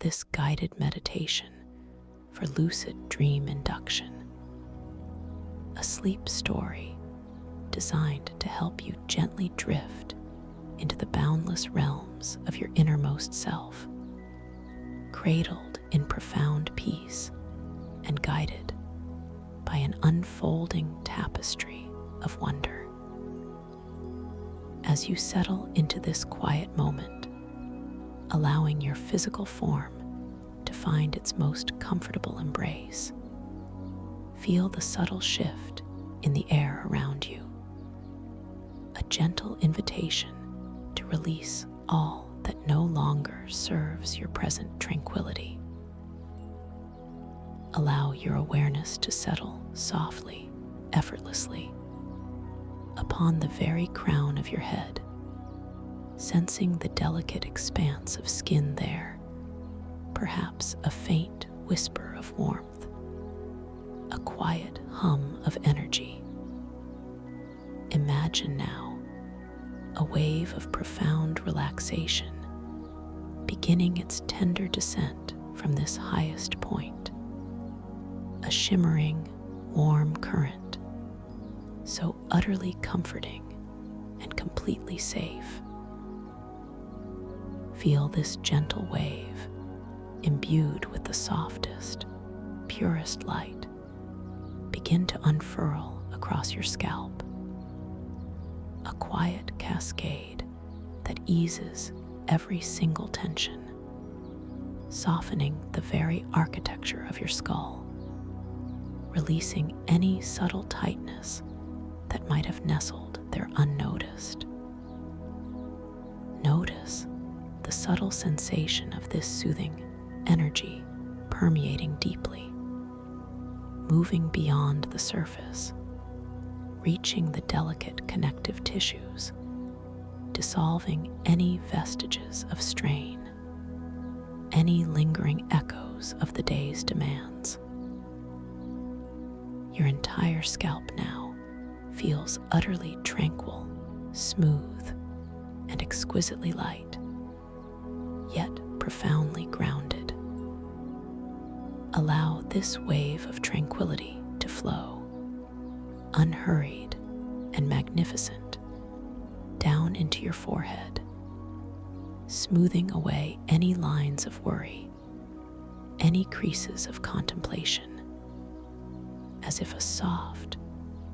this guided meditation for lucid dream induction, a sleep story designed to help you gently drift into the boundless realms of your innermost self, cradled in profound peace and guided by an unfolding tapestry of wonder. As you settle into this quiet moment, allowing your physical form to find its most comfortable embrace, feel the subtle shift in the air around you, a gentle invitation to release all that no longer serves your present tranquility. Allow your awareness to settle softly, effortlessly, upon the very crown of your head, sensing the delicate expanse of skin there, perhaps a faint whisper of warmth, a quiet hum of energy. Imagine now a wave of profound relaxation beginning its tender descent from this highest point, a shimmering, warm current, so utterly comforting and completely safe. Feel this gentle wave imbued with the softest, purest light begin to unfurl across your scalp, a quiet cascade that eases every single tension, softening the very architecture of your skull, releasing any subtle tightness that might have nestled there unnoticed. Notice the subtle sensation of this soothing energy permeating deeply, moving beyond the surface, reaching the delicate connective tissues, dissolving any vestiges of strain, any lingering echoes of the day's demands. Your entire scalp now feels utterly tranquil, smooth, and exquisitely light, yet profoundly grounded. Allow this wave of tranquility to flow, unhurried and magnificent, down into your forehead, smoothing away any lines of worry, any creases of contemplation, as if a soft,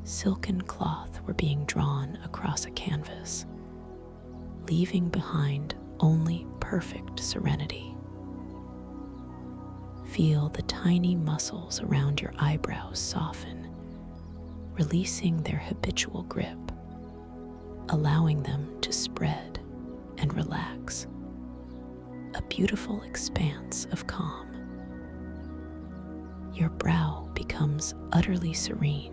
silken cloth were being drawn across a canvas, leaving behind only perfect serenity. Feel the tiny muscles around your eyebrows soften, releasing their habitual grip, allowing them to spread and relax, a beautiful expanse of calm. Your brow becomes utterly serene,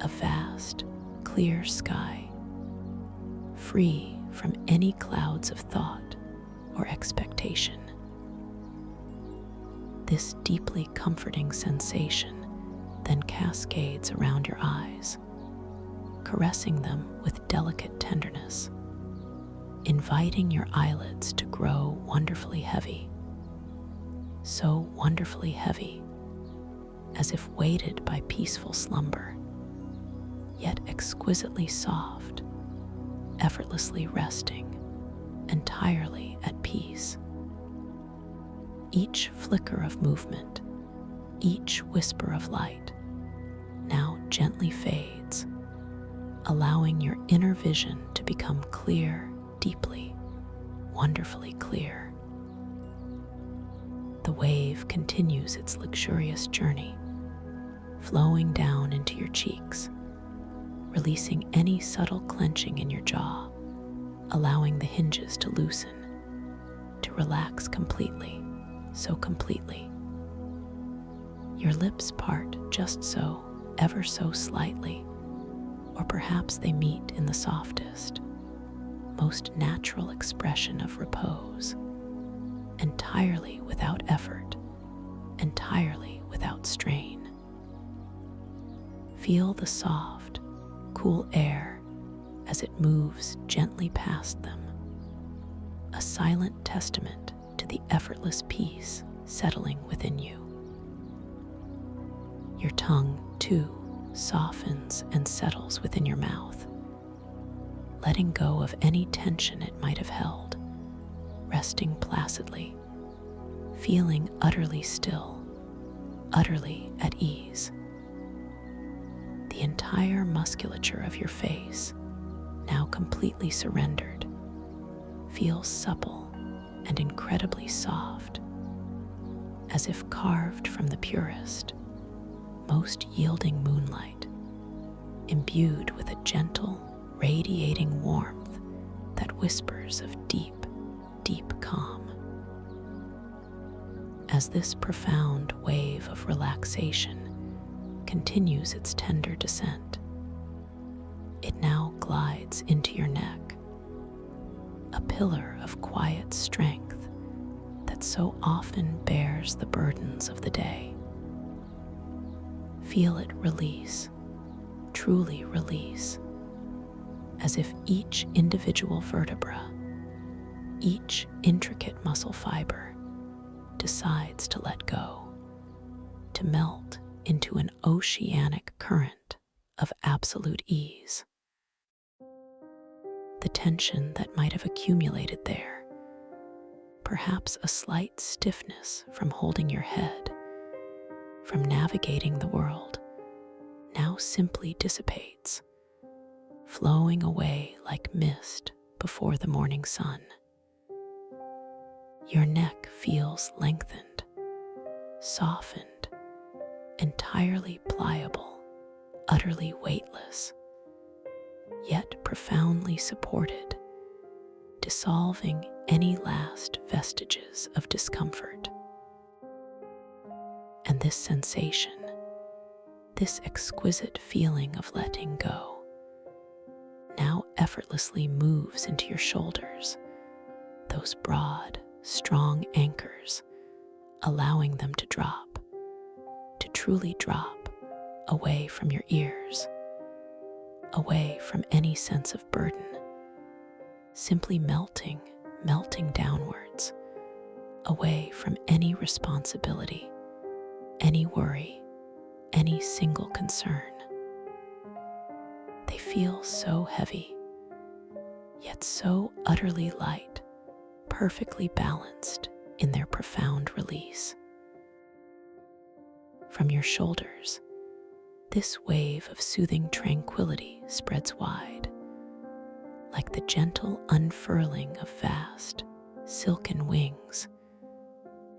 a vast, clear sky, free from any clouds of thought or expectation. This deeply comforting sensation then cascades around your eyes, caressing them with delicate tenderness, inviting your eyelids to grow wonderfully heavy, so wonderfully heavy, as if weighted by peaceful slumber, yet exquisitely soft, effortlessly resting, entirely at peace. Each flicker of movement, each whisper of light, now gently fades, allowing your inner vision to become clear, deeply, wonderfully clear. The wave continues its luxurious journey, flowing down into your cheeks, releasing any subtle clenching in your jaw, allowing the hinges to loosen, to relax completely, so completely. Your lips part just so, ever so slightly, or perhaps they meet in the softest, most natural expression of repose, entirely without effort, entirely without strain. Feel the soft, cool air as it moves gently past them, a silent testament to the the effortless peace settling within you. Your tongue, too, softens and settles within your mouth, letting go of any tension it might have held, resting placidly, feeling utterly still, utterly at ease. The entire musculature of your face, now completely surrendered, feels supple and incredibly soft, as if carved from the purest, most yielding moonlight, imbued with a gentle, radiating warmth that whispers of deep, deep calm. As this profound wave of relaxation continues its tender descent, it now glides into your neck, a pillar of quiet strength that so often bears the burdens of the day. Feel it release, truly release, as if each individual vertebra, each intricate muscle fiber decides to let go, to melt into an oceanic current of absolute ease. The tension that might have accumulated there, perhaps a slight stiffness from holding your head, from navigating the world, now simply dissipates, flowing away like mist before the morning sun. Your neck feels lengthened, softened, entirely pliable, utterly weightless, yet profoundly supported, dissolving any last vestiges of discomfort. And this sensation, this exquisite feeling of letting go, now effortlessly moves into your shoulders, those broad, strong anchors, allowing them to drop, to truly drop away from your ears, away from any sense of burden, simply melting downwards, away from any responsibility, any worry, any single concern. They feel so heavy, yet so utterly light, perfectly balanced in their profound release. From your shoulders, this wave of soothing tranquility spreads wide, like the gentle unfurling of vast, silken wings,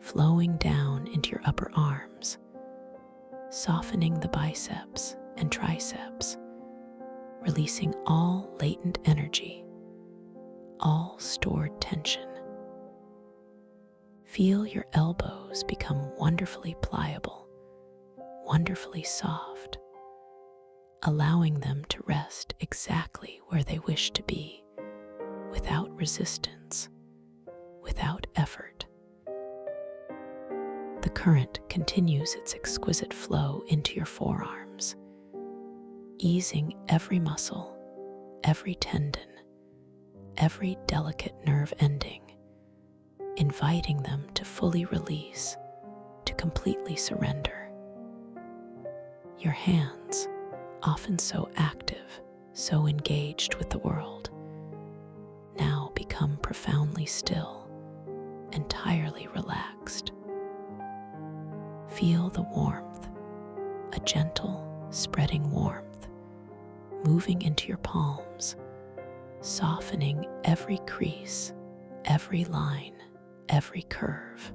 flowing down into your upper arms, softening the biceps and triceps, releasing all latent energy, all stored tension. Feel your elbows become wonderfully pliable, wonderfully soft, allowing them to rest exactly where they wish to be, without resistance, without effort. The current continues its exquisite flow into your forearms, easing every muscle, every tendon, every delicate nerve ending, inviting them to fully release, to completely surrender. Your hands, often so active, so engaged with the world, now become profoundly still, entirely relaxed. Feel the warmth, a gentle, spreading warmth, moving into your palms, softening every crease, every line, every curve.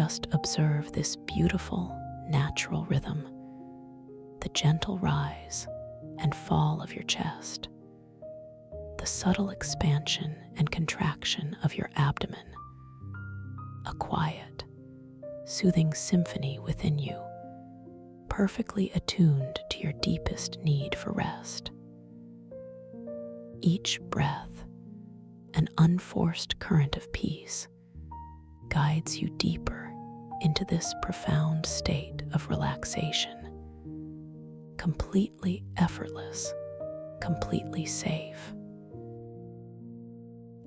Just observe this beautiful, natural rhythm, the gentle rise and fall of your chest, the subtle expansion and contraction of your abdomen, a quiet, soothing symphony within you, perfectly attuned to your deepest need for rest. Each breath, an unforced current of peace, guides you deeper into this profound state of relaxation, completely effortless, completely safe.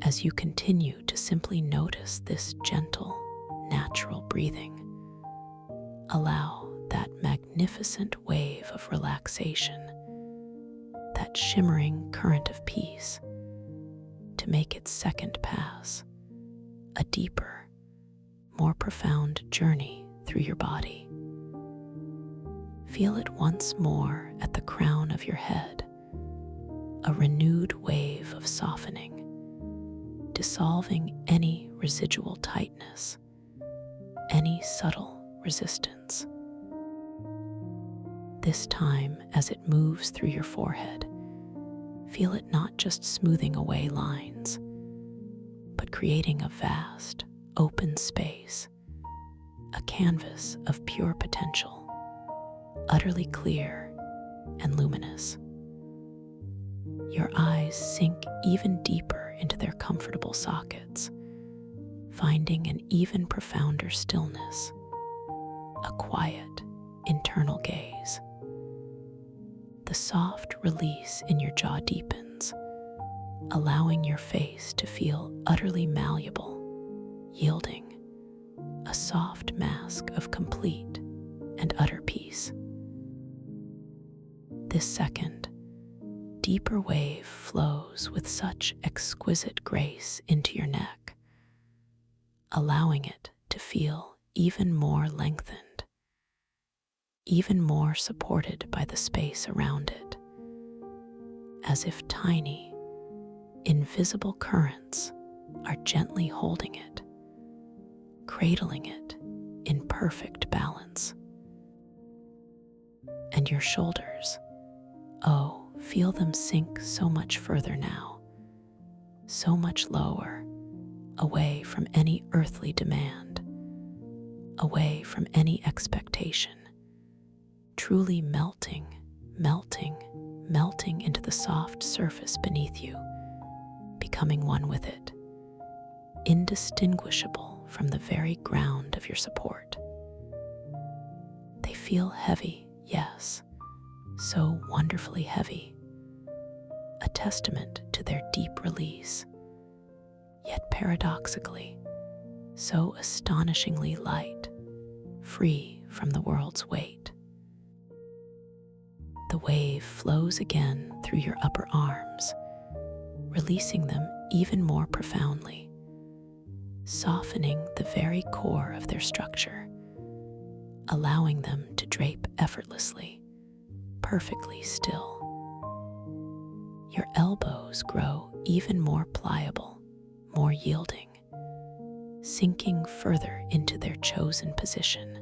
As you continue to simply notice this gentle, natural breathing, allow that magnificent wave of relaxation, that shimmering current of peace, to make its second pass, a deeper, more profound journey through your body. Feel it once more at the crown of your head, a renewed wave of softening, dissolving any residual tightness, any subtle resistance. This time, as it moves through your forehead, feel it not just smoothing away lines, but creating a vast, open space, a canvas of pure potential, utterly clear and luminous. Your eyes sink even deeper into their comfortable sockets, finding an even profounder stillness, a quiet, internal gaze. The soft release in your jaw deepens, allowing your face to feel utterly malleable, yielding a soft mask of complete and utter peace. This second, deeper wave flows with such exquisite grace into your neck, allowing it to feel even more lengthened, even more supported by the space around it, as if tiny, invisible currents are gently holding it, cradling it in perfect balance. And your shoulders, oh, feel them sink so much further now, so much lower, away from any earthly demand, away from any expectation, truly melting into the soft surface beneath you, becoming one with it, indistinguishable from the very ground of your support. They feel heavy, yes, so wonderfully heavy, a testament to their deep release, yet paradoxically, so astonishingly light, free from the world's weight. The wave flows again through your upper arms, releasing them even more profoundly, softening the very core of their structure, allowing them to drape effortlessly, perfectly still. Your elbows grow even more pliable, more yielding, sinking further into their chosen position.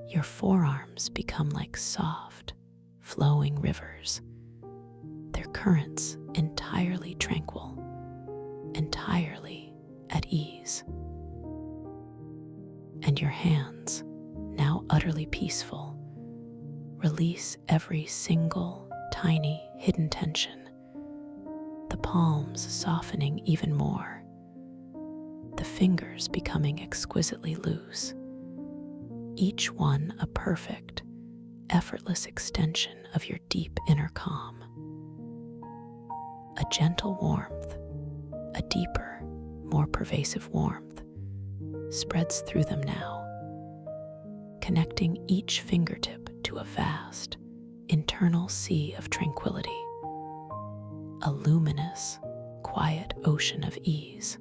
Your forearms become like soft, flowing rivers, their currents entirely tranquil, entirely at ease. And your hands, now utterly peaceful, release every single, tiny, hidden tension, the palms softening even more, the fingers becoming exquisitely loose, each one a perfect, effortless extension of your deep inner calm. A gentle warmth, a deeper, more pervasive warmth, spreads through them now, connecting each fingertip to a vast, internal sea of tranquility, a luminous, quiet ocean of ease.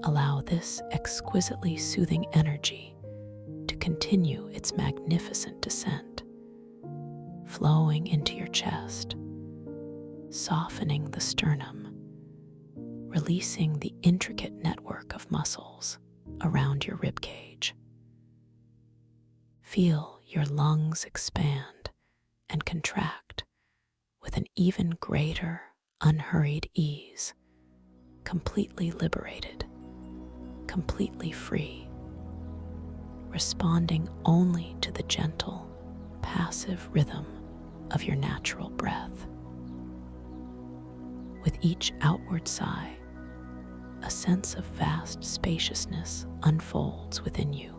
Allow this exquisitely soothing energy to continue its magnificent descent, flowing into your chest, softening the sternum, releasing the intricate network of muscles around your rib cage. Feel your lungs expand and contract with an even greater, unhurried ease, completely liberated, completely free, responding only to the gentle, passive rhythm of your natural breath. With each outward sigh, a sense of vast spaciousness unfolds within you,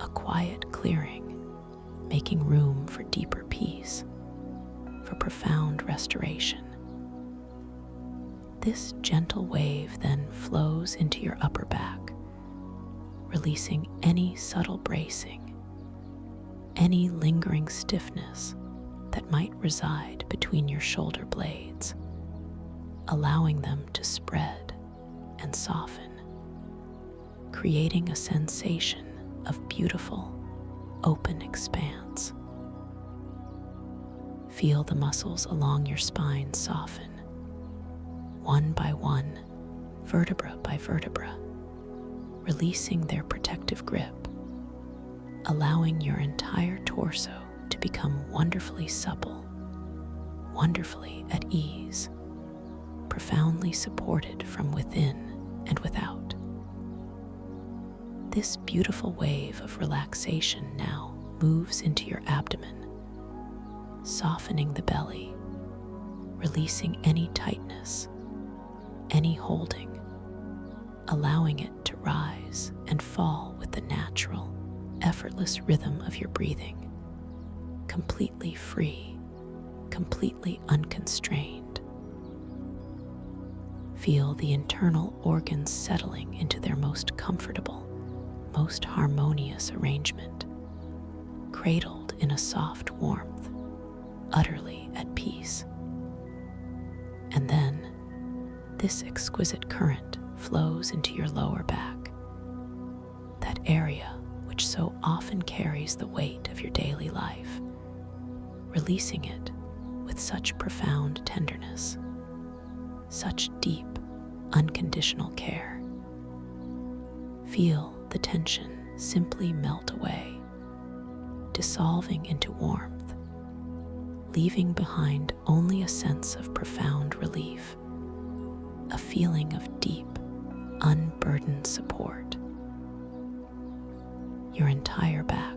a quiet clearing, making room for deeper peace, for profound restoration. This gentle wave then flows into your upper back, releasing any subtle bracing, any lingering stiffness that might reside between your shoulder blades, allowing them to spread and soften, creating a sensation of beautiful, open expanse. Feel the muscles along your spine soften, one by one, vertebra by vertebra, releasing their protective grip, allowing your entire torso to become wonderfully supple, wonderfully at ease, profoundly supported from within and without. This beautiful wave of relaxation now moves into your abdomen, softening the belly, releasing any tightness, any holding, allowing it to rise and fall with the natural, effortless rhythm of your breathing, completely free, completely unconstrained. Feel the internal organs settling into their most comfortable, most harmonious arrangement, cradled in a soft warmth, utterly at peace. And then, this exquisite current flows into your lower back, that area which so often carries the weight of your daily life, releasing it with such profound tenderness, such deep, unconditional care. Feel the tension simply melt away, dissolving into warmth, leaving behind only a sense of profound relief, a feeling of deep, unburdened support. Your entire back,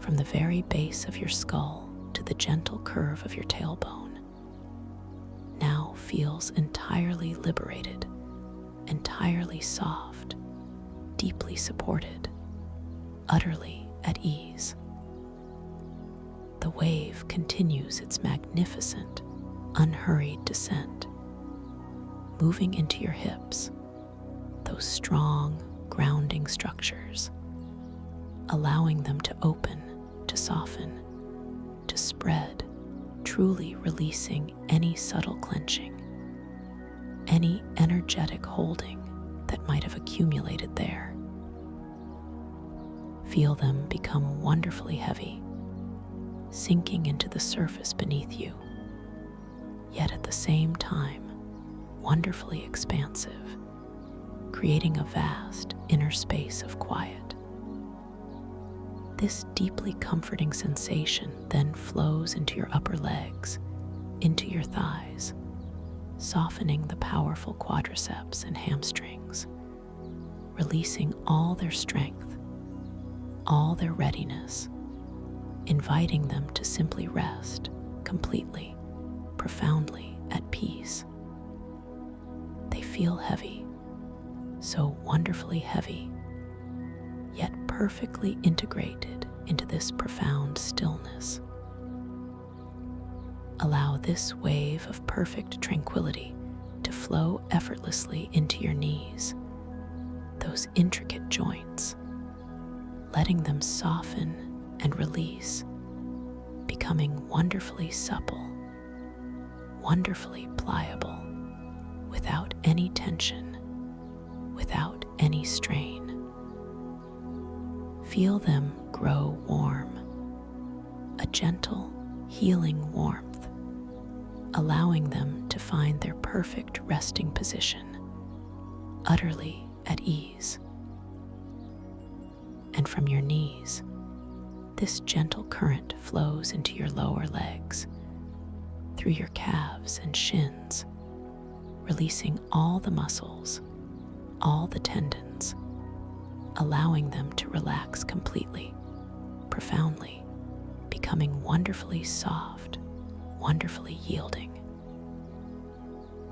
from the very base of your skull to the gentle curve of your tailbone, now feels entirely liberated, entirely soft, deeply supported, utterly at ease. The wave continues its magnificent, unhurried descent, moving into your hips, those strong, grounding structures, allowing them to open, to soften, to spread, truly releasing any subtle clenching, any energetic holding that might have accumulated there. Feel them become wonderfully heavy, sinking into the surface beneath you, yet at the same time, wonderfully expansive, creating a vast inner space of quiet. This deeply comforting sensation then flows into your upper legs, into your thighs, softening the powerful quadriceps and hamstrings, releasing all their strength, all their readiness, inviting them to simply rest completely, profoundly at peace. They feel heavy, so wonderfully heavy, yet perfectly integrated into this profound stillness. Allow this wave of perfect tranquility to flow effortlessly into your knees, those intricate joints, letting them soften and release, becoming wonderfully supple, wonderfully pliable, without any tension, without any strain. Feel them grow warm, a gentle, healing warmth, allowing them to find their perfect resting position, utterly at ease. And from your knees, this gentle current flows into your lower legs, through your calves and shins, releasing all the muscles, all the tendons, allowing them to relax completely, profoundly, becoming wonderfully soft, wonderfully yielding.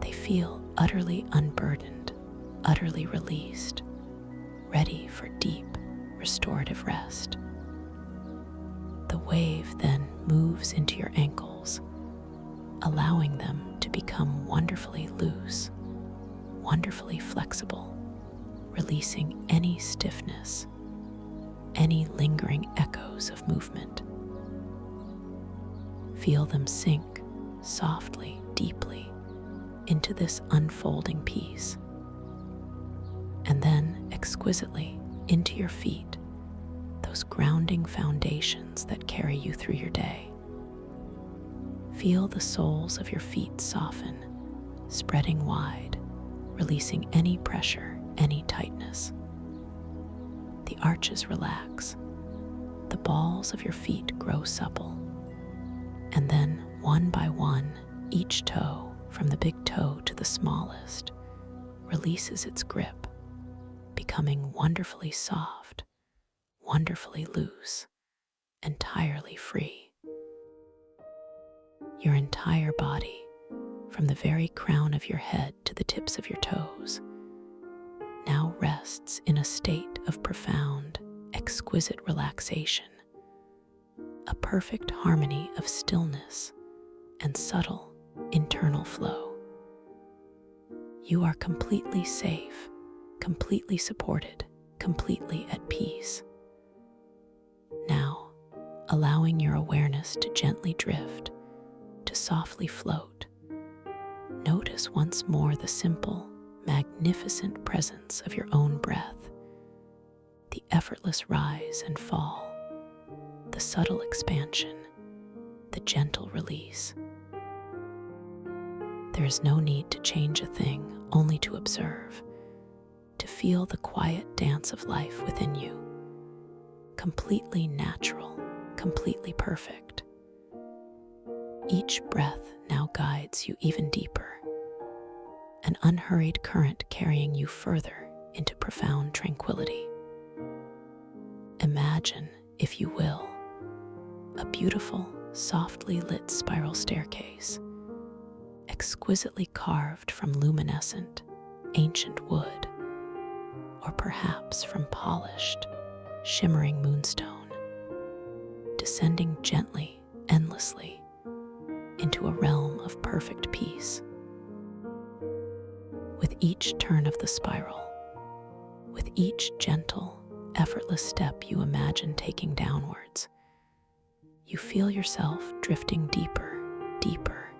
They feel utterly unburdened, utterly released, ready for deep, restorative rest. The wave then moves into your ankles, allowing them to become wonderfully loose, wonderfully flexible, releasing any stiffness, any lingering echoes of movement. Feel them sink softly, deeply into this unfolding peace, and then exquisitely into your feet, those grounding foundations that carry you through your day. Feel the soles of your feet soften, spreading wide, releasing any pressure, any tightness. The arches relax, the balls of your feet grow supple, and then one by one, each toe, from the big toe to the smallest, releases its grip, becoming wonderfully soft, wonderfully loose, entirely free. Your entire body, from the very crown of your head to the tips of your toes, now rests in a state of profound, exquisite relaxation, a perfect harmony of stillness and subtle internal flow. You are completely safe, completely supported, completely at peace. Now, allowing your awareness to gently drift, to softly float, notice once more the simple, magnificent presence of your own breath, the effortless rise and fall, the subtle expansion, the gentle release. There is no need to change a thing, only to observe, to feel the quiet dance of life within you, completely natural, completely perfect. Each breath now guides you even deeper, an unhurried current carrying you further into profound tranquility. Imagine, if you will, a beautiful, softly lit spiral staircase, exquisitely carved from luminescent, ancient wood, or perhaps from polished, shimmering moonstone, descending gently, endlessly, into a realm of perfect peace. With each turn of the spiral, with each gentle, effortless step you imagine taking downwards, you feel yourself drifting deeper, deeper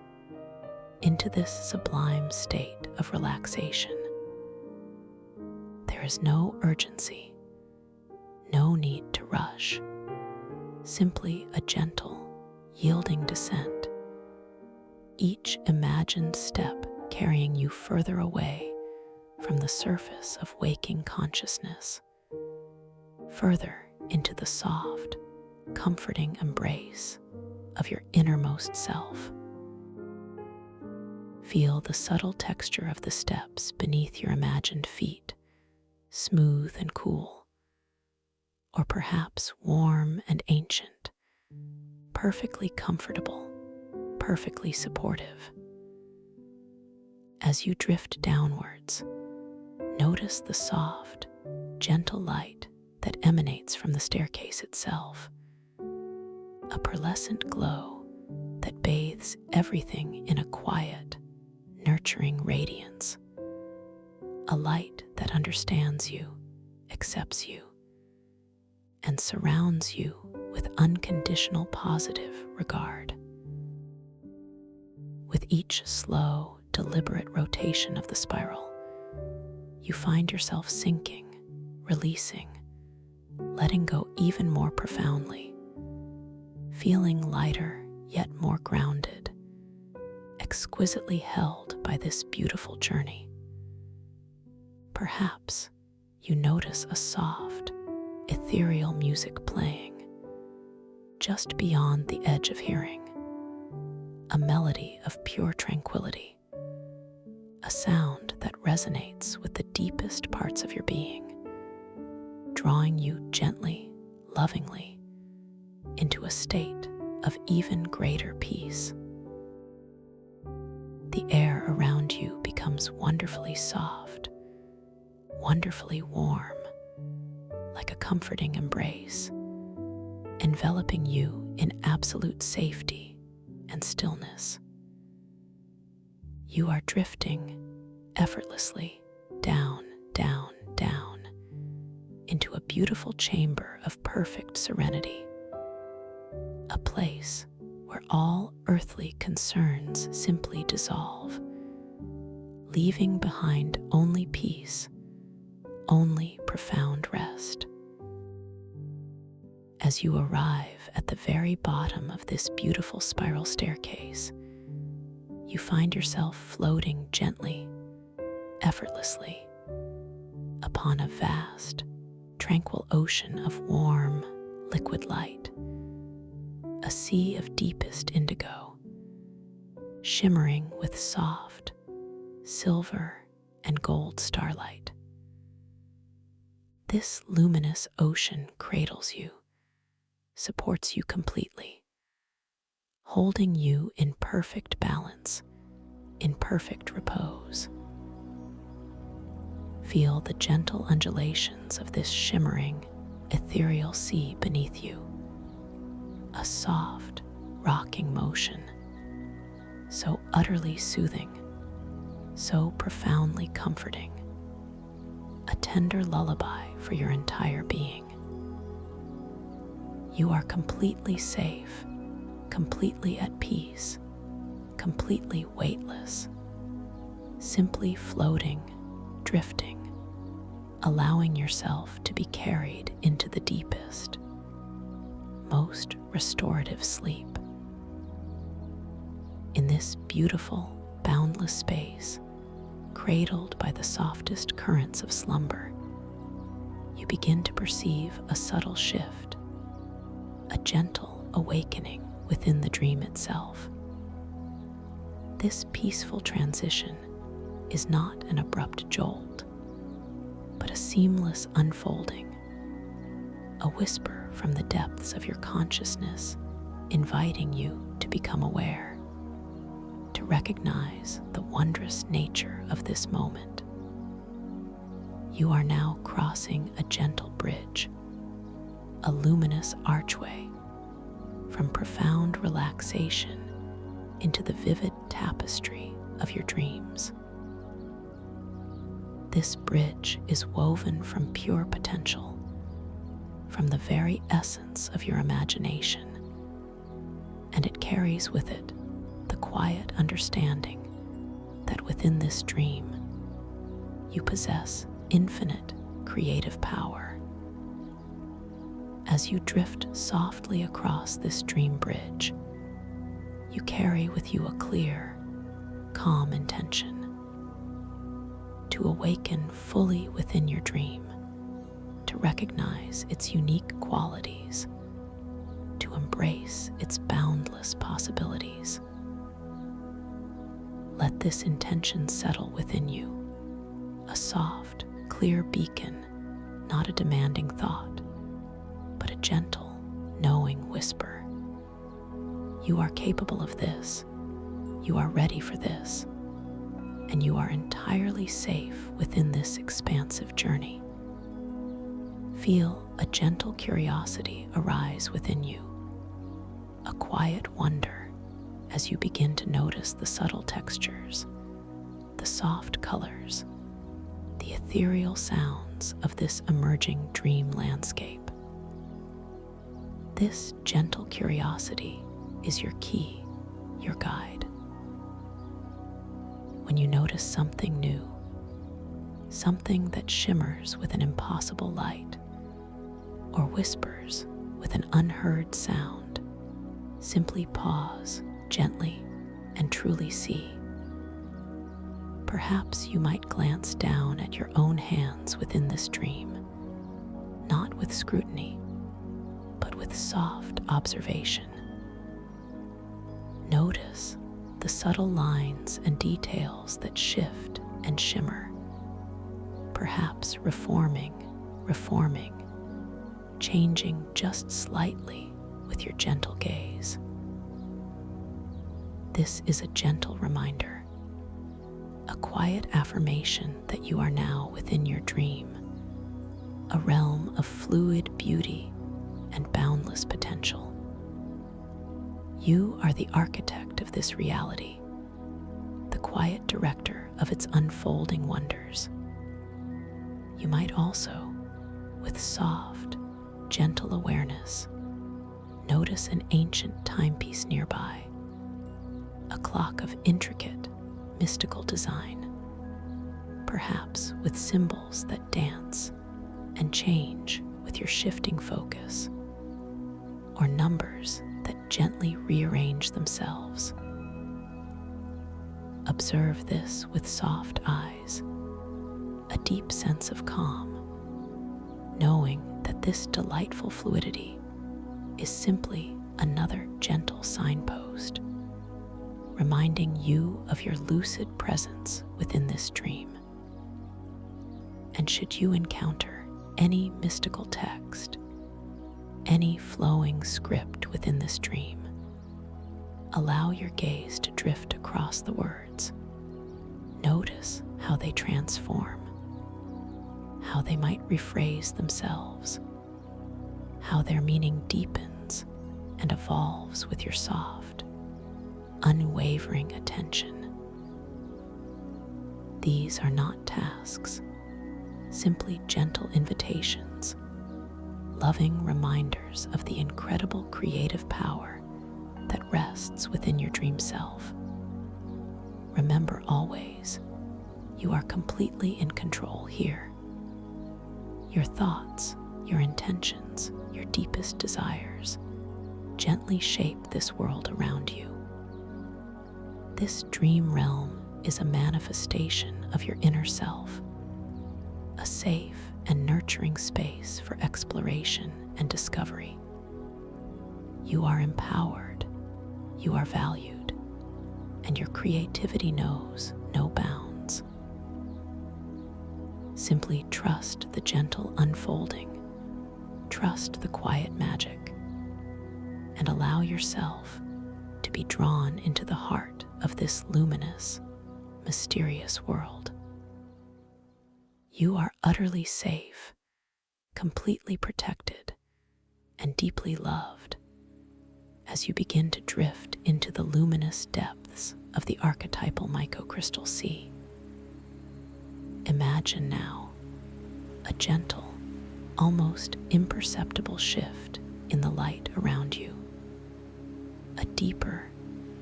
into this sublime state of relaxation. There is no urgency, no need to rush, simply a gentle, yielding descent, each imagined step carrying you further away from the surface of waking consciousness, further into the soft, comforting embrace of your innermost self. Feel the subtle texture of the steps beneath your imagined feet, smooth and cool, or perhaps warm and ancient, perfectly comfortable, perfectly supportive. As you drift downwards, notice the soft, gentle light that emanates from the staircase itself, a pearlescent glow that bathes everything in a quiet, nurturing radiance, a light that understands you, accepts you, and surrounds you with unconditional positive regard. With each slow, deliberate rotation of the spiral, you find yourself sinking, releasing, letting go even more profoundly, feeling lighter yet more grounded, exquisitely held by this beautiful journey. Perhaps you notice a soft, ethereal music playing just beyond the edge of hearing, a melody of pure tranquility, a sound that resonates with the deepest parts of your being, drawing you gently, lovingly, into a state of even greater peace. The air around you becomes wonderfully soft, wonderfully warm, like a comforting embrace, enveloping you in absolute safety and stillness. You are drifting effortlessly down, down, down into a beautiful chamber of perfect serenity, a place where all earthly concerns simply dissolve, leaving behind only peace, only profound rest. As you arrive at the very bottom of this beautiful spiral staircase, you find yourself floating gently, effortlessly, upon a vast, tranquil ocean of warm, liquid light, a sea of deepest indigo, shimmering with soft, silver and gold starlight. This luminous ocean cradles you, supports you completely, holding you in perfect balance, in perfect repose. Feel the gentle undulations of this shimmering, ethereal sea beneath you, a soft, rocking motion, so utterly soothing, so profoundly comforting, a tender lullaby for your entire being. You are completely safe, completely at peace, completely weightless, simply floating, drifting, allowing yourself to be carried into the deepest, most restorative sleep. In this beautiful, boundless space, cradled by the softest currents of slumber, you begin to perceive a subtle shift, a gentle awakening within the dream itself. This peaceful transition is not an abrupt jolt, but a seamless unfolding, a whisper from the depths of your consciousness, inviting you to become aware, to recognize the wondrous nature of this moment. You are now crossing a gentle bridge, a luminous archway from profound relaxation into the vivid tapestry of your dreams. This bridge is woven from pure potential, from the very essence of your imagination, and it carries with it the quiet understanding that within this dream you possess infinite creative power. As you drift softly across this dream bridge, you carry with you a clear, calm intention to awaken fully within your dream, to recognize its unique qualities, to embrace its boundless possibilities. Let this intention settle within you, a soft, clear beacon, not a demanding thought, but a gentle, knowing whisper. You are capable of this, you are ready for this, and you are entirely safe within this expansive journey. Feel a gentle curiosity arise within you, a quiet wonder as you begin to notice the subtle textures, the soft colors, the ethereal sounds of this emerging dream landscape. This gentle curiosity is your key, your guide. When you notice something new, something that shimmers with an impossible light, or whispers with an unheard sound, simply pause gently and truly see. Perhaps you might glance down at your own hands within this dream, not with scrutiny, but with soft observation. Notice the subtle lines and details that shift and shimmer, perhaps reforming, changing just slightly with your gentle gaze. This is a gentle reminder, a quiet affirmation that you are now within your dream, a realm of fluid beauty and boundless potential. You are the architect of this reality, the quiet director of its unfolding wonders. You might also, with soft, gentle awareness, notice an ancient timepiece nearby, a clock of intricate, mystical design, perhaps with symbols that dance and change with your shifting focus, or numbers that gently rearrange themselves. Observe this with soft eyes, a deep sense of calm, knowing that this delightful fluidity is simply another gentle signpost, reminding you of your lucid presence within this dream. And should you encounter any mystical text, any flowing script within this dream, allow your gaze to drift across the words. Notice how they transform, how they might rephrase themselves, how their meaning deepens and evolves with your soft, unwavering attention. These are not tasks, simply gentle invitations, loving reminders of the incredible creative power that rests within your dream self. Remember always, you are completely in control here. Your thoughts, your intentions, your deepest desires gently shape this world around you. This dream realm is a manifestation of your inner self, a safe and nurturing space for exploration and discovery. You are empowered, you are valued, and your creativity knows no bounds. Simply trust the gentle unfolding, trust the quiet magic, and allow yourself to be drawn into the heart of this luminous, mysterious world. You are utterly safe, completely protected, and deeply loved as you begin to drift into the luminous depths of the archetypal mycocrystal sea. Imagine now a gentle, almost imperceptible shift in the light around you, a deeper,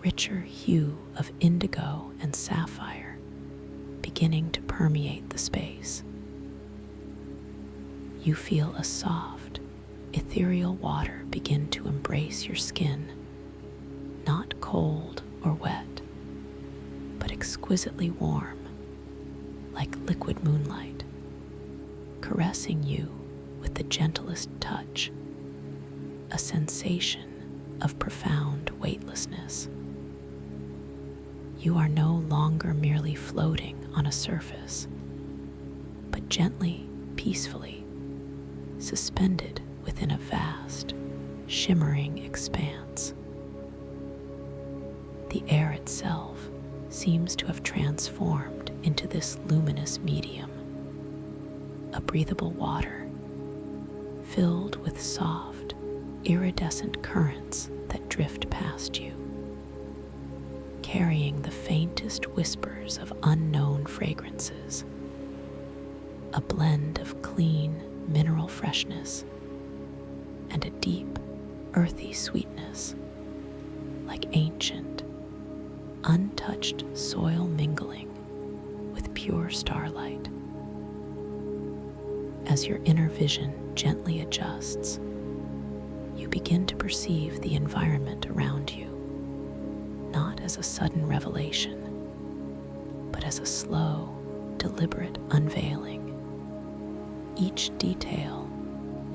richer hue of indigo and sapphire beginning to permeate the space. You feel a soft, ethereal water begin to embrace your skin, not cold or wet, but exquisitely warm, like liquid moonlight, caressing you with the gentlest touch, a sensation of profound weightlessness. You are no longer merely floating on a surface, but gently, peacefully, suspended within a vast, shimmering expanse. The air itself seems to have transformed into this luminous medium, a breathable water filled with soft, iridescent currents that drift past you, carrying the faintest whispers of unknown fragrances, a blend of clean mineral freshness and a deep, earthy sweetness, like ancient, untouched soil mingling with pure starlight. As your inner vision gently adjusts, you begin to perceive the environment around you, not as a sudden revelation, but as a slow, deliberate unveiling, each detail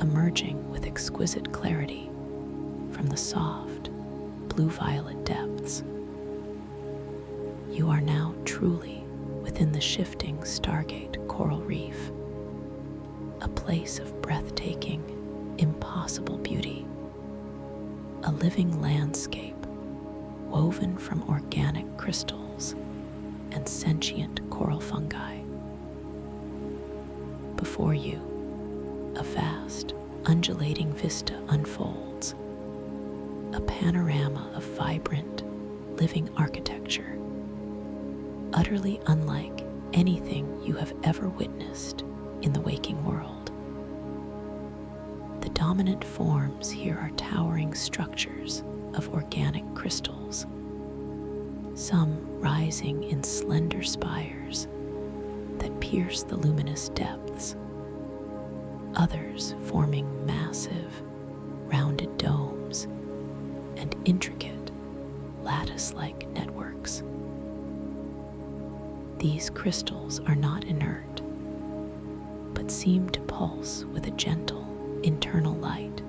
emerging with exquisite clarity from the soft, blue-violet depths. You are now truly within the shifting Stargate coral reef, a place of breathtaking, impossible beauty, a living landscape woven from organic crystals and sentient coral fungi. Before you, a vast, undulating vista unfolds, a panorama of vibrant, living architecture, utterly unlike anything you have ever witnessed in the waking world. The dominant forms here are towering structures of organic crystals, some rising in slender spires that pierce the luminous depths, others forming massive, rounded domes and intricate, lattice-like networks. These crystals are not inert, but seem to pulse with a gentle, internal light,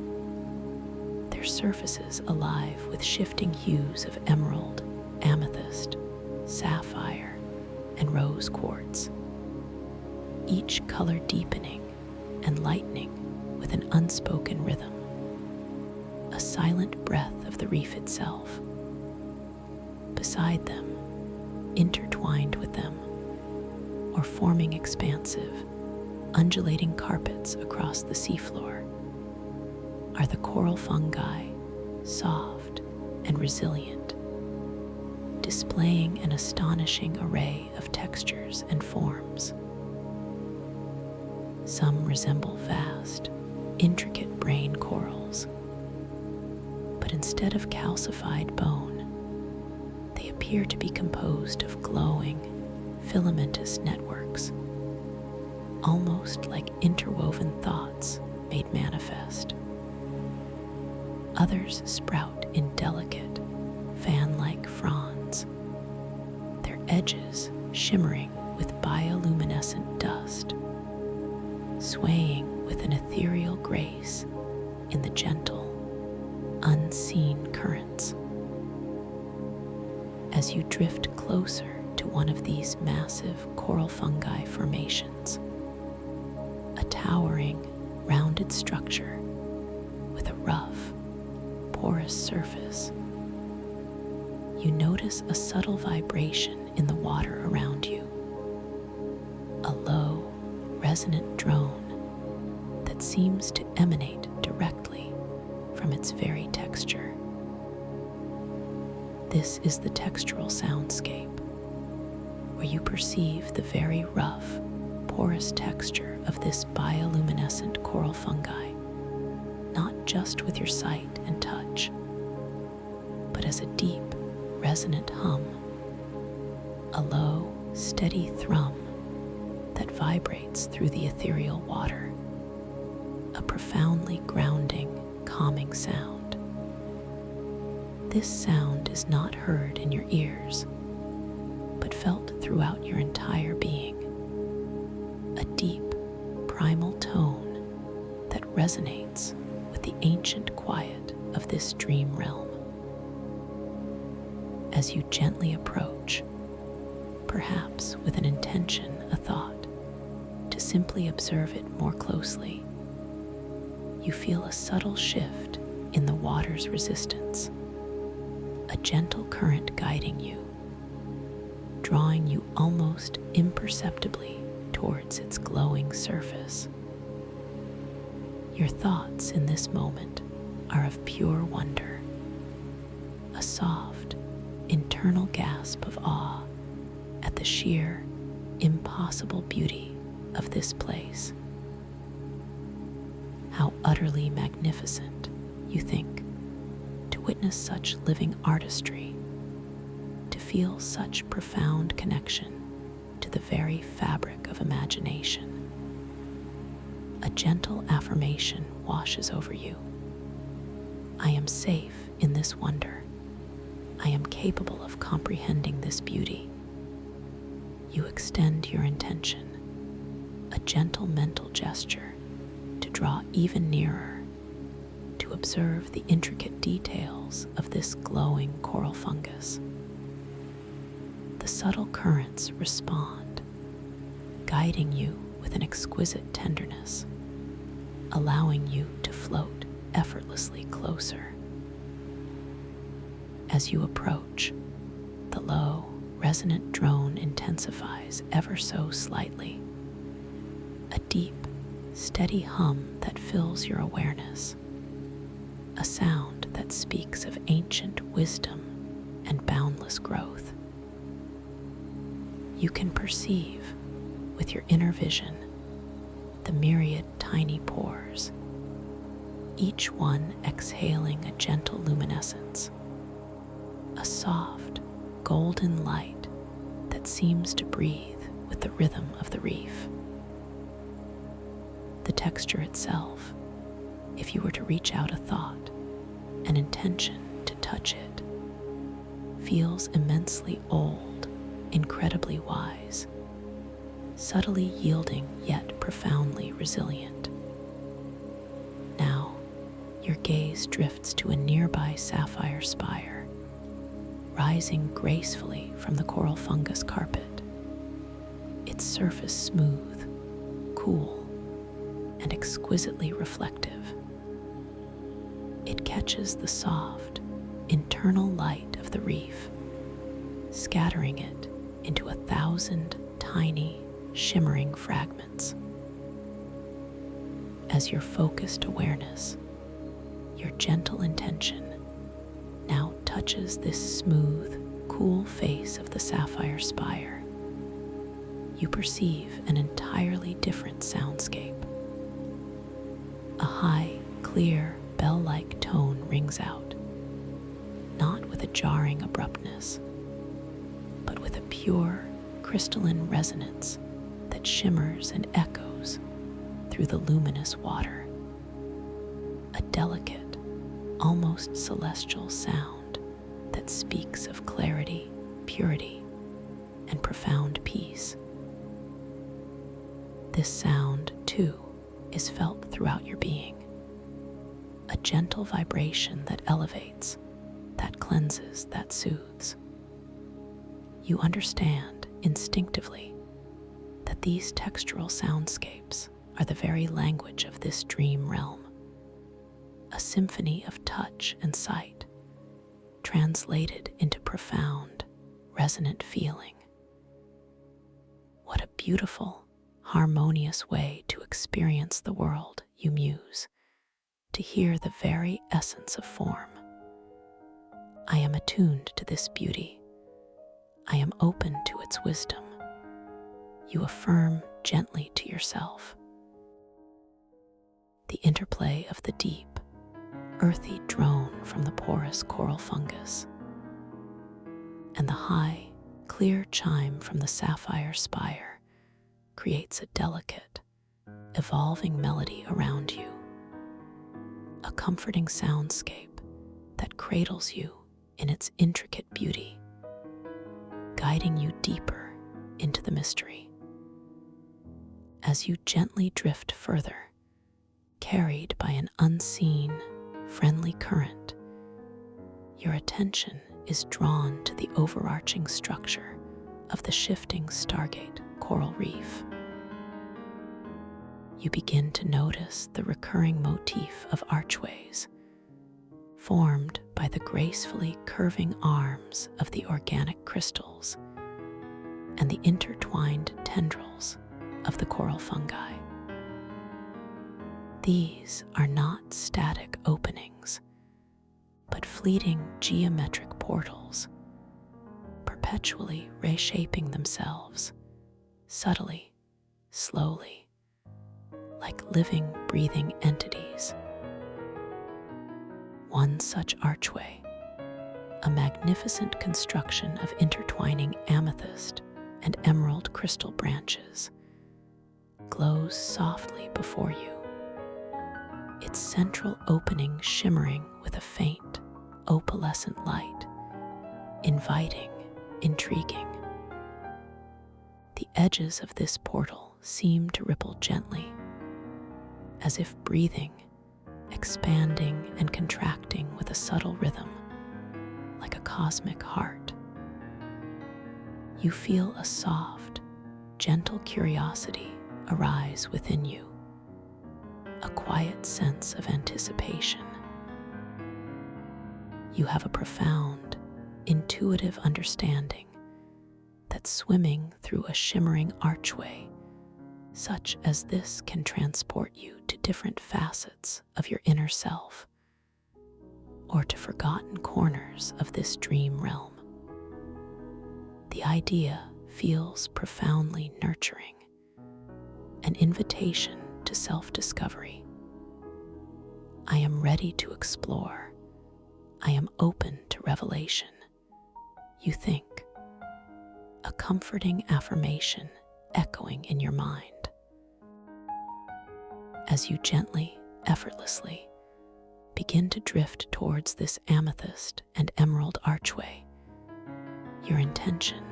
their surfaces alive with shifting hues of emerald, amethyst, sapphire, and rose quartz, each color deepening and lightening with an unspoken rhythm, a silent breath of the reef itself. Beside them, intertwined with them, or forming expansive, undulating carpets across the seafloor, are the coral fungi, soft and resilient, displaying an astonishing array of textures and forms. Some resemble vast, intricate brain corals, but instead of calcified bone, they appear to be composed of glowing, filamentous networks, almost like interwoven thoughts made manifest. Others sprout in delicate, fan-like fronds, their edges shimmering with bioluminescent dust, swaying with an ethereal grace in the gentle, unseen currents. As you drift closer to one of these massive coral fungi formations, a towering, rounded structure with a rough, porous surface, you notice a subtle vibration in the water around you, a low, resonant drone that seems to emanate directly from its very texture. This is the textural soundscape, where you perceive the very rough, porous texture of this bioluminescent coral fungi, not just with your sight and touch, but as a deep, resonant hum, a low, steady thrum that vibrates through the ethereal water, a profoundly grounding, calming sound. This sound is not heard in your ears, but felt throughout your entire being, a deep, primal tone that resonates with the ancient quiet of this dream realm. As you gently approach, perhaps with an intention, a thought, to simply observe it more closely, you feel a subtle shift in the water's resistance, a gentle current guiding you, drawing you almost imperceptibly towards its glowing surface. Your thoughts in this moment are of pure wonder, a soft, internal gasp of awe at the sheer, impossible beauty of this place. How utterly magnificent, you think, to witness such living artistry, to feel such profound connection to the very fabric of imagination. A gentle affirmation washes over you. I am safe in this wonder. I am capable of comprehending this beauty. You extend your intention, a gentle mental gesture, to draw even nearer, to observe the intricate details of this glowing coral fungus. The subtle currents respond, guiding you with an exquisite tenderness, allowing you to float effortlessly closer. As you approach, the low, resonant drone intensifies ever so slightly, a deep, steady hum that fills your awareness, a sound that speaks of ancient wisdom and boundless growth. You can perceive, with your inner vision, the myriad tiny pores, each one exhaling a gentle luminescence, a soft, golden light that seems to breathe with the rhythm of the reef. The texture itself, if you were to reach out a thought, an intention to touch it, feels immensely old, incredibly wise, subtly yielding yet profoundly resilient. Now, your gaze drifts to a nearby sapphire spire, rising gracefully from the coral fungus carpet, its surface smooth, cool, and exquisitely reflective. It catches the soft, internal light of the reef, scattering it into 1,000 tiny, shimmering fragments. As your focused awareness, your gentle intention, now touches this smooth, cool face of the sapphire spire, you perceive an entirely different soundscape. A high, clear, bell-like tone rings out, not with a jarring abruptness, but with a pure, crystalline resonance that shimmers and echoes through the luminous water. A delicate, almost celestial sound that speaks of clarity, purity, and profound peace. This sound, too, is felt throughout your being, a gentle vibration that elevates, that cleanses, that soothes. You understand instinctively that these textural soundscapes are the very language of this dream realm, a symphony of touch and sight, translated into profound, resonant feeling. What a beautiful, harmonious way to experience the world, you muse, to hear the very essence of form. I am attuned to this beauty. I am open to its wisdom. You affirm gently to yourself. The interplay of the deep, earthy drone from the porous coral fungus and the high, clear chime from the sapphire spire creates a delicate, evolving melody around you, a comforting soundscape that cradles you in its intricate beauty, guiding you deeper into the mystery. As you gently drift further, carried by an unseen, friendly current, your attention is drawn to the overarching structure of the shifting Stargate coral reef. You begin to notice the recurring motif of archways, formed by the gracefully curving arms of the organic crystals and the intertwined tendrils of the coral fungi. These are not static openings, but fleeting geometric portals, perpetually reshaping themselves, subtly, slowly, like living, breathing entities. One such archway, a magnificent construction of intertwining amethyst and emerald crystal branches, glows softly before you, its central opening shimmering with a faint, opalescent light, inviting, intriguing. The edges of this portal seem to ripple gently, as if breathing, expanding and contracting with a subtle rhythm, like a cosmic heart. You feel a soft, gentle curiosity arise within you, a quiet sense of anticipation. You have a profound, intuitive understanding that swimming through a shimmering archway such as this can transport you to different facets of your inner self, or to forgotten corners of this dream realm. The idea feels profoundly nurturing, an invitation to self-discovery. I am ready to explore. I am open to revelation. You think, a comforting affirmation echoing in your mind. As you gently, effortlessly begin to drift towards this amethyst and emerald archway, your intention,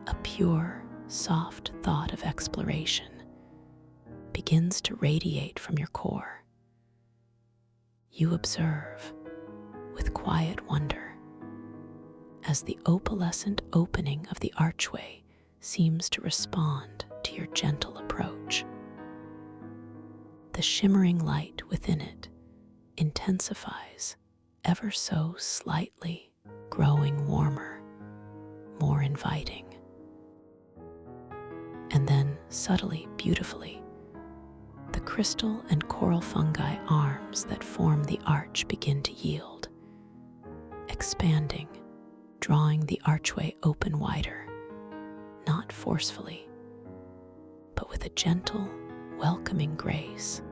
a pure, soft thought of exploration, begins to radiate from your core. You observe, with quiet wonder, as the opalescent opening of the archway seems to respond to your gentle approach. The shimmering light within it intensifies ever so slightly, growing warmer, more inviting. And then, subtly, beautifully, the crystal and coral fungi arms that form the arch begin to yield, expanding, drawing the archway open wider, not forcefully, but with a gentle, welcoming grace,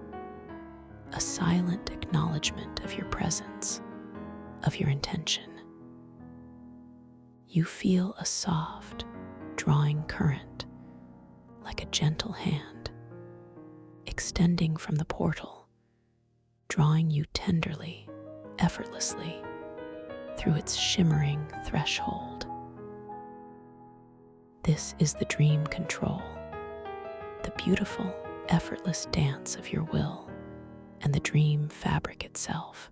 a silent acknowledgement of your presence, of your intention. You feel a soft, drawing current, like a gentle hand, extending from the portal, drawing you tenderly, effortlessly, through its shimmering threshold. This is the dream control, the beautiful, effortless dance of your will and the dream fabric itself.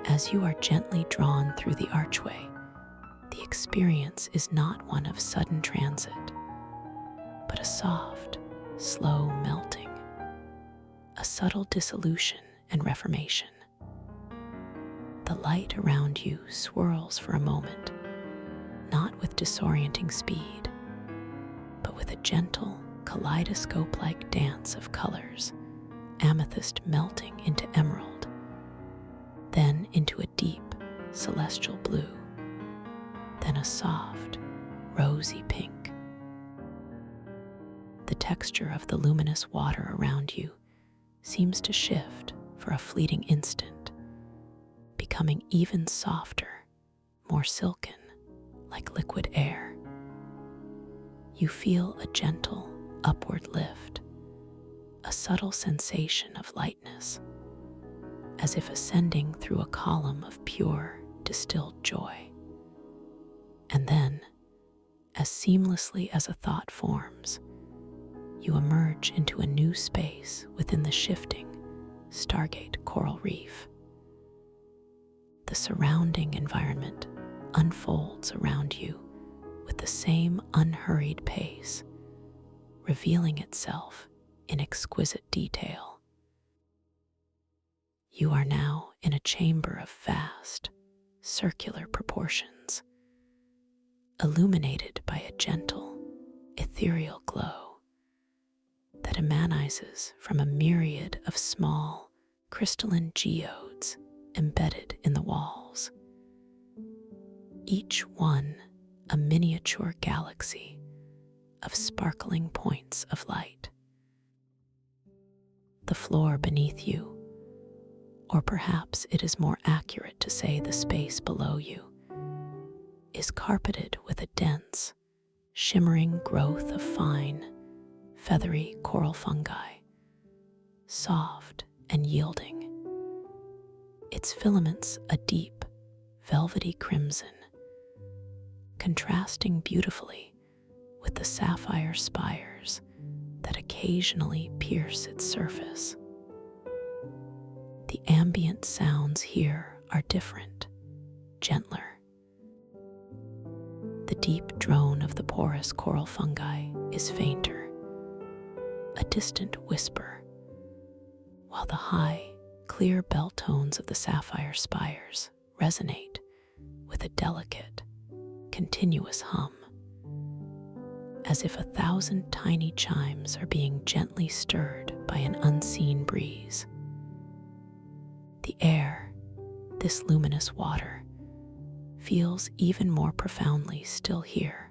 As you are gently drawn through the archway, the experience is not one of sudden transit, but a soft, slow melting, a subtle dissolution and reformation. The light around you swirls for a moment, not with disorienting speed, but with a gentle, kaleidoscope-like dance of colors, amethyst melting into emerald, then into a deep, celestial blue, then a soft, rosy pink. The texture of the luminous water around you seems to shift for a fleeting instant, becoming even softer, more silken, like liquid air. You feel a gentle, upward lift, a subtle sensation of lightness, as if ascending through a column of pure, distilled joy. And then, as seamlessly as a thought forms, you emerge into a new space within the shifting, stargate coral reef. The surrounding environment unfolds around you with the same unhurried pace, revealing itself in exquisite detail. You are now in a chamber of vast, circular proportions, illuminated by a gentle, ethereal glow that emanates from a myriad of small, crystalline geodes embedded in the walls, each one a miniature galaxy of sparkling points of light. The floor beneath you, or perhaps it is more accurate to say the space below you, is carpeted with a dense, shimmering growth of fine, feathery coral fungi, soft and yielding, its filaments a deep, velvety crimson, contrasting beautifully with the sapphire spires that occasionally pierce its surface. The ambient sounds here are different, gentler. The deep drone of the porous coral fungi is fainter, a distant whisper, while the high, clear bell tones of the sapphire spires resonate with a delicate, continuous hum, as if 1,000 tiny chimes are being gently stirred by an unseen breeze. The air, this luminous water, feels even more profoundly still here,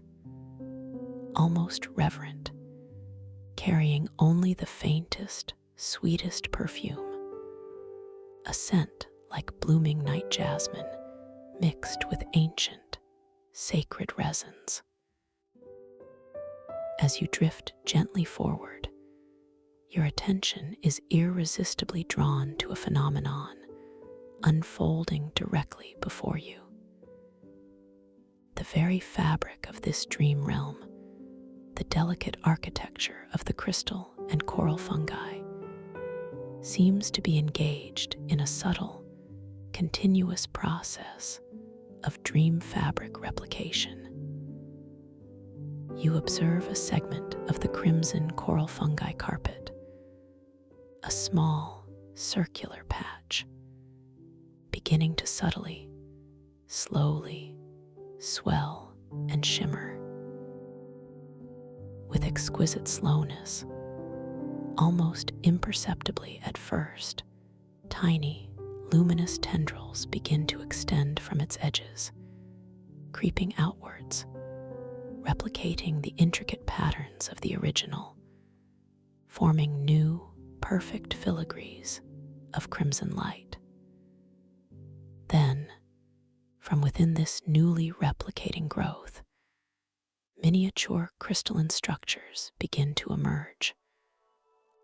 almost reverent, carrying only the faintest, sweetest perfume, a scent like blooming night jasmine mixed with ancient, sacred resins. As you drift gently forward, your attention is irresistibly drawn to a phenomenon unfolding directly before you. The very fabric of this dream realm, the delicate architecture of the crystal and coral fungi, seems to be engaged in a subtle, continuous process of dream fabric replication. You observe a segment of the crimson coral fungi carpet, a small, circular patch, beginning to subtly, slowly swell and shimmer. With exquisite slowness, almost imperceptibly at first, tiny, luminous tendrils begin to extend from its edges, creeping outwards, replicating the intricate patterns of the original, forming new, perfect filigrees of crimson light. Then, from within this newly replicating growth, miniature crystalline structures begin to emerge,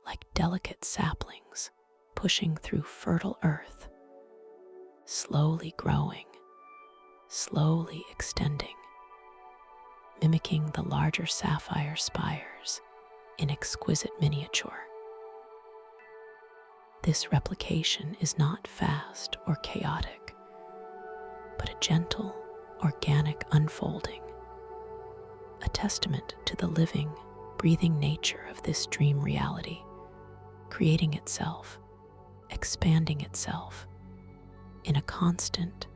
like delicate saplings pushing through fertile earth, slowly growing, slowly extending, mimicking the larger sapphire spires in exquisite miniature. This replication is not fast or chaotic, but a gentle, organic unfolding, a testament to the living, breathing nature of this dream reality, creating itself, expanding itself in a constant,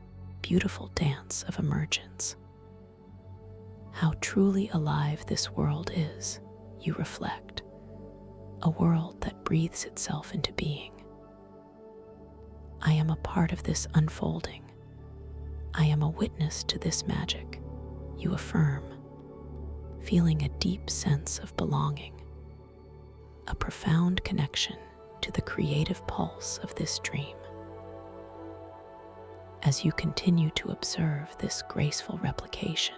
beautiful dance of emergence. How truly alive this world is, you reflect, a world that breathes itself into being. I am a part of this unfolding. I am a witness to this magic, you affirm, feeling a deep sense of belonging, a profound connection to the creative pulse of this dream. As you continue to observe this graceful replication,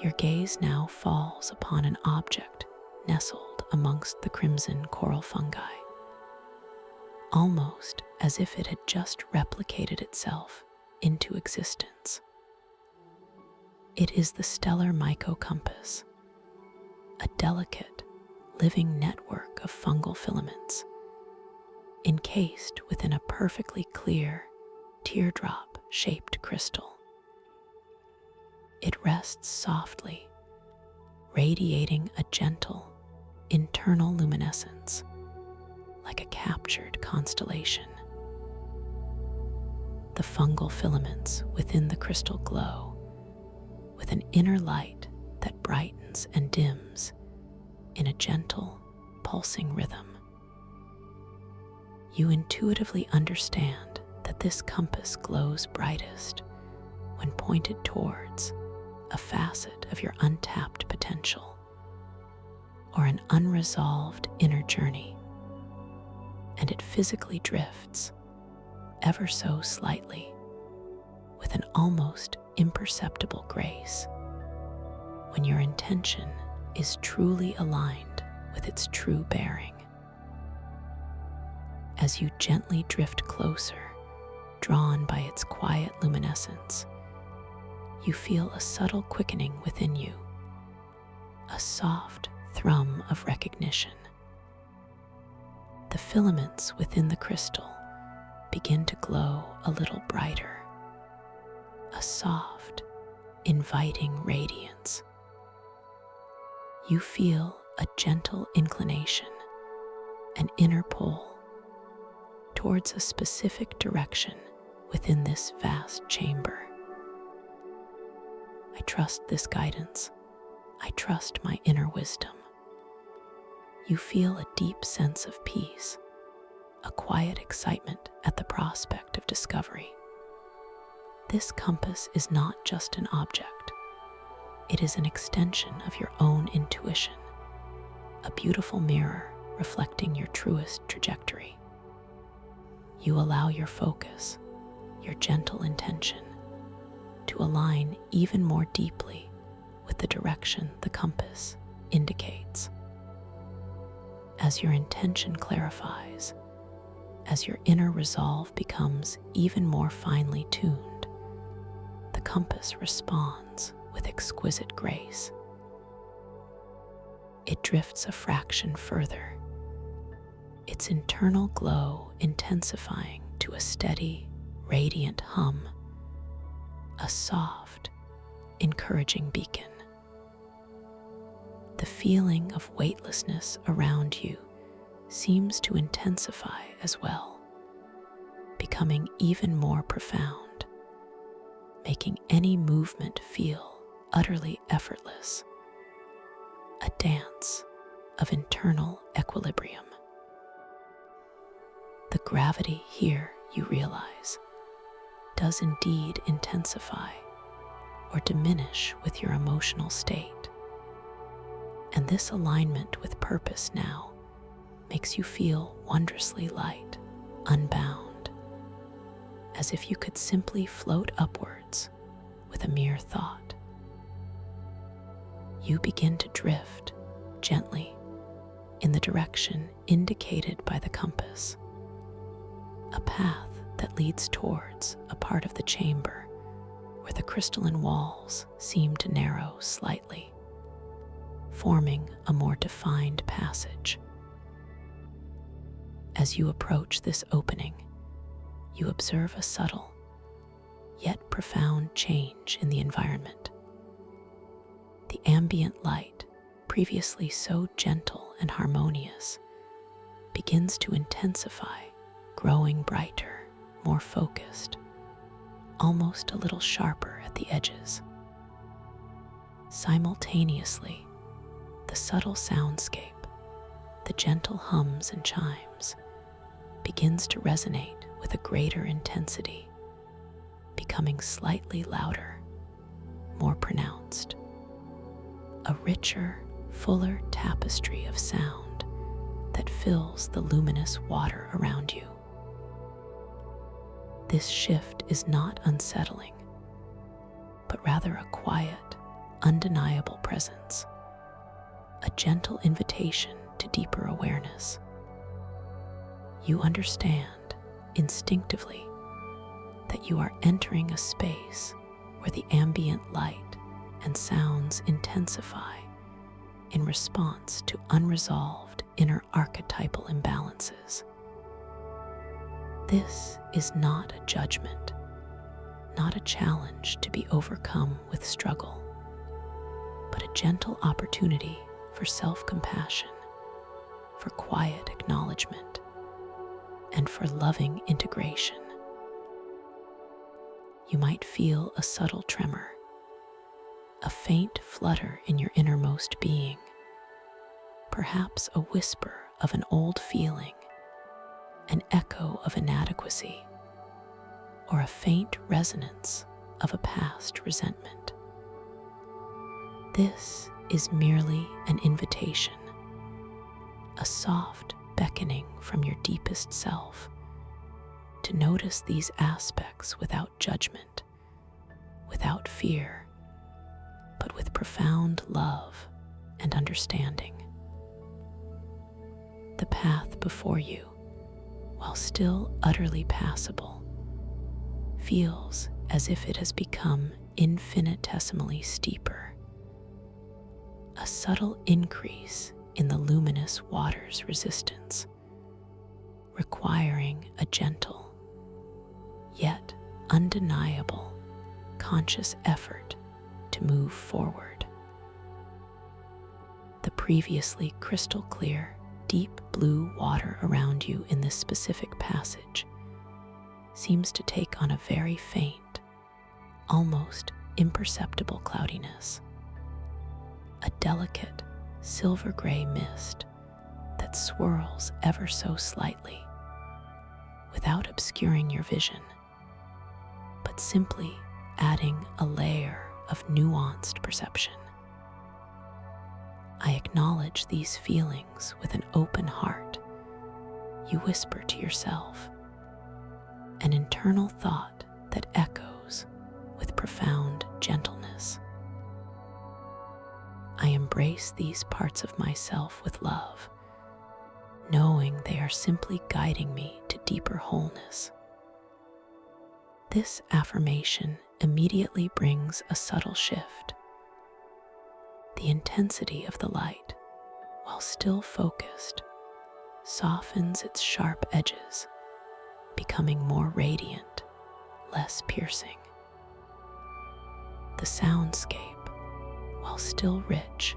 your gaze now falls upon an object nestled amongst the crimson coral fungi, almost as if it had just replicated itself into existence. It is the stellar mycocompass, a delicate, living network of fungal filaments, encased within a perfectly clear, teardrop-shaped crystal. It rests softly, radiating a gentle, internal luminescence, like a captured constellation. The fungal filaments within the crystal glow with an inner light that brightens and dims in a gentle, pulsing rhythm. You intuitively understand that this compass glows brightest when pointed towards a facet of your untapped potential or an unresolved inner journey, and it physically drifts ever so slightly with an almost imperceptible grace when your intention is truly aligned with its true bearing. As you gently drift closer, Drawn by its quiet luminescence, you feel a subtle quickening within you, a soft thrum of recognition. The filaments within the crystal begin to glow a little brighter, a soft, inviting radiance. You feel a gentle inclination, an inner pull towards a specific direction within this vast chamber. I trust this guidance. I trust my inner wisdom. You feel a deep sense of peace, a quiet excitement at the prospect of discovery. This compass is not just an object. It is an extension of your own intuition, a beautiful mirror reflecting your truest trajectory. You allow your focus, your gentle intention, to align even more deeply with the direction the compass indicates. As your intention clarifies, as your inner resolve becomes even more finely tuned, the compass responds with exquisite grace. It drifts a fraction further, its internal glow intensifying to a steady, radiant hum, a soft, encouraging beacon. The feeling of weightlessness around you seems to intensify as well, becoming even more profound, making any movement feel utterly effortless, a dance of internal equilibrium. The gravity here, you realize, does indeed intensify or diminish with your emotional state. And this alignment with purpose now makes you feel wondrously light, unbound, as if you could simply float upwards with a mere thought. You begin to drift gently in the direction indicated by the compass, a path that leads towards a part of the chamber where the crystalline walls seem to narrow slightly, forming a more defined passage. As you approach this opening, you observe a subtle, yet profound change in the environment. The ambient light, previously so gentle and harmonious, begins to intensify, growing brighter, more focused, almost a little sharper at the edges. Simultaneously, the subtle soundscape, the gentle hums and chimes, begins to resonate with a greater intensity, becoming slightly louder, more pronounced. A richer, fuller tapestry of sound that fills the luminous water around you. This shift is not unsettling, but rather a quiet, undeniable presence, a gentle invitation to deeper awareness. You understand instinctively that you are entering a space where the ambient light and sounds intensify in response to unresolved inner archetypal imbalances. This is not a judgment, not a challenge to be overcome with struggle, but a gentle opportunity for self-compassion, for quiet acknowledgement, and for loving integration. You might feel a subtle tremor, a faint flutter in your innermost being, perhaps a whisper of an old feeling, an echo of inadequacy, or a faint resonance of a past resentment. This is merely an invitation, a soft beckoning from your deepest self to notice these aspects without judgment, without fear, but with profound love and understanding. The path before you, while still utterly passable, feels as if it has become infinitesimally steeper, a subtle increase in the luminous water's resistance, requiring a gentle, yet undeniable, conscious effort to move forward. The previously crystal clear, deep blue water around you in this specific passage seems to take on a very faint, almost imperceptible cloudiness, a delicate silver gray mist that swirls ever so slightly without obscuring your vision, but simply adding a layer of nuanced perception. I acknowledge these feelings with an open heart. You whisper to yourself, an internal thought that echoes with profound gentleness. I embrace these parts of myself with love, knowing they are simply guiding me to deeper wholeness. This affirmation immediately brings a subtle shift. The intensity of the light, while still focused, softens its sharp edges, becoming more radiant, less piercing. The soundscape, while still rich,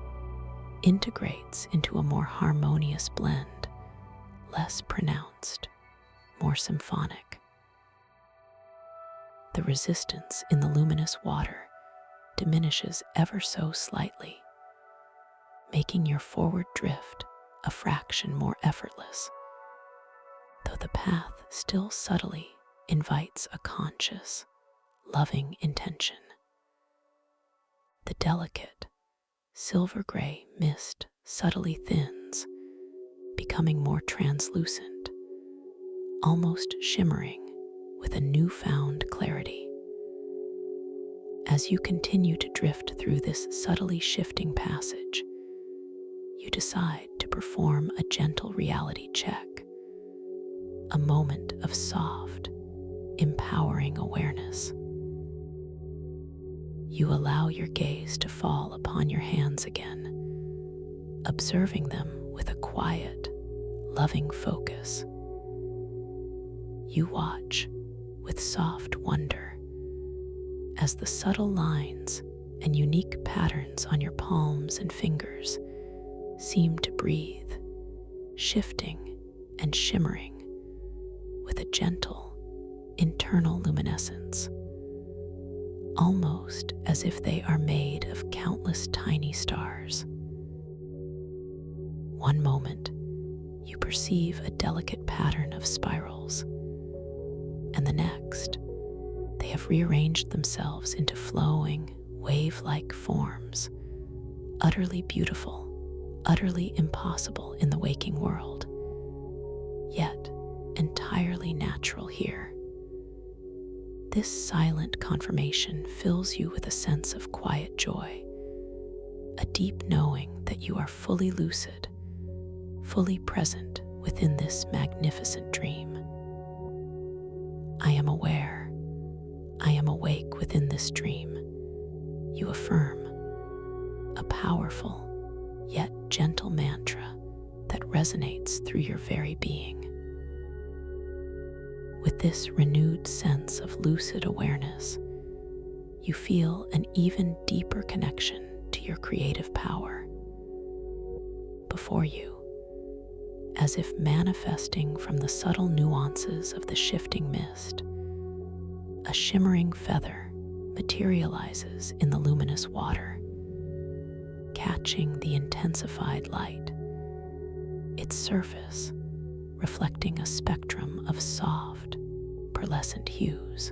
integrates into a more harmonious blend, less pronounced, more symphonic. The resistance in the luminous water diminishes ever so slightly, making your forward drift a fraction more effortless, though the path still subtly invites a conscious, loving intention. The delicate, silver gray mist subtly thins, becoming more translucent, almost shimmering with a newfound clarity. As you continue to drift through this subtly shifting passage, you decide to perform a gentle reality check, a moment of soft, empowering awareness. You allow your gaze to fall upon your hands again, observing them with a quiet, loving focus. You watch with soft wonder as the subtle lines and unique patterns on your palms and fingers seem to breathe, shifting and shimmering with a gentle, internal luminescence, almost as if they are made of countless tiny stars. One moment, you perceive a delicate pattern of spirals, and the next, they have rearranged themselves into flowing, wave-like forms, utterly beautiful, utterly impossible in the waking world, yet entirely natural here. This silent confirmation fills you with a sense of quiet joy, a deep knowing that you are fully lucid, fully present within this magnificent dream. I am aware, I am awake within this dream, you affirm, a powerful yet gentle mantra that resonates through your very being. With this renewed sense of lucid awareness, you feel an even deeper connection to your creative power. Before you, as if manifesting from the subtle nuances of the shifting mist, a shimmering feather materializes in the luminous water, catching the intensified light, its surface reflecting a spectrum of soft, pearlescent hues.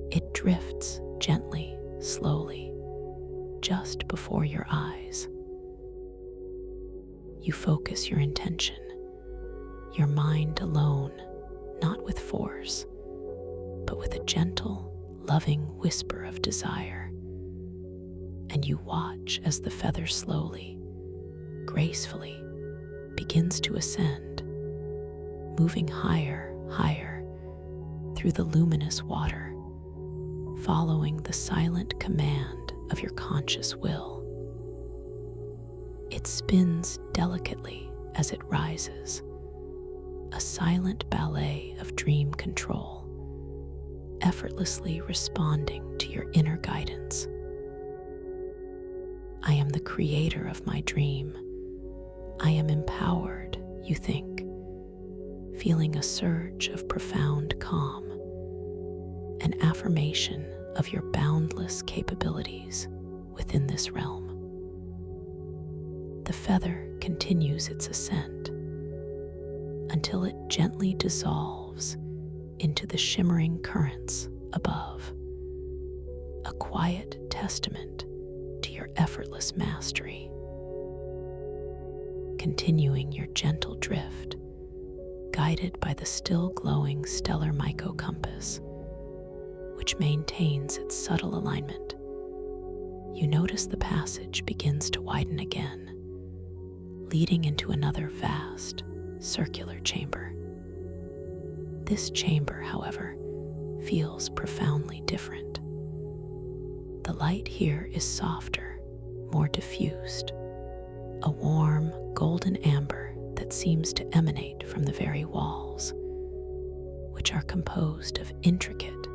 It drifts gently, slowly, just before your eyes. You focus your intention, your mind alone, not with force, but with a gentle, loving whisper of desire. And you watch as the feather slowly, gracefully, begins to ascend, moving higher, higher, through through the luminous water, following the silent command of your conscious will. It spins delicately as it rises, a silent ballet of dream control, effortlessly responding to your inner guidance. I am the creator of my dream. I am empowered, you think, feeling a surge of profound calm, an affirmation of your boundless capabilities within this realm. The feather continues its ascent until it gently dissolves into the shimmering currents above, a quiet testament to your effortless mastery. Continuing your gentle drift, guided by the still glowing stellar compass, which maintains its subtle alignment, you notice the passage begins to widen again, leading into another vast, circular chamber. This chamber, however, feels profoundly different. The light here is softer, more diffused, a warm, golden amber that seems to emanate from the very walls, which are composed of intricate,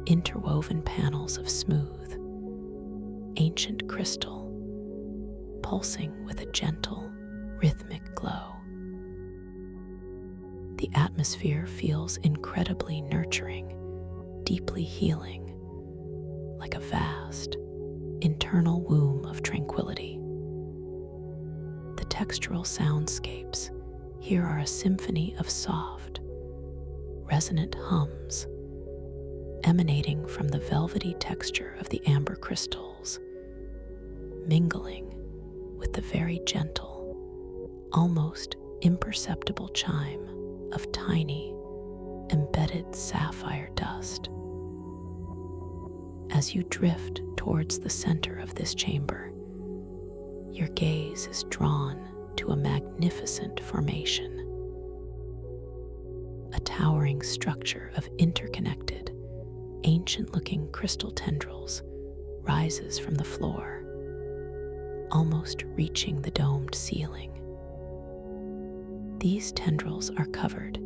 interwoven panels of smooth, ancient crystal, pulsing with a gentle, rhythmic glow. The atmosphere feels incredibly nurturing, deeply healing, like a vast, internal womb of tranquility. The textural soundscapes here are a symphony of soft, resonant hums emanating from the velvety texture of the amber crystals, mingling with the very gentle, almost imperceptible chime of tiny, embedded sapphire dust. As you drift towards the center of this chamber, your gaze is drawn to a magnificent formation. A towering structure of interconnected, ancient-looking crystal tendrils rises from the floor, almost reaching the domed ceiling. These tendrils are covered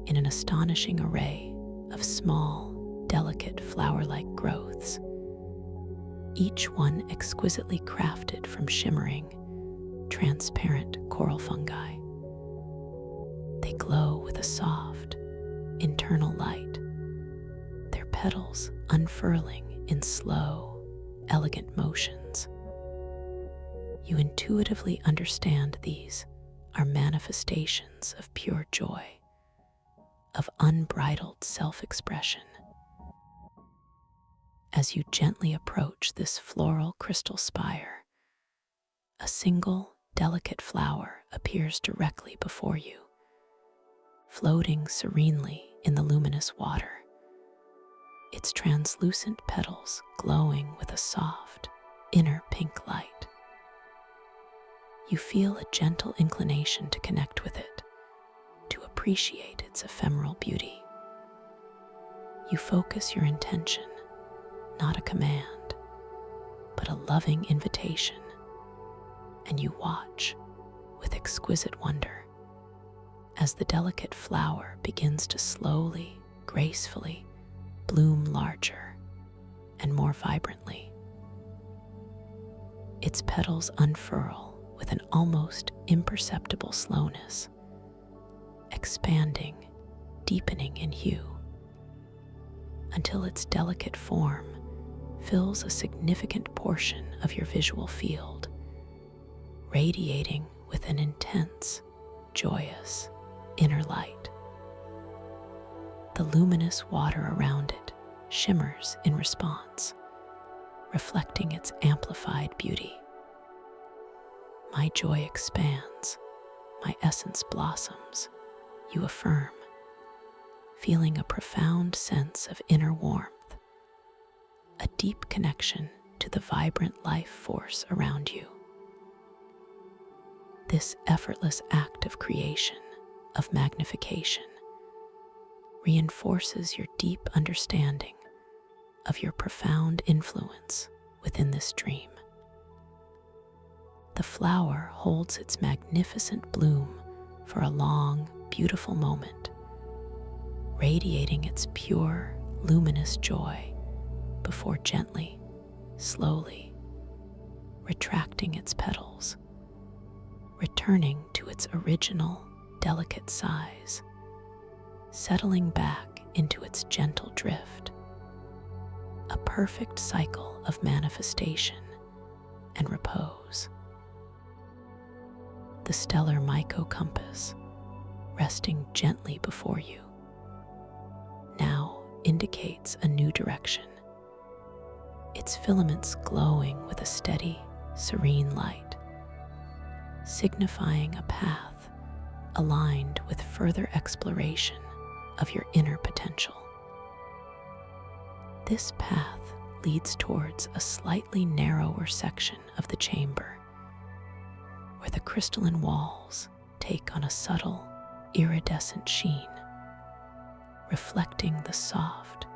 in an astonishing array of small, delicate flower-like growths, each one exquisitely crafted from shimmering, transparent coral fungi. They glow with a soft, internal light, their petals unfurling in slow, elegant motions. You intuitively understand these are manifestations of pure joy, of unbridled self-expression. As you gently approach this floral crystal spire, a single delicate flower appears directly before you, floating serenely in the luminous water, its translucent petals glowing with a soft, inner pink light. You feel a gentle inclination to connect with it, to appreciate its ephemeral beauty. You focus your intention, not a command, but a loving invitation, and you watch with exquisite wonder as the delicate flower begins to slowly, gracefully bloom larger and more vibrantly. Its petals unfurl with an almost imperceptible slowness, expanding, deepening in hue, until its delicate form fills a significant portion of your visual field, radiating with an intense, joyous inner light. The luminous water around it shimmers in response, reflecting its amplified beauty. My joy expands, my essence blossoms, you affirm, feeling a profound sense of inner warmth, a deep connection to the vibrant life force around you. This effortless act of creation, of magnification, reinforces your deep understanding of your profound influence within this dream. The flower holds its magnificent bloom for a long, beautiful moment, radiating its pure, luminous joy before gently, slowly retracting its petals, returning to its original, delicate size, settling back into its gentle drift, a perfect cycle of manifestation and repose. The stellar Myco-compass, resting gently before you, now indicates a new direction, its filaments glowing with a steady, serene light, signifying a path aligned with further exploration of your inner potential. This path leads towards a slightly narrower section of the chamber, where the crystalline walls take on a subtle, iridescent sheen, reflecting the soft,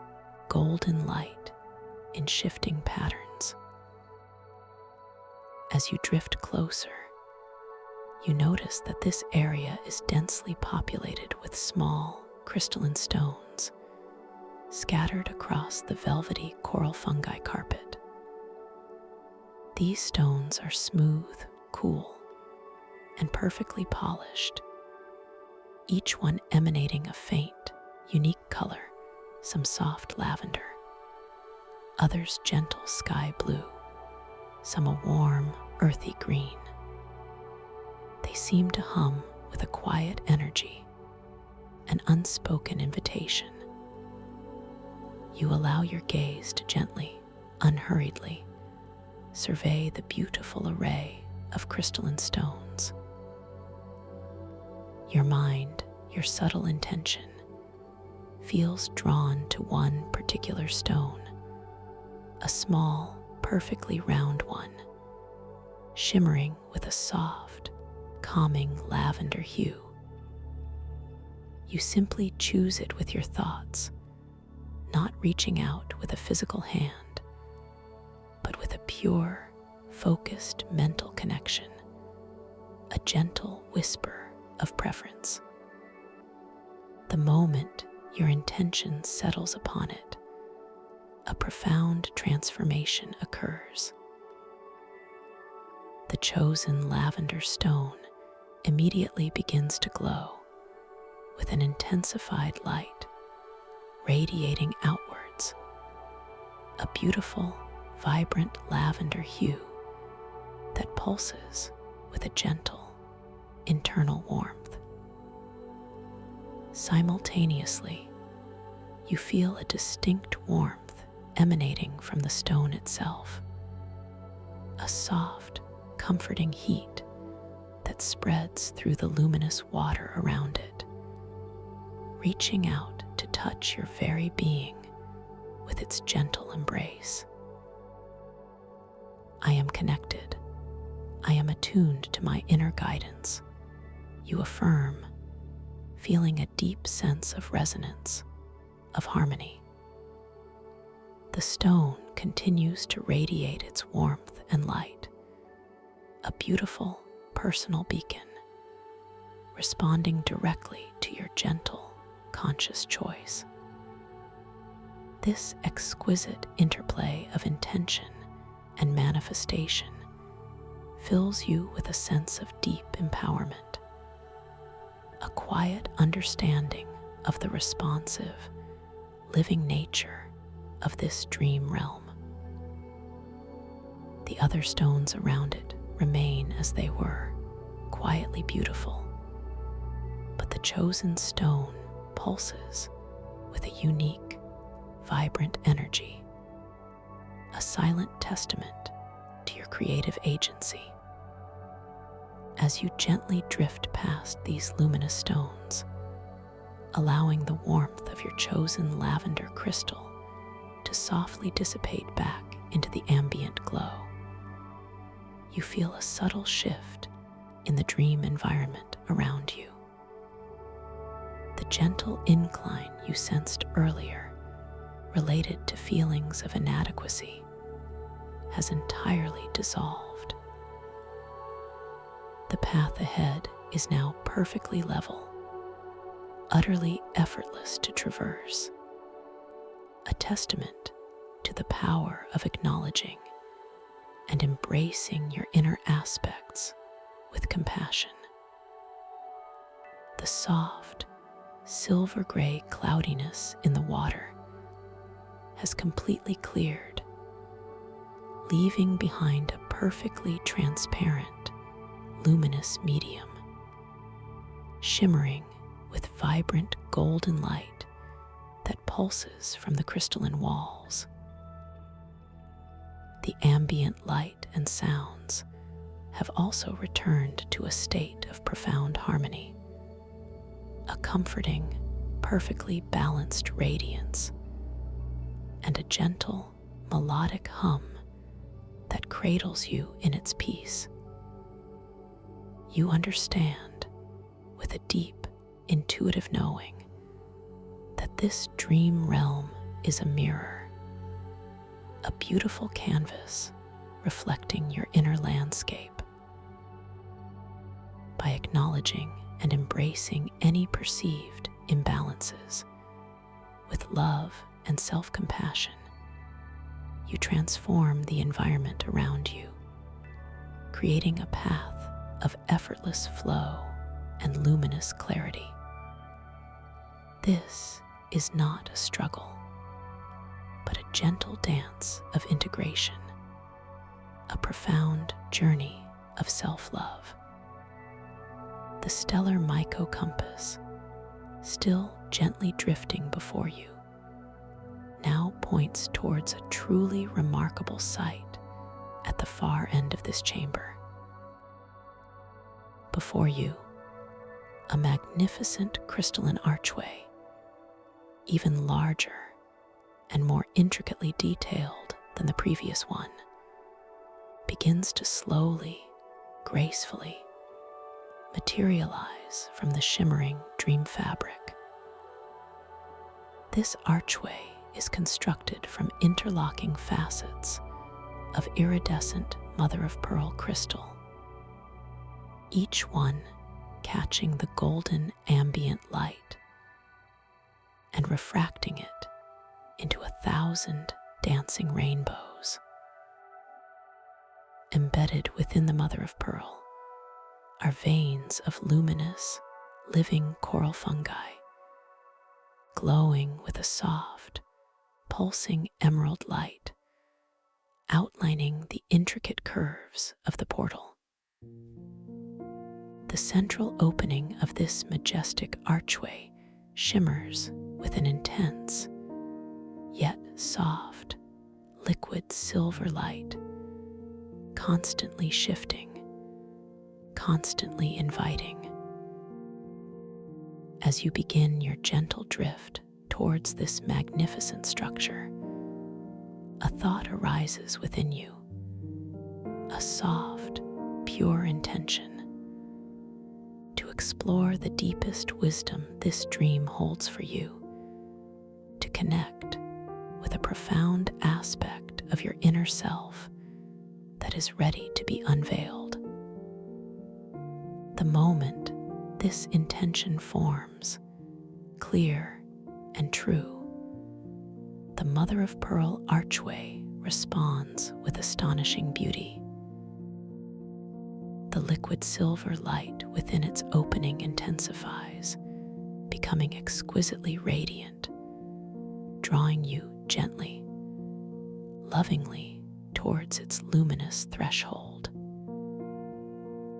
golden light in shifting patterns. As you drift closer, you notice that this area is densely populated with small, crystalline stones scattered across the velvety coral fungi carpet. These stones are smooth, cool, and perfectly polished, each one emanating a faint, unique color, some soft lavender, others gentle sky blue, some a warm, earthy green. They seem to hum with a quiet energy, an unspoken invitation. You allow your gaze to gently, unhurriedly, survey the beautiful array of crystalline stones. Your mind, your subtle intention, feels drawn to one particular stone, a small, perfectly round one, shimmering with a soft, calming lavender hue. You simply choose it with your thoughts, not reaching out with a physical hand, but with a pure, focused mental connection, a gentle whisper of preference. The moment your intention settles upon it, a profound transformation occurs. The chosen lavender stone immediately begins to glow with an intensified light radiating outwards, a beautiful, vibrant lavender hue that pulses with a gentle, internal warmth. Simultaneously, you feel a distinct warmth emanating from the stone itself, a soft, comforting heat that spreads through the luminous water around it, reaching out to touch your very being with its gentle embrace. I am connected. I am attuned to my inner guidance, you affirm, feeling a deep sense of resonance, of harmony. The stone continues to radiate its warmth and light, a beautiful, personal beacon, responding directly to your gentle, conscious choice. This exquisite interplay of intention and manifestation fills you with a sense of deep empowerment, a quiet understanding of the responsive, living nature of this dream realm. The other stones around it remain as they were, quietly beautiful, but the chosen stone pulses with a unique, vibrant energy, a silent testament to your creative agency. As you gently drift past these luminous stones, allowing the warmth of your chosen lavender crystal to softly dissipate back into the ambient glow, you feel a subtle shift in the dream environment around you. The gentle incline you sensed earlier, related to feelings of inadequacy, has entirely dissolved. The path ahead is now perfectly level, utterly effortless to traverse, a testament to the power of acknowledging and embracing your inner aspects with compassion. The soft, silver-gray cloudiness in the water has completely cleared, leaving behind a perfectly transparent, luminous medium, shimmering with vibrant golden light that pulses from the crystalline walls. The ambient light and sounds have also returned to a state of profound harmony, a comforting, perfectly balanced radiance, and a gentle, melodic hum that cradles you in its peace. You understand, with a deep, intuitive knowing, that this dream realm is a mirror, a beautiful canvas reflecting your inner landscape. By acknowledging and embracing any perceived imbalances with love and self-compassion, you transform the environment around you, creating a path of effortless flow and luminous clarity. This is not a struggle, but a gentle dance of integration, a profound journey of self-love. The stellar Myco-compass, still gently drifting before you, now points towards a truly remarkable sight at the far end of this chamber. Before you, a magnificent crystalline archway, even larger and more intricately detailed than the previous one, begins to slowly, gracefully materialize from the shimmering dream fabric. This archway is constructed from interlocking facets of iridescent mother-of-pearl crystal, each one catching the golden ambient light and refracting it into 1,000 dancing rainbows. Embedded within the mother-of-pearl are veins of luminous, living coral fungi, glowing with a soft, pulsing emerald light, outlining the intricate curves of the portal. The central opening of this majestic archway shimmers with an intense, yet soft, liquid silver light, constantly shifting, constantly inviting. As you begin your gentle drift towards this magnificent structure, a thought arises within you, a soft, pure intention to explore the deepest wisdom this dream holds for you, to connect with a profound aspect of your inner self that is ready to be unveiled. The moment this intention forms, clear and true, the mother-of-pearl archway responds with astonishing beauty. The liquid silver light within its opening intensifies, becoming exquisitely radiant, drawing you gently, lovingly towards its luminous threshold.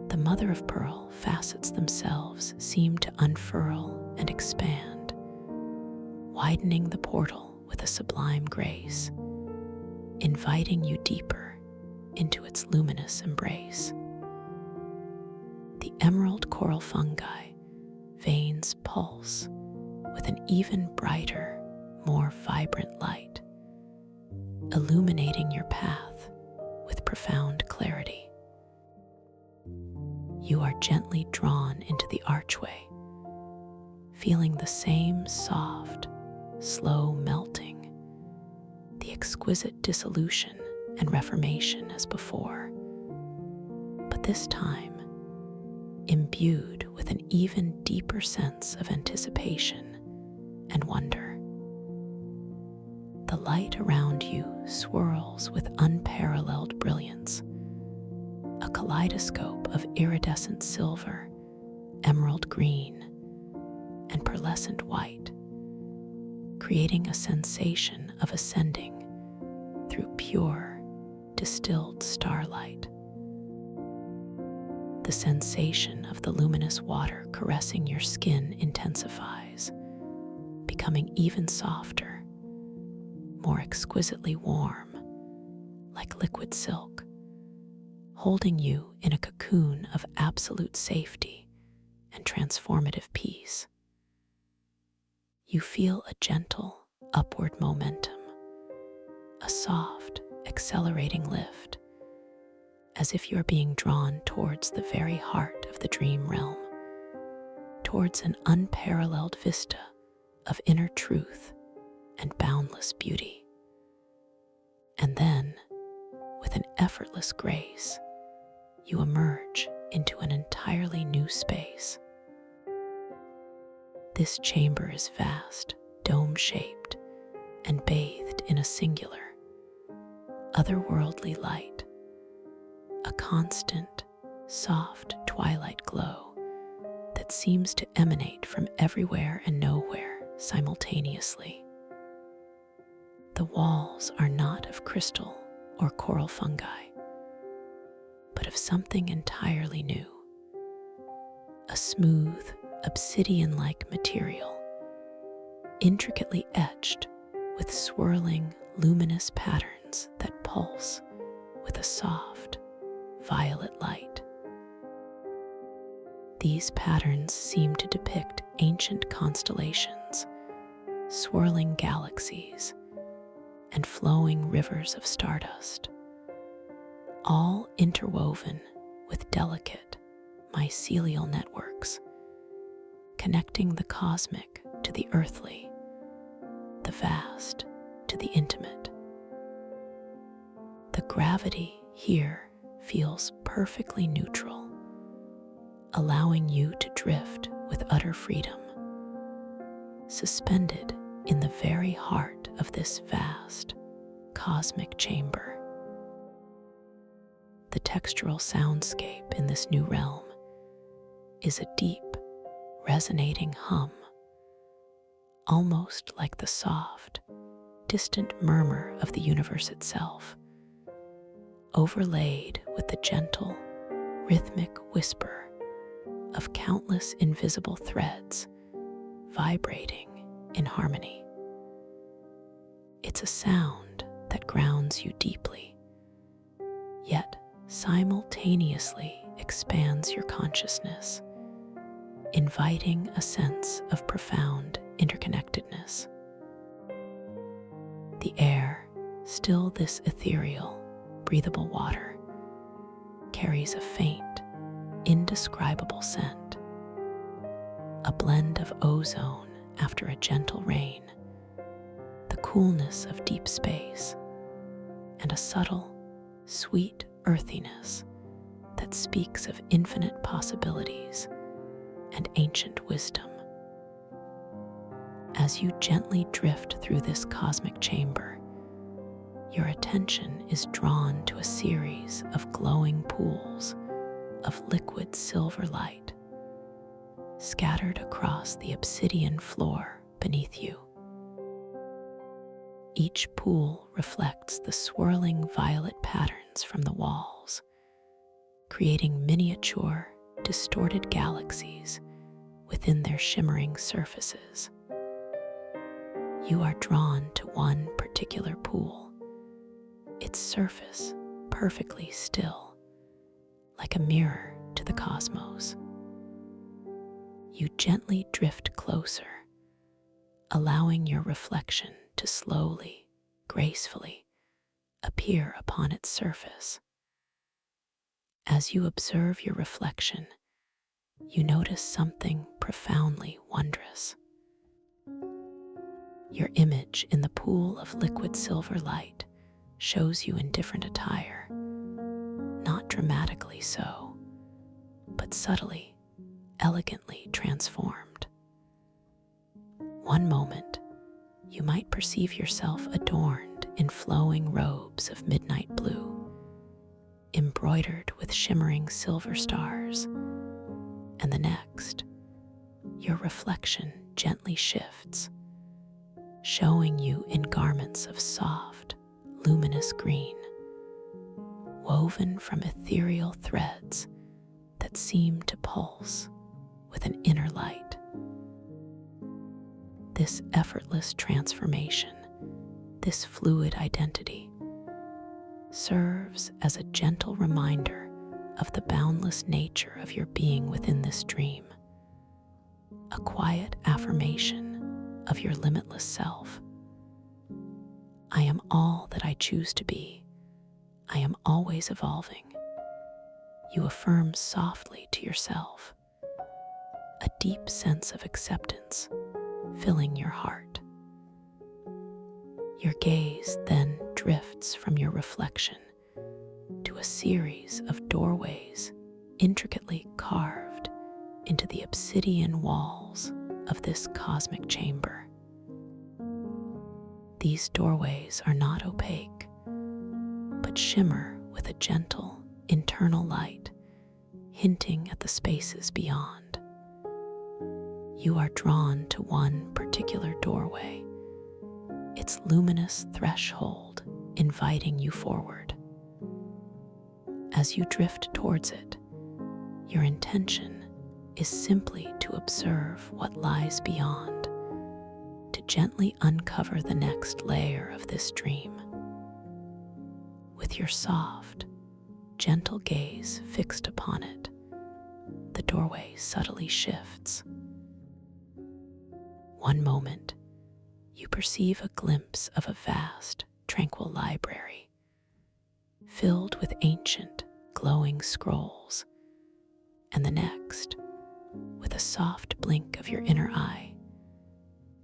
The mother-of-pearl facets themselves seem to unfurl and expand, widening the portal with a sublime grace, inviting you deeper into its luminous embrace. The emerald coral fungi veins pulse with an even brighter, more vibrant light, illuminating your path with profound clarity. You are gently drawn into the archway, feeling the same soft, slow melting, the exquisite dissolution and reformation as before, but this time imbued with an even deeper sense of anticipation and wonder. The light around you swirls with unparalleled brilliance, a kaleidoscope of iridescent silver, emerald green, and pearlescent white, creating a sensation of ascending through pure, distilled starlight. The sensation of the luminous water caressing your skin intensifies, becoming even softer, more exquisitely warm, like liquid silk, holding you in a cocoon of absolute safety and transformative peace. You feel a gentle, upward momentum, a soft, accelerating lift, as if you're being drawn towards the very heart of the dream realm, towards an unparalleled vista of inner truth and boundless beauty. And then, with an effortless grace, you emerge into an entirely new space. This chamber is vast, dome-shaped, and bathed in a singular, otherworldly light, a constant, soft twilight glow that seems to emanate from everywhere and nowhere simultaneously. The walls are not of crystal or coral fungi, but of something entirely new, a smooth, obsidian-like material, intricately etched with swirling, luminous patterns that pulse with a soft, violet light. These patterns seem to depict ancient constellations, swirling galaxies, and flowing rivers of stardust, all interwoven with delicate mycelial networks, connecting the cosmic to the earthly, the vast to the intimate. The gravity here feels perfectly neutral, allowing you to drift with utter freedom, suspended in the very heart of this vast, cosmic chamber. The textural soundscape in this new realm is a deep, resonating hum, almost like the soft, distant murmur of the universe itself, overlaid with the gentle, rhythmic whisper of countless invisible threads vibrating in harmony. It's a sound that grounds you deeply, yet simultaneously expands your consciousness, inviting a sense of profound interconnectedness. The air, still this ethereal, breathable water, carries a faint, indescribable scent, a blend of ozone after a gentle rain, the coolness of deep space, and a subtle, sweet earthiness that speaks of infinite possibilities and ancient wisdom. As you gently drift through this cosmic chamber, your attention is drawn to a series of glowing pools of liquid silver light scattered across the obsidian floor beneath you. Each pool reflects the swirling violet patterns from the walls, creating miniature, distorted galaxies within their shimmering surfaces. You are drawn to one particular pool, its surface perfectly still, like a mirror to the cosmos. You gently drift closer, allowing your reflection to slowly, gracefully appear upon its surface. As you observe your reflection, you notice something profoundly wondrous. Your image in the pool of liquid silver light shows you in different attire, not dramatically so, but subtly, elegantly transformed. One moment, you might perceive yourself adorned in flowing robes of midnight blue, embroidered with shimmering silver stars, and the next, your reflection gently shifts, showing you in garments of soft, luminous green, woven from ethereal threads that seem to pulse with an inner light. This effortless transformation, this fluid identity, serves as a gentle reminder of the boundless nature of your being within this dream, a quiet affirmation of your limitless self. I am all that I choose to be. I am always evolving. You affirm softly to yourself, a deep sense of acceptance filling your heart. Your gaze then drifts from your reflection to a series of doorways intricately carved into the obsidian walls of this cosmic chamber. These doorways are not opaque, but shimmer with a gentle internal light, hinting at the spaces beyond. You are drawn to one particular doorway, its luminous threshold inviting you forward. As you drift towards it, your intention is simply to observe what lies beyond, to gently uncover the next layer of this dream. With your soft, gentle gaze fixed upon it, the doorway subtly shifts. One moment, you perceive a glimpse of a vast, tranquil library, filled with ancient, glowing scrolls, and the next, with a soft blink of your inner eye,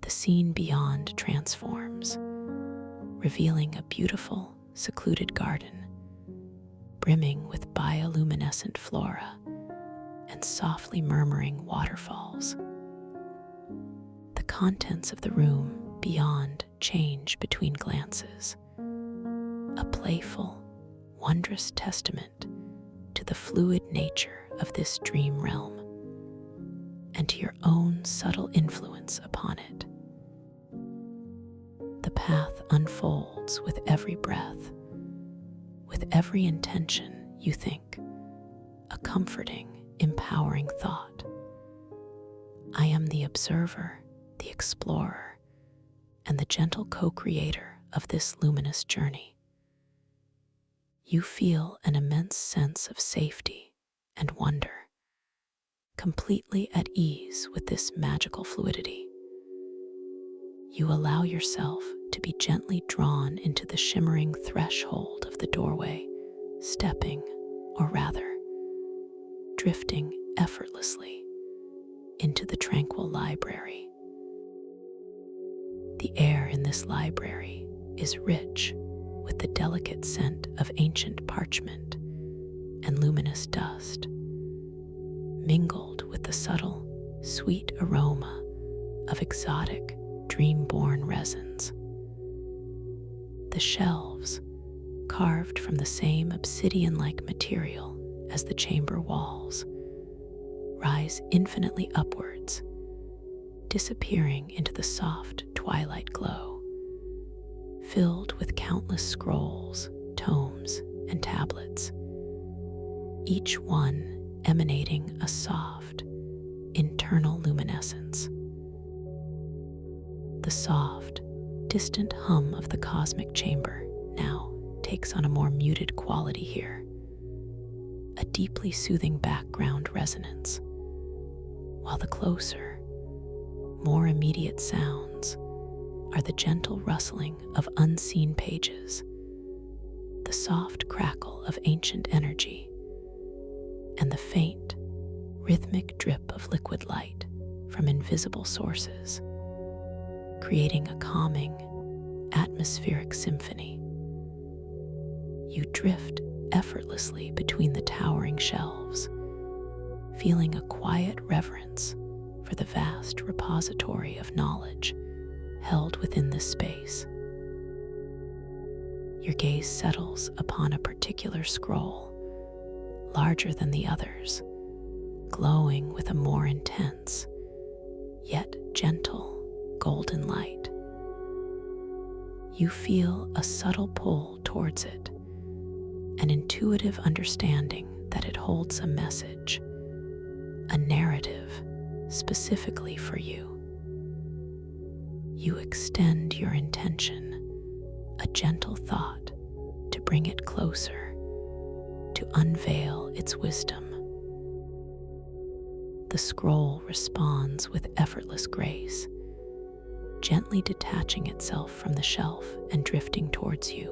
the scene beyond transforms, revealing a beautiful, secluded garden, brimming with bioluminescent flora and softly murmuring waterfalls. The contents of the room beyond change between glances, a playful, wondrous testament to the fluid nature of this dream realm and to your own subtle influence upon it. The path unfolds with every breath, with every intention you think, a comforting, empowering thought. I am the observer, the explorer, and the gentle co-creator of this luminous journey. You feel an immense sense of safety and wonder, completely at ease with this magical fluidity. You allow yourself to be gently drawn into the shimmering threshold of the doorway, stepping, or rather, drifting effortlessly into the tranquil library. The air in this library is rich with the delicate scent of ancient parchment and luminous dust, mingled with the subtle, sweet aroma of exotic, dream-born resins. The shelves, carved from the same obsidian-like material as the chamber walls, rise infinitely upwards, disappearing into the soft twilight glow, filled with countless scrolls, tomes, and tablets, each one emanating a soft, internal luminescence. The soft, distant hum of the cosmic chamber now takes on a more muted quality here, a deeply soothing background resonance, while the closer, more immediate sounds are the gentle rustling of unseen pages, the soft crackle of ancient energy, and the faint, rhythmic drip of liquid light from invisible sources, creating a calming, atmospheric symphony. You drift effortlessly between the towering shelves, feeling a quiet reverence for the vast repository of knowledge held within this space. Your gaze settles upon a particular scroll, larger than the others, glowing with a more intense, yet gentle, golden light. You feel a subtle pull towards it, an intuitive understanding that it holds a message, a narrative specifically for you. You extend your intention, a gentle thought to bring it closer, to unveil its wisdom. The scroll responds with effortless grace, gently detaching itself from the shelf and drifting towards you,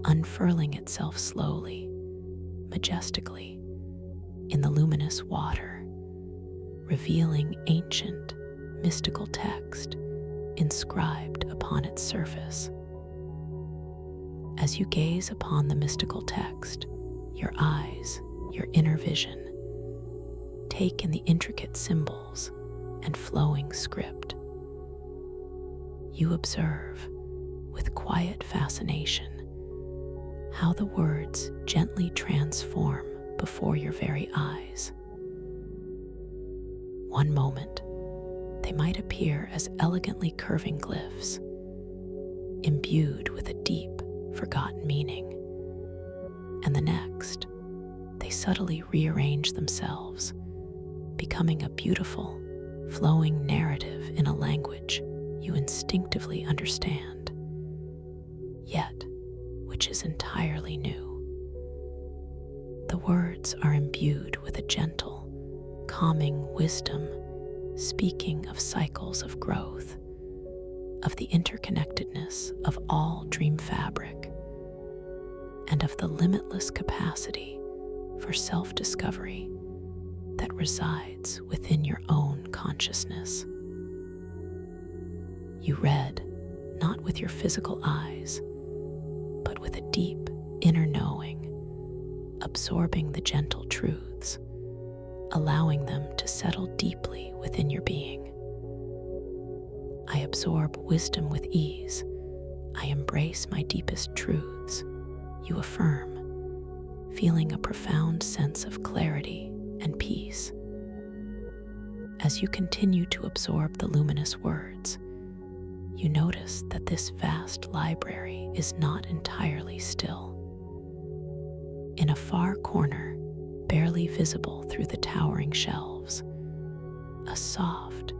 unfurling itself slowly, majestically, in the luminous water, revealing ancient, mystical text inscribed upon its surface. As you gaze upon the mystical text, your eyes, your inner vision, take in the intricate symbols and flowing script. You observe, with quiet fascination, how the words gently transform before your very eyes. One moment, they might appear as elegantly curving glyphs, imbued with a deep, forgotten meaning, and the next, they subtly rearrange themselves, becoming a beautiful, flowing narrative in a language you instinctively understand, yet which is entirely new. The words are imbued with a gentle, calming wisdom, speaking of cycles of growth, of the interconnectedness of all dream fabric, and of the limitless capacity for self-discovery that resides within your own consciousness. You read not with your physical eyes, but with a deep inner knowing, absorbing the gentle truths, allowing them to settle deeply within your being. I absorb wisdom with ease. I embrace my deepest truths, you affirm, feeling a profound sense of clarity and peace. As you continue to absorb the luminous words, you notice that this vast library is not entirely still. In a far corner, barely visible through the towering shelves, a soft,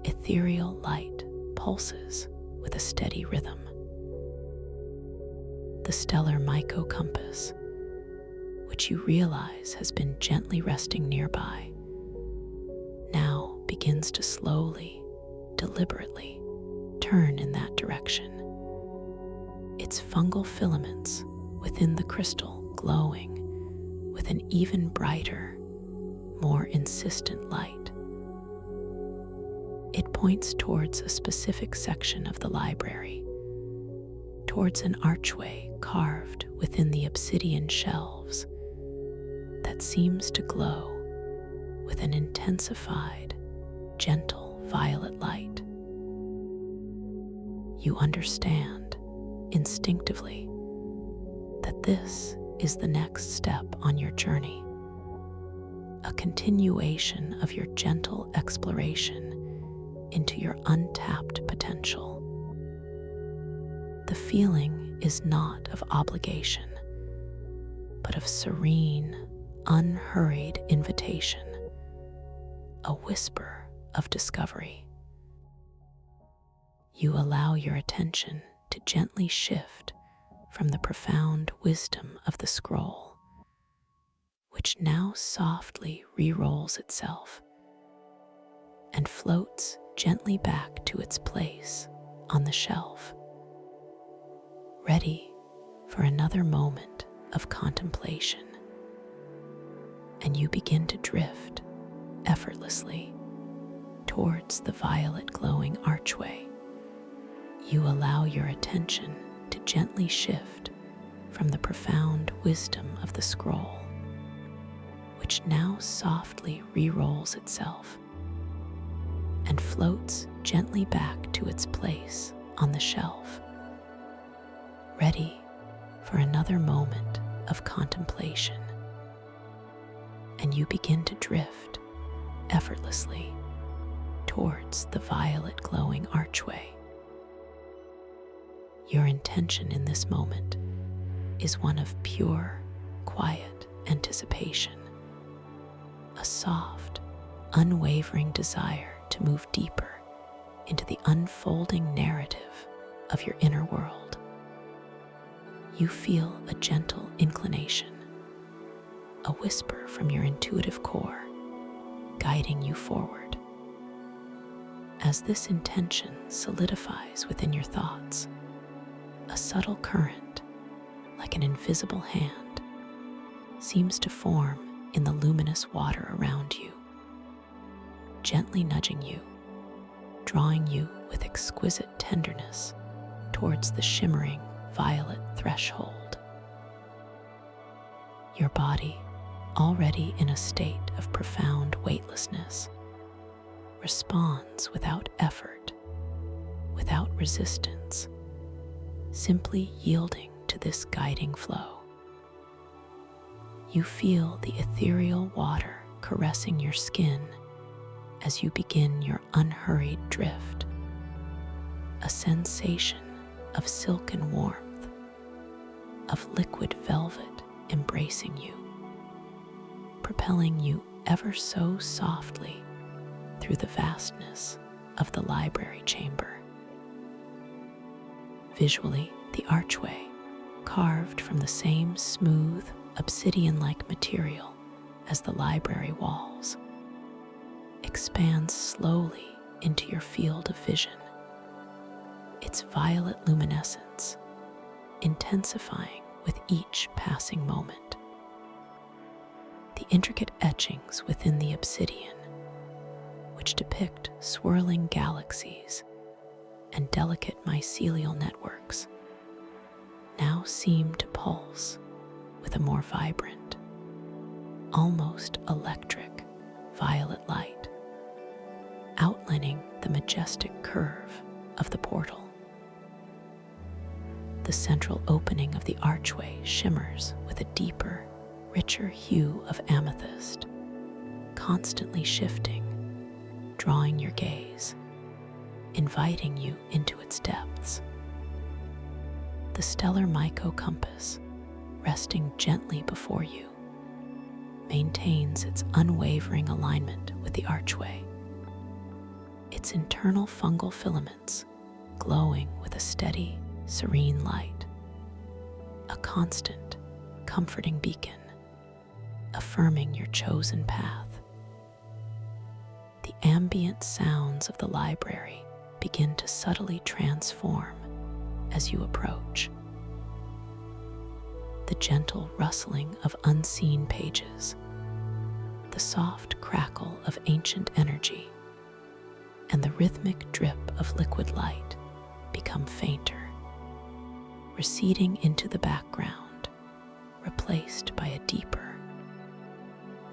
ethereal light pulses with a steady rhythm. The stellar compass, which you realize has been gently resting nearby, now begins to slowly, deliberately turn in that direction, its fungal filaments within the crystal glowing with an even brighter, more insistent light. It points towards a specific section of the library, towards an archway carved within the obsidian shelves that seems to glow with an intensified, gentle violet light. You understand instinctively that this is the next step on your journey, a continuation of your gentle exploration into your untapped potential. The feeling is not of obligation, but of serene, unhurried invitation, a whisper of discovery. You allow your attention to gently shift from the profound wisdom of the scroll, which now softly re-rolls itself and floats gently back to its place on the shelf, ready for another moment of contemplation. and you begin to drift effortlessly towards the violet glowing archway. You allow your attention to gently shift from the profound wisdom of the scroll, which now softly re-rolls itself and floats gently back to its place on the shelf, ready for another moment of contemplation. And you begin to drift effortlessly towards the violet glowing archway. Your intention in this moment is one of pure, quiet anticipation, a soft, unwavering desire to move deeper into the unfolding narrative of your inner world. You feel a gentle inclination, a whisper from your intuitive core, guiding you forward. As this intention solidifies within your thoughts, a subtle current, like an invisible hand, seems to form in the luminous water around you, gently nudging you, drawing you with exquisite tenderness towards the shimmering violet threshold. Your body, already in a state of profound weightlessness, responds without effort, without resistance, simply yielding to this guiding flow. You feel the ethereal water caressing your skin as you begin your unhurried drift, a sensation of silken warmth, of liquid velvet embracing you, propelling you ever so softly through the vastness of the library chamber. Visually, the archway, carved from the same smooth, obsidian-like material as the library walls, expands slowly into your field of vision, its violet luminescence intensifying with each passing moment. The intricate etchings within the obsidian, which depict swirling galaxies and delicate mycelial networks, now seem to pulse with a more vibrant, almost electric violet light, outlining the majestic curve of the portal. The central opening of the archway shimmers with a deeper, richer hue of amethyst, constantly shifting, drawing your gaze, inviting you into its depths. The stellar Myco compass, resting gently before you, maintains its unwavering alignment with the archway, its internal fungal filaments glowing with a steady, serene light, a constant, comforting beacon, affirming your chosen path. The ambient sounds of the library begin to subtly transform as you approach. The gentle rustling of unseen pages, the soft crackle of ancient energy, and the rhythmic drip of liquid light become fainter, receding into the background, replaced by a deeper,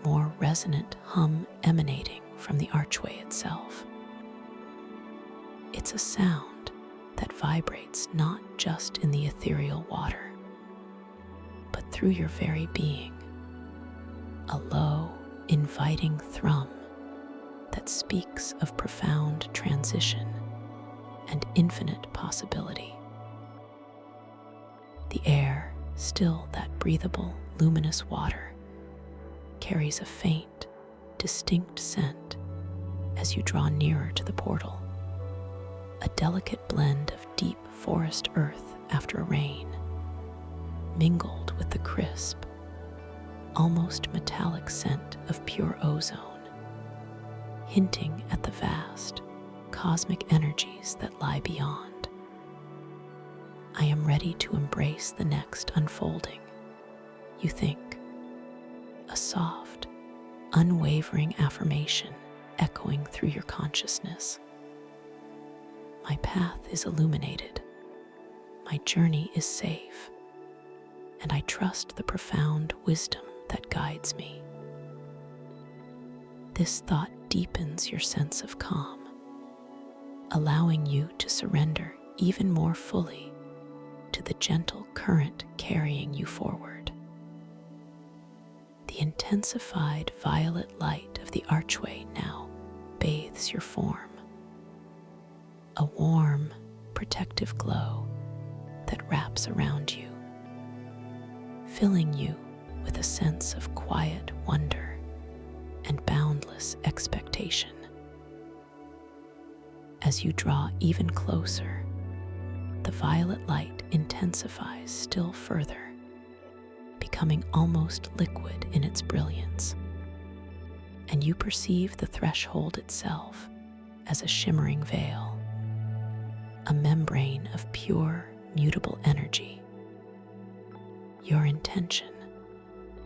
more resonant hum emanating from the archway itself. It's a sound that vibrates not just in the ethereal water, but through your very being, a low, inviting thrum that speaks of profound transition and infinite possibility. The air, still that breathable, luminous water, carries a faint, distinct scent as you draw nearer to the portal, a delicate blend of deep forest earth after a rain, mingled with the crisp, almost metallic scent of pure ozone, hinting at the vast, cosmic energies that lie beyond. I am ready to embrace the next unfolding, you think. A soft, unwavering affirmation echoing through your consciousness. My path is illuminated, my journey is safe, and I trust the profound wisdom that guides me. This thought deepens your sense of calm, allowing you to surrender even more fully to the gentle current carrying you forward. The intensified violet light of the archway now bathes your form, a warm, protective glow that wraps around you, filling you with a sense of quiet wonder and boundless expectation. As you draw even closer, the violet light intensifies still further, becoming almost liquid in its brilliance, and you perceive the threshold itself as a shimmering veil, a membrane of pure, mutable energy. Your intention,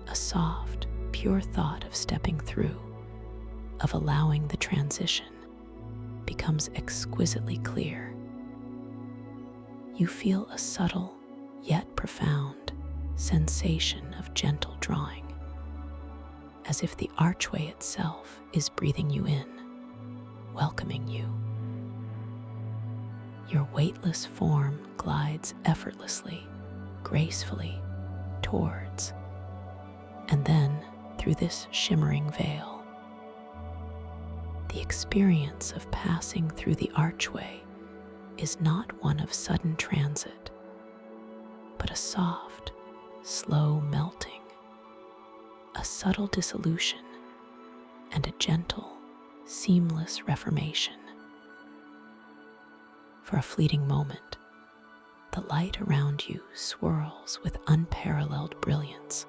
a soft, pure thought of stepping through, of allowing the transition, becomes exquisitely clear. You feel a subtle, yet profound, sensation of gentle drawing, as if the archway itself is breathing you in, welcoming you. Your weightless form glides effortlessly, gracefully, towards, and then through this shimmering veil. The experience of passing through the archway is not one of sudden transit, but a soft, slow melting, a subtle dissolution, and a gentle, seamless reformation. For a fleeting moment, the light around you swirls with unparalleled brilliance,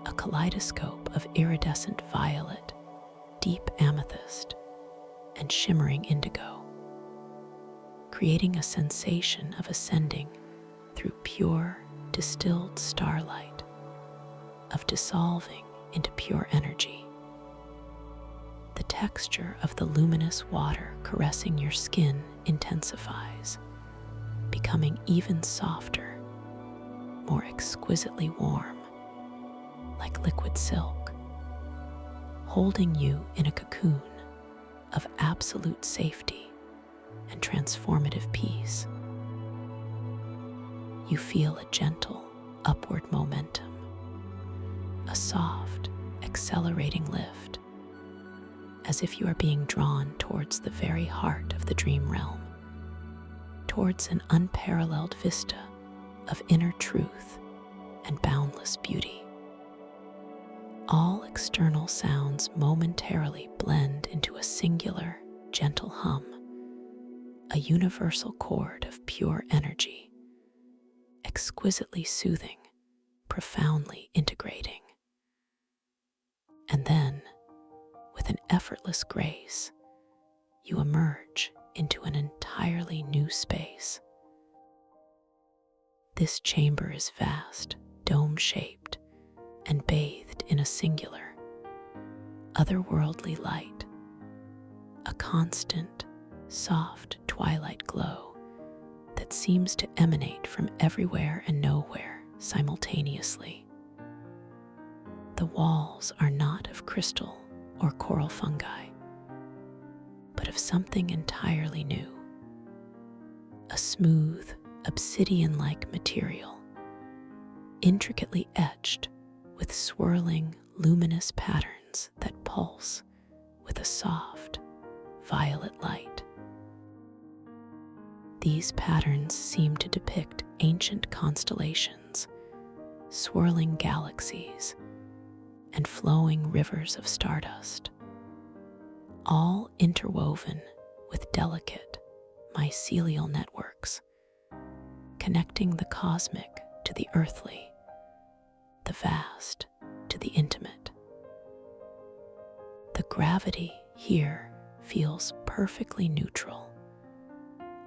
a kaleidoscope of iridescent violet, deep amethyst, and shimmering indigo, creating a sensation of ascending through pure, distilled starlight, of dissolving into pure energy. The texture of the luminous water caressing your skin intensifies, becoming even softer, more exquisitely warm, like liquid silk, holding you in a cocoon of absolute safety and transformative peace. You feel a gentle, upward momentum, a soft, accelerating lift, as if you are being drawn towards the very heart of the dream realm, towards an unparalleled vista of inner truth and boundless beauty. All external sounds momentarily blend into a singular, gentle hum, a universal chord of pure energy, exquisitely soothing, profoundly integrating. And then, with an effortless grace, you emerge into an entirely new space. This chamber is vast, dome-shaped, and bathed in a singular, otherworldly light, a constant, soft twilight glow that seems to emanate from everywhere and nowhere simultaneously. The walls are not of crystal or coral fungi, but of something entirely new, a smooth, obsidian-like material, intricately etched with swirling, luminous patterns that pulse with a soft, violet light. These patterns seem to depict ancient constellations, swirling galaxies, and flowing rivers of stardust, all interwoven with delicate mycelial networks, connecting the cosmic to the earthly, the vast to the intimate. The gravity here feels perfectly neutral,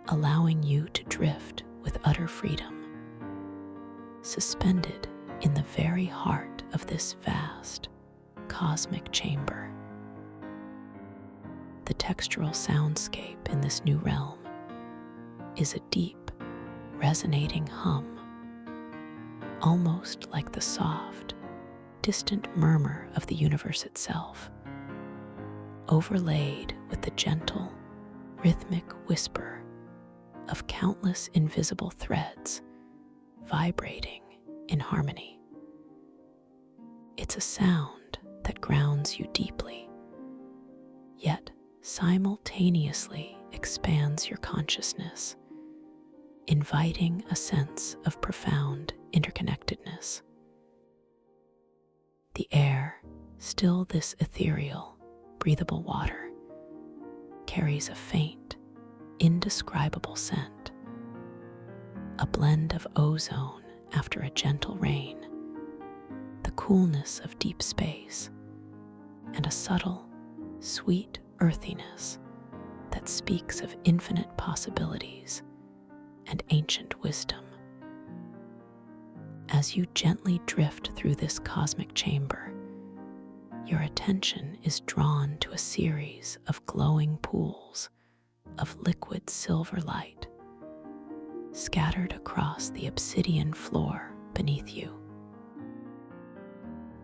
allowing you to drift with utter freedom, suspended in the very heart of this vast, cosmic chamber. The textural soundscape in this new realm is a deep, resonating hum, almost like the soft, distant murmur of the universe itself, overlaid with the gentle, rhythmic whisper of countless invisible threads vibrating in harmony. It's a sound that grounds you deeply, yet simultaneously expands your consciousness, inviting a sense of profound interconnectedness. The air, still this ethereal, breathable water, carries a faint, indescribable scent, a blend of ozone after a gentle rain, the coolness of deep space, and a subtle, sweet earthiness that speaks of infinite possibilities and ancient wisdom. As you gently drift through this cosmic chamber, your attention is drawn to a series of glowing pools of liquid silver light scattered across the obsidian floor beneath you.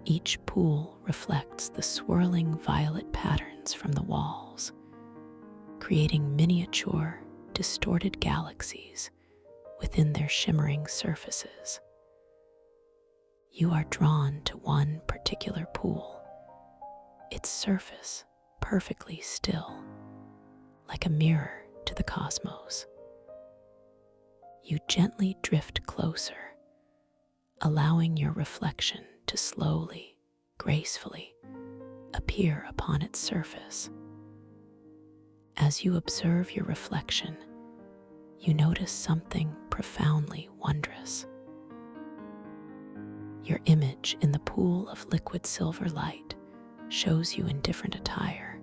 Each pool reflects the swirling violet patterns from the walls, creating miniature, distorted galaxies within their shimmering surfaces. You are drawn to one particular pool, its surface perfectly still, like a mirror to the cosmos. You gently drift closer, allowing your reflection to slowly, gracefully appear upon its surface. As you observe your reflection, you notice something profoundly wondrous. Your image in the pool of liquid silver light shows you in different attire,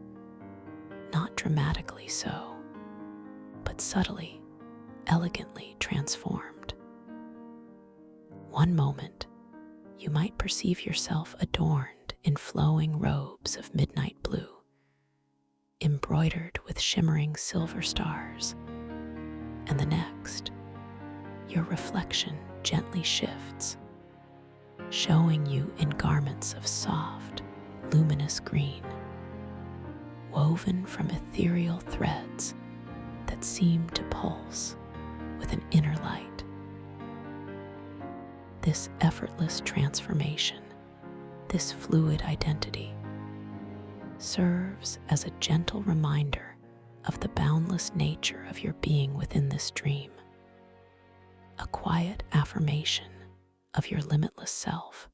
not dramatically so, but subtly, elegantly transformed. One moment, you might perceive yourself adorned in flowing robes of midnight blue, embroidered with shimmering silver stars, and the next, your reflection gently shifts, showing you in garments of soft, luminous green, woven from ethereal threads that seem to pulse with an inner light. This effortless transformation, this fluid identity, serves as a gentle reminder of the boundless nature of your being within this dream, a quiet affirmation of your limitless self.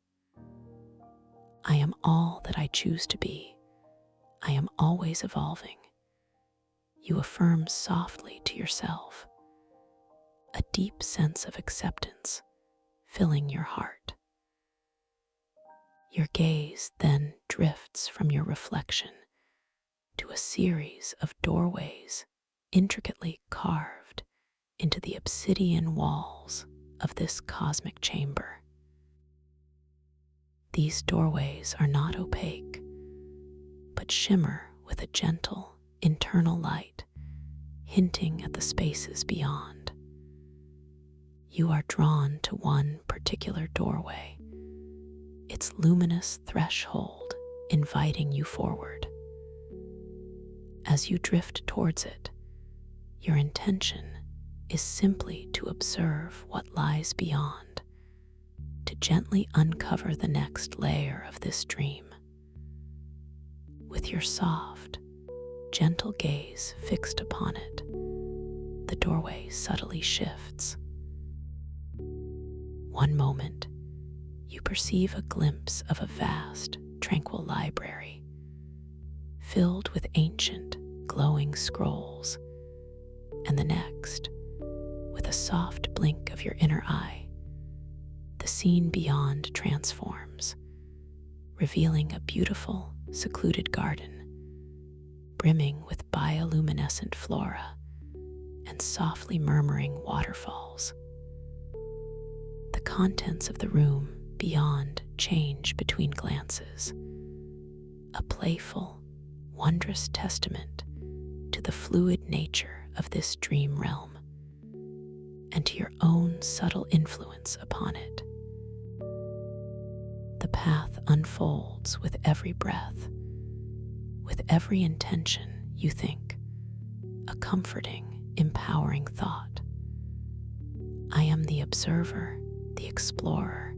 I am all that I choose to be. I am always evolving. You affirm softly to yourself, a deep sense of acceptance filling your heart. Your gaze then drifts from your reflection to a series of doorways intricately carved into the obsidian walls of this cosmic chamber. These doorways are not opaque, but shimmer with a gentle internal light, hinting at the spaces beyond. You are drawn to one particular doorway, its luminous threshold inviting you forward. As you drift towards it, your intention is simply to observe what lies beyond, to gently uncover the next layer of this dream. With your soft, gentle gaze fixed upon it, the doorway subtly shifts. One moment, you perceive a glimpse of a vast, tranquil library, filled with ancient, glowing scrolls, and the next, with a soft blink of your inner eye, the scene beyond transforms, revealing a beautiful, secluded garden, brimming with bioluminescent flora and softly murmuring waterfalls. The contents of the room beyond change between glances, a playful, wondrous testament to the fluid nature of this dream realm and to your own subtle influence upon it. The path unfolds with every breath, with every intention you think, a comforting, empowering thought. I am the observer, the explorer,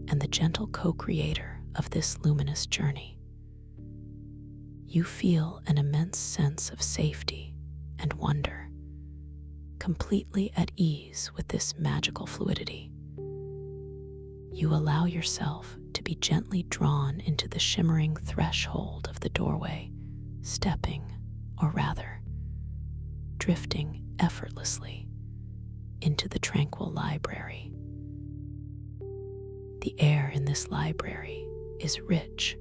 and the gentle co-creator of this luminous journey. You feel an immense sense of safety and wonder, completely at ease with this magical fluidity. You allow yourself to be gently drawn into the shimmering threshold of the doorway, stepping, or rather, drifting effortlessly into the tranquil library. The air in this library is rich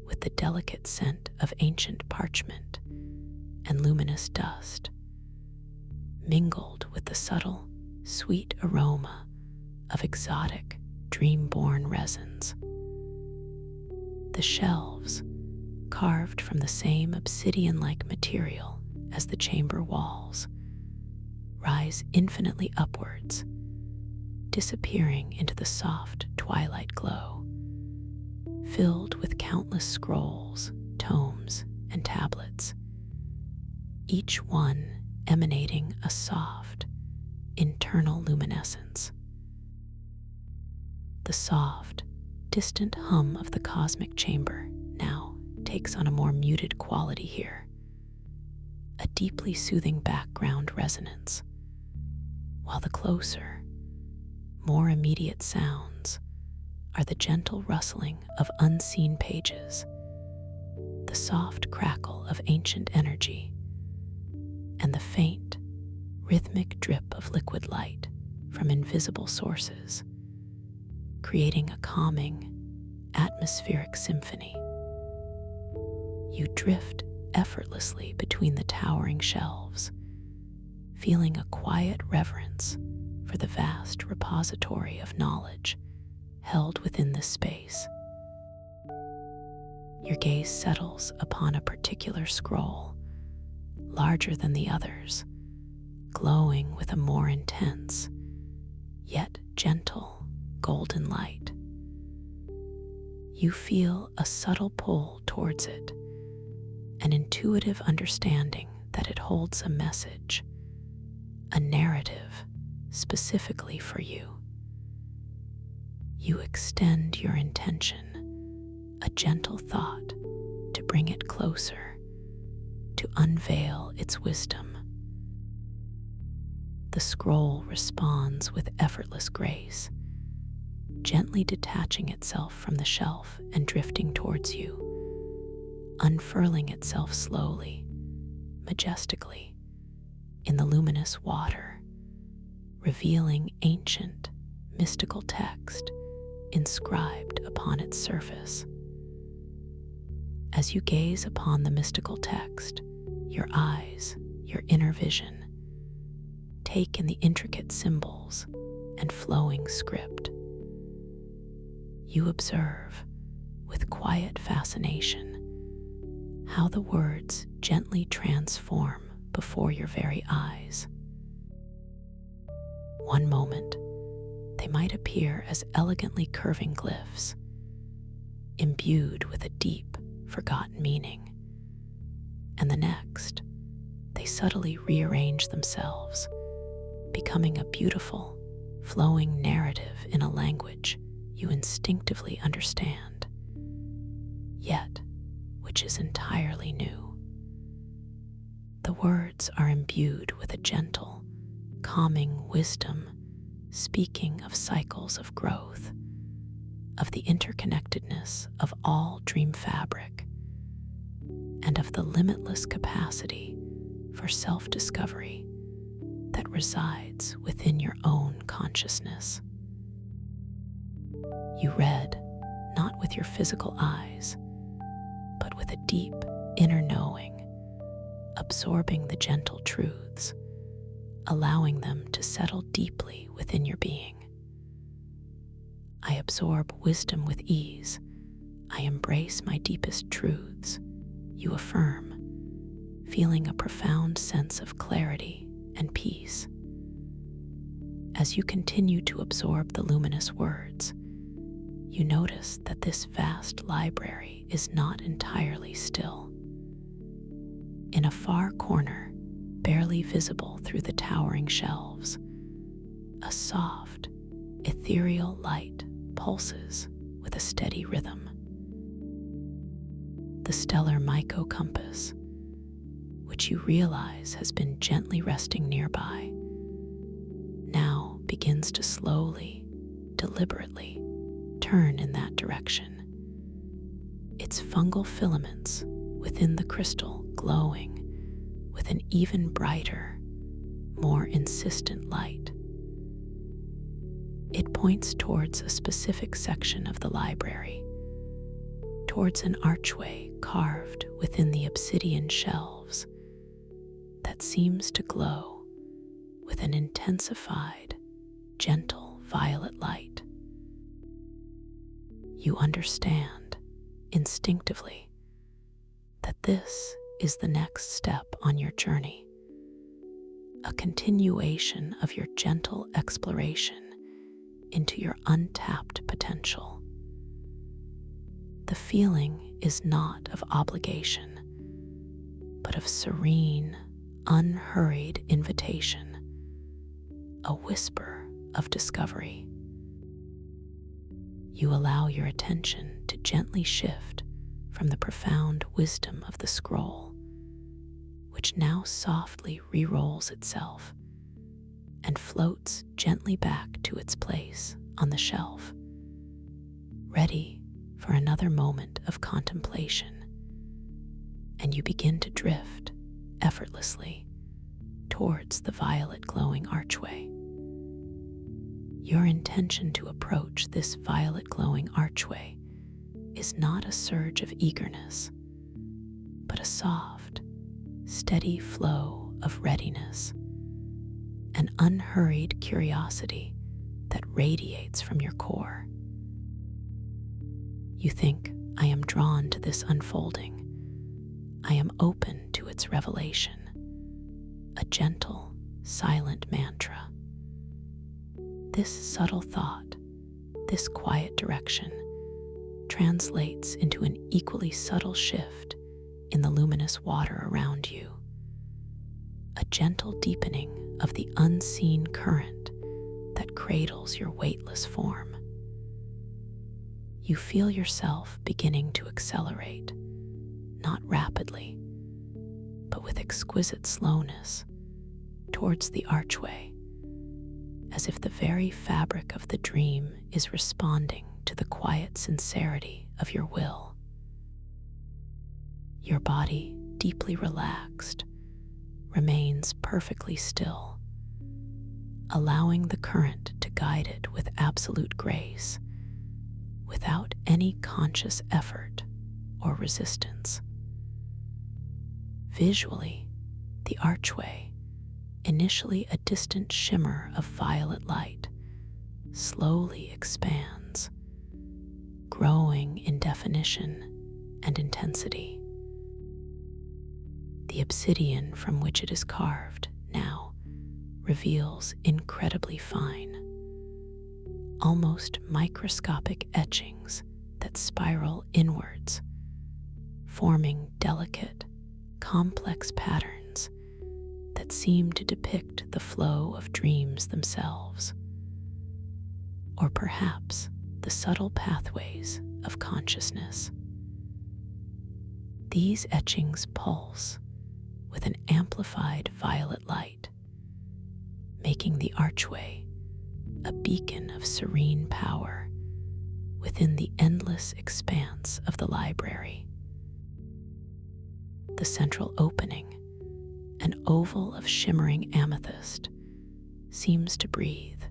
with the delicate scent of ancient parchment and luminous dust, mingled with the subtle, sweet aroma of exotic, dream-born resins. The shelves, carved from the same obsidian-like material as the chamber walls, rise infinitely upwards, disappearing into the soft twilight glow, filled with countless scrolls, tomes, and tablets, each one emanating a soft, internal luminescence. The soft, distant hum of the cosmic chamber now takes on a more muted quality here, a deeply soothing background resonance, while the closer, more immediate sounds are the gentle rustling of unseen pages, the soft crackle of ancient energy, and the faint, rhythmic drip of liquid light from invisible sources, creating a calming, atmospheric symphony. You drift effortlessly between the towering shelves, feeling a quiet reverence for the vast repository of knowledge held within this space. Your gaze settles upon a particular scroll, larger than the others, glowing with a more intense, yet gentle, golden light. You feel a subtle pull towards it, an intuitive understanding that it holds a message, a narrative specifically for you. You extend your intention, a gentle thought to bring it closer, to unveil its wisdom. The scroll responds with effortless grace, gently detaching itself from the shelf and drifting towards you, unfurling itself slowly, majestically, in the luminous water, revealing ancient, mystical text inscribed upon its surface. As you gaze upon the mystical text, your eyes, your inner vision, take in the intricate symbols and flowing script. You observe, with quiet fascination, how the words gently transform before your very eyes. One moment, they might appear as elegantly curving glyphs, imbued with a deep, forgotten meaning, and the next, they subtly rearrange themselves, becoming a beautiful, flowing narrative in a language you instinctively understand, yet which is entirely new. The words are imbued with a gentle, calming wisdom, speaking of cycles of growth, of the interconnectedness of all dream fabric, and of the limitless capacity for self-discovery that resides within your own consciousness. You read not with your physical eyes, but with a deep inner knowing, absorbing the gentle truths, allowing them to settle deeply within your being. I absorb wisdom with ease. I I embrace my deepest truths, you affirm, feeling a profound sense of clarity and peace. As you continue to absorb the luminous words, you notice that this vast library is not entirely still. In a far corner, barely visible through the towering shelves, a soft, ethereal light pulses with a steady rhythm. The stellar mycocompass, which you realize has been gently resting nearby, now begins to slowly, deliberately turn in that direction. Its fungal filaments within the crystal glowing with an even brighter, more insistent light. It points towards a specific section of the library, towards an archway carved within the obsidian shelves that seems to glow with an intensified, gentle violet light. You understand instinctively that this is the next step on your journey, a continuation of your gentle exploration into your untapped potential. The feeling is not of obligation, but of serene, unhurried invitation, a whisper of discovery. You allow your attention to gently shift from the profound wisdom of the scroll, which now softly re-rolls itself and floats gently back to its place on the shelf, ready for another moment of contemplation. And you begin to drift effortlessly towards the violet glowing archway. Your intention to approach this violet glowing archway is not a surge of eagerness, but a soft, steady flow of readiness, an unhurried curiosity that radiates from your core. You think, I am drawn to this unfolding. I am open to its revelation, a gentle, silent mantra. This subtle thought, this quiet direction, translates into an equally subtle shift in the luminous water around you, a gentle deepening of the unseen current that cradles your weightless form. You feel yourself beginning to accelerate, not rapidly, but with exquisite slowness, towards the archway, as if the very fabric of the dream is responding to the quiet sincerity of your will. Your body, deeply relaxed, remains perfectly still, allowing the current to guide it with absolute grace, without any conscious effort or resistance. Visually, the archway, initially a distant shimmer of violet light, slowly expands, growing in definition and intensity. The obsidian from which it is carved now reveals incredibly fine, almost microscopic etchings that spiral inwards, forming delicate, complex patterns that seem to depict the flow of dreams themselves, or perhaps the subtle pathways of consciousness. These etchings pulse with an amplified violet light, making the archway a beacon of serene power within the endless expanse of the library. The central opening, an oval of shimmering amethyst, seems to breathe,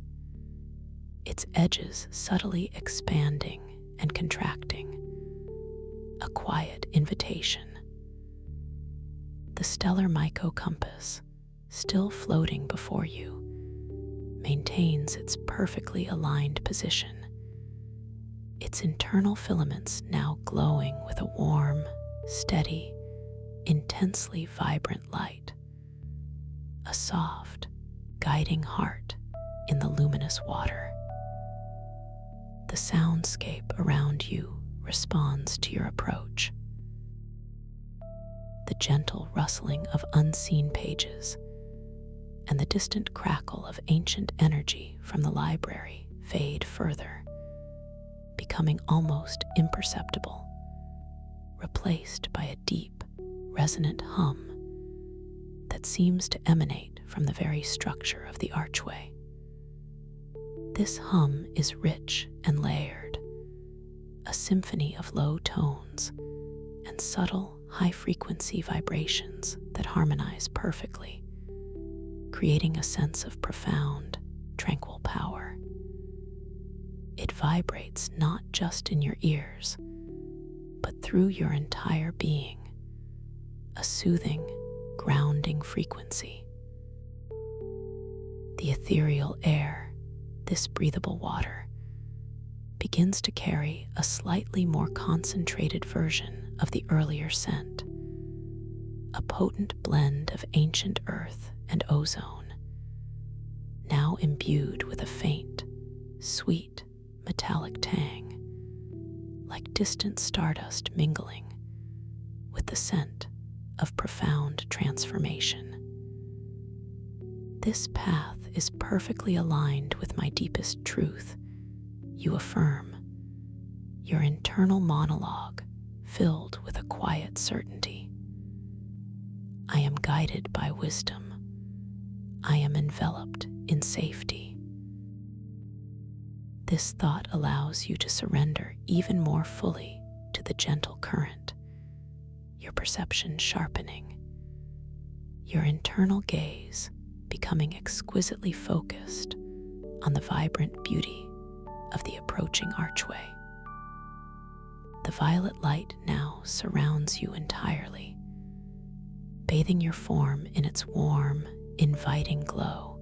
its edges subtly expanding and contracting, a quiet invitation. The stellar mycocompass, still floating before you, maintains its perfectly aligned position, its internal filaments now glowing with a warm, steady, intensely vibrant light, a soft, guiding heart in the luminous water. The soundscape around you responds to your approach. The gentle rustling of unseen pages and the distant crackle of ancient energy from the library fade further, becoming almost imperceptible, replaced by a deep, resonant hum that seems to emanate from the very structure of the archway. This hum is rich and layered, a symphony of low tones and subtle, high-frequency vibrations that harmonize perfectly, creating a sense of profound, tranquil power. It vibrates not just in your ears, but through your entire being, a soothing, grounding frequency. The ethereal air, this breathable water, begins to carry a slightly more concentrated version of the earlier scent, a potent blend of ancient earth and ozone, now imbued with a faint, sweet, metallic tang, like distant stardust mingling with the scent of profound transformation. This path is perfectly aligned with my deepest truth, you affirm, your internal monologue filled with a quiet certainty. I am guided by wisdom. I am enveloped in safety. This thought allows you to surrender even more fully to the gentle current, your perception sharpening, your internal gaze becoming exquisitely focused on the vibrant beauty of the approaching archway. The violet light now surrounds you entirely, bathing your form in its warm, inviting glow,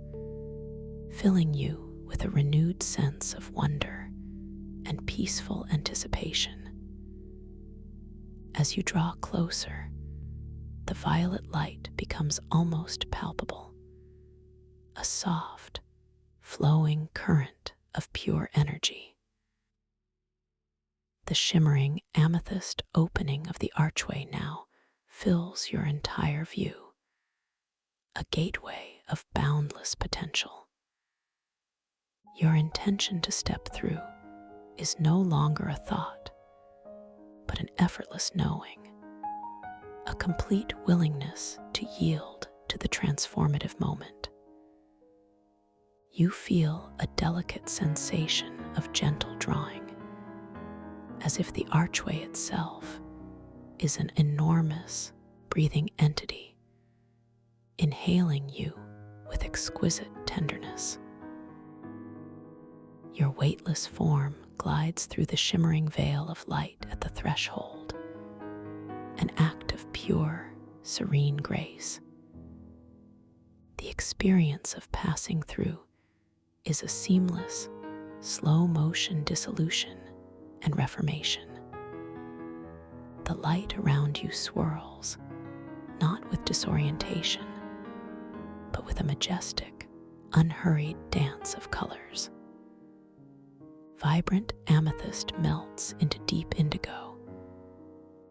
filling you with a renewed sense of wonder and peaceful anticipation. As you draw closer, the violet light becomes almost palpable, a soft, flowing current of pure energy. The shimmering amethyst opening of the archway now fills your entire view, a gateway of boundless potential. Your intention to step through is no longer a thought, but an effortless knowing, a complete willingness to yield to the transformative moment. You feel a delicate sensation of gentle drawing, as if the archway itself is an enormous, breathing entity, inhaling you with exquisite tenderness. Your weightless form glides through the shimmering veil of light at the threshold, an act of pure, serene grace. The experience of passing through is a seamless, slow-motion dissolution and reformation. The light around you swirls, not with disorientation, but with a majestic, unhurried dance of colors. Vibrant amethyst melts into deep indigo,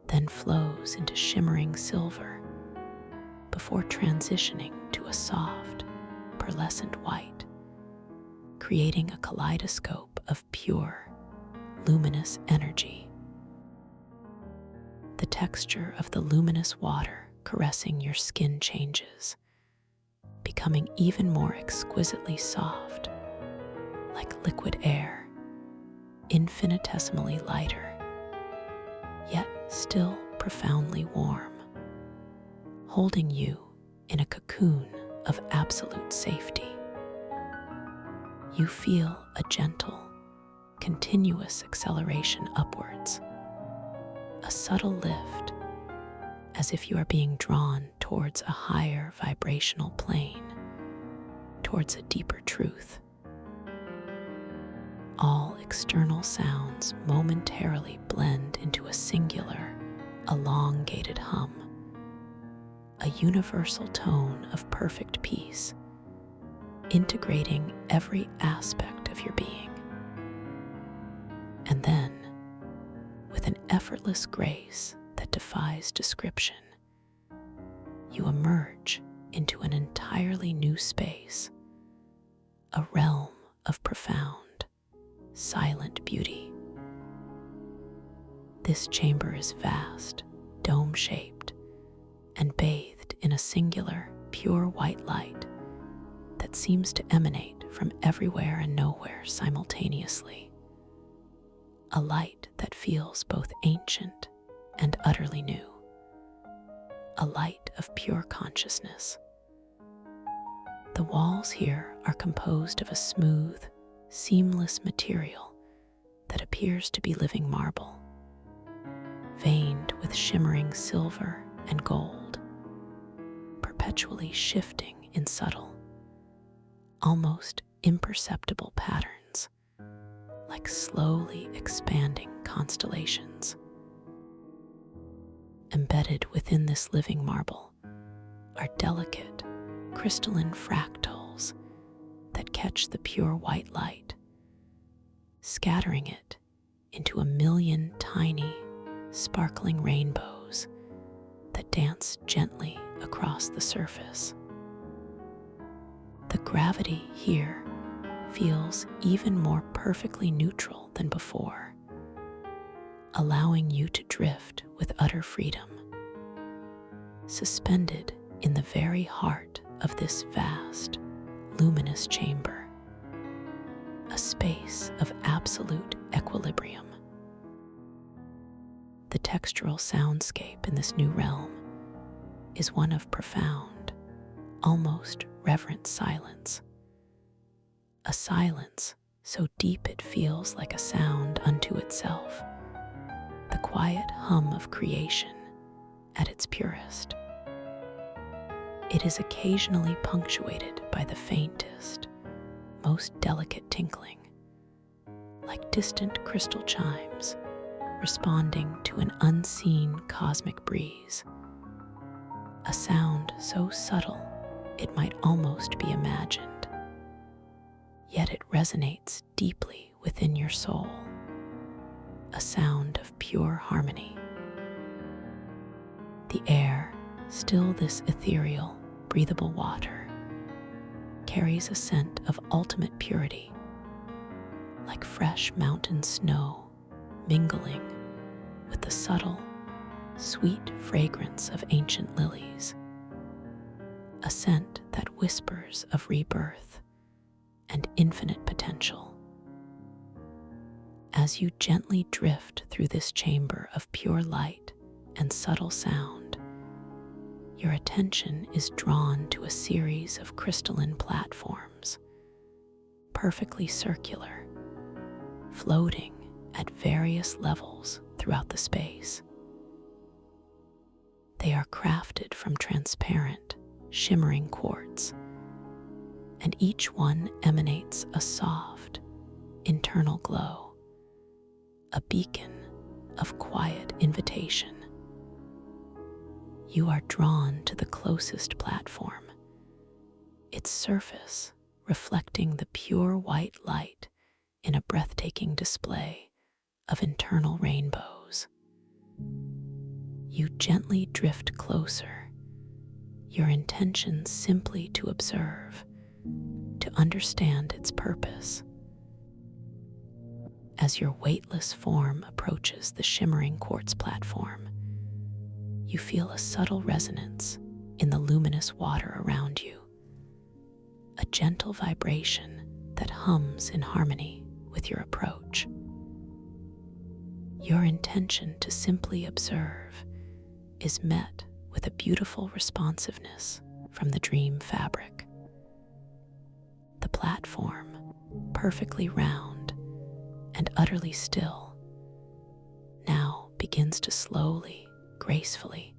then flows into shimmering silver, before transitioning to a soft, pearlescent white, creating a kaleidoscope of pure, luminous energy. The texture of the luminous water caressing your skin changes, becoming even more exquisitely soft, like liquid air, infinitesimally lighter, yet still profoundly warm, holding you in a cocoon of absolute safety. You feel a gentle, continuous acceleration upwards, a subtle lift, as if you are being drawn towards a higher vibrational plane, towards a deeper truth. all external sounds momentarily blend into a singular, elongated hum, a universal tone of perfect peace, integrating every aspect of your being. And then, with an effortless grace that defies description, you emerge into an entirely new space, a realm of profound, silent beauty. This chamber is vast, dome-shaped, and bathed in a singular, pure white light that seems to emanate from everywhere and nowhere simultaneously. A light that feels both ancient and utterly new. A light of pure consciousness. The walls here are composed of a smooth, seamless material that appears to be living marble, veined with shimmering silver and gold, perpetually shifting in subtle, almost imperceptible patterns, like slowly expanding constellations. Embedded within this living marble are delicate, crystalline fractals that catch the pure white light, scattering it into a million tiny, sparkling rainbows that dance gently across the surface. The gravity here feels even more perfectly neutral than before, allowing you to drift with utter freedom, suspended in the very heart of this vast, luminous chamber, a space of absolute equilibrium. The textural soundscape in this new realm is one of profound, almost reverent silence, a silence so deep it feels like a sound unto itself, the quiet hum of creation at its purest. It is occasionally punctuated by the faintest, most delicate tinkling, like distant crystal chimes responding to an unseen cosmic breeze, a sound so subtle it might almost be imagined, yet it resonates deeply within your soul, a sound of pure harmony. The air, still this ethereal, breathable water, carries a scent of ultimate purity, like fresh mountain snow mingling with the subtle, sweet fragrance of ancient lilies, a scent that whispers of rebirth and infinite potential. As you gently drift through this chamber of pure light and subtle sound, your attention is drawn to a series of crystalline platforms, perfectly circular, floating at various levels throughout the space. They are crafted from transparent, shimmering quartz, and each one emanates a soft, internal glow, a beacon of quiet invitation. You are drawn to the closest platform, its surface reflecting the pure white light in a breathtaking display of internal rainbows. You gently drift closer, your intention simply to observe, to understand its purpose. As your weightless form approaches the shimmering quartz platform, you feel a subtle resonance in the luminous water around you, a gentle vibration that hums in harmony with your approach. Your intention to simply observe is met with a beautiful responsiveness from the dream fabric. The platform, perfectly round and utterly still, now begins to slowly, gracefully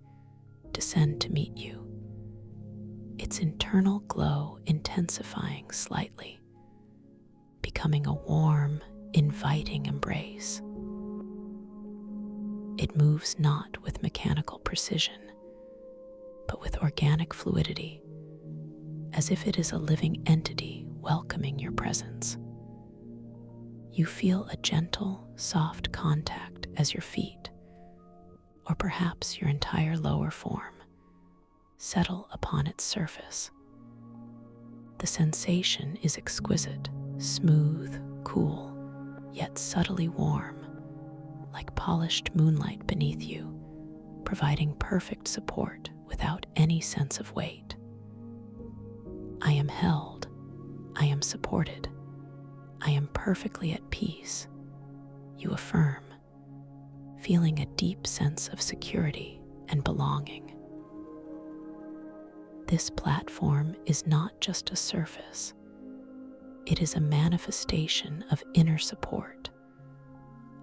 descend to meet you, its internal glow intensifying slightly, becoming a warm, inviting embrace. It moves not with mechanical precision, but with organic fluidity, as if it is a living entity welcoming your presence. You feel a gentle, soft contact as your feet, or perhaps your entire lower form, settle upon its surface. The sensation is exquisite, smooth, cool, yet subtly warm, like polished moonlight beneath you, providing perfect support without any sense of weight. I am held, I am supported, I am perfectly at peace, you affirm, feeling a deep sense of security and belonging. This platform is not just a surface, it is a manifestation of inner support,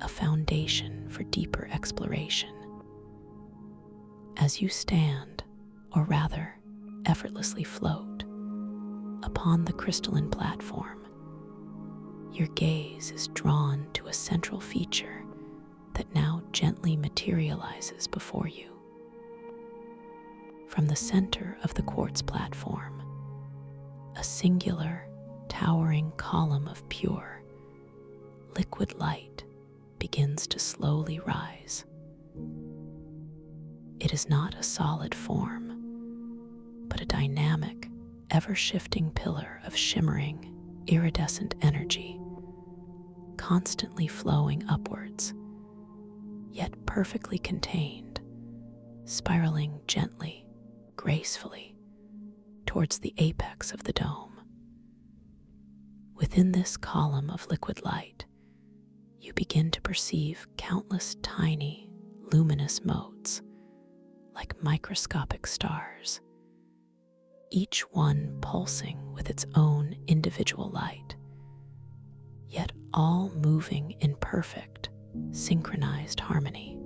a foundation for deeper exploration. As you stand, or rather, effortlessly float, upon the crystalline platform, your gaze is drawn to a central feature that now gently materializes before you. From the center of the quartz platform, a singular, towering column of pure, liquid light begins to slowly rise. It is not a solid form, but a dynamic, ever-shifting pillar of shimmering, iridescent energy, constantly flowing upwards, yet perfectly contained, spiraling gently, gracefully, towards the apex of the dome. Within this column of liquid light, you begin to perceive countless tiny, luminous motes, like microscopic stars, each one pulsing with its own individual light, yet all moving in perfect, synchronized harmony.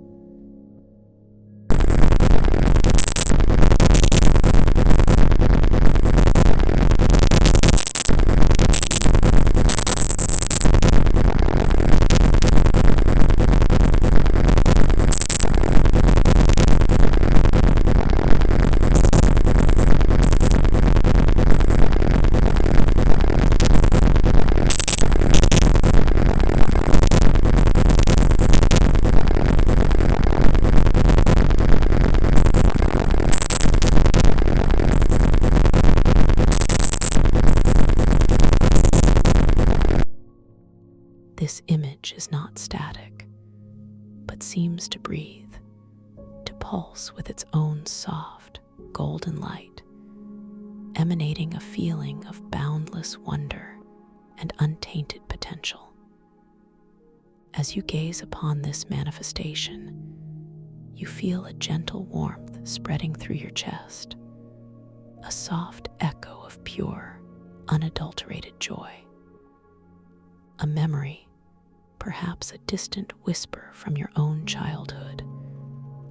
This image is not static, but seems to breathe, to pulse with its own soft, golden light, emanating a feeling of boundless wonder and untainted potential. As you gaze upon this manifestation, you feel a gentle warmth spreading through your chest, a soft echo of pure, unadulterated joy. A memory, perhaps a distant whisper from your own childhood,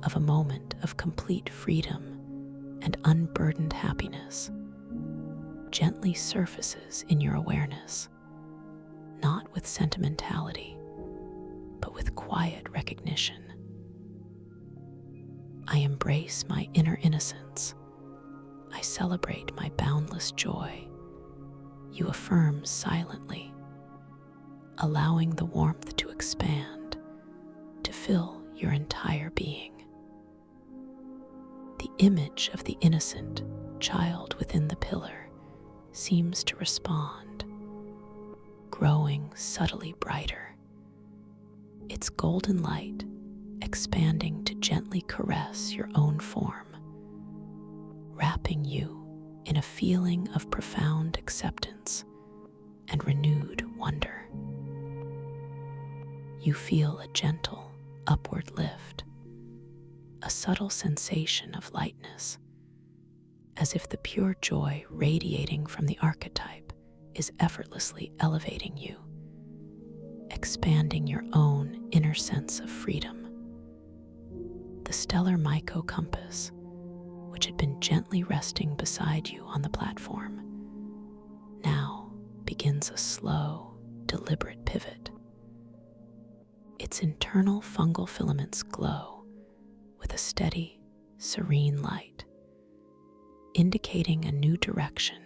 of a moment of complete freedom and unburdened happiness, gently surfaces in your awareness, not with sentimentality, but with quiet recognition. I embrace my inner innocence. I celebrate my boundless joy. You affirm silently, allowing the warmth to expand, to fill your entire being. The image of the innocent child within the pillar seems to respond, growing subtly brighter, its golden light expanding to gently caress your own form, wrapping you in a feeling of profound acceptance and renewed wonder. You feel a gentle, upward lift, a subtle sensation of lightness, as if the pure joy radiating from the archetype is effortlessly elevating you, expanding your own inner sense of freedom. The stellar Myco compass, which had been gently resting beside you on the platform, now begins a slow, deliberate pivot, Its internal fungal filaments glow with a steady, serene light, indicating a new direction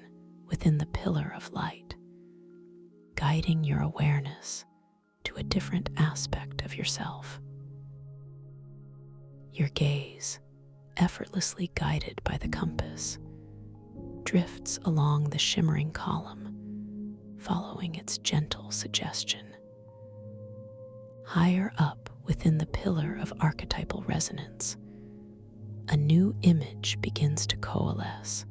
within the pillar of light, guiding your awareness to a different aspect of yourself. Your gaze, effortlessly guided by the compass, drifts along the shimmering column, following its gentle suggestion. Higher up within the pillar of archetypal resonance, a new image begins to coalesce,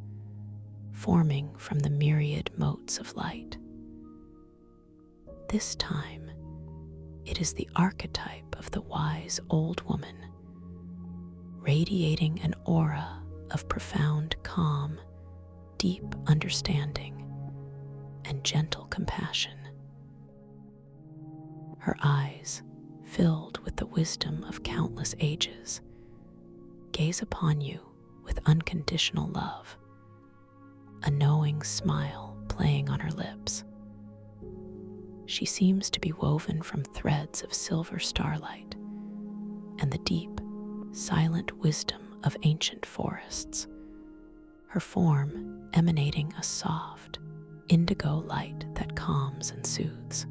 forming from the myriad motes of light. This time, it is the archetype of the wise old woman, radiating an aura of profound calm, deep understanding, and gentle compassion. Her eyes, filled with the wisdom of countless ages, gaze upon you with unconditional love, a knowing smile playing on her lips. She seems to be woven from threads of silver starlight and the deep, silent wisdom of ancient forests, her form emanating a soft, indigo light that calms and soothes.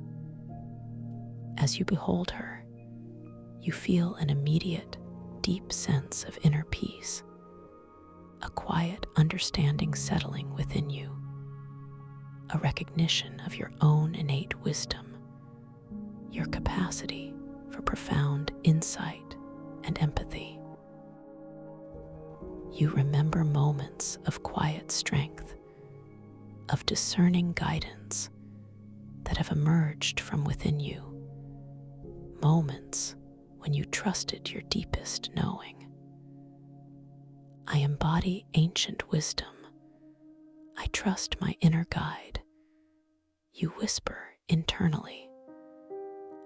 As you behold her, you feel an immediate, deep sense of inner peace, a quiet understanding settling within you, a recognition of your own innate wisdom, your capacity for profound insight and empathy. You remember moments of quiet strength, of discerning guidance that have emerged from within you, moments when you trusted your deepest knowing. I embody ancient wisdom. I trust my inner guide. You whisper internally,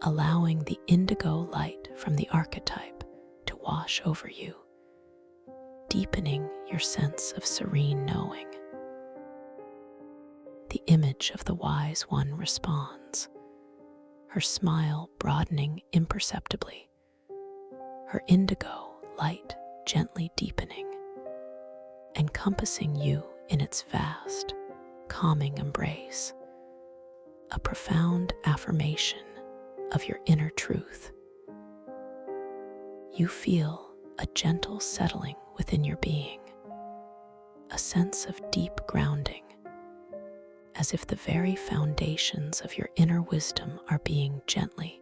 allowing the indigo light from the archetype to wash over you, deepening your sense of serene knowing. The image of the wise one responds, her smile broadening imperceptibly, her indigo light gently deepening, encompassing you in its vast, calming embrace, a profound affirmation of your inner truth. You feel a gentle settling within your being, a sense of deep grounding, as if the very foundations of your inner wisdom are being gently,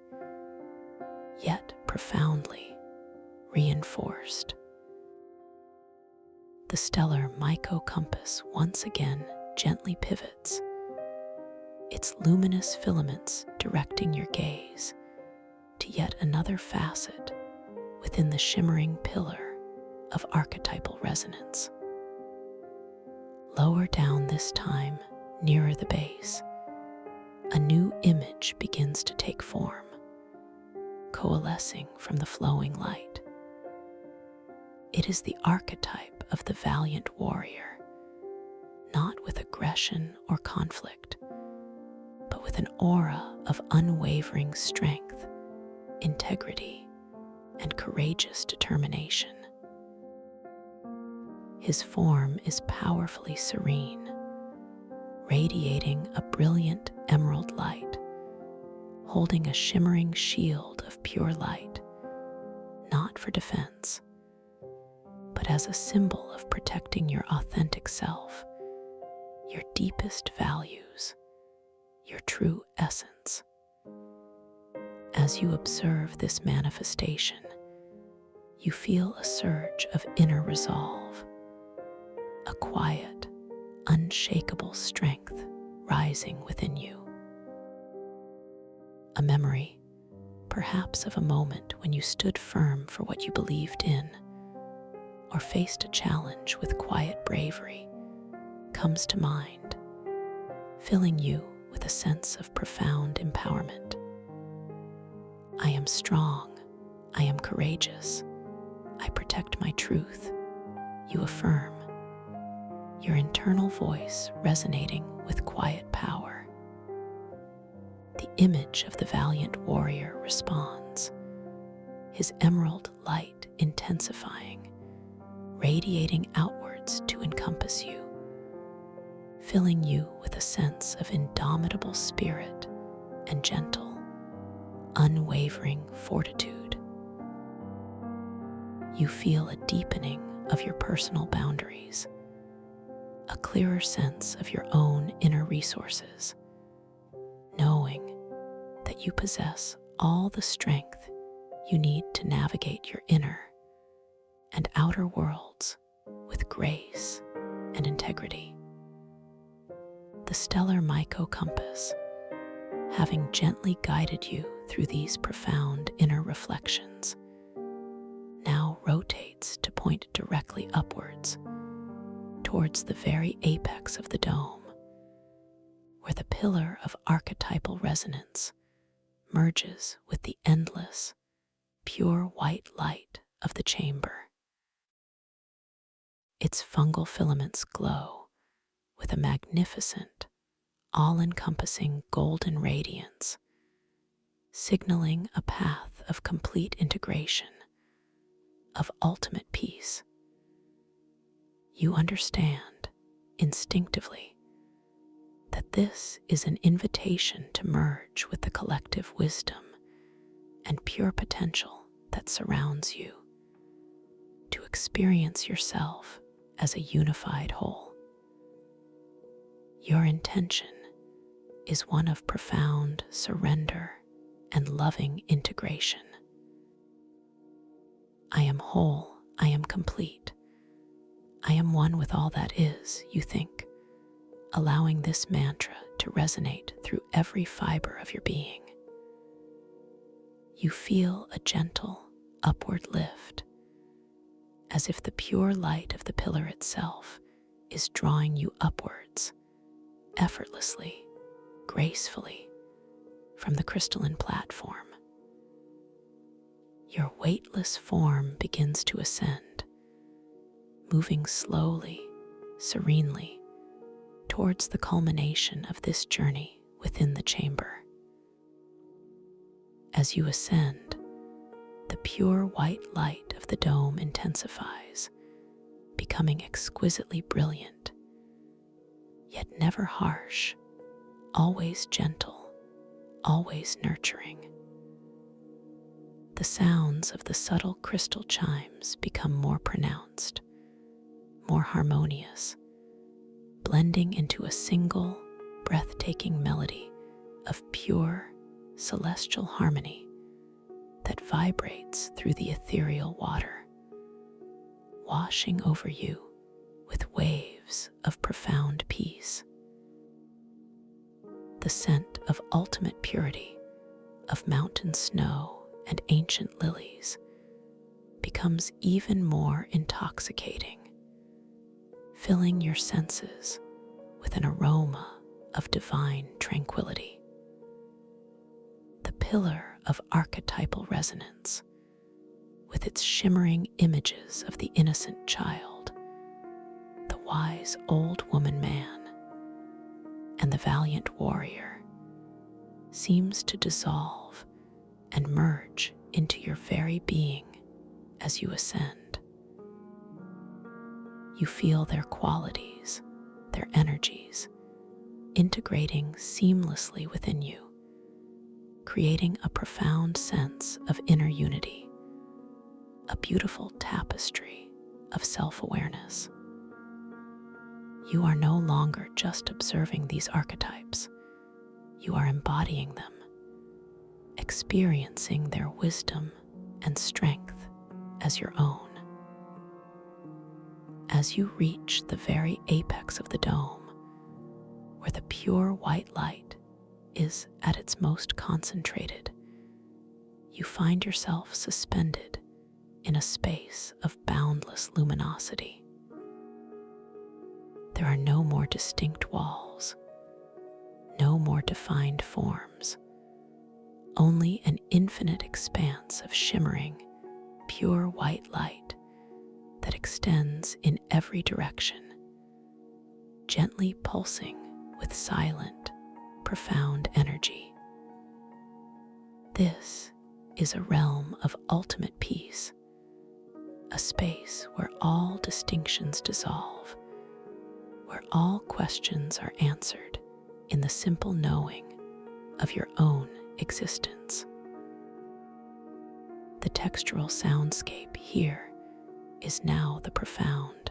yet profoundly, reinforced. The stellar myco-compass once again gently pivots, its luminous filaments directing your gaze to yet another facet within the shimmering pillar of archetypal resonance. Lower down this time, nearer the base, a new image begins to take form, coalescing from the flowing light. It is the archetype of the valiant warrior, not with aggression or conflict, but with an aura of unwavering strength, integrity, and courageous determination. His form is powerfully serene, radiating a brilliant emerald light, holding a shimmering shield of pure light, not for defense, but as a symbol of protecting your authentic self, your deepest values, your true essence. As you observe this manifestation, you feel a surge of inner resolve, a quiet, unshakable strength rising within you. A memory, perhaps of a moment when you stood firm for what you believed in, or faced a challenge with quiet bravery, comes to mind, filling you with a sense of profound empowerment. I am strong, I am courageous, I protect my truth, you affirm, your internal voice resonating with quiet power. The image of the valiant warrior responds, his emerald light intensifying, radiating outwards to encompass you, filling you with a sense of indomitable spirit and gentle, unwavering fortitude. You feel a deepening of your personal boundaries, a clearer sense of your own inner resources, knowing that you possess all the strength you need to navigate your inner and outer worlds with grace and integrity. The stellar Myco compass, having gently guided you through these profound inner reflections, now rotates to point directly upwards towards the very apex of the dome, where the pillar of archetypal resonance merges with the endless, pure white light of the chamber. Its fungal filaments glow with a magnificent, all-encompassing golden radiance, signaling a path of complete integration, of ultimate peace. You understand instinctively that this is an invitation to merge with the collective wisdom and pure potential that surrounds you, to experience yourself as a unified whole. Your intention is one of profound surrender and loving integration. I am whole, I am complete. I am one with all that is, you think, allowing this mantra to resonate through every fiber of your being. You feel a gentle, upward lift, as if the pure light of the pillar itself is drawing you upwards, effortlessly, gracefully, from the crystalline platform. Your weightless form begins to ascend, moving slowly, serenely, towards the culmination of this journey within the chamber. As you ascend, the pure white light of the dome intensifies, becoming exquisitely brilliant, yet never harsh, always gentle, always nurturing. The sounds of the subtle crystal chimes become more pronounced, more harmonious, blending into a single, breathtaking melody of pure, celestial harmony that vibrates through the ethereal water, washing over you with waves of profound peace. The scent of ultimate purity, of mountain snow and ancient lilies, becomes even more intoxicating, filling your senses with an aroma of divine tranquility. The pillar of archetypal resonance, with its shimmering images of the innocent child, the wise old woman man, and the valiant warrior, seems to dissolve and merge into your very being as you ascend. You feel their qualities, their energies, integrating seamlessly within you, creating a profound sense of inner unity, a beautiful tapestry of self-awareness. You are no longer just observing these archetypes, you are embodying them, experiencing their wisdom and strength as your own. As you reach the very apex of the dome, where the pure white light is at its most concentrated, you find yourself suspended in a space of boundless luminosity. There are no more distinct walls, no more defined forms, only an infinite expanse of shimmering, pure white light that extends in every direction, gently pulsing with silent, profound energy. This is a realm of ultimate peace, a space where all distinctions dissolve, where all questions are answered in the simple knowing of your own existence. The textural soundscape here is now the profound,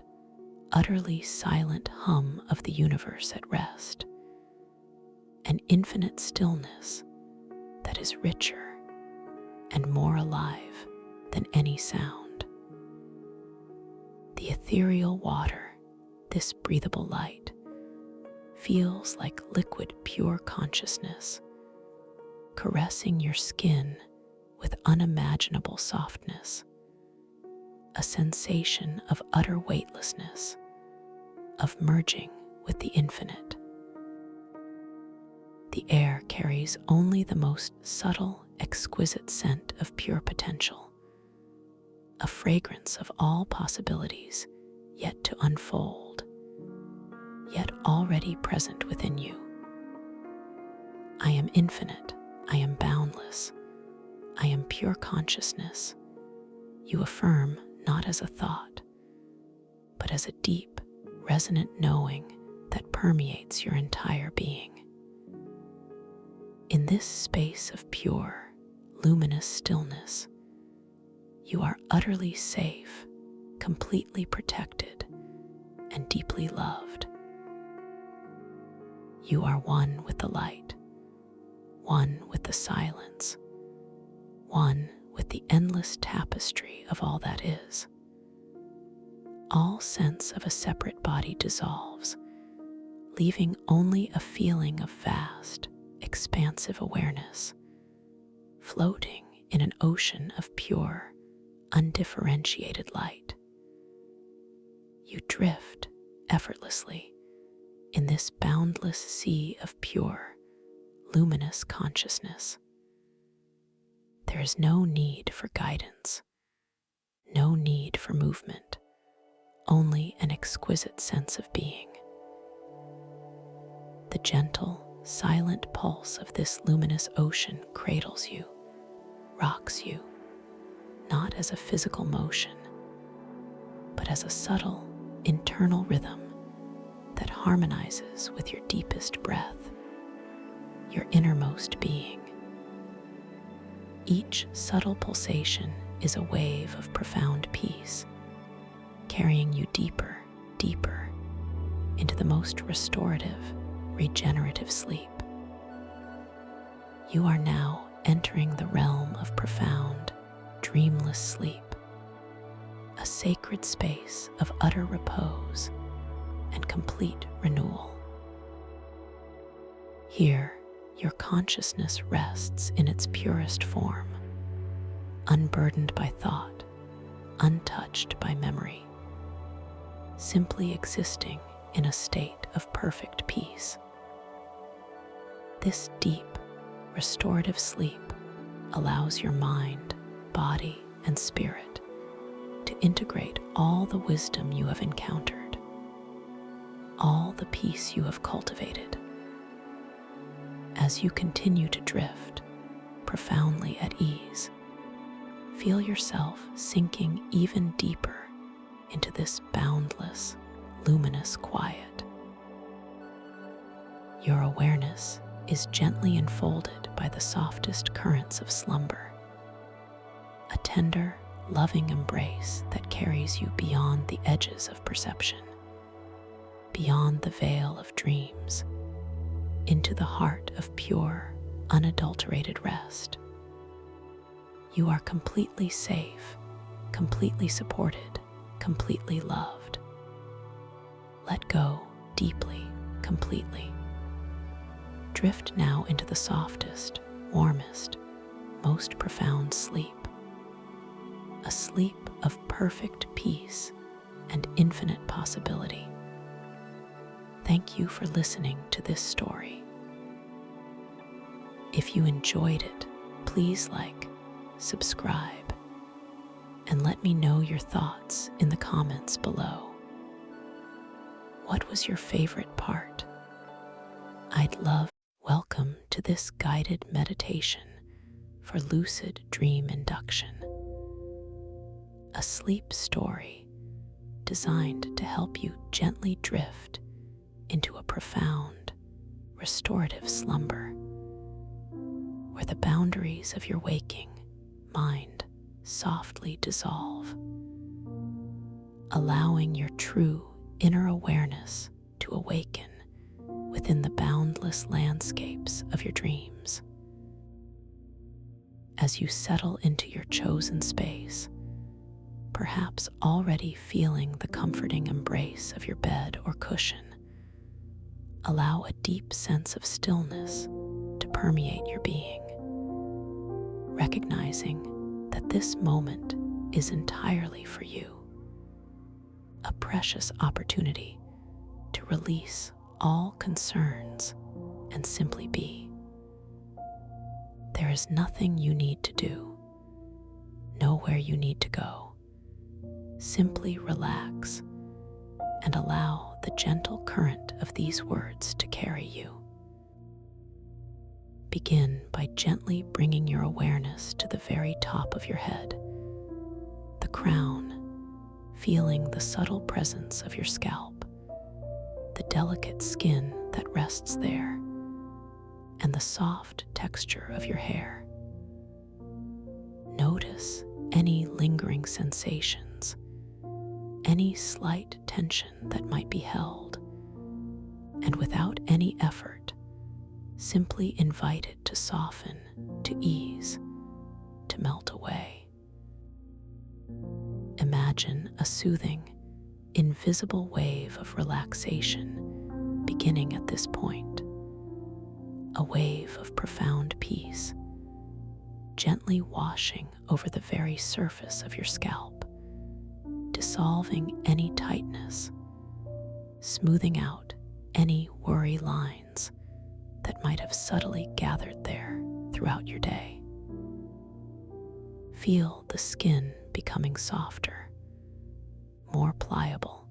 utterly silent hum of the universe at rest, an infinite stillness that is richer and more alive than any sound. The ethereal water, this breathable light, feels like liquid pure consciousness, caressing your skin with unimaginable softness, a sensation of utter weightlessness, of merging with the infinite. The air carries only the most subtle, exquisite scent of pure potential, a fragrance of all possibilities yet to unfold, yet already present within you. I am infinite, I am boundless, I am pure consciousness, you affirm not as a thought, but as a deep, resonant knowing that permeates your entire being. In this space of pure, luminous stillness, you are utterly safe, completely protected, and deeply loved. You are one with the light, one with the silence, one with the endless tapestry of all that is. All sense of a separate body dissolves, leaving only a feeling of vast, expansive awareness, floating in an ocean of pure, undifferentiated light. You drift effortlessly in this boundless sea of pure, luminous consciousness. There is no need for guidance, no need for movement, only an exquisite sense of being. The gentle, silent pulse of this luminous ocean cradles you, rocks you, not as a physical motion, but as a subtle, internal rhythm that harmonizes with your deepest breath, your innermost being. Each subtle pulsation is a wave of profound peace, carrying you deeper, deeper into the most restorative, regenerative sleep. You are now entering the realm of profound, dreamless sleep, a sacred space of utter repose and complete renewal. Here, your consciousness rests in its purest form, unburdened by thought, untouched by memory, simply existing in a state of perfect peace. This deep, restorative sleep allows your mind, body, and spirit to integrate all the wisdom you have encountered, all the peace you have cultivated. As you continue to drift, profoundly at ease, feel yourself sinking even deeper into this boundless, luminous quiet. Your awareness is gently enfolded by the softest currents of slumber, a tender, loving embrace that carries you beyond the edges of perception, beyond the veil of dreams, into the heart of pure, unadulterated rest. You are completely safe, completely supported, completely loved. Let go deeply, completely. Drift now into the softest, warmest, most profound sleep. A sleep of perfect peace and infinite possibility. Thank you for listening to this story. If you enjoyed it, please like, subscribe, and let me know your thoughts in the comments below. What was your favorite part? I'd love. Welcome to this guided meditation for lucid dream induction, a sleep story designed to help you gently drift into a profound, restorative slumber where the boundaries of your waking mind softly dissolve, allowing your true inner awareness to awaken within the boundless landscapes of your dreams. As you settle into your chosen space, perhaps already feeling the comforting embrace of your bed or cushion, allow a deep sense of stillness to permeate your being, recognizing that this moment is entirely for you, a precious opportunity to release all concerns and simply be. There is nothing you need to do, nowhere you need to go. Simply relax and allow the gentle current of these words to carry you. Begin by gently bringing your awareness to the very top of your head, the crown, feeling the subtle presence of your scalp, the delicate skin that rests there, and the soft texture of your hair. Notice any lingering sensations, any slight tension that might be held, and without any effort, simply invite it to soften, to ease, to melt away. Imagine a soothing, invisible wave of relaxation beginning at this point, a wave of profound peace, gently washing over the very surface of your scalp, dissolving any tightness, smoothing out any worry lines that might have subtly gathered there throughout your day. Feel the skin becoming softer, more pliable,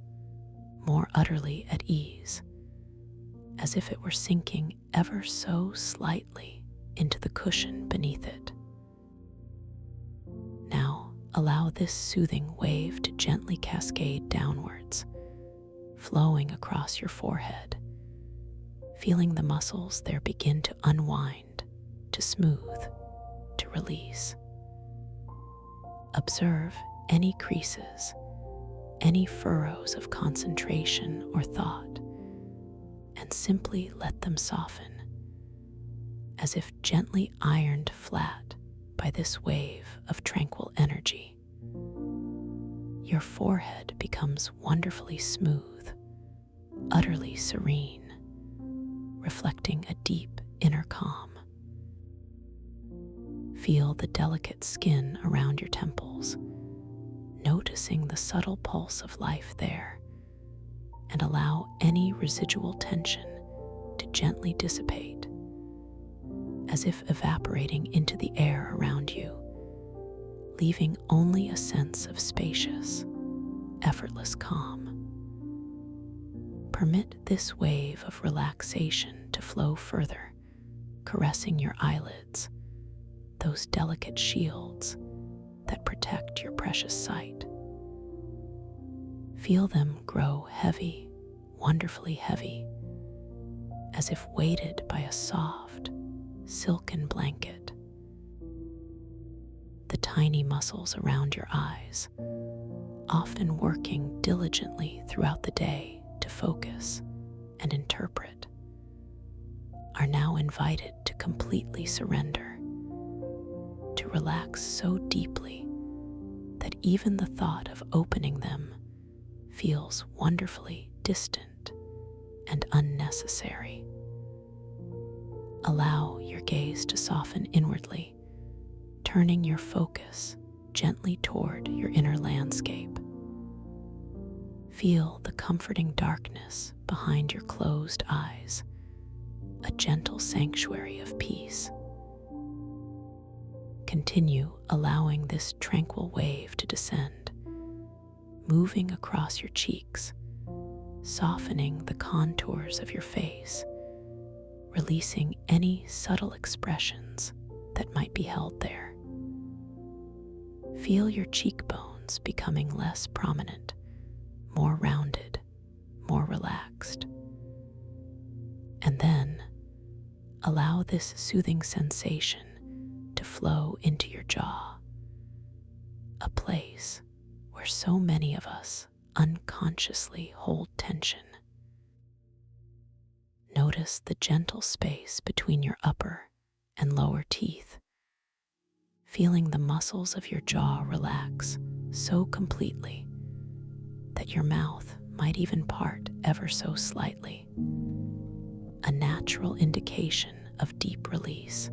more utterly at ease, as if it were sinking ever so slightly into the cushion beneath it. Now, allow this soothing wave to gently cascade downwards, flowing across your forehead, feeling the muscles there begin to unwind, to smooth, to release. Observe any creases, any furrows of concentration or thought, and simply let them soften, as if gently ironed flat by this wave of tranquil energy. Your forehead becomes wonderfully smooth, utterly serene, reflecting a deep inner calm. Feel the delicate skin around your temples, noticing the subtle pulse of life there, and allow any residual tension to gently dissipate, as if evaporating into the air around you, leaving only a sense of spacious, effortless calm. Permit this wave of relaxation to flow further, caressing your eyelids, those delicate shields that protect your precious sight. Feel them grow heavy, wonderfully heavy, as if weighted by a soft, silken blanket. The tiny muscles around your eyes, often working diligently throughout the day to focus and interpret, are now invited to completely surrender, to relax so deeply that even the thought of opening them feels wonderfully distant and unnecessary. Allow your gaze to soften inwardly, turning your focus gently toward your inner landscape. Feel the comforting darkness behind your closed eyes, a gentle sanctuary of peace. Continue allowing this tranquil wave to descend, moving across your cheeks, softening the contours of your face, releasing any subtle expressions that might be held there. Feel your cheekbones becoming less prominent, more rounded, more relaxed. And then allow this soothing sensation to flow into your jaw, a place where so many of us unconsciously hold tension. Notice the gentle space between your upper and lower teeth, feeling the muscles of your jaw relax so completely that your mouth might even part ever so slightly, a natural indication of deep release.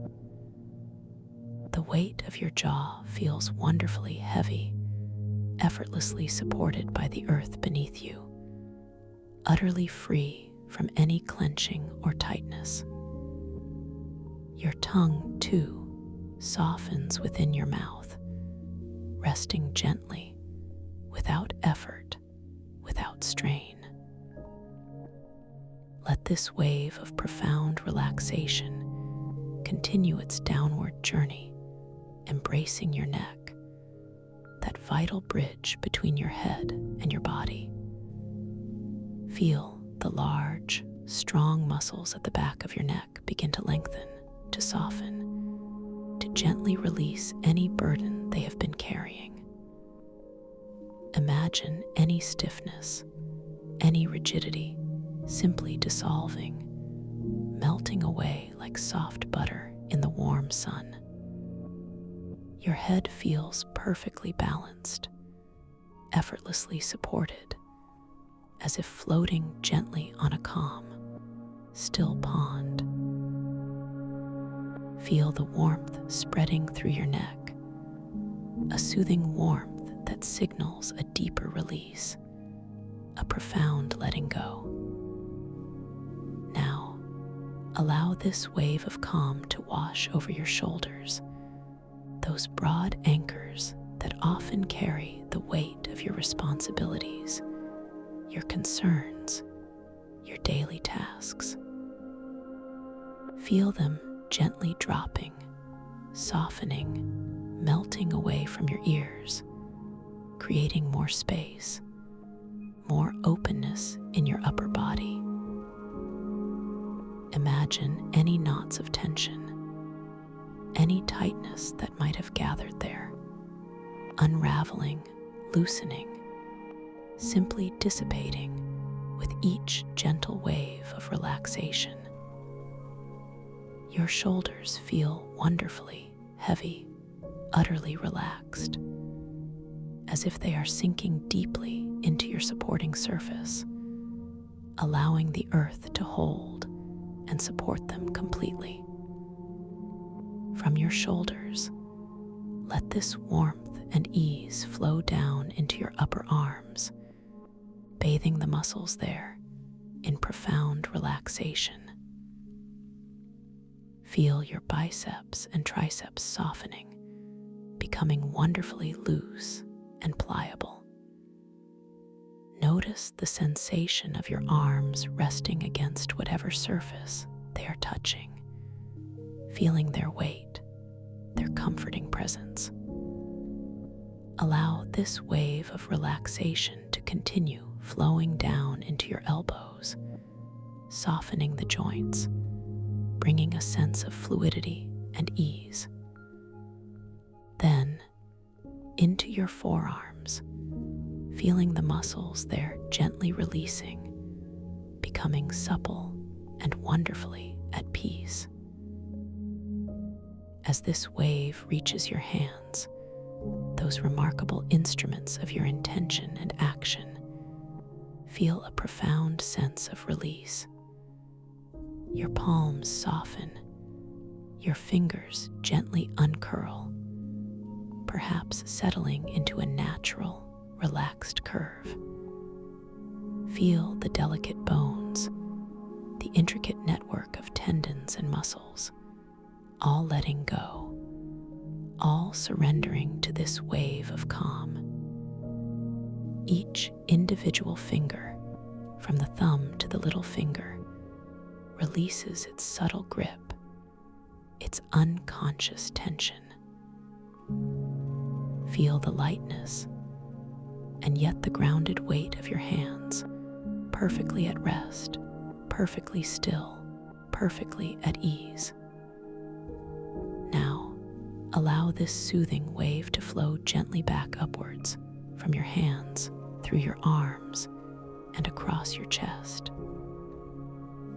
The weight of your jaw feels wonderfully heavy, effortlessly supported by the earth beneath you, utterly free from any clenching or tightness. Your tongue, too, softens within your mouth, resting gently, without effort, without strain. Let this wave of profound relaxation continue its downward journey, embracing your neck, that vital bridge between your head and your body. Feel the large, strong muscles at the back of your neck begin to lengthen, to soften, to gently release any burden they have been carrying. Imagine any stiffness, any rigidity simply dissolving, melting away like soft butter in the warm sun. Your head feels perfectly balanced, effortlessly supported, as if floating gently on a calm, still pond. Feel the warmth spreading through your neck, a soothing warmth that signals a deeper release, a profound letting go. Now, allow this wave of calm to wash over your shoulders, those broad anchors that often carry the weight of your responsibilities, your concerns, your daily tasks. Feel them gently dropping, softening, melting away from your ears, creating more space, more openness in your upper body. Imagine any knots of tension, any tightness that might have gathered there, unraveling, loosening, simply dissipating with each gentle wave of relaxation. Your shoulders feel wonderfully heavy, utterly relaxed, as if they are sinking deeply into your supporting surface, allowing the earth to hold and support them completely. From your shoulders, let this warmth and ease flow down into your upper arms, bathing the muscles there in profound relaxation. Feel your biceps and triceps softening, becoming wonderfully loose and pliable. Notice the sensation of your arms resting against whatever surface they are touching, feeling their weight, their comforting presence. Allow this wave of relaxation to continue flowing down into your elbows, softening the joints, bringing a sense of fluidity and ease. Then, into your forearms, feeling the muscles there gently releasing, becoming supple and wonderfully at peace. As this wave reaches your hands, those remarkable instruments of your intention and action, feel a profound sense of release. Your palms soften, your fingers gently uncurl, perhaps settling into a natural, relaxed curve. Feel the delicate bones, the intricate network of tendons and muscles, all letting go, all surrendering to this wave of calm. Each individual finger, from the thumb to the little finger, releases its subtle grip, its unconscious tension. Feel the lightness and yet the grounded weight of your hands, perfectly at rest, perfectly still, perfectly at ease. Now, allow this soothing wave to flow gently back upwards from your hands, through your arms, and across your chest.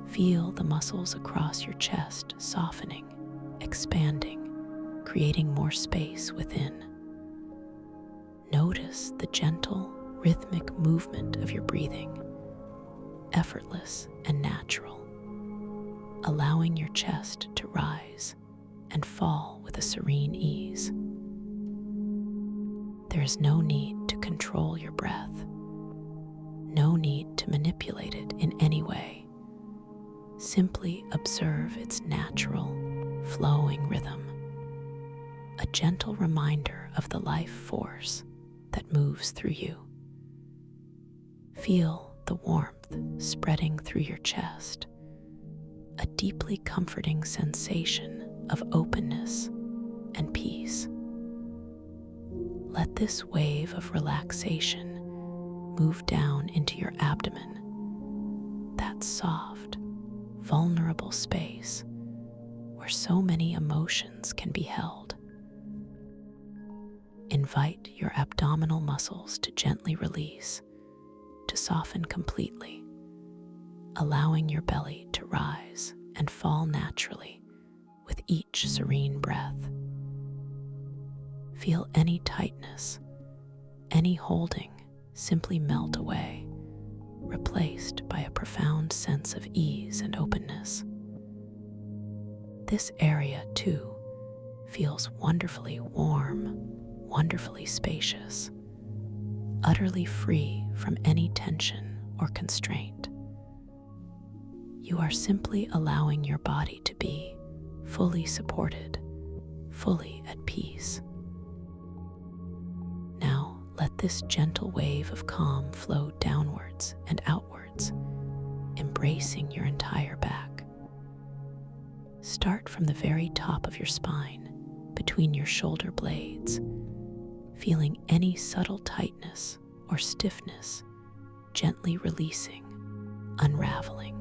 Feel the muscles across your chest softening, expanding, creating more space within. Notice the gentle, rhythmic movement of your breathing, effortless and natural, allowing your chest to rise and fall with a serene ease. There is no need to control your breath, no need to manipulate it in any way. Simply observe its natural, flowing rhythm, a gentle reminder of the life force that moves through you. Feel the warmth spreading through your chest, a deeply comforting sensation of openness and peace. Let this wave of relaxation move down into your abdomen, that soft, vulnerable space where so many emotions can be held. Invite your abdominal muscles to gently release, to soften completely, allowing your belly to rise and fall naturally with each serene breath. Feel any tightness, any holding simply melt away, replaced by a profound sense of ease and openness. This area, too, feels wonderfully warm, wonderfully spacious, utterly free from any tension or constraint. You are simply allowing your body to be fully supported, fully at peace. Now, let this gentle wave of calm flow downwards and outwards, embracing your entire back. Start from the very top of your spine, between your shoulder blades, feeling any subtle tightness or stiffness gently releasing, unraveling.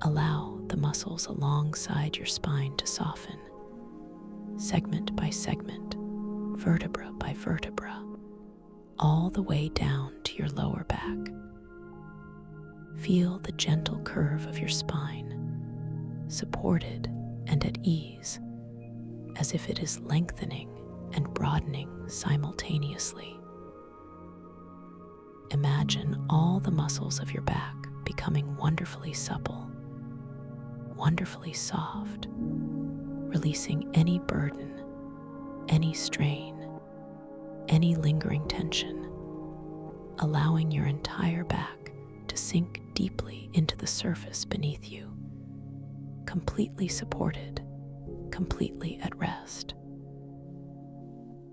Allow the muscles alongside your spine to soften, segment by segment, vertebra by vertebra, all the way down to your lower back. Feel the gentle curve of your spine, supported and at ease, as if it is lengthening and broadening simultaneously. Imagine all the muscles of your back becoming wonderfully supple, wonderfully soft, releasing any burden, any strain, any lingering tension, allowing your entire back to sink deeply into the surface beneath you, completely supported, completely at rest.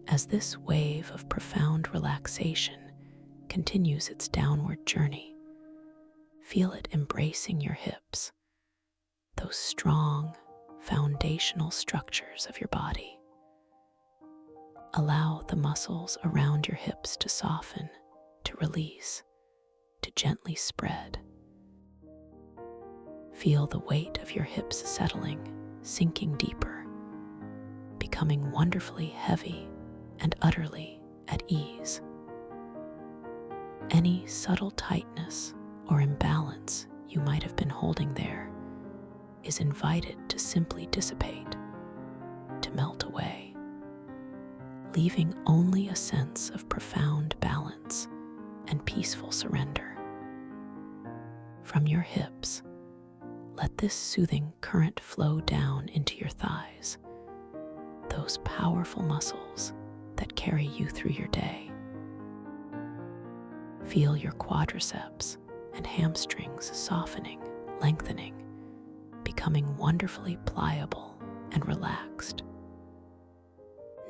As this wave of profound relaxation continues its downward journey, feel it embracing your hips, those strong, foundational structures of your body. Allow the muscles around your hips to soften, to release, to gently spread. Feel the weight of your hips settling, sinking deeper, becoming wonderfully heavy and utterly at ease. Any subtle tightness or imbalance you might have been holding there is invited to simply dissipate, to melt away, leaving only a sense of profound balance and peaceful surrender. From your hips, let this soothing current flow down into your thighs, those powerful muscles that carry you through your day. Feel your quadriceps and hamstrings softening, lengthening, becoming wonderfully pliable and relaxed.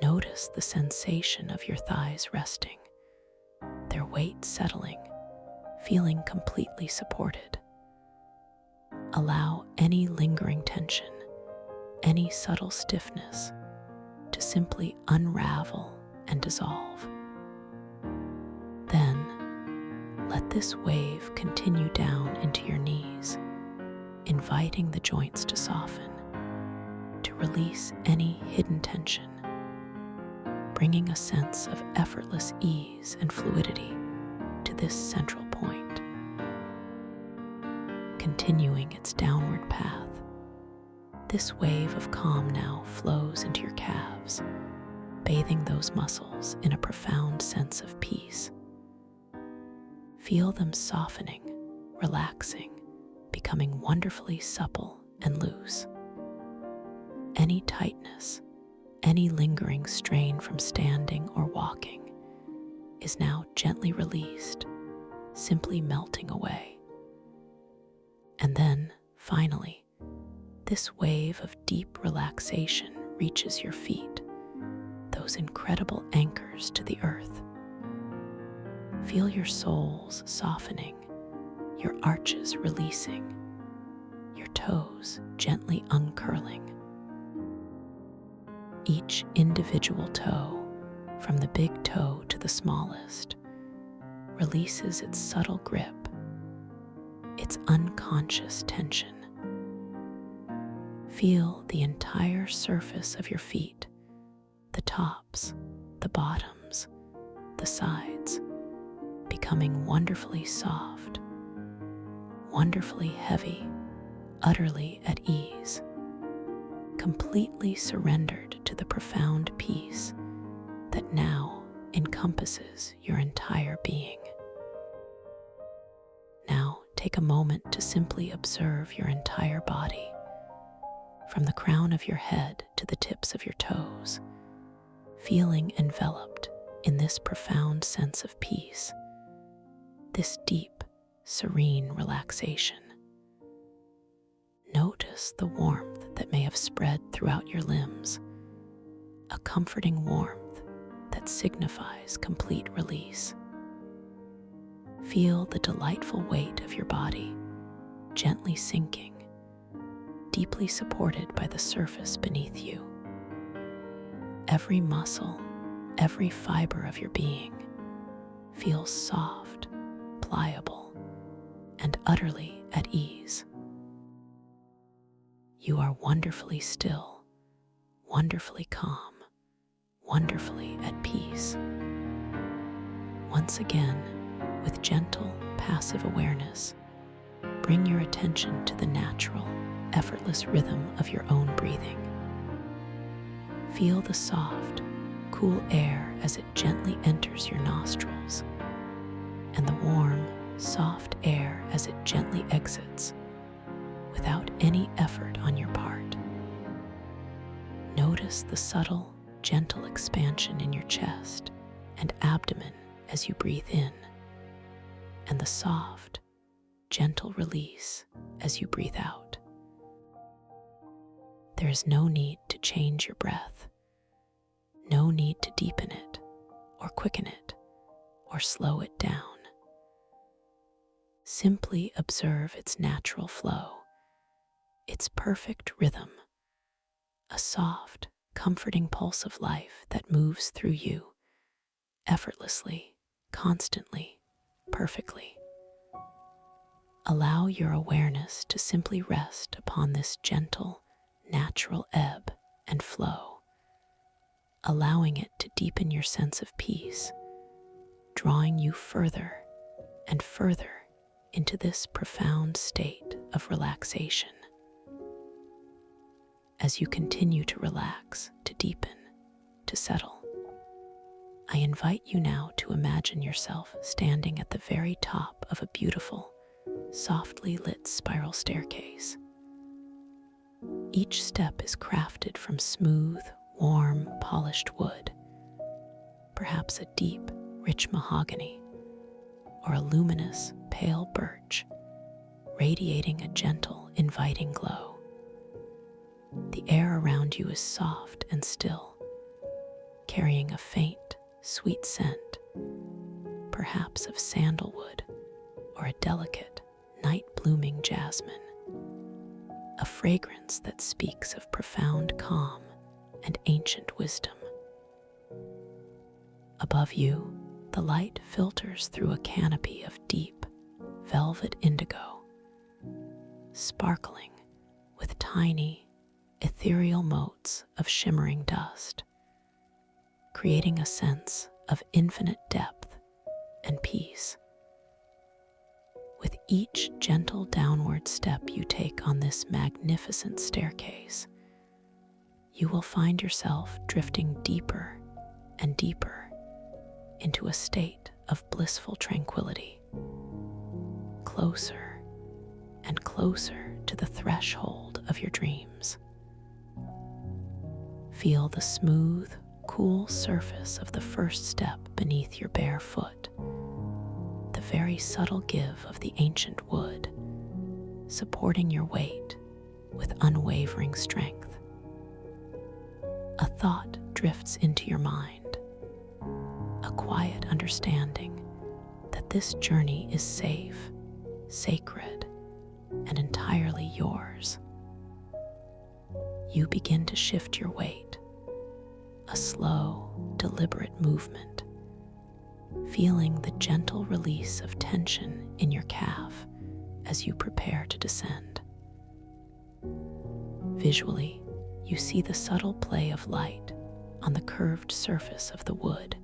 Notice the sensation of your thighs resting, their weight settling, feeling completely supported. Allow any lingering tension, any subtle stiffness to simply unravel and dissolve. Then, let this wave continue down into your knees, inviting the joints to soften, to release any hidden tension, bringing a sense of effortless ease and fluidity to this central point. Continuing its downward path, this wave of calm now flows into your calves, bathing those muscles in a profound sense of peace. Feel them softening, relaxing, becoming wonderfully supple and loose. Any tightness, any lingering strain from standing or walking is now gently released, simply melting away. And then, finally, this wave of deep relaxation reaches your feet, those incredible anchors to the earth. Feel your soles softening, your arches releasing, your toes gently uncurling. Each individual toe, from the big toe to the smallest, releases its subtle grip, its unconscious tension. Feel the entire surface of your feet, the tops, the bottoms, the sides, becoming wonderfully soft, wonderfully heavy, utterly at ease, completely surrendered to the profound peace that now encompasses your entire being. Now take a moment to simply observe your entire body, from the crown of your head to the tips of your toes, feeling enveloped in this profound sense of peace, this deep, serene relaxation. Notice the warmth that may have spread throughout your limbs, a comforting warmth that signifies complete release. Feel the delightful weight of your body gently sinking, deeply supported by the surface beneath you. Every muscle, every fiber of your being feels soft, pliable, and utterly at ease. You are wonderfully still, wonderfully calm, wonderfully at peace. Once again, with gentle, passive awareness, bring your attention to the natural, effortless rhythm of your own breathing. Feel the soft, cool air as it gently enters your nostrils, and the warm, soft air as it gently exits, without any effort on your part. Notice the subtle, gentle expansion in your chest and abdomen as you breathe in, and the soft, gentle release as you breathe out. There is no need to change your breath, no need to deepen it, or quicken it, or slow it down. Simply observe its natural flow, its perfect rhythm, a soft, comforting pulse of life that moves through you, effortlessly, constantly, perfectly. Allow your awareness to simply rest upon this gentle, natural ebb and flow, allowing it to deepen your sense of peace, drawing you further and further into this profound state of relaxation. As you continue to relax, to deepen, to settle, I invite you now to imagine yourself standing at the very top of a beautiful, softly lit spiral staircase. Each step is crafted from smooth, warm, polished wood, perhaps a deep, rich mahogany, or a luminous, pale birch, radiating a gentle, inviting glow. The air around you is soft and still, carrying a faint, sweet scent, perhaps of sandalwood or a delicate, night-blooming jasmine. a fragrance that speaks of profound calm and ancient wisdom. Above you, the light filters through a canopy of deep velvet indigo, sparkling with tiny, ethereal motes of shimmering dust, creating a sense of infinite depth and peace. With each gentle downward step you take on this magnificent staircase, you will find yourself drifting deeper and deeper into a state of blissful tranquility, closer and closer to the threshold of your dreams. Feel the smooth, cool surface of the first step beneath your bare foot, the very subtle give of the ancient wood, supporting your weight with unwavering strength. A thought drifts into your mind, a quiet understanding that this journey is safe, sacred, and entirely yours. You begin to shift your weight, a slow, deliberate movement, feeling the gentle release of tension in your calf as you prepare to descend. Visually, you see the subtle play of light on the curved surface of the wood,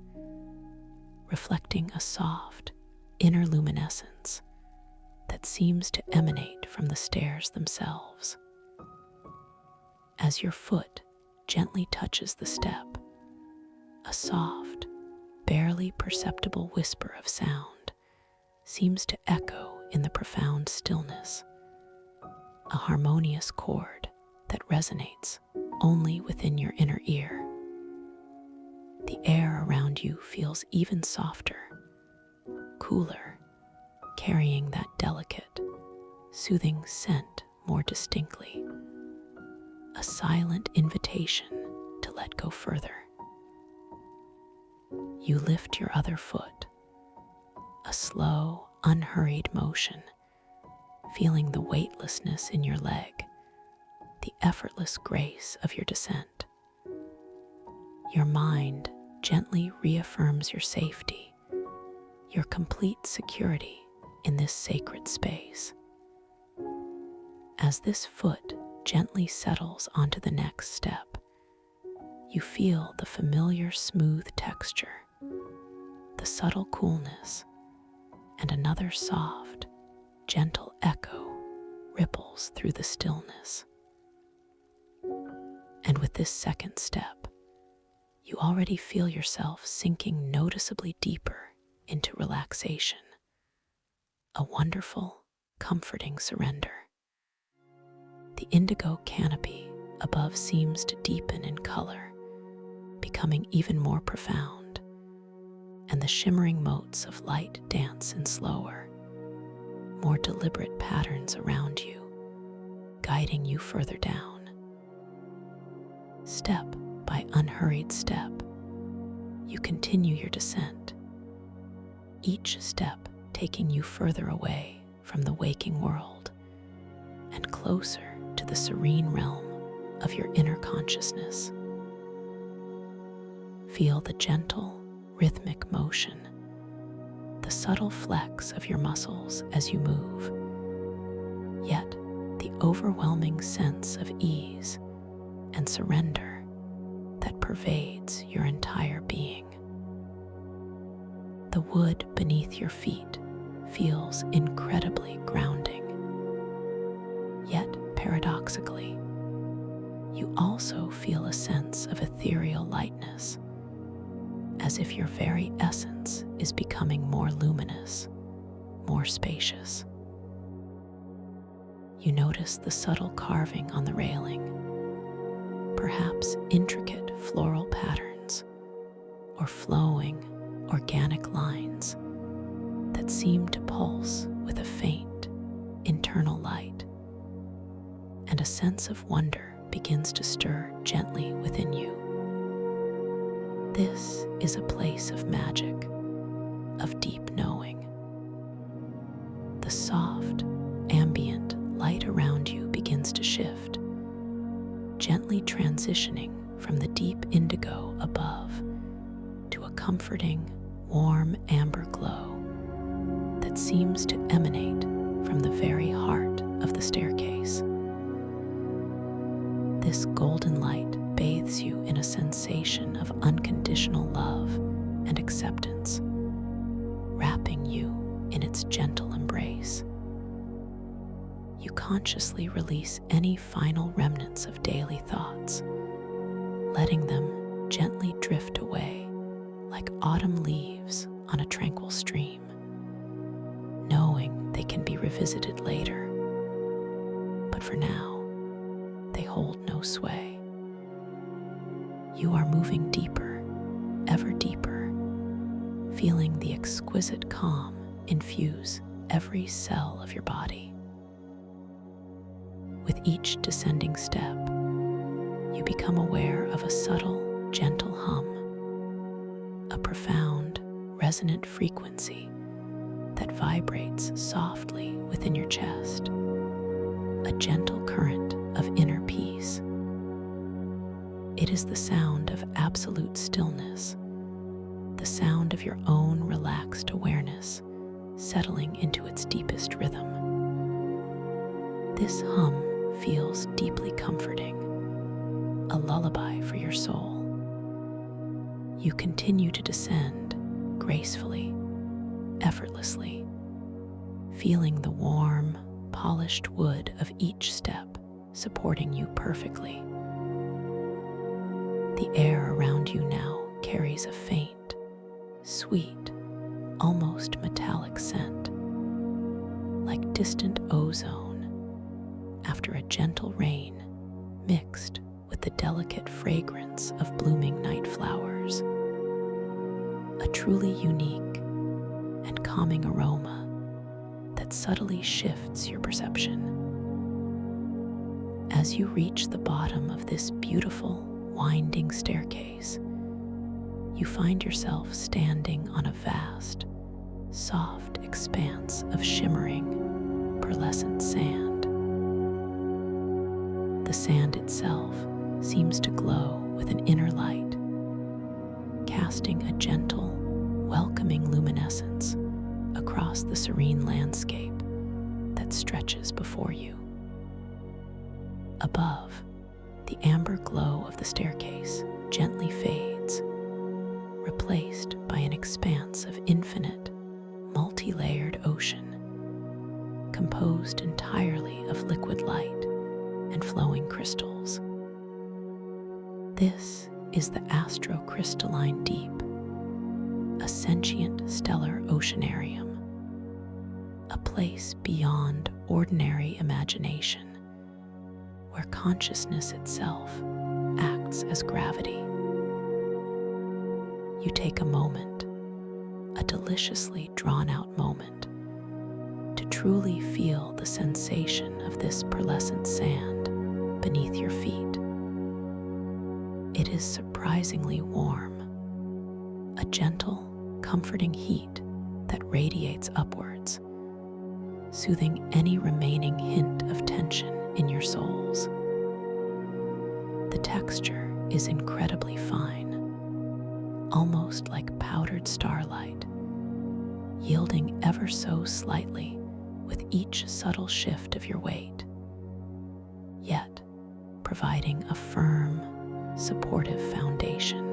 reflecting a soft, inner luminescence that seems to emanate from the stairs themselves. As your foot gently touches the step, a soft, barely perceptible whisper of sound seems to echo in the profound stillness, a harmonious chord that resonates only within your inner ear. The air around you feels even softer, cooler, carrying that delicate, soothing scent more distinctly, a silent invitation to let go further. You lift your other foot, a slow, unhurried motion, feeling the weightlessness in your leg, the effortless grace of your descent. Your mind gently reaffirms your safety, your complete security in this sacred space. As this foot gently settles onto the next step, you feel the familiar smooth texture, the subtle coolness, and another soft, gentle echo ripples through the stillness. And with this second step, you already feel yourself sinking noticeably deeper into relaxation, a wonderful, comforting surrender. The indigo canopy above seems to deepen in color, becoming even more profound, and the shimmering motes of light dance in slower, more deliberate patterns around you, guiding you further down. Step by unhurried step, you continue your descent, each step taking you further away from the waking world and closer to the serene realm of your inner consciousness. Feel the gentle, rhythmic motion, the subtle flex of your muscles as you move, yet the overwhelming sense of ease and surrender that pervades your entire being. The wood beneath your feet feels incredibly grounding. Yet, paradoxically, you also feel a sense of ethereal lightness, as if your very essence is becoming more luminous, more spacious. You notice the subtle carving on the railing, perhaps intricate floral patterns or flowing, organic lines that seem to pulse with a faint, internal light, and a sense of wonder begins to stir gently within you. This is a place of magic, of deep knowing. The soft, ambient light around you begins begins to shift, gently transitioning from the deep indigo above to a comforting, warm amber glow that seems to emanate from the very heart of the staircase. This golden light bathes you in a sensation of unconditional love and acceptance, wrapping you in its gentle embrace. You consciously release any final remnants of daily thoughts, letting them gently drift away like autumn leaves on a tranquil stream, knowing they can be revisited later. But for now, they hold no sway. You are moving deeper, ever deeper, feeling the exquisite calm infuse every cell of your body. With each descending step, you become aware of a subtle, gentle hum, a profound, resonant frequency that vibrates softly within your chest, a gentle current of inner peace. It is the sound of absolute stillness, the sound of your own relaxed awareness settling into its deepest rhythm. This hum feels deeply comforting, a lullaby for your soul. You continue to descend gracefully, effortlessly, feeling the warm, polished wood of each step supporting you perfectly. The air around you now carries a faint, sweet, almost metallic scent, like distant ozone after a gentle rain mixed with the delicate fragrance of blooming night flowers. A truly unique and calming aroma that subtly shifts your perception. As you reach the bottom of this beautiful, winding staircase, you find yourself standing on a vast, soft expanse of shimmering, pearlescent sand. The sand itself seems to glow with an inner light, casting a gentle, welcoming luminescence across the serene landscape that stretches before you. Above, the amber glow of the staircase gently fades, replaced by an expanse of infinite, multi-layered ocean, composed entirely of liquid light and flowing crystals. This is the astrocrystalline deep, a sentient stellar oceanarium, a place beyond ordinary imagination, where consciousness itself acts as gravity. You take a moment, a deliciously drawn-out moment, to truly feel the sensation of this pearlescent sand beneath your feet. It is surprisingly warm, a gentle, comforting heat that radiates upwards, soothing any remaining hint of tension in your souls. The texture is incredibly fine, almost like powdered starlight, yielding ever so slightly with each subtle shift of your weight, yet providing a firm, supportive foundation.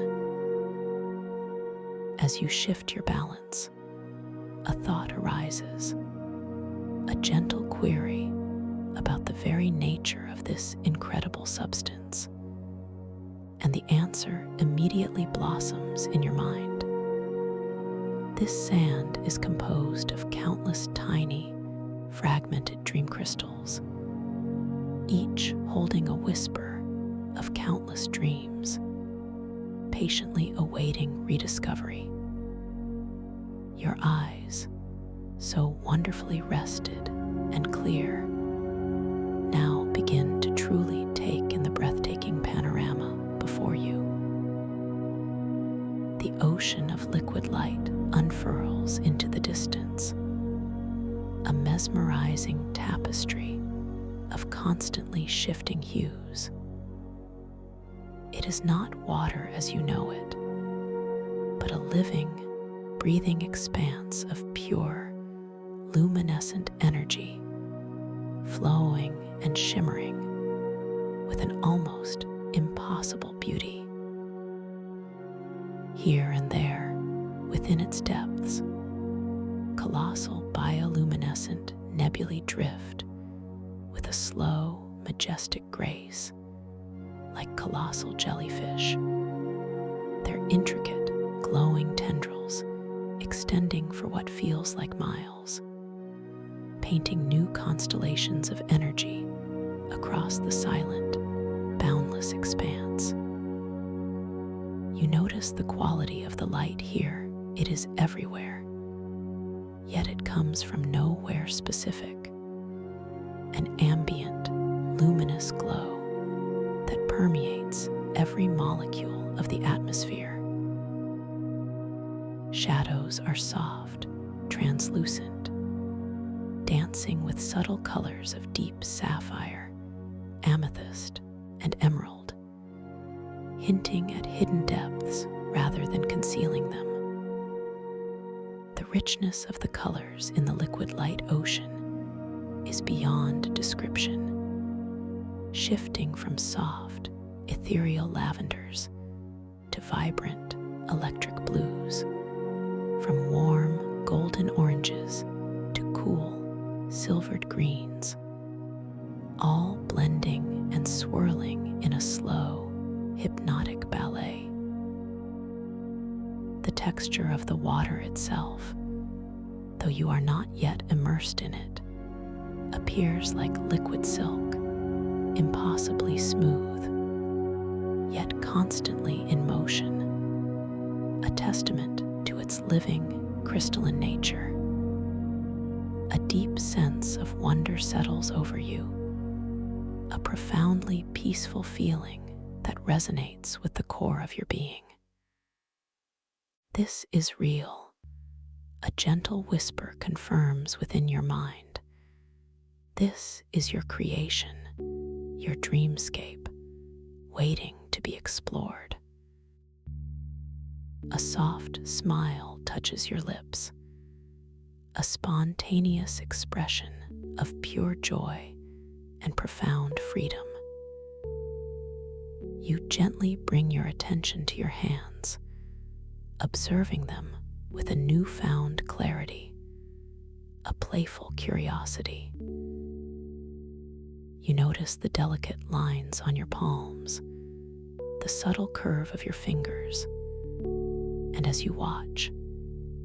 As you shift your balance, a thought arises, a gentle query about the very nature of this incredible substance, and the answer immediately blossoms in your mind. This sand is composed of countless tiny, fragmented dream crystals, each holding a whisper of countless dreams, patiently awaiting rediscovery. Your eyes, so wonderfully rested and clear, now begin to truly take in the breathtaking panorama before you. The ocean of liquid light unfurls into the distance, a mesmerizing tapestry of constantly shifting hues. It is not water as you know it, but a living, breathing expanse of pure, luminescent energy, flowing and shimmering with an almost impossible beauty. Here and there, within its depths, colossal bioluminescent nebulae drift with a slow, majestic grace, like colossal jellyfish, their intricate, glowing tendrils extending for what feels like miles, painting new constellations of energy across the silent, boundless expanse. You notice the quality of the light here. It is everywhere, yet it comes from nowhere specific. An ambient, luminous glow that permeates every molecule of the atmosphere. Shadows are soft, translucent, dancing with subtle colors of deep sapphire, amethyst, and emerald, hinting at hidden depths rather than concealing them. The richness of the colors in the liquid light ocean is beyond description, shifting from soft, ethereal lavenders to vibrant, electric blues, from warm, golden oranges to cool, silvered greens, all blending and swirling in a slow, hypnotic ballet. The texture of the water itself, though you are not yet immersed in it, appears like liquid silk, impossibly smooth, yet constantly in motion, a testament to its living, crystalline nature. A deep sense of wonder settles over you, a profoundly peaceful feeling that resonates with the core of your being. This is real. A gentle whisper confirms within your mind. This is your creation, your dreamscape, waiting to be explored. A soft smile touches your lips, a spontaneous expression of pure joy and profound freedom. You gently bring your attention to your hands, observing them with a newfound clarity, a playful curiosity. You notice the delicate lines on your palms, the subtle curve of your fingers, and as you watch,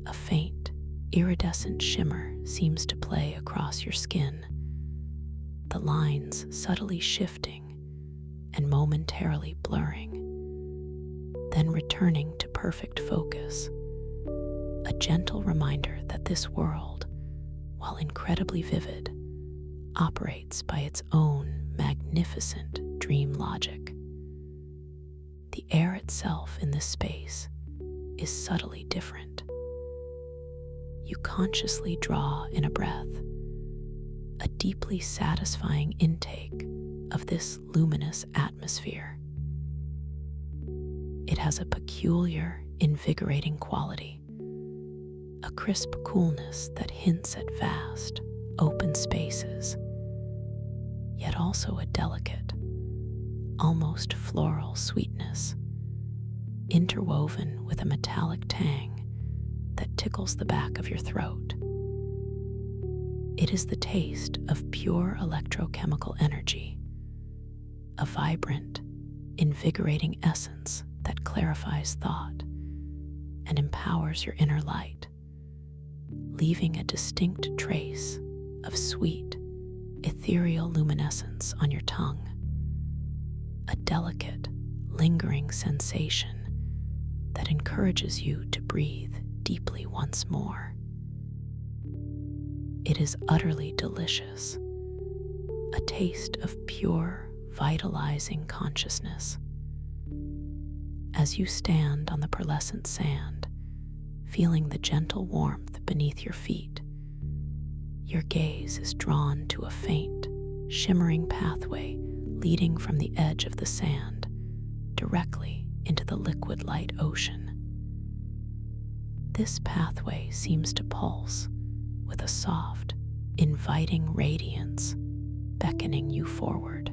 a faint, iridescent shimmer seems to play across your skin, the lines subtly shifting and momentarily blurring, then returning to perfect focus, a gentle reminder that this world, while incredibly vivid, operates by its own magnificent dream logic. The air itself in this space is subtly different. You consciously draw in a breath, a deeply satisfying intake of this luminous atmosphere. It has a peculiar, invigorating quality, a crisp coolness that hints at vast, open spaces, yet also a delicate, almost floral sweetness, interwoven with a metallic tang that tickles the back of your throat. It is the taste of pure electrochemical energy, a vibrant, invigorating essence that clarifies thought and empowers your inner light, leaving a distinct trace of sweet, ethereal luminescence on your tongue, a delicate, lingering sensation that encourages you to breathe deeply once more. It is utterly delicious, a taste of pure, vitalizing consciousness. As you stand on the pearlescent sand, feeling the gentle warmth beneath your feet, your gaze is drawn to a faint, shimmering pathway leading from the edge of the sand directly into the liquid light ocean. This pathway seems to pulse with a soft, inviting radiance beckoning you forward.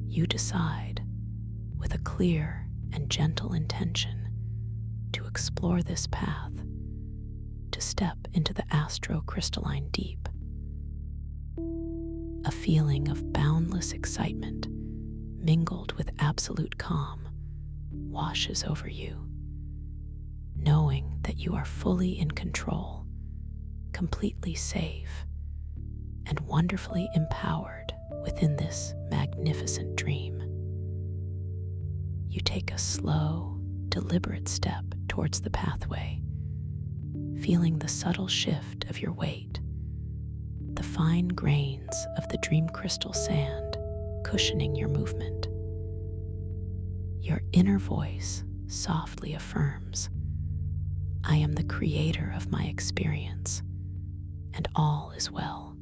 You decide, with a clear and gentle intention, to explore this path, to step into the astro-crystalline deep. A feeling of boundless excitement, mingled with absolute calm, washes over you, knowing that you are fully in control, completely safe, and wonderfully empowered within this magnificent dream. You take a slow, deliberate step towards the pathway, feeling the subtle shift of your weight, the fine grains of the dream crystal sand cushioning your movement. Your inner voice softly affirms, "I am the creator of my experience, and all is well."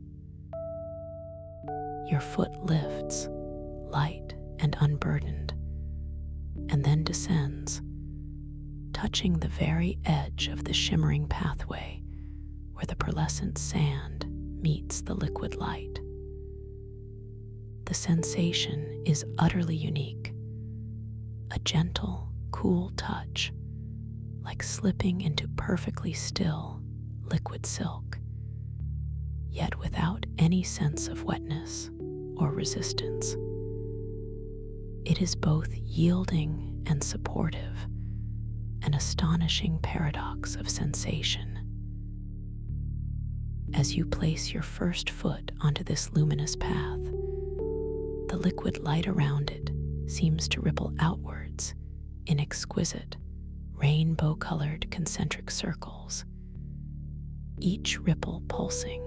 Your foot lifts, light and unburdened, and then descends, touching the very edge of the shimmering pathway where the pearlescent sand meets the liquid light. The sensation is utterly unique, a gentle, cool touch, like slipping into perfectly still, liquid silk, yet without any sense of wetness or resistance. It is both yielding and supportive, an astonishing paradox of sensation. As you place your first foot onto this luminous path, the liquid light around it seems to ripple outwards in exquisite, rainbow-colored concentric circles, each ripple pulsing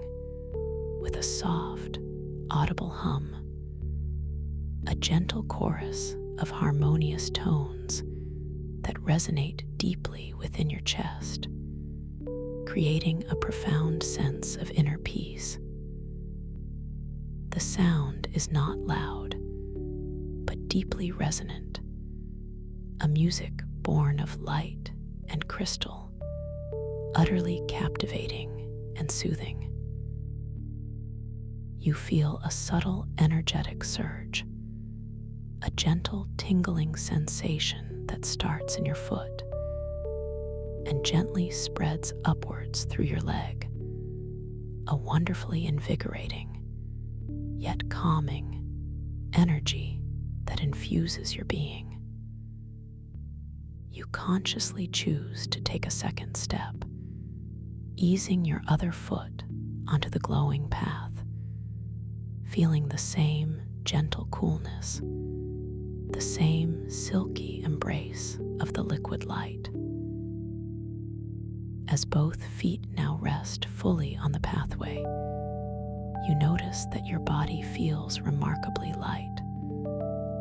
with a soft, audible hum, a gentle chorus of harmonious tones that resonate deeply within your chest, creating a profound sense of inner peace. The sound is not loud, but deeply resonant, a music born of light and crystal, utterly captivating and soothing. You feel a subtle energetic surge, a gentle tingling sensation that starts in your foot and gently spreads upwards through your leg, a wonderfully invigorating, yet calming energy that infuses your being. You consciously choose to take a second step, easing your other foot onto the glowing path, feeling the same gentle coolness, the same silky embrace of the liquid light. As both feet now rest fully on the pathway, you notice that your body feels remarkably light,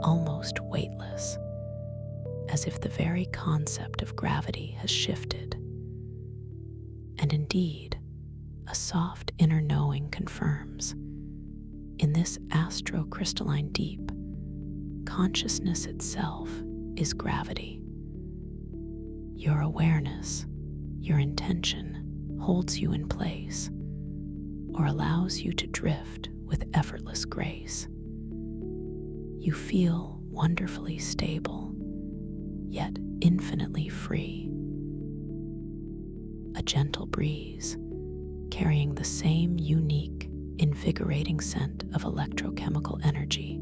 almost weightless, as if the very concept of gravity has shifted. And indeed, a soft inner knowing confirms, in this astro-crystalline deep, consciousness itself is gravity. Your awareness, your intention, holds you in place, or allows you to drift with effortless grace. You feel wonderfully stable, yet infinitely free. A gentle breeze, carrying the same unique, invigorating scent of electrochemical energy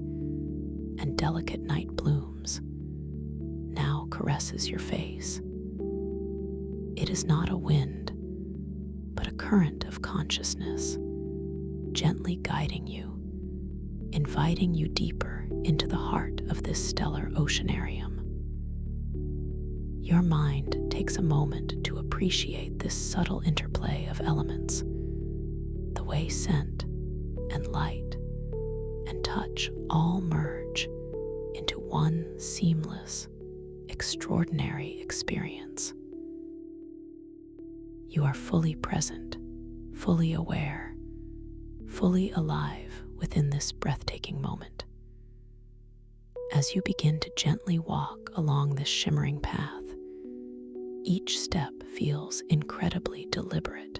and delicate night blooms, now caresses your face. It is not a wind, but a current of consciousness, gently guiding you, inviting you deeper into the heart of this stellar oceanarium. Your mind takes a moment to appreciate this subtle interplay of elements, the way scent and light and touch all merge into one seamless, extraordinary experience. You are fully present, fully aware, fully alive within this breathtaking moment. As you begin to gently walk along this shimmering path, each step feels incredibly deliberate,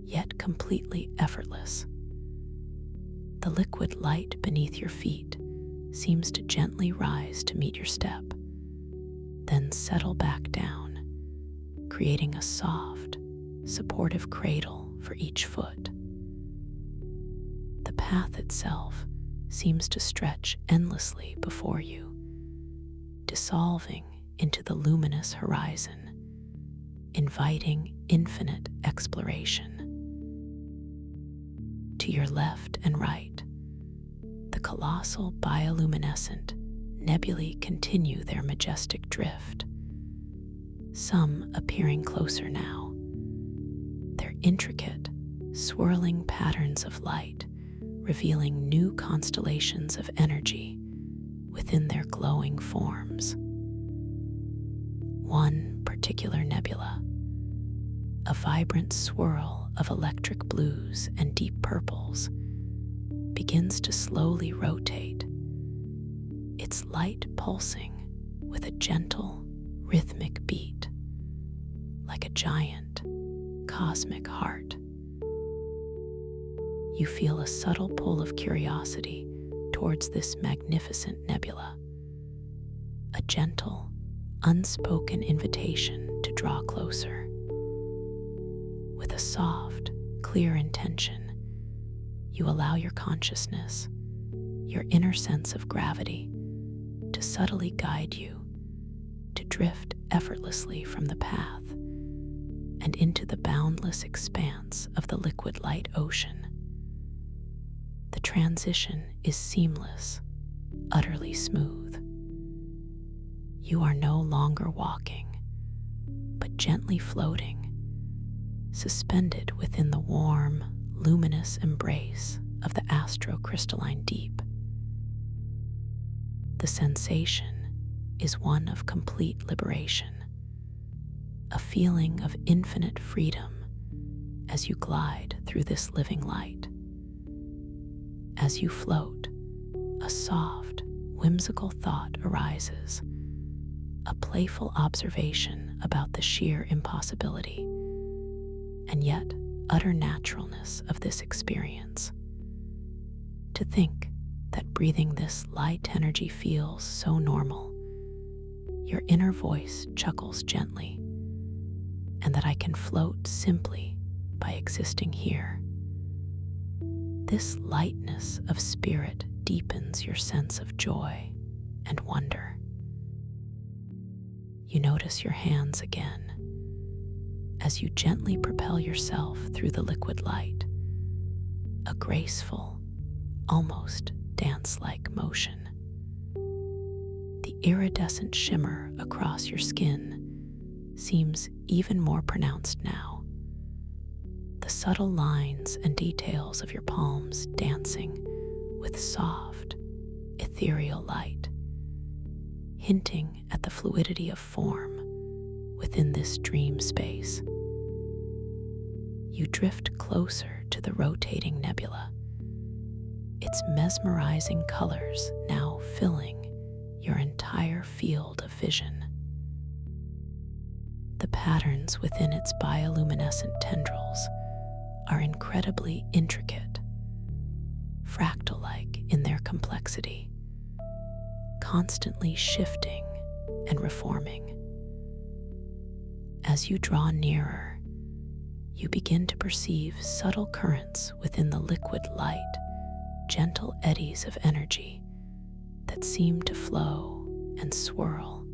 yet completely effortless. The liquid light beneath your feet seems to gently rise to meet your step, then settle back down, creating a soft, supportive cradle for each foot. The path itself seems to stretch endlessly before you, dissolving into the luminous horizon, inviting infinite exploration. To your left and right, the colossal bioluminescent nebulae continue their majestic drift, some appearing closer now, their intricate, swirling patterns of light revealing new constellations of energy within their glowing forms. One particular nebula, a vibrant swirl of electric blues and deep purples, begins to slowly rotate, its light pulsing with a gentle, rhythmic beat, like a giant, cosmic heart. You feel a subtle pull of curiosity towards this magnificent nebula, a gentle, unspoken invitation to draw closer. With a soft, clear intention, you allow your consciousness, your inner sense of gravity, to subtly guide you, to drift effortlessly from the path and into the boundless expanse of the liquid light ocean. The transition is seamless, utterly smooth. You are no longer walking, but gently floating, suspended within the warm, luminous embrace of the astrocrystalline deep. The sensation is one of complete liberation, a feeling of infinite freedom as you glide through this living light. As you float, a soft, whimsical thought arises, a playful observation about the sheer impossibility and yet utter naturalness of this experience. To think that breathing this light energy feels so normal, your inner voice chuckles gently, and that I can float simply by existing here. This lightness of spirit deepens your sense of joy and wonder. You notice your hands again as you gently propel yourself through the liquid light, a graceful, almost dance-like motion. The iridescent shimmer across your skin seems even more pronounced now, the subtle lines and details of your palms dancing with soft, ethereal light, hinting at the fluidity of form within this dream space. You drift closer to the rotating nebula, its mesmerizing colors now filling your entire field of vision. The patterns within its bioluminescent tendrils are incredibly intricate, fractal-like in their complexity, constantly shifting and reforming. As you draw nearer, you begin to perceive subtle currents within the liquid light, gentle eddies of energy that seem to flow and swirl,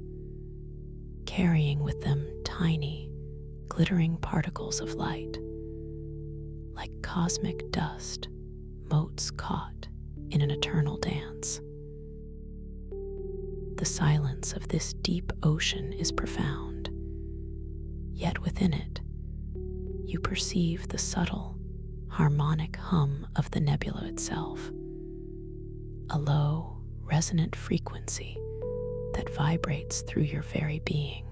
carrying with them tiny, glittering particles of light, like cosmic dust, motes caught in an eternal dance. The silence of this deep ocean is profound, yet within it, you perceive the subtle, harmonic hum of the nebula itself, a low, resonant frequency that vibrates through your very being,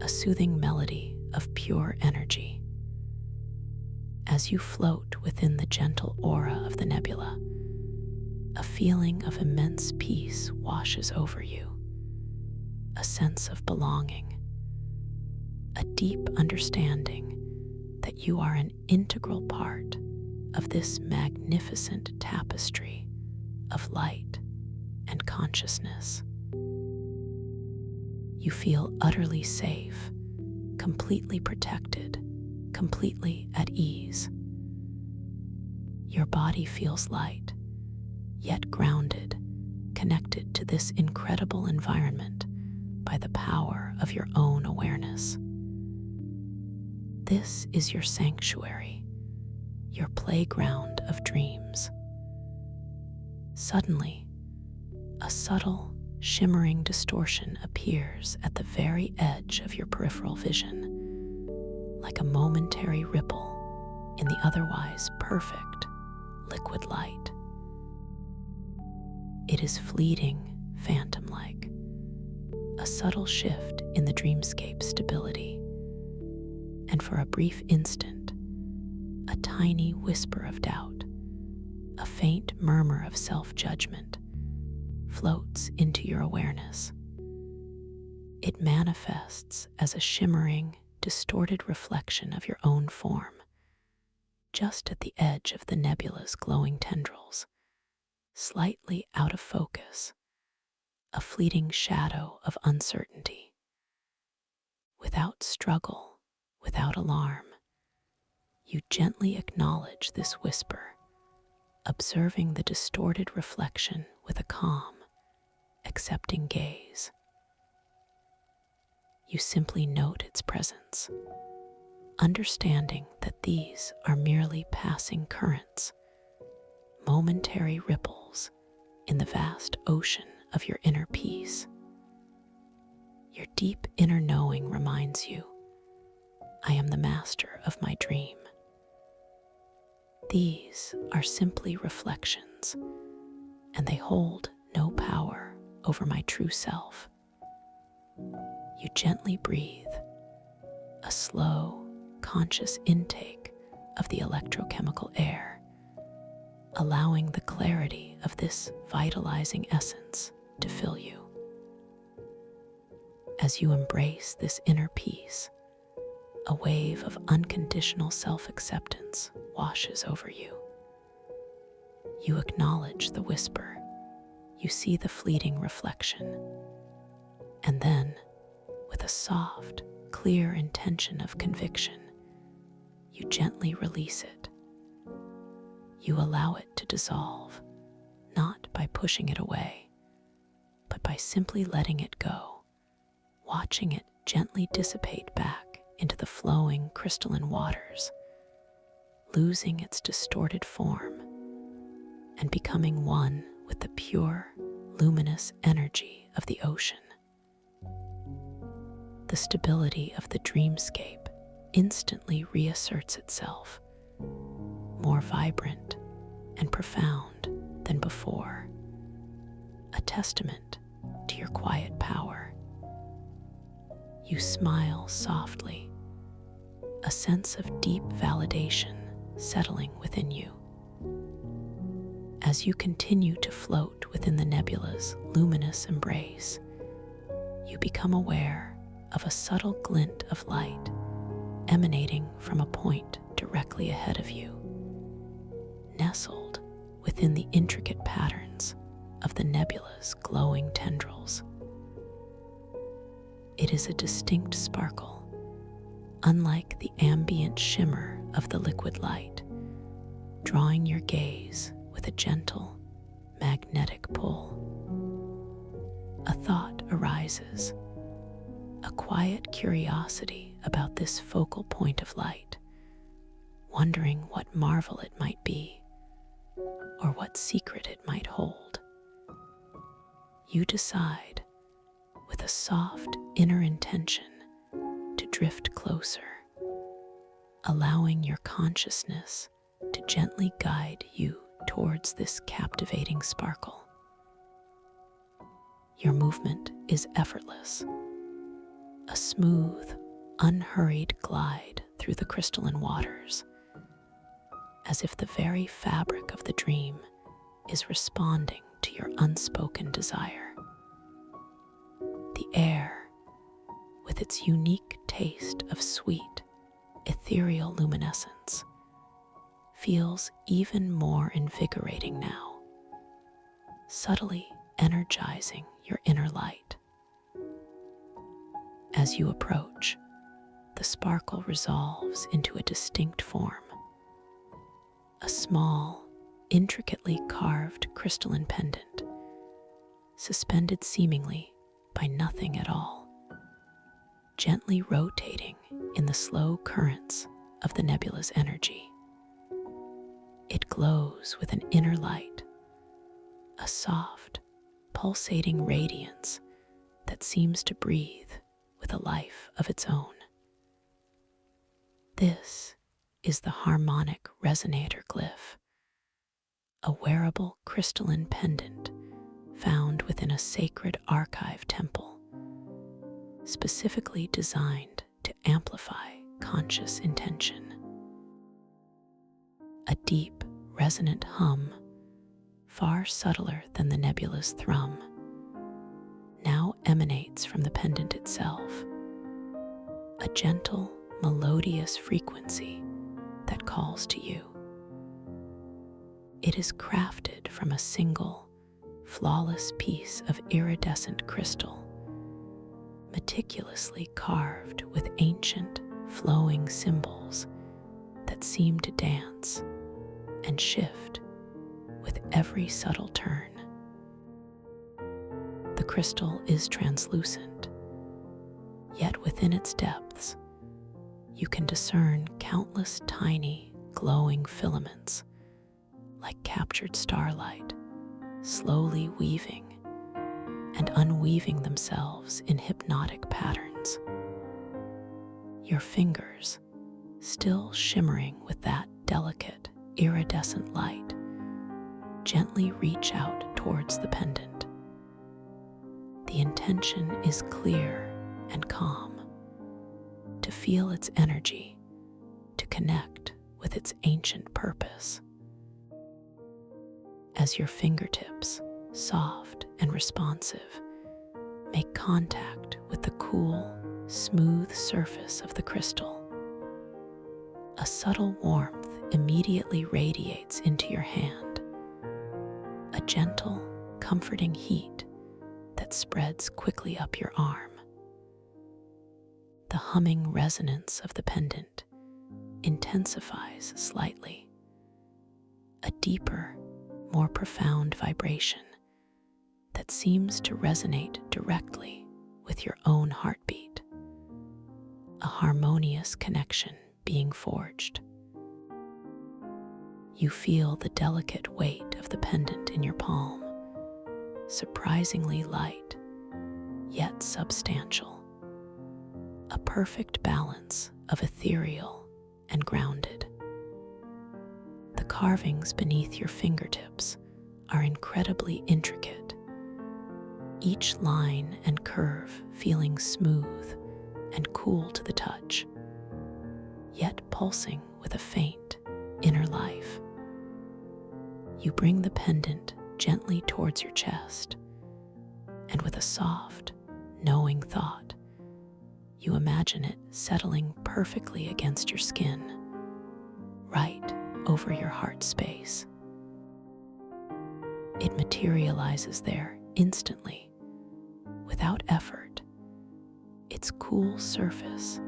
a soothing melody of pure energy. As you float within the gentle aura of the nebula, a feeling of immense peace washes over you, a sense of belonging, a deep understanding that you are an integral part of this magnificent tapestry of light and consciousness. You feel utterly safe, completely protected, completely at ease. Your body feels light, yet grounded, connected to this incredible environment by the power of your own awareness. This is your sanctuary, your playground of dreams. Suddenly, a subtle, shimmering distortion appears at the very edge of your peripheral vision, like a momentary ripple in the otherwise perfect liquid light. It is fleeting, phantom-like, a subtle shift in the dreamscape's stability, and for a brief instant, a tiny whisper of doubt, a faint murmur of self-judgment, floats into your awareness. It manifests as a shimmering, distorted reflection of your own form, just at the edge of the nebula's glowing tendrils, slightly out of focus, a fleeting shadow of uncertainty. Without struggle, without alarm, you gently acknowledge this whisper, observing the distorted reflection with a calm, accepting gaze. You simply note its presence, understanding that these are merely passing currents, momentary ripples in the vast ocean of your inner peace. Your deep inner knowing reminds you, I am the master of my dream. These are simply reflections, and they hold no power over my true self. You gently breathe, a slow, conscious intake of the electrochemical air, allowing the clarity of this vitalizing essence to fill you. As you embrace this inner peace, a wave of unconditional self-acceptance washes over you. You acknowledge the whisper, you see the fleeting reflection, and then, with a soft, clear intention of conviction, you gently release it. You allow it to dissolve, not by pushing it away, but by simply letting it go, watching it gently dissipate back into the flowing crystalline waters, losing its distorted form and becoming one with the pure, luminous energy of the ocean. The stability of the dreamscape instantly reasserts itself, more vibrant and profound than before, a testament to your quiet power. You smile softly, a sense of deep validation settling within you. As you continue to float within the nebula's luminous embrace, you become aware of a subtle glint of light emanating from a point directly ahead of you, nestled within the intricate patterns of the nebula's glowing tendrils. It is a distinct sparkle, unlike the ambient shimmer of the liquid light, drawing your gaze with a gentle, magnetic pull. A thought arises, a quiet curiosity about this focal point of light, wondering what marvel it might be, or what secret it might hold. You decide, with a soft inner intention, to drift closer, allowing your consciousness to gently guide you towards this captivating sparkle. Your movement is effortless, a smooth, unhurried glide through the crystalline waters, as if the very fabric of the dream is responding to your unspoken desire. The air, with its unique taste of sweet, ethereal luminescence, feels even more invigorating now, subtly energizing your inner light. As you approach, the sparkle resolves into a distinct form. A small, intricately carved crystalline pendant, suspended seemingly by nothing at all, gently rotating in the slow currents of the nebula's energy. It glows with an inner light, a soft, pulsating radiance that seems to breathe with a life of its own. This is the harmonic resonator glyph, a wearable crystalline pendant found within a sacred archive temple, specifically designed to amplify conscious intention. A deep, resonant hum, far subtler than the nebula's thrum, now emanates from the pendant itself, a gentle, melodious frequency that calls to you. It is crafted from a single, flawless piece of iridescent crystal, meticulously carved with ancient, flowing symbols that seem to dance and shift with every subtle turn. The crystal is translucent, yet within its depths, you can discern countless tiny, glowing filaments, like captured starlight, slowly weaving and unweaving themselves in hypnotic patterns. Your fingers, still shimmering with that delicate, iridescent light, gently reach out towards the pendant. The intention is clear and calm, to feel its energy, to connect with its ancient purpose. As your fingertips, soft and responsive, make contact with the cool, smooth surface of the crystal, a subtle warmth immediately radiates into your hand, a gentle, comforting heat that spreads quickly up your arm. The humming resonance of the pendant intensifies slightly, a deeper, more profound vibration that seems to resonate directly with your own heartbeat, a harmonious connection being forged. You feel the delicate weight of the pendant in your palm, surprisingly light, yet substantial, a perfect balance of ethereal and grounded. The carvings beneath your fingertips are incredibly intricate, each line and curve feeling smooth and cool to the touch, yet pulsing with a faint inner life. You bring the pendant gently towards your chest, and with a soft, knowing thought, you imagine it settling perfectly against your skin, right over your heart space. It materializes there instantly, without effort, its cool surface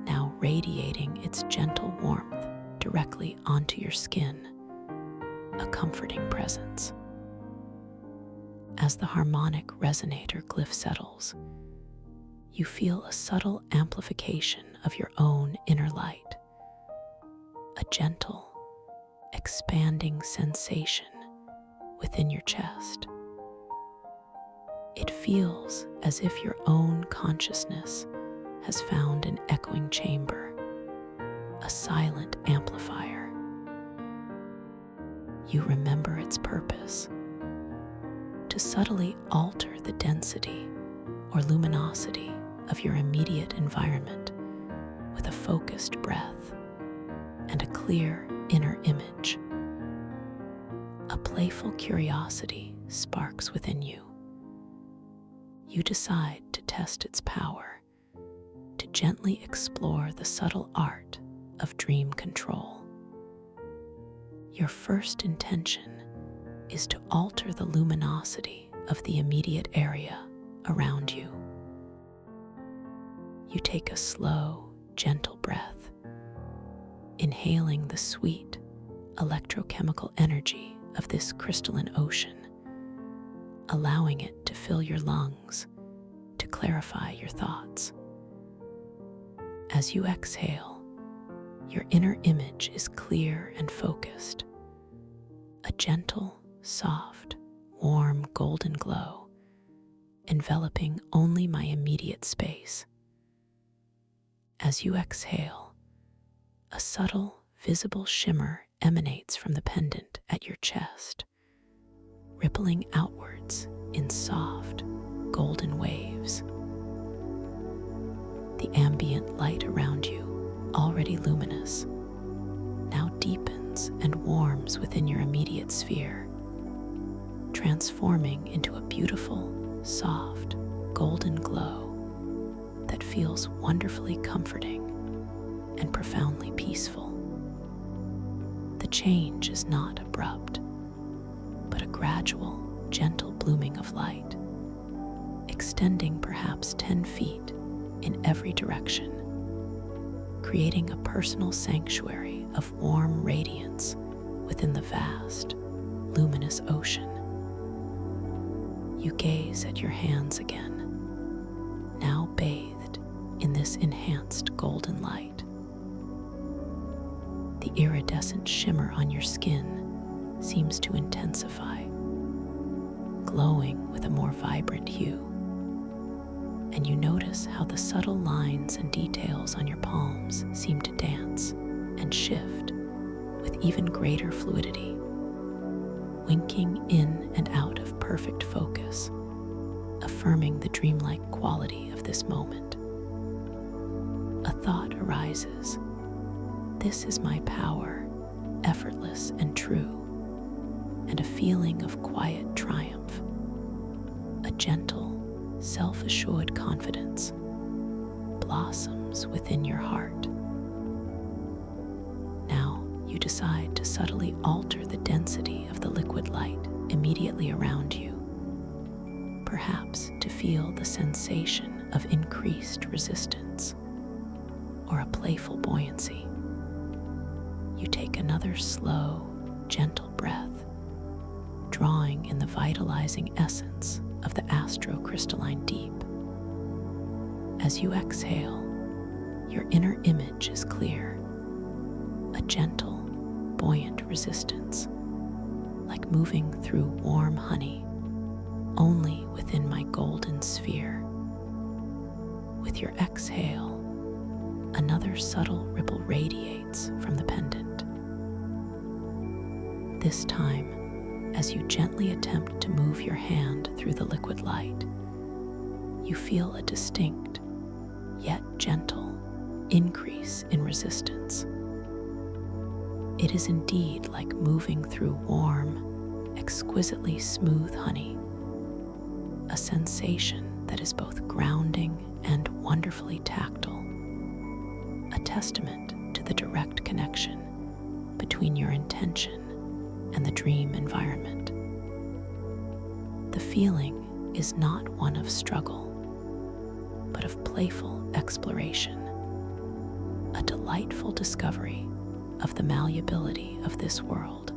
now radiating its gentle warmth directly onto your skin, a comforting presence. As the harmonic resonator glyph settles, you feel a subtle amplification of your own inner light, a gentle, expanding sensation within your chest. It feels as if your own consciousness has found an echoing chamber, a silent amplifier. You remember its purpose: to subtly alter the density or luminosity of your immediate environment with a focused breath and a clear inner image. A playful curiosity sparks within you. You decide to test its power, to gently explore the subtle art of dream control. Your first intention is to alter the luminosity of the immediate area around you. You take a slow, gentle breath, inhaling the sweet, electrochemical energy of this crystalline ocean, allowing it to fill your lungs, to clarify your thoughts. As you exhale, your inner image is clear and focused. A gentle, soft, warm golden glow, enveloping only my immediate space. As you exhale, a subtle, visible shimmer emanates from the pendant at your chest, rippling outwards in soft, golden waves. The ambient light around you, already luminous, now deepens and warms within your immediate sphere, transforming into a beautiful, soft, golden glow that feels wonderfully comforting and profoundly peaceful. The change is not abrupt, but a gradual, gentle blooming of light, extending perhaps 10 feet in every direction, creating a personal sanctuary of warm radiance within the vast, luminous ocean. You gaze at your hands again, now bathed in this enhanced golden light. The iridescent shimmer on your skin seems to intensify, glowing with a more vibrant hue. And you notice how the subtle lines and details on your palms seem to dance and shift with even greater fluidity, winking in and out of perfect focus, affirming the dreamlike quality of this moment. A thought arises. This is my power, effortless and true, and a feeling of quiet triumph, a gentle, self-assured confidence blossoms within your heart. Now you decide to subtly alter the density of the liquid light immediately around you, perhaps to feel the sensation of increased resistance or a playful buoyancy. You take another slow, gentle breath, drawing in the vitalizing essence of the astro-crystalline deep. As you exhale, your inner image is clear, a gentle, buoyant resistance, like moving through warm honey, only within my golden sphere. With your exhale, another subtle ripple radiates from the pendant. This time, as you gently attempt to move your hand through the liquid light, you feel a distinct, yet gentle, increase in resistance. It is indeed like moving through warm, exquisitely smooth honey, a sensation that is both grounding and wonderfully tactile, a testament to the direct connection between your intention and the dream environment. The feeling is not one of struggle, but of playful exploration, a delightful discovery of the malleability of this world.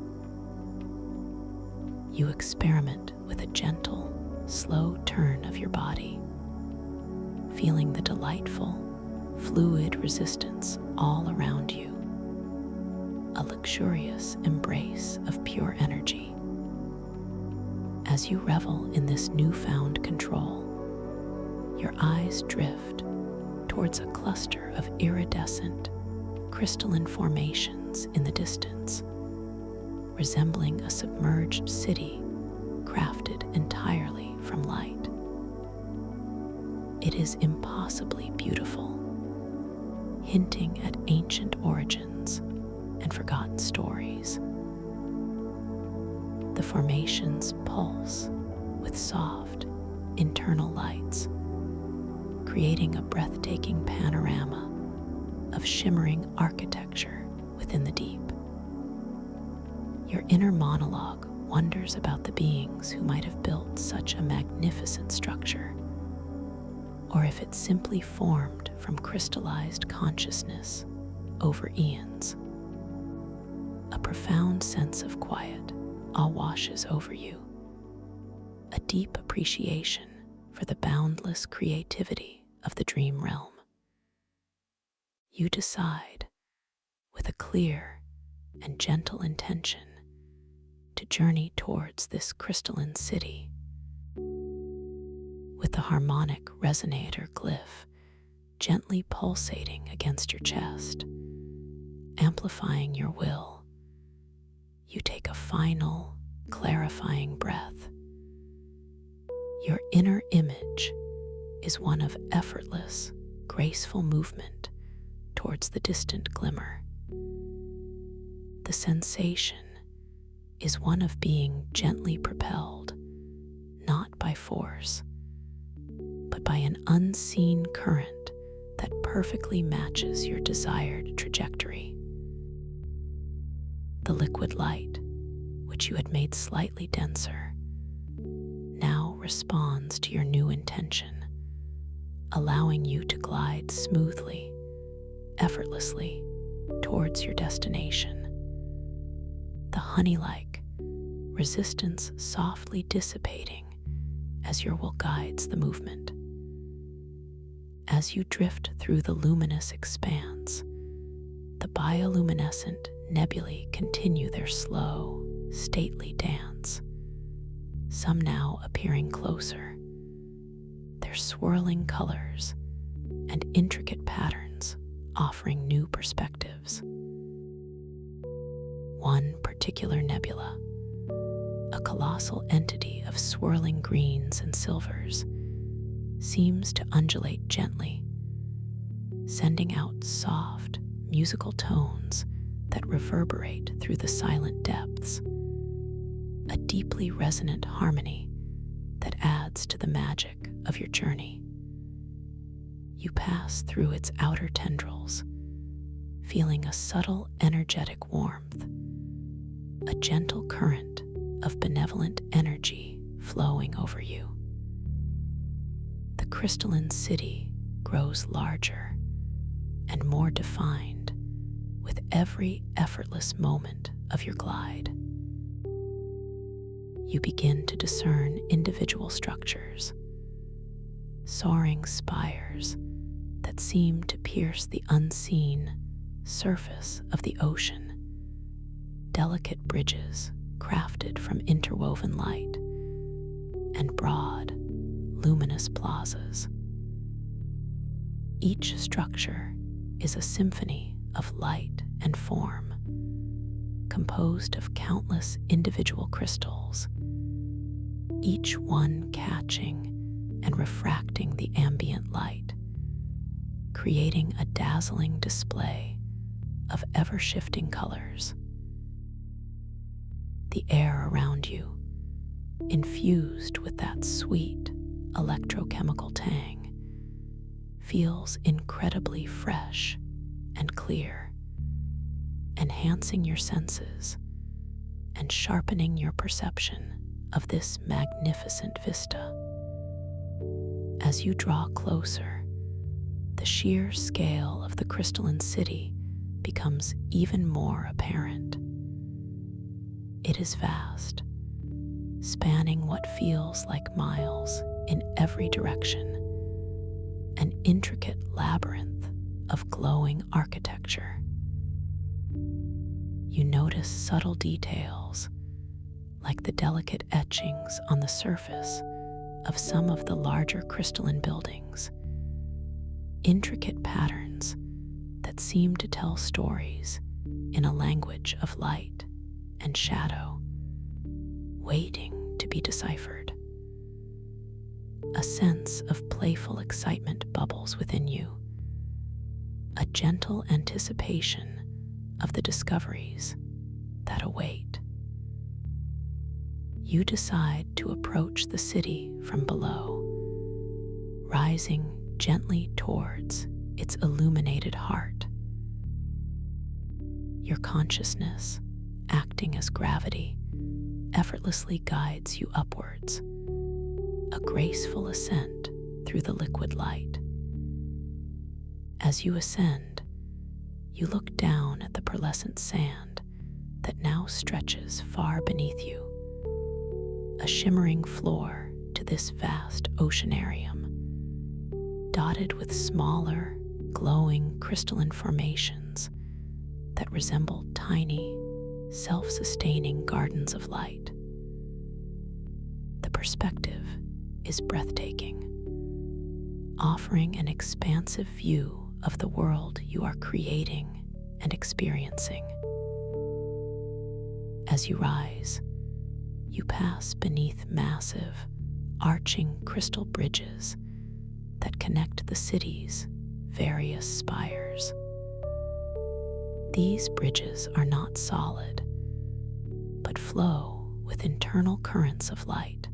You experiment with a gentle, slow turn of your body, feeling the delightful, fluid resistance all around you, a luxurious embrace of pure energy. As you revel in this newfound control, your eyes drift towards a cluster of iridescent, crystalline formations in the distance, resembling a submerged city crafted entirely from light. It is impossibly beautiful, hinting at ancient origins and forgotten stories. The formations pulse with soft, internal lights, creating a breathtaking panorama of shimmering architecture within the deep. Your inner monologue wonders about the beings who might have built such a magnificent structure, or if it simply formed from crystallized consciousness over eons. A profound sense of quiet all washes over you, a deep appreciation for the boundless creativity of the dream realm. You decide, with a clear and gentle intention, to journey towards this crystalline city. With the harmonic resonator glyph gently pulsating against your chest, amplifying your will, you take a final, clarifying breath. Your inner image is one of effortless, graceful movement towards the distant glimmer. The sensation is one of being gently propelled, not by force, but by an unseen current that perfectly matches your desired trajectory. The liquid light, which you had made slightly denser, now responds to your new intention, allowing you to glide smoothly, effortlessly towards your destination. The honey-like resistance softly dissipating as your will guides the movement. As you drift through the luminous expanse, the bioluminescent nebulae continue their slow, stately dance, some now appearing closer, their swirling colors and intricate patterns offering new perspectives. One particular nebula, a colossal entity of swirling greens and silvers, seems to undulate gently, sending out soft, musical tones that reverberate through the silent depths, a deeply resonant harmony that adds to the magic of your journey. You pass through its outer tendrils, feeling a subtle energetic warmth, a gentle current of benevolent energy flowing over you. The crystalline city grows larger and more defined with every effortless moment of your glide. You begin to discern individual structures, soaring spires that seem to pierce the unseen surface of the ocean, delicate bridges crafted from interwoven light, and broad, luminous plazas. Each structure is a symphony of light and form, composed of countless individual crystals, each one catching and refracting the ambient light, creating a dazzling display of ever-shifting colors. The air around you, infused with that sweet electrochemical tang, feels incredibly fresh and clear, enhancing your senses and sharpening your perception of this magnificent vista. As you draw closer, the sheer scale of the crystalline city becomes even more apparent. It is vast, spanning what feels like miles in every direction, an intricate labyrinth of glowing architecture. You notice subtle details, like the delicate etchings on the surface of some of the larger crystalline buildings, intricate patterns that seem to tell stories in a language of light and shadow, waiting to be deciphered. A sense of playful excitement bubbles within you, a gentle anticipation of the discoveries that await. You decide to approach the city from below, rising gently towards its illuminated heart. Your consciousness, acting as gravity, effortlessly guides you upwards, a graceful ascent through the liquid light. As you ascend, you look down at the pearlescent sand that now stretches far beneath you, a shimmering floor to this vast oceanarium, dotted with smaller, glowing crystalline formations that resemble tiny, self-sustaining gardens of light. The perspective is breathtaking, offering an expansive view of the world you are creating and experiencing. As you rise, you pass beneath massive, arching crystal bridges that connect the city's various spires. These bridges are not solid, but flow with internal currents of light,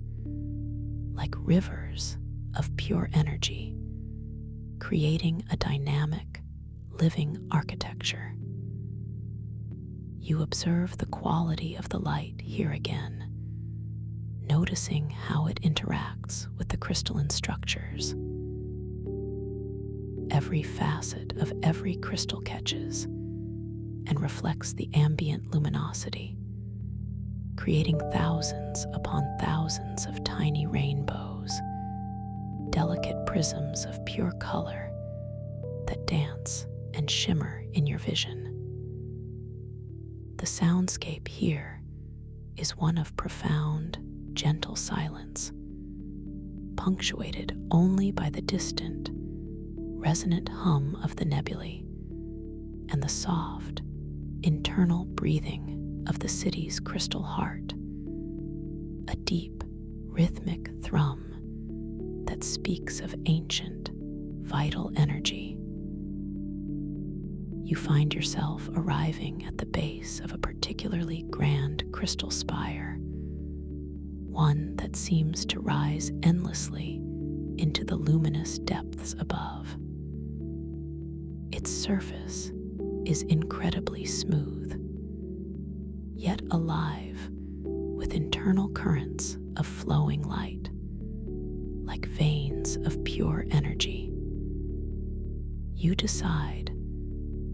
like rivers of pure energy, creating a dynamic, living architecture. You observe the quality of the light here again, noticing how it interacts with the crystalline structures. Every facet of every crystal catches and reflects the ambient luminosity, creating thousands upon thousands of tiny rainbows, delicate prisms of pure color that dance and shimmer in your vision. The soundscape here is one of profound, gentle silence, punctuated only by the distant, resonant hum of the nebulae and the soft, internal breathing of the city's crystal heart, a deep, rhythmic thrum that speaks of ancient, vital energy. You find yourself arriving at the base of a particularly grand crystal spire, one that seems to rise endlessly into the luminous depths above. Its surface is incredibly smooth, yet alive with internal currents of flowing light, like veins of pure energy. You decide,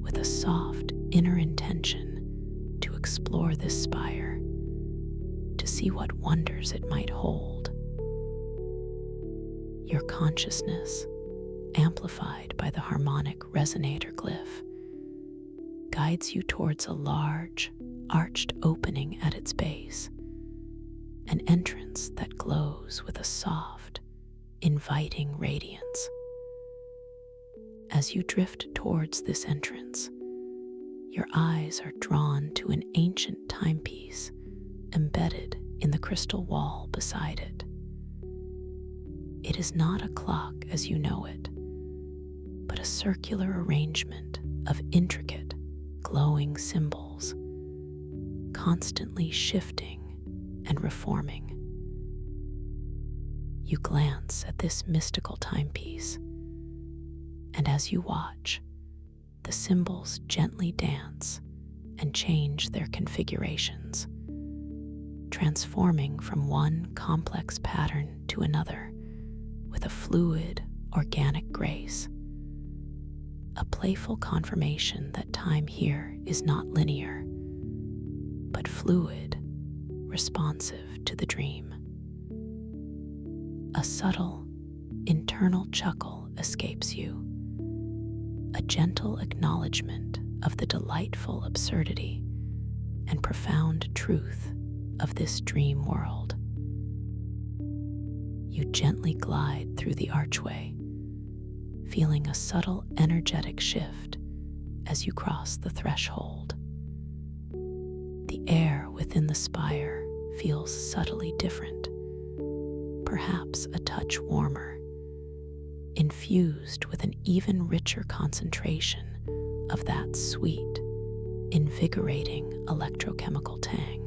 with a soft inner intention, to explore this spire, to see what wonders it might hold. Your consciousness, amplified by the harmonic resonator glyph, guides you towards a large, arched opening at its base, an entrance that glows with a soft, inviting radiance. As you drift towards this entrance, your eyes are drawn to an ancient timepiece embedded in the crystal wall beside it. It is not a clock as you know it, but a circular arrangement of intricate, glowing symbols, constantly shifting and reforming. You glance at this mystical timepiece, and as you watch, the symbols gently dance and change their configurations, transforming from one complex pattern to another with a fluid, organic grace, a playful confirmation that time here is not linear, but fluid, responsive to the dream. A subtle, internal chuckle escapes you, a gentle acknowledgement of the delightful absurdity and profound truth of this dream world. You gently glide through the archway, feeling a subtle energetic shift as you cross the threshold. The air within the spire feels subtly different, perhaps a touch warmer, infused with an even richer concentration of that sweet, invigorating electrochemical tang.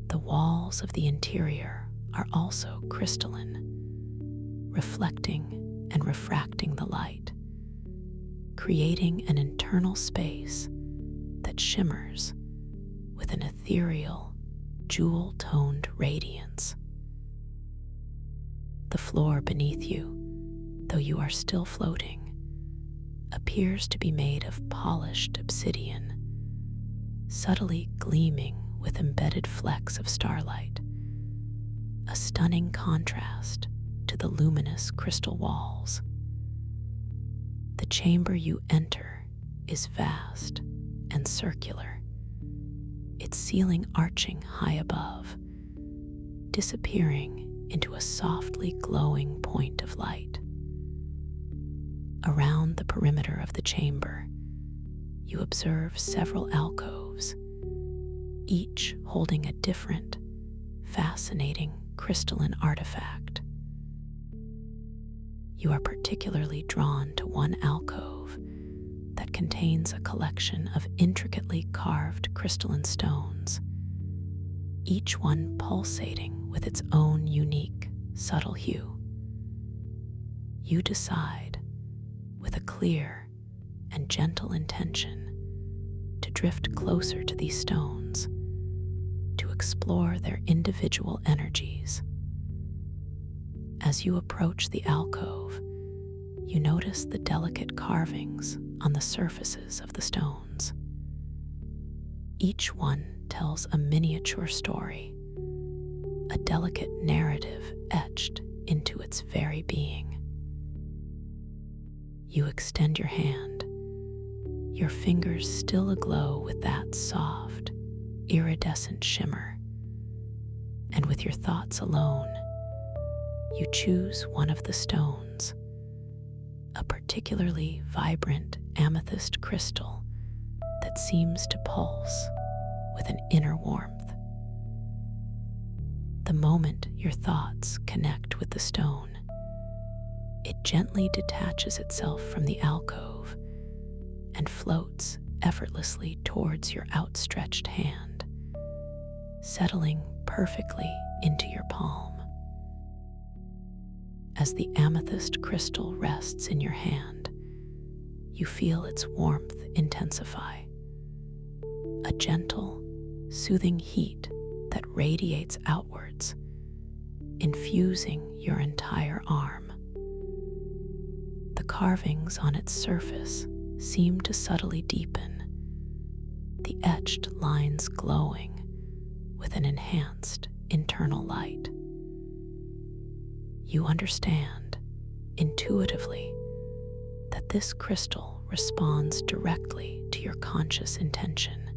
The walls of the interior are also crystalline, reflecting and refracting the light, creating an internal space that shimmers with an ethereal, jewel-toned radiance. The floor beneath you, though you are still floating, appears to be made of polished obsidian, subtly gleaming with embedded flecks of starlight, a stunning contrast to the luminous crystal walls. The chamber you enter is vast and circular, its ceiling arching high above, disappearing into a softly glowing point of light. Around the perimeter of the chamber, you observe several alcoves, each holding a different, fascinating crystalline artifact. You are particularly drawn to one alcove that contains a collection of intricately carved crystalline stones, each one pulsating with its own unique, subtle hue. You decide, with a clear and gentle intention, to drift closer to these stones, to explore their individual energies. As you approach the alcove, you notice the delicate carvings on the surfaces of the stones. Each one tells a miniature story, a delicate narrative etched into its very being. You extend your hand, your fingers still aglow with that soft, iridescent shimmer, and with your thoughts alone, you choose one of the stones, a particularly vibrant amethyst crystal that seems to pulse with an inner warmth. The moment your thoughts connect with the stone, it gently detaches itself from the alcove and floats effortlessly towards your outstretched hand, settling perfectly into your palm. As the amethyst crystal rests in your hand, you feel its warmth intensify, a gentle, soothing heat that radiates outwards, infusing your entire arm. The carvings on its surface seem to subtly deepen, the etched lines glowing with an enhanced internal light. You understand, intuitively, that this crystal responds directly to your conscious intention,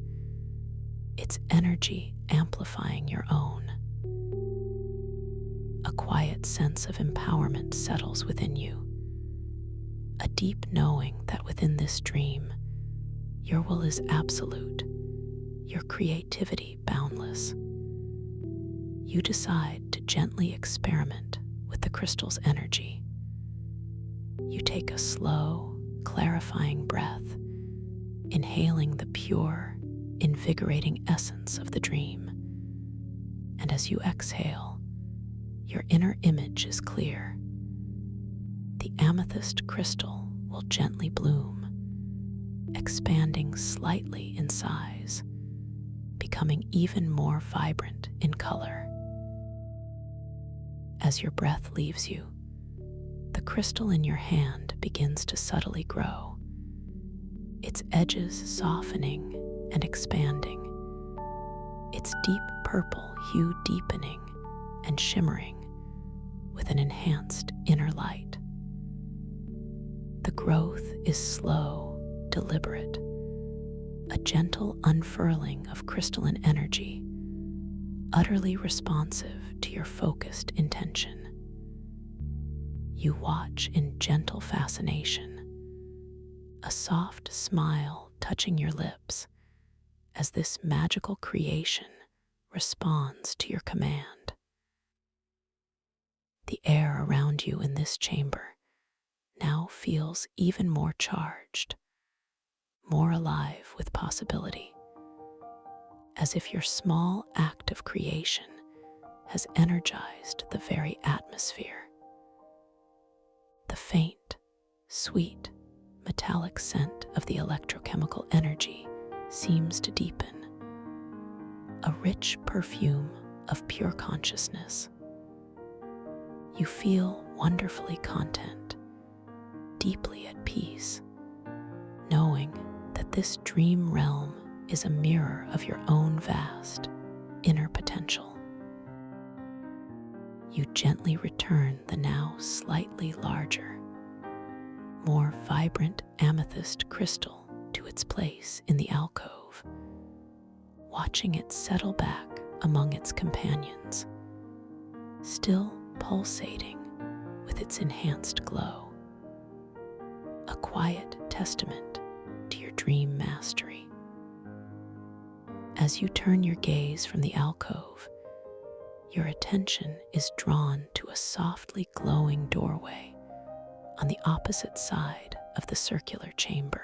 its energy amplifying your own. A quiet sense of empowerment settles within you, a deep knowing that within this dream, your will is absolute, your creativity boundless. You decide to gently experiment with the crystal's energy. You take a slow, clarifying breath, inhaling the pure, invigorating essence of the dream. And as you exhale, your inner image is clear. The amethyst crystal will gently bloom, expanding slightly in size, becoming even more vibrant in color. As your breath leaves you, the crystal in your hand begins to subtly grow, its edges softening and expanding, its deep purple hue deepening and shimmering with an enhanced inner light. The growth is slow, deliberate, a gentle unfurling of crystalline energy, utterly responsive to your focused intention. You watch in gentle fascination, a soft smile touching your lips as this magical creation responds to your command. The air around you in this chamber now feels even more charged, more alive with possibility, as if your small act of creation has energized the very atmosphere. The faint, sweet, metallic scent of the electrochemical energy seems to deepen, a rich perfume of pure consciousness. You feel wonderfully content, deeply at peace, knowing that this dream realm is a mirror of your own vast inner potential. You gently return the now slightly larger, more vibrant amethyst crystal to its place in the alcove, watching it settle back among its companions, still pulsating with its enhanced glow, a quiet testament to your dream mastery. As you turn your gaze from the alcove, your attention is drawn to a softly glowing doorway on the opposite side of the circular chamber.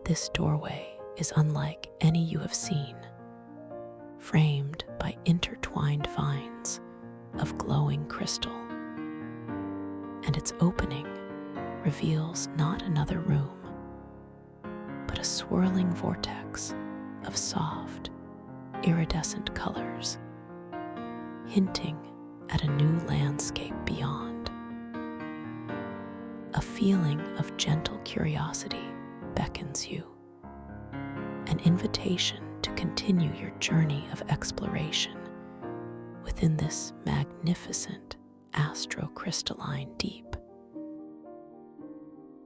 This doorway is unlike any you have seen, framed by intertwined vines of glowing crystal, and its opening reveals not another room, but a swirling vortex of soft, iridescent colors, hinting at a new landscape beyond. A feeling of gentle curiosity beckons you, an invitation to continue your journey of exploration within this magnificent astrocrystalline deep.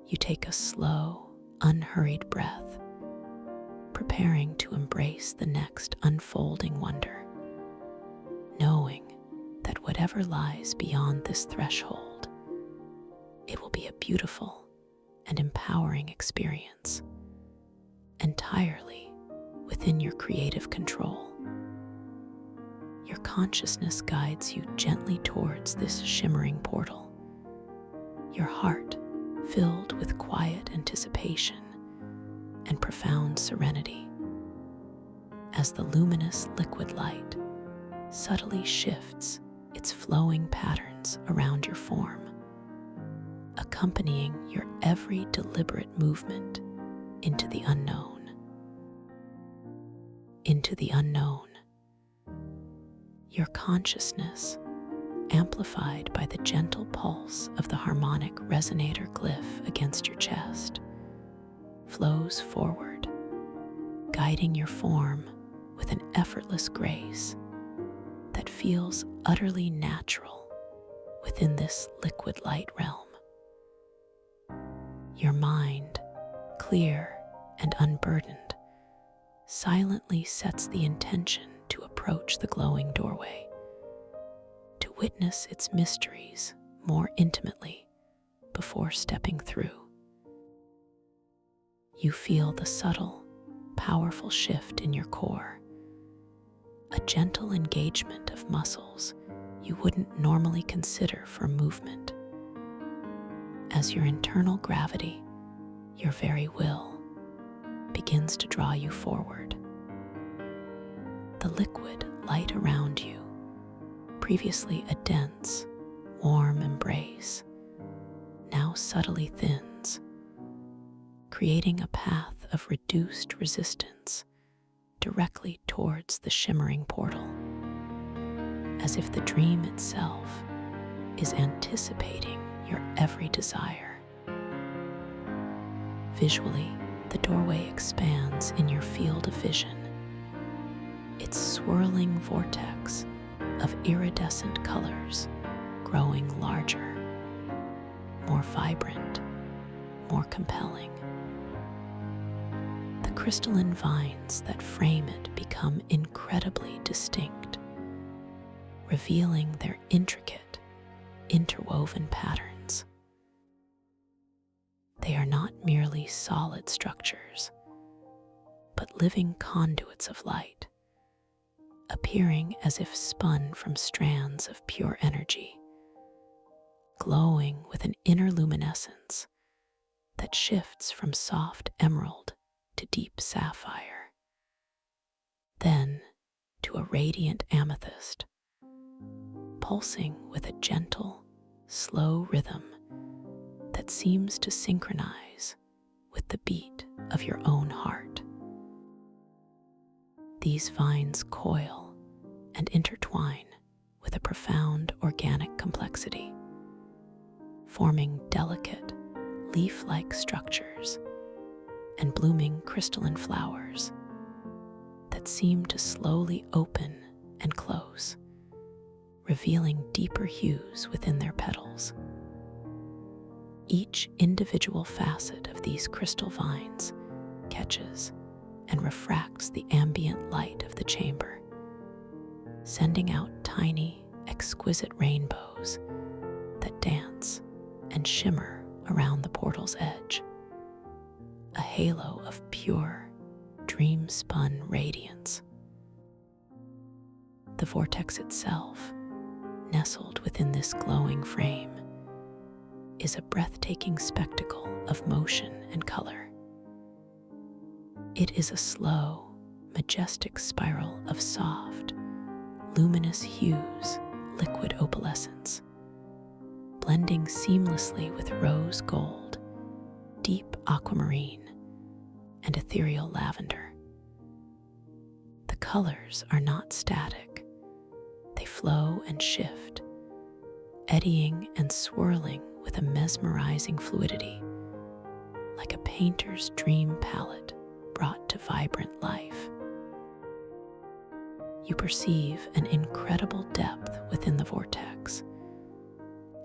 You take a slow, unhurried breath, preparing to embrace the next unfolding wonder, knowing that whatever lies beyond this threshold, it will be a beautiful and empowering experience, entirely within your creative control. Your consciousness guides you gently towards this shimmering portal, your heart filled with quiet anticipation and profound serenity, as the luminous liquid light subtly shifts its flowing patterns around your form, accompanying your every deliberate movement into the unknown. Into the unknown. Your consciousness, amplified by the gentle pulse of the harmonic resonator glyph against your chest, flows forward, guiding your form with an effortless grace that feels utterly natural within this liquid light realm. Your mind, clear and unburdened, silently sets the intention to approach the glowing doorway, to witness its mysteries more intimately before stepping through. You feel the subtle, powerful shift in your core, a gentle engagement of muscles you wouldn't normally consider for movement, as your internal gravity, your very will, begins to draw you forward. The liquid light around you, previously a dense, warm embrace, now subtly thins, creating a path of reduced resistance directly towards the shimmering portal, as if the dream itself is anticipating your every desire. Visually, the doorway expands in your field of vision, its swirling vortex of iridescent colors growing larger, more vibrant, more compelling. The crystalline vines that frame it become incredibly distinct, revealing their intricate, interwoven patterns. They are not merely solid structures, but living conduits of light, appearing as if spun from strands of pure energy, glowing with an inner luminescence that shifts from soft emerald to deep sapphire, then to a radiant amethyst, pulsing with a gentle, slow rhythm that seems to synchronize with the beat of your own heart. These vines coil and intertwine with a profound organic complexity, forming delicate, leaf-like structures and blooming crystalline flowers that seem to slowly open and close, revealing deeper hues within their petals. Each individual facet of these crystal vines catches and refracts the ambient light of the chamber, sending out tiny, exquisite rainbows that dance and shimmer around the portal's edge, a halo of pure, dream-spun radiance. The vortex itself, nestled within this glowing frame, is a breathtaking spectacle of motion and color. It is a slow, majestic spiral of soft, luminous hues, liquid opalescence, blending seamlessly with rose gold, deep aquamarine, and ethereal lavender. The colors are not static. They flow and shift, eddying and swirling with a mesmerizing fluidity, like a painter's dream palette brought to vibrant life. You perceive an incredible depth within the vortex,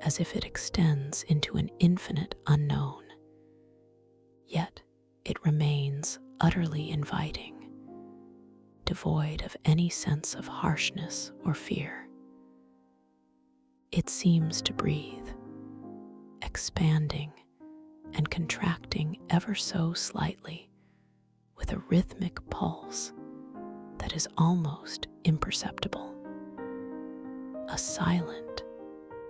as if it extends into an infinite unknown. Yet it remains utterly inviting, devoid of any sense of harshness or fear. It seems to breathe, expanding and contracting ever so slightly with a rhythmic pulse that is almost imperceptible, a silent,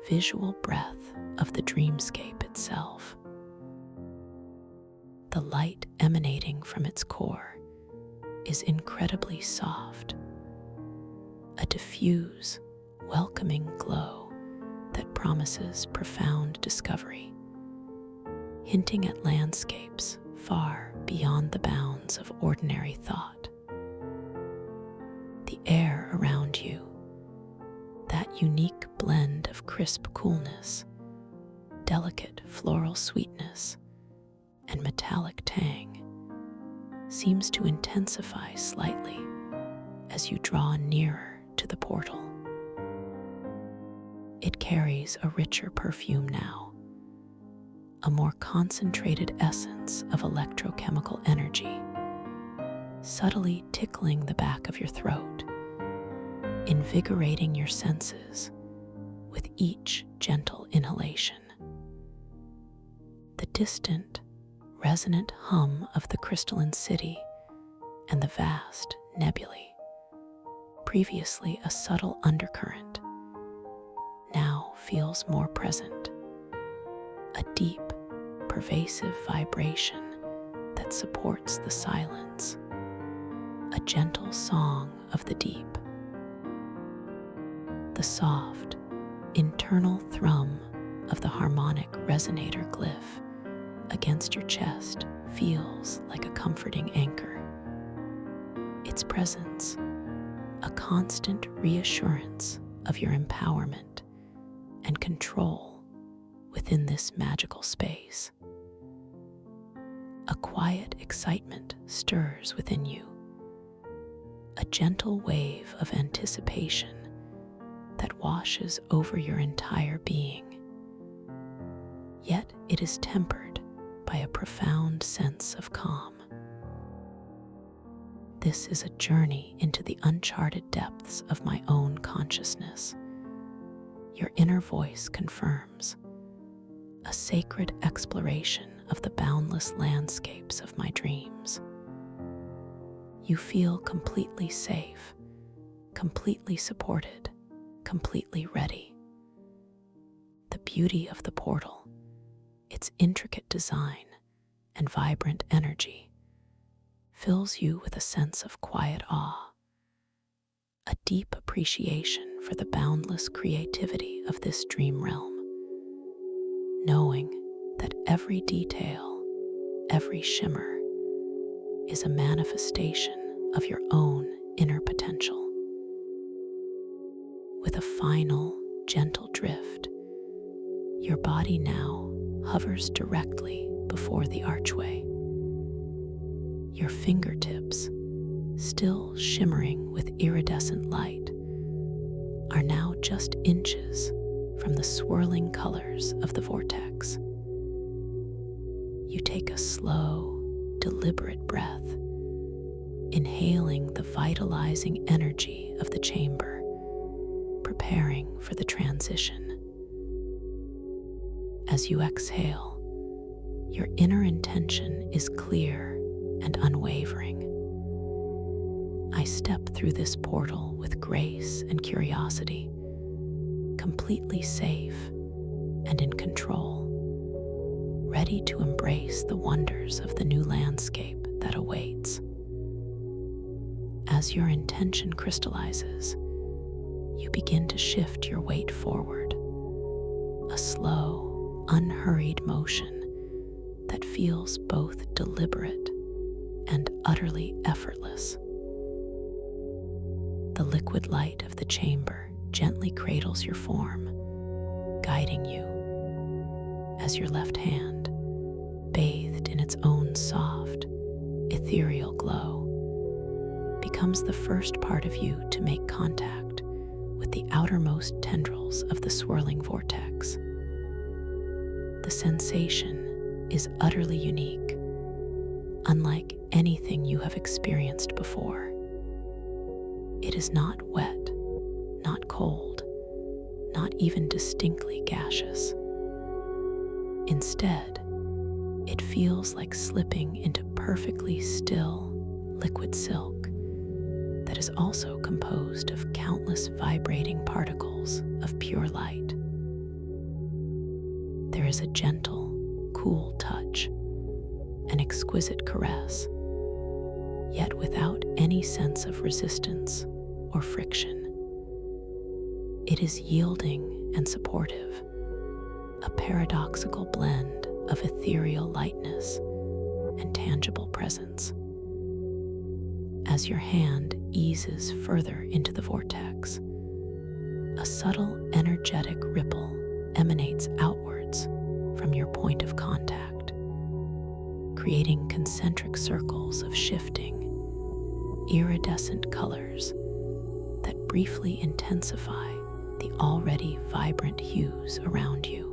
visual breath of the dreamscape itself. The light emanating from its core is incredibly soft, a diffuse, welcoming glow that promises profound discovery, hinting at landscapes far beyond the bounds of ordinary thought. The air around you, that unique blend of crisp coolness, delicate floral sweetness, and metallic tang, seems to intensify slightly as you draw nearer to the portal. It carries a richer perfume now, a more concentrated essence of electrochemical energy, subtly tickling the back of your throat, invigorating your senses with each gentle inhalation. The distant, resonant hum of the crystalline city and the vast nebulae, previously a subtle undercurrent, now feels more present, a deep, pervasive vibration that supports the silence, a gentle song of the deep. The soft, internal thrum of the harmonic resonator glyph against your chest feels like a comforting anchor. Its presence, a constant reassurance of your empowerment and control within this magical space. A quiet excitement stirs within you, a gentle wave of anticipation that washes over your entire being. Yet it is tempered by a profound sense of calm. This is a journey into the uncharted depths of my own consciousness. Your inner voice confirms, a sacred exploration of the boundless landscapes of my dreams. You feel completely safe, completely supported, completely ready. The beauty of the portal, its intricate design, and vibrant energy fills you with a sense of quiet awe, a deep appreciation for the boundless creativity of this dream realm, knowing that every detail, every shimmer, is a manifestation of your own inner potential. With a final, gentle drift, your body now hovers directly before the archway. Your fingertips, still shimmering with iridescent light, are now just inches from the swirling colors of the vortex. You take a slow, deliberate breath, inhaling the vitalizing energy of the chamber, preparing for the transition. As you exhale, your inner intention is clear and unwavering. I step through this portal with grace and curiosity, completely safe and in control, ready to embrace the wonders of the new landscape that awaits. As your intention crystallizes, you begin to shift your weight forward, a slow, unhurried motion that feels both deliberate and utterly effortless. The liquid light of the chamber gently cradles your form, guiding you as your left hand, bathed in its own soft, ethereal glow, becomes the first part of you to make contact with the outermost tendrils of the swirling vortex. The sensation is utterly unique, unlike anything you have experienced before. It is not wet, not cold, not even distinctly gaseous. Instead, it feels like slipping into perfectly still, liquid silk that is also composed of countless vibrating particles of pure light. There is a gentle, cool touch, an exquisite caress, yet without any sense of resistance or friction. It is yielding and supportive, a paradoxical blend of ethereal lightness and tangible presence. As your hand eases further into the vortex, a subtle energetic ripple emanates outwards from your point of contact, creating concentric circles of shifting, iridescent colors that briefly intensify the already vibrant hues around you.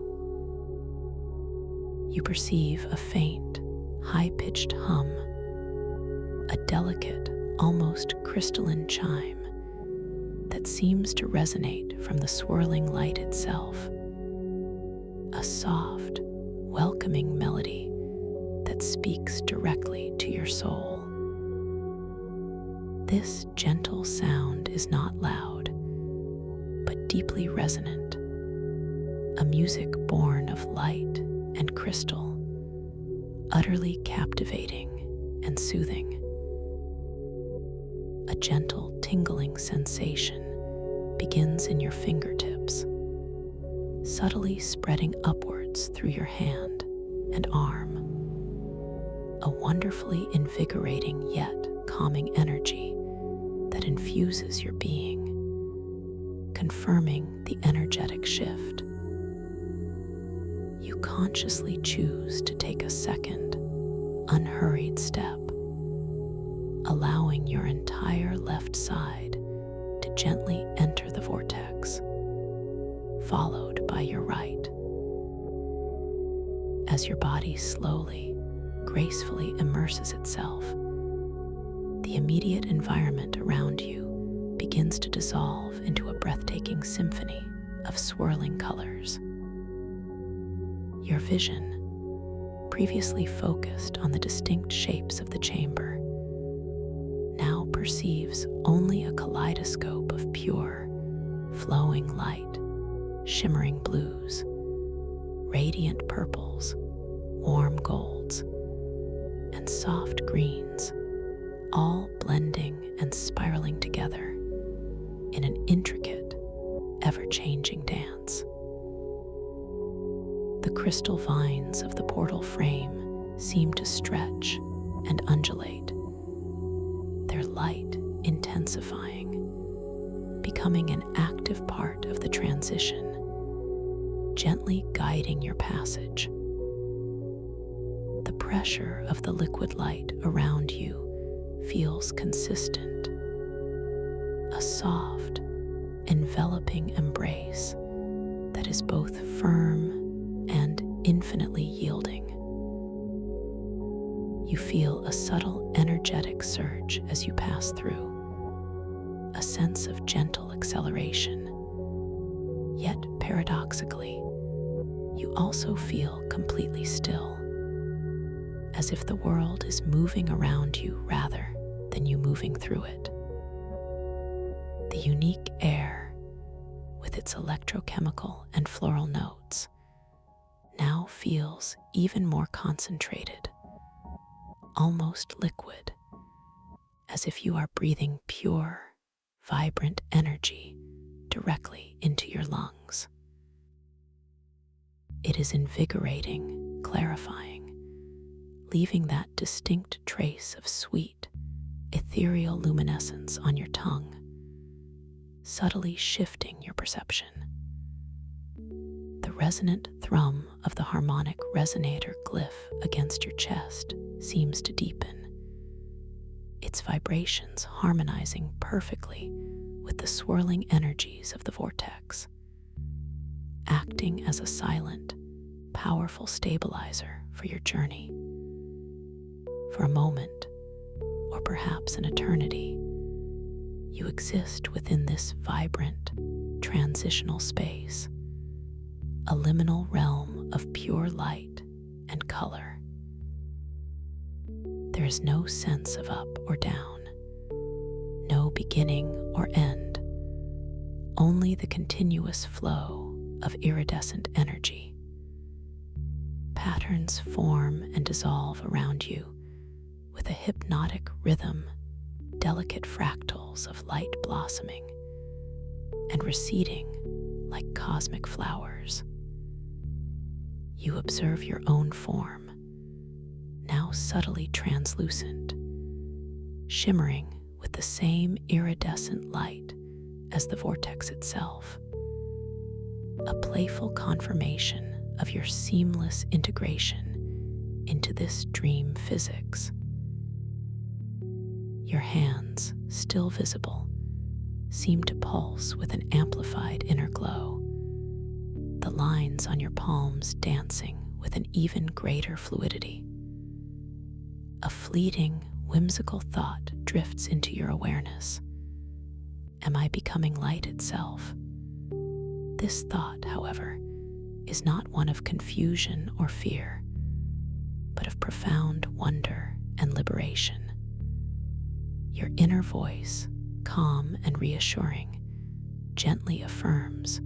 You perceive a faint, high-pitched hum, a delicate, almost crystalline chime that seems to resonate from the swirling light itself. A soft, welcoming melody that speaks directly to your soul. This gentle sound is not loud, but deeply resonant, a music born of light and crystal, utterly captivating and soothing. A gentle tingling sensation begins in your fingertips, subtly spreading upwards through your hand and arm. A wonderfully invigorating yet calming energy that infuses your being, confirming the energetic shift. You consciously choose to take a second, unhurried step, allowing your entire left side to gently enter the vortex, followed by your right. As your body slowly, gracefully immerses itself, the immediate environment around you begins to dissolve into a breathtaking symphony of swirling colors. Your vision, previously focused on the distinct shapes of the chamber, now perceives only a kaleidoscope of pure, flowing light, shimmering blues, radiant purples, warm golds, and soft greens, all blending and spiraling together in an intricate, ever-changing dance. The crystal vines of the portal frame seem to stretch and undulate, their light intensifying, becoming an active part of the transition, gently guiding your passage. The pressure of the liquid light around you feels consistent, a soft, enveloping embrace that is both firm and infinitely yielding. You feel a subtle energetic surge as you pass through, a sense of gentle acceleration. Yet, paradoxically, you also feel completely still, as if the world is moving around you rather than you moving through it. The unique air, with its electrochemical and floral notes, now feels even more concentrated, almost liquid, as if you are breathing pure, vibrant energy directly into your lungs. It is invigorating, clarifying, leaving that distinct trace of sweet, ethereal luminescence on your tongue, subtly shifting your perception. The resonant thrum of the harmonic resonator glyph against your chest seems to deepen, its vibrations harmonizing perfectly with the swirling energies of the vortex, acting as a silent, powerful stabilizer for your journey. For a moment, or perhaps an eternity, you exist within this vibrant, transitional space, a liminal realm of pure light and color. There is no sense of up or down, no beginning or end, only the continuous flow of iridescent energy. Patterns form and dissolve around you with a hypnotic rhythm, delicate fractals of light blossoming and receding like cosmic flowers. You observe your own form, now subtly translucent, shimmering with the same iridescent light as the vortex itself, a playful confirmation of your seamless integration into this dream physics. Your hands, still visible, seem to pulse with an amplified inner glow, the lines on your palms dancing with an even greater fluidity. A fleeting, whimsical thought drifts into your awareness. Am I becoming light itself? This thought, however, is not one of confusion or fear, but of profound wonder and liberation. Your inner voice, calm and reassuring, gently affirms,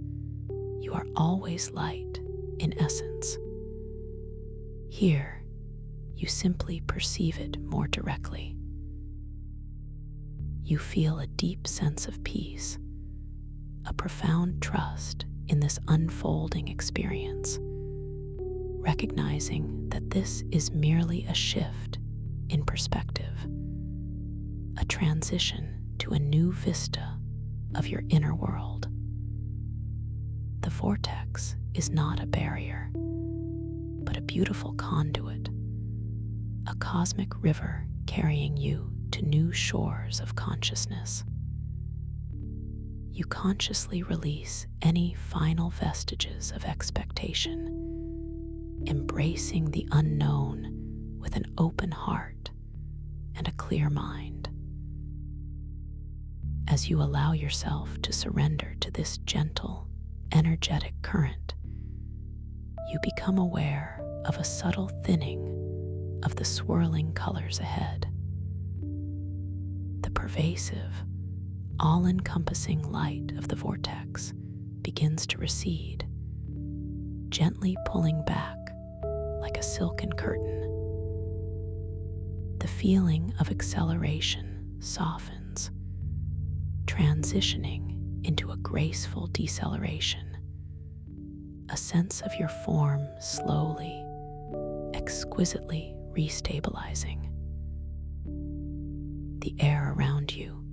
you are always light in essence. Here, you simply perceive it more directly. You feel a deep sense of peace, a profound trust in this unfolding experience, recognizing that this is merely a shift in perspective, a transition to a new vista of your inner world. The vortex is not a barrier, but a beautiful conduit, a cosmic river carrying you to new shores of consciousness. You consciously release any final vestiges of expectation, embracing the unknown with an open heart and a clear mind. As you allow yourself to surrender to this gentle, energetic current, you become aware of a subtle thinning of the swirling colors ahead. The pervasive, all-encompassing light of the vortex begins to recede, gently pulling back like a silken curtain. The feeling of acceleration softens, transitioning into a graceful deceleration, a sense of your form slowly, exquisitely restabilizing. The air around you,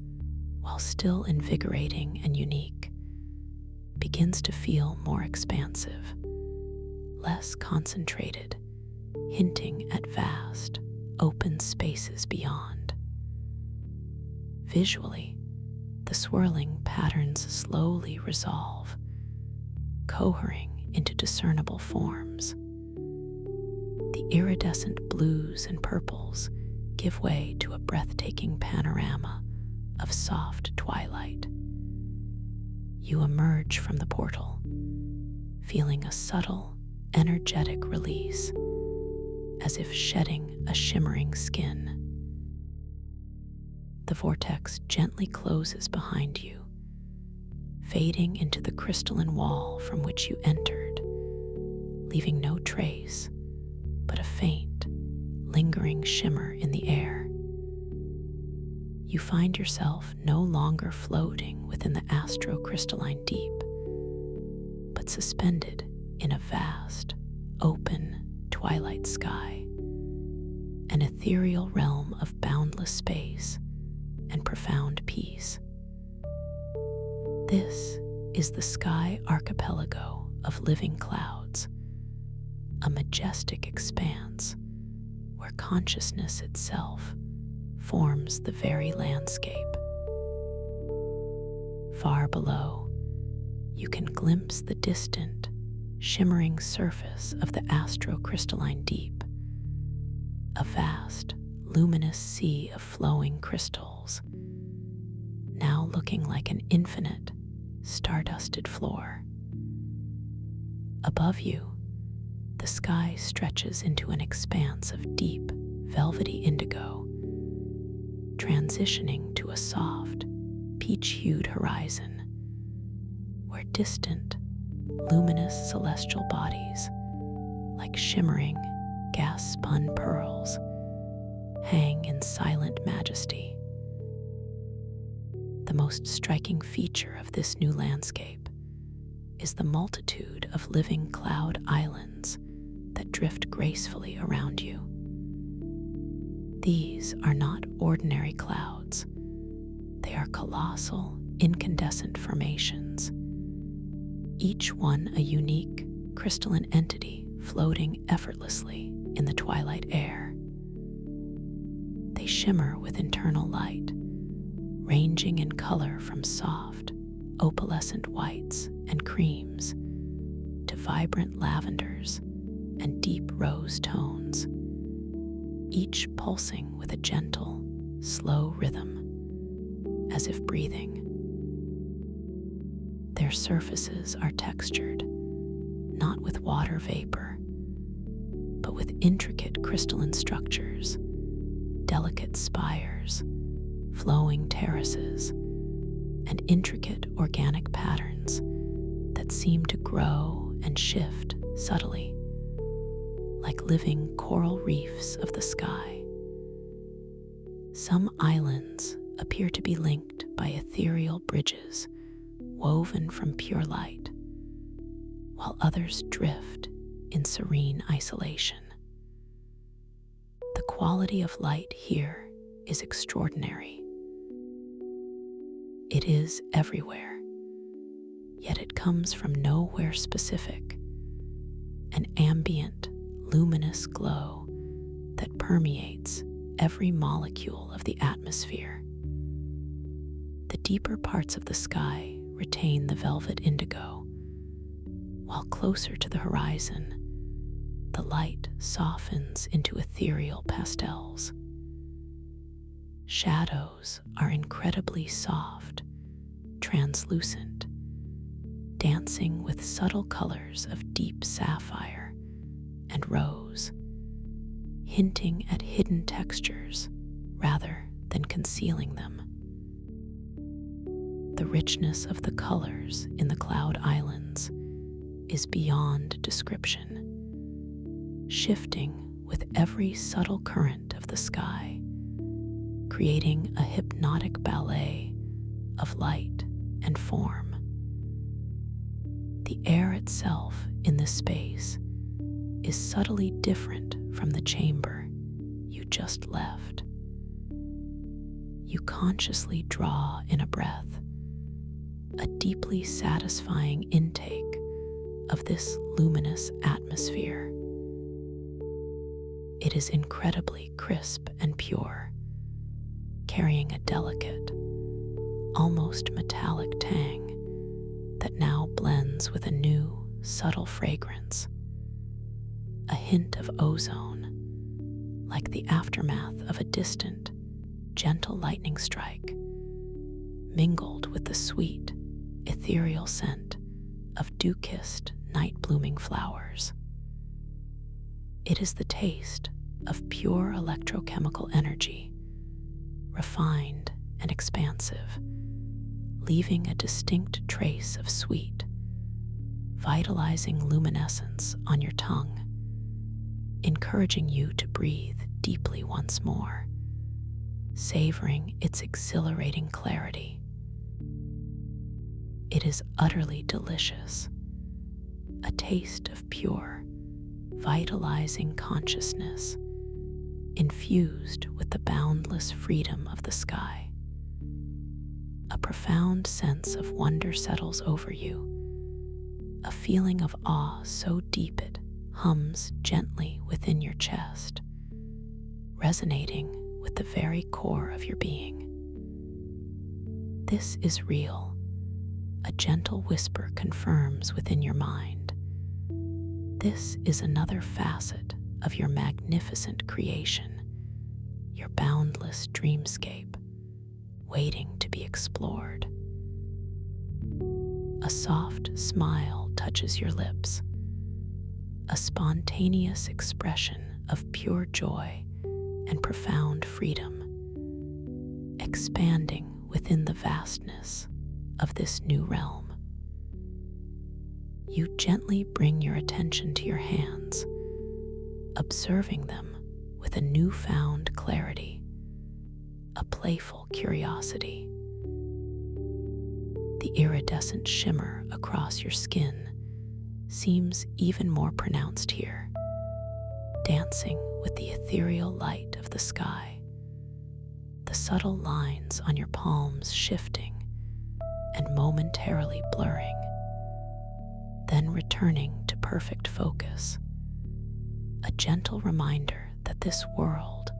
while still invigorating and unique, begins to feel more expansive, less concentrated, hinting at vast, open spaces beyond. Visually, the swirling patterns slowly resolve, cohering into discernible forms. The iridescent blues and purples give way to a breathtaking panorama of soft twilight. You emerge from the portal, feeling a subtle, energetic release, as if shedding a shimmering skin. The vortex gently closes behind you, fading into the crystalline wall from which you entered, leaving no trace but a faint, lingering shimmer in the air. You find yourself no longer floating within the astro-crystalline deep, but suspended in a vast, open, twilight sky, an ethereal realm of boundless space and profound peace. This is the sky archipelago of living clouds, a majestic expanse where consciousness itself forms the very landscape. Far below, you can glimpse the distant, shimmering surface of the astro-crystalline deep, a vast, luminous sea of flowing crystals, now looking like an infinite, stardusted floor. Above you, the sky stretches into an expanse of deep, velvety indigo, transitioning to a soft, peach-hued horizon, where distant, luminous celestial bodies, like shimmering, gas-spun pearls, hang in silent majesty. The most striking feature of this new landscape is the multitude of living cloud islands that drift gracefully around you. These are not ordinary clouds. They are colossal, incandescent formations, each one a unique, crystalline entity floating effortlessly in the twilight air. They shimmer with internal light, ranging in color from soft, opalescent whites and creams to vibrant lavenders and deep rose tones, each pulsing with a gentle, slow rhythm, as if breathing. Their surfaces are textured, not with water vapor, but with intricate crystalline structures, delicate spires, flowing terraces, and intricate organic patterns that seem to grow and shift subtly, like living coral reefs of the sky. Some islands appear to be linked by ethereal bridges woven from pure light, while others drift in serene isolation. The quality of light here is extraordinary. It is everywhere, yet it comes from nowhere specific, an ambient, luminous glow that permeates every molecule of the atmosphere. The deeper parts of the sky retain the velvet indigo, while closer to the horizon, the light softens into ethereal pastels. Shadows are incredibly soft, translucent, dancing with subtle colors of deep sapphire and rose, hinting at hidden textures rather than concealing them. The richness of the colors in the cloud islands is beyond description, shifting with every subtle current of the sky, creating a hypnotic ballet of light and form. The air itself in this space is subtly different from the chamber you just left. You consciously draw in a breath, a deeply satisfying intake of this luminous atmosphere. It is incredibly crisp and pure, carrying a delicate, almost metallic tang that now blends with a new, subtle fragrance, a hint of ozone, like the aftermath of a distant, gentle lightning strike, mingled with the sweet, ethereal scent of dew-kissed, night-blooming flowers. It is the taste of pure electrochemical energy, refined and expansive, leaving a distinct trace of sweet, vitalizing luminescence on your tongue, encouraging you to breathe deeply once more, savoring its exhilarating clarity. It is utterly delicious, a taste of pure, vitalizing consciousness, infused with the boundless freedom of the sky. A profound sense of wonder settles over you, a feeling of awe so deep it hums gently within your chest, resonating with the very core of your being. This is real, a gentle whisper confirms within your mind. This is another facet of your magnificent creation, your boundless dreamscape, waiting to be explored. A soft smile touches your lips, a spontaneous expression of pure joy and profound freedom, expanding within the vastness of this new realm. You gently bring your attention to your hands, observing them with a newfound clarity, a playful curiosity. The iridescent shimmer across your skin seems even more pronounced here, dancing with the ethereal light of the sky, the subtle lines on your palms shifting and momentarily blurring, then returning to perfect focus, a gentle reminder that this world,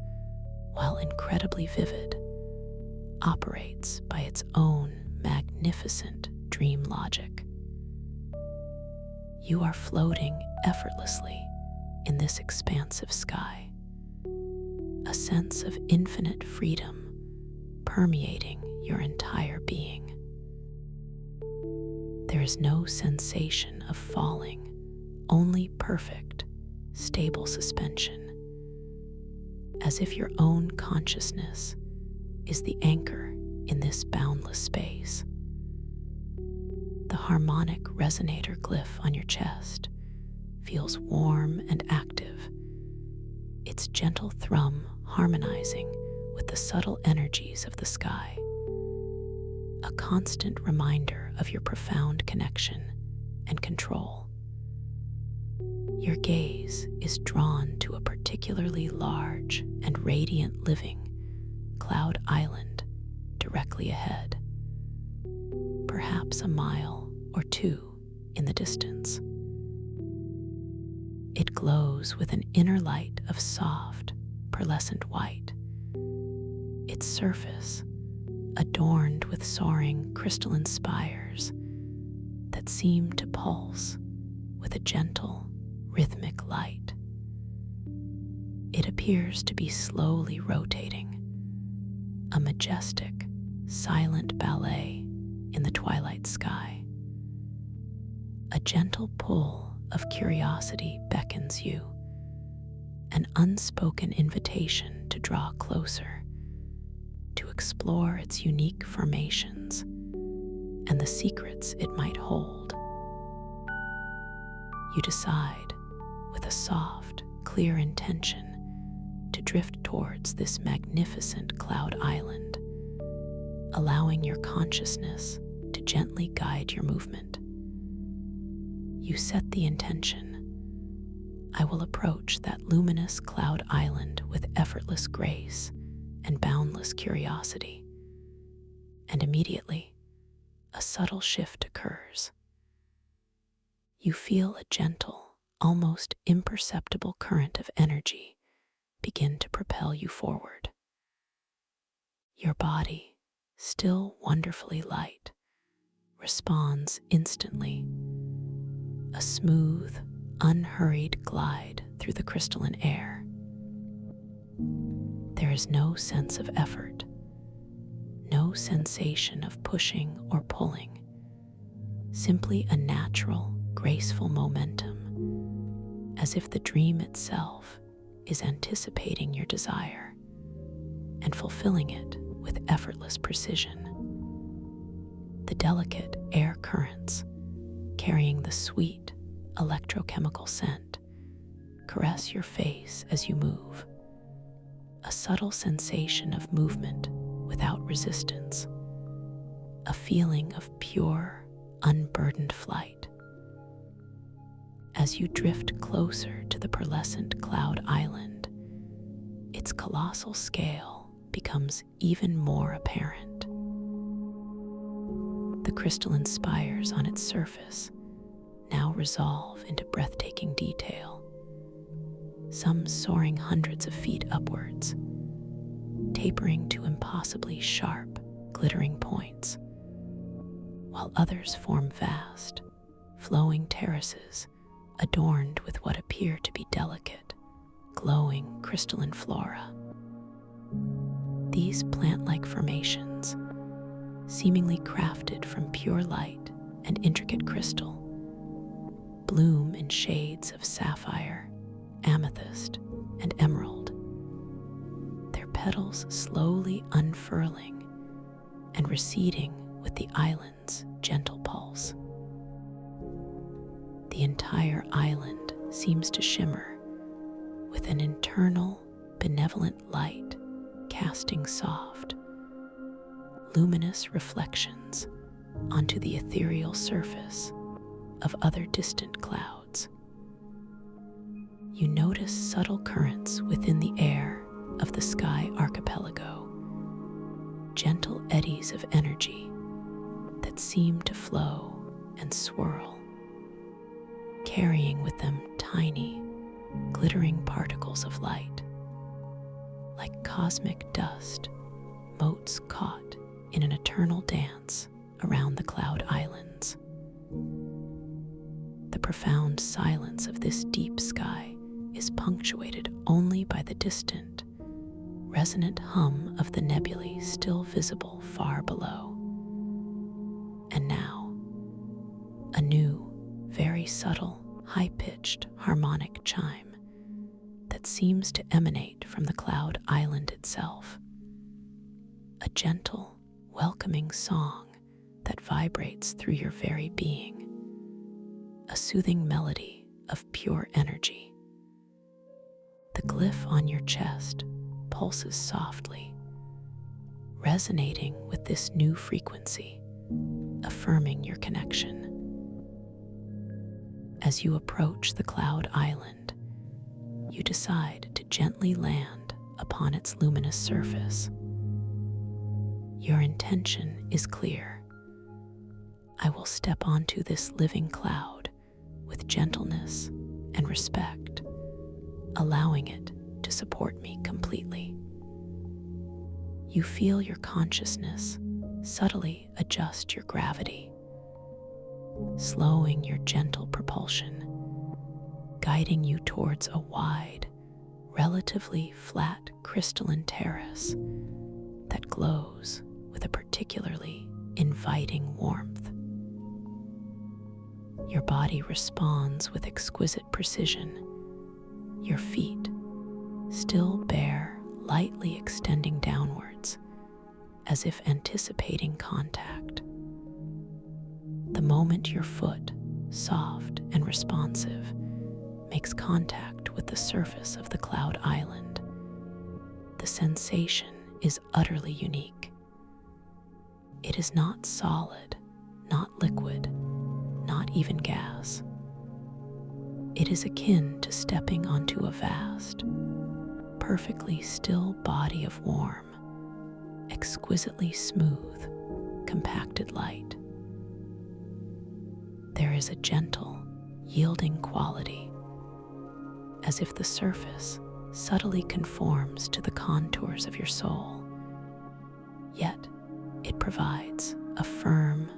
while incredibly vivid, operates by its own magnificent dream logic. You are floating effortlessly in this expansive sky, a sense of infinite freedom permeating your entire being. There is no sensation of falling, only perfect, stable suspension, as if your own consciousness is the anchor in this boundless space. The harmonic resonator glyph on your chest feels warm and active, its gentle thrum harmonizing with the subtle energies of the sky, a constant reminder of your profound connection and control. Your gaze is drawn to a particularly large and radiant living cloud island directly ahead, perhaps a mile or two in the distance. It glows with an inner light of soft, pearlescent white, its surface adorned with soaring crystalline spires that seem to pulse with a gentle, rhythmic light. It appears to be slowly rotating, a majestic, silent ballet in the twilight sky. A gentle pull of curiosity beckons you, an unspoken invitation to draw closer, to explore its unique formations and the secrets it might hold. You decide, with a soft, clear intention, to drift towards this magnificent cloud island, allowing your consciousness to gently guide your movement. You set the intention: I will approach that luminous cloud island with effortless grace and boundless curiosity. And immediately, a subtle shift occurs. You feel a gentle, almost imperceptible current of energy begin to propel you forward. Your body, still wonderfully light, responds instantly. A smooth, unhurried glide through the crystalline air. There is no sense of effort, no sensation of pushing or pulling, simply a natural, graceful momentum, as if the dream itself is anticipating your desire and fulfilling it with effortless precision. The delicate air currents, carrying the sweet electrochemical scent, caress your face as you move, a subtle sensation of movement without resistance, a feeling of pure, unburdened flight. As you drift closer to the pearlescent cloud island, its colossal scale becomes even more apparent. The crystalline spires on its surface now resolve into breathtaking detail, some soaring hundreds of feet upwards, tapering to impossibly sharp, glittering points, while others form vast, flowing terraces adorned with what appear to be delicate, glowing crystalline flora. These plant-like formations, seemingly crafted from pure light and intricate crystal, bloom in shades of sapphire, amethyst, and emerald, their petals slowly unfurling and receding with the island's gentle pulse. The entire island seems to shimmer with an internal, benevolent light, casting soft, luminous reflections onto the ethereal surface of other distant clouds. You notice subtle currents within the air of the sky archipelago, gentle eddies of energy that seem to flow and swirl, carrying with them tiny, glittering particles of light, like cosmic dust, motes caught in an eternal dance around the cloud islands. The profound silence of this deep sky is punctuated only by the distant, resonant hum of the nebulae still visible far below. And now, a new, very subtle, high-pitched harmonic chime that seems to emanate from the cloud island itself. A gentle, welcoming song that vibrates through your very being. A soothing melody of pure energy. The glyph on your chest pulses softly, resonating with this new frequency, affirming your connection. As you approach the cloud island, you decide to gently land upon its luminous surface. Your intention is clear. I will step onto this living cloud with gentleness and respect, allowing it to support me completely. You feel your consciousness subtly adjust your gravity, slowing your gentle propulsion, guiding you towards a wide, relatively flat crystalline terrace that glows with a particularly inviting warmth. Your body responds with exquisite precision, your feet, still bare, lightly extending downwards, as if anticipating contact. The moment your foot, soft and responsive, makes contact with the surface of the cloud island, the sensation is utterly unique. It is not solid, not liquid, not even gas. It is akin to stepping onto a vast, perfectly still body of warm, exquisitely smooth, compacted light. There is a gentle, yielding quality, as if the surface subtly conforms to the contours of your soul, yet it provides a firm,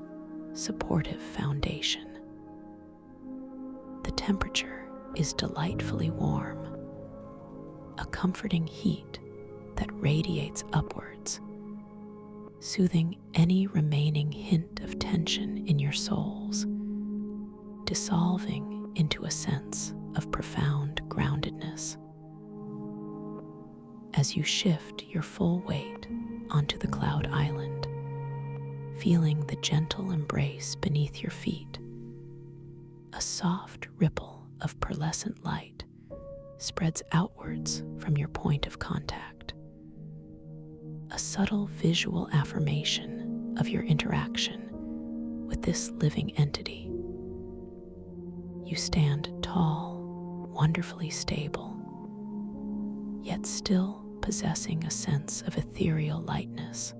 supportive foundation. The temperature is delightfully warm, a comforting heat that radiates upwards, soothing any remaining hint of tension in your souls, dissolving into a sense of profound groundedness. As you shift your full weight onto the cloud island, feeling the gentle embrace beneath your feet, a soft ripple of pearlescent light spreads outwards from your point of contact, a subtle visual affirmation of your interaction with this living entity. You stand tall, wonderfully stable, yet still possessing a sense of ethereal lightness,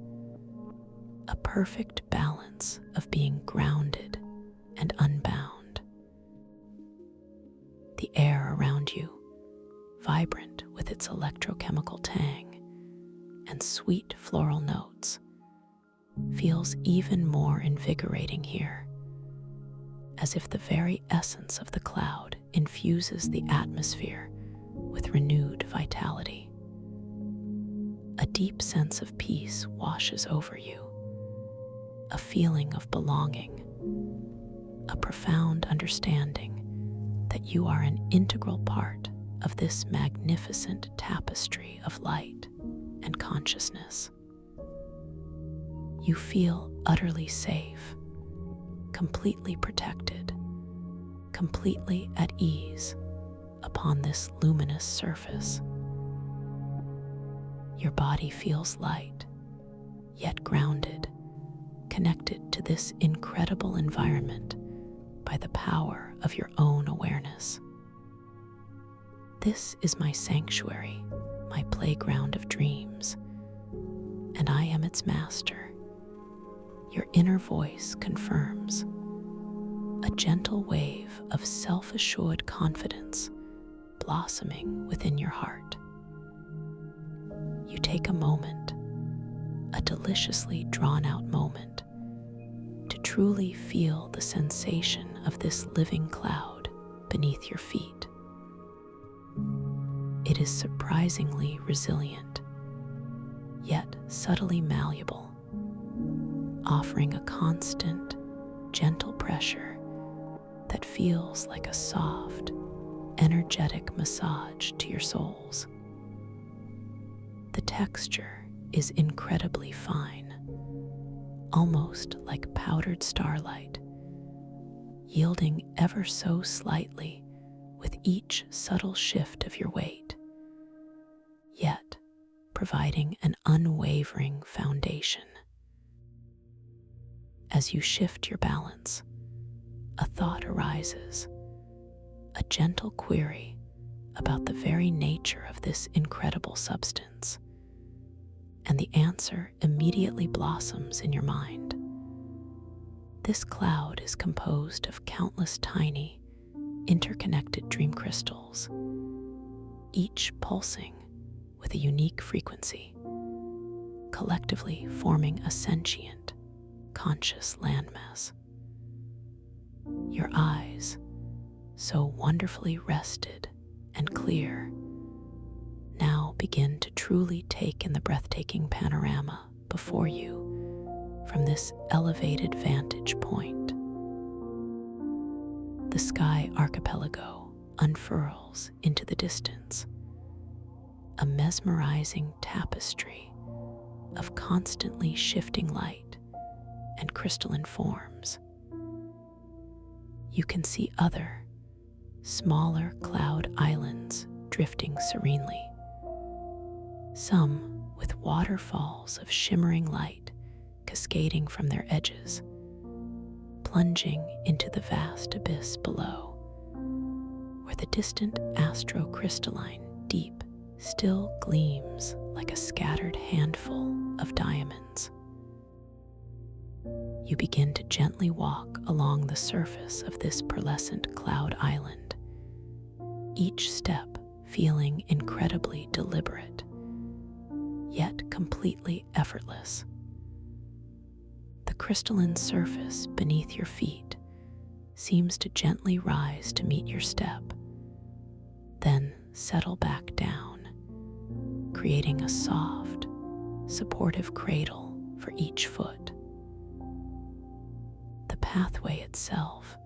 a perfect balance of being grounded and unbound. The air around you, vibrant with its electrochemical tang and sweet floral notes, feels even more invigorating here, as if the very essence of the cloud infuses the atmosphere with renewed vitality. A deep sense of peace washes over you, a feeling of belonging, a profound understanding that you are an integral part of this magnificent tapestry of light and consciousness. You feel utterly safe, completely protected, completely at ease upon this luminous surface. Your body feels light, yet grounded, connected to this incredible environment by the power of your own awareness. This is my sanctuary, my playground of dreams, and I am its master. Your inner voice confirms, a gentle wave of self-assured confidence blossoming within your heart. You take a moment, a deliciously drawn-out moment, to truly feel the sensation of this living cloud beneath your feet. It is surprisingly resilient, yet subtly malleable, offering a constant, gentle pressure that feels like a soft, energetic massage to your soles. The texture is incredibly fine, almost like powdered starlight, yielding ever so slightly with each subtle shift of your weight, yet providing an unwavering foundation. As you shift your balance, a thought arises, a gentle query about the very nature of this incredible substance, and the answer immediately blossoms in your mind. This cloud is composed of countless tiny, interconnected dream crystals, each pulsing with a unique frequency, collectively forming a sentient, conscious landmass. Your eyes, so wonderfully rested and clear, now begin to truly take in the breathtaking panorama before you from this elevated vantage point. The sky archipelago unfurls into the distance, a mesmerizing tapestry of constantly shifting light and crystalline forms. You can see other, smaller cloud islands drifting serenely, some with waterfalls of shimmering light cascading from their edges, plunging into the vast abyss below, where the distant astrocrystalline deep still gleams like a scattered handful of diamonds. You begin to gently walk along the surface of this pearlescent cloud island, each step feeling incredibly deliberate, yet completely effortless. The crystalline surface beneath your feet seems to gently rise to meet your step, then settle back down, creating a soft, supportive cradle for each foot. The pathway itself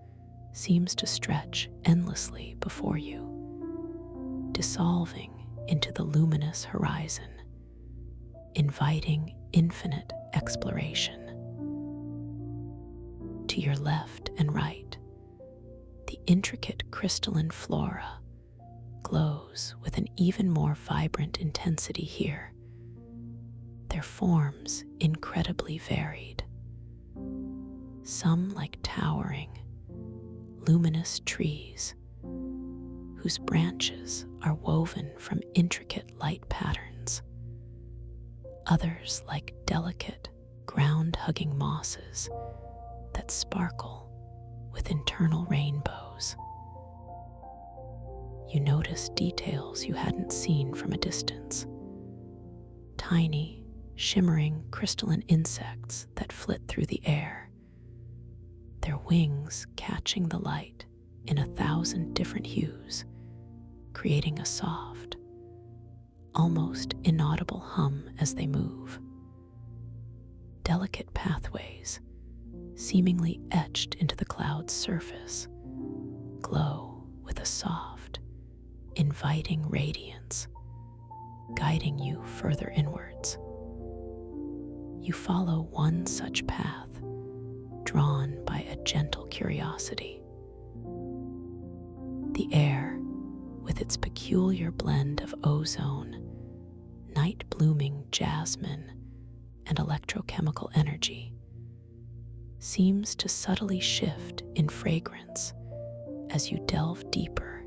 seems to stretch endlessly before you, dissolving into the luminous horizon, inviting infinite exploration. To your left and right, the intricate crystalline flora glows with an even more vibrant intensity here, their forms incredibly varied. Some like towering, luminous trees whose branches are woven from intricate light patterns. Others like delicate, ground-hugging mosses that sparkle with internal rainbows. You notice details you hadn't seen from a distance. Tiny, shimmering crystalline insects that flit through the air, their wings catching the light in 1,000 different hues, creating a soft, almost inaudible hum as they move. Delicate pathways, seemingly etched into the cloud's surface, glow with a soft, inviting radiance, guiding you further inwards. You follow one such path, drawn by a gentle curiosity. The air, with its peculiar blend of ozone, night-blooming jasmine, and electrochemical energy, seems to subtly shift in fragrance as you delve deeper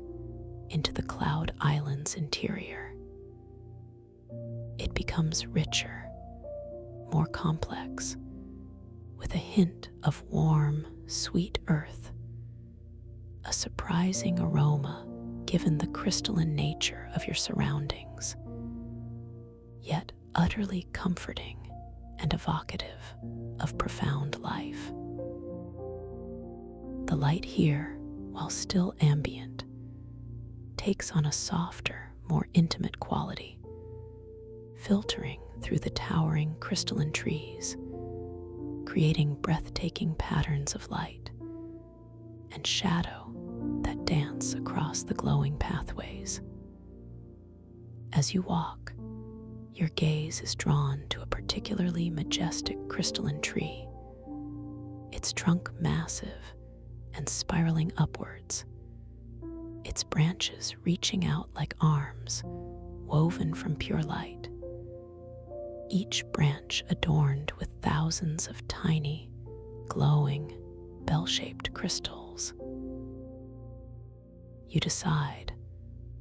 into the cloud island's interior. It becomes richer, more complex, with a hint of warm, sweet earth, a surprising aroma given the crystalline nature of your surroundings, yet utterly comforting and evocative of profound life. The light here, while still ambient, takes on a softer, more intimate quality, filtering through the towering crystalline trees, creating breathtaking patterns of light and shadow that dance across the glowing pathways. As you walk, your gaze is drawn to a particularly majestic crystalline tree, its trunk massive and spiraling upwards, its branches reaching out like arms woven from pure light, each branch adorned with thousands of tiny, glowing, bell-shaped crystals. You decide,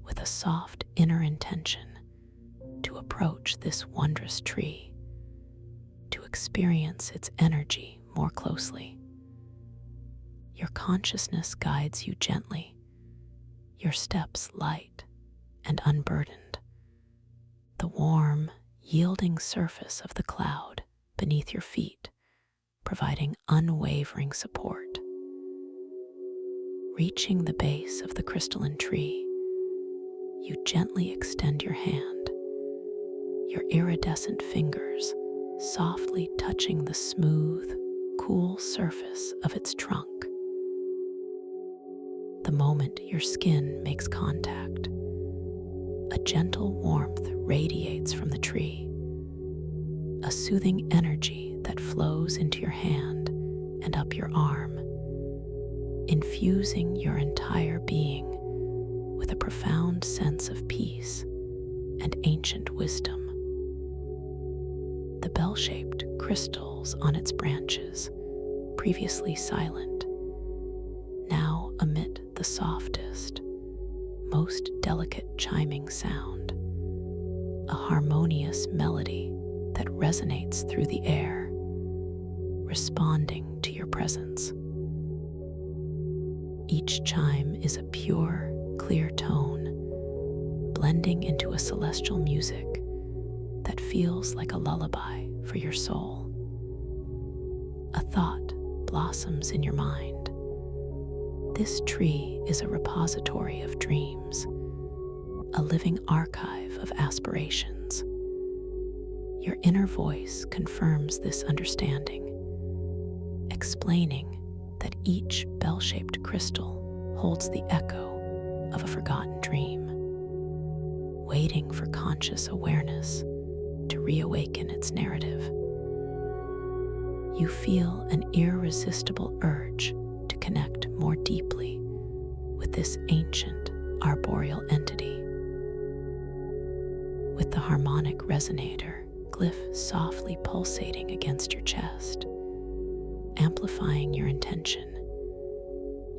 with a soft inner intention, to approach this wondrous tree, to experience its energy more closely. Your consciousness guides you gently, your steps light and unburdened, the warm, yielding surface of the cloud beneath your feet providing unwavering support. Reaching the base of the crystalline tree, you gently extend your hand, your iridescent fingers softly touching the smooth, cool surface of its trunk. The moment your skin makes contact, a gentle warmth radiates from the tree, a soothing energy that flows into your hand and up your arm, infusing your entire being with a profound sense of peace and ancient wisdom. bell-shaped crystals on its branches, previously silent, now emit the softest, most delicate chiming sound, a harmonious melody that resonates through the air, responding to your presence. Each chime is a pure, clear tone, blending into a celestial music that feels like a lullaby for your soul. A thought blossoms in your mind. This tree is a repository of dreams, a living archive of aspirations. Your inner voice confirms this understanding, explaining that each bell-shaped crystal holds the echo of a forgotten dream, waiting for conscious awareness to reawaken its narrative. You feel an irresistible urge to connect more deeply with this ancient arboreal entity. With the harmonic resonator glyph softly pulsating against your chest, amplifying your intention,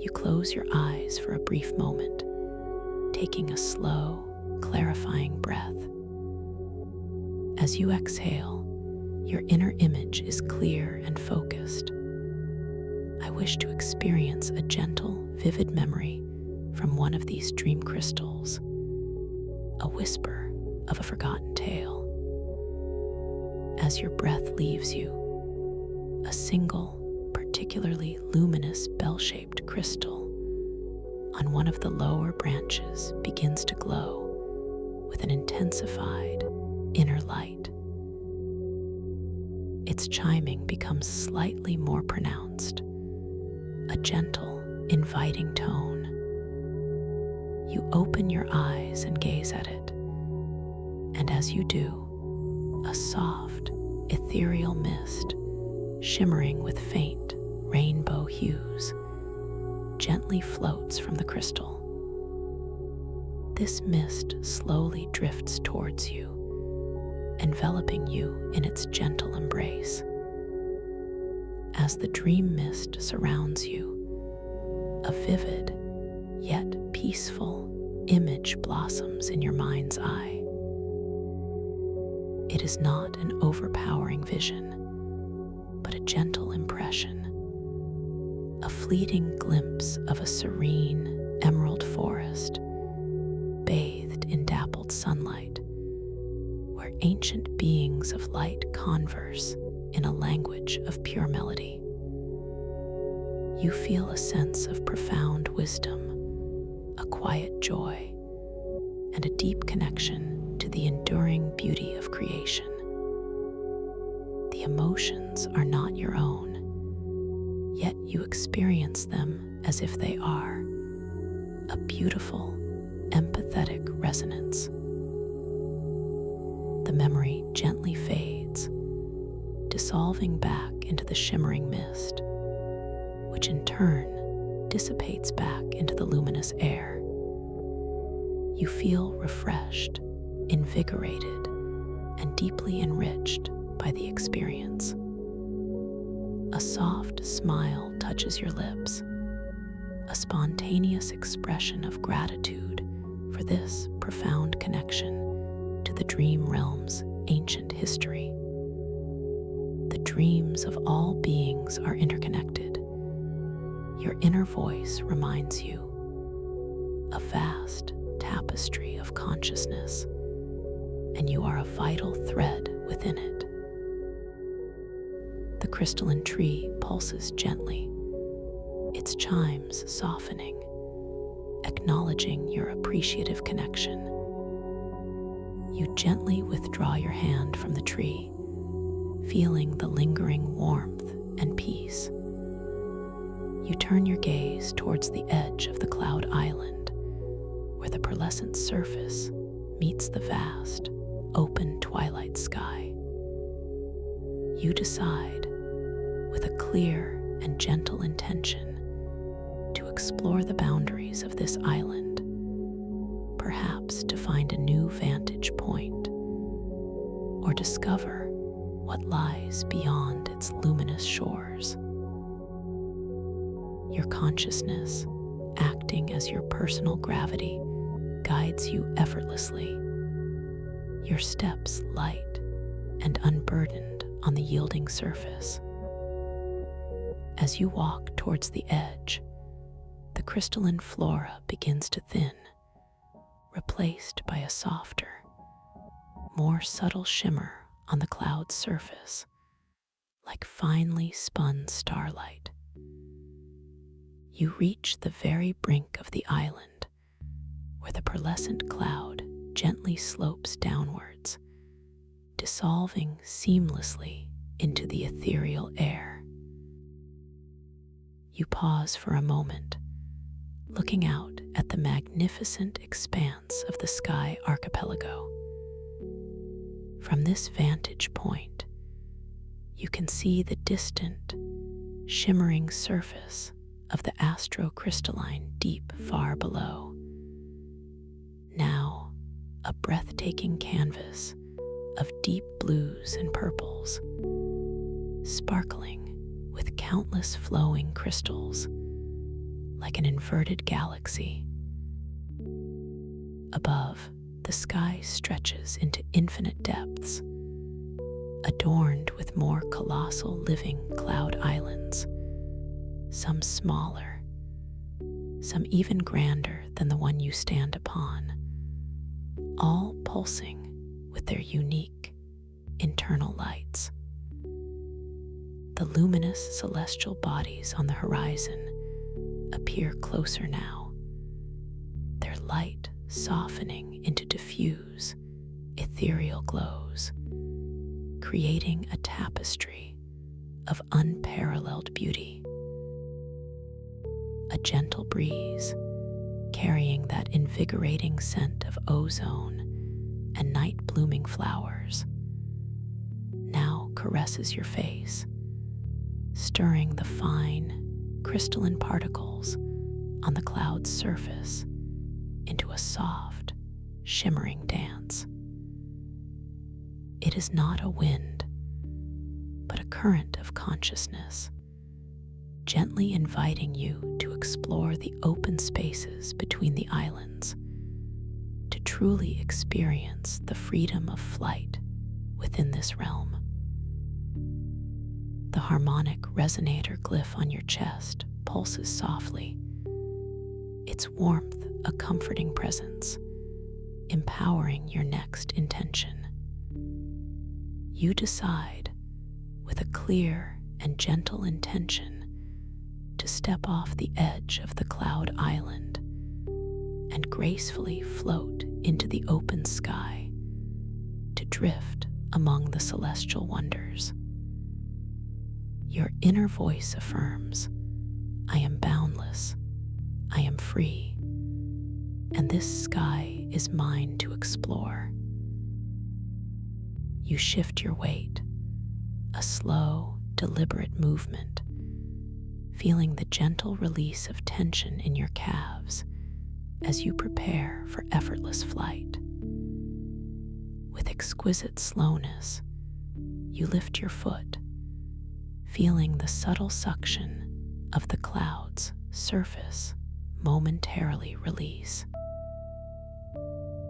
you close your eyes for a brief moment, taking a slow, clarifying breath. As you exhale, your inner image is clear and focused. I wish to experience a gentle, vivid memory from one of these dream crystals, a whisper of a forgotten tale. As your breath leaves you, a single, particularly luminous bell-shaped crystal on one of the lower branches begins to glow with an intensified inner light. Its chiming becomes slightly more pronounced, a gentle, inviting tone. You open your eyes and gaze at it, and as you do, a soft, ethereal mist, shimmering with faint rainbow hues, gently floats from the crystal. This mist slowly drifts towards you, enveloping you in its gentle embrace. As the dream mist surrounds you, a vivid yet peaceful image blossoms in your mind's eye. It is not an overpowering vision, but a gentle impression, a fleeting glimpse of a serene emerald forest, bathed in dappled sunlight, where ancient beings of light converse in a language of pure melody. You feel a sense of profound wisdom, a quiet joy, and a deep connection to the enduring beauty of creation. The emotions are not your own, yet you experience them as if they are, a beautiful, empathetic resonance. The memory gently fades, dissolving back into the shimmering mist, which in turn dissipates back into the luminous air. You feel refreshed, invigorated, and deeply enriched by the experience. A soft smile touches your lips, a spontaneous expression of gratitude for this profound connection to the dream realm's ancient history. The dreams of all beings are interconnected. Your inner voice reminds you, a vast tapestry of consciousness, and you are a vital thread within it. The crystalline tree pulses gently, its chimes softening, acknowledging your appreciative connection. You gently withdraw your hand from the tree, feeling the lingering warmth and peace. You turn your gaze towards the edge of the cloud island, where the pearlescent surface meets the vast, open twilight sky. You decide, with a clear and gentle intention, to explore the boundaries of this island, perhaps to find a new vantage point, or discover what lies beyond its luminous shores. Your consciousness, acting as your personal gravity, guides you effortlessly, your steps light and unburdened on the yielding surface. As you walk towards the edge, the crystalline flora begins to thin, replaced by a softer, more subtle shimmer on the cloud's surface, like finely spun starlight. You reach the very brink of the island, where the pearlescent cloud gently slopes downwards, dissolving seamlessly into the ethereal air. You pause for a moment, looking out at the magnificent expanse of the Sky Archipelago. From this vantage point, you can see the distant, shimmering surface of the astrocrystalline deep far below. Now, a breathtaking canvas of deep blues and purples, sparkling with countless flowing crystals, like an inverted galaxy. Above, the sky stretches into infinite depths, adorned with more colossal living cloud islands, some smaller, some even grander than the one you stand upon, all pulsing with their unique internal lights. The luminous celestial bodies on the horizon appear closer now, their light softening into diffuse, ethereal glows, creating a tapestry of unparalleled beauty. A gentle breeze, carrying that invigorating scent of ozone and night-blooming flowers, now caresses your face, stirring the fine, crystalline particles on the cloud's surface into a soft, shimmering dance. It is not a wind, but a current of consciousness, gently inviting you to explore the open spaces between the islands, to truly experience the freedom of flight within this realm. The harmonic resonator glyph on your chest pulses softly, its warmth a comforting presence, empowering your next intention. You decide, with a clear and gentle intention, to step off the edge of the cloud island and gracefully float into the open sky, to drift among the celestial wonders. Your inner voice affirms, "I am boundless, I am free, and this sky is mine to explore." You shift your weight, a slow, deliberate movement, feeling the gentle release of tension in your calves as you prepare for effortless flight. With exquisite slowness, you lift your foot, feeling the subtle suction of the cloud's surface momentarily release.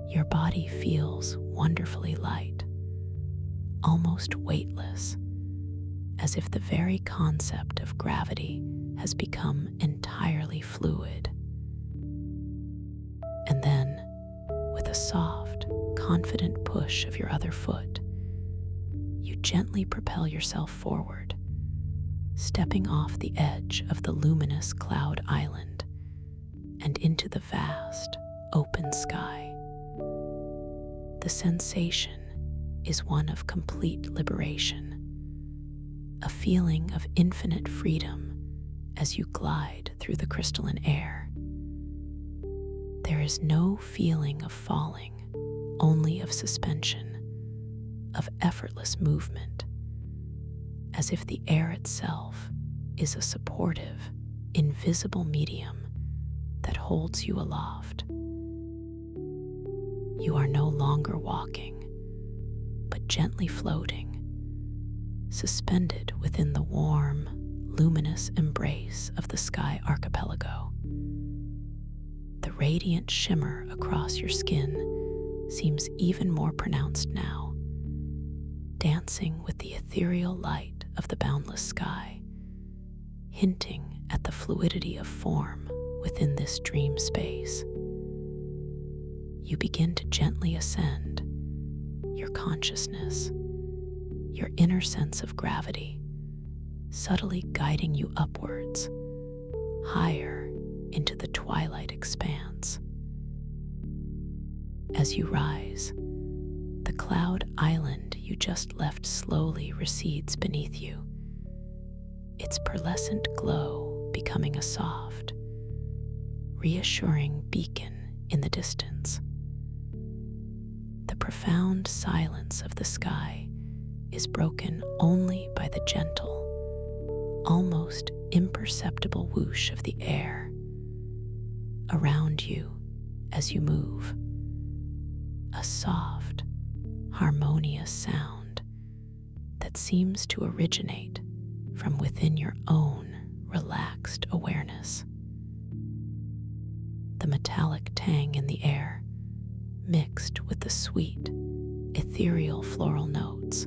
Your body feels wonderfully light, almost weightless, as if the very concept of gravity has become entirely fluid. And then, with a soft, confident push of your other foot, you gently propel yourself forward, stepping off the edge of the luminous cloud island and into the vast, open sky. The sensation is one of complete liberation, a feeling of infinite freedom as you glide through the crystalline air. There is no feeling of falling, only of suspension, of effortless movement, as if the air itself is a supportive, invisible medium that holds you aloft. You are no longer walking, but gently floating, suspended within the warm, luminous embrace of the sky archipelago. The radiant shimmer across your skin seems even more pronounced now, dancing with the ethereal light of the boundless sky, hinting at the fluidity of form within this dream space. You begin to gently ascend, your consciousness, your inner sense of gravity, subtly guiding you upwards, higher into the twilight expanse. As you rise, the cloud island you just left slowly recedes beneath you, its pearlescent glow becoming a soft, reassuring beacon in the distance. The profound silence of the sky is broken only by the gentle, almost imperceptible whoosh of the air around you as you move, a soft, harmonious sound that seems to originate from within your own relaxed awareness. The metallic tang in the air, mixed with the sweet, ethereal floral notes,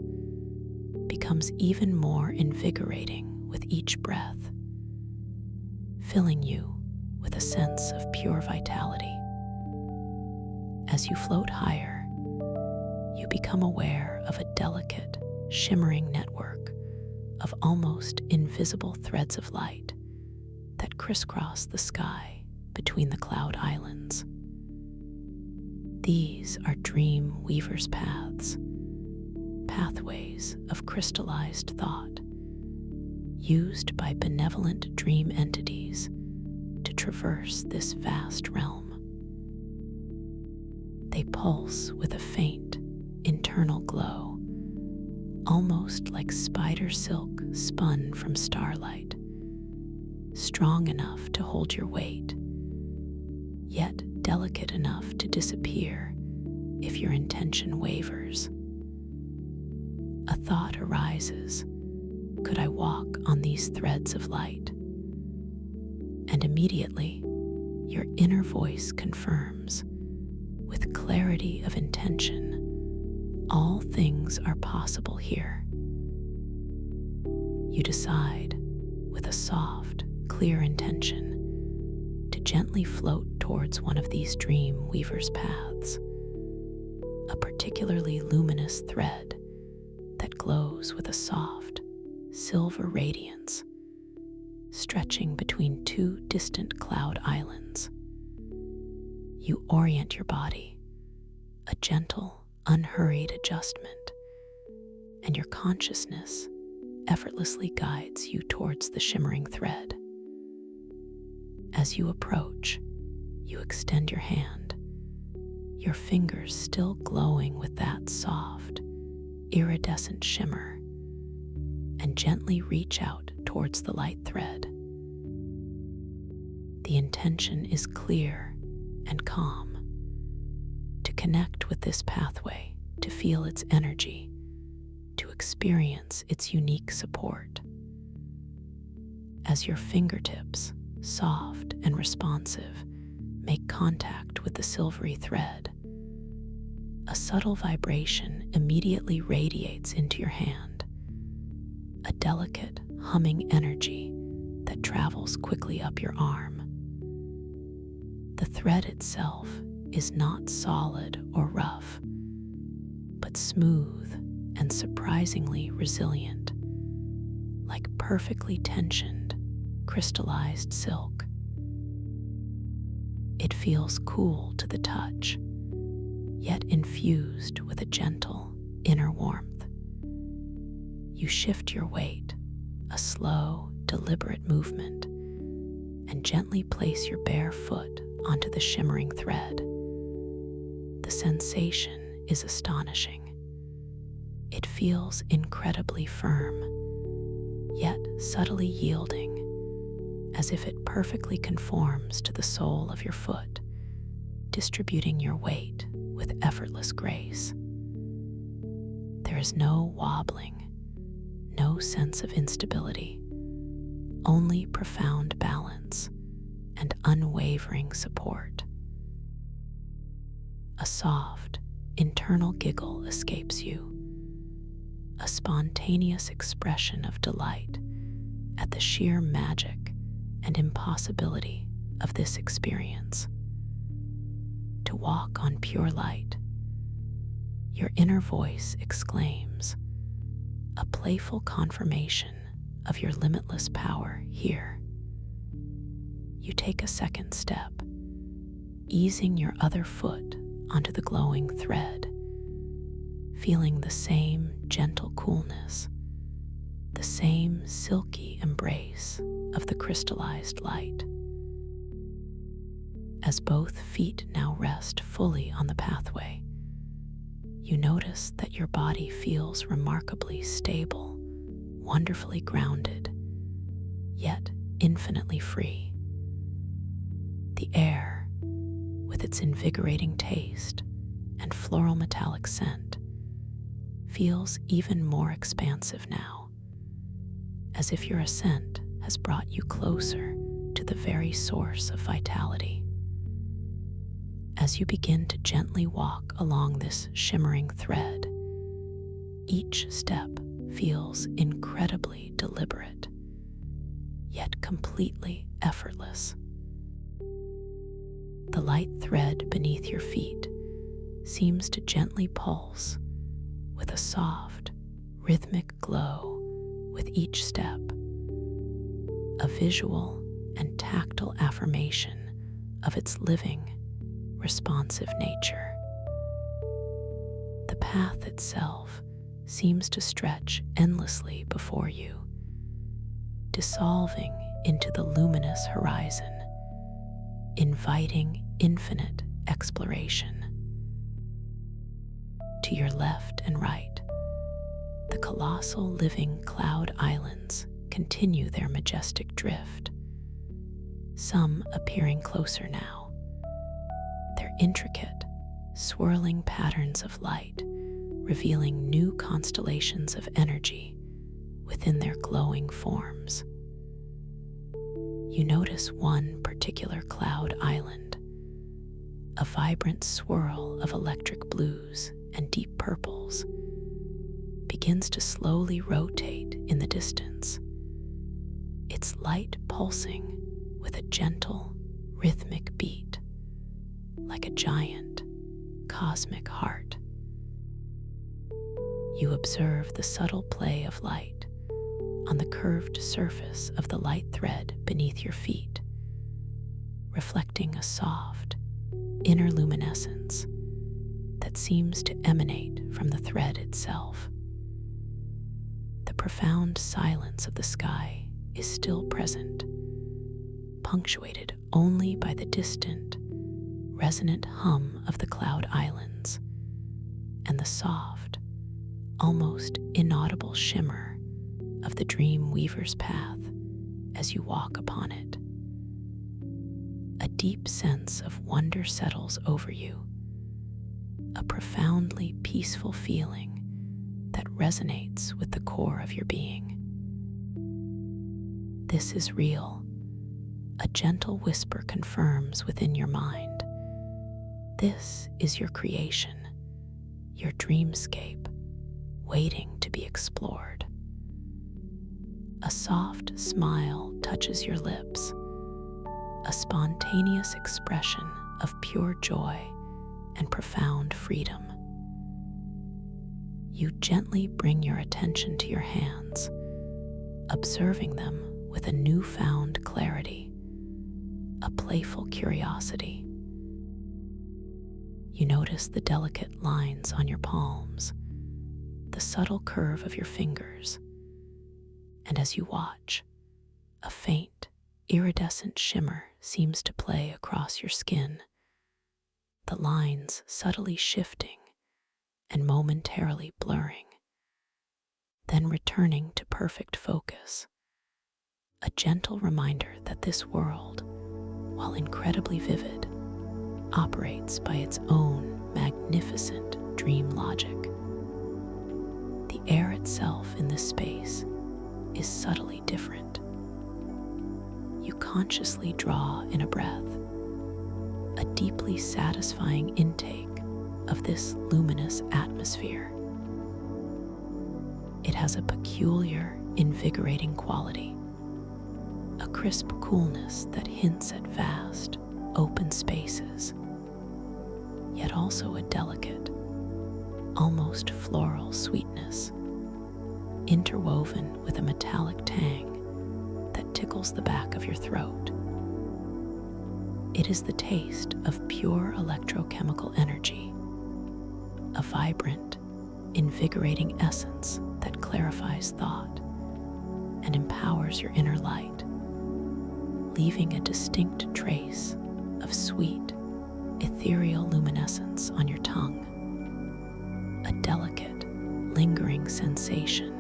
becomes even more invigorating with each breath, filling you with a sense of pure vitality. As you float higher, you become aware of a delicate, shimmering network of almost invisible threads of light that crisscross the sky between the cloud islands. These are dream weavers' paths, pathways of crystallized thought, used by benevolent dream entities to traverse this vast realm. They pulse with a faint, internal glow, almost like spider silk spun from starlight, strong enough to hold your weight, yet delicate enough to disappear if your intention wavers. A thought arises: could I walk on these threads of light? And immediately, your inner voice confirms, with clarity of intention, all things are possible here. You decide, with a soft, clear intention, to gently float towards one of these dream weavers' paths, a particularly luminous thread that glows with a soft, silver radiance, stretching between two distant cloud islands. You orient your body, a gentle, unhurried adjustment, and your consciousness effortlessly guides you towards the shimmering thread. As you approach, you extend your hand, your fingers still glowing with that soft, iridescent shimmer, and gently reach out towards the light thread. The intention is clear and calm: to connect with this pathway, to feel its energy, to experience its unique support. As your fingertips, soft and responsive, make contact with the silvery thread, a subtle vibration immediately radiates into your hand, a delicate, humming energy that travels quickly up your arm. The thread itself is not solid or rough, but smooth and surprisingly resilient, like perfectly tensioned, crystallized silk. It feels cool to the touch, yet infused with a gentle inner warmth. You shift your weight, a slow, deliberate movement, and gently place your bare foot onto the shimmering thread. The sensation is astonishing. It feels incredibly firm, yet subtly yielding, as if it perfectly conforms to the sole of your foot, distributing your weight with effortless grace. There is no wobbling, No sense of instability, only profound balance and unwavering support. A soft, internal giggle escapes you, a spontaneous expression of delight at the sheer magic and impossibility of this experience. To walk on pure light, your inner voice exclaims, a playful confirmation of your limitless power here. You take a second step, easing your other foot onto the glowing thread, feeling the same gentle coolness, the same silky embrace of the crystallized light. As both feet now rest fully on the pathway, you notice that your body feels remarkably stable, wonderfully grounded, yet infinitely free. The air, with its invigorating taste and floral metallic scent, feels even more expansive now, as if your ascent has brought you closer to the very source of vitality. As you begin to gently walk along this shimmering thread, each step feels incredibly deliberate, yet completely effortless. The light thread beneath your feet seems to gently pulse with a soft, rhythmic glow with each step, a visual and tactile affirmation of its living, responsive nature. The path itself seems to stretch endlessly before you, dissolving into the luminous horizon, inviting infinite exploration. To your left and right, the colossal living cloud islands continue their majestic drift, some appearing closer now, their intricate, swirling patterns of light revealing new constellations of energy within their glowing forms. You notice one particular cloud island, a vibrant swirl of electric blues and deep purples, begins to slowly rotate in the distance, its light pulsing with a gentle, rhythmic beat, like a giant, cosmic heart. You observe the subtle play of light on the curved surface of the light thread beneath your feet, reflecting a soft, inner luminescence that seems to emanate from the thread itself. The profound silence of the sky is still present, punctuated only by the distant, resonant hum of the cloud islands and the soft, almost inaudible shimmer of the dream weaver's path as you walk upon it. A deep sense of wonder settles over you, a profoundly peaceful feeling that resonates with the core of your being. This is real. A gentle whisper confirms within your mind. This is your creation, your dreamscape, waiting to be explored. A soft smile touches your lips, a spontaneous expression of pure joy and profound freedom. You gently bring your attention to your hands, observing them with a newfound clarity, a playful curiosity. You notice the delicate lines on your palms, the subtle curve of your fingers, and as you watch, a faint, iridescent shimmer seems to play across your skin, the lines subtly shifting and momentarily blurring, then returning to perfect focus, a gentle reminder that this world, while incredibly vivid, operates by its own magnificent dream logic. The air itself in this space is subtly different. You consciously draw in a breath, a deeply satisfying intake of this luminous atmosphere. It has a peculiar, invigorating quality, a crisp coolness that hints at vast, open spaces, yet also a delicate, almost floral sweetness, interwoven with a metallic tang that tickles the back of your throat. It is the taste of pure electrochemical energy, a vibrant, invigorating essence that clarifies thought and empowers your inner light, leaving a distinct trace of sweet, ethereal luminescence on your tongue, a delicate, lingering sensation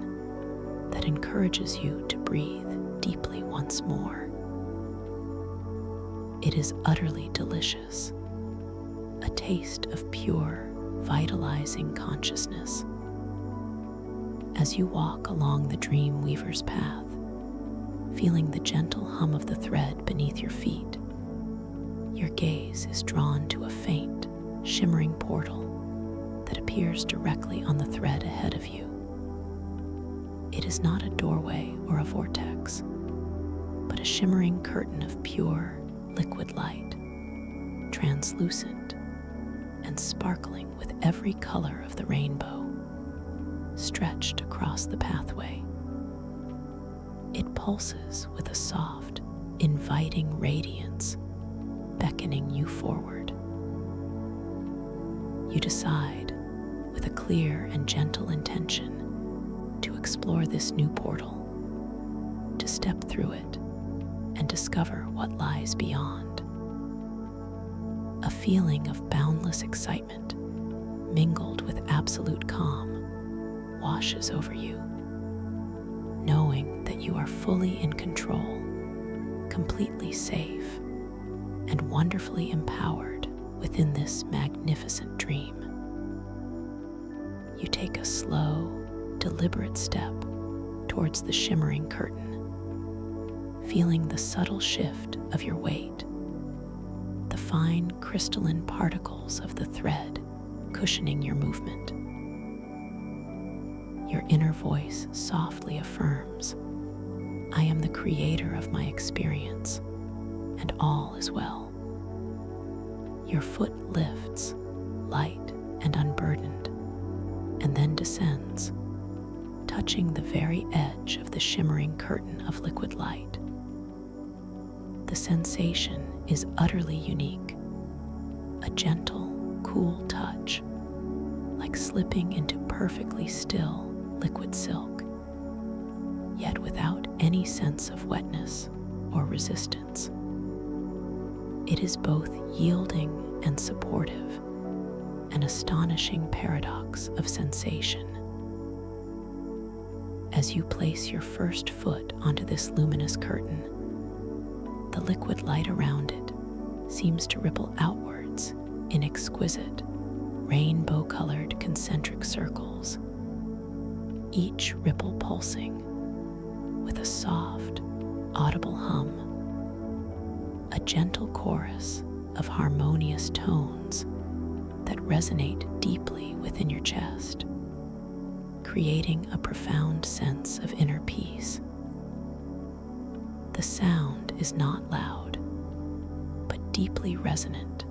that encourages you to breathe deeply once more. It is utterly delicious, a taste of pure, vitalizing consciousness. As you walk along the dream weaver's path, feeling the gentle hum of the thread beneath your feet, your gaze is drawn to a faint, shimmering portal that appears directly on the thread ahead of you. It is not a doorway or a vortex, but a shimmering curtain of pure, liquid light, translucent and sparkling with every color of the rainbow, stretched across the pathway. It pulses with a soft, inviting radiance, beckoning you forward. You decide, with a clear and gentle intention, to explore this new portal, to step through it and discover what lies beyond. A feeling of boundless excitement, mingled with absolute calm, washes over you, knowing that you are fully in control, completely safe, and wonderfully empowered within this magnificent dream. You take a slow, deliberate step towards the shimmering curtain, feeling the subtle shift of your weight, the fine crystalline particles of the thread cushioning your movement. Your inner voice softly affirms, "I am the creator of my experience, and all is well." Your foot lifts, light and unburdened, and then descends, touching the very edge of the shimmering curtain of liquid light. The sensation is utterly unique, a gentle, cool touch, like slipping into perfectly still liquid silk, yet without any sense of wetness or resistance. It is both yielding and supportive, an astonishing paradox of sensation. As you place your first foot onto this luminous curtain, the liquid light around it seems to ripple outwards in exquisite, rainbow-colored concentric circles, each ripple pulsing with a soft, audible hum, a gentle chorus of harmonious tones that resonate deeply within your chest, creating a profound sense of inner peace. The sound is not loud, but deeply resonant,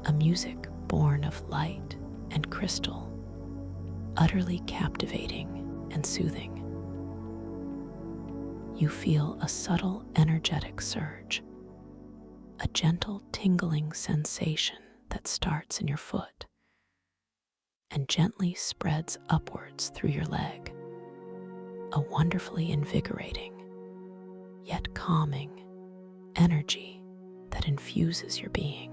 a music born of light and crystal, utterly captivating and soothing. You feel a subtle energetic surge, a gentle tingling sensation that starts in your foot and gently spreads upwards through your leg, a wonderfully invigorating, yet calming energy that infuses your being.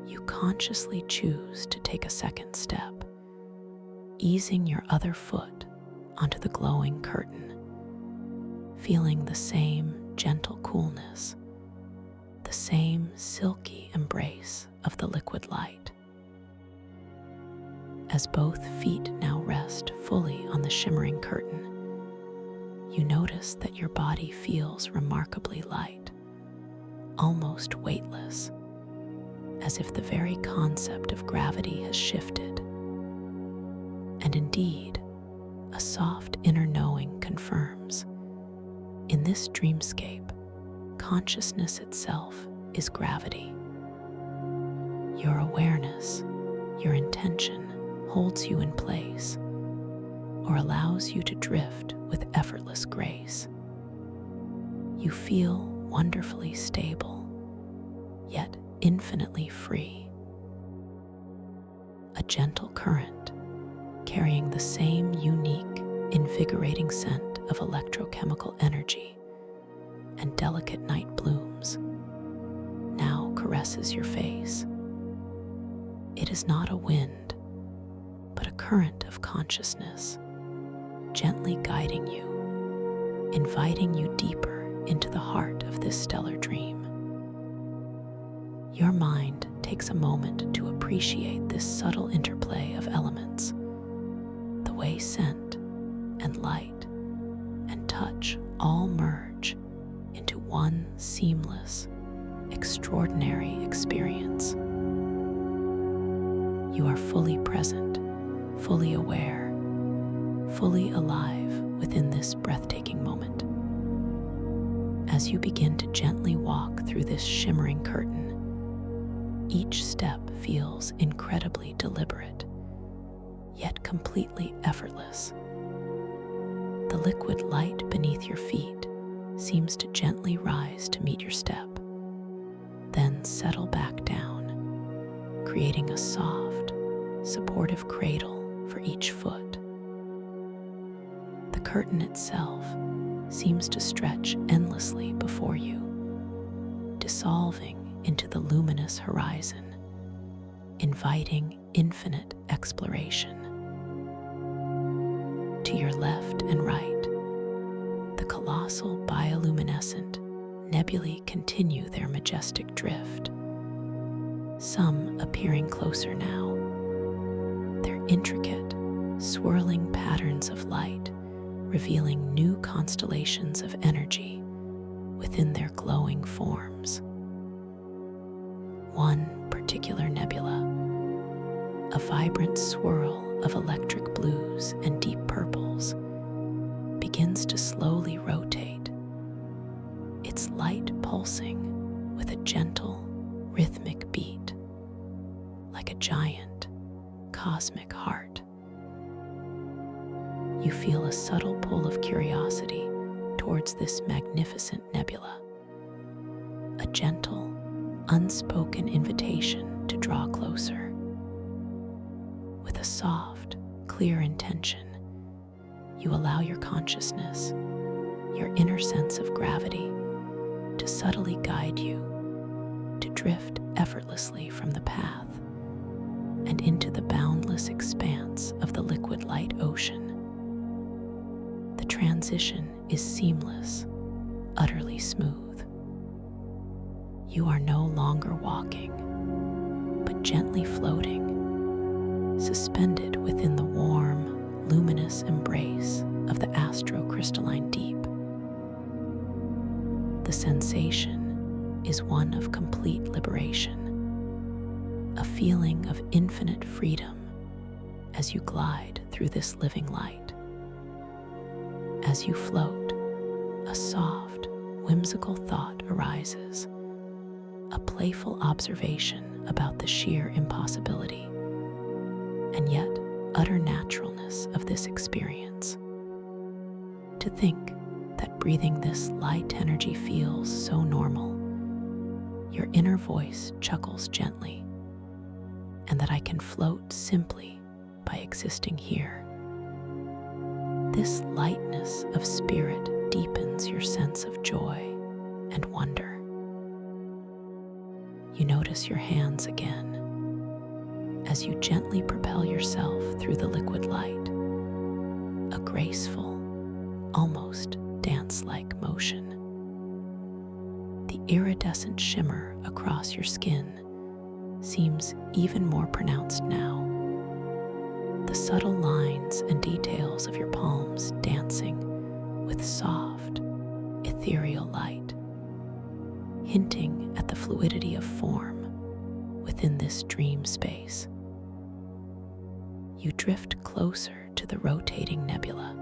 You consciously choose to take a second step, easing your other foot onto the glowing curtain, feeling the same gentle coolness, the same silky embrace of the liquid light. As both feet now rest fully on the shimmering curtain, you notice that your body feels remarkably light, almost weightless, as if the very concept of gravity has shifted. And indeed, a soft inner knowing confirms, in this dreamscape, consciousness itself is gravity. Your awareness, your intention, holds you in place, or allows you to drift with effortless grace. You feel wonderfully stable, yet infinitely free. A gentle current, carrying the same unique, invigorating scent of electrochemical energy and delicate night blooms, now caresses your face. It is not a wind, but a current of consciousness, gently guiding you, inviting you deeper into the heart of this stellar dream. Your mind takes a moment to appreciate this subtle interplay of elements, the way scent and light and touch all merge into one seamless, extraordinary experience. You are fully present, fully aware, fully alive within this breathtaking moment. As you begin to gently walk through this shimmering curtain, each step feels incredibly deliberate, yet completely effortless. The liquid light beneath your feet seems to gently rise to meet your step, then settle back down, creating a soft, supportive cradle for each foot. The curtain itself seems to stretch endlessly before you, dissolving into the luminous horizon, inviting infinite exploration. To your left and right, the colossal bioluminescent nebulae continue their majestic drift, some appearing closer now, their intricate, swirling patterns of light revealing new constellations of energy within their glowing forms. One particular nebula, a vibrant swirl of electric blues and deep purples, begins to slowly rotate, its light pulsing with a gentle, rhythmic beat, like a giant, cosmic heart. You feel a subtle pull of curiosity towards this magnificent nebula, a gentle, unspoken invitation to draw closer. With a soft, clear intention, you allow your consciousness, your inner sense of gravity, to subtly guide you, to drift effortlessly from the path and into the boundless expanse of the liquid light ocean. The transition is seamless, utterly smooth. You are no longer walking, but gently floating, suspended within the warm, luminous embrace of the astrocrystalline deep. The sensation is one of complete liberation, a feeling of infinite freedom as you glide through this living light. As you float, a soft, whimsical thought arises, a playful observation about the sheer impossibility and yet utter naturalness of this experience. To think that breathing this light energy feels so normal, your inner voice chuckles gently, and that I can float simply by existing here. This lightness of spirit deepens your sense of joy and wonder. You notice your hands again as you gently propel yourself through the liquid light, a graceful, almost dance-like motion. The iridescent shimmer across your skin seems even more pronounced now, the subtle lines and details of your palms dancing with soft, ethereal light, hinting at the fluidity of form within this dream space. You drift closer to the rotating nebula,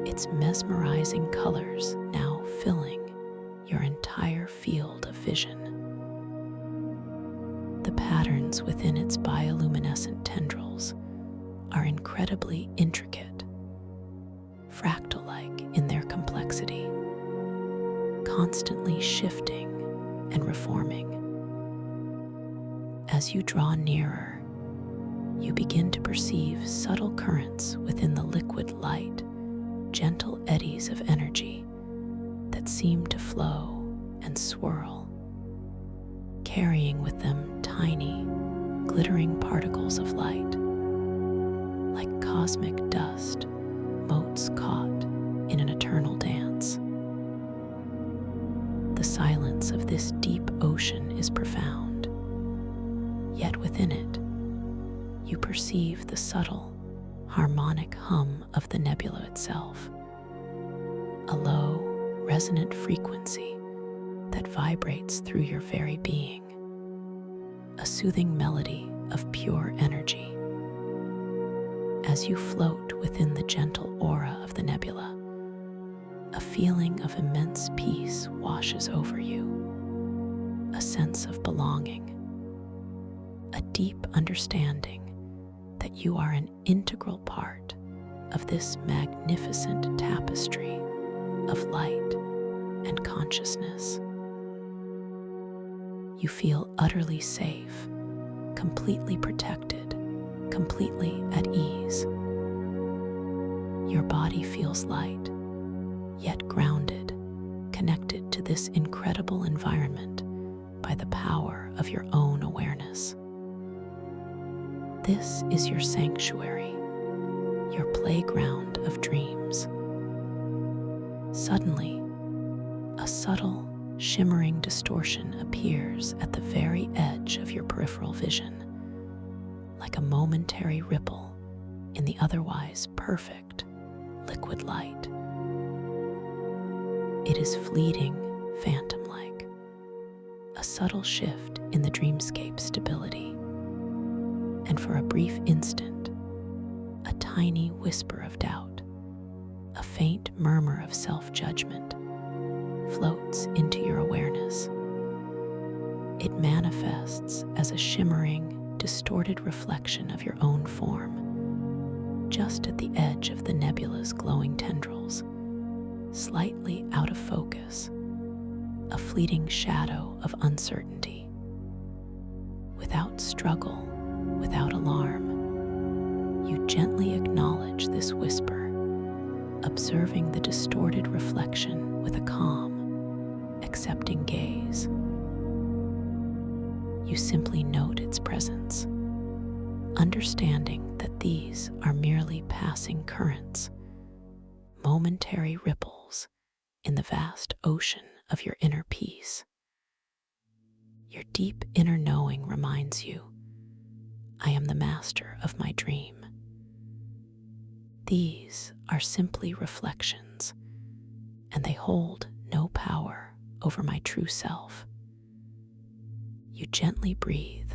its mesmerizing colors now filling your entire field of vision. The patterns within its bioluminescent tendrils are incredibly intricate, fractal-like in their complexity, constantly shifting and reforming. As you draw nearer, you begin to perceive subtle currents within the liquid light, gentle eddies of energy that seem to flow and swirl, carrying with them tiny, glittering particles of light, like cosmic dust, motes caught in an eternal dance. The silence of this deep ocean is profound, yet within it, you perceive the subtle, harmonic hum of the nebula itself, a low, resonant frequency that vibrates through your very being, a soothing melody of pure energy. As you float within the gentle aura of the nebula, a feeling of immense peace washes over you, a sense of belonging, a deep understanding that you are an integral part of this magnificent tapestry of light and consciousness. You feel utterly safe, completely protected, completely at ease. Your body feels light, yet grounded, connected to this incredible environment by the power of your own awareness. This is your sanctuary, your playground of dreams. Suddenly, a subtle, shimmering distortion appears at the very edge of your peripheral vision, like a momentary ripple in the otherwise perfect liquid light. It is fleeting, phantom-like, a subtle shift in the dreamscape stability, and for a brief instant, a tiny whisper of doubt, a faint murmur of self-judgment floats into your awareness. It manifests as a shimmering, distorted reflection of your own form, just at the edge of the nebula's glowing tendrils, slightly out of focus, a fleeting shadow of uncertainty. Without struggle, without alarm, you gently acknowledge this whisper, observing the distorted reflection with a calm, accepting gaze. You simply note its presence, understanding that these are merely passing currents, momentary ripples in the vast ocean of your inner peace. Your deep inner knowing reminds you, I am the master of my dream. These are simply reflections, and they hold no power over my true self. You gently breathe,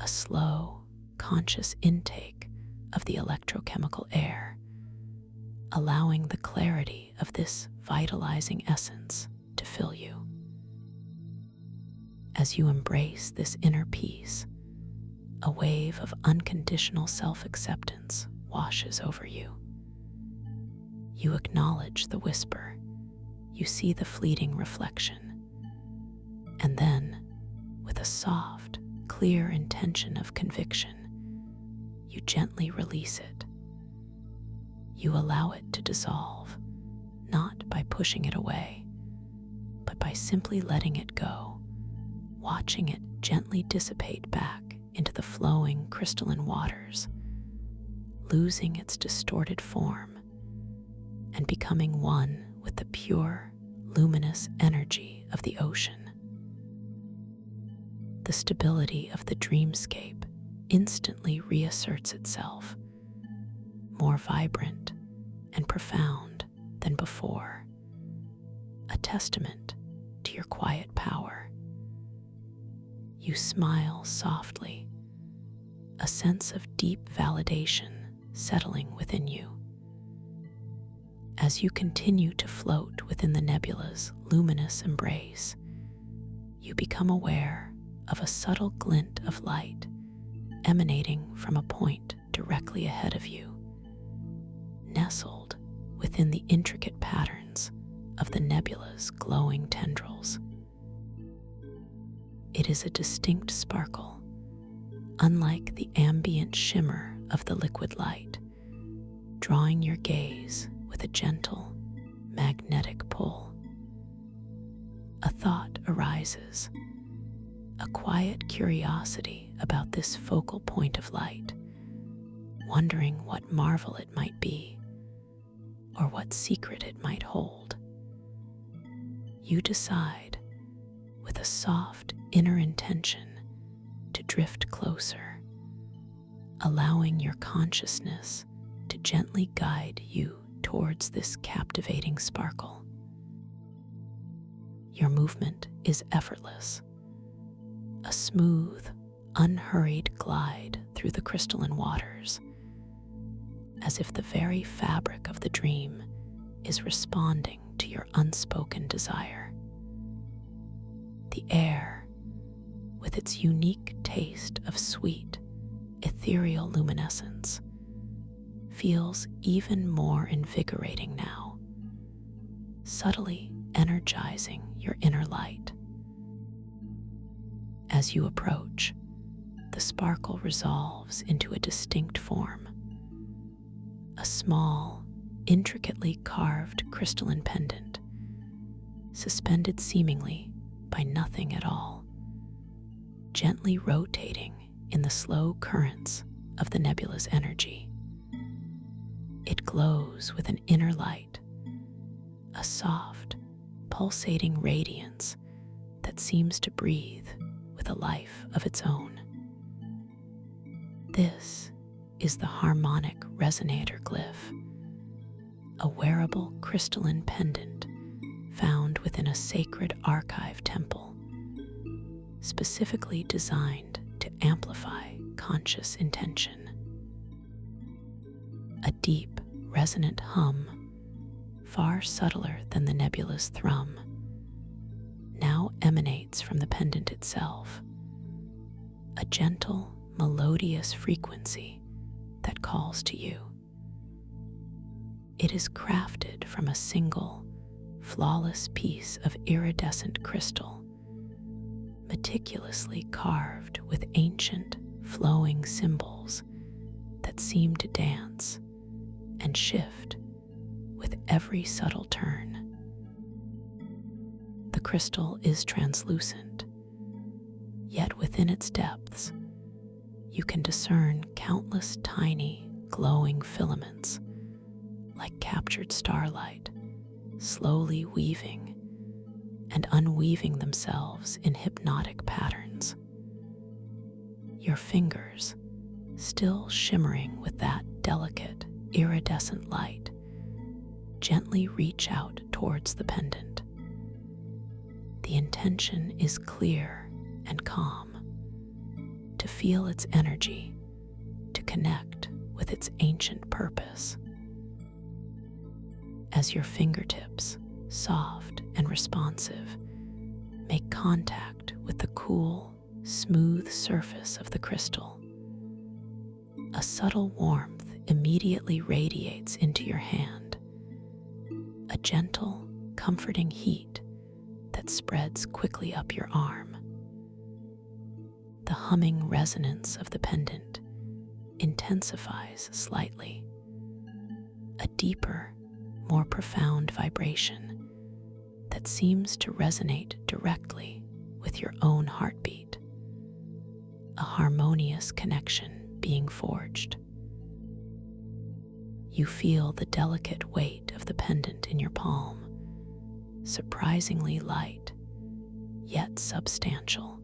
a slow, conscious intake of the electrochemical air, allowing the clarity of this vitalizing essence to fill you. As you embrace this inner peace, a wave of unconditional self-acceptance washes over you. You acknowledge the whisper, you see the fleeting reflection, and then, with a soft, clear intention of conviction, you gently release it. You allow it to dissolve, not by pushing it away, but by simply letting it go, watching it gently dissipate back into the flowing crystalline waters, losing its distorted form and becoming one with the pure, luminous energy of the ocean. The stability of the dreamscape instantly reasserts itself, more vibrant and profound than before, a testament to your quiet power. You smile softly, a sense of deep validation settling within you. As you continue to float within the nebula's luminous embrace, you become aware of a subtle glint of light emanating from a point directly ahead of you, nestled within the intricate patterns of the nebula's glowing tendrils. It is a distinct sparkle, unlike the ambient shimmer of the liquid light, drawing your gaze with a gentle, magnetic pull. A thought arises, a quiet curiosity about this focal point of light, wondering what marvel it might be, or what secret it might hold. You decide, with a soft inner intention, to drift closer, allowing your consciousness to gently guide you towards this captivating sparkle. Your movement is effortless, a smooth, unhurried glide through the crystalline waters, as if the very fabric of the dream is responding to your unspoken desire. The air, with its unique taste of sweet, ethereal luminescence, feels even more invigorating now, subtly energizing your inner light. As you approach, the sparkle resolves into a distinct form, a small, intricately carved crystalline pendant, suspended seemingly by nothing at all, gently rotating in the slow currents of the nebula's energy. It glows with an inner light, a soft, pulsating radiance that seems to breathe with a life of its own. This is the harmonic resonator glyph, a wearable crystalline pendant found within a sacred archive temple, specifically designed to amplify conscious intention. A deep, resonant hum, far subtler than the nebula's thrum, now emanates from the pendant itself, a gentle, melodious frequency that calls to you. It is crafted from a single, flawless piece of iridescent crystal, meticulously carved with ancient, flowing symbols that seem to dance and shift with every subtle turn. The crystal is translucent, yet within its depths, you can discern countless tiny, glowing filaments, like captured starlight, slowly weaving and unweaving themselves in hypnotic patterns. Your fingers, still shimmering with that delicate, iridescent light, gently reach out towards the pendant. The intention is clear and calm, to feel its energy, to connect with its ancient purpose. As your fingertips, soft and responsive, make contact with the cool, smooth surface of the crystal, a subtle warmth immediately radiates into your hand, a gentle, comforting heat that spreads quickly up your arm. The humming resonance of the pendant intensifies slightly, a deeper, more profound vibration that seems to resonate directly with your own heartbeat, a harmonious connection being forged. You feel the delicate weight of the pendant in your palm, surprisingly light, yet substantial,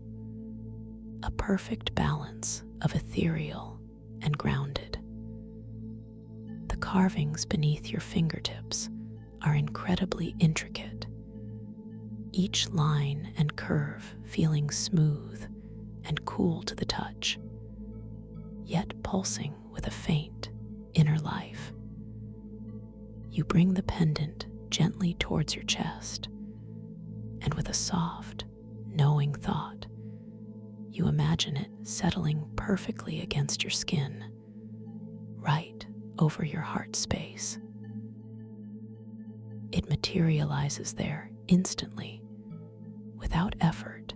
a perfect balance of ethereal and grounded. The carvings beneath your fingertips are incredibly intricate, each line and curve feeling smooth and cool to the touch, yet pulsing with a faint inner life. You bring the pendant gently towards your chest, and with a soft, knowing thought, you imagine it settling perfectly against your skin, right over your heart space. It materializes there instantly, without effort,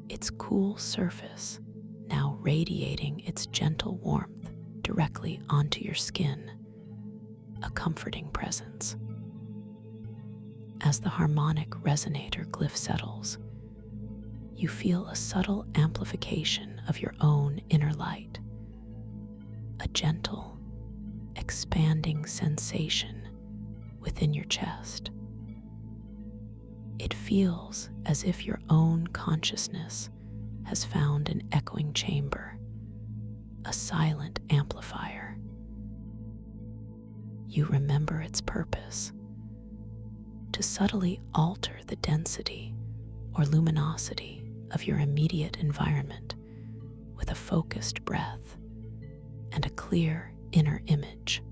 its cool surface now radiating its gentle warmth directly onto your skin, a comforting presence. As the harmonic resonator glyph settles, you feel a subtle amplification of your own inner light, a gentle, expanding sensation within your chest. It feels as if your own consciousness has found an echoing chamber, a silent amplifier. You remember its purpose: to subtly alter the density or luminosity of your immediate environment with a focused breath and a clear inner image.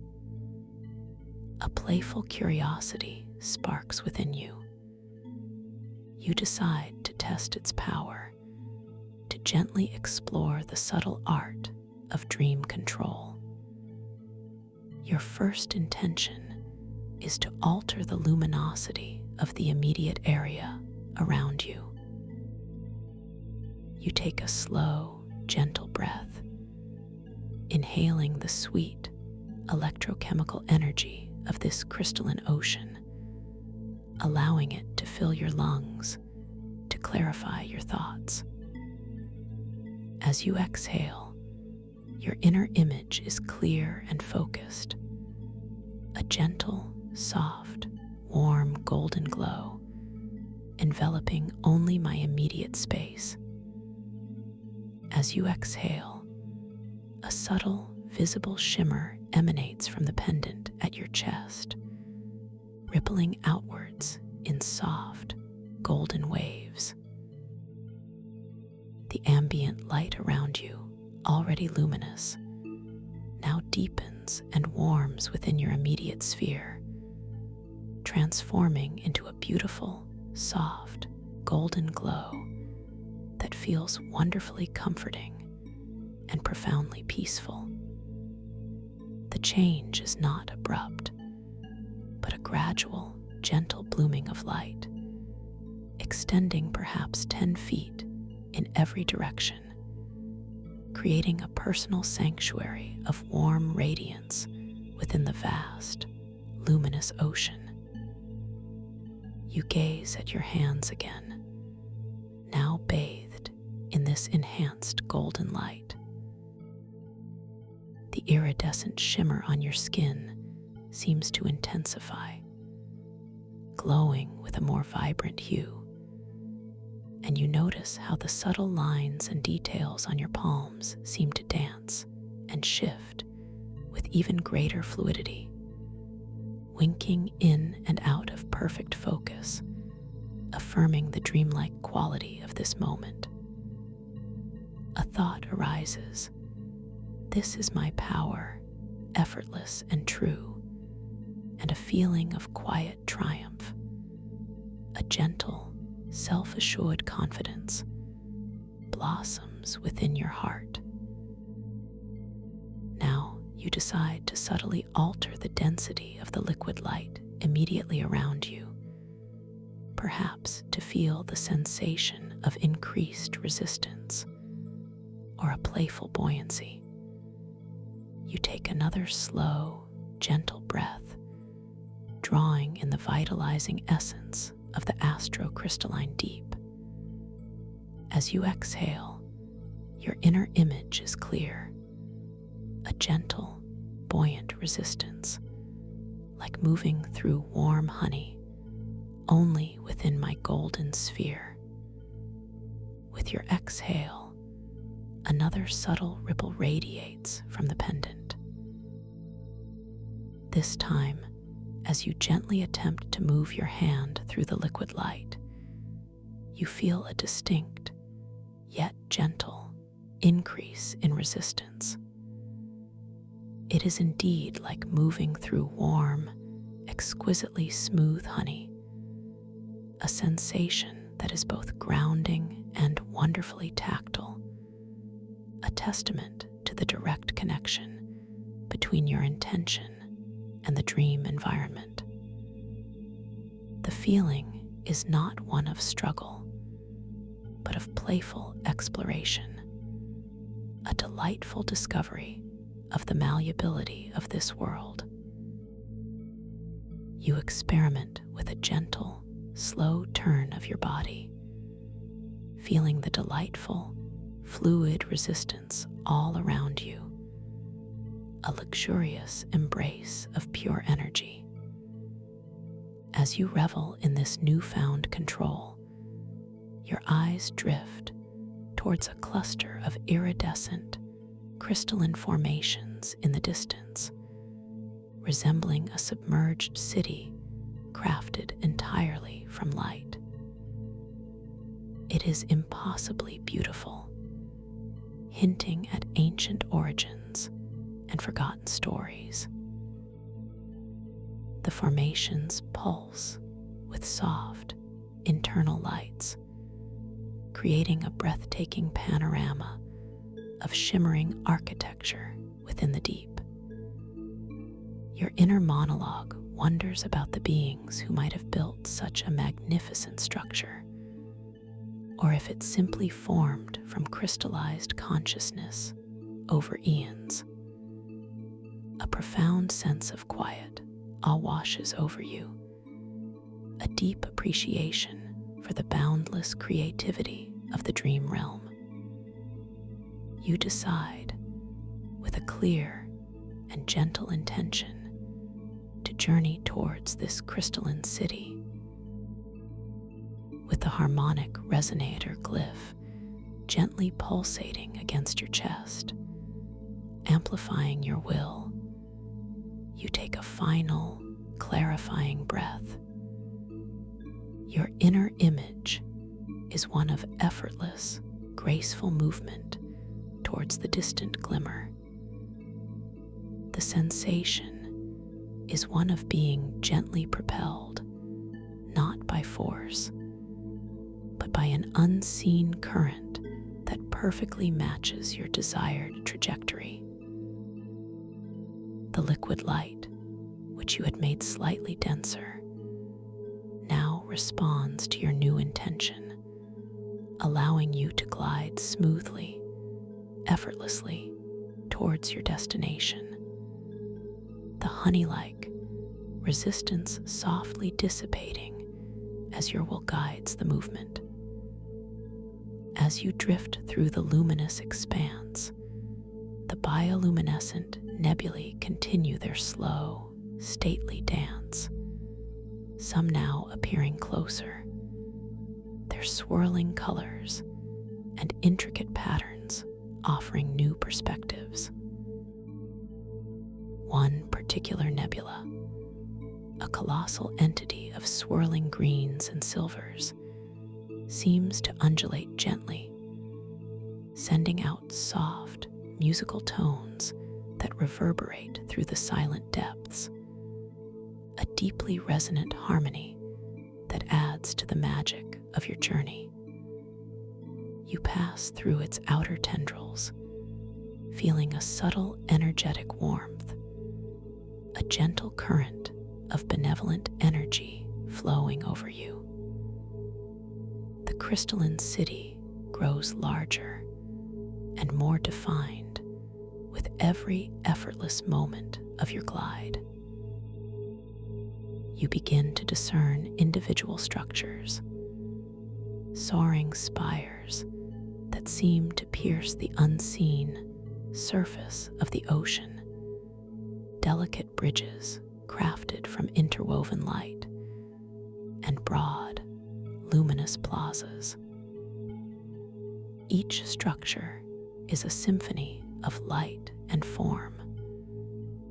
A playful curiosity sparks within you. You decide to test its power, to gently explore the subtle art of dream control. Your first intention is to alter the luminosity of the immediate area around you. You take a slow, gentle breath, inhaling the sweet, electrochemical energy of this crystalline ocean, allowing it to fill your lungs, to clarify your thoughts. As you exhale, your inner image is clear and focused, a gentle, soft, warm golden glow, enveloping only my immediate space. As you exhale, a subtle, visible shimmer emanates from the pendant at your chest, rippling outwards in soft, golden waves. The ambient light around you, already luminous, now deepens and warms within your immediate sphere, transforming into a beautiful, soft, golden glow that feels wonderfully comforting and profoundly peaceful. The change is not abrupt, but a gradual, gentle blooming of light, extending perhaps 10 feet in every direction, creating a personal sanctuary of warm radiance within the vast, luminous ocean. You gaze at your hands again, now bathed in this enhanced golden light. The iridescent shimmer on your skin seems to intensify, glowing with a more vibrant hue, and you notice how the subtle lines and details on your palms seem to dance and shift with even greater fluidity, winking in and out of perfect focus, affirming the dreamlike quality of this moment. A thought arises: this is my power, effortless and true, and a feeling of quiet triumph, a gentle, self-assured confidence blossoms within your heart. Now you decide to subtly alter the density of the liquid light immediately around you, perhaps to feel the sensation of increased resistance or a playful buoyancy. You take another slow, gentle breath, drawing in the vitalizing essence of the astrocrystalline deep. As you exhale, your inner image is clear, a gentle, buoyant resistance, like moving through warm honey, only within my golden sphere. With your exhale, another subtle ripple radiates from the pendant. This time, as you gently attempt to move your hand through the liquid light, you feel a distinct, yet gentle, increase in resistance. It is indeed like moving through warm, exquisitely smooth honey, a sensation that is both grounding and wonderfully tactile, a testament to the direct connection between your intention and the dream environment. The feeling is not one of struggle, but of playful exploration, a delightful discovery of the malleability of this world. You experiment with a gentle, slow turn of your body, feeling the delightful, fluid resistance all around you, a luxurious embrace of pure energy. As you revel in this newfound control, your eyes drift towards a cluster of iridescent, crystalline formations in the distance, resembling a submerged city crafted entirely from light. It is impossibly beautiful, hinting at ancient origins and forgotten stories. The formations pulse with soft, internal lights, creating a breathtaking panorama of shimmering architecture within the deep. Your inner monologue wonders about the beings who might have built such a magnificent structure, or if it simply formed from crystallized consciousness over eons. A profound sense of quiet all washes over you, a deep appreciation for the boundless creativity of the dream realm. You decide, with a clear and gentle intention, to journey towards this crystalline city. With the harmonic resonator glyph gently pulsating against your chest, amplifying your will, you take a final, clarifying breath. Your inner image is one of effortless, graceful movement towards the distant glimmer. The sensation is one of being gently propelled, not by force, but by an unseen current that perfectly matches your desired trajectory. The liquid light, which you had made slightly denser, now responds to your new intention, allowing you to glide smoothly, effortlessly towards your destination. The honey-like resistance softly dissipating as your will guides the movement. As you drift through the luminous expanse, the bioluminescent nebulae continue their slow, stately dance, some now appearing closer, their swirling colors and intricate patterns offering new perspectives. One particular nebula, a colossal entity of swirling greens and silvers, seems to undulate gently, sending out soft, musical tones that reverberate through the silent depths, a deeply resonant harmony that adds to the magic of your journey. You pass through its outer tendrils, feeling a subtle energetic warmth, a gentle current of benevolent energy flowing over you. The crystalline city grows larger and more defined with every effortless moment of your glide. You begin to discern individual structures, soaring spires that seem to pierce the unseen surface of the ocean, delicate bridges crafted from interwoven light, and broad, luminous plazas. Each structure is a symphony of light and form,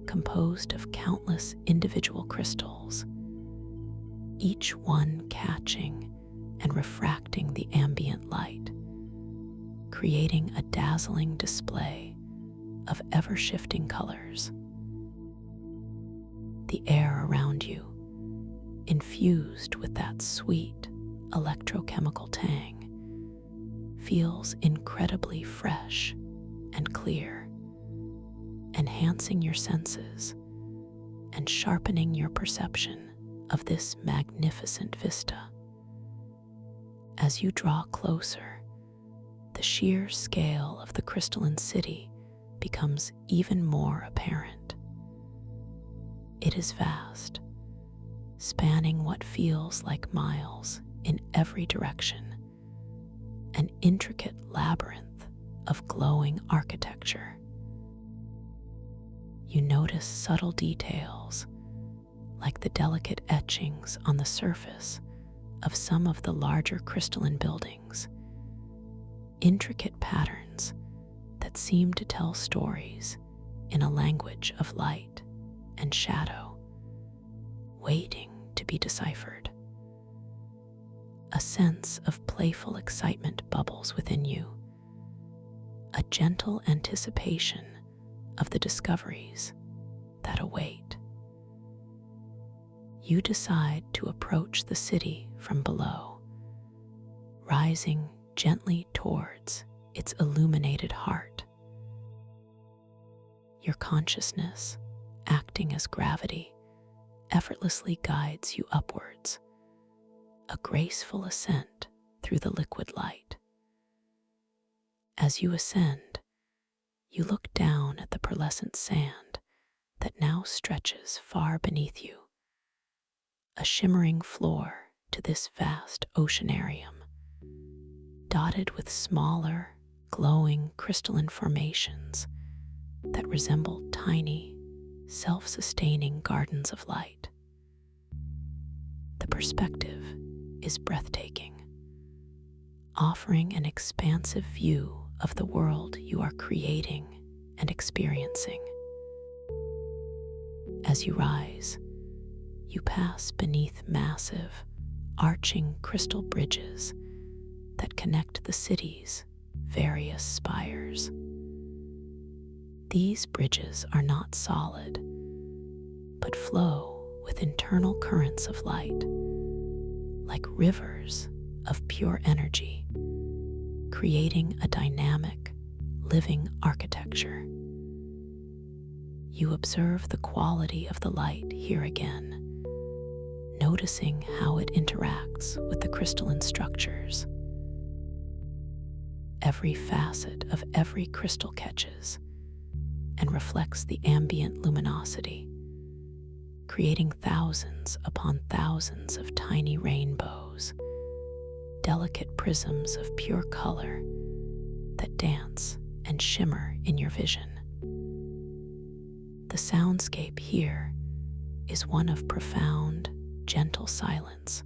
composed of countless individual crystals, each one catching and refracting the ambient light, creating a dazzling display of ever-shifting colors. The air around you, infused with that sweet electrochemical tang, feels incredibly fresh and clear, enhancing your senses and sharpening your perception of this magnificent vista. As you draw closer, the sheer scale of the crystalline city becomes even more apparent. It is vast, spanning what feels like miles in every direction, an intricate labyrinth of glowing architecture. You notice subtle details, like the delicate etchings on the surface of some of the larger crystalline buildings, intricate patterns that seem to tell stories in a language of light and shadow, waiting to be deciphered. A sense of playful excitement bubbles within you, a gentle anticipation of the discoveries that await. You decide to approach the city from below, rising gently towards its illuminated heart. Your consciousness, acting as gravity, effortlessly guides you upwards, a graceful ascent through the liquid light. As you ascend, you look down at the pearlescent sand that now stretches far beneath you, a shimmering floor to this vast oceanarium, dotted with smaller, glowing crystalline formations that resemble tiny, self-sustaining gardens of light. The perspective is breathtaking, offering an expansive view of the world you are creating and experiencing. As you rise, you pass beneath massive, arching crystal bridges that connect the city's various spires. These bridges are not solid, but flow with internal currents of light, like rivers of pure energy, creating a dynamic, living architecture. You observe the quality of the light here again, noticing how it interacts with the crystalline structures. Every facet of every crystal catches and reflects the ambient luminosity, creating thousands upon thousands of tiny rainbows, delicate prisms of pure color that dance and shimmer in your vision. The soundscape here is one of profound, gentle silence,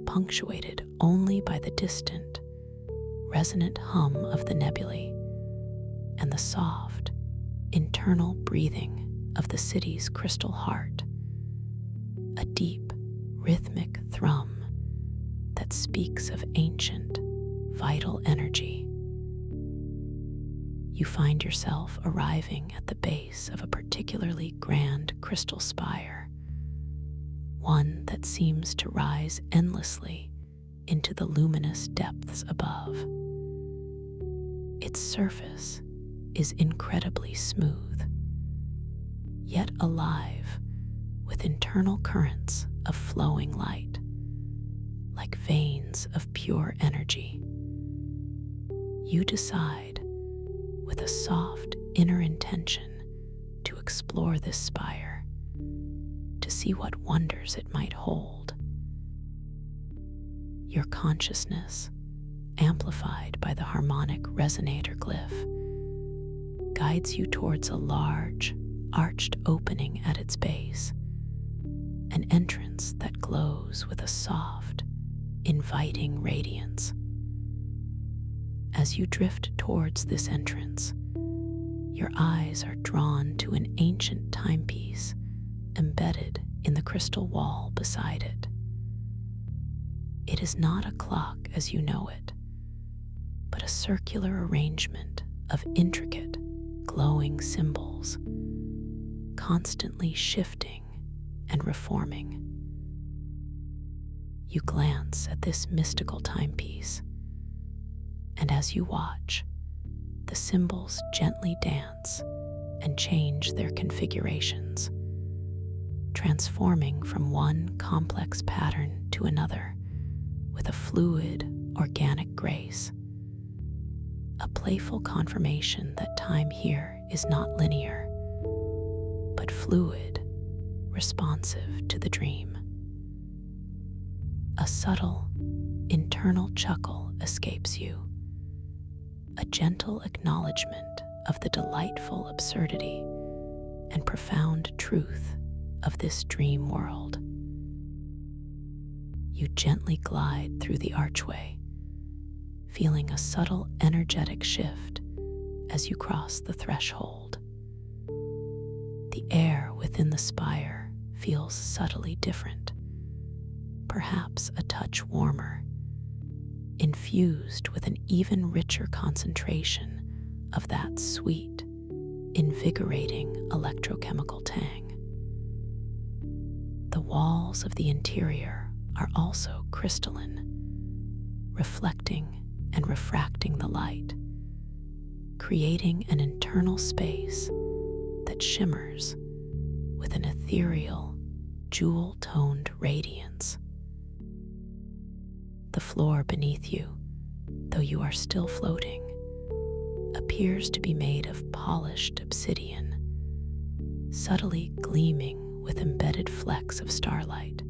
punctuated only by the distant, resonant hum of the nebulae and the soft, internal breathing of the city's crystal heart, a deep, rhythmic thrum that speaks of ancient, vital energy. You find yourself arriving at the base of a particularly grand crystal spire, one that seems to rise endlessly into the luminous depths above. Its surface is incredibly smooth, yet alive with internal currents of flowing light, like veins of pure energy. You decide, with a soft inner intention, to explore this spire, to see what wonders it might hold. Your consciousness, amplified by the harmonic resonator glyph, guides you towards a large, arched opening at its base, an entrance that glows with a soft, inviting radiance. As you drift towards this entrance, your eyes are drawn to an ancient timepiece embedded in the crystal wall beside it. It is not a clock as you know it, but a circular arrangement of intricate, glowing symbols, constantly shifting and reforming. You glance at this mystical timepiece, and as you watch, the symbols gently dance and change their configurations, transforming from one complex pattern to another with a fluid, organic grace. A playful confirmation that time here is not linear, but fluid, responsive to the dream. A subtle, internal chuckle escapes you, a gentle acknowledgement of the delightful absurdity and profound truth of this dream world. You gently glide through the archway, feeling a subtle energetic shift as you cross the threshold. The air within the spire feels subtly different, perhaps a touch warmer, infused with an even richer concentration of that sweet, invigorating electrochemical tang. The walls of the interior are also crystalline, reflecting and refracting the light, creating an internal space that shimmers with an ethereal, jewel-toned radiance. The floor beneath you, though you are still floating, appears to be made of polished obsidian, subtly gleaming with embedded flecks of starlight,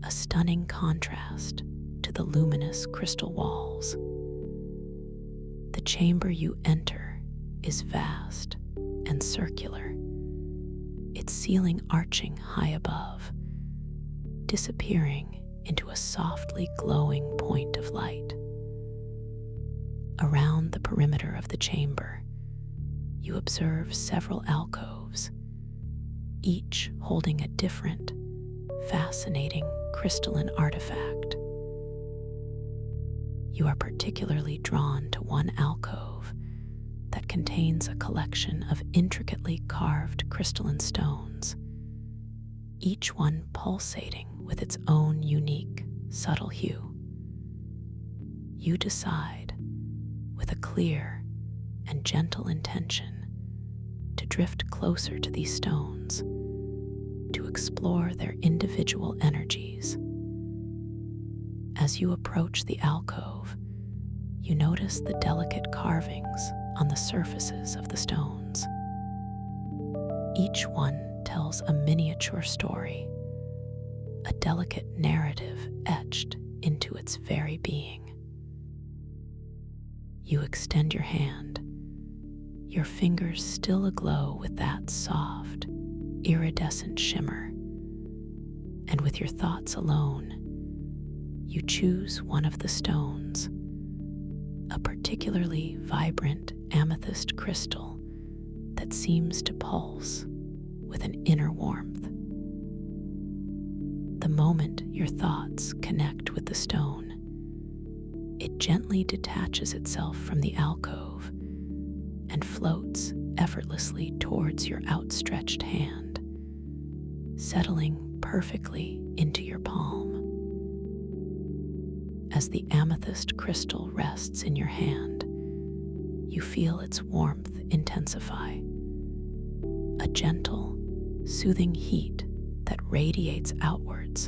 a stunning contrast to the luminous crystal walls. The chamber you enter is vast and circular, its ceiling arching high above, disappearing into a softly glowing point of light. Around the perimeter of the chamber, you observe several alcoves, each holding a different, fascinating crystalline artifact. You are particularly drawn to one alcove that contains a collection of intricately carved crystalline stones, each one pulsating with its own unique, subtle hue. You decide, with a clear and gentle intention, to drift closer to these stones, to explore their individual energies. As you approach the alcove, you notice the delicate carvings on the surfaces of the stones. Each one tells a miniature story, a delicate narrative etched into its very being. You extend your hand, your fingers still aglow with that soft, iridescent shimmer, and with your thoughts alone, you choose one of the stones, a particularly vibrant amethyst crystal that seems to pulse with an inner warmth. The moment your thoughts connect with the stone, it gently detaches itself from the alcove and floats effortlessly towards your outstretched hand, settling perfectly into your palm. As the amethyst crystal rests in your hand, you feel its warmth intensify, a gentle, soothing heat that radiates outwards,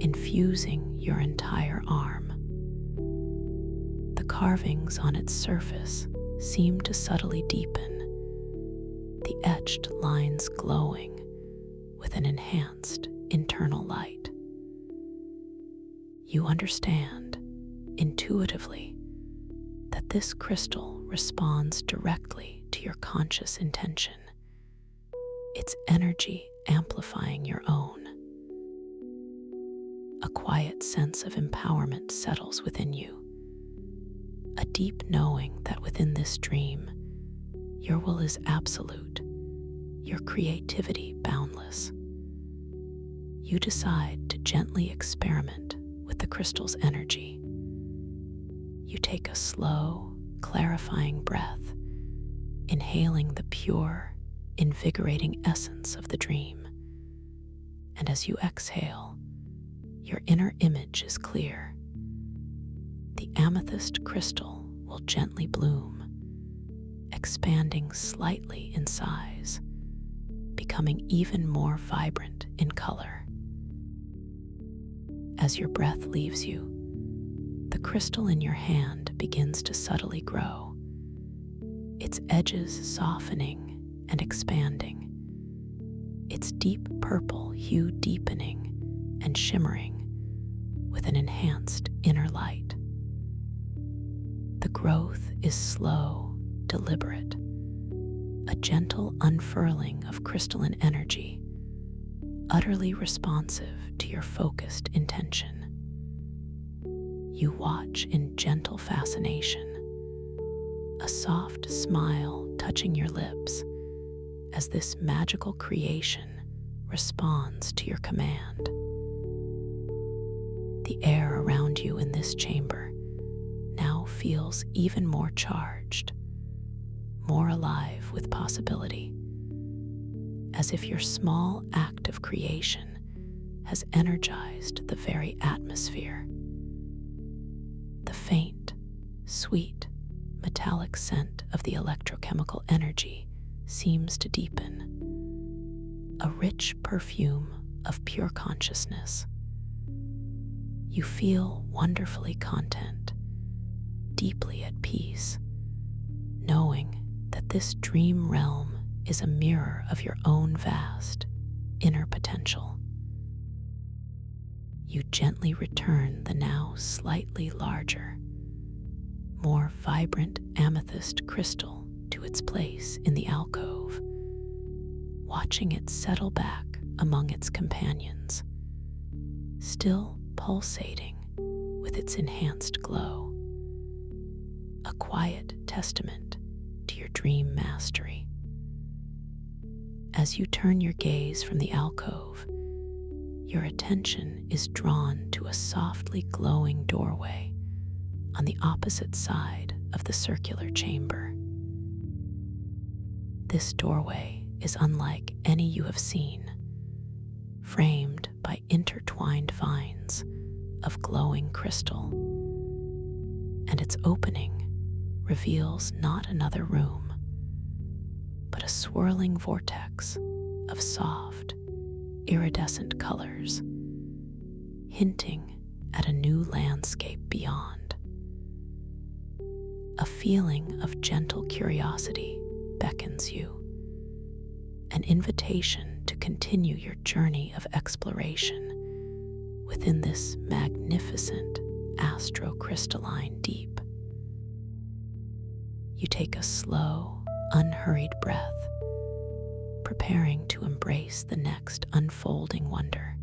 infusing your entire arm. The carvings on its surface seem to subtly deepen, the etched lines glowing with an enhanced internal light. You understand intuitively that this crystal responds directly to your conscious intention, its energy amplifying your own. A quiet sense of empowerment settles within you, a deep knowing that within this dream, your will is absolute, your creativity boundless. You decide to gently experiment with the crystal's energy. You take a slow, clarifying breath, inhaling the pure, invigorating essence of the dream. And as you exhale, your inner image is clear. The amethyst crystal will gently bloom, expanding slightly in size, becoming even more vibrant in color. As your breath leaves you, the crystal in your hand begins to subtly grow, its edges softening and expanding, its deep purple hue deepening and shimmering with an enhanced inner light. The growth is slow, deliberate, a gentle unfurling of crystalline energy, utterly responsive to your focused intention. You watch in gentle fascination, a soft smile touching your lips as this magical creation responds to your command. The air around you in this chamber now feels even more charged, more alive with possibility, as if your small act of creation has energized the very atmosphere. The faint, sweet, metallic scent of the electrochemical energy seems to deepen, a rich perfume of pure consciousness. You feel wonderfully content, deeply at peace, knowing that this dream realm is a mirror of your own vast inner potential. You gently return the now slightly larger, more vibrant amethyst crystal to its place in the alcove, watching it settle back among its companions, still pulsating with its enhanced glow, a quiet testament to your dream mastery. As you turn your gaze from the alcove, your attention is drawn to a softly glowing doorway on the opposite side of the circular chamber. This doorway is unlike any you have seen, framed by intertwined vines of glowing crystal, and its opening reveals not another room, but a swirling vortex of soft, iridescent colors, hinting at a new landscape beyond. A feeling of gentle curiosity beckons you, an invitation to continue your journey of exploration within this magnificent astrocrystalline deep. You take a slow, unhurried breath, preparing to embrace the next unfolding wonder,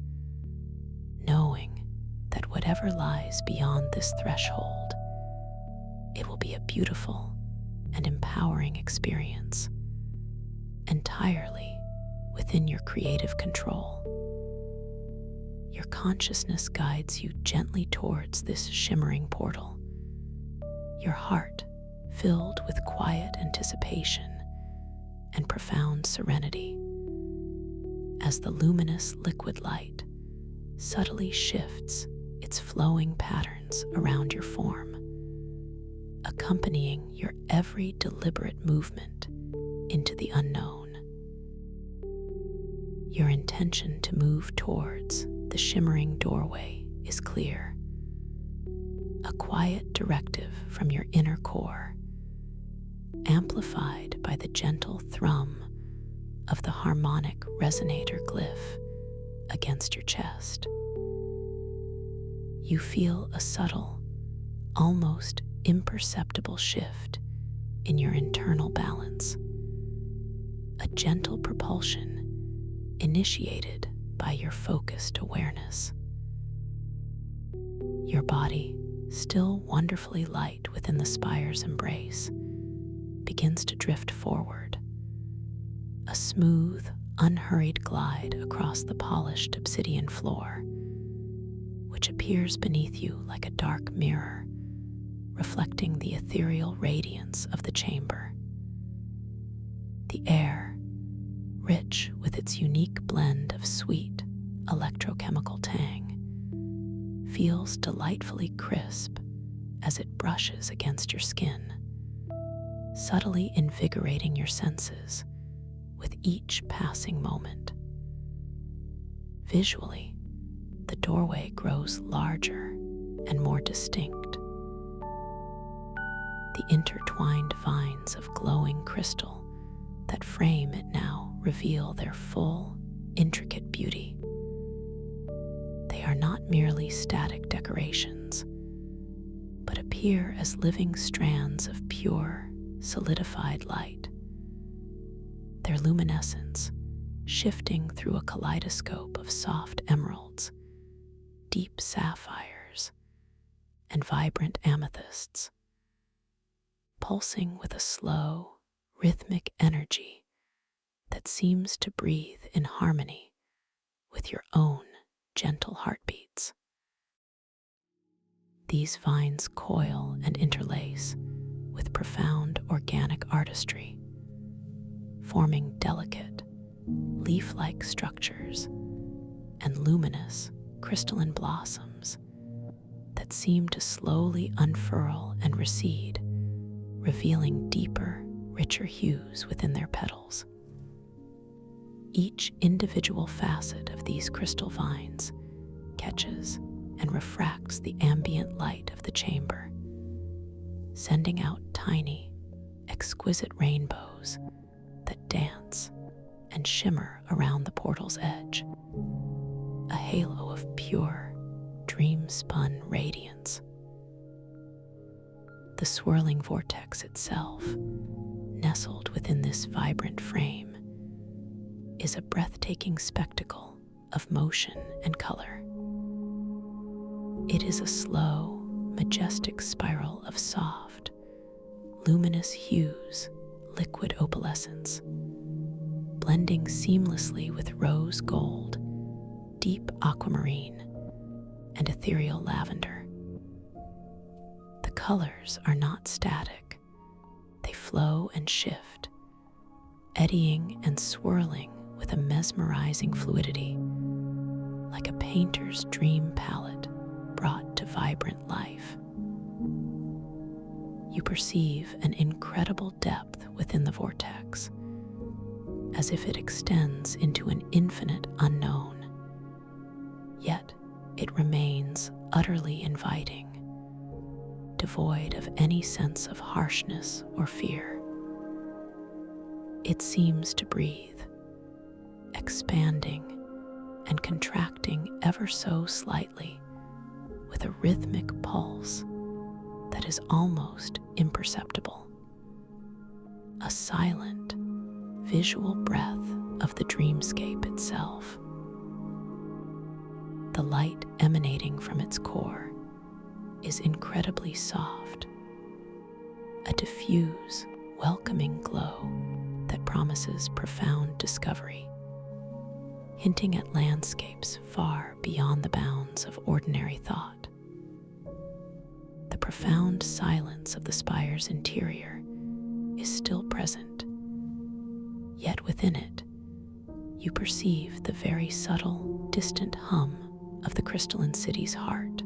knowing that whatever lies beyond this threshold, it will be a beautiful and empowering experience, entirely within your creative control. Your consciousness guides you gently towards this shimmering portal, your heart filled with quiet anticipation and profound serenity, as the luminous liquid light subtly shifts its flowing patterns around your form, accompanying your every deliberate movement into the unknown. Your intention to move towards the shimmering doorway is clear, a quiet directive from your inner core, amplified by the gentle thrum of the harmonic resonator glyph against your chest. You feel a subtle, almost imperceptible shift in your internal balance, a gentle propulsion initiated by your focused awareness. Your body still wonderfully light within the spire's embrace, begins to drift forward, a smooth, unhurried glide across the polished obsidian floor, which appears beneath you like a dark mirror, reflecting the ethereal radiance of the chamber. The air, rich with its unique blend of sweet, electrochemical tang, feels delightfully crisp as it brushes against your skin, subtly invigorating your senses with each passing moment. Visually, the doorway grows larger and more distinct. The intertwined vines of glowing crystal that frame it now reveal their full, intricate beauty. They are not merely static decorations, but appear as living strands of pure, solidified light, their luminescence shifting through a kaleidoscope of soft emeralds, deep sapphires, and vibrant amethysts, pulsing with a slow, rhythmic energy that seems to breathe in harmony with your own gentle heartbeats. These vines coil and interlace with profound organic artistry, forming delicate, leaf-like structures and luminous, crystalline blossoms that seem to slowly unfurl and recede, revealing deeper, richer hues within their petals. Each individual facet of these crystal vines catches and refracts the ambient light of the chamber, sending out tiny, exquisite rainbows that dance and shimmer around the portal's edge, a halo of pure, dream-spun radiance. The swirling vortex itself, nestled within this vibrant frame, is a breathtaking spectacle of motion and color. It is a slow, majestic spiral of soft, luminous hues, liquid opalescence, blending seamlessly with rose gold, deep aquamarine, and ethereal lavender. The colors are not static. They flow and shift, eddying and swirling with a mesmerizing fluidity, like a painter's dream palette brought to vibrant life. You perceive an incredible depth within the vortex, as if it extends into an infinite unknown. Yet it remains utterly inviting, devoid of any sense of harshness or fear. It seems to breathe, expanding and contracting ever so slightly with a rhythmic pulse that is almost imperceptible. A silent, visual breath of the dreamscape itself. The light emanating from its core is incredibly soft, a diffuse, welcoming glow that promises profound discovery, hinting at landscapes far beyond the bounds of ordinary thought. The profound silence of the spire's interior is still present, yet within it, you perceive the very subtle, distant hum of the crystalline city's heart,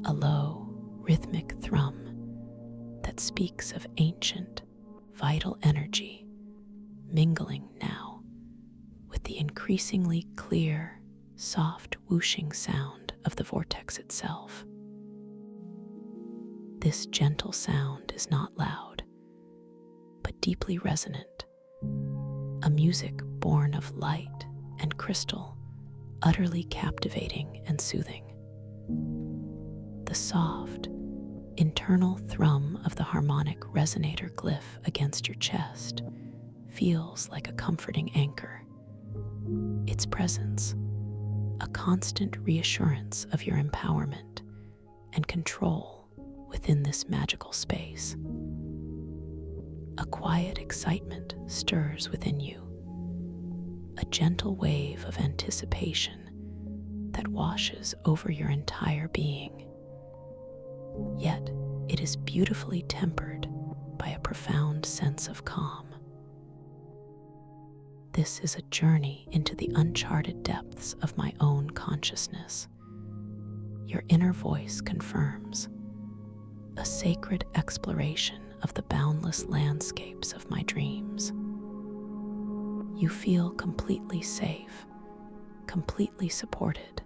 a low, rhythmic thrum that speaks of ancient, vital energy mingling now with the increasingly clear, soft whooshing sound of the vortex itself. This gentle sound is not loud, but deeply resonant, a music born of light and crystal, utterly captivating and soothing. The soft, internal thrum of the harmonic resonator glyph against your chest feels like a comforting anchor. Its presence, a constant reassurance of your empowerment and control within this magical space. A quiet excitement stirs within you, a gentle wave of anticipation that washes over your entire being. Yet it is beautifully tempered by a profound sense of calm. This is a journey into the uncharted depths of my own consciousness. Your inner voice confirms a sacred exploration of the boundless landscapes of my dreams. You feel completely safe, completely supported,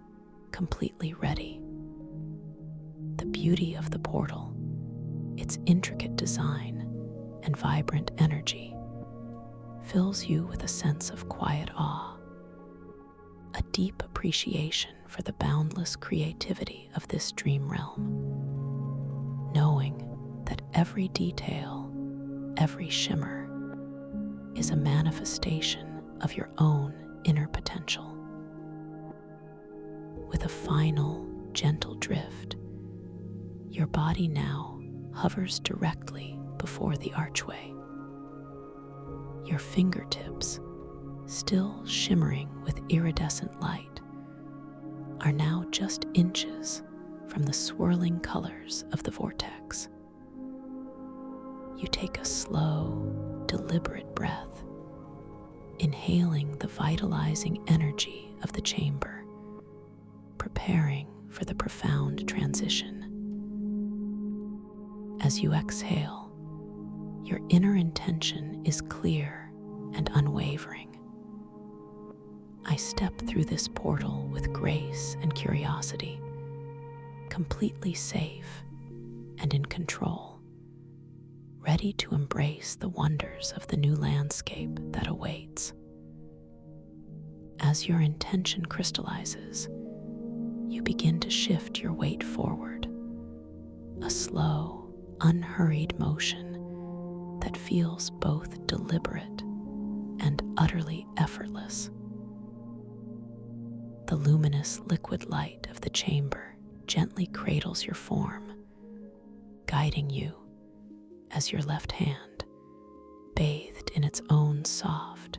completely ready. The beauty of the portal, its intricate design and vibrant energy, fills you with a sense of quiet awe, a deep appreciation for the boundless creativity of this dream realm, knowing that every detail, every shimmer, is a manifestation of your own inner potential. With a final, gentle drift, your body now hovers directly before the archway. Your fingertips, still shimmering with iridescent light, are now just inches from the swirling colors of the vortex. You take a slow, deliberate breath, inhaling the vitalizing energy of the chamber, preparing for the profound transition. As you exhale, your inner intention is clear and unwavering. I step through this portal with grace and curiosity, completely safe and in control, ready to embrace the wonders of the new landscape that awaits. As your intention crystallizes, you begin to shift your weight forward, a slow, unhurried motion that feels both deliberate and utterly effortless. The luminous liquid light of the chamber gently cradles your form, guiding you as your left hand, bathed in its own soft,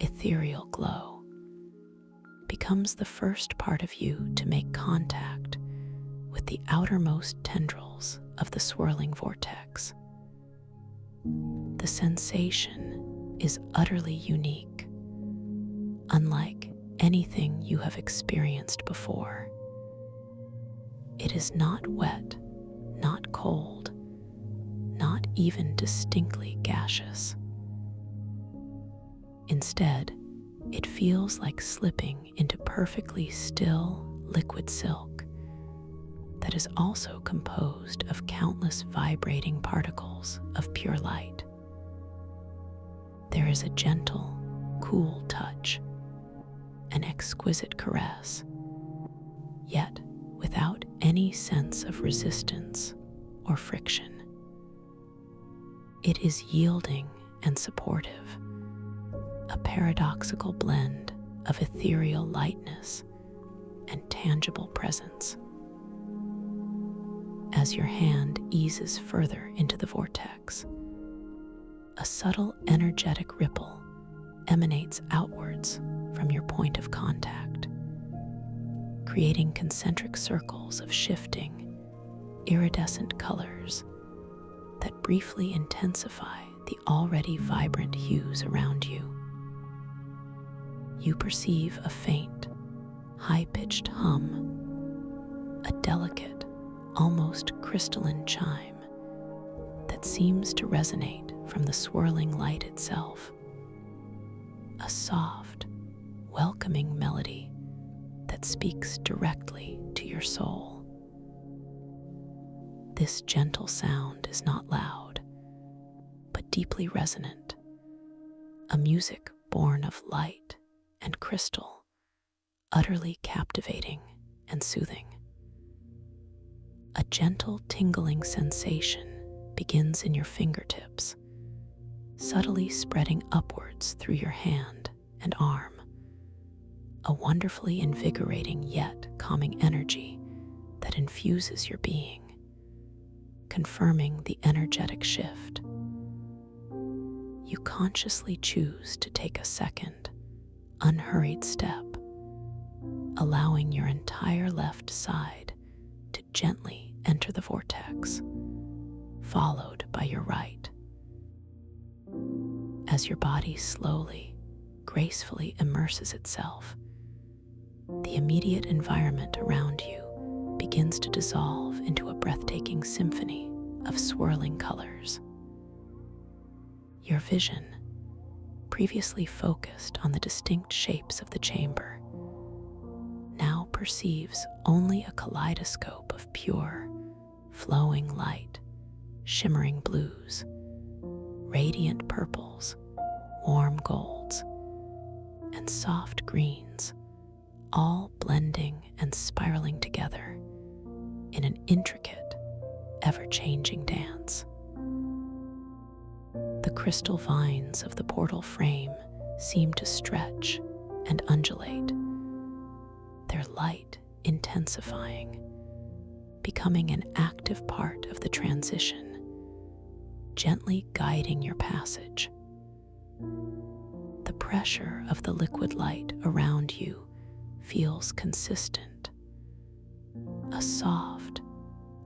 ethereal glow, becomes the first part of you to make contact with the outermost tendrils of the swirling vortex. The sensation is utterly unique, unlike anything you have experienced before. It is not wet, not cold, not even distinctly gaseous. Instead, it feels like slipping into perfectly still liquid silk that is also composed of countless vibrating particles of pure light. There is a gentle, cool touch, an exquisite caress, yet without any sense of resistance or friction. It is yielding and supportive, a paradoxical blend of ethereal lightness and tangible presence. As your hand eases further into the vortex, a subtle energetic ripple emanates outwards from your point of contact, creating concentric circles of shifting, iridescent colors that briefly intensify the already vibrant hues around you. You perceive a faint, high-pitched hum, a delicate, almost crystalline chime that seems to resonate from the swirling light itself. A soft, welcoming melody that speaks directly to your soul. This gentle sound is not loud, but deeply resonant, a music born of light and crystal, utterly captivating and soothing. A gentle tingling sensation begins in your fingertips, subtly spreading upwards through your hand and arm, a wonderfully invigorating yet calming energy that infuses your being, confirming the energetic shift. You consciously choose to take a second, unhurried step, allowing your entire left side to gently enter the vortex, followed by your right. As your body slowly, gracefully immerses itself, the immediate environment around you begins to dissolve into a breathtaking symphony of swirling colors. Your vision, previously focused on the distinct shapes of the chamber, now perceives only a kaleidoscope of pure, flowing light, shimmering blues, radiant purples, warm golds, and soft greens, all blending and spiraling together in an intricate, ever-changing dance. The crystal vines of the portal frame seem to stretch and undulate, their light intensifying, becoming an active part of the transition, gently guiding your passage. The pressure of the liquid light around you feels consistent, a soft,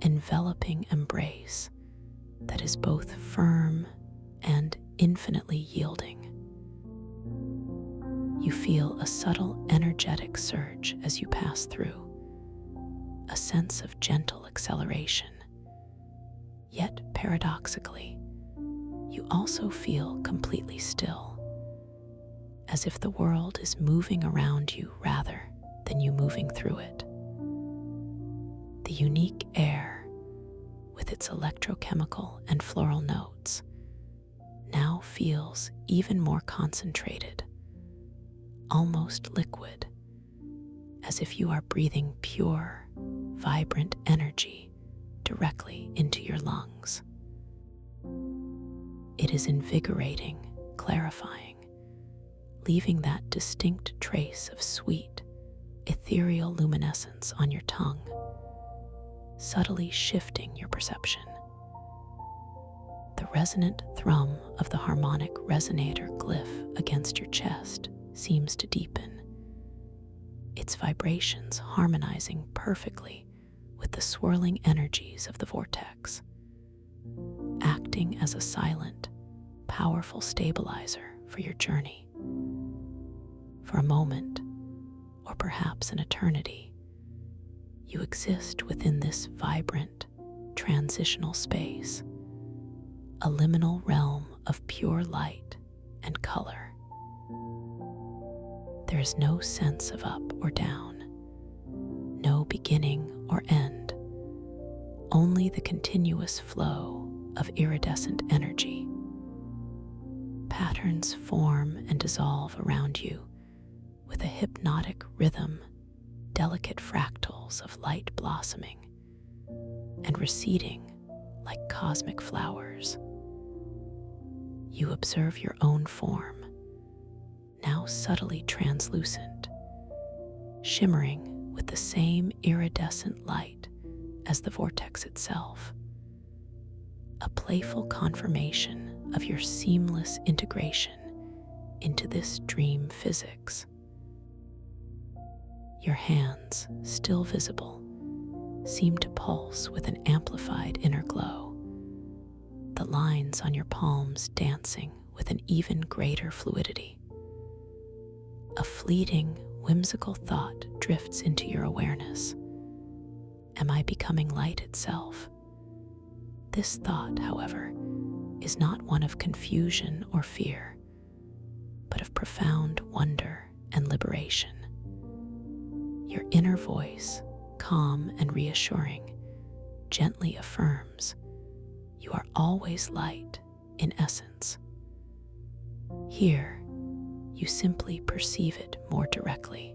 enveloping embrace that is both firm and infinitely yielding. You feel a subtle energetic surge as you pass through, a sense of gentle acceleration. Yet paradoxically, you also feel completely still, as if the world is moving around you rather than you moving through it. The unique air, with its electrochemical and floral notes, now feels even more concentrated, almost liquid, as if you are breathing pure, vibrant energy directly into your lungs. It is invigorating, clarifying, leaving that distinct trace of sweet, ethereal luminescence on your tongue, subtly shifting your perception. The resonant thrum of the harmonic resonator glyph against your chest seems to deepen, its vibrations harmonizing perfectly with the swirling energies of the vortex, acting as a silent, powerful stabilizer for your journey. For a moment, or perhaps an eternity, you exist within this vibrant, transitional space, a liminal realm of pure light and color. There is no sense of up or down, no beginning or end, only the continuous flow of iridescent energy. Patterns form and dissolve around you with a hypnotic rhythm, delicate fractals of light blossoming and receding like cosmic flowers. You observe your own form, now subtly translucent, shimmering with the same iridescent light as the vortex itself, a playful confirmation of your seamless integration into this dream physics. Your hands, still visible, seem to pulse with an amplified inner glow, the lines on your palms dancing with an even greater fluidity. A fleeting, whimsical thought drifts into your awareness. Am I becoming light itself? This thought, however, is not one of confusion or fear, but of profound wonder and liberation. Your inner voice, calm and reassuring, gently affirms, you are always light in essence. Here, you simply perceive it more directly.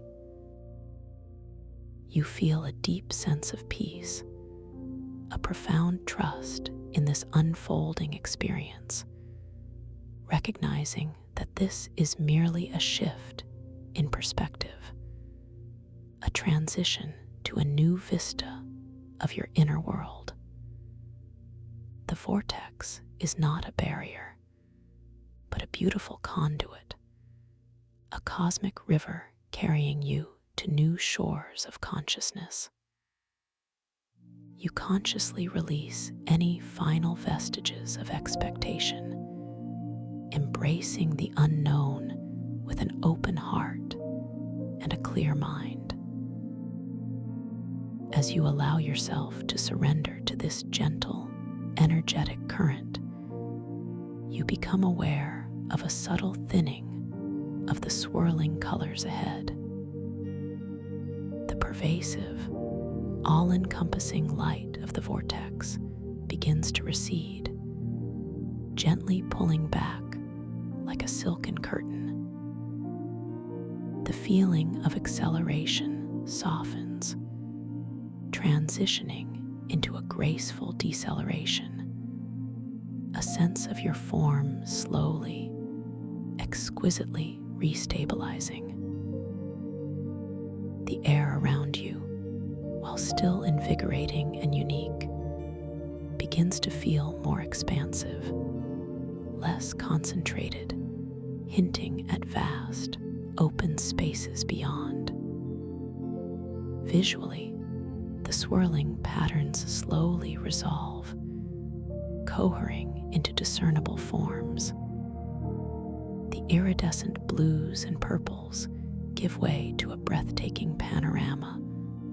You feel a deep sense of peace, a profound trust in this unfolding experience, recognizing that this is merely a shift in perspective, a transition to a new vista of your inner world. The vortex is not a barrier, but a beautiful conduit, a cosmic river carrying you to new shores of consciousness. You consciously release any final vestiges of expectation, embracing the unknown with an open heart and a clear mind. As you allow yourself to surrender to this gentle, energetic current, you become aware of a subtle thinning of the swirling colors ahead. The pervasive, all-encompassing light of the vortex begins to recede, gently pulling back like a silken curtain. The feeling of acceleration softens, transitioning into a graceful deceleration, a sense of your form slowly, exquisitely restabilizing. The air around you, while still invigorating and unique, begins to feel more expansive, less concentrated, hinting at vast, open spaces beyond. Visually, the swirling patterns slowly resolve, cohering into discernible forms. The iridescent blues and purples give way to a breathtaking panorama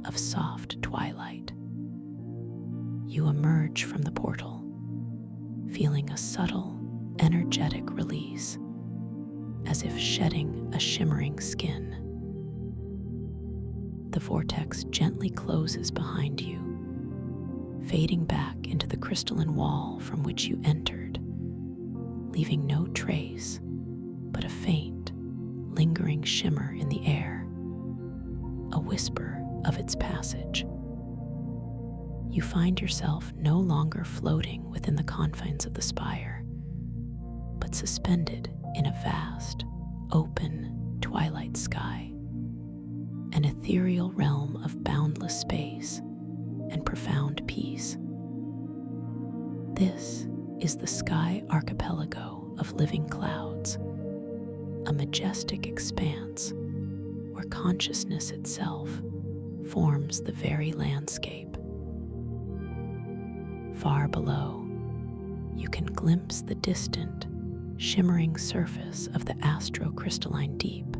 of soft twilight. You emerge from the portal, feeling a subtle, energetic release, as if shedding a shimmering skin. The vortex gently closes behind you, fading back into the crystalline wall from which you entered, leaving no trace but a faint, lingering shimmer in the air, a whisper of its passage. You find yourself no longer floating within the confines of the spire, but suspended in a vast, open, twilight sky, an ethereal realm of boundless space and profound peace. This is the sky archipelago of living clouds, a majestic expanse where consciousness itself forms the very landscape. Far below, you can glimpse the distant, shimmering surface of the astrocrystalline deep,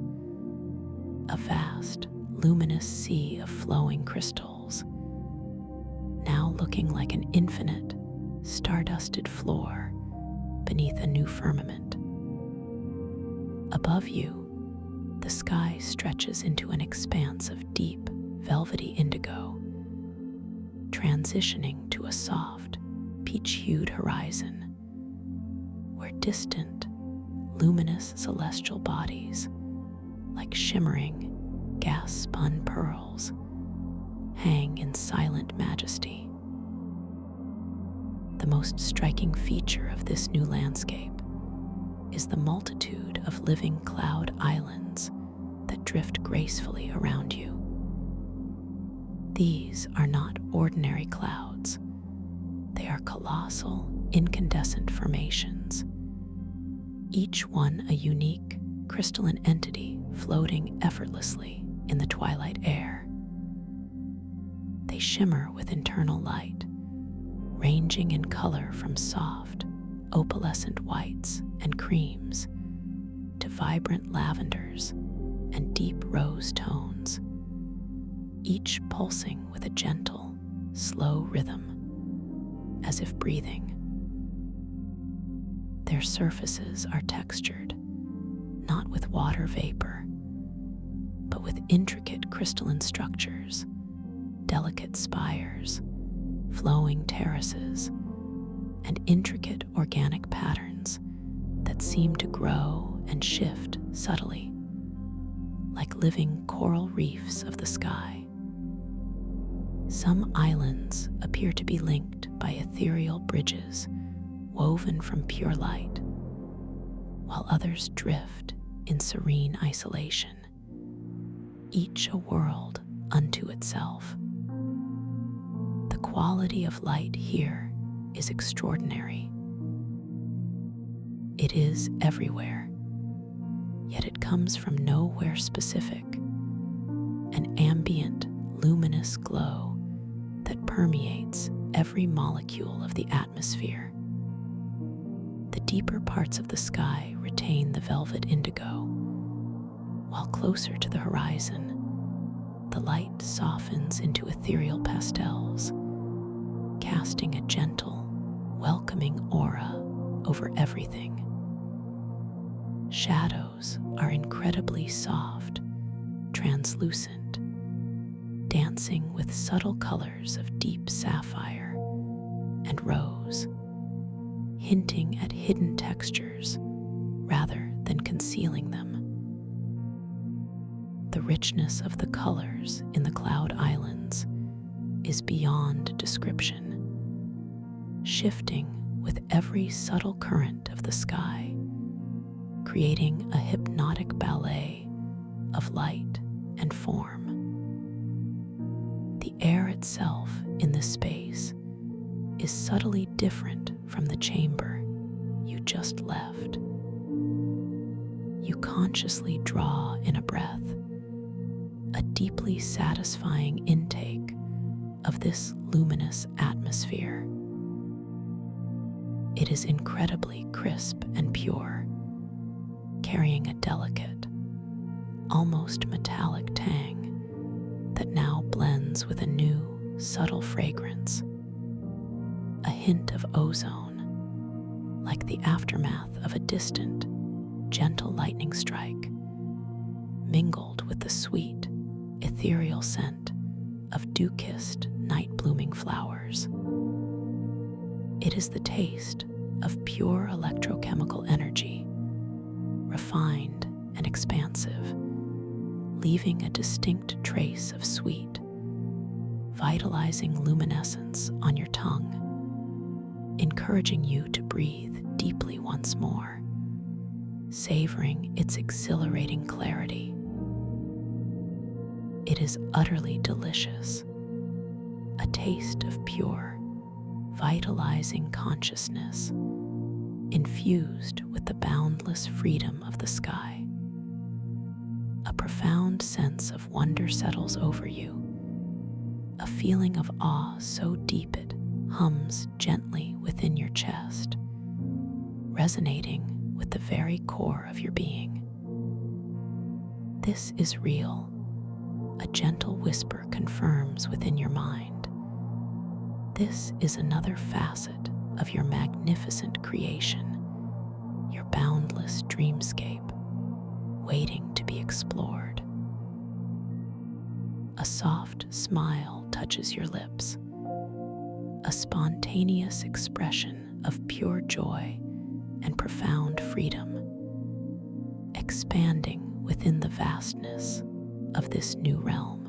a vast, luminous sea of flowing crystals, now looking like an infinite, stardusted floor beneath a new firmament. Above you, the sky stretches into an expanse of deep, velvety indigo, transitioning to a soft, peach-hued horizon, where distant, luminous celestial bodies, like shimmering, gas-spun pearls, hang in silent majesty. The most striking feature of this new landscape is the multitude of living cloud islands that drift gracefully around you. These are not ordinary clouds. They are colossal, incandescent formations, each one a unique, crystalline entity floating effortlessly in the twilight air. They shimmer with internal light, ranging in color from soft, opalescent whites and creams to vibrant lavenders and deep rose tones, each pulsing with a gentle, slow rhythm, as if breathing. Their surfaces are textured, not with water vapor, but with intricate crystalline structures, delicate spires, flowing terraces, and intricate organic patterns that seem to grow and shift subtly, like living coral reefs of the sky. Some islands appear to be linked by ethereal bridges woven from pure light, while others drift in serene isolation, each a world unto itself. The quality of light here is extraordinary. It is everywhere, yet it comes from nowhere specific, an ambient, luminous glow that permeates every molecule of the atmosphere. The deeper parts of the sky retain the velvet indigo, while closer to the horizon, the light softens into ethereal pastels, casting a gentle, welcoming aura over everything. Shadows are incredibly soft, translucent, dancing with subtle colors of deep sapphire and rose, hinting at hidden textures rather than concealing them. The richness of the colors in the cloud islands is beyond description, shifting with every subtle current of the sky, creating a hypnotic ballet of light and form. The air itself in this space is subtly different from the chamber you just left. You consciously draw in a breath, a deeply satisfying intake of this luminous atmosphere. It is incredibly crisp and pure, carrying a delicate, almost metallic tang that now blends with a new, subtle fragrance, a hint of ozone, like the aftermath of a distant, gentle lightning strike, mingled with the sweet, ethereal scent of dew-kissed, night-blooming flowers. It is the taste of pure electrochemical energy, refined and expansive, leaving a distinct trace of sweet, vitalizing luminescence on your tongue, encouraging you to breathe deeply once more, savoring its exhilarating clarity. It is utterly delicious, a taste of pure, vitalizing consciousness, infused with the boundless freedom of the sky. A profound sense of wonder settles over you, a feeling of awe so deep it hums gently within your chest, resonating with the very core of your being. This is real, a gentle whisper confirms within your mind. This is another facet of your magnificent creation, your boundless dreamscape, waiting to be explored. A soft smile touches your lips, a spontaneous expression of pure joy and profound freedom, expanding within the vastness of this new realm.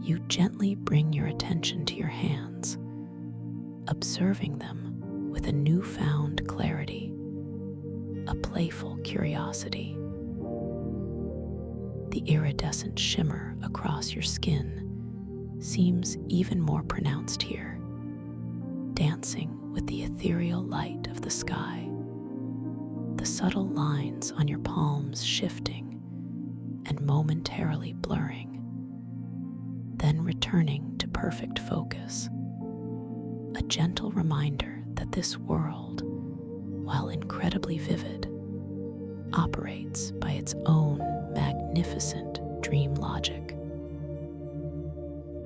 You gently bring your attention to your hands, observing them with a newfound clarity, a playful curiosity. The iridescent shimmer across your skin seems even more pronounced here, dancing with the ethereal light of the sky, the subtle lines on your palms shifting and momentarily blurring, then returning to perfect focus, a gentle reminder that this world, while incredibly vivid, operates by its own magnificent dream logic.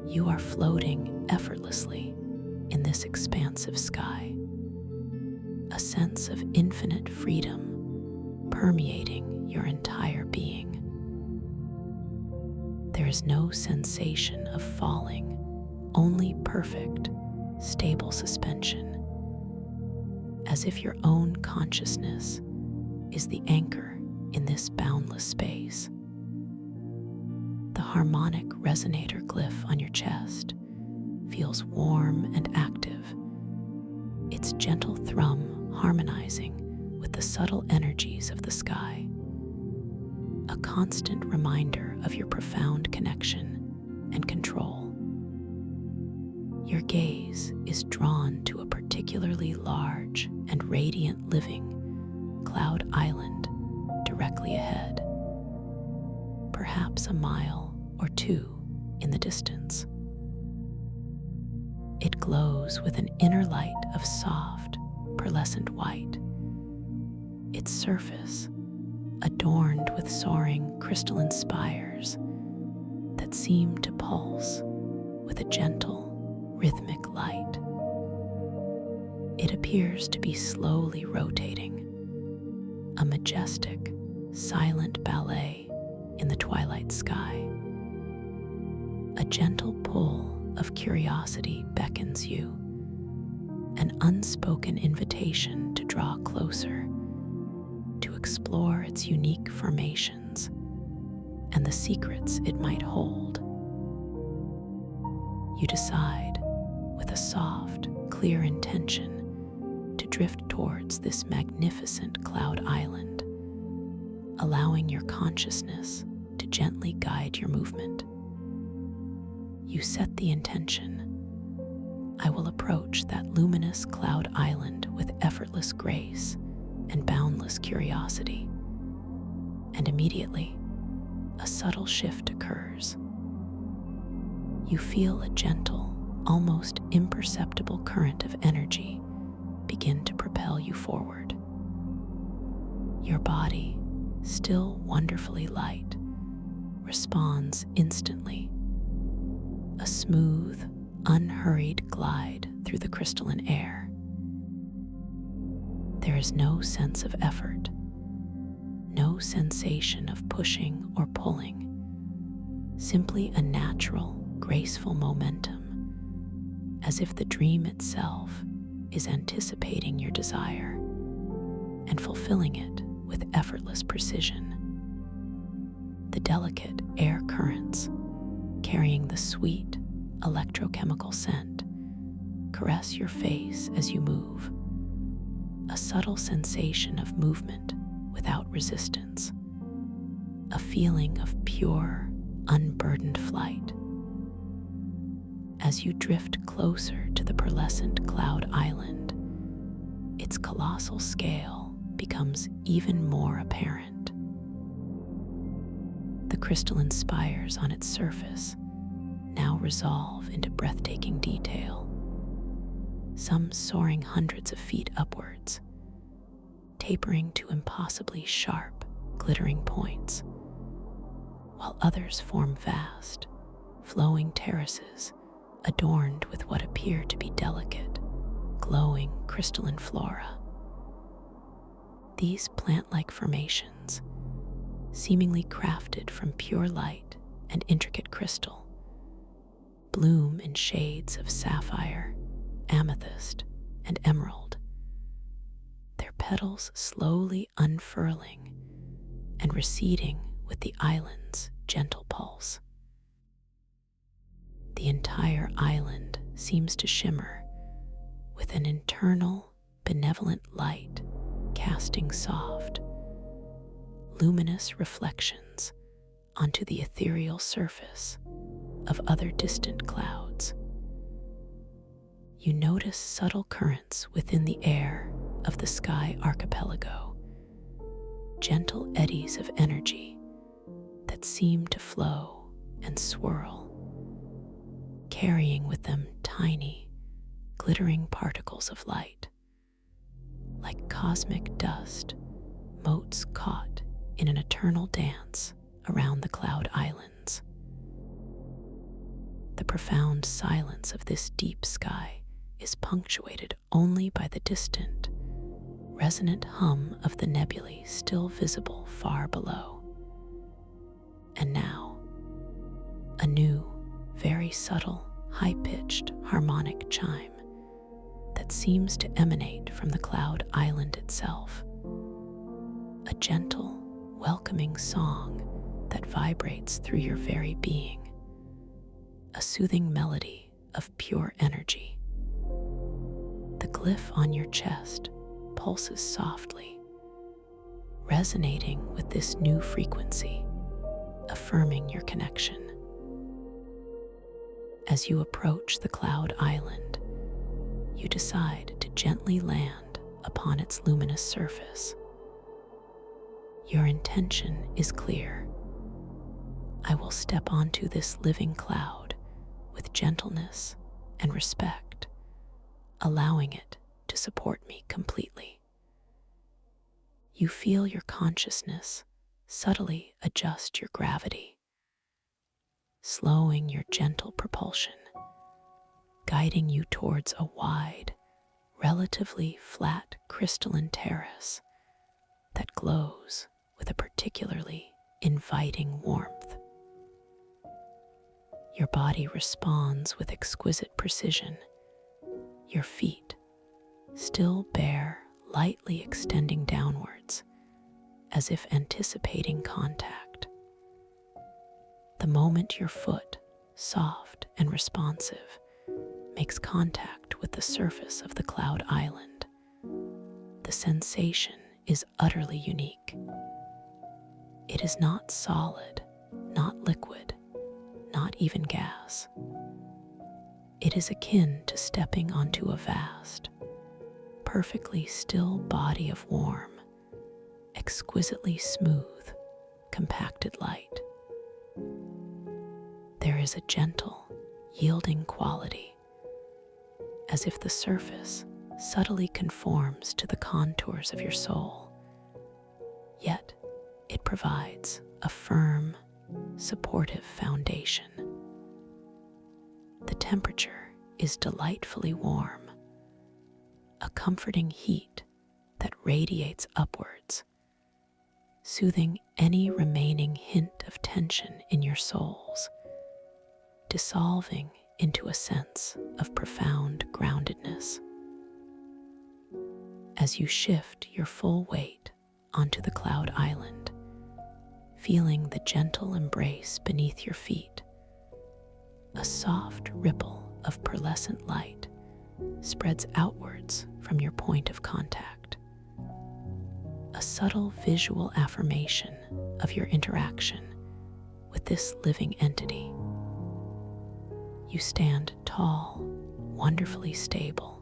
You are floating effortlessly in this expansive sky, a sense of infinite freedom permeating your entire being. There is no sensation of falling, only perfect, stable suspension, as if your own consciousness is the anchor in this boundless space. The harmonic resonator glyph on your chest feels warm and active, its gentle thrum harmonizing with the subtle energies of the sky, a constant reminder of your profound connection and control. Your gaze is drawn to a particularly large and radiant living cloud island directly ahead, perhaps a mile or two in the distance. It glows with an inner light of soft, pearlescent white. Its surface adorned with soaring crystalline spires that seem to pulse with a gentle, rhythmic light. It appears to be slowly rotating, a majestic, silent ballet in the twilight sky. A gentle pull of curiosity beckons you, an unspoken invitation to draw closer, to explore its unique formations and the secrets it might hold. You decide, with a soft, clear intention, to drift towards this magnificent cloud island, allowing your consciousness to gently guide your movement. You set the intention: I will approach that luminous cloud island with effortless grace and boundless curiosity. And immediately, a subtle shift occurs. You feel a gentle, almost imperceptible current of energy begin to propel you forward. Your body, still wonderfully light, responds instantly. A smooth, unhurried glide through the crystalline air. There is no sense of effort, no sensation of pushing or pulling, simply a natural, graceful momentum, as if the dream itself is anticipating your desire and fulfilling it with effortless precision. The delicate air currents, carrying the sweet electrochemical scent, caress your face as you move, a subtle sensation of movement without resistance, a feeling of pure, unburdened flight. As you drift closer to the pearlescent cloud island, its colossal scale becomes even more apparent. The crystalline spires on its surface now resolve into breathtaking detail, some soaring hundreds of feet upwards, tapering to impossibly sharp, glittering points, while others form vast, flowing terraces adorned with what appear to be delicate, glowing crystalline flora. These plant-like formations, seemingly crafted from pure light and intricate crystal, bloom in shades of sapphire, amethyst, and emerald, their petals slowly unfurling and receding with the island's gentle pulse. The entire island seems to shimmer with an internal, benevolent light, casting soft, luminous reflections onto the ethereal surface of other distant clouds. You notice subtle currents within the air of the sky archipelago, gentle eddies of energy that seem to flow and swirl, carrying with them tiny, glittering particles of light, like cosmic dust, motes caught in an eternal dance around the cloud islands. The profound silence of this deep sky is punctuated only by the distant, resonant hum of the nebulae still visible far below. And now, a new, very subtle, high-pitched harmonic chime that seems to emanate from the cloud island itself. A gentle, welcoming song that vibrates through your very being, a soothing melody of pure energy. The glyph on your chest pulses softly, resonating with this new frequency, affirming your connection. As you approach the cloud island, you decide to gently land upon its luminous surface. Your intention is clear. I will step onto this living cloud with gentleness and respect, allowing it to support me completely. You feel your consciousness subtly adjust your gravity, slowing your gentle propulsion, guiding you towards a wide, relatively flat crystalline terrace that glows with a particularly inviting warmth. Your body responds with exquisite precision, your feet, still bare, lightly extending downwards, as if anticipating contact. The moment your foot, soft and responsive, makes contact with the surface of the cloud island, the sensation is utterly unique. It is not solid, not liquid, not even gas. It is akin to stepping onto a vast, perfectly still body of warm, exquisitely smooth, compacted light. There is a gentle, yielding quality, as if the surface subtly conforms to the contours of your soul, yet it provides a firm, supportive foundation. The temperature is delightfully warm, a comforting heat that radiates upwards, soothing any remaining hint of tension in your souls, dissolving into a sense of profound groundedness. As you shift your full weight onto the cloud island, feeling the gentle embrace beneath your feet, a soft ripple of pearlescent light spreads outwards from your point of contact, a subtle visual affirmation of your interaction with this living entity. You stand tall, wonderfully stable,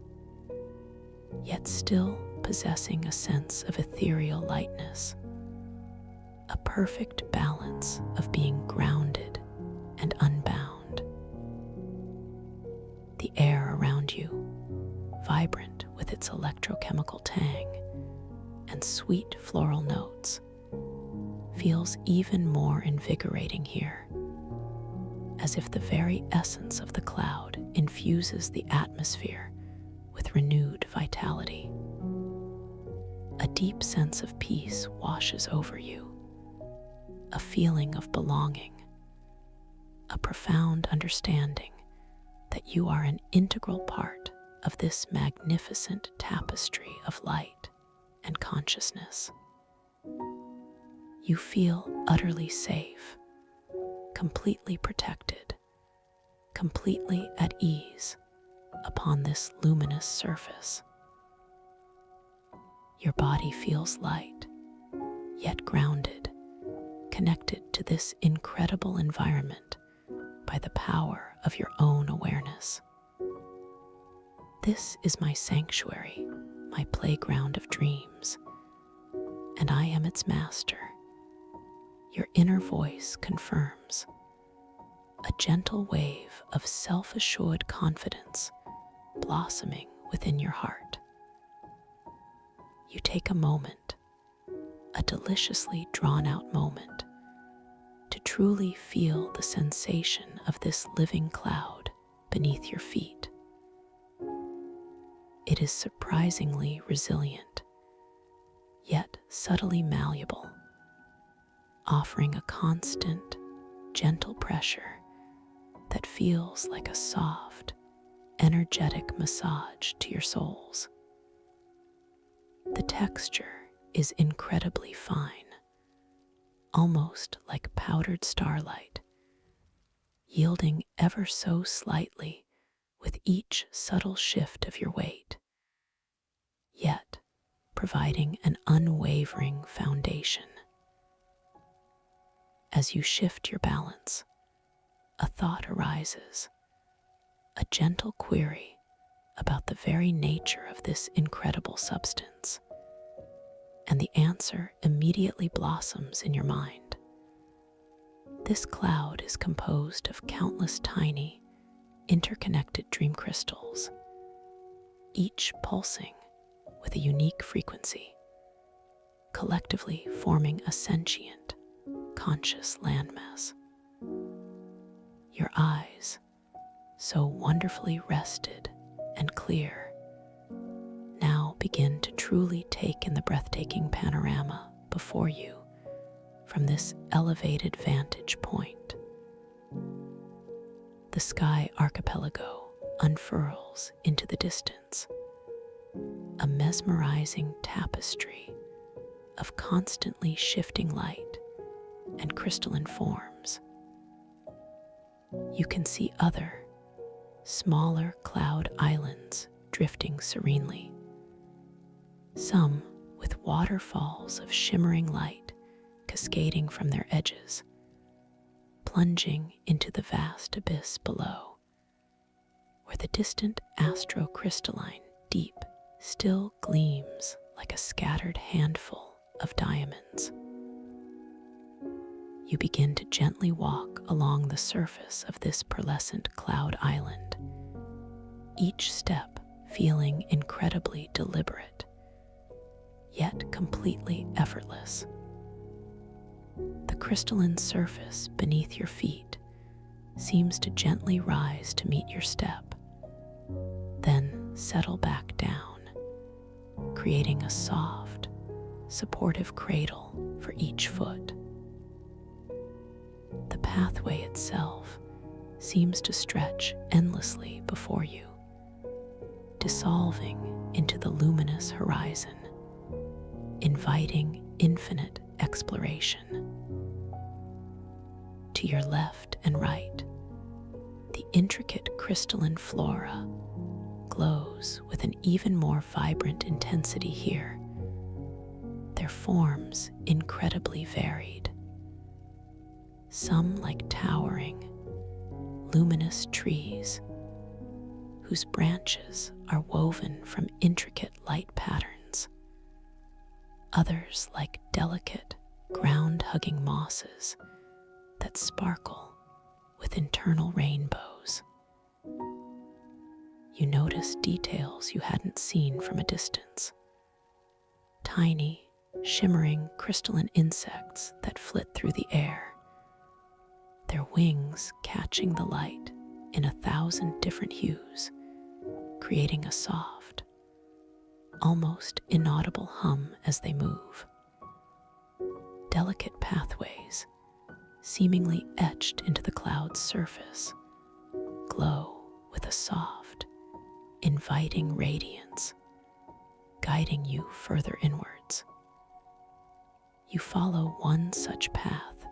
yet still possessing a sense of ethereal lightness, a perfect balance of being grounded and unbound. The air around you, vibrant with its electrochemical tang and sweet floral notes, feels even more invigorating here, as if the very essence of the cloud infuses the atmosphere with renewed vitality. A deep sense of peace washes over you, a feeling of belonging, a profound understanding that you are an integral part of this magnificent tapestry of light and consciousness. You feel utterly safe, completely protected, completely at ease upon this luminous surface. Your body feels light, yet grounded, connected to this incredible environment by the power of your own awareness. This is my sanctuary, my playground of dreams, and I am its master. Your inner voice confirms, a gentle wave of self-assured confidence blossoming within your heart. You take a moment, a deliciously drawn-out moment, to truly feel the sensation of this living cloud beneath your feet. It is surprisingly resilient, yet subtly malleable, offering a constant, gentle pressure that feels like a soft, energetic massage to your soles. The texture is incredibly fine, almost like powdered starlight, yielding ever so slightly with each subtle shift of your weight, yet providing an unwavering foundation. As you shift your balance, a thought arises, a gentle query about the very nature of this incredible substance, and the answer immediately blossoms in your mind. This cloud is composed of countless tiny, interconnected dream crystals, each pulsing with a unique frequency, collectively forming a sentient, conscious landmass. Your eyes, so wonderfully rested and clear, now begin to truly take in the breathtaking panorama before you from this elevated vantage point. The sky archipelago unfurls into the distance, a mesmerizing tapestry of constantly shifting light and crystalline forms. You can see other, smaller cloud islands drifting serenely, some with waterfalls of shimmering light cascading from their edges, plunging into the vast abyss below, where the distant astrocrystalline deep still gleams like a scattered handful of diamonds. You begin to gently walk along the surface of this pearlescent cloud island, each step feeling incredibly deliberate, yet completely effortless. The crystalline surface beneath your feet seems to gently rise to meet your step, then settle back down, creating a soft, supportive cradle for each foot. The pathway itself seems to stretch endlessly before you, dissolving into the luminous horizon, inviting infinite exploration. To your left and right, the intricate crystalline flora glows with an even more vibrant intensity here, their forms incredibly varied. Some like towering, luminous trees whose branches are woven from intricate light patterns. Others like delicate, ground-hugging mosses that sparkle with internal rainbows. You notice details you hadn't seen from a distance. Tiny, shimmering crystalline insects that flit through the air, their wings catching the light in 1,000 different hues, creating a soft, almost inaudible hum as they move. Delicate pathways, seemingly etched into the cloud's surface, glow with a soft, inviting radiance, guiding you further inwards. You follow one such path,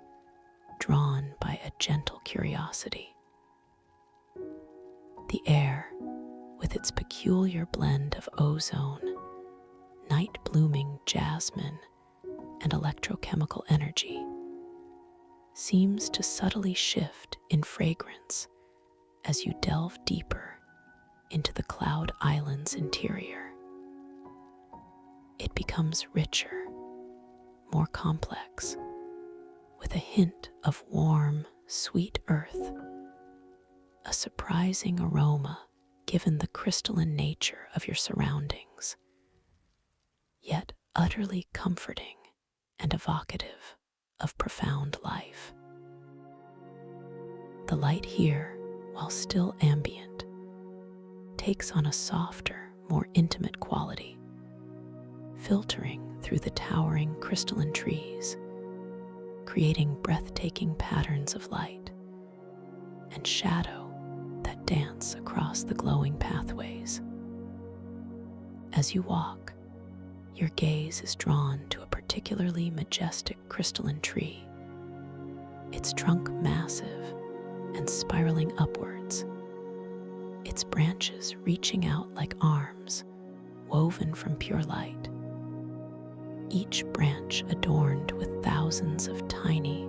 drawn by a gentle curiosity. The air, with its peculiar blend of ozone, night-blooming jasmine, and electrochemical energy, seems to subtly shift in fragrance as you delve deeper into the cloud island's interior. It becomes richer, more complex, with a hint of warm, sweet earth, a surprising aroma given the crystalline nature of your surroundings, yet utterly comforting and evocative of profound life. The light here, while still ambient, takes on a softer, more intimate quality, filtering through the towering crystalline trees, creating breathtaking patterns of light and shadow that dance across the glowing pathways. As you walk, your gaze is drawn to a particularly majestic crystalline tree, its trunk massive and spiraling upwards, its branches reaching out like arms woven from pure light, each branch adorned with thousands of tiny,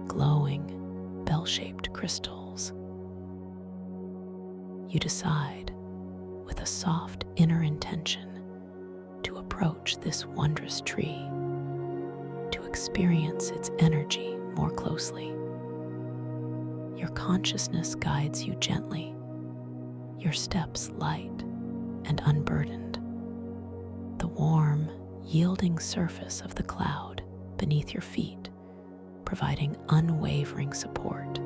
glowing, bell-shaped crystals. you decide, with a soft inner intention, to approach this wondrous tree, to experience its energy more closely. Your consciousness guides you gently, your steps light and unburdened. The warm, yielding surface of the cloud beneath your feet, providing unwavering support.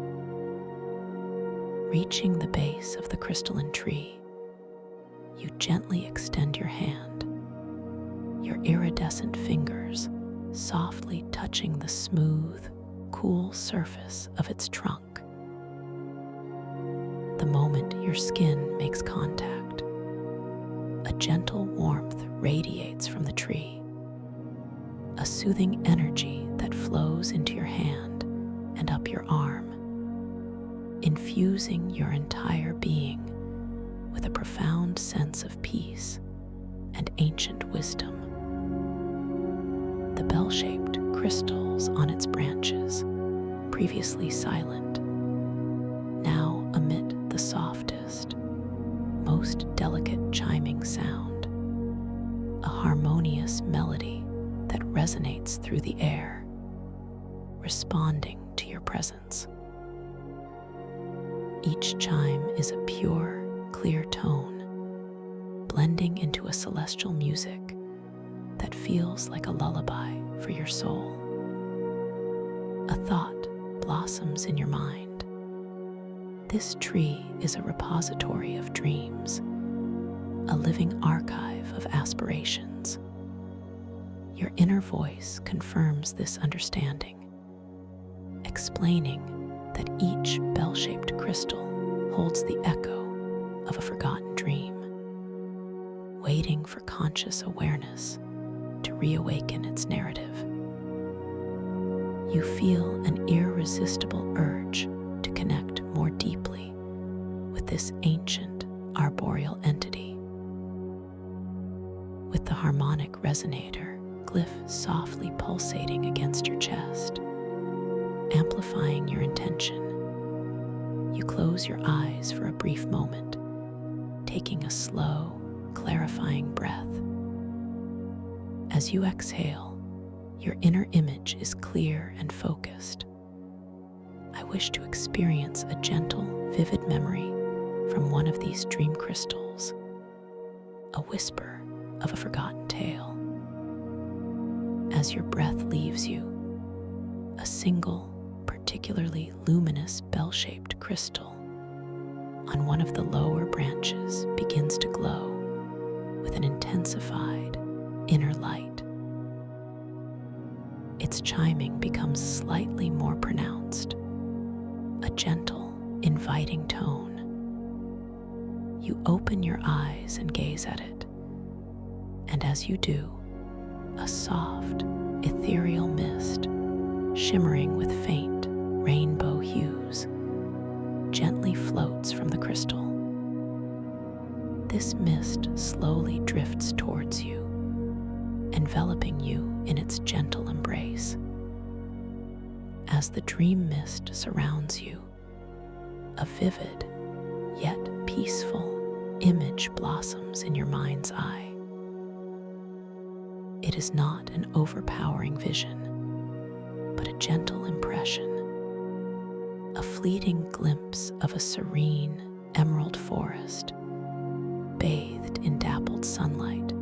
Reaching the base of the crystalline tree, you gently extend your hand, your iridescent fingers softly touching the smooth, cool surface of its trunk. The moment your skin makes contact, a gentle warmth radiates from the tree, a soothing energy that flows into your hand and up your arm, infusing your entire being with a profound sense of peace and ancient wisdom. The bell-shaped crystals on its branches, previously silent, now emit the softest, most delicate chiming sound, a harmonious melody that resonates through the air, responding to your presence. Each chime is a pure, clear tone, blending into a celestial music that feels like a lullaby for your soul. A thought blossoms in your mind. This tree is a repository of dreams, a living archive of aspirations. Your inner voice confirms this understanding, explaining that each bell-shaped crystal holds the echo of a forgotten dream, waiting for conscious awareness to reawaken its narrative. You feel an irresistible urge to connect more deeply with this ancient arboreal entity. With the harmonic resonator glyph softly pulsating against your chest, amplifying your intention, you close your eyes for a brief moment, taking a slow, clarifying breath. As you exhale, your inner image is clear and focused. I wish to experience a gentle, vivid memory from one of these dream crystals, a whisper of a forgotten tale. As your breath leaves you, a single, particularly luminous bell-shaped crystal on one of the lower branches begins to glow with an intensified inner light. Its chiming becomes slightly more pronounced, a gentle, inviting tone. You open your eyes and gaze at it, and as you do, a soft, ethereal mist, shimmering with faint rainbow hues, gently floats from the crystal. This mist slowly drifts towards you, enveloping you in its gentle embrace. As the dream mist surrounds you, a vivid yet peaceful image blossoms in your mind's eye. It is not an overpowering vision, but a gentle impression, a fleeting glimpse of a serene emerald forest, bathed in dappled sunlight,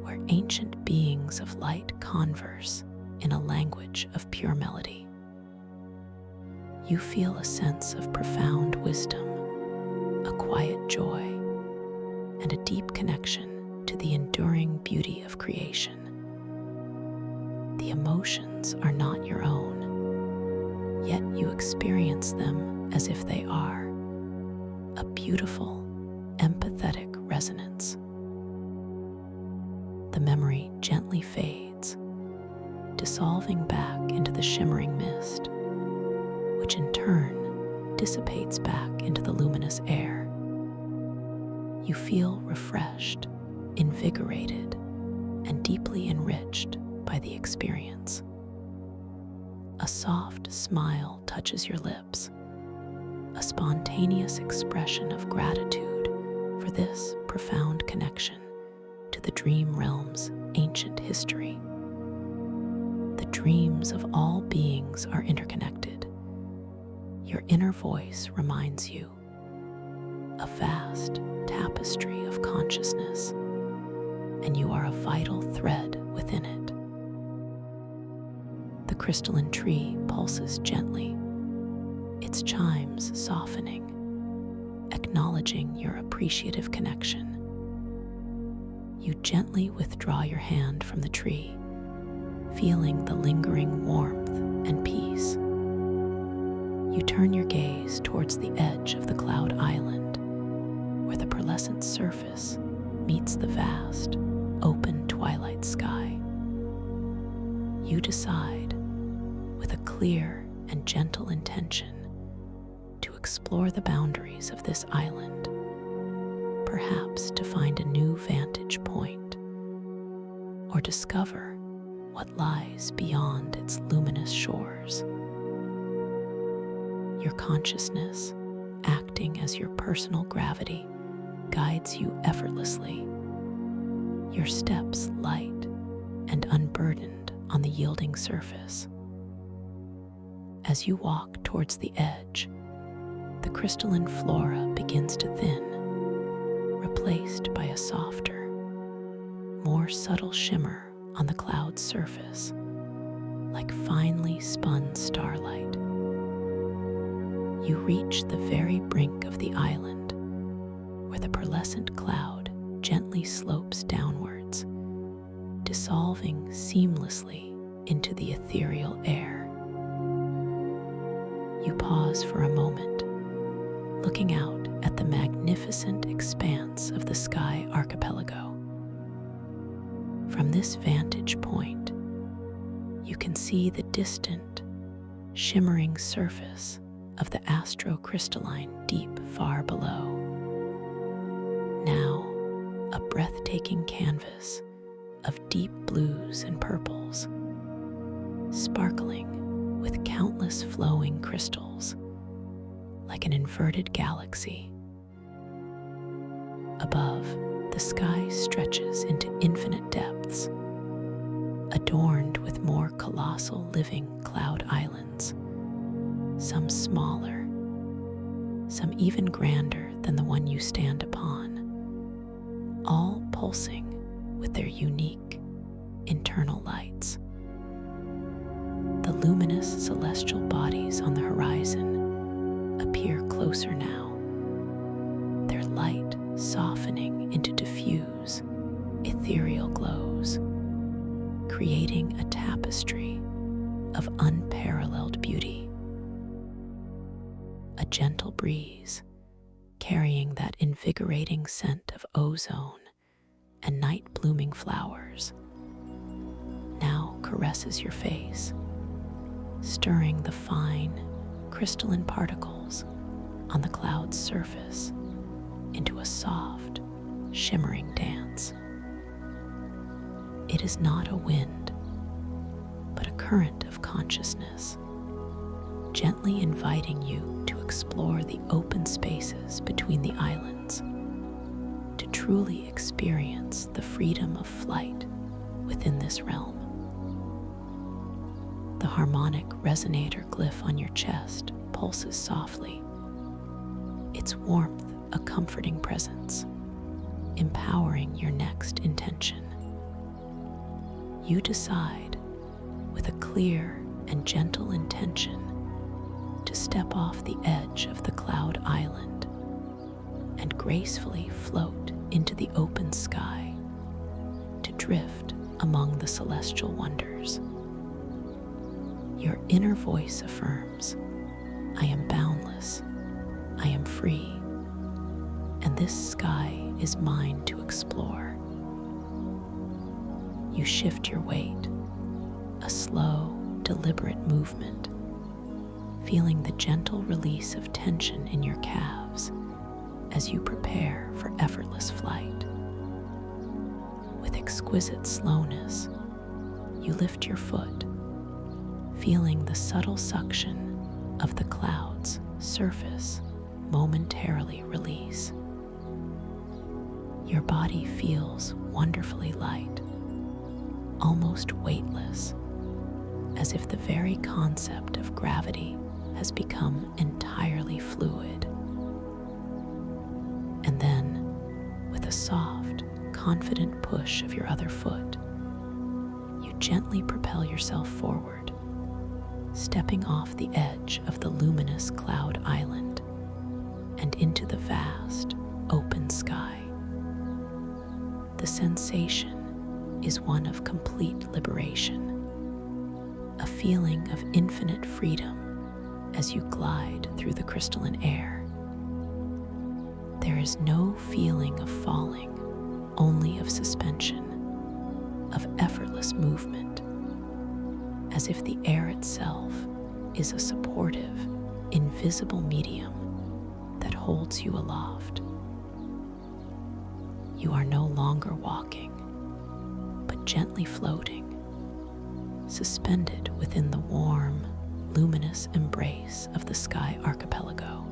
where ancient beings of light converse in a language of pure melody. You feel a sense of profound wisdom, a quiet joy, and a deep connection to the enduring beauty of creation. The emotions are not your own, yet you experience them as if they are, a beautiful, empathetic resonance. The memory gently fades, dissolving back into the shimmering mist, which in turn dissipates back into the luminous air. You feel refreshed, invigorated, and deeply enriched by the experience. A soft smile touches your lips, a spontaneous expression of gratitude for this profound connection to the dream realm's ancient history. The dreams of all beings are interconnected. Your inner voice reminds you a vast tapestry of consciousness, and you are a vital thread within it. The crystalline tree pulses gently, its chimes softening, acknowledging your appreciative connection. You gently withdraw your hand from the tree, feeling the lingering warmth and peace. You turn your gaze towards the edge of the cloud island, where the pearlescent surface meets the vast, open twilight sky. You decide, with a clear and gentle intention, to explore the boundaries of this island, perhaps to find a new vantage point, or discover what lies beyond its luminous shores. Your consciousness, acting as your personal gravity, guides you effortlessly, your steps light and unburdened on the yielding surface. As you walk towards the edge, the crystalline flora begins to thin, replaced by a softer, more subtle shimmer on the cloud's surface, like finely spun starlight. You reach the very brink of the island, where the pearlescent cloud gently slopes downwards, dissolving seamlessly into the ethereal air. You pause for a moment, looking out at the magnificent expanse of the Sky Archipelago. From this vantage point, you can see the distant, shimmering surface of the astrocrystalline deep far below. Now, a breathtaking canvas of deep blues and purples, sparkling with countless flowing crystals, like an inverted galaxy. Above, the sky stretches into infinite depths, adorned with more colossal living cloud islands, some smaller, some even grander than the one you stand upon, all pulsing with their unique internal lights. The luminous celestial bodies on the horizon appear closer now, their light softening into diffuse, ethereal glows, creating a tapestry of unparalleled beauty. A gentle breeze, carrying that invigorating scent of ozone and night-blooming flowers, now caresses your face, stirring the fine, crystalline particles on the cloud's surface into a soft, shimmering dance. It is not a wind, but a current of consciousness, gently inviting you to explore the open spaces between the islands, to truly experience the freedom of flight within this realm. The harmonic resonator glyph on your chest pulses softly, its warmth a comforting presence, empowering your next intention. You decide, with a clear and gentle intention, to step off the edge of the cloud island and gracefully float into the open sky, to drift among the celestial wonders. Your inner voice affirms, "I am boundless, I am free, and this sky is mine to explore." You shift your weight, a slow, deliberate movement, feeling the gentle release of tension in your calves as you prepare for effortless flight. With exquisite slowness, you lift your foot, feeling the subtle suction of the clouds surface momentarily release. Your body feels wonderfully light, almost weightless, as if the very concept of gravity has become entirely fluid. And then, with a soft, confident push of your other foot, you gently propel yourself forward, stepping off the edge of the luminous cloud island and into the vast, open sky. The sensation is one of complete liberation, a feeling of infinite freedom as you glide through the crystalline air. There is no feeling of falling, only of suspension, of effortless movement, as if the air itself is a supportive, invisible medium that holds you aloft. You are no longer walking, but gently floating, suspended within the warm, luminous embrace of the sky archipelago.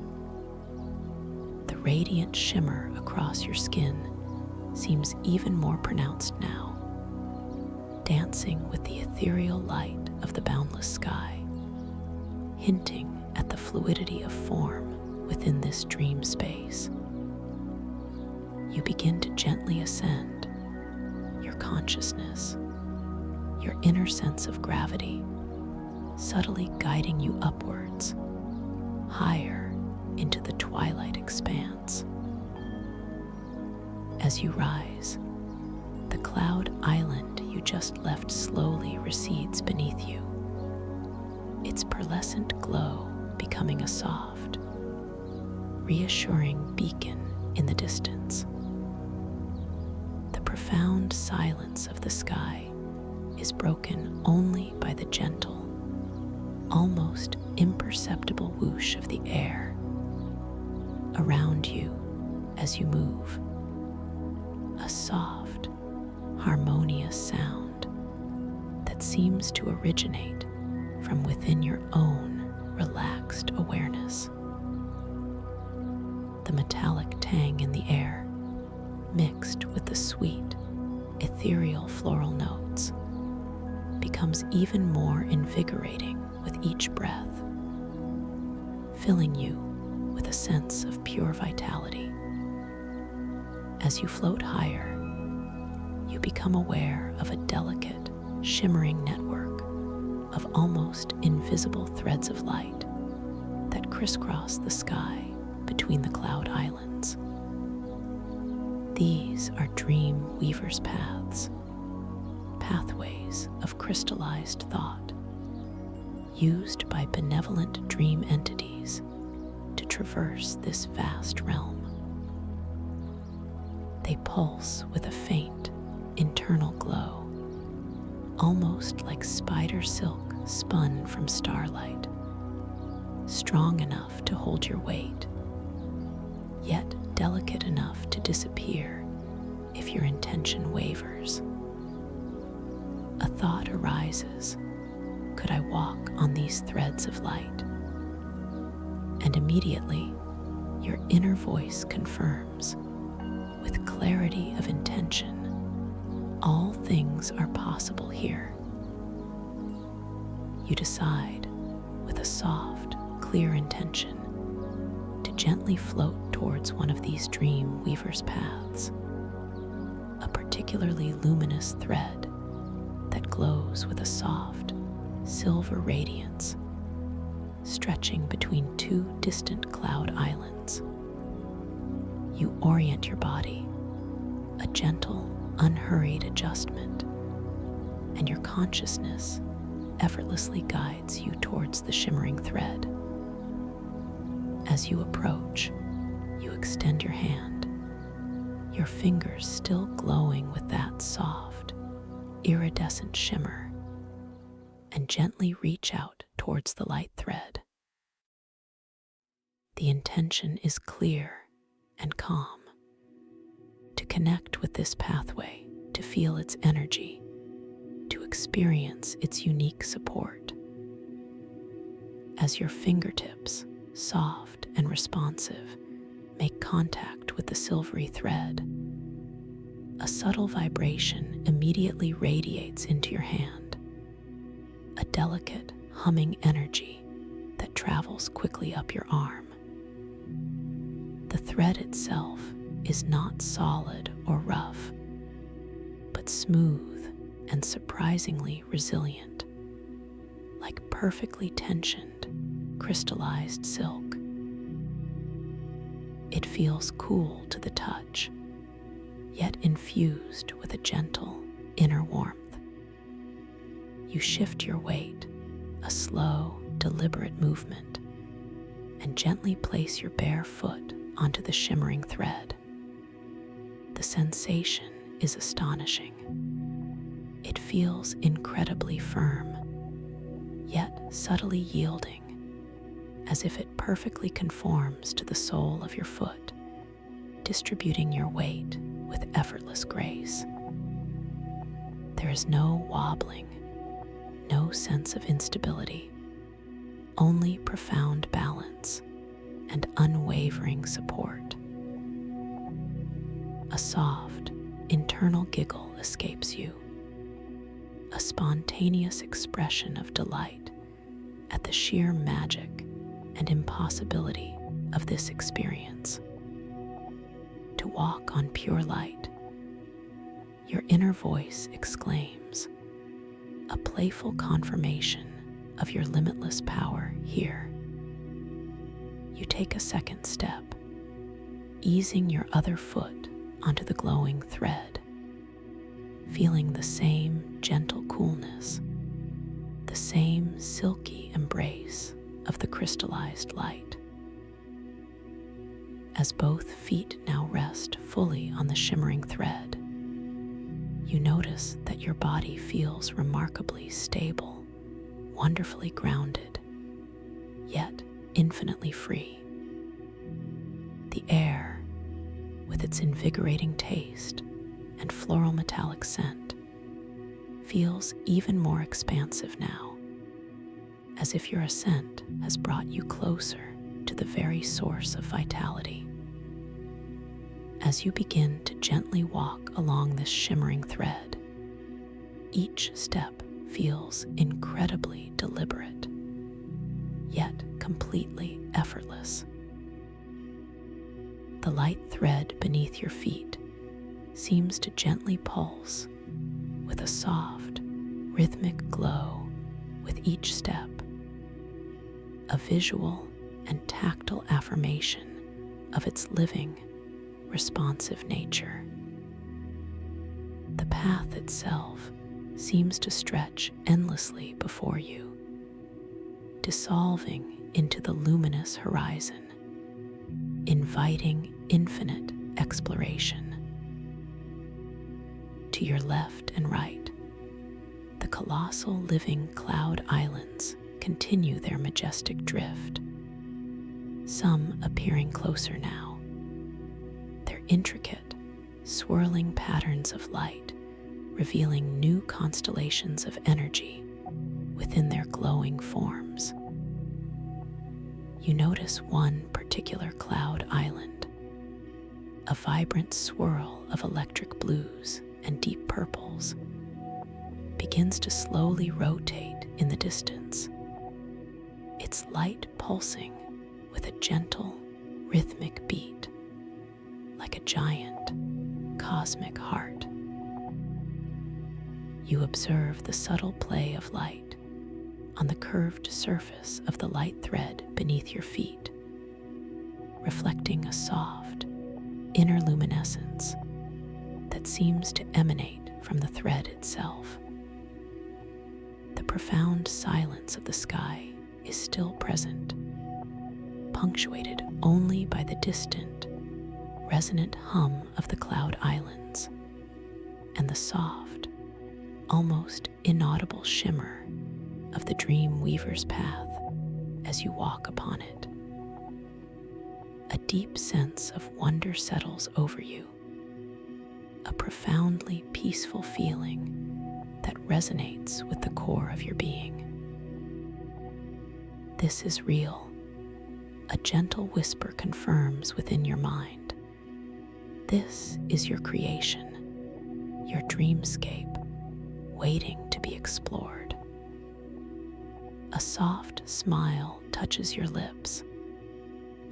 The radiant shimmer across your skin seems even more pronounced now, dancing with the ethereal light of the boundless sky, hinting at the fluidity of form within this dream space. You begin to gently ascend, your consciousness, your inner sense of gravity, subtly guiding you upwards, higher into the twilight expanse. As you rise, the cloud island you just left slowly recedes beneath you, its pearlescent glow becoming a soft, reassuring beacon in the distance. The profound silence of the sky is broken only by the gentle, almost imperceptible whoosh of the air around you as you move, a soft, harmonious sound that seems to originate from within your own relaxed awareness. The metallic tang in the air, mixed with the sweet, ethereal floral notes, becomes even more invigorating with each breath, filling you with a sense of pure vitality. As you float higher, you become aware of a delicate, shimmering network of almost invisible threads of light that crisscross the sky between the cloud islands. These are dream weavers' paths, pathways of crystallized thought, used by benevolent dream entities to traverse this vast realm. They pulse with a faint, internal glow, almost like spider silk spun from starlight, strong enough to hold your weight, yet delicate enough to disappear if your intention wavers. A thought arises: could I walk on these threads of light? And immediately, your inner voice confirms, with clarity of intention, all things are possible here. You decide, with a soft, clear intention, to gently float towards one of these dream weavers' paths, a particularly luminous thread that glows with a soft, silver radiance, stretching between two distant cloud islands. You orient your body, a gentle, unhurried adjustment, and your consciousness effortlessly guides you towards the shimmering thread. As you approach, you extend your hand, your fingers still glowing with that soft, iridescent shimmer, and gently reach out towards the light thread. The intention is clear and calm: to connect with this pathway, to feel its energy, to experience its unique support. As your fingertips soft and responsive, make contact with the silvery thread. A subtle vibration immediately radiates into your hand, a delicate, humming energy that travels quickly up your arm. The thread itself is not solid or rough, but smooth and surprisingly resilient, like perfectly tensioned, crystallized silk. It feels cool to the touch, yet infused with a gentle inner warmth. You shift your weight, a slow, deliberate movement, and gently place your bare foot onto the shimmering thread. The sensation is astonishing. It feels incredibly firm, yet subtly yielding, as if it perfectly conforms to the sole of your foot, distributing your weight with effortless grace. There is no wobbling, no sense of instability, only profound balance and unwavering support. A soft, internal giggle escapes you, a spontaneous expression of delight at the sheer magic and impossibility of this experience. To walk on pure light, your inner voice exclaims, a playful confirmation of your limitless power here. You take a second step, easing your other foot onto the glowing thread, feeling the same gentle coolness, the same silky embrace of the crystallized light. As both feet now rest fully on the shimmering thread, you notice that your body feels remarkably stable, wonderfully grounded, yet infinitely free. The air, with its invigorating taste and floral metallic scent, feels even more expansive now, as if your ascent has brought you closer to the very source of vitality. As you begin to gently walk along this shimmering thread, each step feels incredibly deliberate, yet completely effortless. The light thread beneath your feet seems to gently pulse with a soft, rhythmic glow with each step, a visual and tactile affirmation of its living, responsive nature. The path itself seems to stretch endlessly before you, dissolving into the luminous horizon, inviting infinite exploration. To your left and right, the colossal living cloud islands continue their majestic drift, some appearing closer now, their intricate, swirling patterns of light revealing new constellations of energy within their glowing forms. You notice one particular cloud island, a vibrant swirl of electric blues and deep purples, begins to slowly rotate in the distance, its light pulsing with a gentle, rhythmic beat, like a giant, cosmic heart. You observe the subtle play of light on the curved surface of the light thread beneath your feet, reflecting a soft, inner luminescence that seems to emanate from the thread itself. The profound silence of the sky is still present, punctuated only by the distant, resonant hum of the cloud islands and the soft, almost inaudible shimmer of the dream weaver's path as you walk upon it. A deep sense of wonder settles over you, a profoundly peaceful feeling that resonates with the core of your being. This is real, A gentle whisper confirms within your mind. This is your creation, your dreamscape, waiting to be explored. A soft smile touches your lips,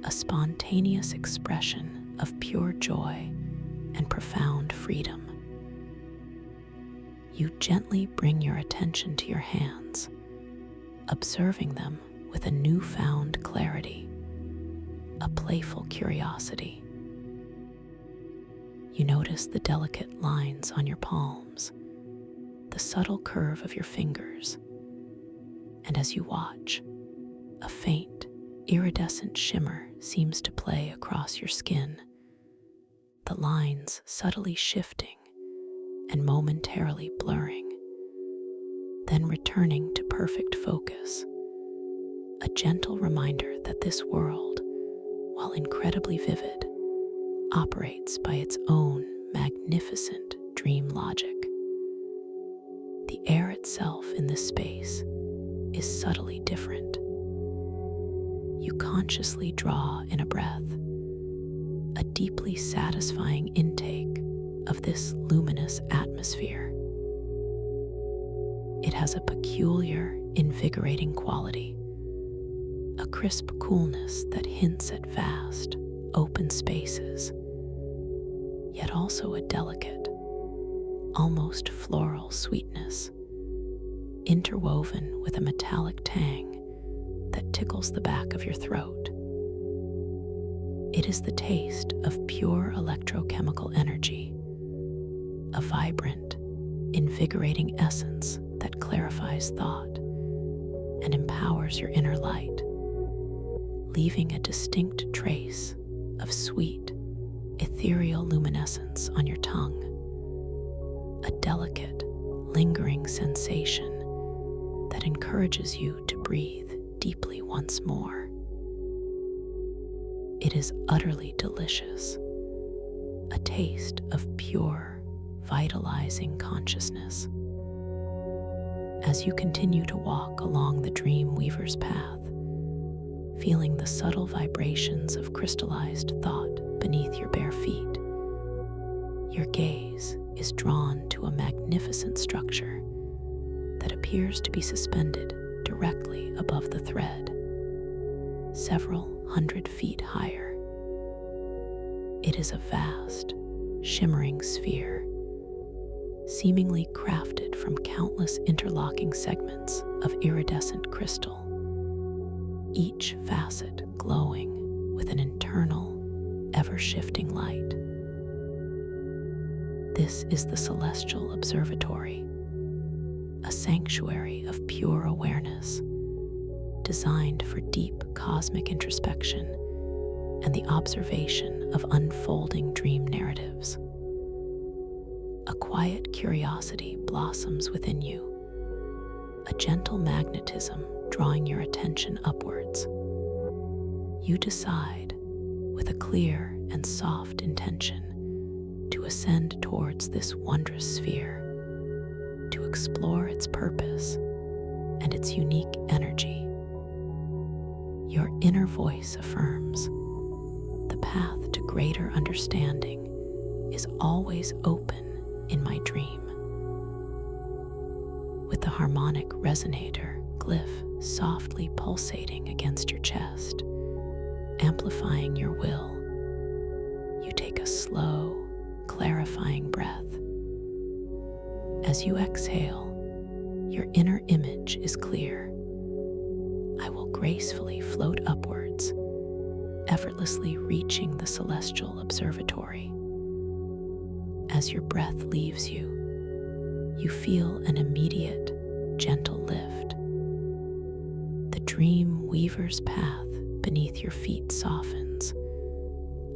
a spontaneous expression of pure joy and profound freedom. You gently bring your attention to your hands, observing them with a newfound clarity, a playful curiosity. You notice the delicate lines on your palms, the subtle curve of your fingers, and as you watch, a faint, iridescent shimmer seems to play across your skin, the lines subtly shifting and momentarily blurring, then returning to perfect focus, a gentle reminder that this world, while incredibly vivid, operates by its own magnificent dream logic. The air itself in this space is subtly different. You consciously draw in a breath, a deeply satisfying intake of this luminous atmosphere. It has a peculiar, invigorating quality, a crisp coolness that hints at vast, open spaces, yet also a delicate, almost floral sweetness, interwoven with a metallic tang that tickles the back of your throat. It is the taste of pure electrochemical energy, a vibrant, invigorating essence that clarifies thought and empowers your inner light, leaving a distinct trace of sweet, ethereal luminescence on your tongue, a delicate, lingering sensation that encourages you to breathe deeply once more. It is utterly delicious, a taste of pure, vitalizing consciousness. As you continue to walk along the dream weaver's path, feeling the subtle vibrations of crystallized thought beneath your bare feet, your gaze is drawn to a magnificent structure that appears to be suspended directly above the thread, several 100 feet higher. It is a vast, shimmering sphere, seemingly crafted from countless interlocking segments of iridescent crystal, each facet glowing with an internal, ever-shifting light. This is the Celestial Observatory, a sanctuary of pure awareness, designed for deep cosmic introspection and the observation of unfolding dream narratives. A quiet curiosity blossoms within you, a gentle magnetism drawing your attention upwards. You decide, with a clear and soft intention, to ascend towards this wondrous sphere, to explore its purpose and its unique energy. Your inner voice affirms, the path to greater understanding is always open in my dream. With the harmonic resonator glyph softly pulsating against your chest, amplifying your will, you take a slow, clarifying breath. As you exhale, your inner image is clear. I will gracefully float upwards, effortlessly reaching the Celestial Observatory. As your breath leaves you, you feel an immediate, gentle lift. The dream weaver's path beneath your feet softens,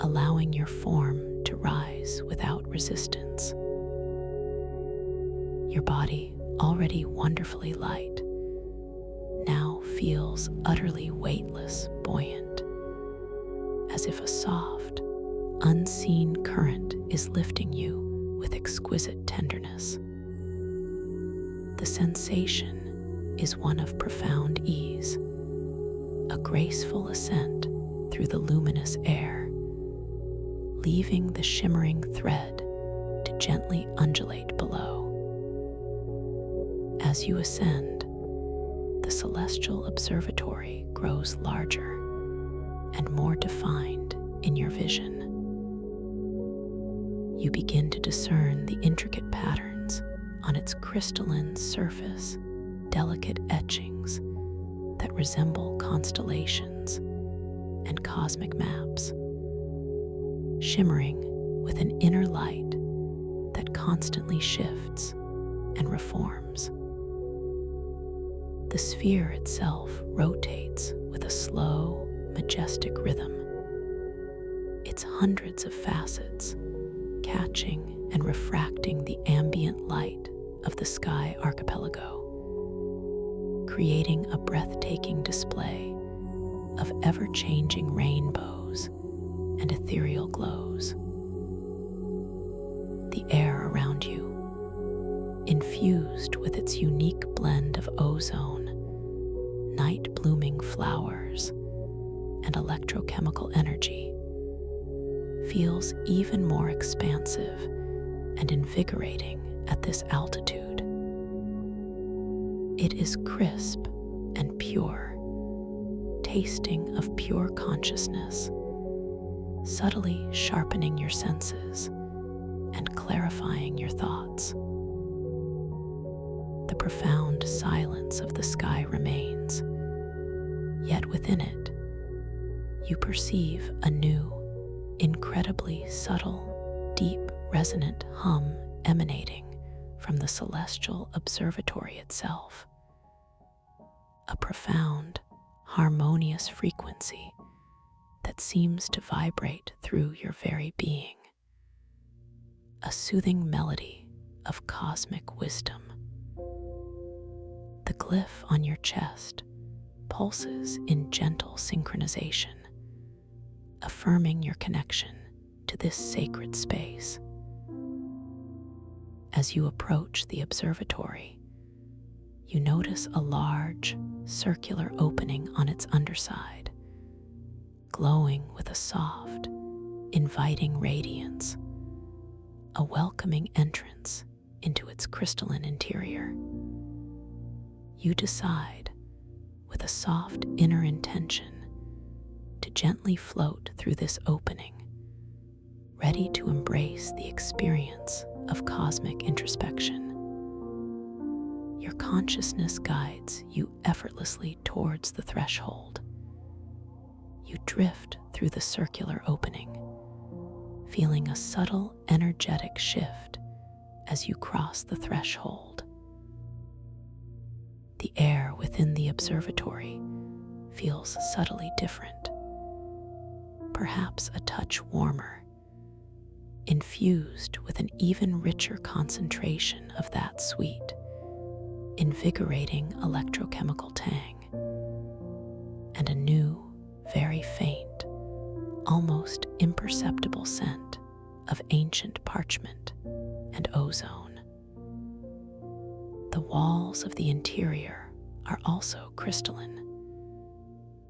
allowing your form to rise without resistance. Your body, already wonderfully light, now feels utterly weightless, buoyant, as if a soft, unseen current is lifting you with exquisite tenderness. The sensation is one of profound ease, a graceful ascent through the luminous air, leaving the shimmering thread to gently undulate below. As you ascend, the celestial observatory grows larger and more defined in your vision. You begin to discern the intricate patterns on its crystalline surface, delicate etchings that resemble constellations and cosmic maps, shimmering with an inner light that constantly shifts and reforms. The sphere itself rotates with a slow, majestic rhythm, its hundreds of facets catching and refracting the ambient light of the sky archipelago, creating a breathtaking display of ever-changing rainbows and ethereal glows. The air around you, infused with its unique blend of ozone, night-blooming flowers, and electrochemical energy, feels even more expansive and invigorating at this altitude. It is crisp and pure, tasting of pure consciousness, subtly sharpening your senses and clarifying your thoughts. The profound silence of the sky remains, yet within it, you perceive a new, incredibly subtle, deep, resonant hum emanating from the celestial observatory itself. A profound, harmonious frequency that seems to vibrate through your very being. A soothing melody of cosmic wisdom. The glyph on your chest pulses in gentle synchronization, affirming your connection to this sacred space. As you approach the observatory, you notice a large, circular opening on its underside, glowing with a soft, inviting radiance, a welcoming entrance into its crystalline interior. You decide, with a soft inner intention, to gently float through this opening, ready to embrace the experience of cosmic introspection. Your consciousness guides you effortlessly towards the threshold. You drift through the circular opening, feeling a subtle energetic shift as you cross the threshold. The air within the observatory feels subtly different, perhaps a touch warmer, infused with an even richer concentration of that sweet, invigorating electrochemical tang, and a new, very faint, almost imperceptible scent of ancient parchment and ozone. The walls of the interior are also crystalline,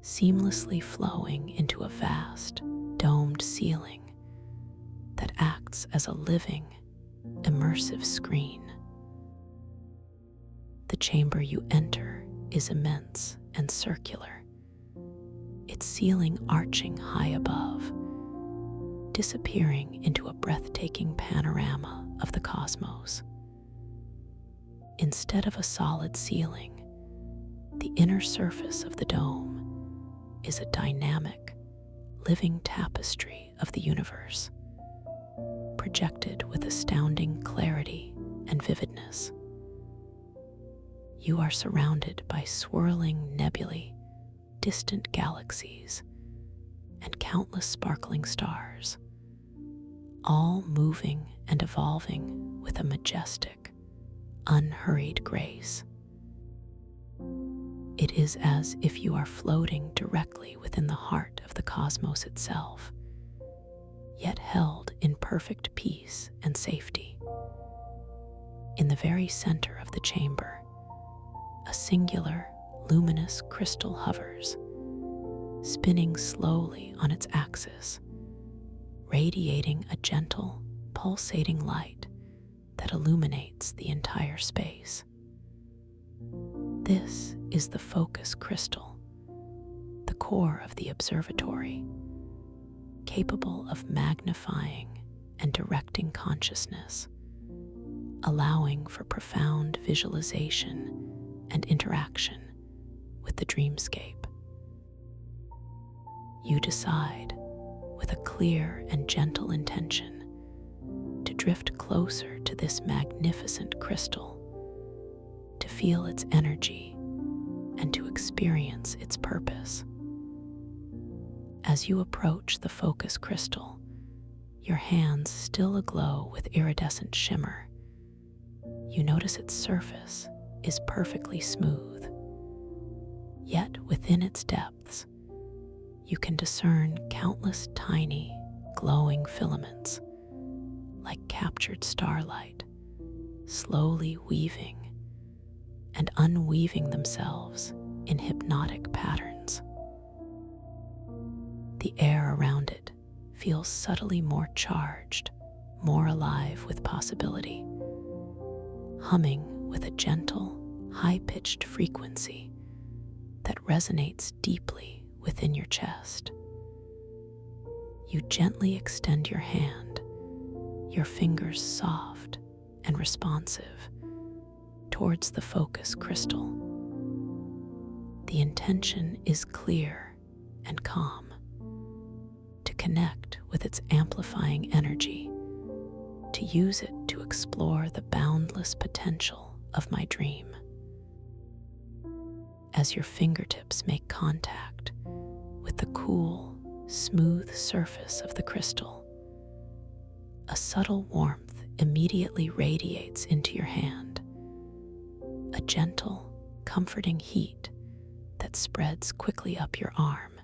seamlessly flowing into a vast, domed ceiling that acts as a living, immersive screen. The chamber you enter is immense and circular, its ceiling arching high above, disappearing into a breathtaking panorama of the cosmos. Instead of a solid ceiling, the inner surface of the dome is a dynamic, living tapestry of the universe, projected with astounding clarity and vividness. You are surrounded by swirling nebulae, distant galaxies, and countless sparkling stars, all moving and evolving with a majestic, unhurried grace. It is as if you are floating directly within the heart of the cosmos itself, yet held in perfect peace and safety. In the very center of the chamber, a singular, luminous crystal hovers, spinning slowly on its axis, radiating a gentle, pulsating light that illuminates the entire space. This is the focus crystal, the core of the observatory, capable of magnifying and directing consciousness, allowing for profound visualization and interaction with the dreamscape. You decide, with a clear and gentle intention, to drift closer to this magnificent crystal, to feel its energy and to experience its purpose. As you approach the focus crystal, your hands still aglow with iridescent shimmer, you notice its surface is perfectly smooth. Yet within its depths, you can discern countless tiny, glowing filaments, like captured starlight, slowly weaving and unweaving themselves in hypnotic patterns. The air around it feels subtly more charged, more alive with possibility, humming with a gentle, high-pitched frequency that resonates deeply within your chest. You gently extend your hand, your fingers soft and responsive, towards the focus crystal. The intention is clear and calm, to connect with its amplifying energy, to use it to explore the boundless potential of my dream. As your fingertips make contact with the cool, smooth surface of the crystal, a subtle warmth immediately radiates into your hand, a gentle, comforting heat that spreads quickly up your arm,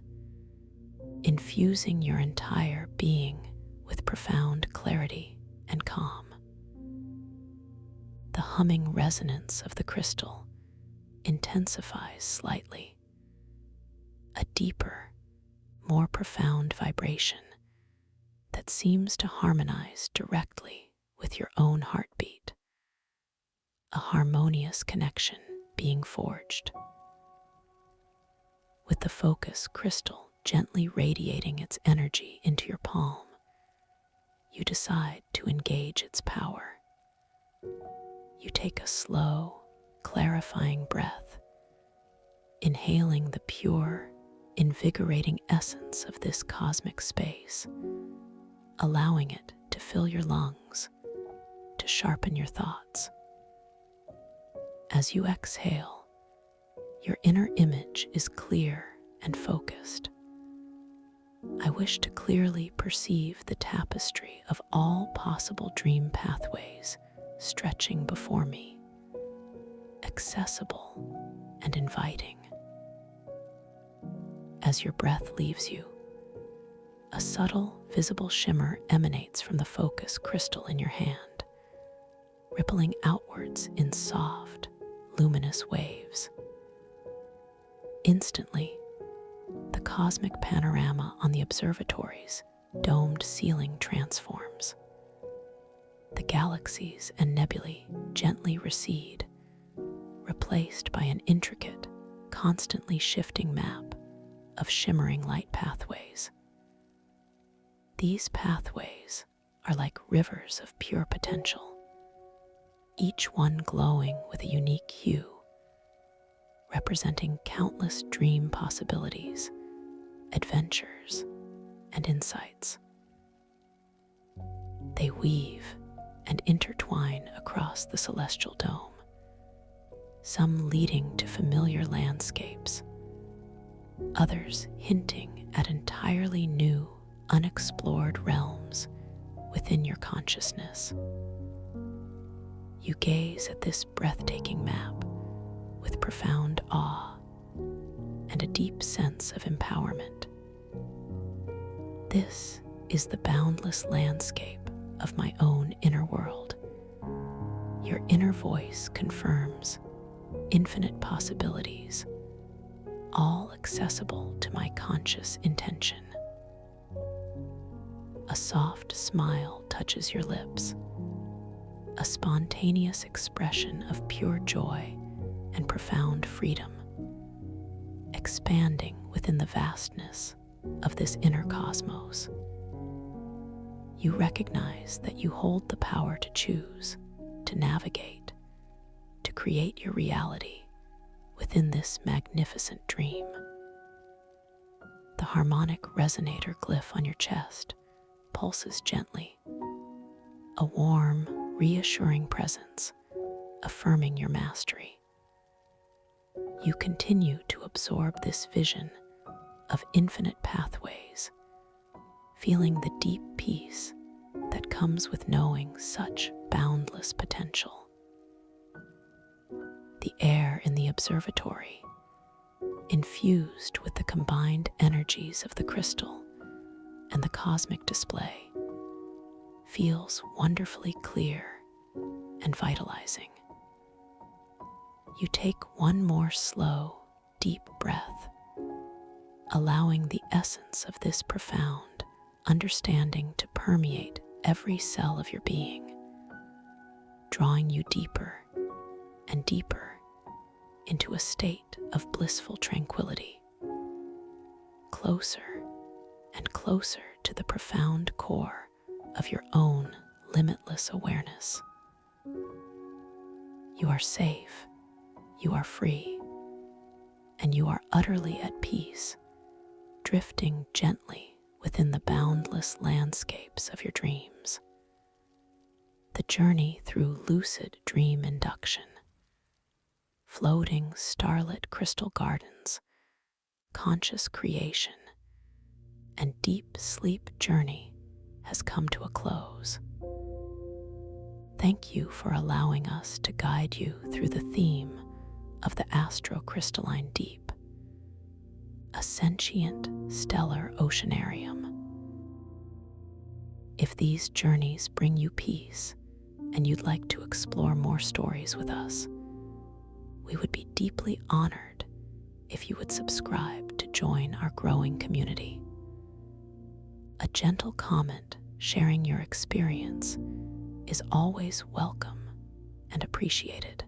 infusing your entire being with profound clarity and calm. The humming resonance of the crystal intensifies slightly, a deeper, more profound vibration that seems to harmonize directly with your own heartbeat, a harmonious connection being forged. With the focus crystal gently radiating its energy into your palm, you decide to engage its power. You take a slow, clarifying breath, inhaling the pure, invigorating essence of this cosmic space, allowing it to fill your lungs, to sharpen your thoughts. As you exhale, your inner image is clear and focused. I wish to clearly perceive the tapestry of all possible dream pathways stretching before me, accessible and inviting. As your breath leaves you, a subtle, visible shimmer emanates from the focus crystal in your hand, rippling outwards in soft, luminous waves. Instantly, the cosmic panorama on the observatory's domed ceiling transforms. The galaxies and nebulae gently recede, replaced by an intricate, constantly shifting map of shimmering light pathways. These pathways are like rivers of pure potential, each one glowing with a unique hue, representing countless dream possibilities, adventures, and insights. They weave and intertwine across the celestial dome, some leading to familiar landscapes, others hinting at entirely new, unexplored realms within your consciousness. You gaze at this breathtaking map with profound awe and a deep sense of empowerment. This is the boundless landscape of my own inner world. Your inner voice confirms infinite possibilities, all accessible to my conscious intention. A soft smile touches your lips, a spontaneous expression of pure joy and profound freedom, expanding within the vastness of this inner cosmos. You recognize that you hold the power to choose, to navigate, to create your reality within this magnificent dream. The harmonic resonator glyph on your chest pulses gently, a warm, reassuring presence affirming your mastery. You continue to absorb this vision of infinite pathways, feeling the deep peace that comes with knowing such boundless potential. The air in the observatory, infused with the combined energies of the crystal and the cosmic display, feels wonderfully clear and vitalizing. You take one more slow, deep breath, allowing the essence of this profound understanding to permeate every cell of your being, drawing you deeper and deeper into a state of blissful tranquility, closer and closer to the profound core of your own limitless awareness. You are safe, you are free, and you are utterly at peace, drifting gently within the boundless landscapes of your dreams. The journey through lucid dream induction, floating starlit crystal gardens, conscious creation, and deep sleep journey has come to a close. Thank you for allowing us to guide you through the theme of the astrocrystalline deep, a sentient stellar oceanarium. If these journeys bring you peace and you'd like to explore more stories with us, we would be deeply honored if you would subscribe to join our growing community. A gentle comment sharing your experience is always welcome and appreciated.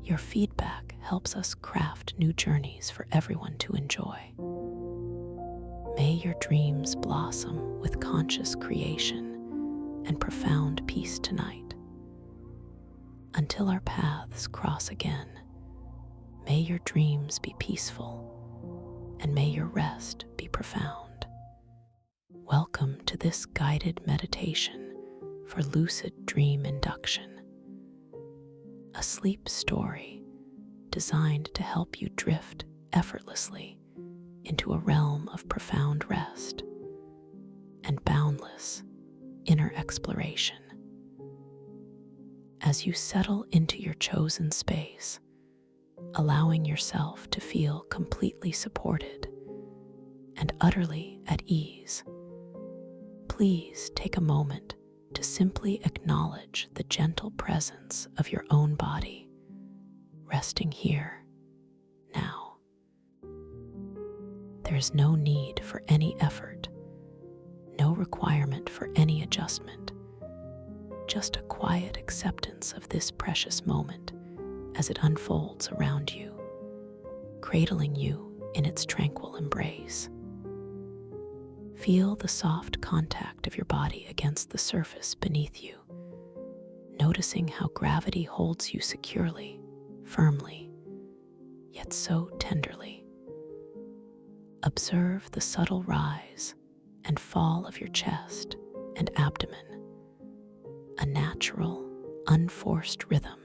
Your feedback helps us craft new journeys for everyone to enjoy. May your dreams blossom with conscious creation and profound peace tonight. Until our paths cross again, may your dreams be peaceful and may your rest be profound. Welcome to this guided meditation for lucid dream induction, a sleep story designed to help you drift effortlessly into a realm of profound rest and boundless inner exploration. As you settle into your chosen space, allowing yourself to feel completely supported and utterly at ease, please take a moment to simply acknowledge the gentle presence of your own body, resting here, now. There is no need for any effort, no requirement for any adjustment, just a quiet acceptance of this precious moment as it unfolds around you, cradling you in its tranquil embrace. Feel the soft contact of your body against the surface beneath you, noticing how gravity holds you securely, firmly, yet so tenderly. Observe the subtle rise and fall of your chest and abdomen, a natural, unforced rhythm,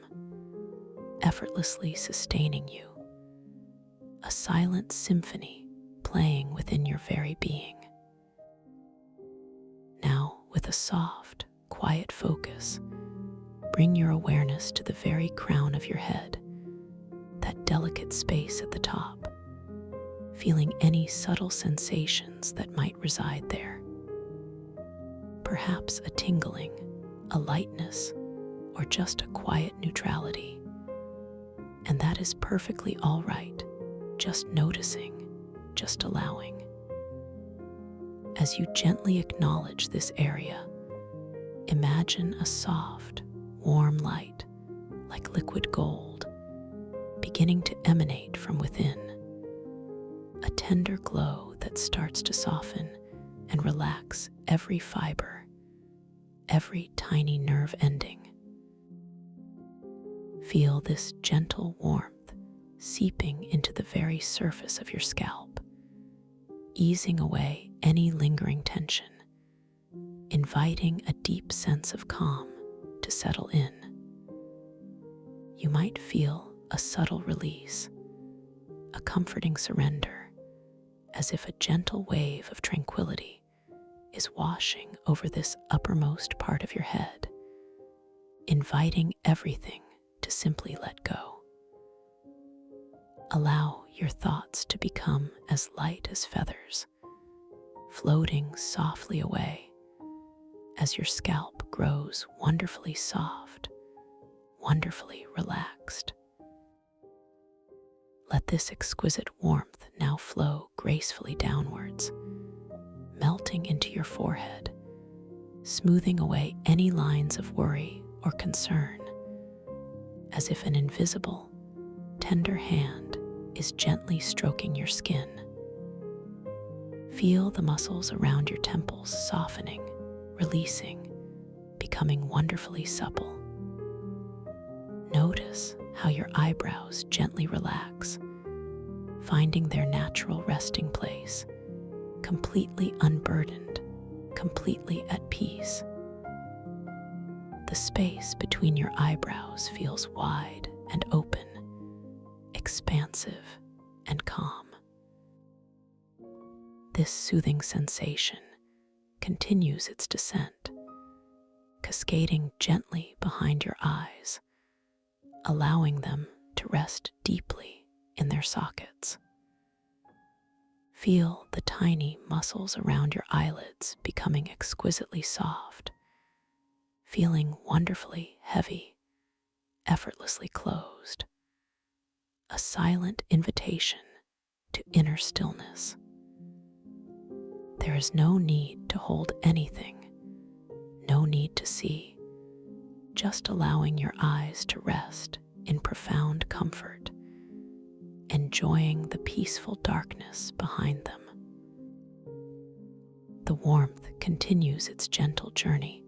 effortlessly sustaining you, a silent symphony playing within your very being. Now, with a soft, quiet focus, bring your awareness to the very crown of your head, that delicate space at the top, feeling any subtle sensations that might reside there. Perhaps a tingling, a lightness, or just a quiet neutrality. And that is perfectly all right, just noticing, just allowing. As you gently acknowledge this area, imagine a soft, warm light, like liquid gold, beginning to emanate from within. A tender glow that starts to soften and relax every fiber, every tiny nerve ending. Feel this gentle warmth seeping into the very surface of your scalp, easing away any lingering tension, inviting a deep sense of calm to settle in. You might feel a subtle release, a comforting surrender, as if a gentle wave of tranquility is washing over this uppermost part of your head, inviting everything to simply let go. Allow your thoughts to become as light as feathers, floating softly away as your scalp grows wonderfully soft, wonderfully relaxed. Let this exquisite warmth now flow gracefully downwards, melting into your forehead, smoothing away any lines of worry or concern, as if an invisible, tender hand is gently stroking your skin. Feel the muscles around your temples softening, releasing, becoming wonderfully supple. Notice how your eyebrows gently relax, finding their natural resting place, completely unburdened, completely at peace. The space between your eyebrows feels wide and open, expansive and calm. This soothing sensation continues its descent, cascading gently behind your eyes, allowing them to rest deeply in their sockets. Feel the tiny muscles around your eyelids becoming exquisitely soft, feeling wonderfully heavy, effortlessly closed. A silent invitation to inner stillness. There is no need to hold anything, no need to see, just allowing your eyes to rest in profound comfort, enjoying the peaceful darkness behind them. The warmth continues its gentle journey,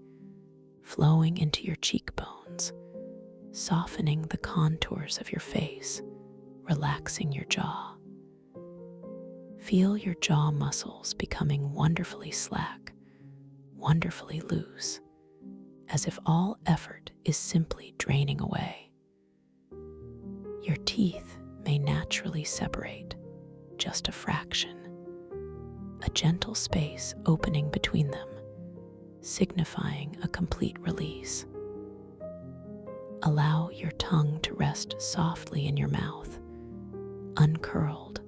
flowing into your cheekbones, softening the contours of your face, relaxing your jaw. Feel your jaw muscles becoming wonderfully slack, wonderfully loose, as if all effort is simply draining away. Your teeth may naturally separate, just a fraction, a gentle space opening between them, signifying a complete release. Allow your tongue to rest softly in your mouth, uncurled,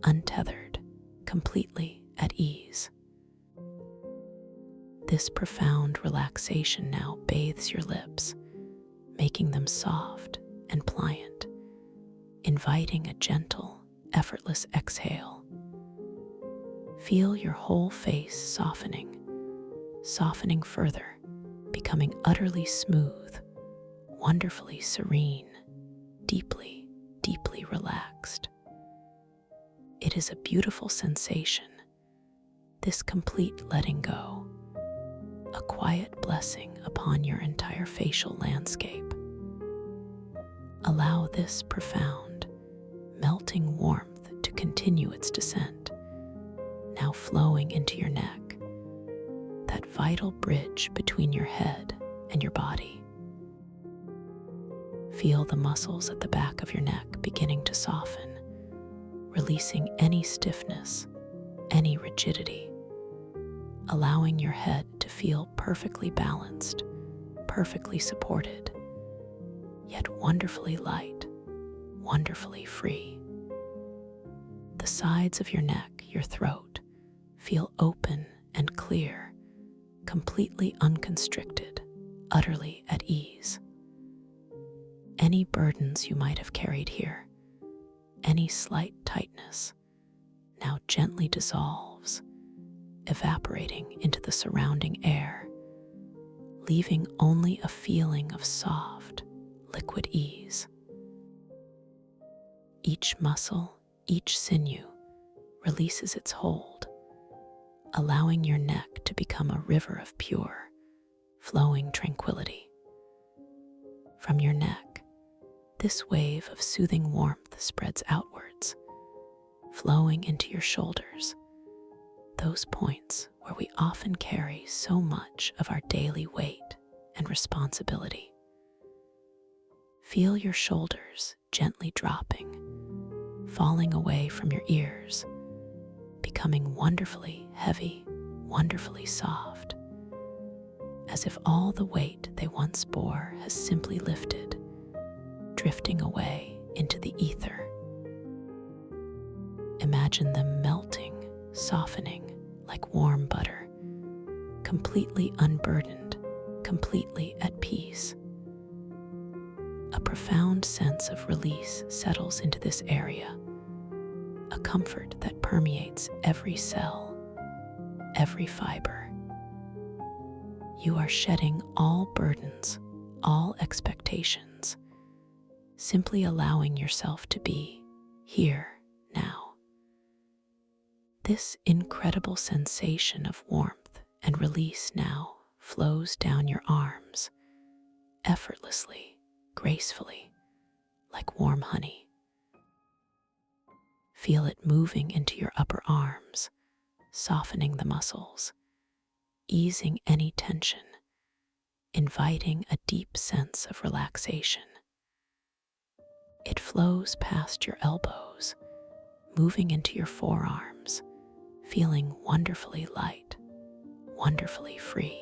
untethered, completely at ease. This profound relaxation now bathes your lips, making them soft and pliant, inviting a gentle, effortless exhale. Feel your whole face softening, softening further, becoming utterly smooth, wonderfully serene, deeply, deeply relaxed. It is a beautiful sensation, this complete letting go, a quiet blessing upon your entire facial landscape. Allow this profound, melting warmth to continue its descent, now flowing into your neck, that vital bridge between your head and your body. Feel the muscles at the back of your neck beginning to soften, releasing any stiffness, any rigidity, allowing your head to feel perfectly balanced, perfectly supported, yet wonderfully light, wonderfully free. The sides of your neck, your throat, feel open and clear, completely unconstricted, utterly at ease. Any burdens you might have carried here, any slight tightness now gently dissolves, evaporating into the surrounding air, leaving only a feeling of soft, liquid ease. Each muscle, each sinew releases its hold, allowing your neck to become a river of pure, flowing tranquility. From your neck, this wave of soothing warmth spreads outwards, flowing into your shoulders, those points where we often carry so much of our daily weight and responsibility. Feel your shoulders gently dropping, falling away from your ears, becoming wonderfully heavy, wonderfully soft, as if all the weight they once bore has simply lifted, drifting away into the ether. Imagine them melting, softening like warm butter, completely unburdened, completely at peace. A profound sense of release settles into this area, a comfort that permeates every cell, every fiber. You are shedding all burdens, all expectations, simply allowing yourself to be here now. This incredible sensation of warmth and release now flows down your arms, effortlessly, gracefully, like warm honey. Feel it moving into your upper arms, softening the muscles, easing any tension, inviting a deep sense of relaxation. It flows past your elbows, moving into your forearms, feeling wonderfully light, wonderfully free.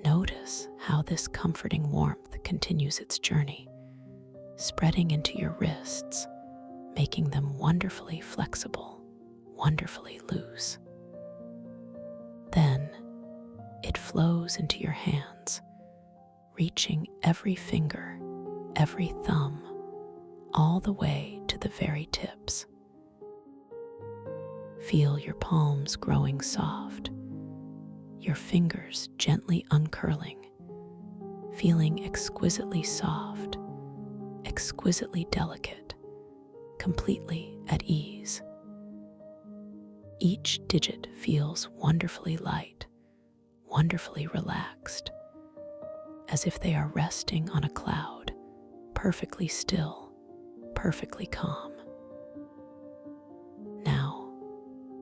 Notice how this comforting warmth continues its journey, spreading into your wrists, making them wonderfully flexible, wonderfully loose. Then it flows into your hands, reaching every finger, every thumb, all the way to the very tips. Feel your palms growing soft, your fingers gently uncurling, feeling exquisitely soft, exquisitely delicate, completely at ease. Each digit feels wonderfully light, wonderfully relaxed, as if they are resting on a cloud, perfectly still, perfectly calm. Now,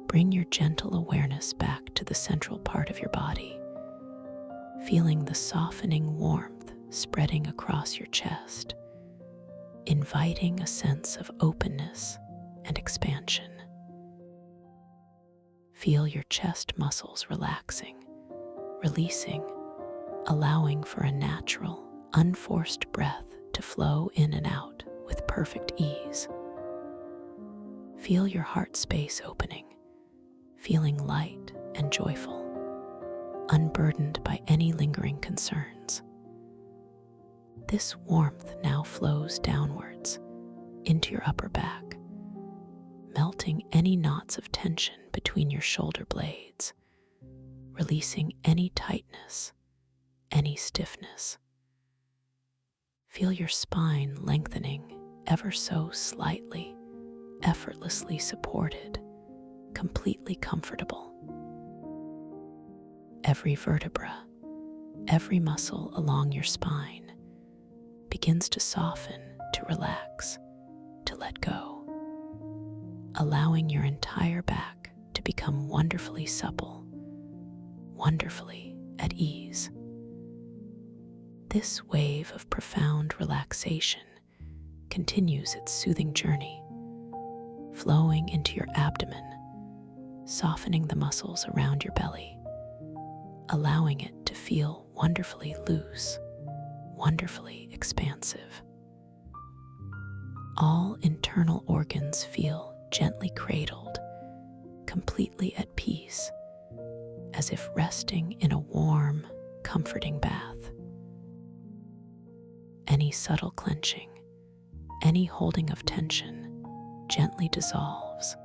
bring your gentle awareness back to the central part of your body, feeling the softening warmth spreading across your chest, inviting a sense of openness and expansion. Feel your chest muscles relaxing, releasing, allowing for a natural, unforced breath to flow in and out with perfect ease. Feel your heart space opening, feeling light and joyful, unburdened by any lingering concerns. This warmth now flows downwards into your upper back, melting any knots of tension between your shoulder blades, releasing any tightness, any stiffness. Feel your spine lengthening ever so slightly, effortlessly supported, completely comfortable. Every vertebra, every muscle along your spine begins to soften, to relax, to let go, allowing your entire back to become wonderfully supple, wonderfully at ease. This wave of profound relaxation continues its soothing journey, flowing into your abdomen, softening the muscles around your belly, allowing it to feel wonderfully loose, wonderfully expansive. All internal organs feel gently cradled, completely at peace, as if resting in a warm, comforting bath. Any subtle clenching, any holding of tension gently dissolves,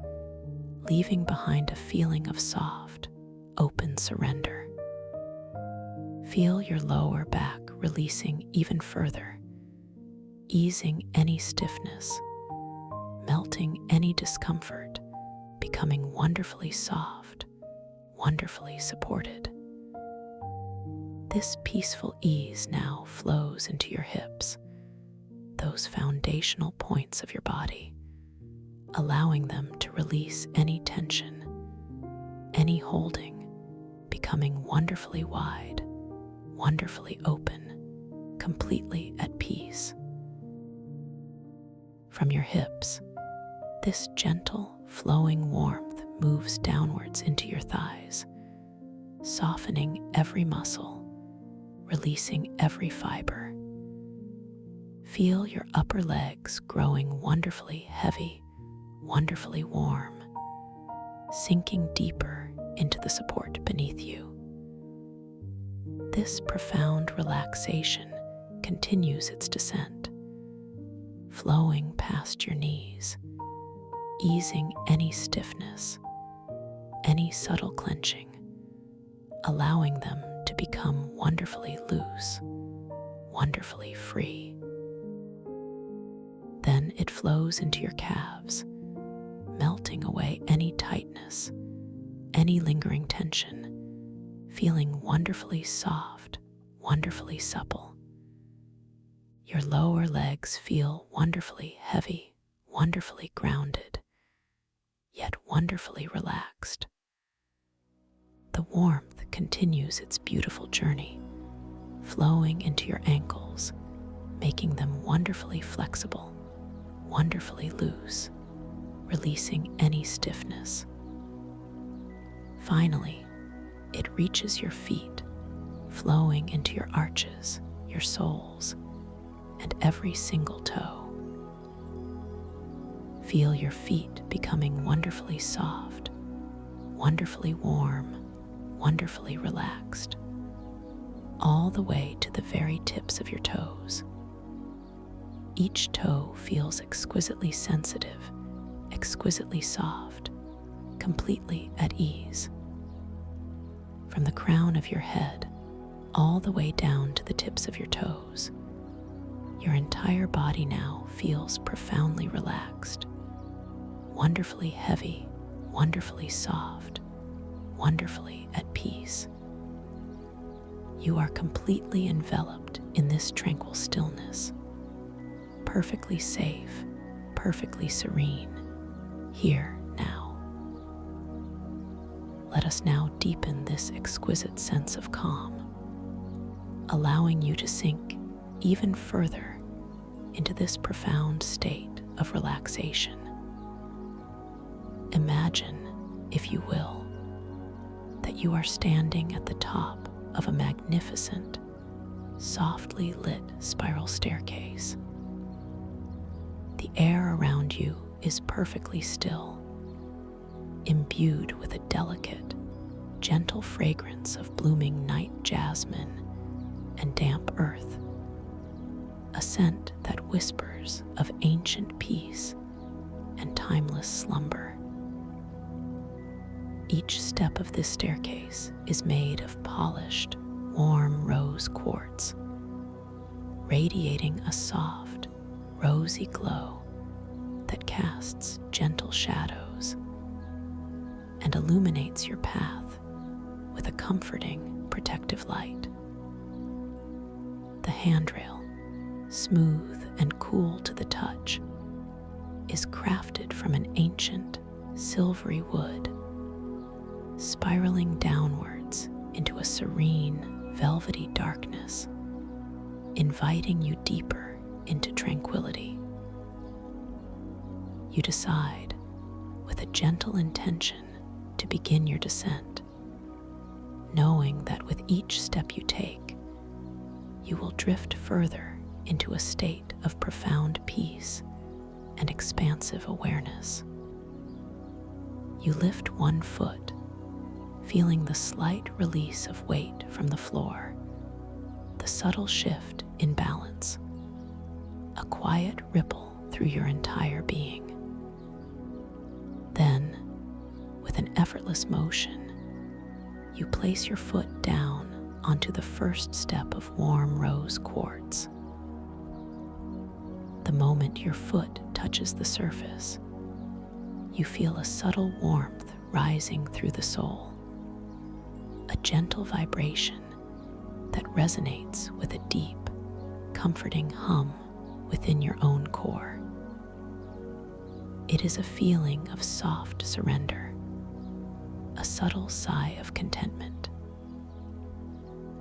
leaving behind a feeling of soft, open surrender. Feel your lower back releasing even further, easing any stiffness, melting any discomfort, becoming wonderfully soft, wonderfully supported. This peaceful ease now flows into your hips, those foundational points of your body, allowing them to release any tension, any holding, becoming wonderfully wide, wonderfully open, completely at peace. From your hips, this gentle, flowing warmth moves downwards into your thighs, softening every muscle, releasing every fiber. Feel your upper legs growing wonderfully heavy, wonderfully warm, sinking deeper into the support beneath you. This profound relaxation continues its descent, flowing past your knees, easing any stiffness, any subtle clenching, allowing them to become wonderfully loose, wonderfully free. Then it flows into your calves, melting away any tightness, any lingering tension, feeling wonderfully soft, wonderfully supple. Your lower legs feel wonderfully heavy, wonderfully grounded, yet wonderfully relaxed. The warmth continues its beautiful journey, flowing into your ankles, making them wonderfully flexible, wonderfully loose, releasing any stiffness. Finally, it reaches your feet, flowing into your arches, your soles, and every single toe. Feel your feet becoming wonderfully soft, wonderfully warm, wonderfully relaxed, all the way to the very tips of your toes. Each toe feels exquisitely sensitive, exquisitely soft, completely at ease. From the crown of your head all the way down to the tips of your toes, your entire body now feels profoundly relaxed, wonderfully heavy, wonderfully soft, wonderfully at peace. You are completely enveloped in this tranquil stillness, perfectly safe, perfectly serene, here now. Let us now deepen this exquisite sense of calm, allowing you to sink even further into this profound state of relaxation. Imagine, if you will, that you are standing at the top of a magnificent, softly lit spiral staircase. The air around you is perfectly still, imbued with a delicate, gentle fragrance of blooming night jasmine and damp earth, a scent that whispers of ancient peace and timeless slumber. Each step of this staircase is made of polished, warm rose quartz, radiating a soft, rosy glow that casts gentle shadows and illuminates your path with a comforting, protective light. The handrail, smooth and cool to the touch, is crafted from an ancient, silvery wood, spiraling downwards into a serene, velvety darkness, inviting you deeper into tranquility. You decide, with a gentle intention, to begin your descent, knowing that with each step you take, you will drift further into a state of profound peace and expansive awareness. You lift one foot, feeling the slight release of weight from the floor, the subtle shift in balance, a quiet ripple through through your entire being. Then, with an effortless motion, you place your foot down onto the first step of warm rose quartz. The moment your foot touches the surface, you feel a subtle warmth rising through the sole, a gentle vibration that resonates with a deep, comforting hum within your own core. It is a feeling of soft surrender, a subtle sigh of contentment.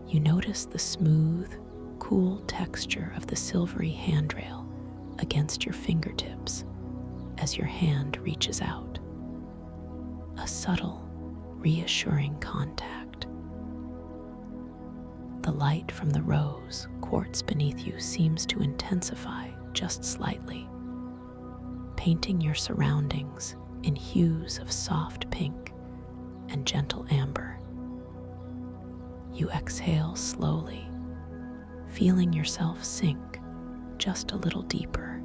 You notice the smooth, cool texture of the silvery handrail against your fingertips as your hand reaches out. A subtle, reassuring contact. The light from the rose quartz beneath you seems to intensify just slightly, painting your surroundings in hues of soft pink and gentle amber. You exhale slowly, feeling yourself sink just a little deeper,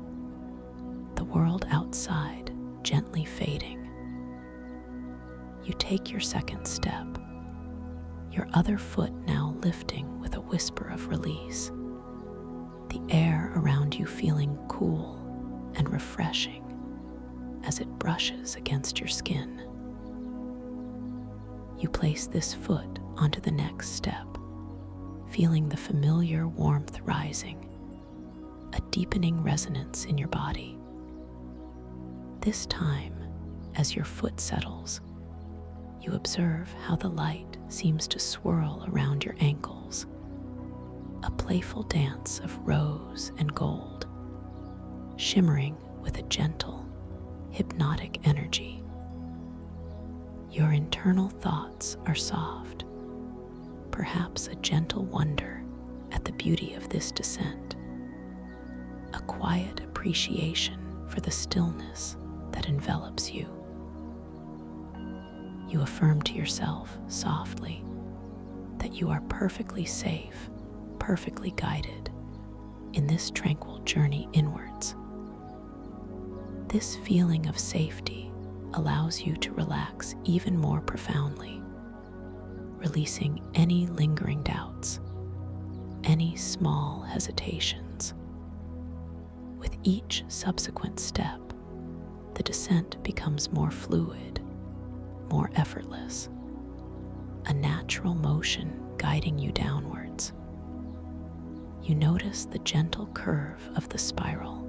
the world outside gently fading. You take your second step, your other foot now lifting with a whisper of release, the air around you feeling cool and refreshing as it brushes against your skin. You place this foot onto the next step, feeling the familiar warmth rising, a deepening resonance in your body. This time, as your foot settles, you observe how the light seems to swirl around your ankles, a playful dance of rose and gold, shimmering with a gentle, hypnotic energy. Your internal thoughts are soft, perhaps a gentle wonder at the beauty of this descent, a quiet appreciation for the stillness that envelops you. You affirm to yourself softly that you are perfectly safe, perfectly guided in this tranquil journey inwards. This feeling of safety allows you to relax even more profoundly, releasing any lingering doubts, any small hesitations. With each subsequent step, the descent becomes more fluid, more effortless, a natural motion guiding you downwards. You notice the gentle curve of the spiral,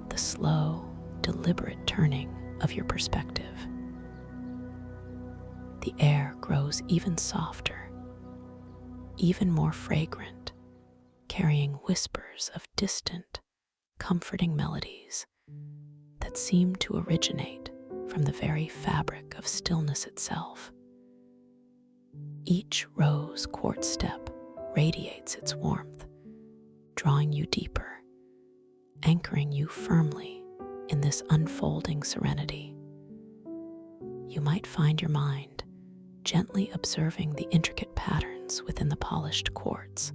the slow, deliberate turning of your perspective. The air grows even softer, even more fragrant, carrying whispers of distant, comforting melodies that seem to originate from the very fabric of stillness itself. Each rose quartz step radiates its warmth, drawing you deeper, anchoring you firmly in this unfolding serenity. You might find your mind gently observing the intricate patterns within the polished quartz,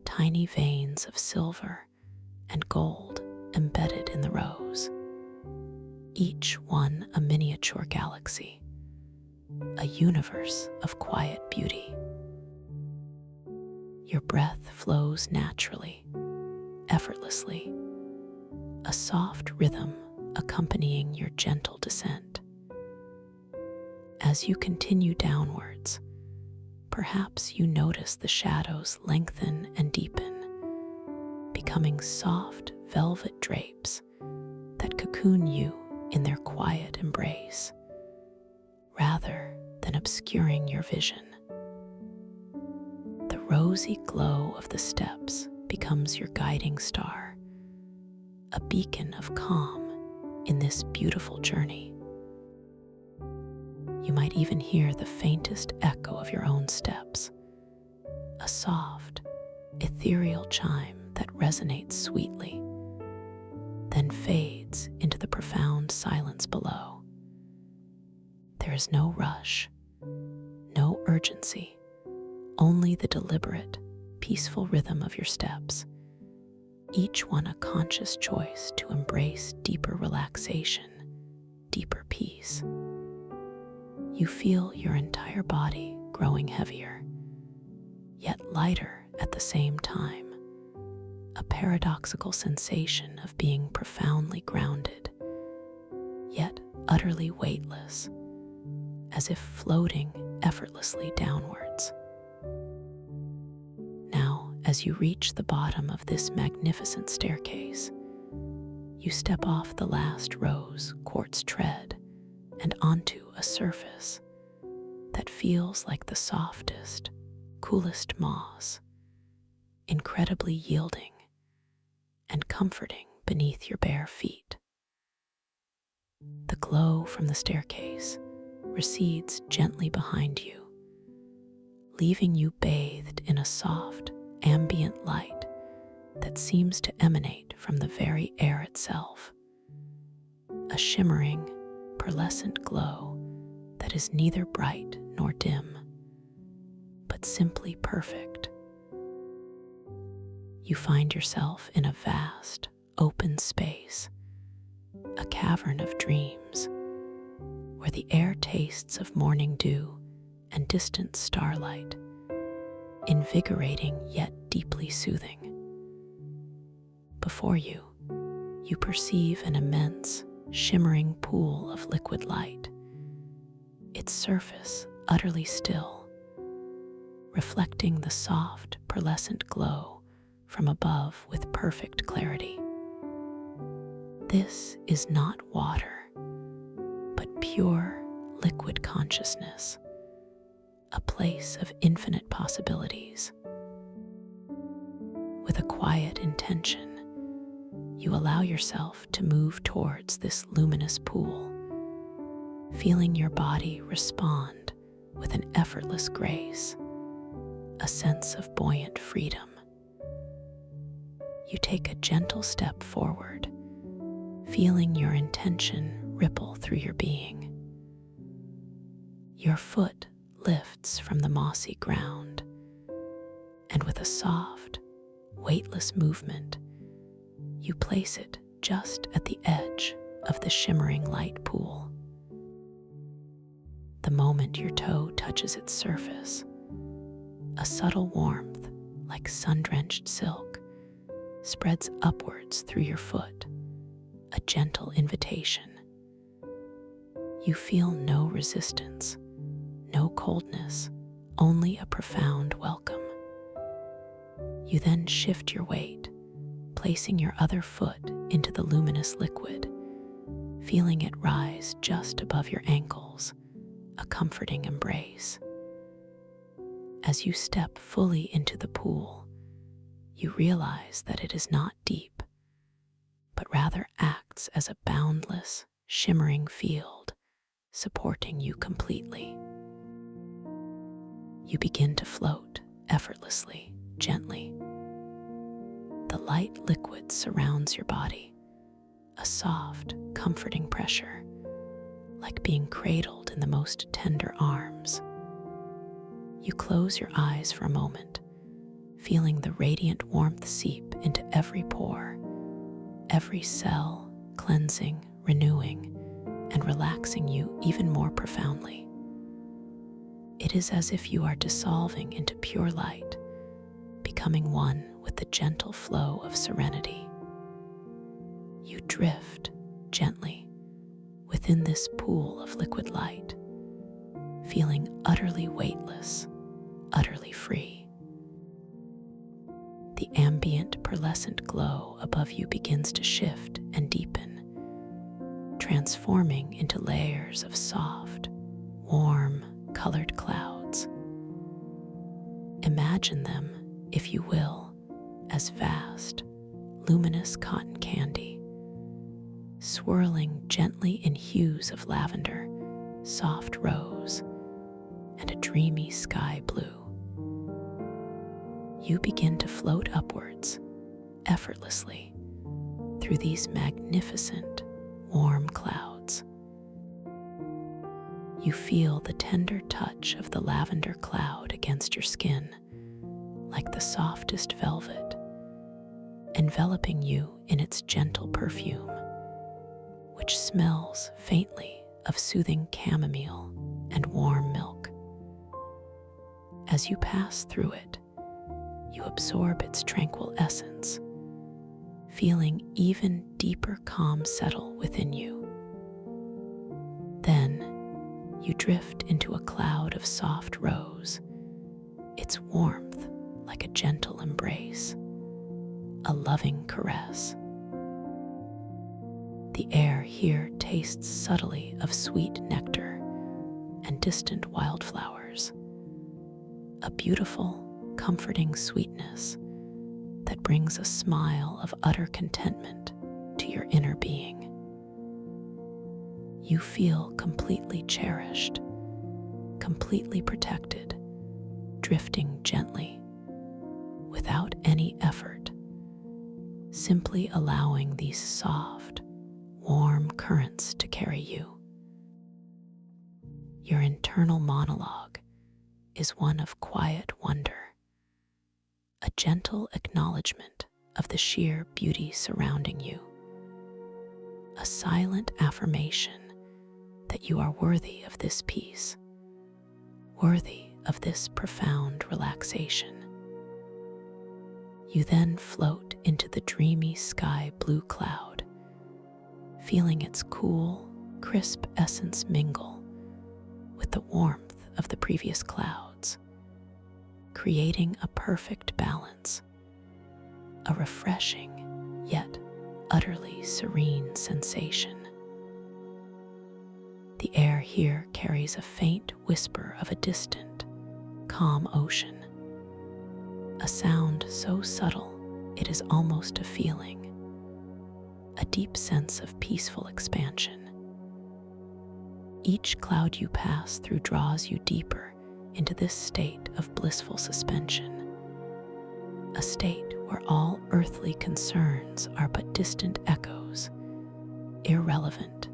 tiny veins of silver and gold embedded in the rose, each one a miniature galaxy, a universe of quiet beauty. Your breath flows naturally, effortlessly, a soft rhythm accompanying your gentle descent. As you continue downwards, perhaps you notice the shadows lengthen and deepen, becoming soft velvet drapes that cocoon you in their quiet embrace, rather than obscuring your vision. The rosy glow of the steps becomes your guiding star, a beacon of calm in this beautiful journey. You might even hear the faintest echo of your own steps, a soft, ethereal chime that resonates sweetly, then fades into the profound silence below. There is no rush, no urgency, only the deliberate, peaceful rhythm of your steps, each one a conscious choice to embrace deeper relaxation, deeper peace. You feel your entire body growing heavier, yet lighter at the same time, a paradoxical sensation of being profoundly grounded, yet utterly weightless, as if floating effortlessly downwards. Now, as you reach the bottom of this magnificent staircase, you step off the last rose quartz tread and onto a surface that feels like the softest, coolest moss, incredibly yielding and comforting beneath your bare feet. The glow from the staircase recedes gently behind you, leaving you bathed in a soft, ambient light that seems to emanate from the very air itself. A shimmering, pearlescent glow that is neither bright nor dim, but simply perfect. You find yourself in a vast, open space, a cavern of dreams, where the air tastes of morning dew and distant starlight, invigorating yet deeply soothing. Before you, you perceive an immense, shimmering pool of liquid light, its surface utterly still, reflecting the soft, pearlescent glow from above with perfect clarity. This is not water, but pure, liquid consciousness, a place of infinite possibilities. With a quiet intention, you allow yourself to move towards this luminous pool, feeling your body respond with an effortless grace, a sense of buoyant freedom. You take a gentle step forward, feeling your intention ripple through your being. Your foot lifts from the mossy ground, and with a soft, weightless movement, you place it just at the edge of the shimmering light pool. The moment your toe touches its surface, a subtle warmth, like sun-drenched silk, spreads upwards through your foot, a gentle invitation. You feel no resistance, no coldness, only a profound welcome. You then shift your weight, placing your other foot into the luminous liquid, feeling it rise just above your ankles, a comforting embrace. As you step fully into the pool, you realize that it is not deep, but rather acts as a boundless, shimmering field, supporting you completely. You begin to float effortlessly, gently. The light liquid surrounds your body, a soft, comforting pressure, like being cradled in the most tender arms. You close your eyes for a moment, feeling the radiant warmth seep into every pore, every cell, cleansing, renewing, and relaxing you even more profoundly. It is as if you are dissolving into pure light, becoming one with the gentle flow of serenity. You drift gently within this pool of liquid light, feeling utterly weightless, utterly free. The ambient pearlescent glow above you begins to shift and deepen, transforming into layers of soft, warm, colored clouds. Imagine them, if you will, as vast, luminous cotton candy, swirling gently in hues of lavender, soft rose, and a dreamy sky blue. You begin to float upwards, effortlessly, through these magnificent, warm clouds. You feel the tender touch of the lavender cloud against your skin, like the softest velvet, enveloping you in its gentle perfume, which smells faintly of soothing chamomile and warm milk. As you pass through it, you absorb its tranquil essence, feeling even deeper calm settle within you. Then, you drift into a cloud of soft rose, its warmth like a gentle embrace, a loving caress. The air here tastes subtly of sweet nectar and distant wildflowers, a beautiful, comforting sweetness that brings a smile of utter contentment to your inner being. You feel completely cherished, completely protected, drifting gently, without any effort, simply allowing these soft, warm currents to carry you. Your internal monologue is one of quiet wonder, a gentle acknowledgement of the sheer beauty surrounding you, a silent affirmation that you are worthy of this peace, worthy of this profound relaxation. You then float into the dreamy sky blue cloud, feeling its cool, crisp essence mingle with the warmth of the previous clouds, creating a perfect balance, a refreshing yet utterly serene sensation. The air here carries a faint whisper of a distant, calm ocean, a sound so subtle it is almost a feeling, a deep sense of peaceful expansion. Each cloud you pass through draws you deeper into this state of blissful suspension, a state where all earthly concerns are but distant echoes, irrelevant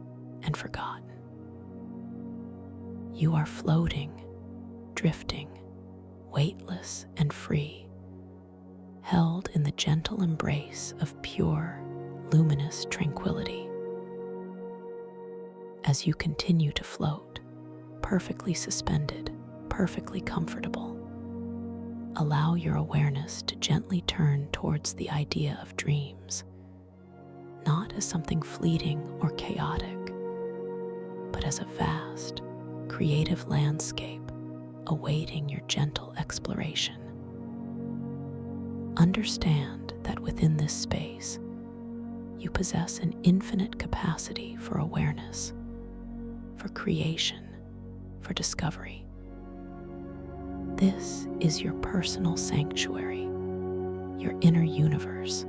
and forgotten. You are floating, drifting, weightless and free, held in the gentle embrace of pure, luminous tranquility. As you continue to float, perfectly suspended, perfectly comfortable, allow your awareness to gently turn towards the idea of dreams, not as something fleeting or chaotic, but as a vast, creative landscape awaiting your gentle exploration. Understand that within this space, you possess an infinite capacity for awareness, for creation, for discovery. This is your personal sanctuary, your inner universe,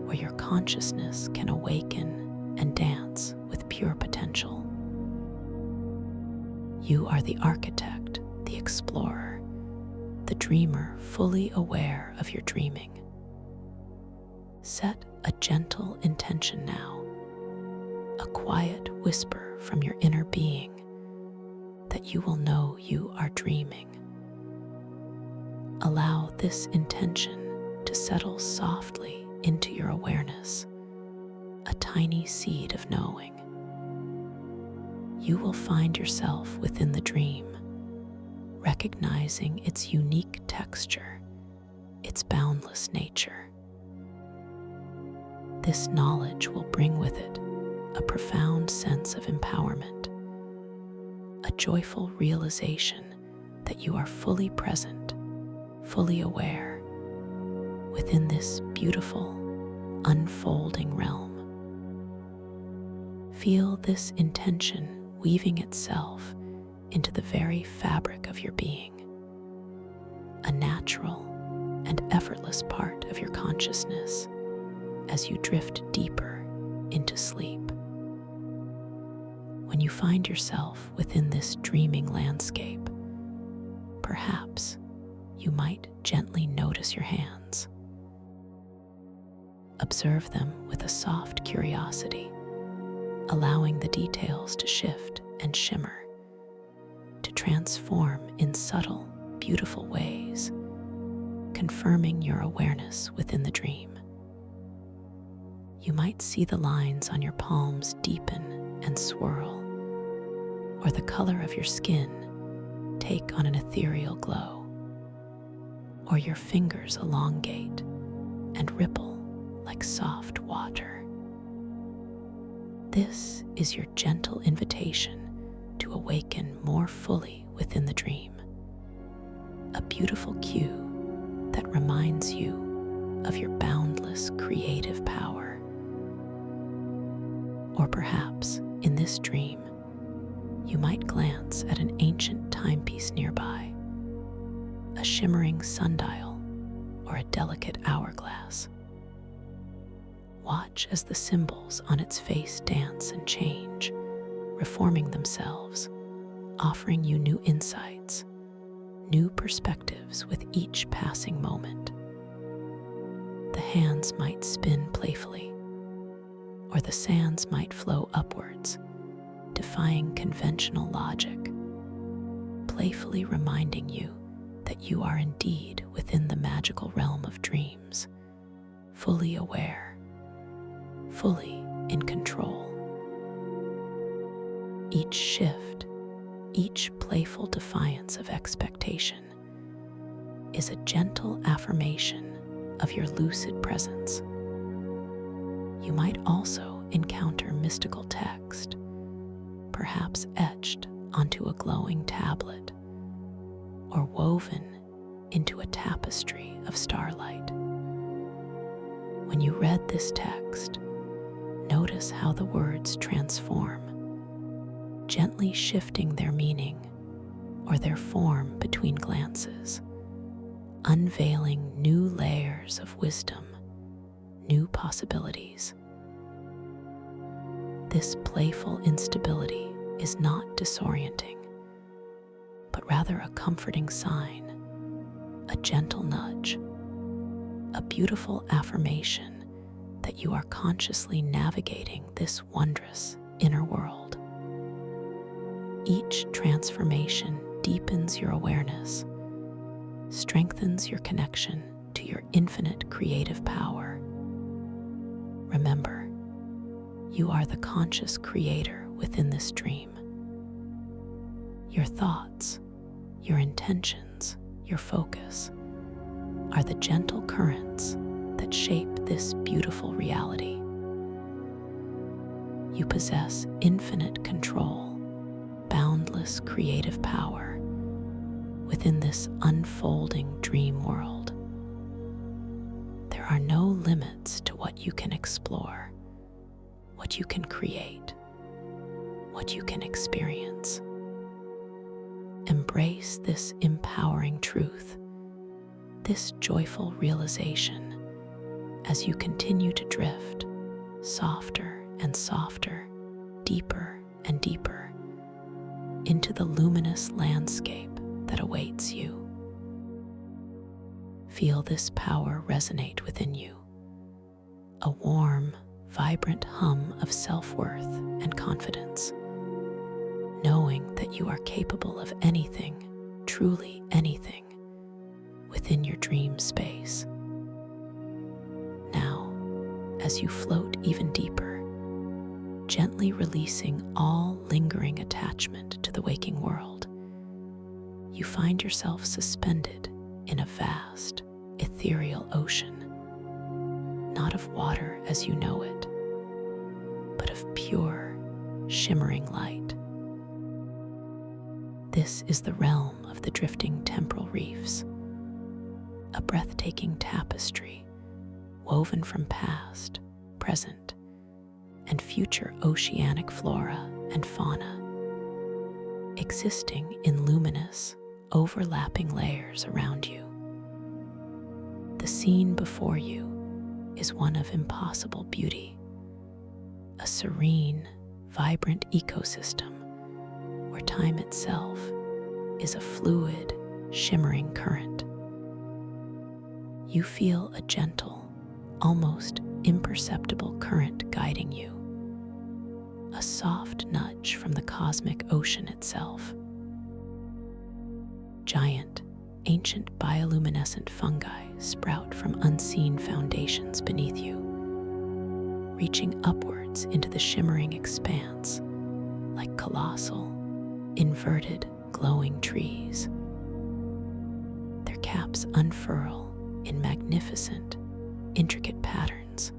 where your consciousness can awaken and dance with pure potential. You are the architect, the explorer, the dreamer fully aware of your dreaming. Set a gentle intention now, a quiet whisper from your inner being that you will know you are dreaming. Allow this intention to settle softly into your awareness, a tiny seed of knowing. You will find yourself within the dream, recognizing its unique texture, its boundless nature. This knowledge will bring with it a profound sense of empowerment, a joyful realization that you are fully present, fully aware, within this beautiful, unfolding realm. Feel this intention weaving itself into the very fabric of your being, a natural and effortless part of your consciousness as you drift deeper into sleep. When you find yourself within this dreaming landscape, perhaps you might gently notice your hands. Observe them with a soft curiosity, allowing the details to shift and shimmer, to transform in subtle, beautiful ways, confirming your awareness within the dream. You might see the lines on your palms deepen and swirl, or the color of your skin take on an ethereal glow, or your fingers elongate and ripple like soft water. This is your gentle invitation to awaken more fully within the dream, a beautiful cue that reminds you of your boundless creative power. Or perhaps, in this dream, you might glance at an ancient timepiece nearby, a shimmering sundial or a delicate hourglass. Watch as the symbols on its face dance and change, reforming themselves, offering you new insights, new perspectives with each passing moment. The hands might spin playfully, or the sands might flow upwards, defying conventional logic, playfully reminding you that you are indeed within the magical realm of dreams, fully aware, fully in control. Each shift, each playful defiance of expectation is a gentle affirmation of your lucid presence. You might also encounter mystical text, perhaps etched onto a glowing tablet or woven into a tapestry of starlight. When you read this text, notice how the words transform, gently shifting their meaning or their form between glances, unveiling new layers of wisdom, new possibilities. This playful instability is not disorienting, but rather a comforting sign, a gentle nudge, a beautiful affirmation that you are consciously navigating this wondrous inner world. Each transformation deepens your awareness, strengthens your connection to your infinite creative power. Remember, you are the conscious creator within this dream. Your thoughts, your intentions, your focus are the gentle currents that shape this beautiful reality. You possess infinite control, boundless creative power within this unfolding dream world. There are no limits to what you can explore, what you can create, what you can experience. Embrace this empowering truth, this joyful realization as you continue to drift softer and softer, deeper and deeper into the luminous landscape that awaits you. Feel this power resonate within you, a warm, vibrant hum of self-worth and confidence, knowing that you are capable of anything, truly anything, within your dream space. Now, as you float even deeper, gently releasing all lingering attachment to the waking world, you find yourself suspended in a vast, ethereal ocean, not of water as you know it, but of pure, shimmering light. This is the realm of the drifting temporal reefs, a breathtaking tapestry woven from past, present, and future oceanic flora and fauna, existing in luminous, overlapping layers around you. The scene before you is one of impossible beauty, a serene, vibrant ecosystem where time itself is a fluid, shimmering current. You feel a gentle, almost imperceptible current guiding you, a soft nudge from the cosmic ocean itself. Giant, ancient bioluminescent fungi sprout from unseen foundations beneath you, reaching upwards into the shimmering expanse like colossal, inverted, glowing trees. Their caps unfurl in magnificent, intricate patterns,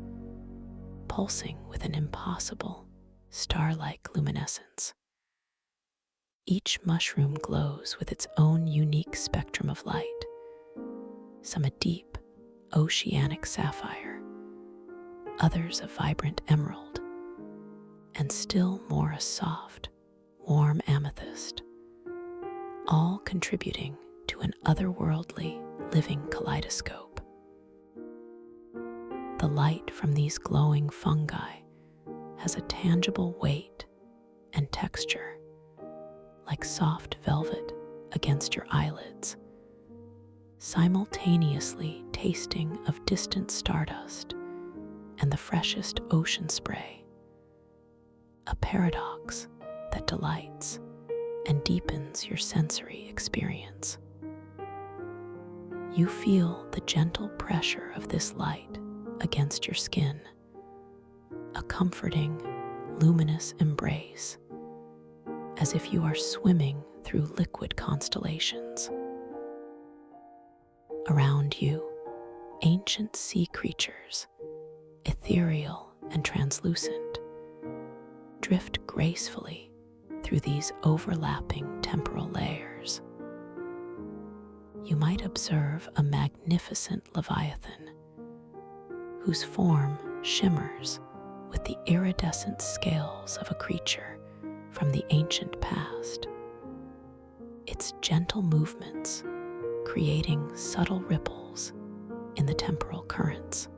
pulsing with an impossible, star-like luminescence. Each mushroom glows with its own unique spectrum of light, some a deep, oceanic sapphire, others a vibrant emerald, and still more a soft, warm amethyst, all contributing to an otherworldly, living kaleidoscope. The light from these glowing fungi has a tangible weight and texture, like soft velvet against your eyelids, simultaneously tasting of distant stardust and the freshest ocean spray, a paradox that delights and deepens your sensory experience. You feel the gentle pressure of this light against your skin, a comforting, luminous embrace, as if you are swimming through liquid constellations. Around you, ancient sea creatures, ethereal and translucent, drift gracefully through these overlapping temporal layers. You might observe a magnificent leviathan, whose form shimmers with the iridescent scales of a creature from the ancient past, its gentle movements creating subtle ripples in the temporal currents.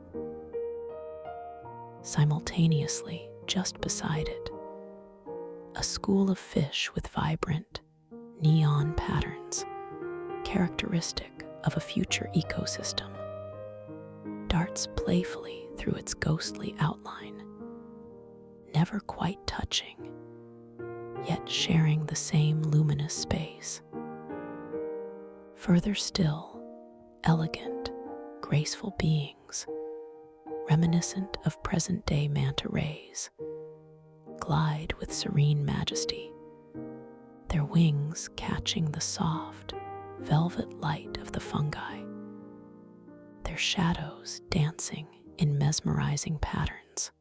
Simultaneously, just beside it, a school of fish with vibrant, neon patterns, characteristic of a future ecosystem, darts playfully through its ghostly outline, never quite touching, yet sharing the same luminous space. Further still, elegant, graceful beings, reminiscent of present-day manta rays, glide with serene majesty, their wings catching the soft, velvet light of the fungi, their shadows dancing in mesmerizing patterns.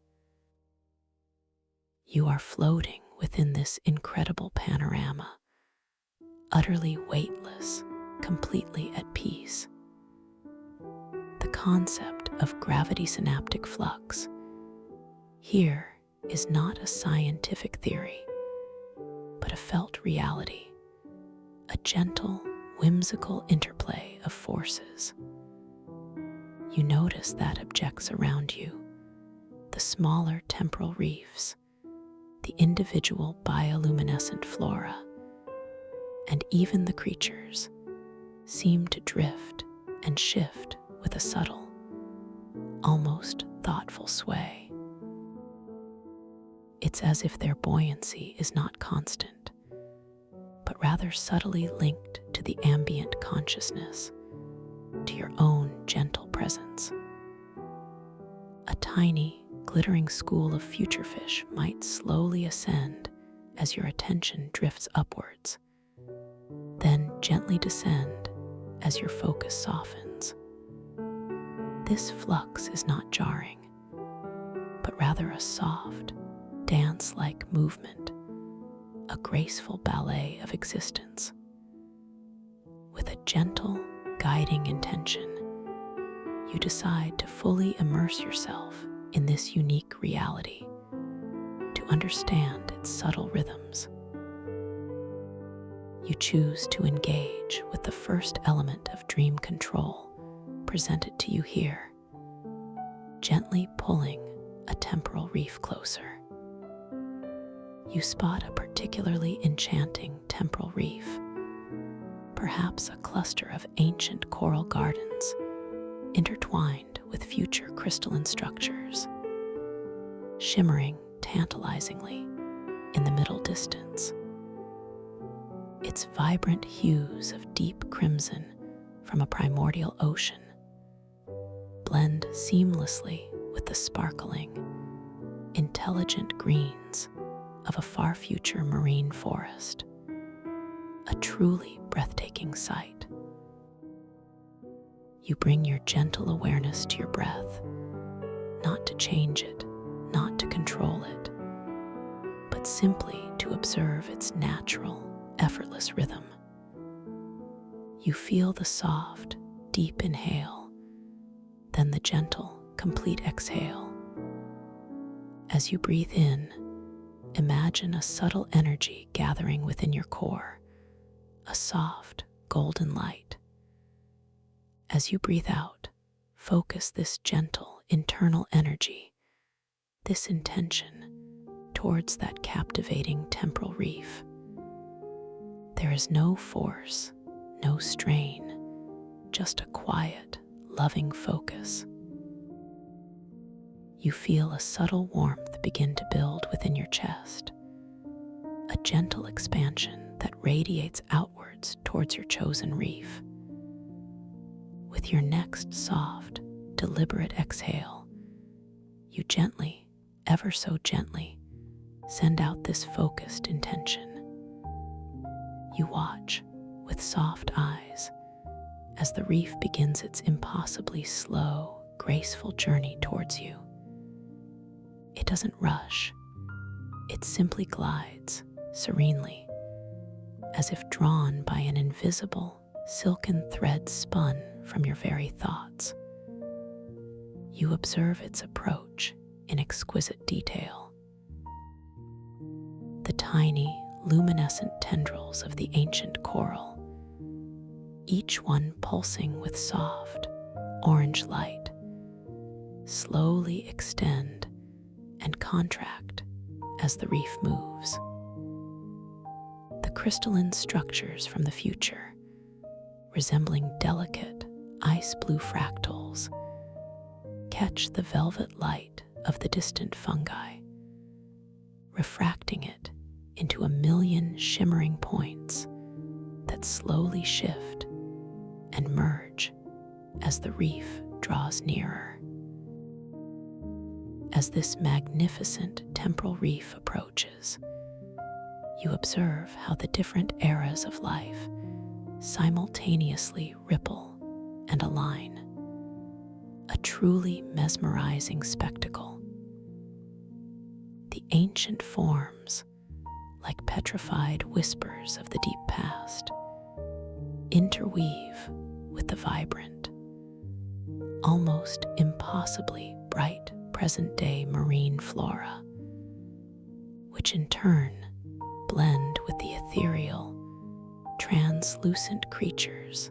You are floating within this incredible panorama, utterly weightless, completely at peace. The concept of gravity synaptic flux here is not a scientific theory, but a felt reality, a gentle, whimsical interplay of forces. You notice that objects around you, the smaller temporal reefs, the individual bioluminescent flora, and even the creatures, seem to drift and shift with a subtle, almost thoughtful sway. It's as if their buoyancy is not constant, but rather subtly linked to the ambient consciousness, to your own gentle presence. A tiny, glittering school of future fish might slowly ascend as your attention drifts upwards, then gently descend as your focus softens. This flux is not jarring, but rather a soft, dance-like movement, a graceful ballet of existence. With a gentle, guiding intention, you decide to fully immerse yourself in this unique reality, to understand its subtle rhythms. You choose to engage with the first element of dream control presented to you here, gently pulling a temporal reef closer. You spot a particularly enchanting temporal reef, perhaps a cluster of ancient coral gardens intertwined with future crystalline structures, shimmering tantalizingly in the middle distance. Its vibrant hues of deep crimson from a primordial ocean blend seamlessly with the sparkling, intelligent greens of a far future marine forest, a truly breathtaking sight. You bring your gentle awareness to your breath, not to change it, not to control it, but simply to observe its natural, effortless rhythm. You feel the soft, deep inhale, then the gentle, complete exhale. As you breathe in, imagine a subtle energy gathering within your core, a soft, golden light. As you breathe out, focus this gentle, internal energy, this intention, towards that captivating temporal reef. There is no force, no strain, just a quiet, loving focus. You feel a subtle warmth begin to build within your chest, a gentle expansion that radiates outwards towards your chosen reef. With your next soft, deliberate exhale, you gently, ever so gently, send out this focused intention. You watch with soft eyes as the reef begins its impossibly slow, graceful journey towards you. It doesn't rush. It simply glides serenely, as if drawn by an invisible, silken thread spun from your very thoughts. You observe its approach in exquisite detail. The tiny, luminescent tendrils of the ancient coral, each one pulsing with soft, orange light, slowly extend and contract as the reef moves. The crystalline structures from the future, resembling delicate ice blue fractals, catch the velvet light of the distant fungi, refracting it into a million shimmering points that slowly shift and merge as the reef draws nearer. As this magnificent temporal reef approaches, you observe how the different eras of life simultaneously ripple and align, a truly mesmerizing spectacle. The ancient forms, like petrified whispers of the deep past, interweave with the vibrant, almost impossibly bright present-day marine flora, which in turn blend with the ethereal, translucent creatures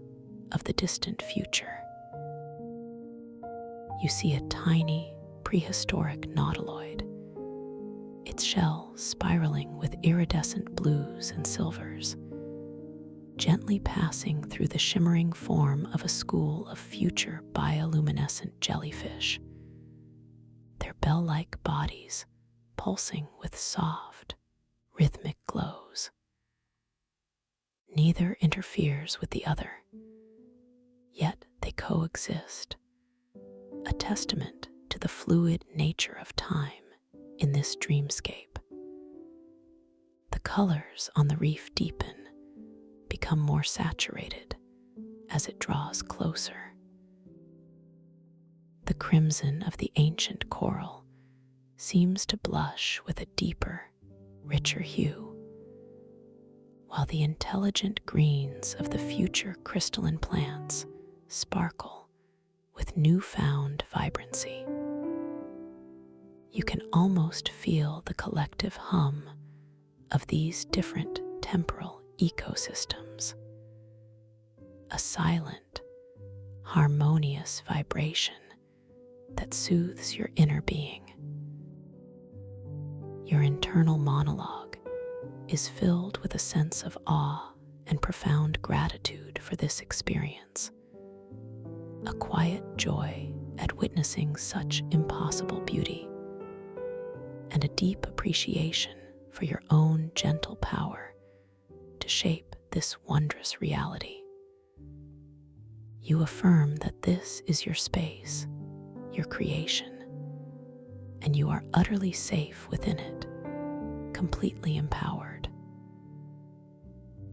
of the distant future. You see a tiny, prehistoric nautiloid, its shell spiraling with iridescent blues and silvers, gently passing through the shimmering form of a school of future bioluminescent jellyfish, their bell-like bodies pulsing with soft, rhythmic glows. Neither interferes with the other, yet they coexist, a testament to the fluid nature of time in this dreamscape. The colors on the reef deepen, become more saturated as it draws closer. The crimson of the ancient coral seems to blush with a deeper, richer hue, while the intelligent greens of the future crystalline plants sparkle with newfound vibrancy. You can almost feel the collective hum of these different temporal ecosystems, a silent, harmonious vibration that soothes your inner being. Your internal monologue is filled with a sense of awe and profound gratitude for this experience, a quiet joy at witnessing such impossible beauty, and a deep appreciation for your own gentle power to shape this wondrous reality. You affirm that this is your space, your creation, and you are utterly safe within it, completely empowered.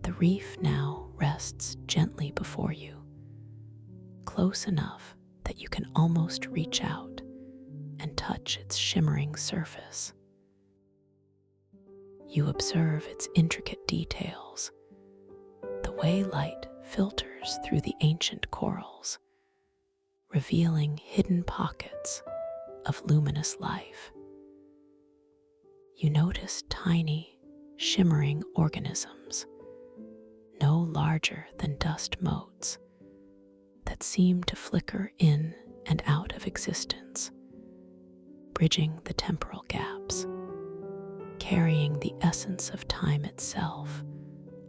The reef now rests gently before you, close enough that you can almost reach out and touch its shimmering surface. You observe its intricate details, the way light filters through the ancient corals, revealing hidden pockets of luminous life. You notice tiny, shimmering organisms, no larger than dust motes, that seem to flicker in and out of existence, bridging the temporal gaps, carrying the essence of time itself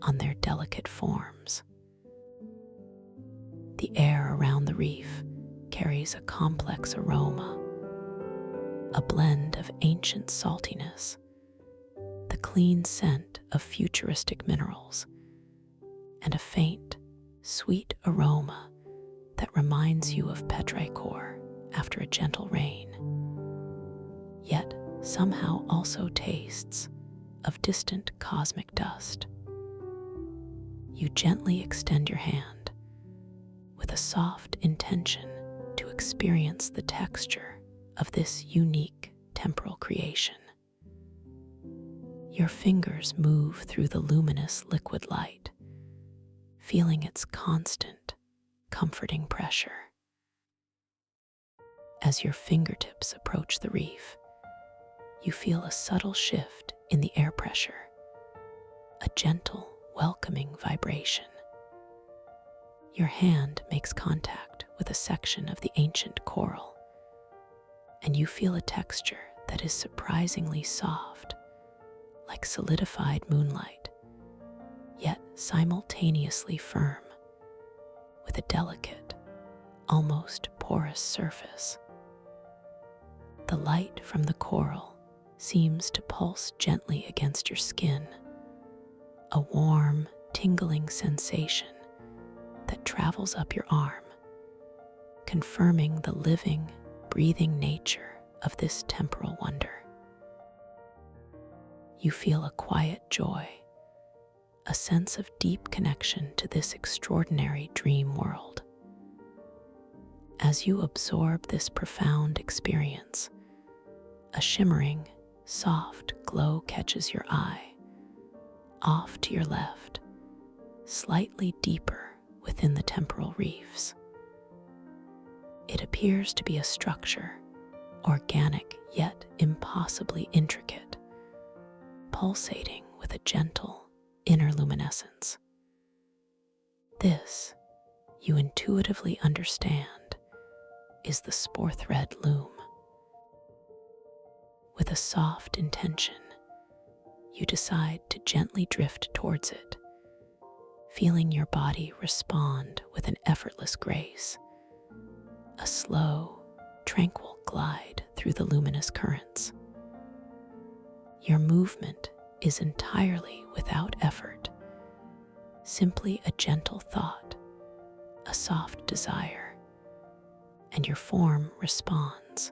on their delicate forms. The air around the reef carries a complex aroma, a blend of ancient saltiness, the clean scent of futuristic minerals, and a faint, sweet aroma that reminds you of petrichor after a gentle rain, yet somehow also tastes of distant cosmic dust. You gently extend your hand with a soft intention to experience the texture of this unique temporal creation. Your fingers move through the luminous liquid light, feeling its constant, comforting pressure. As your fingertips approach the reef, you feel a subtle shift in the air pressure, a gentle, welcoming vibration. Your hand makes contact with a section of the ancient coral, and you feel a texture that is surprisingly soft, like solidified moonlight, yet simultaneously firm, with a delicate, almost porous surface. The light from the coral seems to pulse gently against your skin, a warm, tingling sensation that travels up your arm, confirming the living, breathing nature of this temporal wonder. You feel a quiet joy, a sense of deep connection to this extraordinary dream world. As you absorb this profound experience, a shimmering, soft glow catches your eye, off to your left, slightly deeper within the temporal reefs. It appears to be a structure, organic yet impossibly intricate, pulsating with a gentle inner luminescence. This, you intuitively understand, is the spore thread loom. With a soft intention, you decide to gently drift towards it, feeling your body respond with an effortless grace, a slow, tranquil glide through the luminous currents. Your movement is entirely without effort, simply a gentle thought, a soft desire, and your form responds,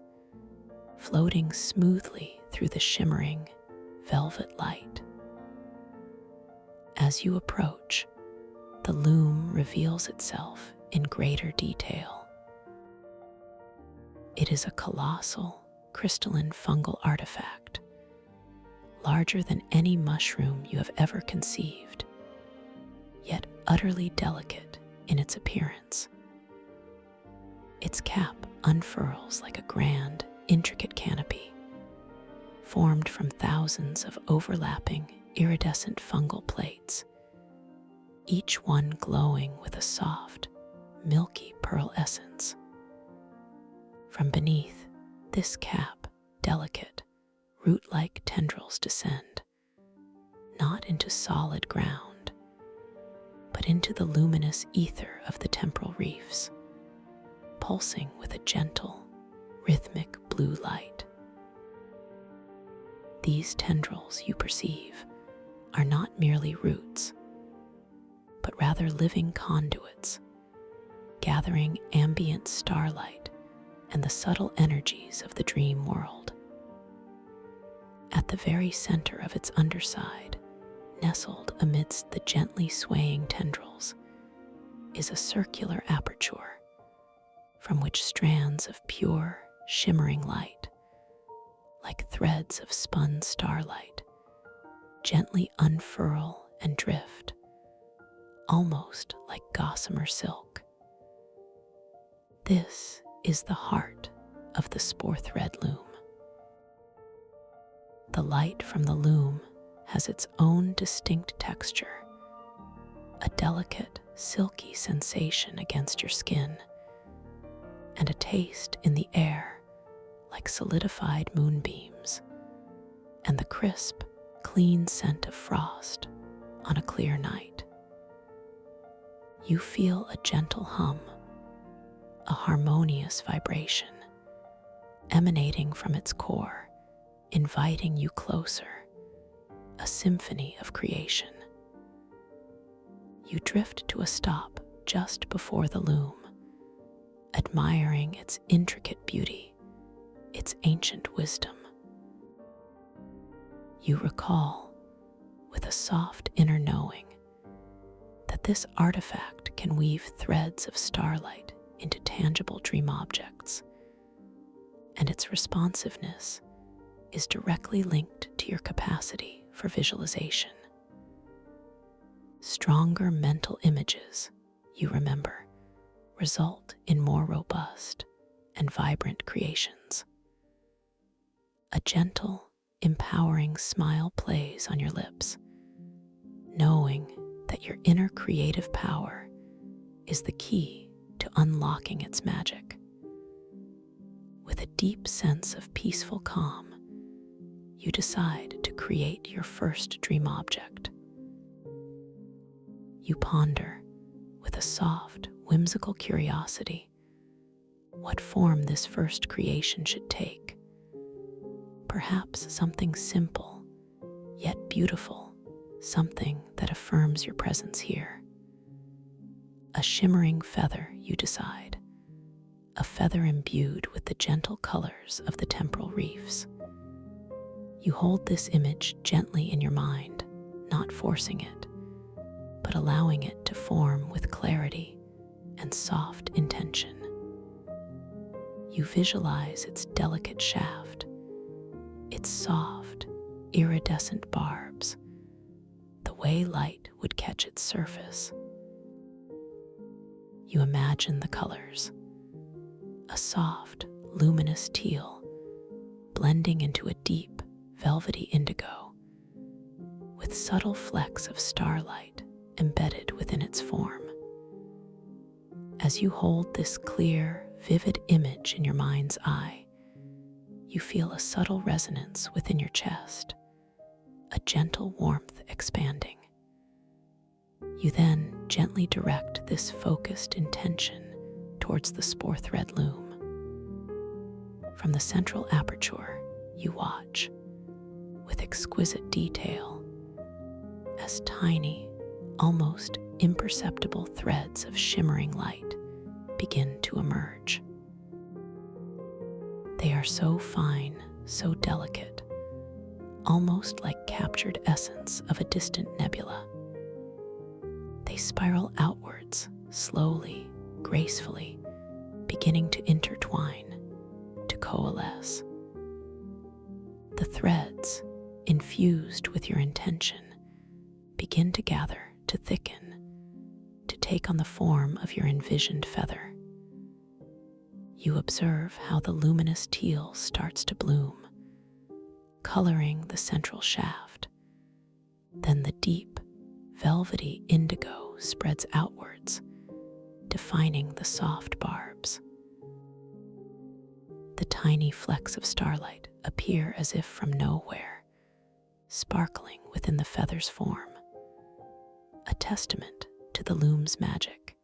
floating smoothly through the shimmering, velvet light. As you approach, the loom reveals itself in greater detail. It is a colossal, crystalline fungal artifact, larger than any mushroom you have ever conceived, yet utterly delicate in its appearance. Its cap unfurls like a grand, intricate canopy, formed from thousands of overlapping, iridescent fungal plates, each one glowing with a soft, milky pearl essence. From beneath this cap, delicate, root-like tendrils descend, not into solid ground, but into the luminous ether of the temporal reefs, pulsing with a gentle, rhythmic blue light. These tendrils, you perceive, are not merely roots, but rather living conduits, gathering ambient starlight and the subtle energies of the dream world. At the very center of its underside, nestled amidst the gently swaying tendrils, is a circular aperture from which strands of pure, shimmering light, like threads of spun starlight, gently unfurl and drift, almost like gossamer silk. This is the heart of the spore thread loom. The light from the loom has its own distinct texture, a delicate, silky sensation against your skin, and a taste in the air like solidified moonbeams, and the crisp, clean scent of frost on a clear night. You feel a gentle hum, a harmonious vibration emanating from its core, inviting you closer, a symphony of creation. You drift to a stop just before the loom, admiring its intricate beauty, its ancient wisdom. You recall, with a soft inner knowing, that this artifact can weave threads of starlight into tangible dream objects, and its responsiveness is directly linked to your capacity for visualization. Stronger mental images, you remember, result in more robust and vibrant creations. A gentle, empowering smile plays on your lips, knowing that your inner creative power is the key to unlocking its magic. With a deep sense of peaceful calm, you decide to create your first dream object. You ponder, with a soft, whimsical curiosity, what form this first creation should take. Perhaps something simple, yet beautiful, something that affirms your presence here. A shimmering feather, you decide, a feather imbued with the gentle colors of the temporal reefs. You hold this image gently in your mind, not forcing it, but allowing it to form with clarity and soft intention. You visualize its delicate shaft, its soft, iridescent barbs, the way light would catch its surface. You imagine the colors, a soft, luminous teal, blending into a deep, velvety indigo, with subtle flecks of starlight embedded within its form. As you hold this clear, vivid image in your mind's eye, you feel a subtle resonance within your chest, a gentle warmth expanding. You then gently direct this focused intention towards the spore thread loom. From the central aperture, you watch, with exquisite detail, as tiny, almost imperceptible threads of shimmering light begin to emerge. They are so fine, so delicate, almost like captured essence of a distant nebula. They spiral outwards, slowly, gracefully, beginning to intertwine, to coalesce. The threads, infused with your intention, begin to gather, to thicken, to take on the form of your envisioned feather. You observe how the luminous teal starts to bloom, coloring the central shaft. Then the deep, velvety indigo spreads outwards, defining the soft barbs. The tiny flecks of starlight appear as if from nowhere, sparkling within the feather's form, a testament to the loom's magic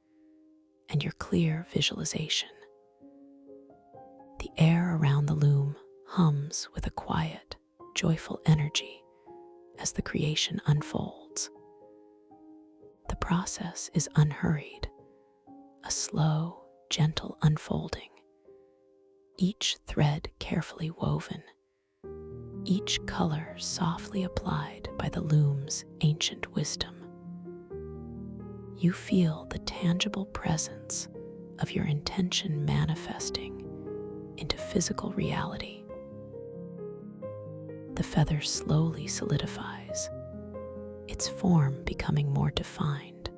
and your clear visualization. The air around the loom hums with a quiet, joyful energy as the creation unfolds. The process is unhurried, a slow, gentle unfolding, each thread carefully woven, each color softly applied by the loom's ancient wisdom. You feel the tangible presence of your intention manifesting into physical reality. The feather slowly solidifies, its form becoming more defined,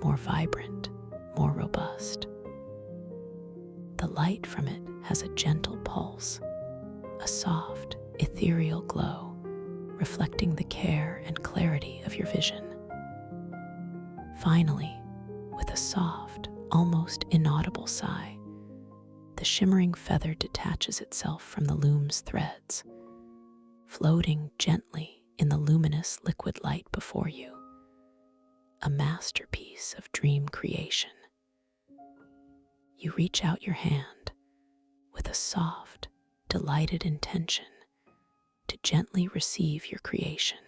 more vibrant, more robust. The light from it has a gentle pulse, a soft, ethereal glow, reflecting the care and clarity of your vision. Finally, with a soft, almost inaudible sigh, the shimmering feather detaches itself from the loom's threads, floating gently in the luminous liquid light before you, a masterpiece of dream creation. You reach out your hand with a soft, delighted intention to gently receive your creation.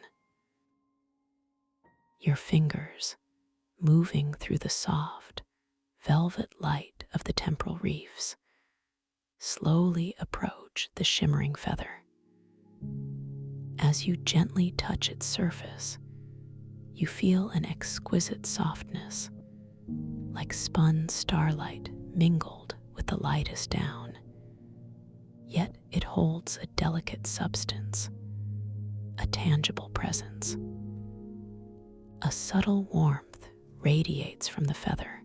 Your fingers, moving through the soft, velvet light of the temporal reefs, slowly approach the shimmering feather. As you gently touch its surface, you feel an exquisite softness, like spun starlight mingled with the lightest down. Yet it holds a delicate substance, a tangible presence. A subtle warmth radiates from the feather,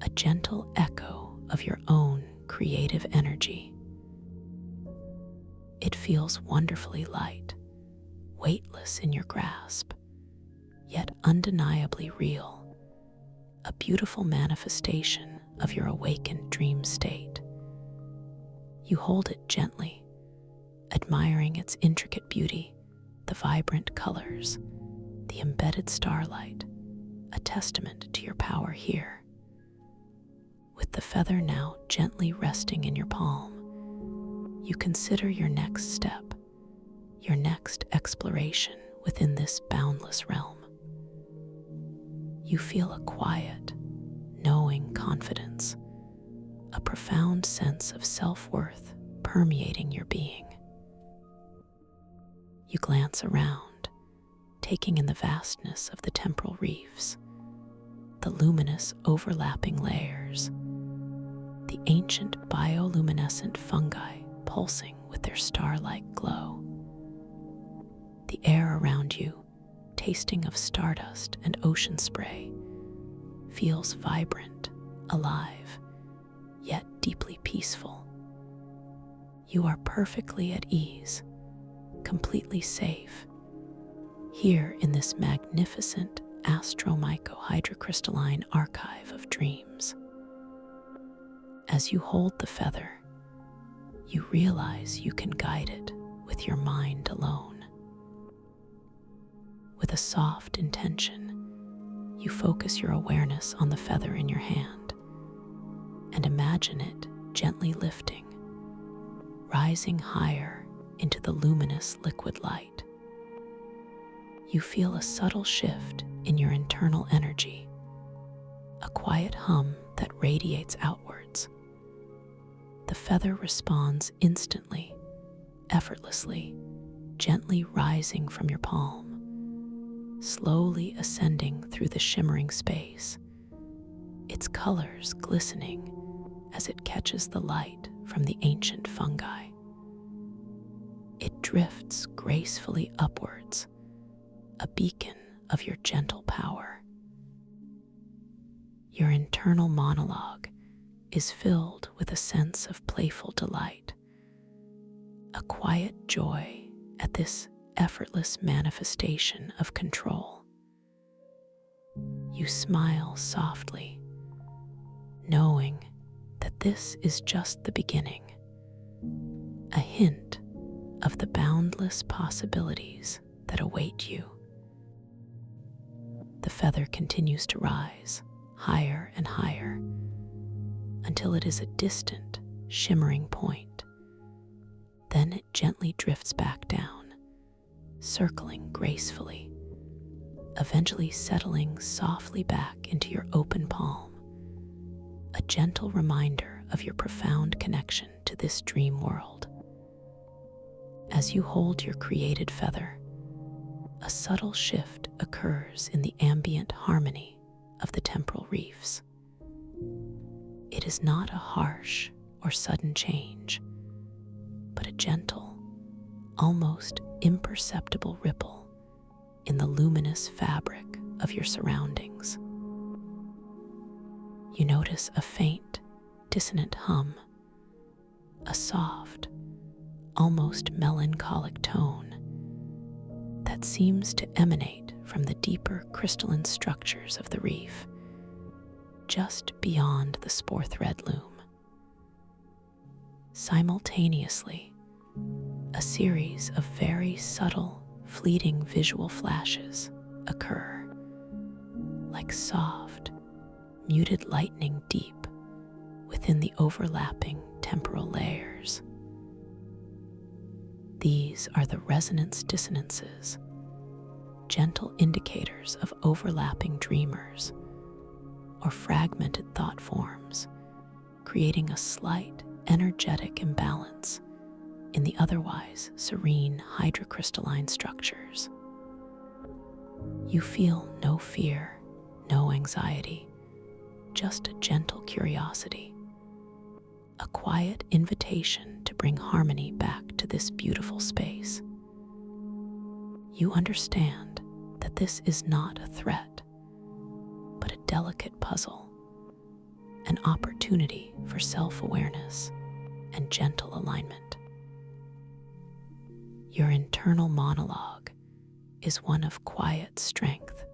a gentle echo of your own creative energy. It feels wonderfully light, weightless in your grasp, yet undeniably real, a beautiful manifestation of your awakened dream state. You hold it gently, admiring its intricate beauty, the vibrant colors, the embedded starlight, a testament to your power here. With the feather now gently resting in your palm, you consider your next step, your next exploration within this boundless realm. You feel a quiet, knowing confidence, a profound sense of self-worth permeating your being. You glance around, taking in the vastness of the temporal reefs, the luminous overlapping layers, the ancient bioluminescent fungi pulsing with their star-like glow. The air around you, tasting of stardust and ocean spray, feels vibrant, alive, yet deeply peaceful. You are perfectly at ease, completely safe, here in this magnificent astromycohydrocrystalline archive of dreams. As you hold the feather, you realize you can guide it with your mind alone. With a soft intention, you focus your awareness on the feather in your hand and imagine it gently lifting, rising higher into the luminous liquid light. You feel a subtle shift in your internal energy, a quiet hum that radiates outwards. The feather responds instantly, effortlessly, gently rising from your palm, slowly ascending through the shimmering space, its colors glistening as it catches the light from the ancient fungi. It drifts gracefully upwards, a beacon of your gentle power. Your internal monologue is filled with a sense of playful delight, a quiet joy at this effortless manifestation of control. You smile softly, knowing that this is just the beginning, a hint of the boundless possibilities that await you. The feather continues to rise, higher and higher, until it is a distant, shimmering point. Then it gently drifts back down, circling gracefully, eventually settling softly back into your open palm, a gentle reminder of your profound connection to this dream world. As you hold your created feather, a subtle shift occurs in the ambient harmony of the temporal reefs. It is not a harsh or sudden change, but a gentle, almost imperceptible ripple in the luminous fabric of your surroundings. You notice a faint, dissonant hum, a soft, almost melancholic tone that seems to emanate from the deeper crystalline structures of the reef, just beyond the spore thread loom. Simultaneously, a series of very subtle, fleeting visual flashes occur, like soft, muted lightning deep within the overlapping temporal layers. These are the resonance dissonances, gentle indicators of overlapping dreamers or fragmented thought forms, creating a slight energetic imbalance in the otherwise serene hydrocrystalline structures. You feel no fear, no anxiety, just a gentle curiosity, a quiet invitation to bring harmony back to this beautiful space. You understand that this is not a threat, but a delicate puzzle, an opportunity for self-awareness and gentle alignment. Your internal monologue is one of quiet strength,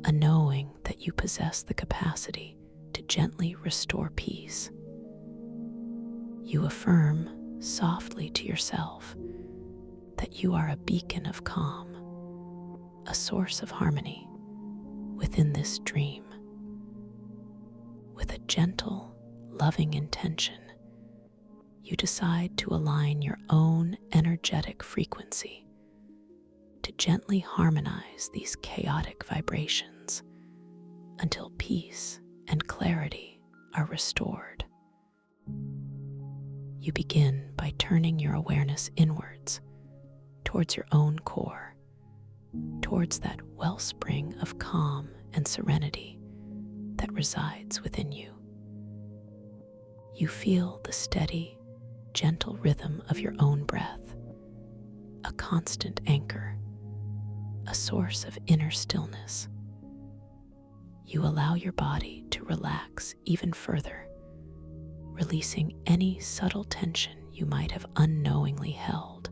a knowing that you possess the capacity to gently restore peace. You affirm softly to yourself that you are a beacon of calm, a source of harmony within this dream. With a gentle, loving intention, you decide to align your own energetic frequency to gently harmonize these chaotic vibrations until peace and clarity are restored. You begin by turning your awareness inwards, towards your own core, towards that wellspring of calm and serenity that resides within you. You feel the steady, gentle rhythm of your own breath, a constant anchor, a source of inner stillness. You allow your body to relax even further, releasing any subtle tension you might have unknowingly held,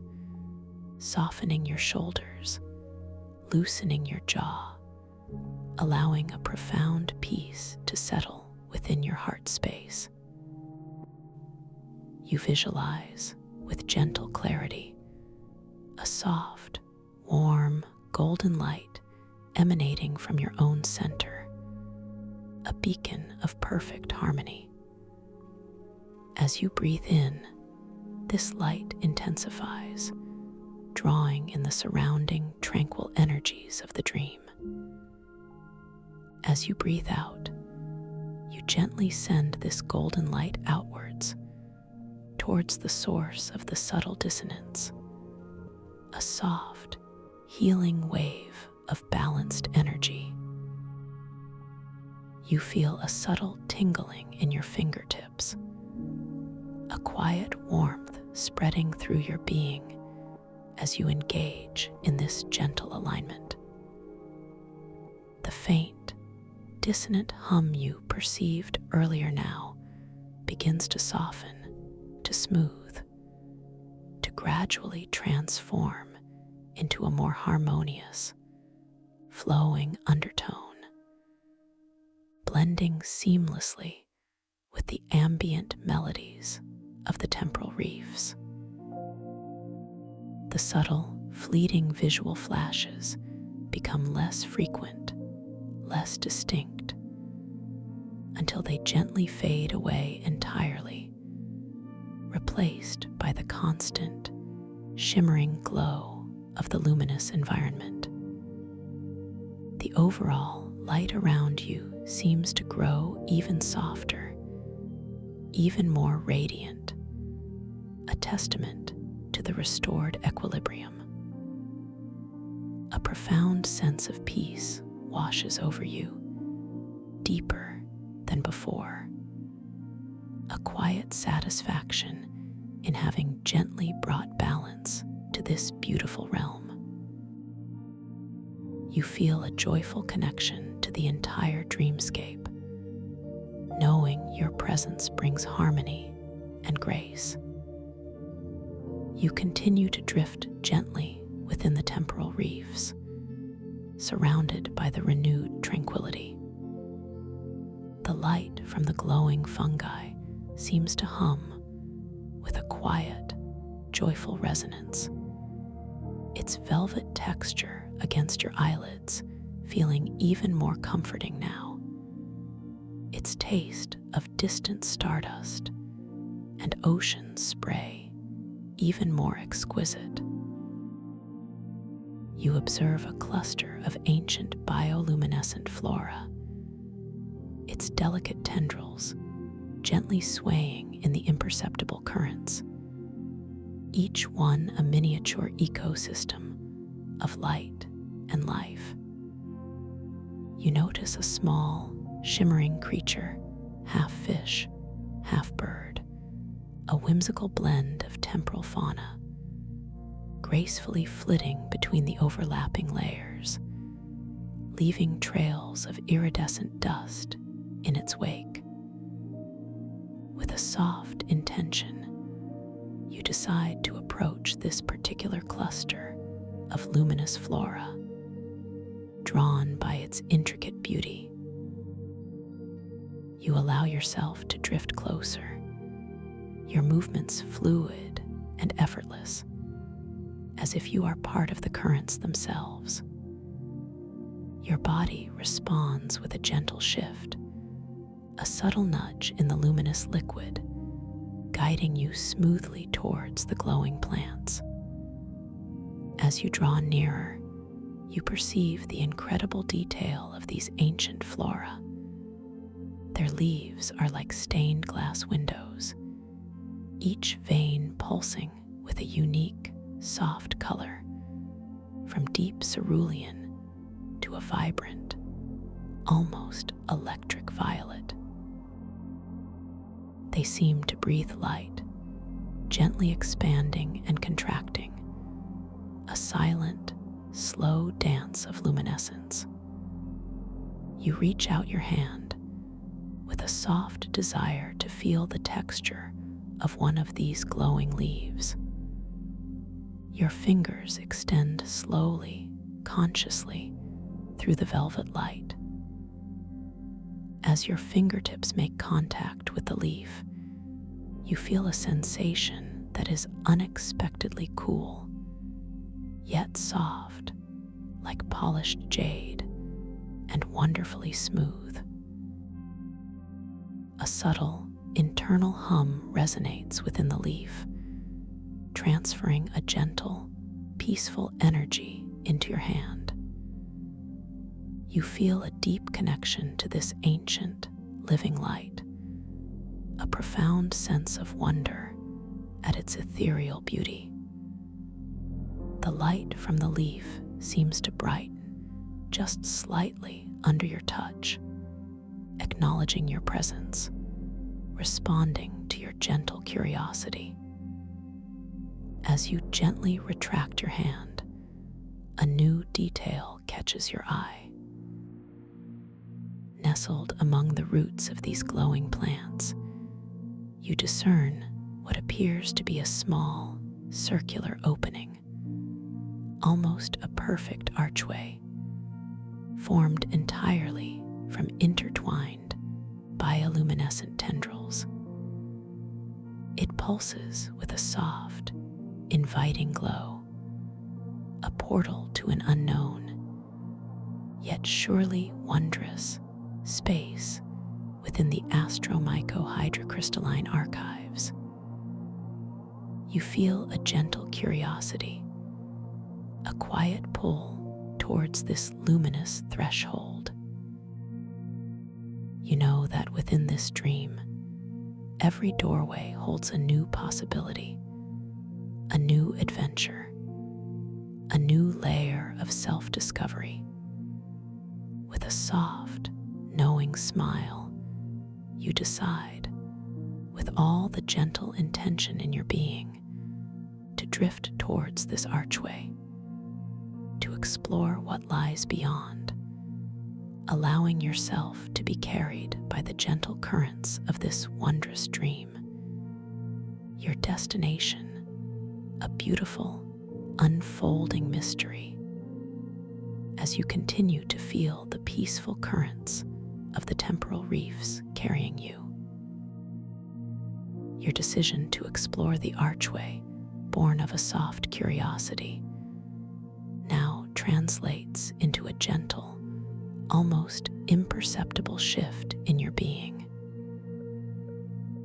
softening your shoulders, loosening your jaw, allowing a profound peace to settle within your heart space. You visualize, with gentle clarity, a soft, warm, golden light emanating from your own center, a beacon of perfect harmony. As you breathe in, this light intensifies, drawing in the surrounding tranquil energies of the dream. As you breathe out, you gently send this golden light outwards, towards the source of the subtle dissonance, a soft, healing wave of balanced energy. You feel a subtle tingling in your fingertips, a quiet warmth spreading through your being as you engage in this gentle alignment. The faint, dissonant hum you perceived earlier now begins to soften, to smooth, to gradually transform into a more harmonious, flowing undertone, blending seamlessly with the ambient melodies of the temporal reefs. The subtle, fleeting visual flashes become less frequent, less distinct, until they gently fade away entirely, replaced by the constant, shimmering glow of the luminous environment. The overall light around you seems to grow even softer, even more radiant, a testament to the restored equilibrium. A profound sense of peace washes over you, deeper than before. A quiet satisfaction in having gently brought balance to this beautiful realm. You feel a joyful connection to the entire dreamscape, knowing your presence brings harmony and grace. You continue to drift gently within the temporal reefs, surrounded by the renewed tranquility. The light from the glowing fungi seems to hum with a quiet, joyful resonance, its velvet texture against your eyelids feeling even more comforting now, its taste of distant stardust and ocean spray even more exquisite. You observe a cluster of ancient bioluminescent flora, its delicate tendrils gently swaying in the imperceptible currents, each one a miniature ecosystem of light and life. You notice a small, shimmering creature, half fish, half bird, a whimsical blend of temporal fauna, gracefully flitting between the overlapping layers, leaving trails of iridescent dust in its wake. With a soft intention, you decide to approach this particular cluster of luminous flora, drawn by its intricate beauty. You allow yourself to drift closer, your movements fluid and effortless, as if you are part of the currents themselves. Your body responds with a gentle shift, a subtle nudge in the luminous liquid, guiding you smoothly towards the glowing plants. As you draw nearer, you perceive the incredible detail of these ancient flora. Their leaves are like stained glass windows, each vein pulsing with a unique, soft color, from deep cerulean to a vibrant, almost electric violet. They seem to breathe light, gently expanding and contracting, a silent, slow dance of luminescence. You reach out your hand with a soft desire to feel the texture of one of these glowing leaves. Your fingers extend slowly, consciously, through the velvet light. As your fingertips make contact with the leaf, you feel a sensation that is unexpectedly cool, yet soft, like polished jade, and wonderfully smooth. A subtle, internal hum resonates within the leaf, transferring a gentle, peaceful energy into your hand. You feel a deep connection to this ancient, living light, a profound sense of wonder at its ethereal beauty. The light from the leaf seems to brighten just slightly under your touch, acknowledging your presence, responding to your gentle curiosity. As you gently retract your hand, a new detail catches your eye. Nestled among the roots of these glowing plants, you discern what appears to be a small, circular opening, almost a perfect archway, formed entirely from intertwined bioluminescent tendrils. It pulses with a soft, inviting glow, a portal to an unknown, yet surely wondrous, space within the astromycohydrocrystalline archives. You feel a gentle curiosity, a quiet pull towards this luminous threshold. You know that within this dream, every doorway holds a new possibility, a new adventure, a new layer of self-discovery. With a soft, knowing smile, you decide, with all the gentle intention in your being, to drift towards this archway, to explore what lies beyond, allowing yourself to be carried by the gentle currents of this wondrous dream. Your destination, a beautiful, unfolding mystery, as you continue to feel the peaceful currents of the temporal reefs carrying you. Your decision to explore the archway, born of a soft curiosity, now translates into a gentle, almost imperceptible shift in your being.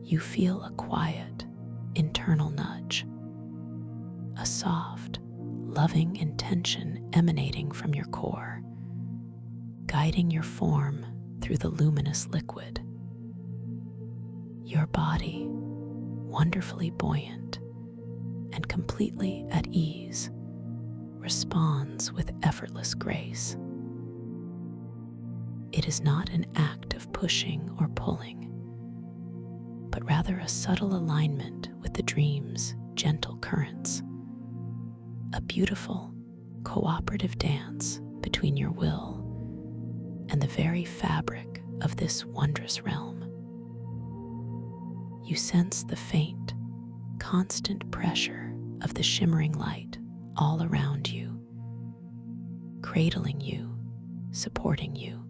You feel a quiet, internal nudge, a soft, loving intention emanating from your core, guiding your form through the luminous liquid. Your body, wonderfully buoyant and completely at ease, responds with effortless grace. It is not an act of pushing or pulling, but rather a subtle alignment with the dream's gentle currents, a beautiful, cooperative dance between your will and the very fabric of this wondrous realm. You sense the faint, constant pressure of the shimmering light all around you, cradling you, supporting you,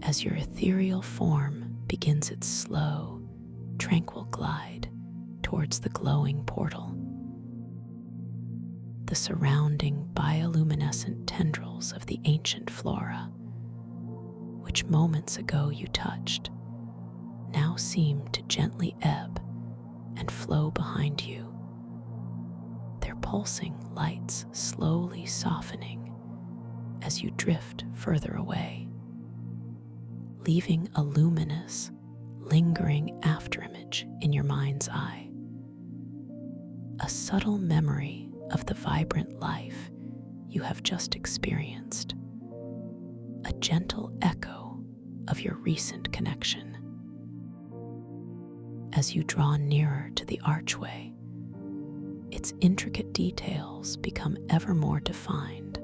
as your ethereal form begins its slow, tranquil glide towards the glowing portal. The surrounding bioluminescent tendrils of the ancient flora, which moments ago you touched, now seem to gently ebb and flow behind you, their pulsing lights slowly softening as you drift further away, leaving a luminous, lingering afterimage in your mind's eye, a subtle memory of the vibrant life you have just experienced, a gentle echo of your recent connection. As you draw nearer to the archway, its intricate details become ever more defined,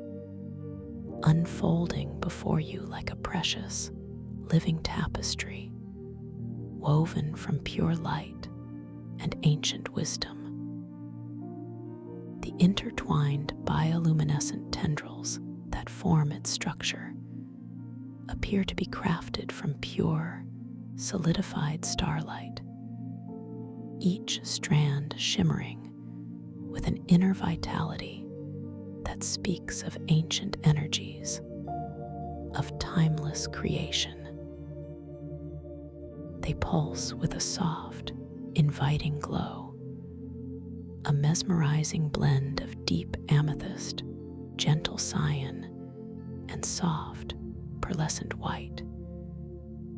unfolding before you like a precious, living tapestry, woven from pure light and ancient wisdom. The intertwined bioluminescent tendrils that form its structure appear to be crafted from pure, solidified starlight, each strand shimmering with an inner vitality that speaks of ancient energies, of timeless creation. They pulse with a soft, inviting glow, a mesmerizing blend of deep amethyst, gentle cyan, and soft, pearlescent white,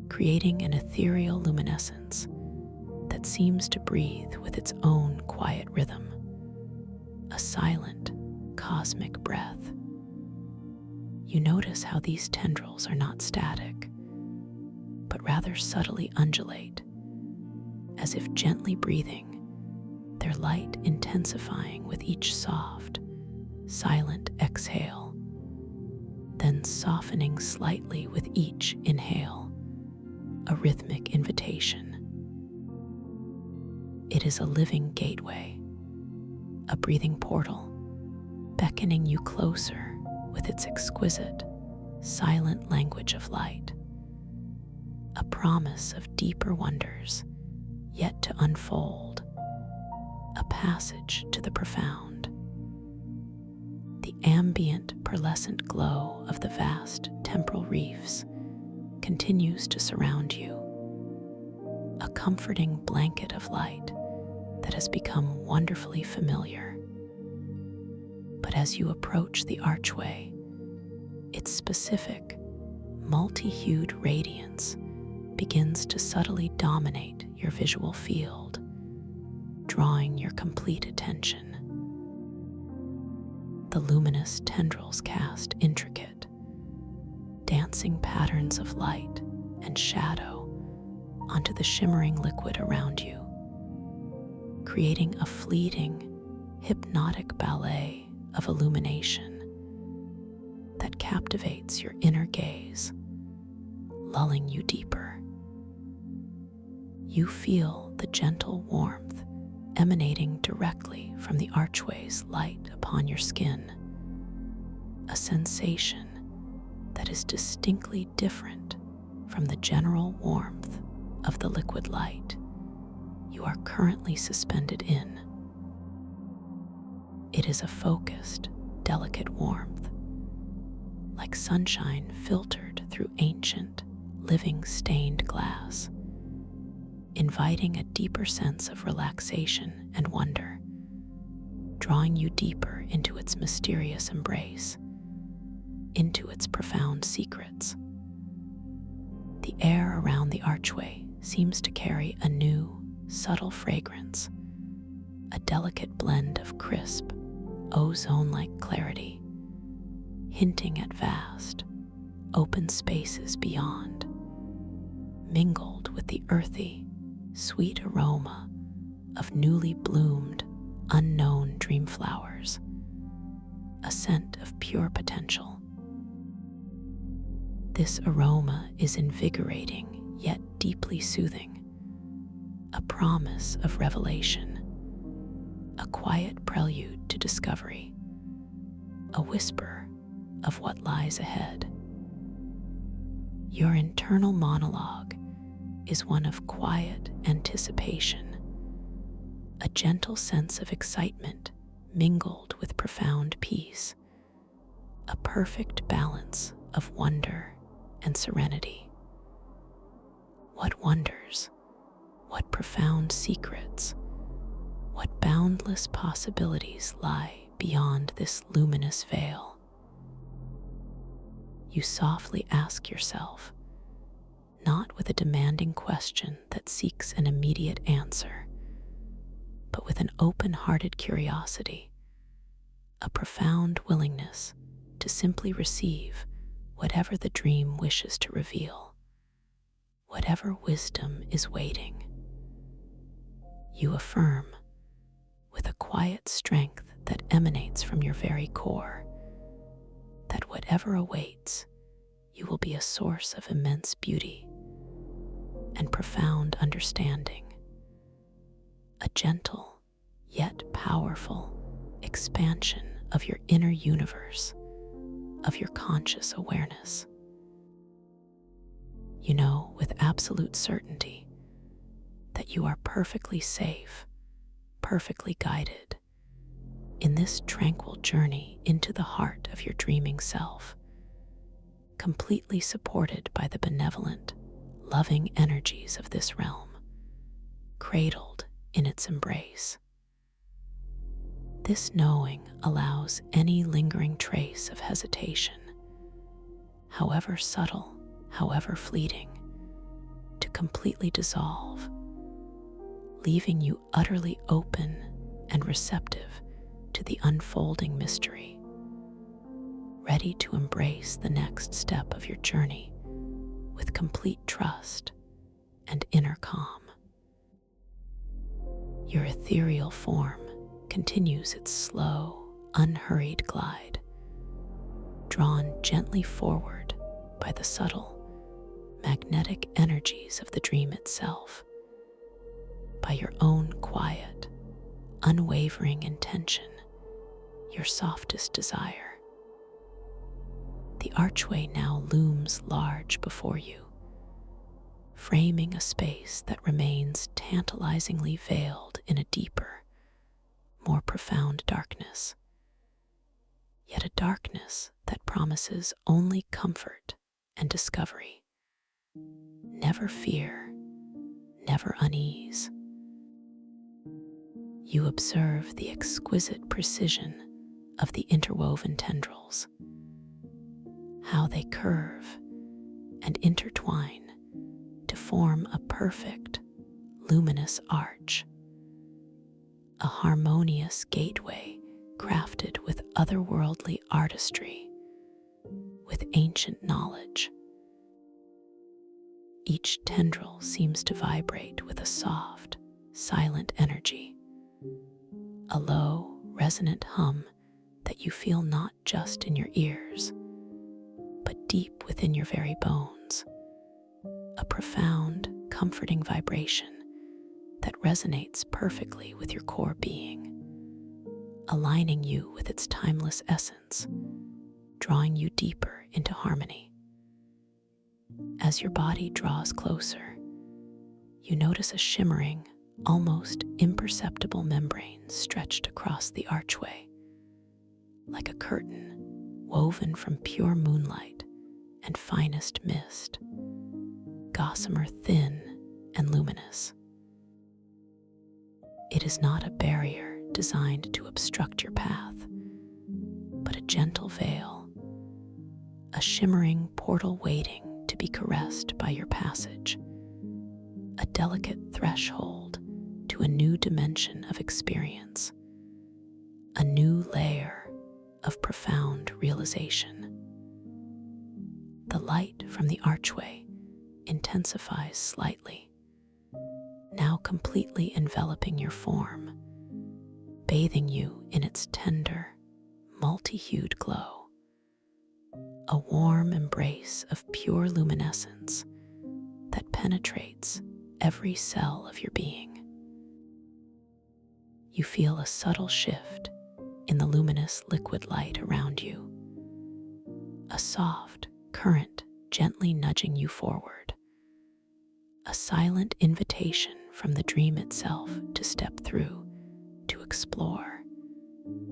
creating an ethereal luminescence that seems to breathe with its own quiet rhythm, a silent, cosmic breath. You notice how these tendrils are not static, but rather subtly undulate, as if gently breathing, their light intensifying with each soft, silent exhale, then softening slightly with each inhale, a rhythmic invitation. It is a living gateway, a breathing portal, beckoning you closer with its exquisite, silent language of light, a promise of deeper wonders yet to unfold, a passage to the profound. The ambient, pearlescent glow of the vast temporal reefs continues to surround you, a comforting blanket of light that has become wonderfully familiar. But as you approach the archway, its specific, multi-hued radiance begins to subtly dominate your visual field, drawing your complete attention. The luminous tendrils cast intricate, dancing patterns of light and shadow onto the shimmering liquid around you, creating a fleeting, hypnotic ballet of illumination that captivates your inner gaze, lulling you deeper. You feel the gentle warmth emanating directly from the archway's light upon your skin, a sensation that is distinctly different from the general warmth of the liquid light you are currently suspended in. It is a focused, delicate warmth, like sunshine filtered through ancient, living stained glass, inviting a deeper sense of relaxation and wonder, drawing you deeper into its mysterious embrace, into its profound secrets. The air around the archway seems to carry a new, subtle fragrance, a delicate blend of crisp, ozone-like clarity, hinting at vast, open spaces beyond, mingled with the earthy, sweet aroma of newly bloomed, unknown dream flowers, a scent of pure potential. This aroma is invigorating yet deeply soothing, a promise of revelation, a quiet prelude to discovery, a whisper of what lies ahead. Your internal monologue is one of quiet anticipation, a gentle sense of excitement mingled with profound peace, a perfect balance of wonder and serenity. What wonders, what profound secrets, what boundless possibilities lie beyond this luminous veil? You softly ask yourself, not with a demanding question that seeks an immediate answer, but with an open-hearted curiosity, a profound willingness to simply receive whatever the dream wishes to reveal, whatever wisdom is waiting. You affirm, with a quiet strength that emanates from your very core, that whatever awaits, you will be a source of immense beauty and profound understanding, a gentle yet powerful expansion of your inner universe, of your conscious awareness. You know with absolute certainty that you are perfectly safe, perfectly guided in this tranquil journey into the heart of your dreaming self, completely supported by the benevolent, loving energies of this realm, cradled in its embrace. This knowing allows any lingering trace of hesitation, however subtle, however fleeting, to completely dissolve, leaving you utterly open and receptive to the unfolding mystery, ready to embrace the next step of your journey with complete trust and inner calm. Your ethereal form continues its slow, unhurried glide, drawn gently forward by the subtle, magnetic energies of the dream itself, by your own quiet, unwavering intention, your softest desire. The archway now looms large before you, framing a space that remains tantalizingly veiled in a deeper, more profound darkness, yet a darkness that promises only comfort and discovery. Never fear, never unease. You observe the exquisite precision of the interwoven tendrils, how they curve and intertwine to form a perfect, luminous arch, a harmonious gateway crafted with otherworldly artistry, with ancient knowledge. Each tendril seems to vibrate with a soft, silent energy, a low, resonant hum that you feel not just in your ears, but deep within your very bones, a profound, comforting vibration that resonates perfectly with your core being, aligning you with its timeless essence, drawing you deeper into harmony. As your body draws closer, you notice a shimmering, almost imperceptible membrane stretched across the archway, like a curtain woven from pure moonlight and finest mist, gossamer thin and luminous. It is not a barrier designed to obstruct your path, but a gentle veil, a shimmering portal waiting to be caressed by your passage, a delicate threshold to a new dimension of experience, a new layer of profound realization. The light from the archway intensifies slightly, now completely enveloping your form, bathing you in its tender, multi-hued glow, a warm embrace of pure luminescence that penetrates every cell of your being. You feel a subtle shift in the luminous liquid light around you, a soft current gently nudging you forward, a silent invitation from the dream itself to step through, to explore,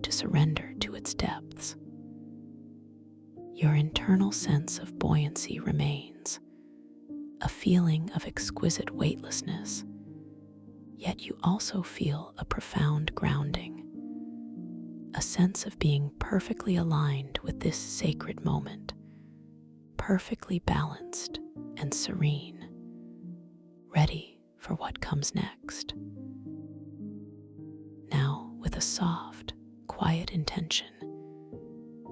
to surrender to its depths. Your internal sense of buoyancy remains, a feeling of exquisite weightlessness, yet you also feel a profound grounding, a sense of being perfectly aligned with this sacred moment, perfectly balanced and serene, ready for what comes next. Now, with a soft, quiet intention,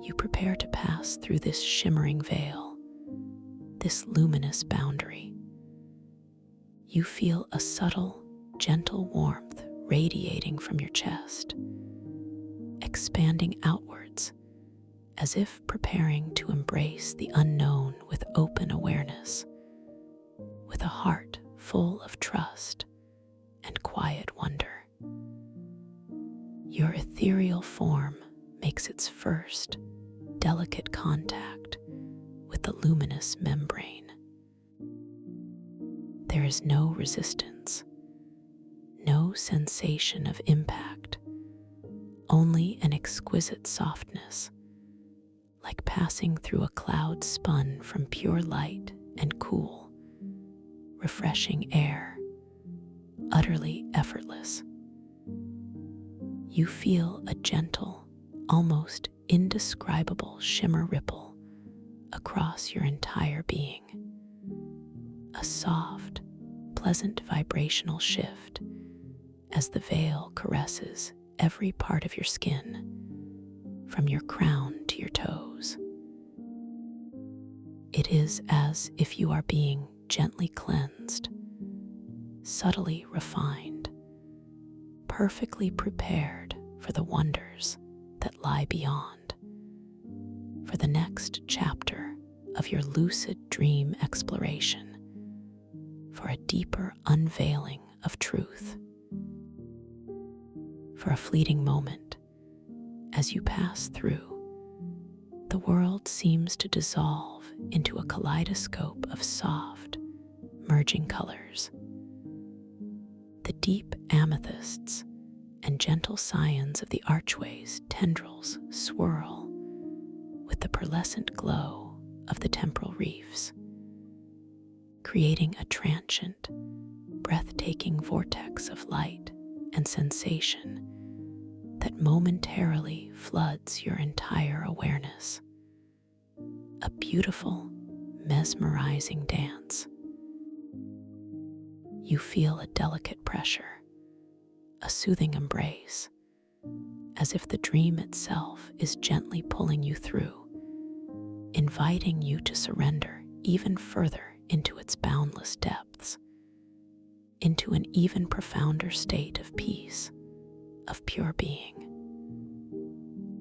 you prepare to pass through this shimmering veil, this luminous boundary. You feel a subtle, gentle warmth radiating from your chest, expanding outwards as if preparing to embrace the unknown with open awareness, with a heart full of trust and quiet wonder. Your ethereal form makes its first delicate contact with the luminous membrane. There is no resistance, no sensation of impact, only an exquisite softness, like passing through a cloud spun from pure light and cool, refreshing air, utterly effortless. You feel a gentle, almost indescribable shimmer ripple across your entire being, a soft, pleasant vibrational shift as the veil caresses every part of your skin, from your crown to your toes. It is as if you are being gently cleansed, subtly refined, perfectly prepared for the wonders that lie beyond, for the next chapter of your lucid dream exploration, for a deeper unveiling of truth. For a fleeting moment, as you pass through, the world seems to dissolve into a kaleidoscope of soft, merging colors. The deep amethysts and gentle cyans of the archway's tendrils swirl with the pearlescent glow of the temporal reefs, creating a transient, breathtaking vortex of light and sensation that momentarily floods your entire awareness. A beautiful, mesmerizing dance. You feel a delicate pressure, a soothing embrace, as if the dream itself is gently pulling you through, inviting you to surrender even further into its boundless depths, into an even profounder state of peace, of pure being.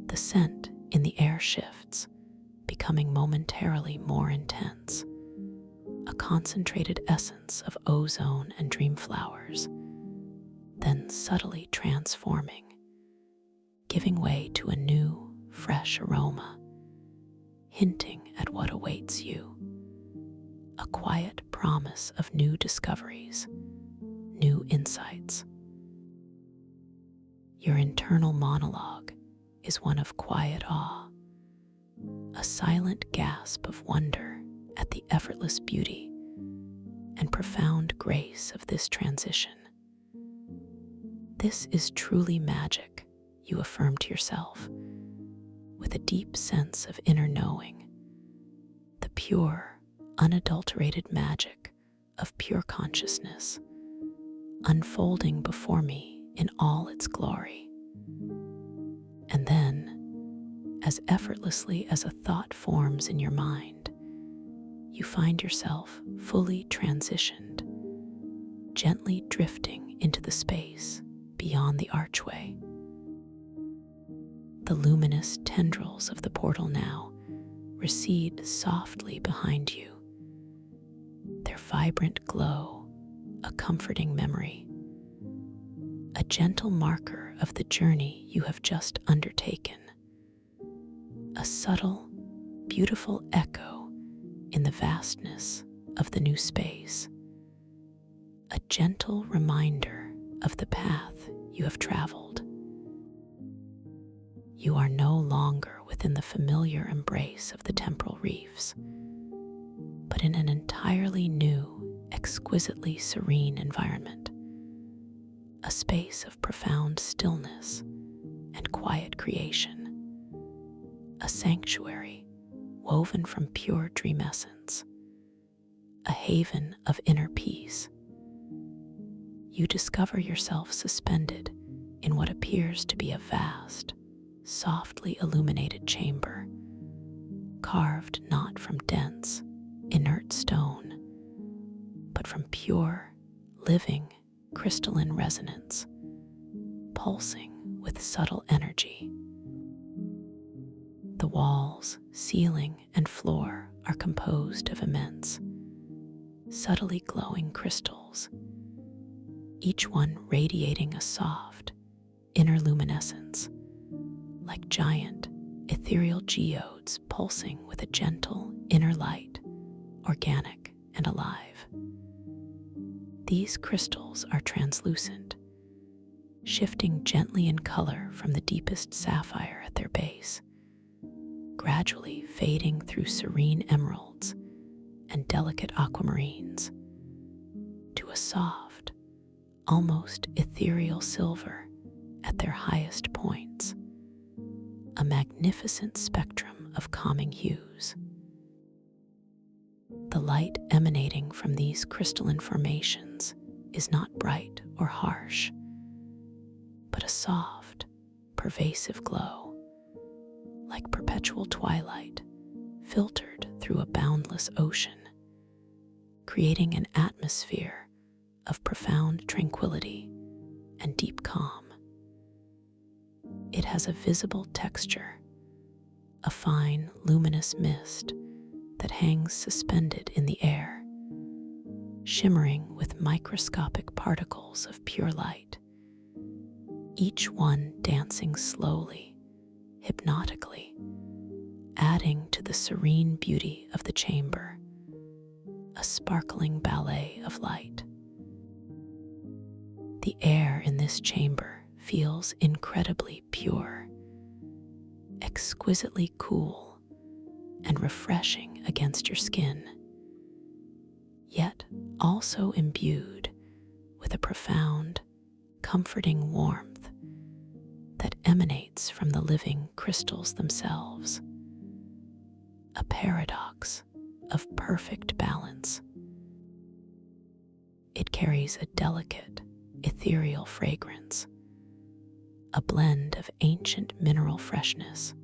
The scent in the air shifts, becoming momentarily more intense, a concentrated essence of ozone and dream flowers, then subtly transforming, giving way to a new, fresh aroma, hinting at what awaits you, a quiet promise of new discoveries, new insights. Your internal monologue is one of quiet awe, a silent gasp of wonder at the effortless beauty and profound grace of this transition. This is truly magic, you affirm to yourself, with a deep sense of inner knowing, the pure, unadulterated magic of pure consciousness, unfolding before me in all its glory. And then, as effortlessly as a thought forms in your mind, you find yourself fully transitioned, gently drifting into the space beyond the archway. The luminous tendrils of the portal now recede softly behind you, their vibrant glow a comforting memory, a gentle marker of the journey you have just undertaken, a subtle, beautiful echo in the vastness of the new space, a gentle reminder of the path you have traveled. You are no longer within the familiar embrace of the temporal reefs, but in an entirely new, exquisitely serene environment, a space of profound stillness and quiet creation, a sanctuary woven from pure dream essence, a haven of inner peace. You discover yourself suspended in what appears to be a vast, softly illuminated chamber, carved not from dense, inert stone, but from pure, living, crystalline resonance, pulsing with subtle energy. The walls, ceiling, and floor are composed of immense, subtly glowing crystals, each one radiating a soft, inner luminescence, like giant, ethereal geodes pulsing with a gentle inner light, organic and alive. These crystals are translucent, shifting gently in color from the deepest sapphire at their base, gradually fading through serene emeralds and delicate aquamarines to a soft, almost ethereal silver at their highest points, a magnificent spectrum of calming hues. The light emanating from these crystalline formations is not bright or harsh, but a soft, pervasive glow, like perpetual twilight filtered through a boundless ocean, creating an atmosphere of profound tranquility and deep calm. It has a visible texture, a fine, luminous mist that hangs suspended in the air, shimmering with microscopic particles of pure light, each one dancing slowly, hypnotically, adding to the serene beauty of the chamber, a sparkling ballet of light. The air in this chamber feels incredibly pure, exquisitely cool, and refreshing against your skin, yet also imbued with a profound, comforting warmth that emanates from the living crystals themselves, a paradox of perfect balance. It carries a delicate, ethereal fragrance, a blend of ancient mineral freshness,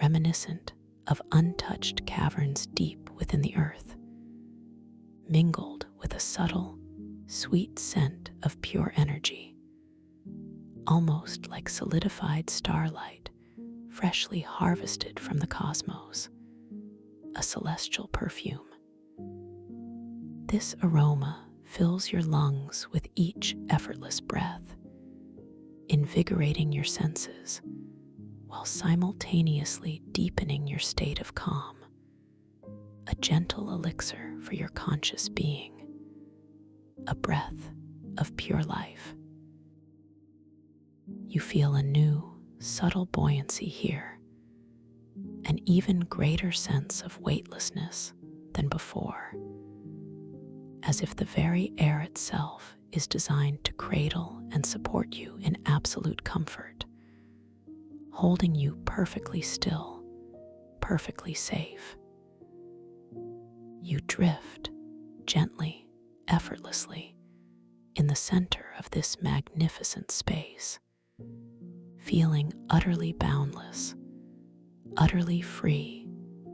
reminiscent of untouched caverns deep within the earth, mingled with a subtle, sweet scent of pure energy, almost like solidified starlight freshly harvested from the cosmos, a celestial perfume. This aroma fills your lungs with each effortless breath, invigorating your senses while simultaneously deepening your state of calm, a gentle elixir for your conscious being, a breath of pure life. You feel a new, subtle buoyancy here, an even greater sense of weightlessness than before, as if the very air itself is designed to cradle and support you in absolute comfort, holding you perfectly still, perfectly safe. You drift gently, effortlessly, in the center of this magnificent space, feeling utterly boundless, utterly free,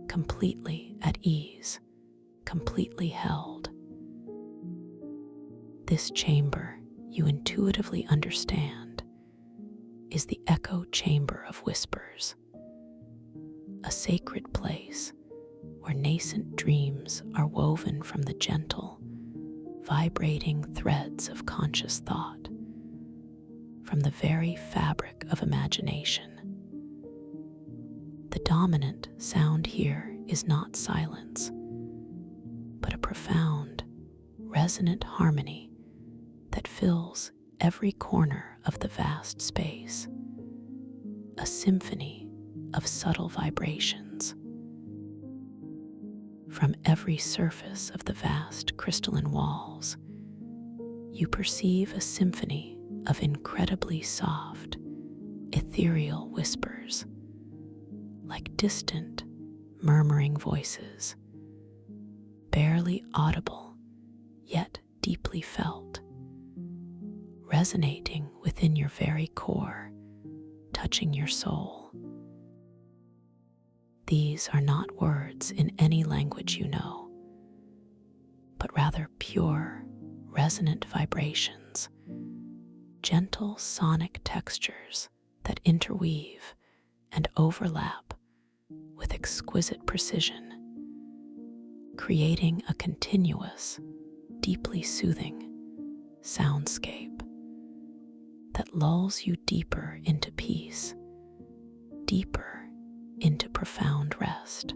completely at ease, completely held. This chamber, you intuitively understand, is the echo chamber of whispers, a sacred place where nascent dreams are woven from the gentle, vibrating threads of conscious thought, from the very fabric of imagination. The dominant sound here is not silence, but a profound, resonant harmony that fills every corner of the vast space, a symphony of subtle vibrations. From every surface of the vast crystalline walls, you perceive a symphony of incredibly soft, ethereal whispers, like distant, murmuring voices, barely audible, yet deeply felt, resonating within your very core, touching your soul. These are not words in any language you know, but rather pure, resonant vibrations, gentle sonic textures that interweave and overlap with exquisite precision, creating a continuous, deeply soothing soundscape that lulls you deeper into peace, deeper into profound rest.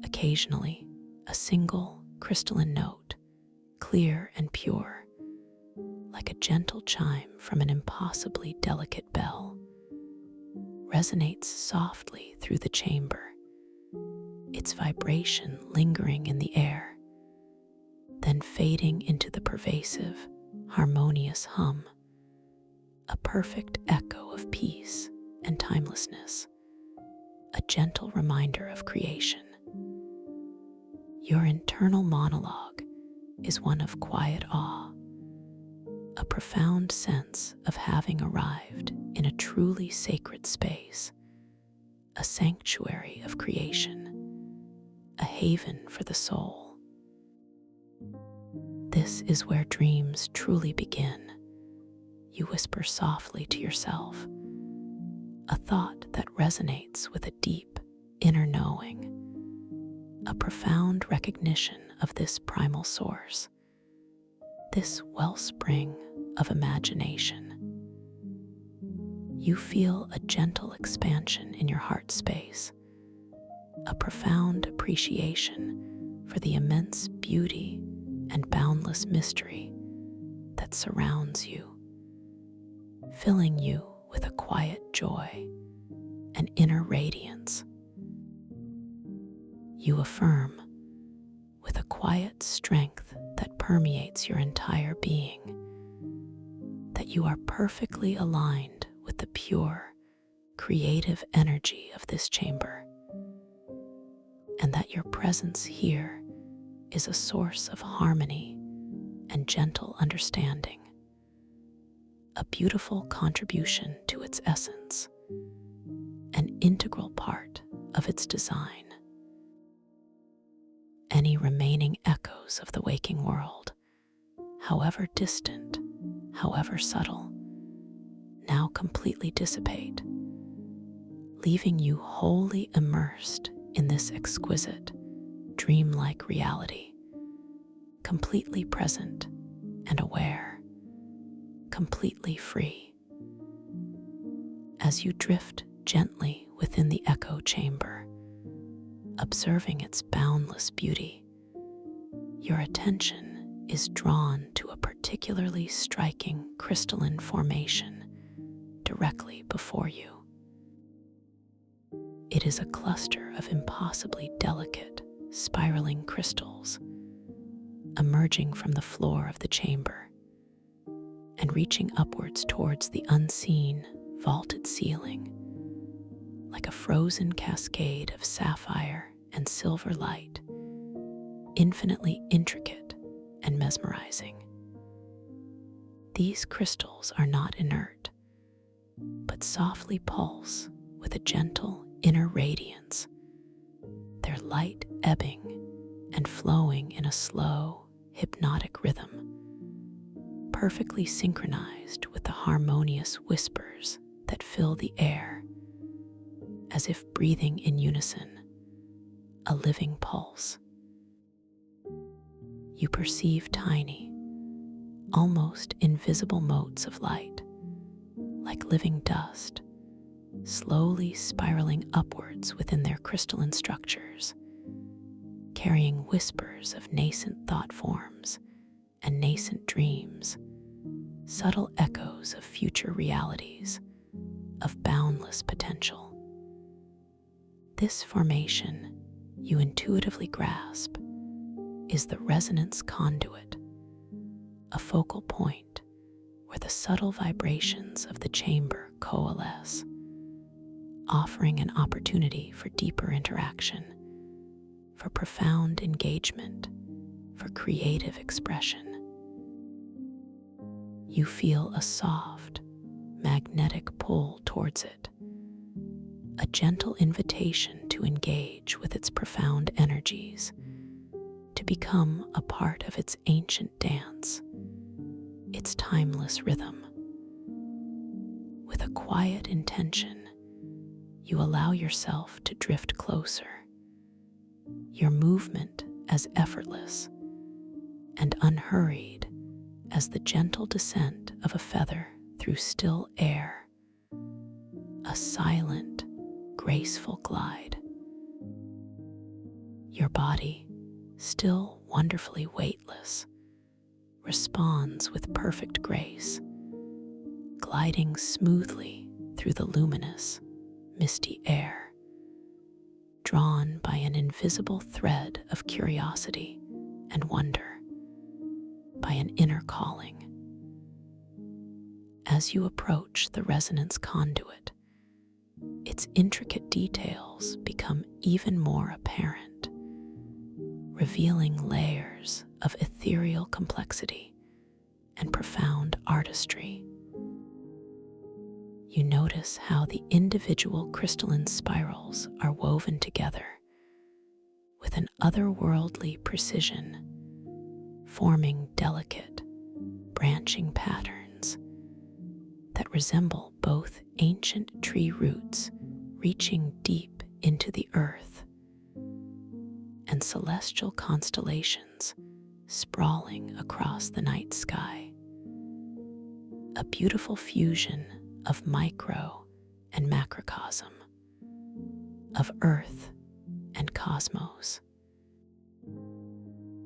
Occasionally, a single crystalline note, clear and pure, like a gentle chime from an impossibly delicate bell, resonates softly through the chamber, its vibration lingering in the air, then fading into the pervasive, harmonious hum, a perfect echo of peace and timelessness, a gentle reminder of creation. Your internal monologue is one of quiet awe, a profound sense of having arrived in a truly sacred space, a sanctuary of creation, a haven for the soul. This is where dreams truly begin, you whisper softly to yourself, a thought that resonates with a deep inner knowing, a profound recognition of this primal source, this wellspring of imagination. You feel a gentle expansion in your heart space, a profound appreciation for the immense beauty and boundless mystery that surrounds you, filling you with a quiet joy, an inner radiance. You affirm, with a quiet strength that permeates your entire being, that you are perfectly aligned with the pure, creative energy of this chamber, and that your presence here is a source of harmony and gentle understanding, a beautiful contribution to its essence, an integral part of its design. Any remaining echoes of the waking world, however distant, however subtle, now completely dissipate, leaving you wholly immersed in this exquisite, dreamlike reality, completely present and aware, completely free. As you drift gently within the echo chamber, observing its boundless beauty, your attention is drawn to a particularly striking crystalline formation directly before you. It is a cluster of impossibly delicate, spiraling crystals emerging from the floor of the chamber and reaching upwards towards the unseen, vaulted ceiling, like a frozen cascade of sapphire and silver light, infinitely intricate and mesmerizing. These crystals are not inert, but softly pulse with a gentle inner radiance, their light ebbing and flowing in a slow, hypnotic rhythm, perfectly synchronized with the harmonious whispers that fill the air, as if breathing in unison, a living pulse. You perceive tiny, almost invisible motes of light, like living dust, slowly spiraling upwards within their crystalline structures, carrying whispers of nascent thought forms and nascent dreams, subtle echoes of future realities, of boundless potential. This formation, you intuitively grasp, is the resonance conduit, a focal point where the subtle vibrations of the chamber coalesce, offering an opportunity for deeper interaction, for profound engagement, for creative expression. You feel a soft, magnetic pull towards it, a gentle invitation to engage with its profound energies, to become a part of its ancient dance, its timeless rhythm. With a quiet intention, you allow yourself to drift closer, your movement as effortless and unhurried as the gentle descent of a feather through still air, a silent, graceful glide. Your body, still wonderfully weightless, responds with perfect grace, gliding smoothly through the luminous, misty air, drawn by an invisible thread of curiosity and wonder, by an inner calling. As you approach the resonance conduit, its intricate details become even more apparent, revealing layers of ethereal complexity and profound artistry. You notice how the individual crystalline spirals are woven together with an otherworldly precision, forming delicate, branching patterns that resemble both ancient tree roots reaching deep into the earth and celestial constellations sprawling across the night sky. A beautiful fusion of micro and macrocosm, of earth and cosmos.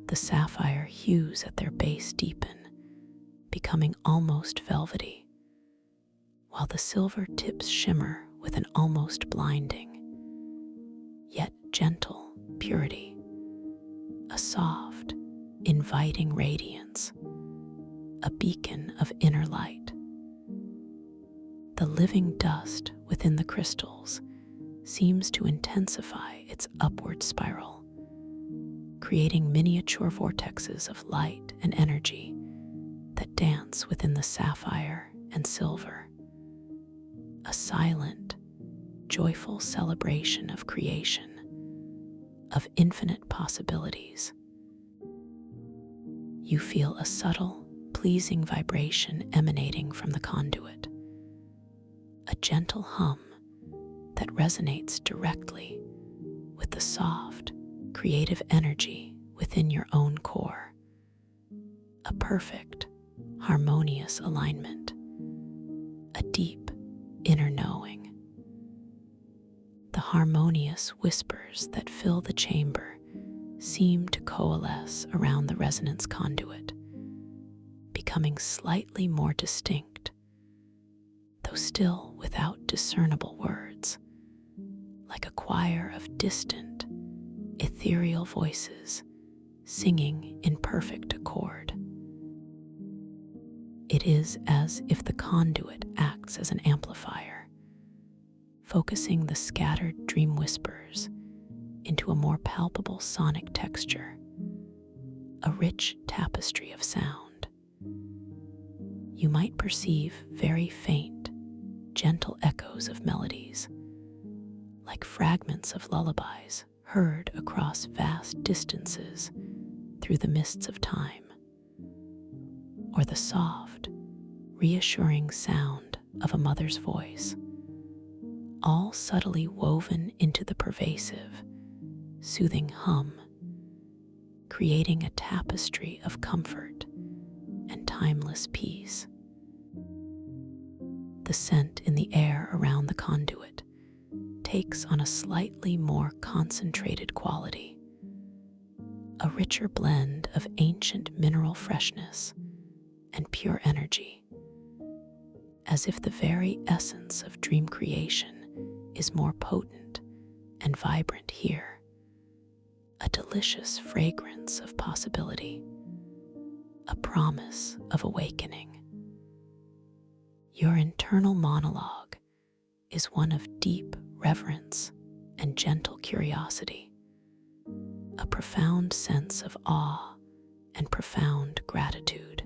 The sapphire hues at their base deepen, becoming almost velvety, while the silver tips shimmer with an almost blinding, yet gentle purity, a soft, inviting radiance, a beacon of inner light. The living dust within the crystals seems to intensify its upward spiral, creating miniature vortexes of light and energy that dance within the sapphire and silver, a silent, joyful celebration of creation, of infinite possibilities. You feel a subtle, pleasing vibration emanating from the conduit, a gentle hum that resonates directly with the soft, creative energy within your own core. A perfect, harmonious alignment, a deep inner knowing. The harmonious whispers that fill the chamber seem to coalesce around the resonance conduit, becoming slightly more distinct, though still without discernible words, like a choir of distant, ethereal voices singing in perfect accord. It is as if the conduit acts as an amplifier, focusing the scattered dream whispers into a more palpable sonic texture, a rich tapestry of sound. You might perceive very faint, gentle echoes of melodies, like fragments of lullabies heard across vast distances through the mists of time, or the soft, reassuring sound of a mother's voice, all subtly woven into the pervasive, soothing hum, creating a tapestry of comfort and timeless peace. The scent in the air around the conduit takes on a slightly more concentrated quality, a richer blend of ancient mineral freshness and pure energy, as if the very essence of dream creation is more potent and vibrant here, a delicious fragrance of possibility, a promise of awakening. Your internal monologue is one of deep reverence and gentle curiosity, a profound sense of awe and profound gratitude.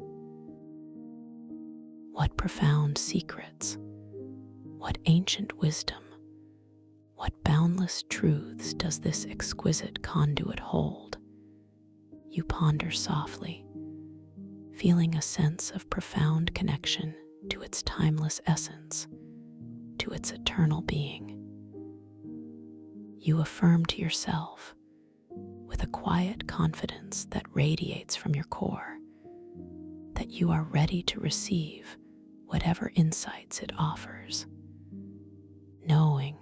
What profound secrets, what ancient wisdom, what boundless truths does this exquisite conduit hold? You ponder softly, feeling a sense of profound connection to its timeless essence, to its eternal being. You affirm to yourself, with a quiet confidence that radiates from your core, that you are ready to receive whatever insights it offers, knowing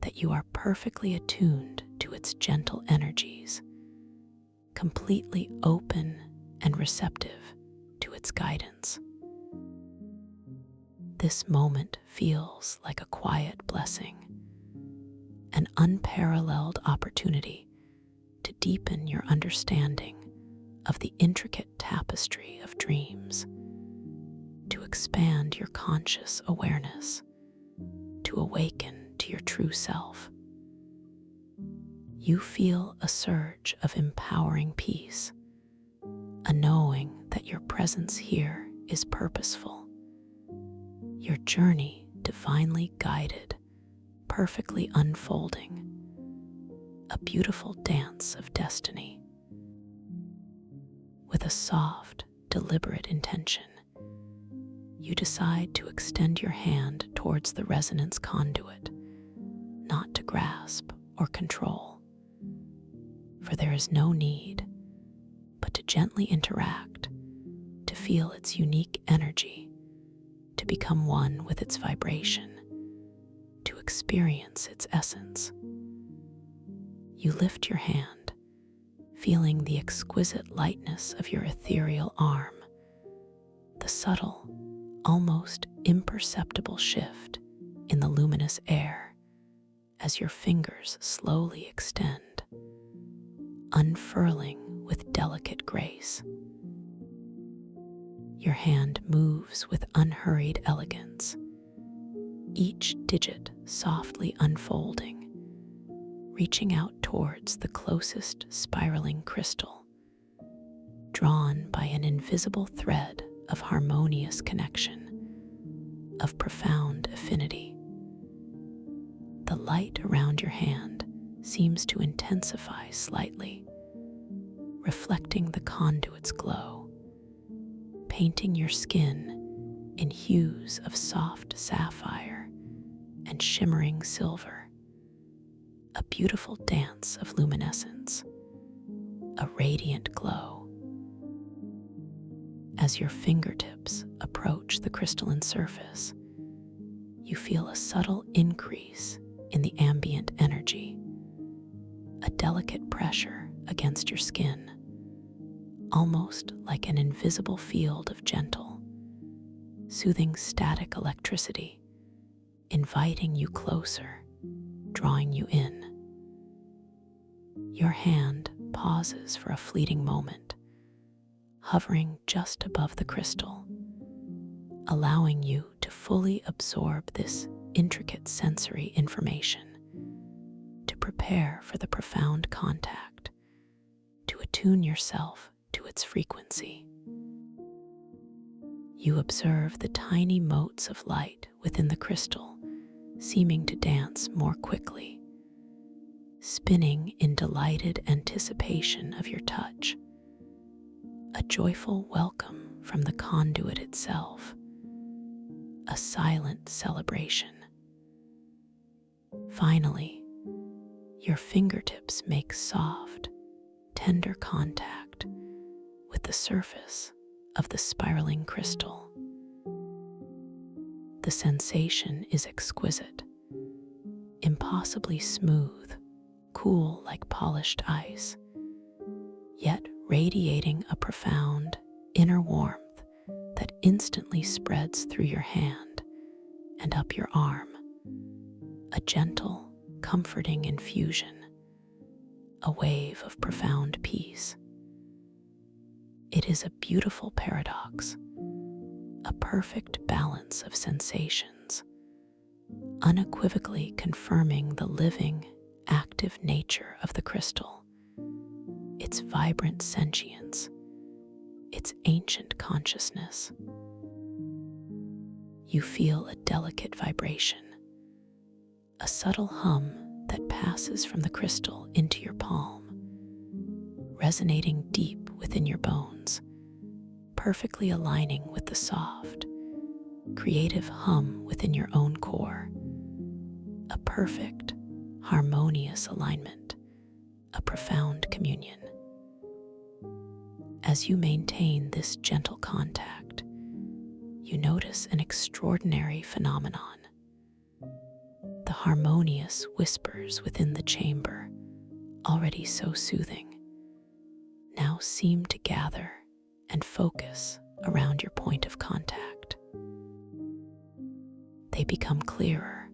that you are perfectly attuned to its gentle energies, completely open and receptive to its guidance. This moment feels like a quiet blessing, an unparalleled opportunity to deepen your understanding of the intricate tapestry of dreams, to expand your conscious awareness, to awaken to your true self. You feel a surge of empowering peace, a knowing that your presence here is purposeful, your journey divinely guided, perfectly unfolding, a beautiful dance of destiny. With a soft, deliberate intention, you decide to extend your hand towards the resonance conduit, not to grasp or control, for there is no need, but to gently interact, to feel its unique energy, to become one with its vibration, to experience its essence. You lift your hand, feeling the exquisite lightness of your ethereal arm, the subtle, almost imperceptible shift in the luminous air as your fingers slowly extend, unfurling with delicate grace. Your hand moves with unhurried elegance, each digit softly unfolding, reaching out towards the closest spiraling crystal, drawn by an invisible thread of harmonious connection, of profound affinity. The light around your hand seems to intensify slightly, reflecting the conduit's glow, painting your skin in hues of soft sapphire and shimmering silver, a beautiful dance of luminescence, a radiant glow. As your fingertips approach the crystalline surface, you feel a subtle increase in the ambient energy, a delicate pressure against your skin, almost like an invisible field of gentle, soothing static electricity, inviting you closer, drawing you in. Your hand pauses for a fleeting moment, hovering just above the crystal, allowing you to fully absorb this intricate sensory information, to prepare for the profound contact, to attune yourself to its frequency. You observe the tiny motes of light within the crystal seeming to dance more quickly, spinning in delighted anticipation of your touch, a joyful welcome from the conduit itself, a silent celebration. Finally, your fingertips make soft, tender contact with the surface of the spiraling crystal. The sensation is exquisite, impossibly smooth, cool like polished ice, yet radiating a profound inner warmth that instantly spreads through your hand and up your arm, a gentle, comforting infusion, a wave of profound peace. It is a beautiful paradox, a perfect balance of sensations, unequivocally confirming the living, active nature of the crystal, its vibrant sentience, its ancient consciousness. You feel a delicate vibration, a subtle hum that passes from the crystal into your palm, resonating deep within your bones, perfectly aligning with the soft, creative hum within your own core. A perfect, harmonious alignment, a profound communion. As you maintain this gentle contact, you notice an extraordinary phenomenon. The harmonious whispers within the chamber, already so soothing, now seem to gather and focus around your point of contact. They become clearer,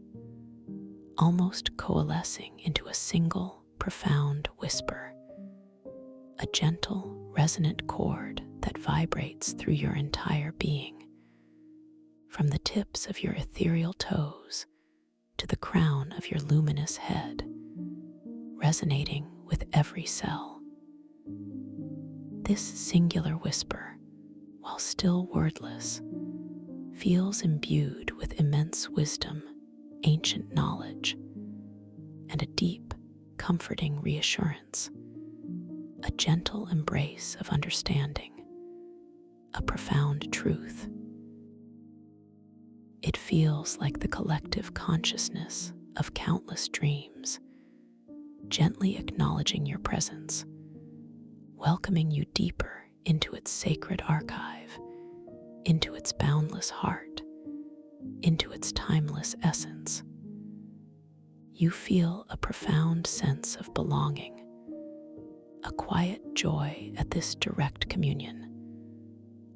almost coalescing into a single profound whisper, a gentle, resonant chord that vibrates through your entire being, from the tips of your ethereal toes to the crown of your luminous head, resonating with every cell. This singular whisper, while still wordless, feels imbued with immense wisdom, ancient knowledge, and a deep, comforting reassurance, a gentle embrace of understanding, a profound truth. It feels like the collective consciousness of countless dreams, gently acknowledging your presence, welcoming you deeper into its sacred archive, into its boundless heart, into its timeless essence. You feel a profound sense of belonging, a quiet joy at this direct communion,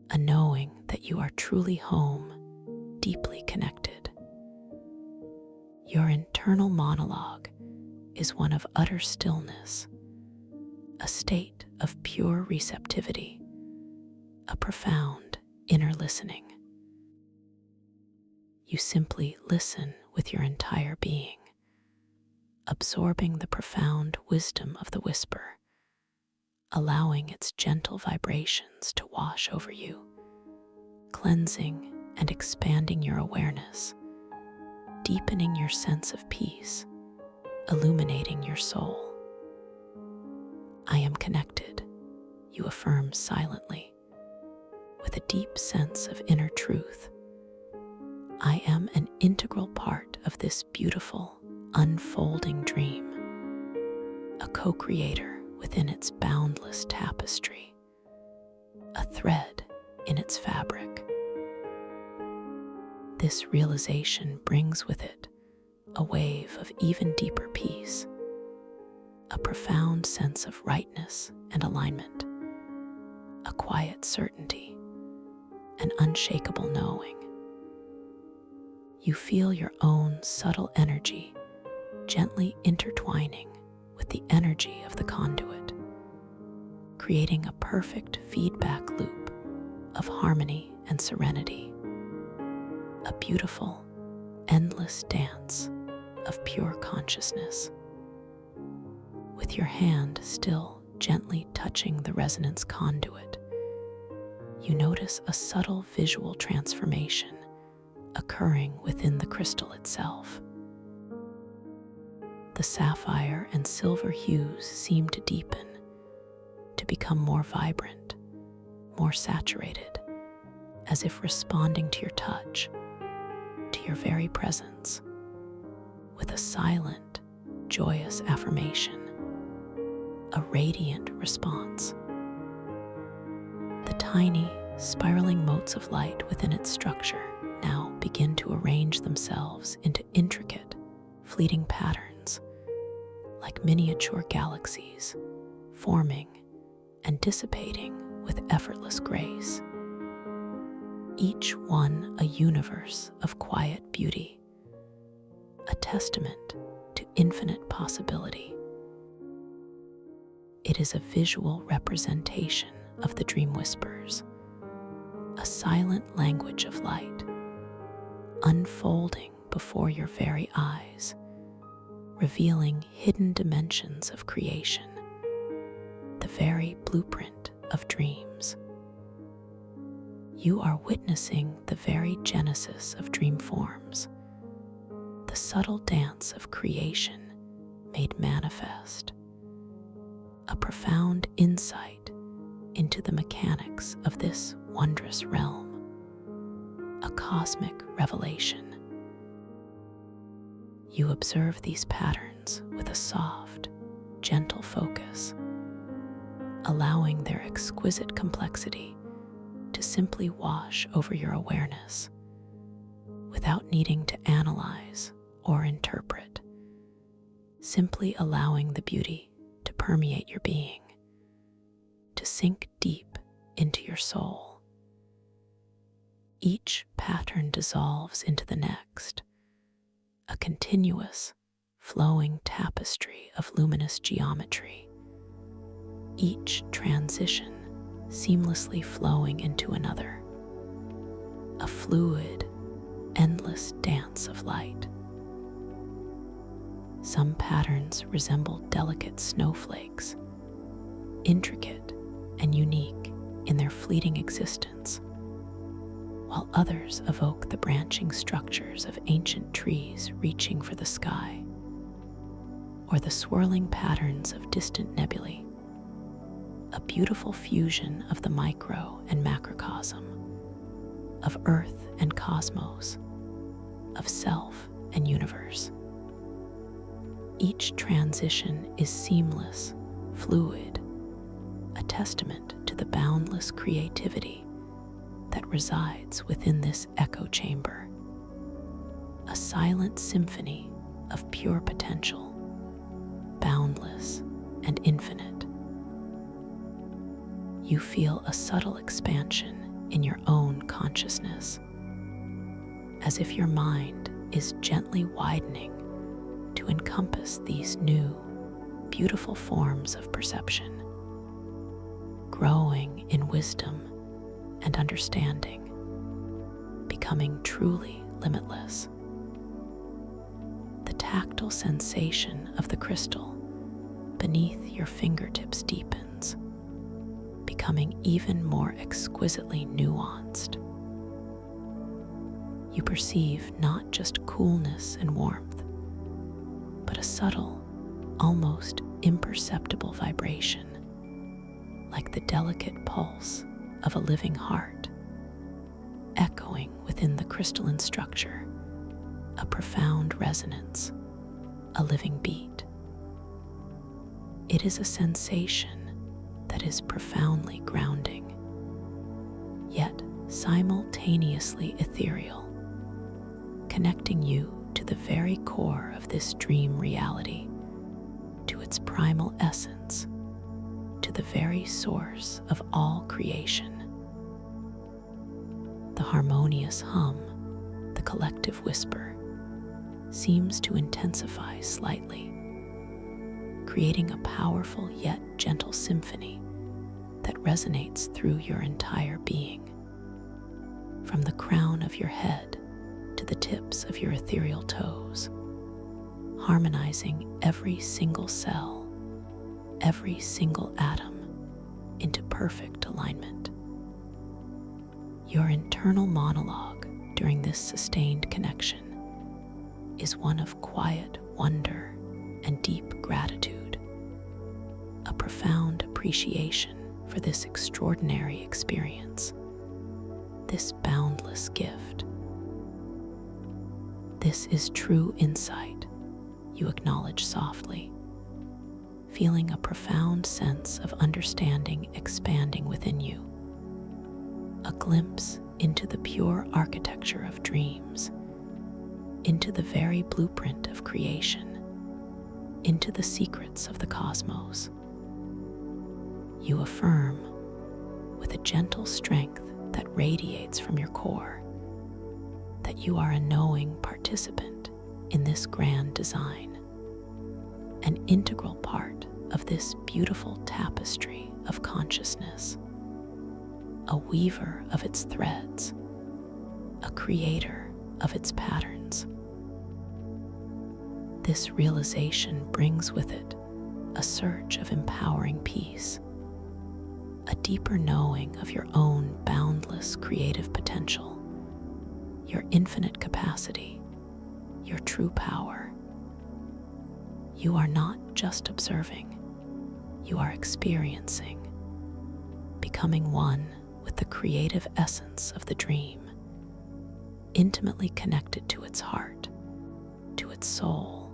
a knowing that you are truly home, deeply connected. Your internal monologue is one of utter stillness, a state of pure receptivity, a profound inner listening. You simply listen with your entire being, absorbing the profound wisdom of the whisper, allowing its gentle vibrations to wash over you, cleansing and expanding your awareness, deepening your sense of peace, illuminating your soul. I am connected, you affirm silently, with a deep sense of inner truth. I am an integral part of this beautiful, unfolding dream, a co-creator within its boundless tapestry, a thread in its fabric. This realization brings with it a wave of even deeper peace, a profound sense of rightness and alignment, a quiet certainty, an unshakable knowing. You feel your own subtle energy gently intertwining with the energy of the conduit, creating a perfect feedback loop of harmony and serenity, a beautiful, endless dance of pure consciousness. With your hand still gently touching the resonance conduit, you notice a subtle visual transformation occurring within the crystal itself. The sapphire and silver hues seem to deepen, to become more vibrant, more saturated, as if responding to your touch, to your very presence, with a silent, joyous affirmation, a radiant response. The tiny, spiraling motes of light within its structure now begin to arrange themselves into intricate, fleeting patterns, like miniature galaxies, forming and dissipating with effortless grace. Each one a universe of quiet beauty, a testament to infinite possibility. It is a visual representation of the dream whispers, a silent language of light, unfolding before your very eyes, revealing hidden dimensions of creation, the very blueprint of dreams. You are witnessing the very genesis of dream forms, the subtle dance of creation made manifest, a profound insight into the mechanics of this wondrous realm, a cosmic revelation. You observe these patterns with a soft, gentle focus, allowing their exquisite complexity to simply wash over your awareness without needing to analyze or interpret, simply allowing the beauty to permeate your being, to sink deep into your soul. Each pattern dissolves into the next, a continuous, flowing tapestry of luminous geometry, each transition seamlessly flowing into another, a fluid, endless dance of light. Some patterns resemble delicate snowflakes, intricate and unique in their fleeting existence, while others evoke the branching structures of ancient trees reaching for the sky, or the swirling patterns of distant nebulae, a beautiful fusion of the micro and macrocosm, of Earth and cosmos, of self and universe. Each transition is seamless, fluid, a testament to the boundless creativity that resides within this echo chamber, a silent symphony of pure potential, boundless and infinite. You feel a subtle expansion in your own consciousness, as if your mind is gently widening to encompass these new, beautiful forms of perception, growing in wisdom and understanding, becoming truly limitless. The tactile sensation of the crystal beneath your fingertips deepens, becoming even more exquisitely nuanced. you perceive not just coolness and warmth, but a subtle, almost imperceptible vibration, like the delicate pulse of a living heart, echoing within the crystalline structure, a profound resonance, a living beat. It is a sensation that is profoundly grounding, yet simultaneously ethereal, connecting you to the very core of this dream reality, to its primal essence, to the very source of all creation. The harmonious hum, the collective whisper, seems to intensify slightly, creating a powerful yet gentle symphony that resonates through your entire being. From the crown of your head to the tips of your ethereal toes, harmonizing every single cell, every single atom into perfect alignment. Your internal monologue during this sustained connection is one of quiet wonder and deep gratitude, a profound appreciation for this extraordinary experience, this boundless gift. This is true insight, you acknowledge softly, feeling a profound sense of understanding expanding within you, a glimpse into the pure architecture of dreams, into the very blueprint of creation, into the secrets of the cosmos. You affirm, with a gentle strength that radiates from your core, that you are a knowing participant in this grand design, an integral part of this beautiful tapestry of consciousness, a weaver of its threads, a creator of its patterns. This realization brings with it a surge of empowering peace, a deeper knowing of your own boundless creative potential, your infinite capacity, your true power. You are not just observing, you are experiencing, becoming one with the creative essence of the dream, intimately connected to its heart, to its soul,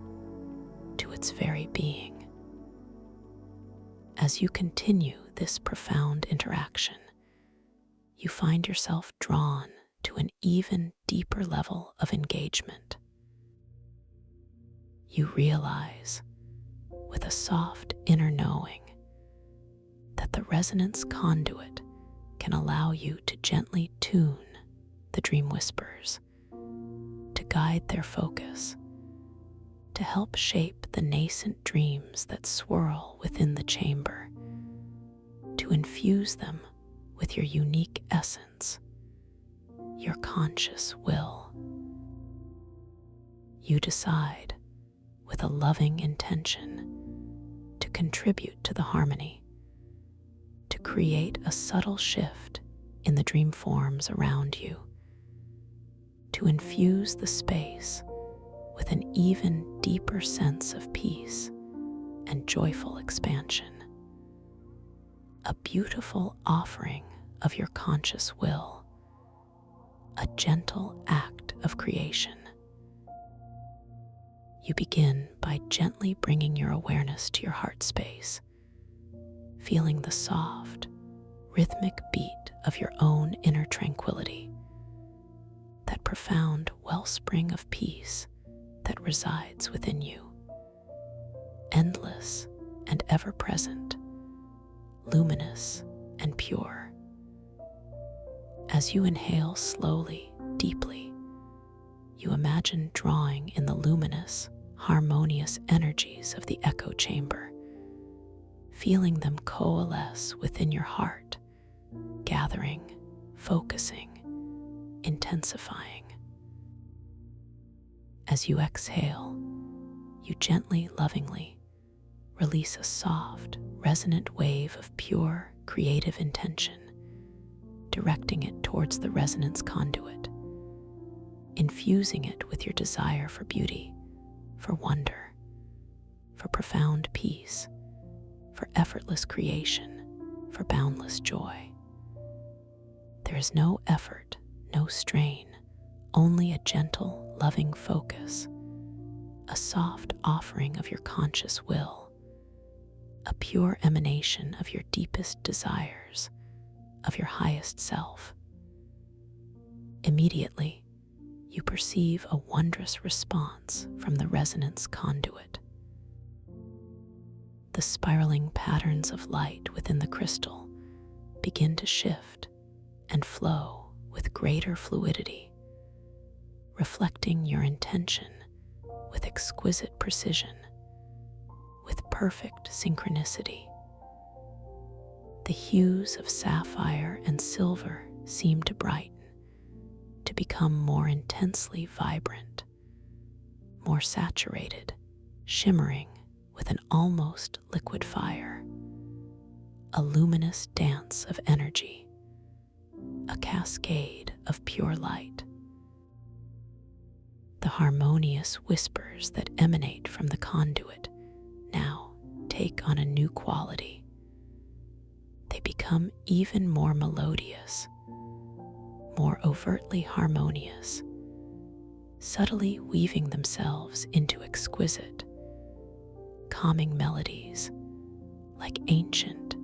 to its very being. As you continue this profound interaction, you find yourself drawn to an even deeper level of engagement. You realize, with a soft inner knowing, that the resonance conduit can allow you to gently tune the dream whispers, to guide their focus, to help shape the nascent dreams that swirl within the chamber, to infuse them with your unique essence, your conscious will. You decide, with a loving intention, to contribute to the harmony, to create a subtle shift in the dream forms around you, to infuse the space with an even deeper sense of peace and joyful expansion. A beautiful offering of your conscious will, a gentle act of creation. You begin by gently bringing your awareness to your heart space, feeling the soft, rhythmic beat of your own inner tranquility, that profound wellspring of peace that resides within you, endless and ever-present, luminous and pure. As you inhale slowly, deeply, you imagine drawing in the luminous, harmonious energies of the echo chamber, feeling them coalesce within your heart, gathering, focusing, intensifying. As you exhale, you gently, lovingly release a soft, resonant wave of pure, creative intention, directing it towards the resonance conduit, infusing it with your desire for beauty, for wonder, for profound peace, for effortless creation, for boundless joy. There is no effort, no strain, only a gentle, loving focus, a soft offering of your conscious will, a pure emanation of your deepest desires, of your highest self. Immediately, you perceive a wondrous response from the resonance conduit. The spiraling patterns of light within the crystal begin to shift and flow with greater fluidity, reflecting your intention with exquisite precision, with perfect synchronicity. The hues of sapphire and silver seem to brighten, to become more intensely vibrant, more saturated, shimmering with an almost liquid fire, a luminous dance of energy, a cascade of pure light. The harmonious whispers that emanate from the conduit now take on a new quality. They become even more melodious, more overtly harmonious, subtly weaving themselves into exquisite, calming melodies, like ancient,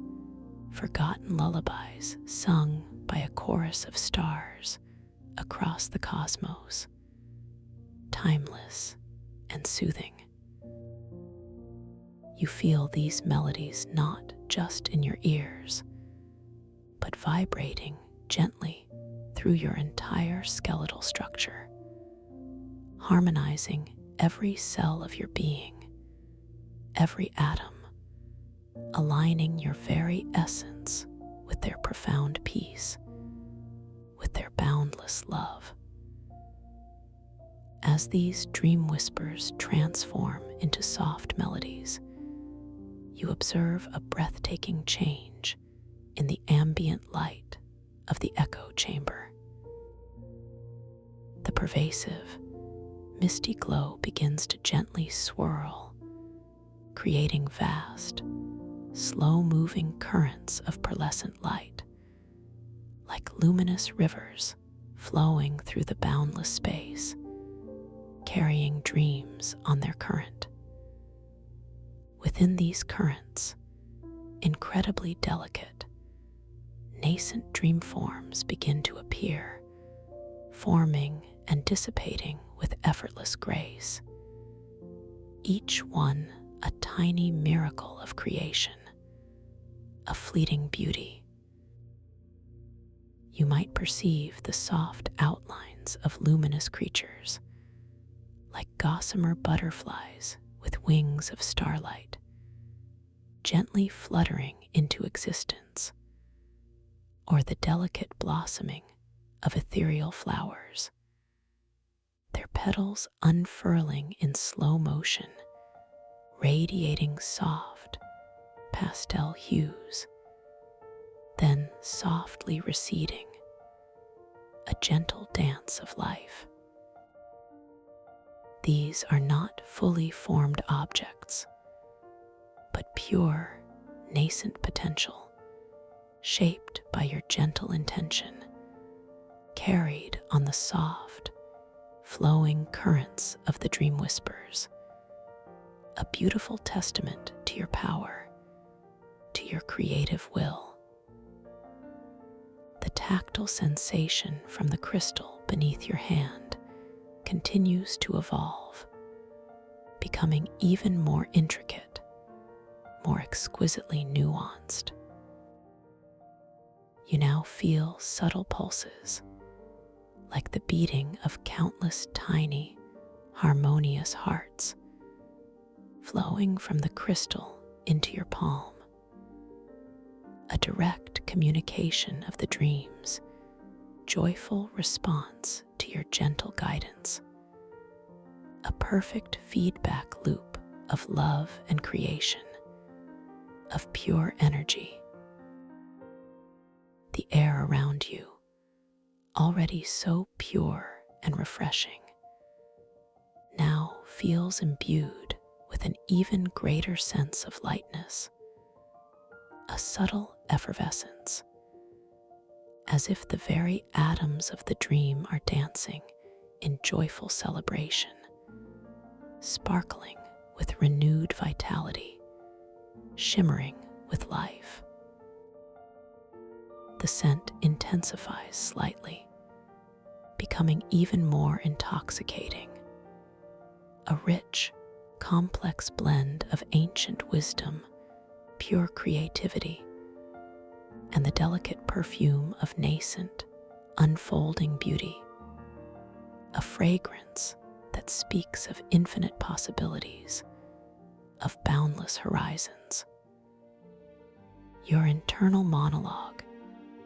forgotten lullabies sung by a chorus of stars across the cosmos, timeless and soothing. You feel these melodies not just in your ears, but vibrating gently through your entire skeletal structure, harmonizing every cell of your being, every atom, aligning your very essence with their profound peace, with their boundless love. As these dream whispers transform into soft melodies, you observe a breathtaking change in the ambient light of the echo chamber. The pervasive, misty glow begins to gently swirl, creating vast, slow-moving currents of pearlescent light, like luminous rivers flowing through the boundless space, carrying dreams on their current. Within these currents, incredibly delicate, nascent dream forms begin to appear, forming and dissipating with effortless grace, each one a tiny miracle of creation, a fleeting beauty. You might perceive the soft outlines of luminous creatures, like gossamer butterflies with wings of starlight, gently fluttering into existence, or the delicate blossoming of ethereal flowers, their petals unfurling in slow motion, radiating soft, pastel hues, then softly receding, a gentle dance of life. These are not fully formed objects, but pure, nascent potential, shaped by your gentle intention, carried on the soft, flowing currents of the dream whispers, a beautiful testament to your power, to your creative will. The tactile sensation from the crystal beneath your hand continues to evolve, becoming even more intricate, more exquisitely nuanced. You now feel subtle pulses, like the beating of countless tiny, harmonious hearts, flowing from the crystal into your palm. A direct communication of the dreams, joyful response to your gentle guidance. A perfect feedback loop of love and creation, of pure energy. The air around you, already so pure and refreshing, feels imbued with an even greater sense of lightness, a subtle effervescence, as if the very atoms of the dream are dancing in joyful celebration, sparkling with renewed vitality, shimmering with life. The scent intensifies slightly, becoming even more intoxicating, a rich, complex blend of ancient wisdom, pure creativity, and the delicate perfume of nascent, unfolding beauty, a fragrance that speaks of infinite possibilities, of boundless horizons. Your internal monologue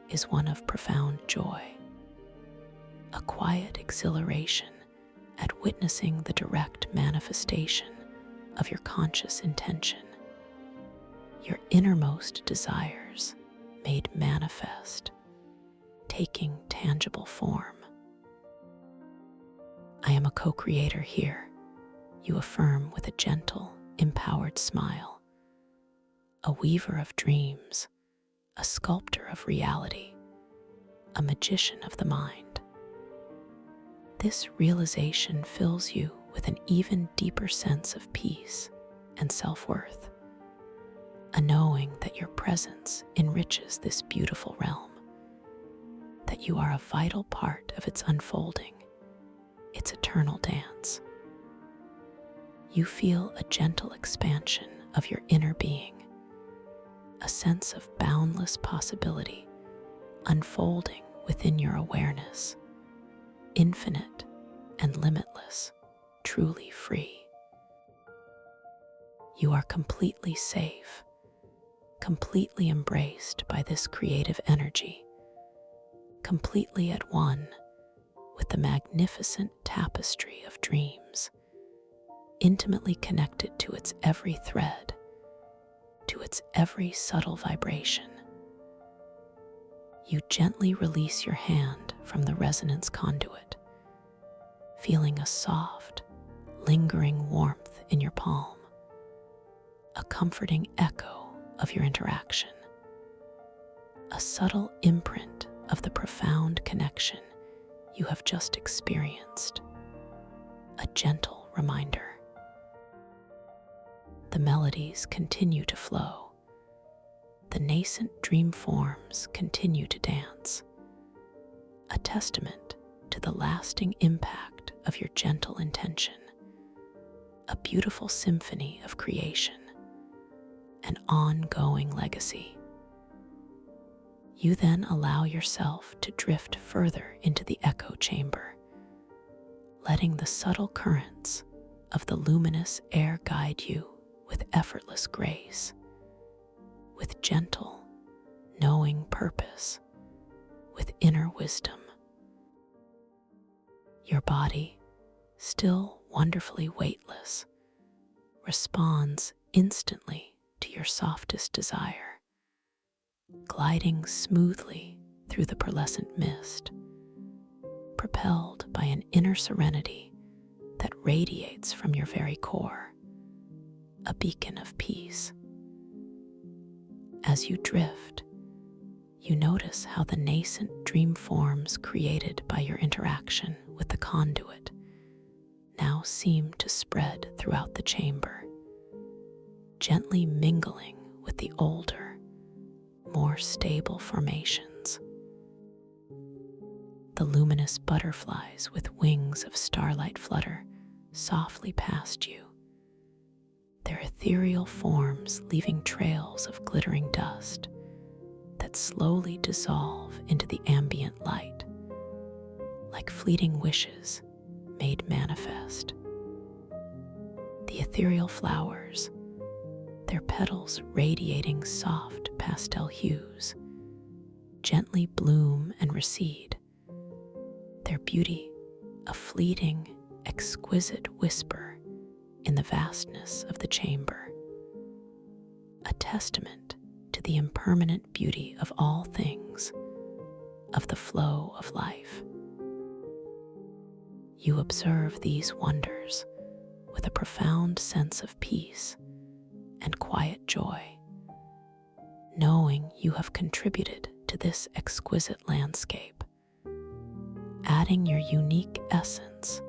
is one of profound joy, a quiet exhilaration at witnessing the direct manifestation of your conscious intention, your innermost desires made manifest, taking tangible form. I am a co-creator here, you affirm with a gentle, empowered smile, a weaver of dreams, a sculptor of reality, a magician of the mind. This realization fills you with an even deeper sense of peace and self-worth, a knowing that your presence enriches this beautiful realm, that you are a vital part of its unfolding, its eternal dance. You feel a gentle expansion of your inner being, a sense of boundless possibility unfolding within your awareness, infinite and limitless, truly free. You are completely safe, completely embraced by this creative energy, completely at one with the magnificent tapestry of dreams, intimately connected to its every thread, to its every subtle vibration. You gently release your hand from the resonance conduit, feeling a soft, lingering warmth in your palm, a comforting echo of your interaction, a subtle imprint of the profound connection you have just experienced, a gentle reminder. The melodies continue to flow. The nascent dream forms continue to dance, a testament to the lasting impact of your gentle intention, a beautiful symphony of creation, an ongoing legacy. You then allow yourself to drift further into the echo chamber, letting the subtle currents of the luminous air guide you with effortless grace, with gentle, knowing purpose, with inner wisdom. Your body, still wonderfully weightless, responds instantly to your softest desire, gliding smoothly through the pearlescent mist, propelled by an inner serenity that radiates from your very core, a beacon of peace. As you drift, you notice how the nascent dream forms created by your interaction with the conduit now seem to spread throughout the chamber, gently mingling with the older, more stable formations. The luminous butterflies with wings of starlight flutter softly past you, their ethereal forms leaving trails of glittering dust that slowly dissolve into the ambient light, like fleeting wishes made manifest. The ethereal flowers, their petals radiating soft pastel hues, gently bloom and recede, their beauty a fleeting, exquisite whisper in the vastness of the chamber, a testament to the impermanent beauty of all things, of the flow of life. You observe these wonders with a profound sense of peace and quiet joy, knowing you have contributed to this exquisite landscape, adding your unique essence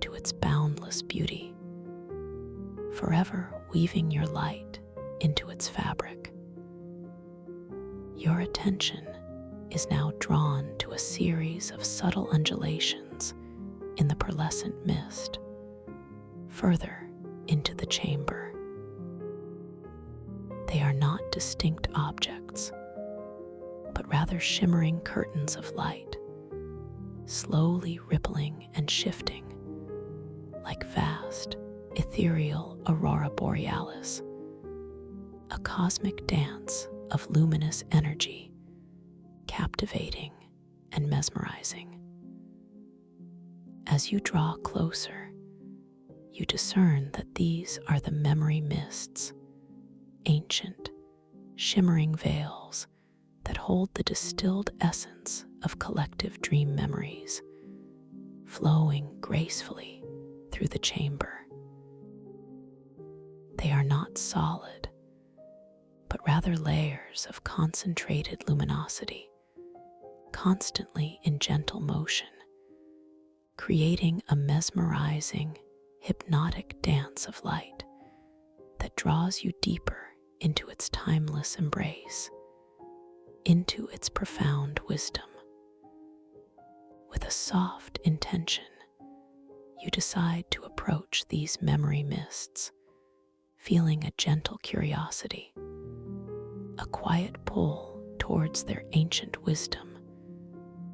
to its boundless beauty, forever weaving your light into its fabric. Your attention is now drawn to a series of subtle undulations in the pearlescent mist, further into the chamber. They are not distinct objects, but rather shimmering curtains of light, slowly rippling and shifting like vast, ethereal aurora borealis, a cosmic dance of luminous energy, captivating and mesmerizing. As you draw closer, you discern that these are the memory mists, ancient, shimmering veils that hold the distilled essence of collective dream memories, flowing gracefully through the chamber. They are not solid, but rather layers of concentrated luminosity, constantly in gentle motion, creating a mesmerizing, hypnotic dance of light that draws you deeper into its timeless embrace, into its profound wisdom. With a soft intention, you decide to approach these memory mists, feeling a gentle curiosity, a quiet pull towards their ancient wisdom,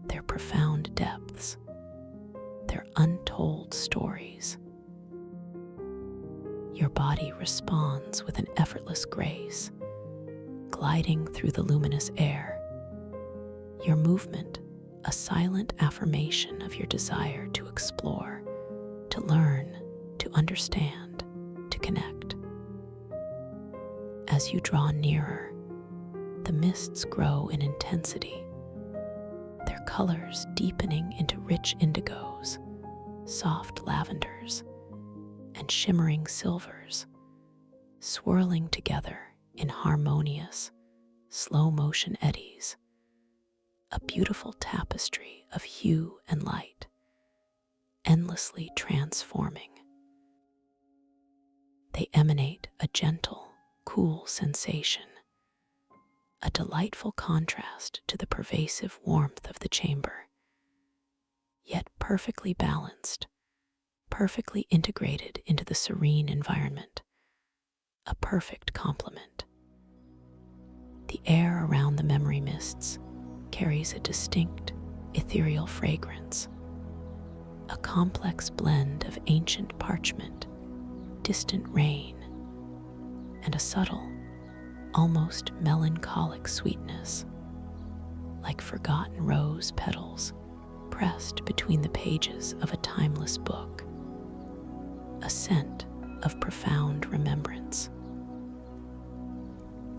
their profound depths, their untold stories. Your body responds with an effortless grace, gliding through the luminous air, your movement a silent affirmation of your desire to explore, to learn, to understand, to connect. As you draw nearer, the mists grow in intensity, their colors deepening into rich indigos, soft lavenders, and shimmering silvers, swirling together in harmonious, slow-motion eddies, a beautiful tapestry of hue and light, endlessly transforming. They emanate a gentle, cool sensation, a delightful contrast to the pervasive warmth of the chamber, yet perfectly balanced, perfectly integrated into the serene environment, a perfect complement. The air around the memory mists carries a distinct, ethereal fragrance, a complex blend of ancient parchment, distant rain, and a subtle, almost melancholic sweetness, like forgotten rose petals pressed between the pages of a timeless book, a scent of profound remembrance.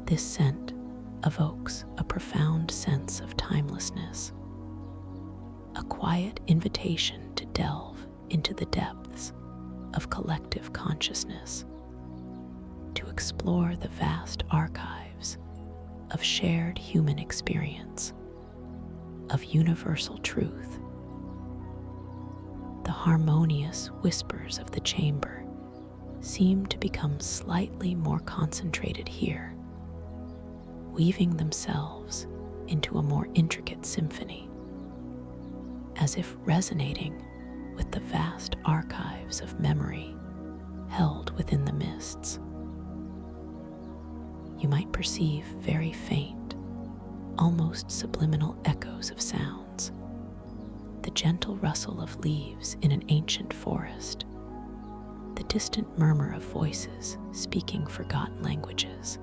This scent evokes a profound sense of timelessness, a quiet invitation to delve into the depths of collective consciousness, to explore the vast archives of shared human experience, of universal truth. The harmonious whispers of the chamber seem to become slightly more concentrated here, weaving themselves into a more intricate symphony, as if resonating with the vast archives of memory held within the mists. You might perceive very faint, almost subliminal echoes of sounds, the gentle rustle of leaves in an ancient forest, the distant murmur of voices speaking forgotten languages,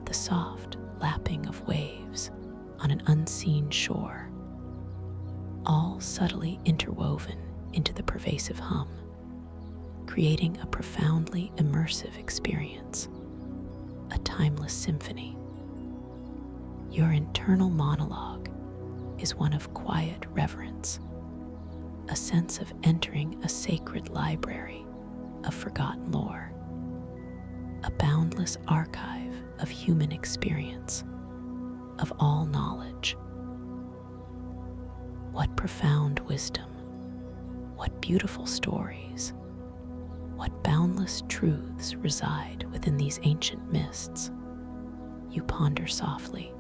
the soft lapping of waves on an unseen shore, all subtly interwoven into the pervasive hum, creating a profoundly immersive experience, a timeless symphony. Your internal monologue is one of quiet reverence, a sense of entering a sacred library of forgotten lore, a boundless archive of human experience, of all knowledge. What profound wisdom, what beautiful stories, what boundless truths reside within these ancient mists. You ponder softly,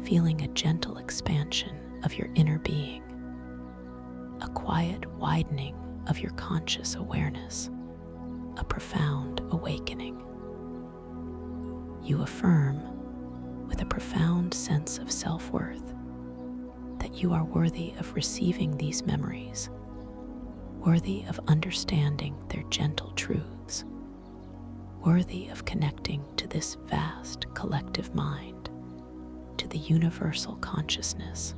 feeling a gentle expansion of your inner being, a quiet widening of your conscious awareness, a profound awakening. You affirm, with a profound sense of self-worth, that you are worthy of receiving these memories, worthy of understanding their gentle truths, worthy of connecting to this vast collective mind, to the universal consciousness.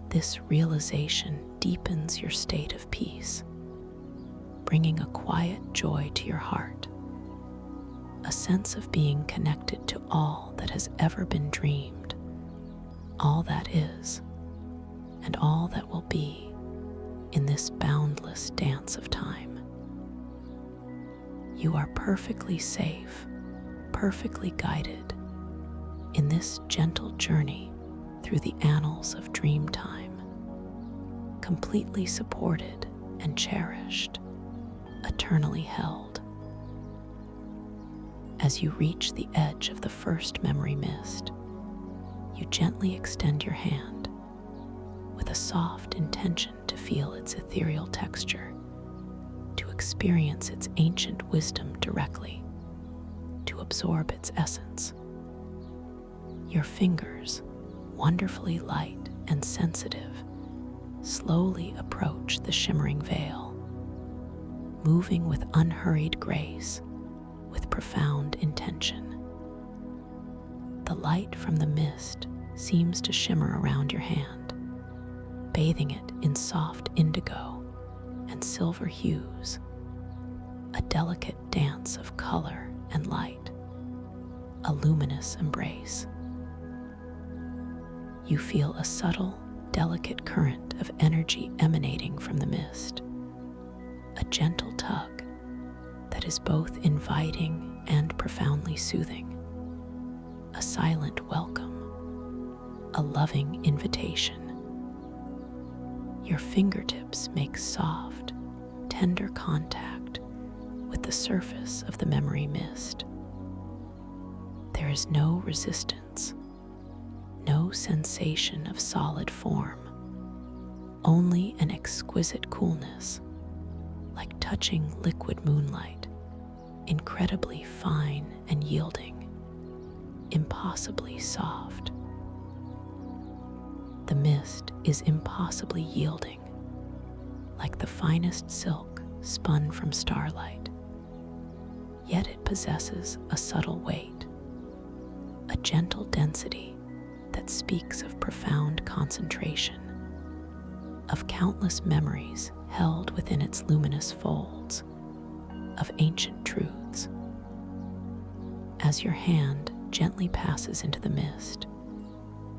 This realization deepens your state of peace, bringing a quiet joy to your heart, a sense of being connected to all that has ever been dreamed, all that is, and all that will be in this boundless dance of time. You are perfectly safe, perfectly guided in this gentle journey through the annals of dream time, completely supported and cherished, eternally held. As you reach the edge of the first memory mist, you gently extend your hand with a soft intention to feel its ethereal texture, to experience its ancient wisdom directly, to absorb its essence. Your fingers, wonderfully light and sensitive, slowly approach the shimmering veil, moving with unhurried grace, with profound intention. The light from the mist seems to shimmer around your hand, bathing it in soft indigo and silver hues, a delicate dance of color and light, a luminous embrace. You feel a subtle, delicate current of energy emanating from the mist, a gentle tug that is both inviting and profoundly soothing, a silent welcome, a loving invitation. Your fingertips make soft, tender contact with the surface of the memory mist. There is no resistance, no sensation of solid form, only an exquisite coolness, like touching liquid moonlight, incredibly fine and yielding, impossibly soft. The mist is impossibly yielding, like the finest silk spun from starlight, yet it possesses a subtle weight, a gentle density that speaks of profound concentration, of countless memories held within its luminous folds, of ancient truths. As your hand gently passes into the mist,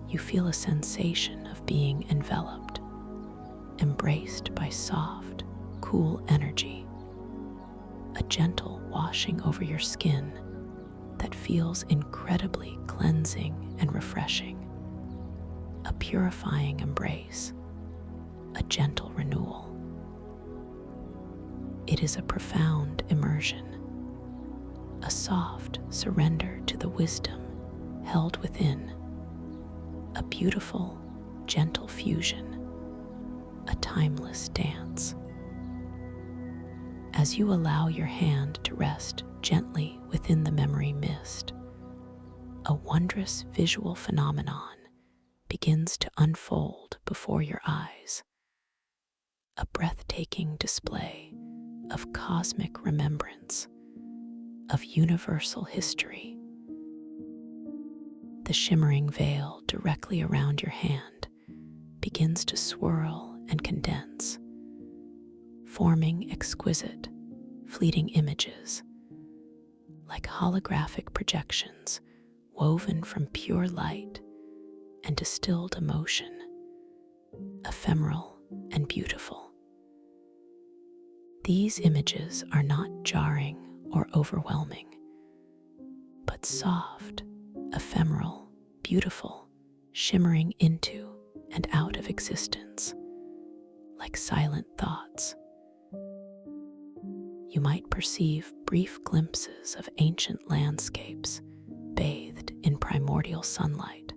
you feel a sensation of being enveloped, embraced by soft, cool energy, a gentle washing over your skin that feels incredibly cleansing and refreshing, a purifying embrace, a gentle renewal. It is a profound immersion, a soft surrender to the wisdom held within, a beautiful, gentle fusion, a timeless dance. As you allow your hand to rest gently within the memory mist, a wondrous visual phenomenon begins to unfold before your eyes, a breathtaking display of cosmic remembrance, of universal history. The shimmering veil directly around your hand begins to swirl and condense, forming exquisite, fleeting images, like holographic projections woven from pure light and distilled emotion, ephemeral and beautiful. These images are not jarring or overwhelming, but soft, ephemeral, beautiful, shimmering into and out of existence, like silent thoughts. You might perceive brief glimpses of ancient landscapes bathed in primordial sunlight,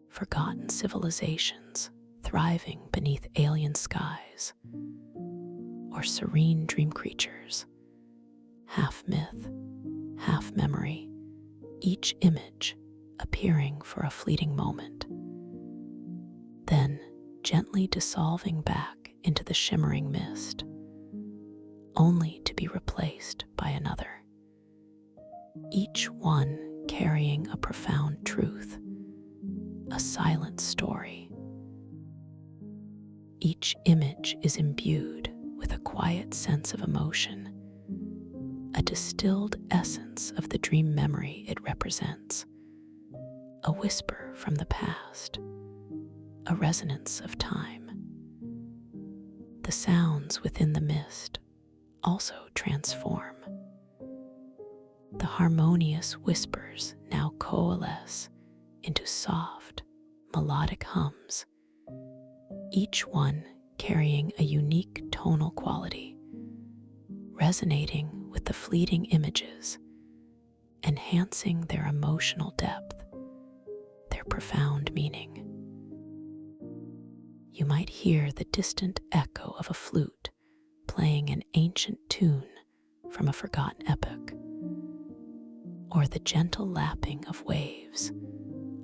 forgotten civilizations thriving beneath alien skies, or serene dream creatures, half myth, half memory, each image appearing for a fleeting moment, then gently dissolving back into the shimmering mist, only to be replaced by another, each one carrying a profound truth, a silent story. Each image is imbued with a quiet sense of emotion, a distilled essence of the dream memory it represents, a whisper from the past, a resonance of time. The sounds within the mist also transform. The harmonious whispers now coalesce into soft, melodic hums, each one carrying a unique tonal quality, resonating with the fleeting images, enhancing their emotional depth, their profound meaning. You might hear the distant echo of a flute playing an ancient tune from a forgotten epoch, or the gentle lapping of waves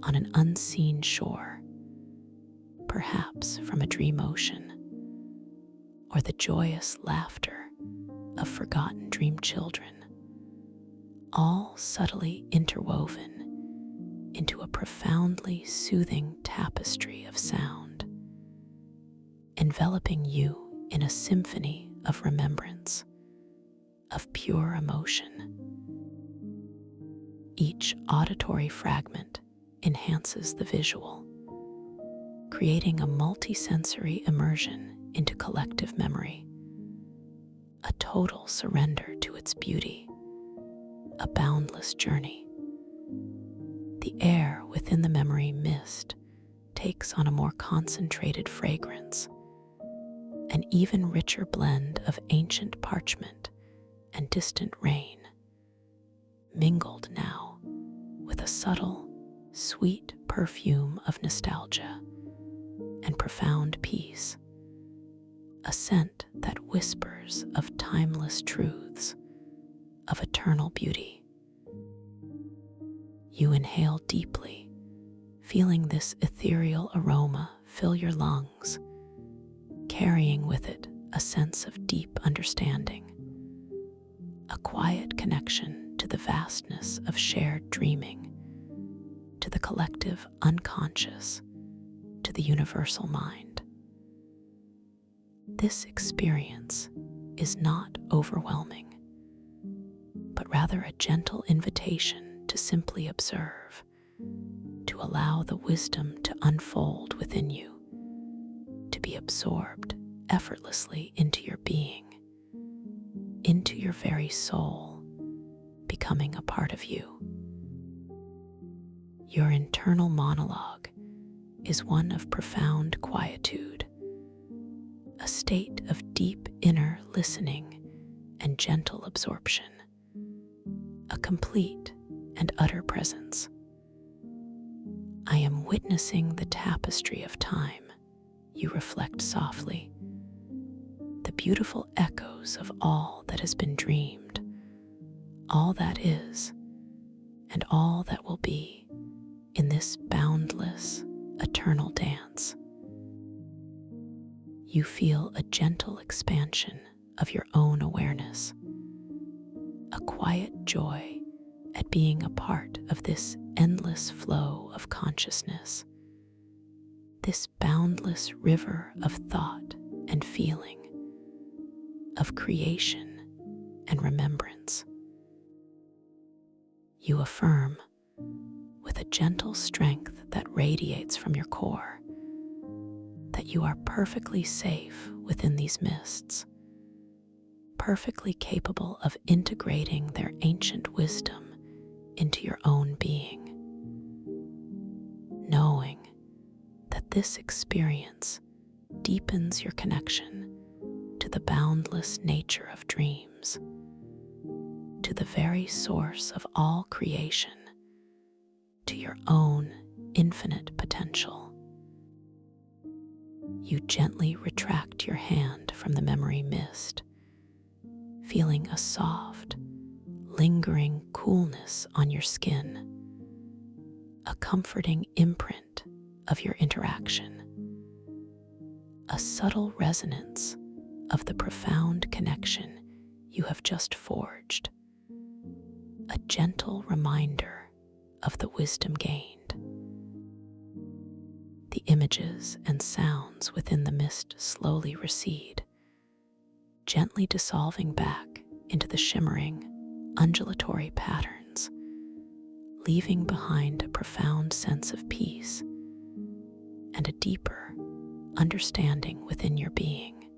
on an unseen shore, perhaps from a dream ocean, or the joyous laughter of forgotten dream children, all subtly interwoven into a profoundly soothing tapestry of sound, enveloping you in a symphony of remembrance, of pure emotion. Each auditory fragment enhances the visual, creating a multisensory immersion into collective memory, a total surrender to its beauty, a boundless journey. The air within the memory mist takes on a more concentrated fragrance, an even richer blend of ancient parchment and distant rain, mingled now with a subtle, sweet perfume of nostalgia and profound peace, a scent that whispers of timeless truths, of eternal beauty. You inhale deeply, feeling this ethereal aroma fill your lungs, carrying with it a sense of deep understanding, a quiet connection to the vastness of shared dreaming, to the collective unconscious, to the universal mind. This experience is not overwhelming, but rather a gentle invitation to simply observe, to allow the wisdom to unfold within you, to be absorbed effortlessly into your being, into your very soul, becoming a part of you. Your internal monologue is one of profound quietude, a state of deep inner listening and gentle absorption, a complete and utter presence. I am witnessing the tapestry of time, you reflect softly, the beautiful echoes of all that has been dreamed, all that is, and all that will be in this boundless, eternal dance. You feel a gentle expansion of your own awareness, a quiet joy at being a part of this endless flow of consciousness, this boundless river of thought and feeling, of creation and remembrance. You affirm, with a gentle strength that radiates from your core, that you are perfectly safe within these mists, perfectly capable of integrating their ancient wisdom into your own being, knowing that this experience deepens your connection to the boundless nature of dreams, to the very source of all creation, to your own infinite potential. You gently retract your hand from the memory mist, feeling a soft, lingering coolness on your skin, a comforting imprint of your interaction, a subtle resonance of the profound connection you have just forged, a gentle reminder of the wisdom gained. The images and sounds within the mist slowly recede, gently dissolving back into the shimmering, undulatory patterns, leaving behind a profound sense of peace and a deeper understanding within your being,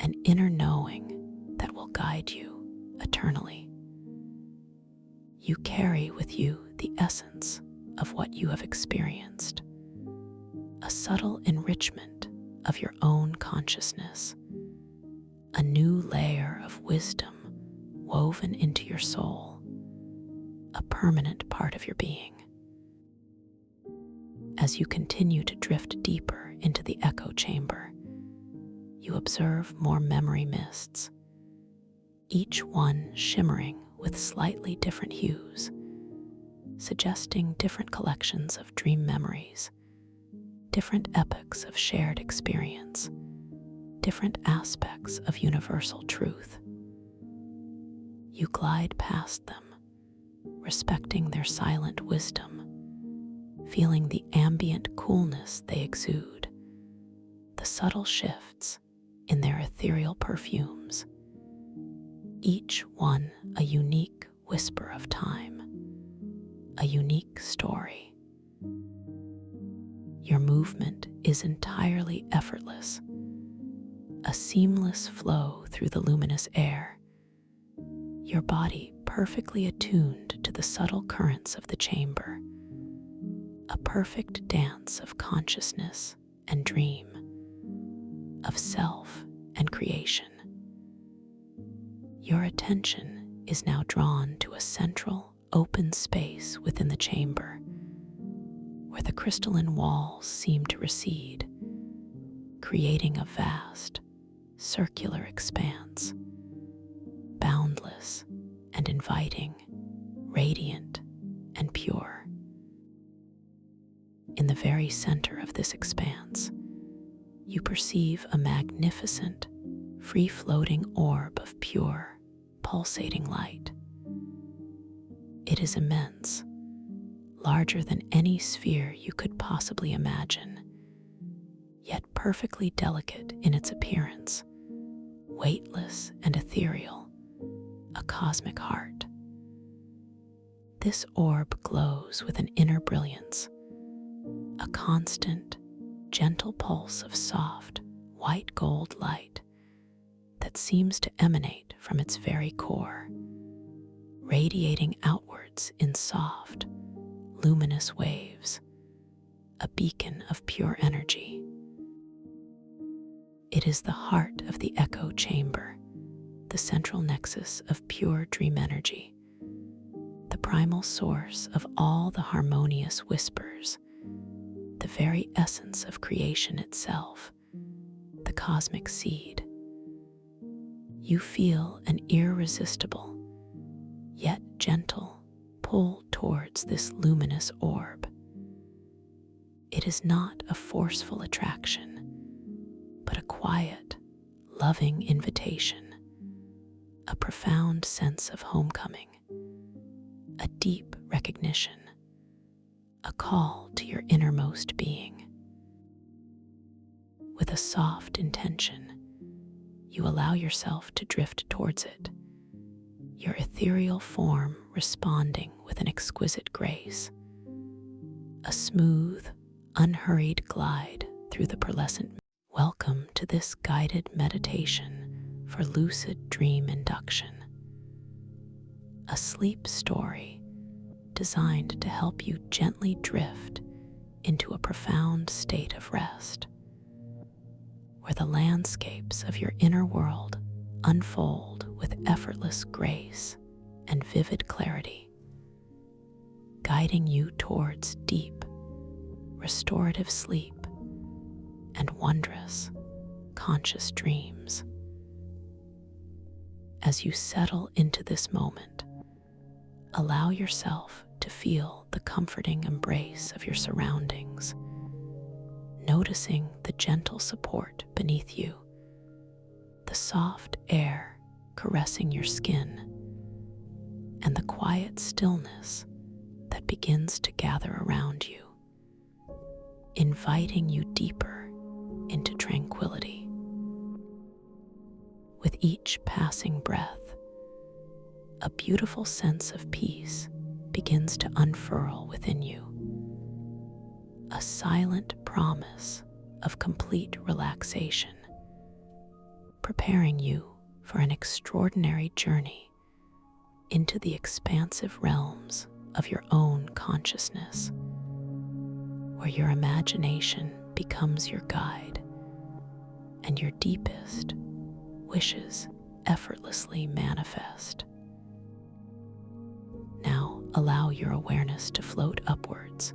an inner knowing that will guide you eternally. You carry with you the essence of what you have experienced, a subtle enrichment of your own consciousness, a new layer of wisdom woven into your soul, a permanent part of your being. As you continue to drift deeper into the echo chamber, you observe more memory mists, each one shimmering with slightly different hues, suggesting different collections of dream memories, different epochs of shared experience, different aspects of universal truth. You glide past them, respecting their silent wisdom, feeling the ambient coolness they exude, the subtle shifts in their ethereal perfumes, each one a unique whisper of time, a unique story. Your movement is entirely effortless, a seamless flow through the luminous air, your body perfectly attuned to the subtle currents of the chamber, a perfect dance of consciousness and dream, of self and creation. Your attention is now drawn to a central, open space within the chamber, where the crystalline walls seem to recede, creating a vast, circular expanse, boundless and inviting, radiant and pure. In the very center of this expanse, you perceive a magnificent, free-floating orb of pure, pulsating light. It is immense, larger than any sphere you could possibly imagine, yet perfectly delicate in its appearance, weightless and ethereal, a cosmic heart. This orb glows with an inner brilliance, a constant, gentle pulse of soft, white gold light that seems to emanate from its very core, radiating outwards in soft, luminous waves, a beacon of pure energy. It is the heart of the echo chamber, the central nexus of pure dream energy, the primal source of all the harmonious whispers, the very essence of creation itself, the cosmic seed. You feel an irresistible, yet gentle pull towards this luminous orb. It is not a forceful attraction, but a quiet, loving invitation, a profound sense of homecoming, a deep recognition, a call to your innermost being. With a soft intention, you allow yourself to drift towards it, your ethereal form responding with an exquisite grace, a smooth, unhurried glide through the pearlescent. Welcome to this guided meditation for lucid dream induction, a sleep story designed to help you gently drift into a profound state of rest, where the landscapes of your inner world unfold with effortless grace and vivid clarity, guiding you towards deep, restorative sleep and wondrous, conscious dreams. As you settle into this moment, allow yourself to feel the comforting embrace of your surroundings, noticing the gentle support beneath you, the soft air caressing your skin, and the quiet stillness that begins to gather around you, inviting you deeper into tranquility. With each passing breath, a beautiful sense of peace begins to unfurl within you, a silent promise of complete relaxation, preparing you for an extraordinary journey into the expansive realms of your own consciousness, where your imagination becomes your guide and your deepest wishes effortlessly manifest. Now allow your awareness to float upwards,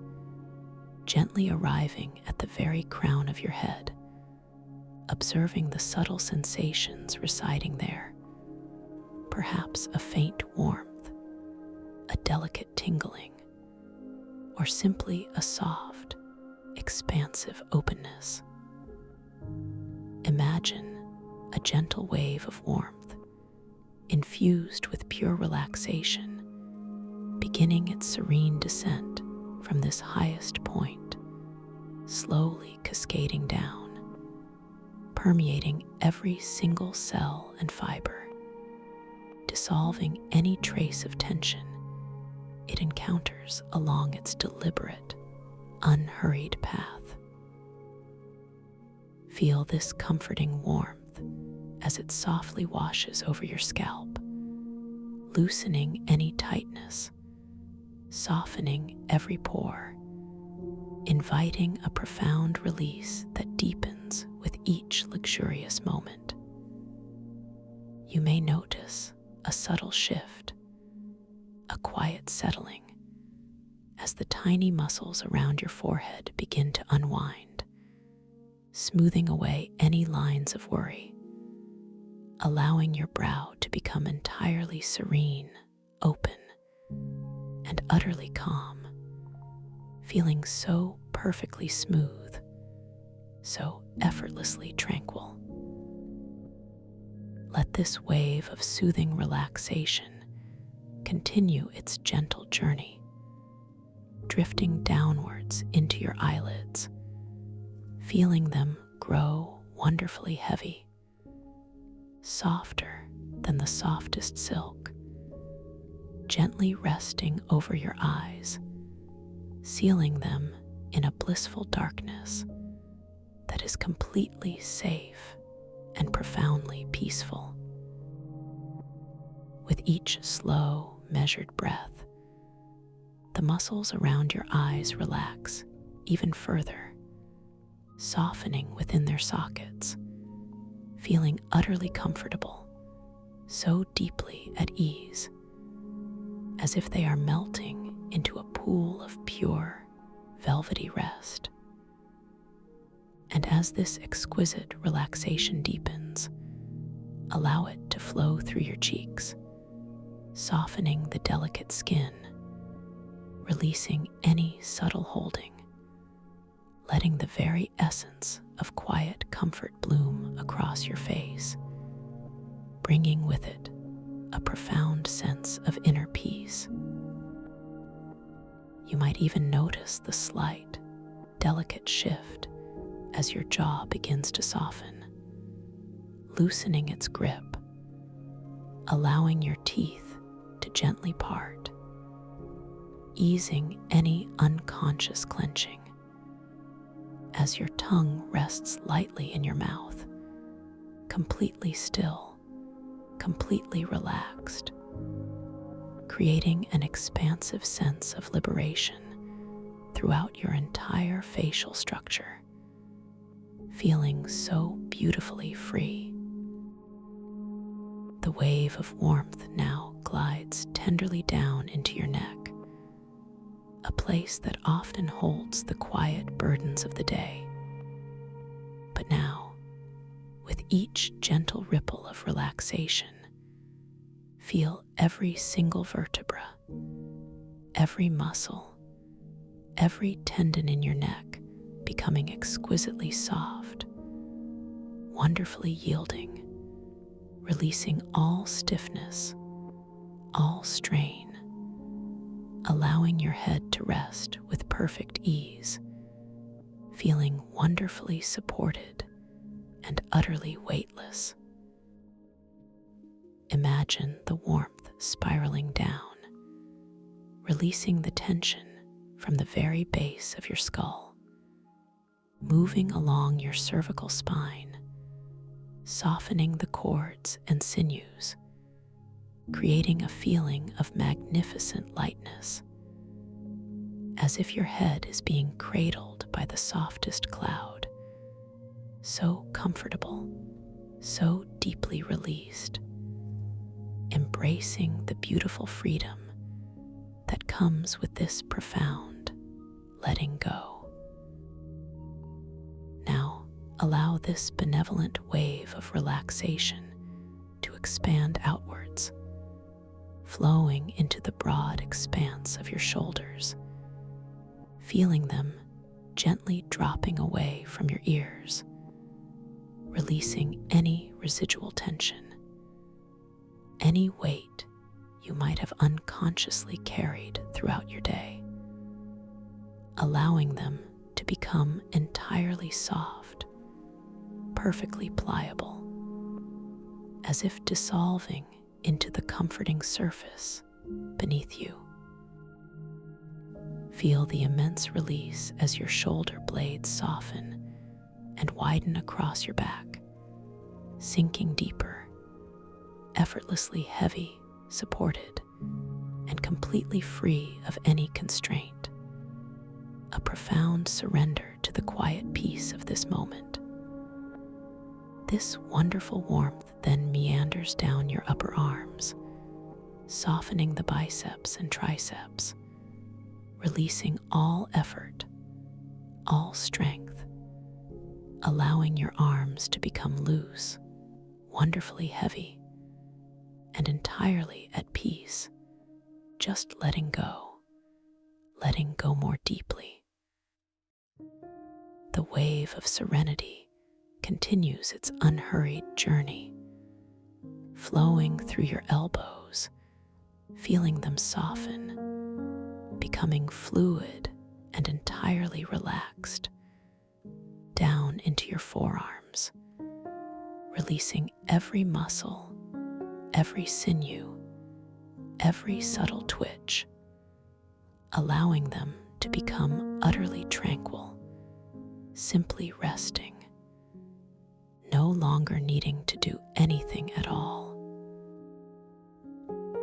gently arriving at the very crown of your head, observing the subtle sensations residing there, perhaps a faint warmth, a delicate tingling, or simply a soft, expansive openness. Imagine a gentle wave of warmth, infused with pure relaxation, beginning its serene descent from this highest point, slowly cascading down, permeating every single cell and fiber, dissolving any trace of tension it encounters along its deliberate, unhurried path. Feel this comforting warmth as it softly washes over your scalp, loosening any tightness, softening every pore, inviting a profound release that deepens with each luxurious moment. You may notice a subtle shift, a quiet settling, as the tiny muscles around your forehead begin to unwind, smoothing away any lines of worry, allowing your brow to become entirely serene, open, and utterly calm, feeling so perfectly smooth, so effortlessly tranquil. Let this wave of soothing relaxation continue its gentle journey, drifting downwards into your eyelids, feeling them grow wonderfully heavy, softer than the softest silk, gently resting over your eyes, sealing them in a blissful darkness that is completely safe and profoundly peaceful. With each slow, measured breath, the muscles around your eyes relax even further, softening within their sockets, feeling utterly comfortable, so deeply at ease, as if they are melting into a pool of pure, velvety rest. And as this exquisite relaxation deepens, allow it to flow through your cheeks, softening the delicate skin, releasing any subtle holding, letting the very essence of quiet comfort bloom across your face, bringing with it a profound sense of inner peace. You might even notice the slight, delicate shift as your jaw begins to soften, loosening its grip, allowing your teeth to gently part, easing any unconscious clenching. As your tongue rests lightly in your mouth, completely still completely relaxed, creating an expansive sense of liberation throughout your entire facial structure, feeling so beautifully free. The wave of warmth now glides tenderly down into your neck, a place that often holds the quiet burdens of the day. But now, with each gentle ripple of relaxation, feel every single vertebra, every muscle, every tendon in your neck becoming exquisitely soft, wonderfully yielding, releasing all stiffness, all strain, allowing your head to rest with perfect ease, feeling wonderfully supported and utterly weightless. Imagine the warmth spiraling down, releasing the tension from the very base of your skull, moving along your cervical spine, softening the cords and sinews, creating a feeling of magnificent lightness, as if your head is being cradled by the softest cloud, so comfortable, so deeply released, embracing the beautiful freedom that comes with this profound letting go. Now, allow this benevolent wave of relaxation to expand outwards, flowing into the broad expanse of your shoulders, feeling them gently dropping away from your ears, releasing any residual tension, any weight you might have unconsciously carried throughout your day, allowing them to become entirely soft, perfectly pliable, as if dissolving into the comforting surface beneath you. Feel the immense release as your shoulder blades soften and widen across your back, sinking deeper, effortlessly heavy, supported, and completely free of any constraint. A profound surrender to the quiet peace of this moment. This wonderful warmth then meanders down your upper arms, softening the biceps and triceps, releasing all effort, all strength, allowing your arms to become loose, wonderfully heavy, and entirely at peace, just letting go more deeply. The wave of serenity continues its unhurried journey, flowing through your elbows, feeling them soften, becoming fluid and entirely relaxed, down into your forearms, releasing every muscle, every sinew, every subtle twitch, allowing them to become utterly tranquil, simply resting, no longer needing to do anything at all.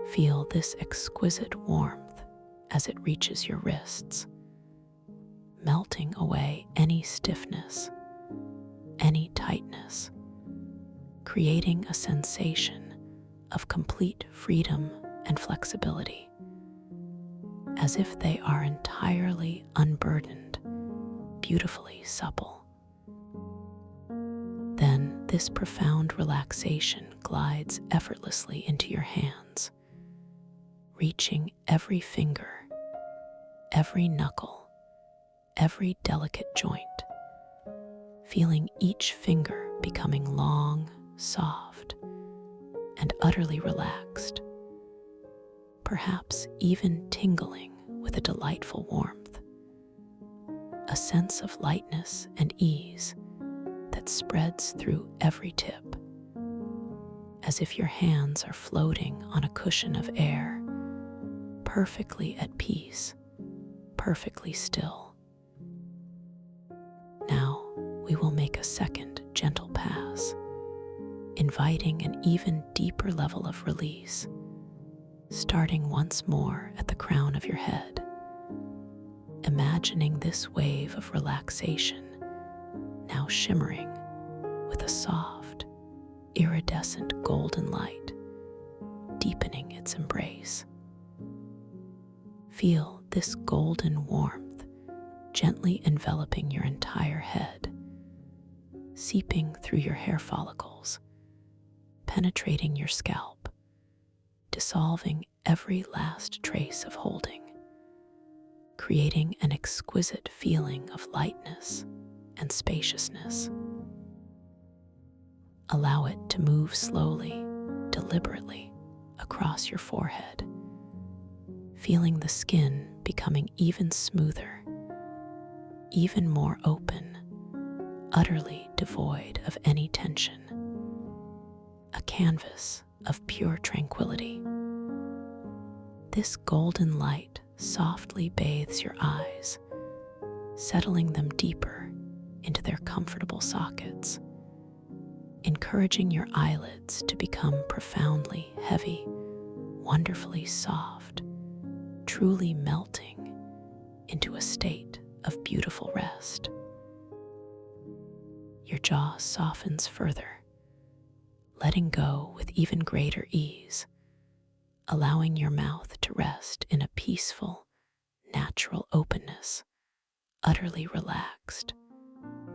Feel this exquisite warmth as it reaches your wrists, melting away any stiffness, any tightness, creating a sensation of complete freedom and flexibility, as if they are entirely unburdened, beautifully supple. Then this profound relaxation glides effortlessly into your hands, reaching every finger, every knuckle, every delicate joint, feeling each finger becoming long, soft, and utterly relaxed, perhaps even tingling with a delightful warmth, a sense of lightness and ease that spreads through every tip, as if your hands are floating on a cushion of air, perfectly at peace, perfectly still. Now we will make a second gentle pass, in inviting an even deeper level of release, starting once more at the crown of your head. Imagining this wave of relaxation now shimmering with a soft, iridescent golden light, deepening its embrace. Feel this golden warmth gently enveloping your entire head, seeping through your hair follicles, penetrating your scalp, dissolving every last trace of holding, creating an exquisite feeling of lightness and spaciousness. Allow it to move slowly, deliberately across your forehead, feeling the skin becoming even smoother, even more open, utterly devoid of any tension. A canvas of pure tranquility. This golden light softly bathes your eyes, settling them deeper into their comfortable sockets, encouraging your eyelids to become profoundly heavy, wonderfully soft, truly melting into a state of beautiful rest. Your jaw softens further, letting go with even greater ease, allowing your mouth to rest in a peaceful, natural openness, utterly relaxed,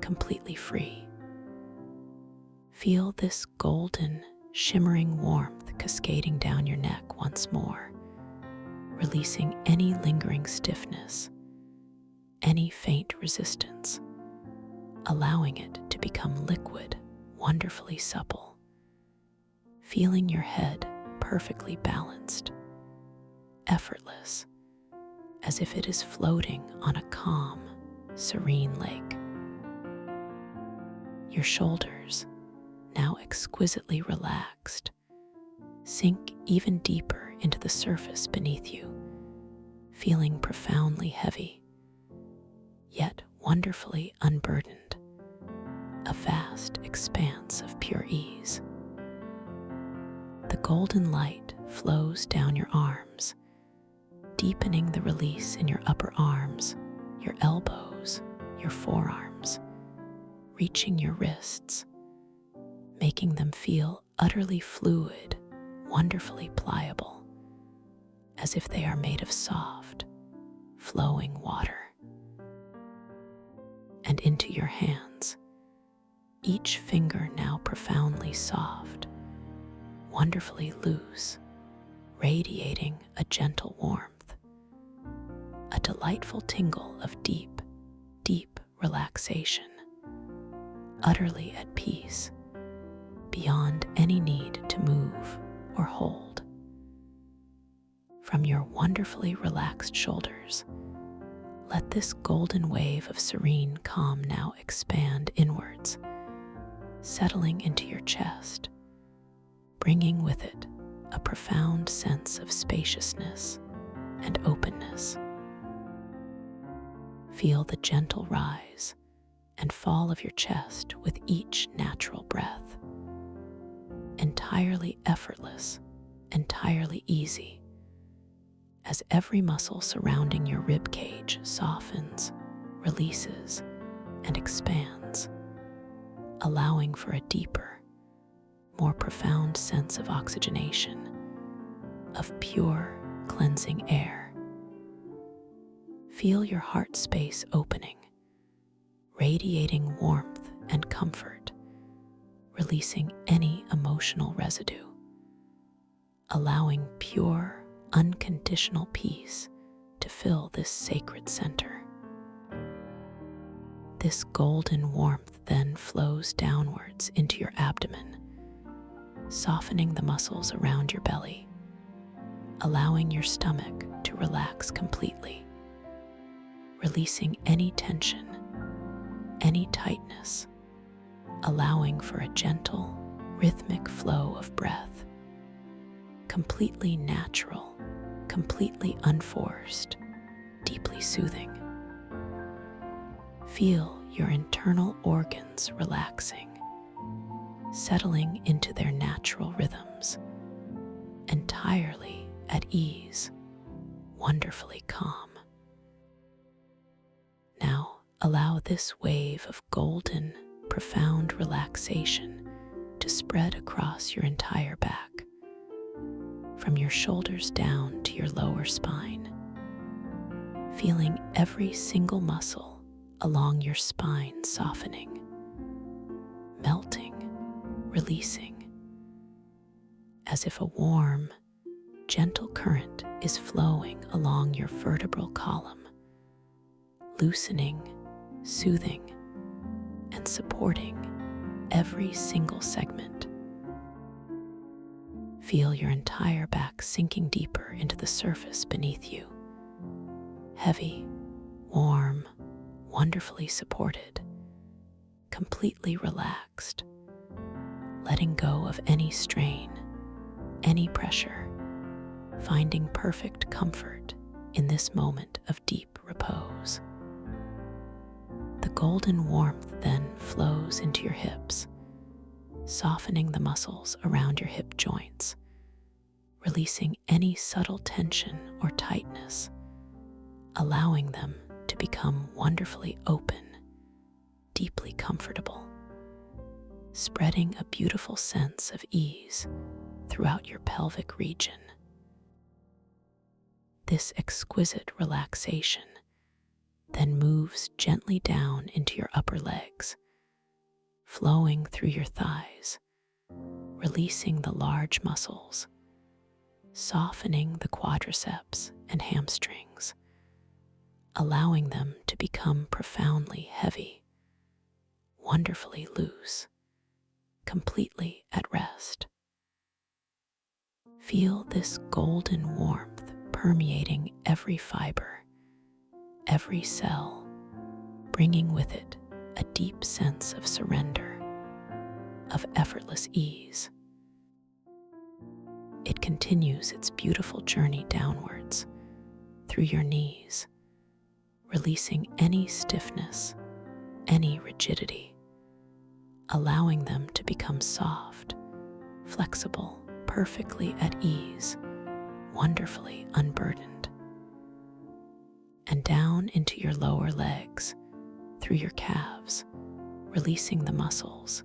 completely free. Feel this golden, shimmering warmth cascading down your neck once more, releasing any lingering stiffness, any faint resistance, allowing it to become liquid, wonderfully supple. Feeling your head perfectly balanced, effortless, as if it is floating on a calm, serene lake. Your shoulders, now exquisitely relaxed, sink even deeper into the surface beneath you, feeling profoundly heavy, yet wonderfully unburdened, a vast expanse of pure ease. The golden light flows down your arms, deepening the release in your upper arms, your elbows, your forearms, reaching your wrists, making them feel utterly fluid, wonderfully pliable, as if they are made of soft, flowing water. And into your hands, each finger now profoundly soft, wonderfully loose, radiating a gentle warmth, a delightful tingle of deep, deep relaxation, utterly at peace, beyond any need to move or hold. From your wonderfully relaxed shoulders, let this golden wave of serene calm now expand inwards, settling into your chest, bringing with it a profound sense of spaciousness and openness. Feel the gentle rise and fall of your chest with each natural breath, entirely effortless, entirely easy, as every muscle surrounding your rib cage softens, releases, and expands, allowing for a deeper, more profound sense of oxygenation, of pure, cleansing air. Feel your heart space opening, radiating warmth and comfort, releasing any emotional residue, allowing pure, unconditional peace to fill this sacred center. This golden warmth then flows downwards into your abdomen, softening the muscles around your belly, allowing your stomach to relax completely, releasing any tension, any tightness, allowing for a gentle, rhythmic flow of breath, completely natural, completely unforced, deeply soothing. Feel your internal organs relaxing, settling into their natural rhythms, entirely at ease, wonderfully calm. Now allow this wave of golden, profound relaxation to spread across your entire back, from your shoulders down to your lower spine, feeling every single muscle along your spine softening, melting, releasing, as if a warm, gentle current is flowing along your vertebral column, loosening, soothing, and supporting every single segment. Feel your entire back sinking deeper into the surface beneath you, heavy, warm, wonderfully supported, completely relaxed, letting go of any strain, any pressure, finding perfect comfort in this moment of deep repose. The golden warmth then flows into your hips, softening the muscles around your hip joints, releasing any subtle tension or tightness, allowing them to become wonderfully open, deeply comfortable, spreading a beautiful sense of ease throughout your pelvic region. This exquisite relaxation then moves gently down into your upper legs, flowing through your thighs, releasing the large muscles, softening the quadriceps and hamstrings, allowing them to become profoundly heavy, wonderfully loose, completely at rest. Feel this golden warmth permeating every fiber, every cell, bringing with it a deep sense of surrender, of effortless ease. It continues its beautiful journey downwards through your knees, releasing any stiffness, any rigidity, allowing them to become soft, flexible, perfectly at ease, wonderfully unburdened. And down into your lower legs, through your calves, releasing the muscles,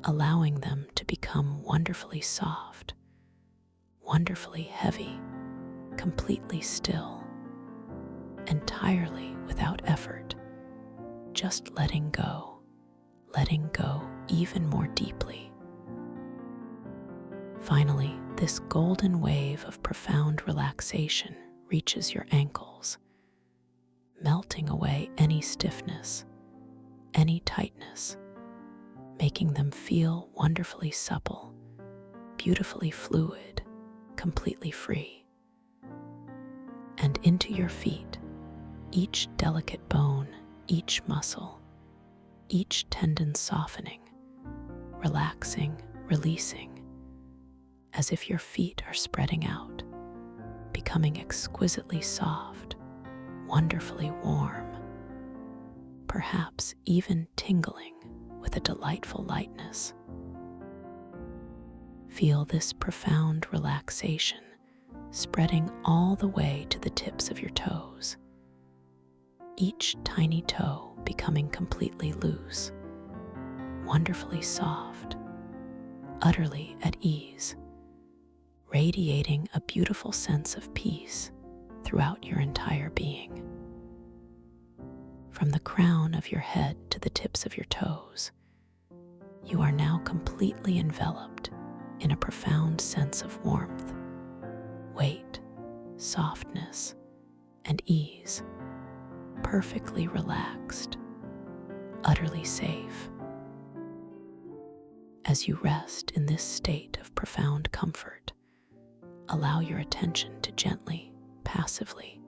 allowing them to become wonderfully soft, wonderfully heavy, completely still, entirely without effort, just letting go even more deeply. Finally, this golden wave of profound relaxation reaches your ankles, melting away any stiffness, any tightness, making them feel wonderfully supple, beautifully fluid, completely free. And into your feet, each delicate bone, each muscle, each tendon softening, relaxing, releasing, as if your feet are spreading out, becoming exquisitely soft, wonderfully warm, perhaps even tingling with a delightful lightness. Feel this profound relaxation spreading all the way to the tips of your toes, each tiny toe becoming completely loose, wonderfully soft, utterly at ease, radiating a beautiful sense of peace throughout your entire being. From the crown of your head to the tips of your toes, you are now completely enveloped in a profound sense of warmth, weight, softness, and ease, perfectly relaxed, utterly safe. As you rest in this state of profound comfort, allow your attention to gently, passively,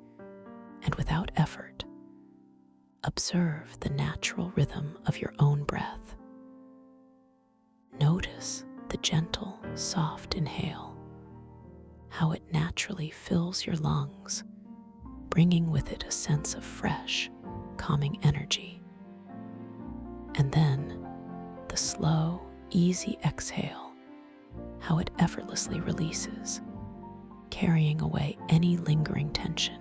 and without effort, observe the natural rhythm of your own breath. Notice the gentle, soft inhale, how it naturally fills your lungs, bringing with it a sense of fresh, calming energy. And then the slow, easy exhale, how it effortlessly releases, carrying away any lingering tension,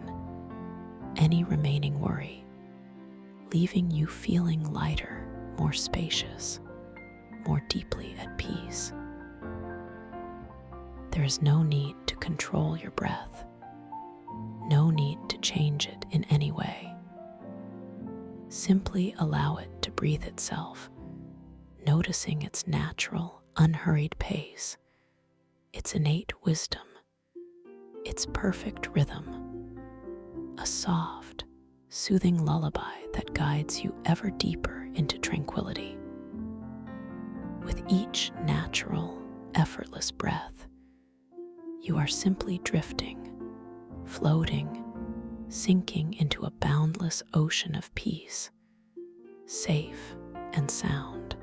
any remaining worry, leaving you feeling lighter, more spacious, more deeply at peace. There is no need to control your breath, no need to change it in any way. Simply allow it to breathe itself, noticing its natural, unhurried pace, its innate wisdom, its perfect rhythm, a soft, soothing lullaby that guides you ever deeper into tranquility. With each natural, effortless breath, you are simply drifting, floating, sinking into a boundless ocean of peace, safe and sound.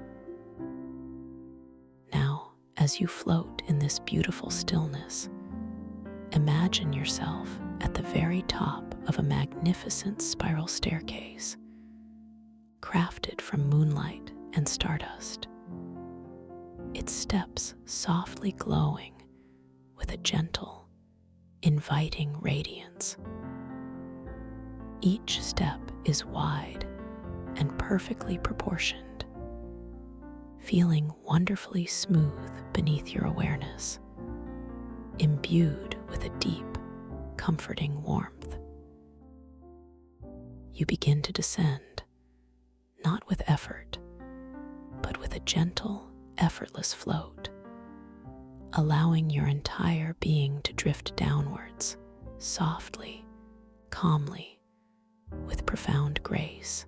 Now, as you float in this beautiful stillness, imagine yourself at the very top of a magnificent spiral staircase, crafted from moonlight and stardust. Its steps softly glowing with a gentle, inviting radiance. Each step is wide and perfectly proportioned, feeling wonderfully smooth beneath your awareness, imbued with a deep, comforting warmth. You begin to descend, not with effort, but with a gentle, effortless float, allowing your entire being to drift downwards, softly, calmly, with profound grace.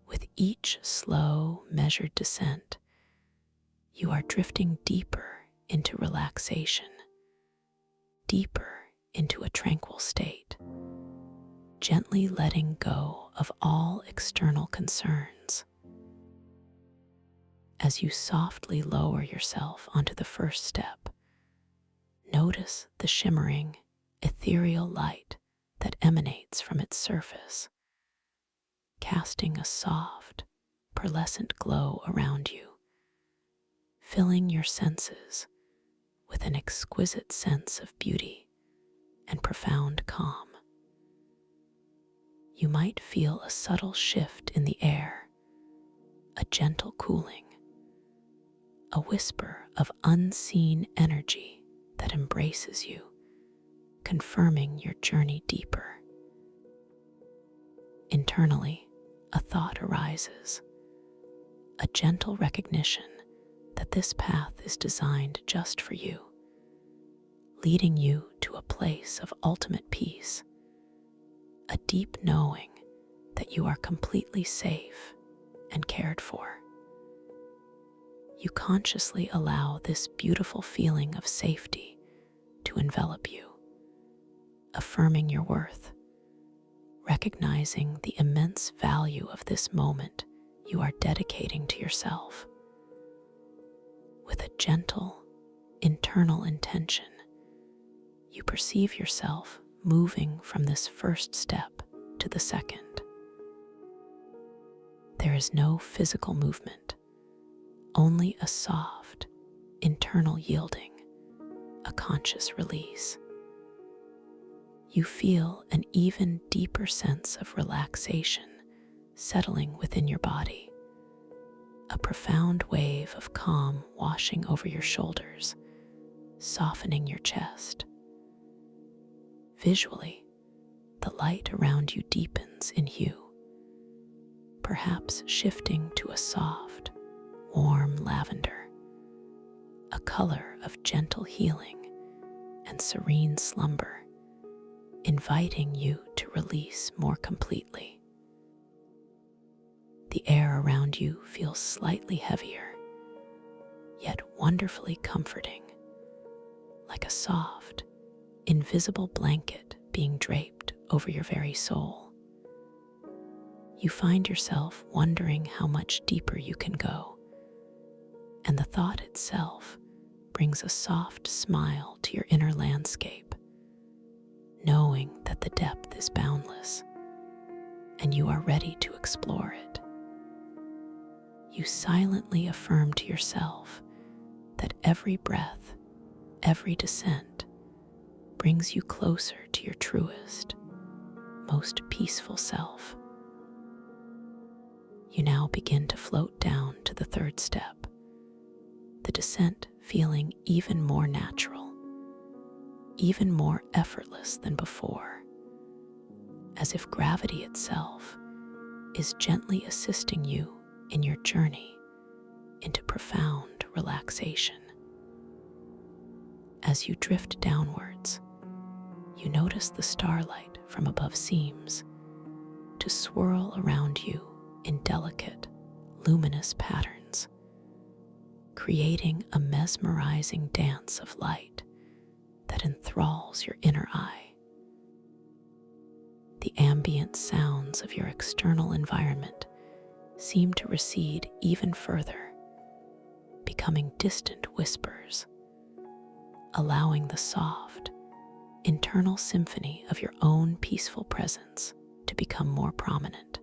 With each slow, measured descent, you are drifting deeper into relaxation, deeper into a tranquil state, gently letting go of all external concerns. As you softly lower yourself onto the first step, notice the shimmering, ethereal light that emanates from its surface, casting a soft, pearlescent glow around you, filling your senses with an exquisite sense of beauty and profound calm. You might feel a subtle shift in the air, a gentle cooling, a whisper of unseen energy that embraces you, confirming your journey deeper. Internally, a thought arises, a gentle recognition that this path is designed just for you, leading you to a place of ultimate peace, a deep knowing that you are completely safe and cared for. You consciously allow this beautiful feeling of safety to envelop you, affirming your worth, recognizing the immense value of this moment you are dedicating to yourself. With a gentle, internal intention, you perceive yourself moving from this first step to the second. There is no physical movement, only a soft, internal yielding, a conscious release. You feel an even deeper sense of relaxation settling within your body, a profound wave of calm washing over your shoulders, softening your chest. Visually, the light around you deepens in hue, perhaps shifting to a soft, warm lavender, a color of gentle healing and serene slumber, inviting you to release more completely. The air around you feels slightly heavier, yet wonderfully comforting, like a soft, invisible blanket being draped over your very soul. You find yourself wondering how much deeper you can go, and the thought itself brings a soft smile to your inner landscape, knowing that the depth is boundless and you are ready to explore it. you silently affirm to yourself that every breath, every descent brings you closer to your truest, most peaceful self. You now begin to float down to the third step, the descent feeling even more natural, even more effortless than before, as if gravity itself is gently assisting you in your journey into profound relaxation. As you drift downwards, you notice the starlight from above seems to swirl around you in delicate, luminous patterns, creating a mesmerizing dance of light that enthralls your inner eye. The ambient sounds of your external environment seem to recede even further, becoming distant whispers, allowing the soft, internal symphony of your own peaceful presence to become more prominent.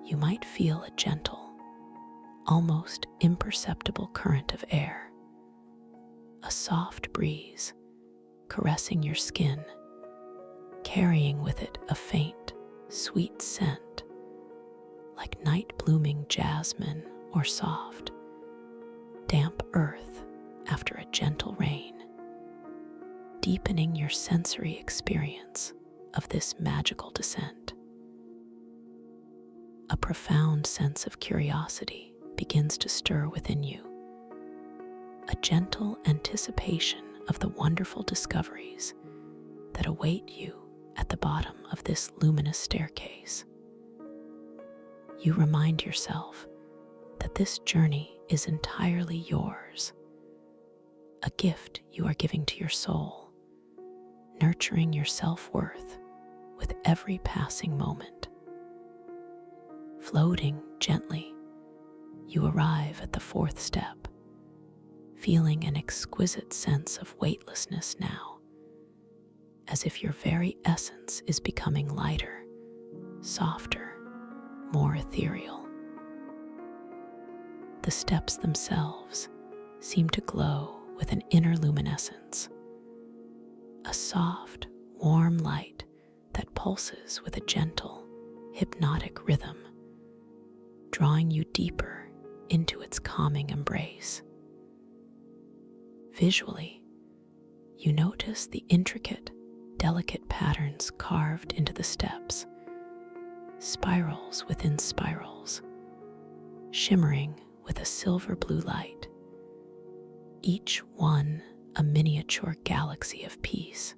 You might feel a gentle, almost imperceptible current of air, a soft breeze caressing your skin, carrying with it a faint, sweet scent, like night-blooming jasmine or soft, damp earth after a gentle rain, deepening your sensory experience of this magical descent. A profound sense of curiosity begins to stir within you, a gentle anticipation of the wonderful discoveries that await you at the bottom of this luminous staircase. You remind yourself that this journey is entirely yours, a gift you are giving to your soul, nurturing your self-worth with every passing moment. Floating gently, you arrive at the fourth step, feeling an exquisite sense of weightlessness now, as if your very essence is becoming lighter, softer, more ethereal. The steps themselves seem to glow with an inner luminescence, a soft, warm light that pulses with a gentle, hypnotic rhythm, drawing you deeper into its calming embrace. Visually, you notice the intricate, delicate patterns carved into the steps, spirals within spirals, shimmering with a silver blue light, each one a miniature galaxy of peace.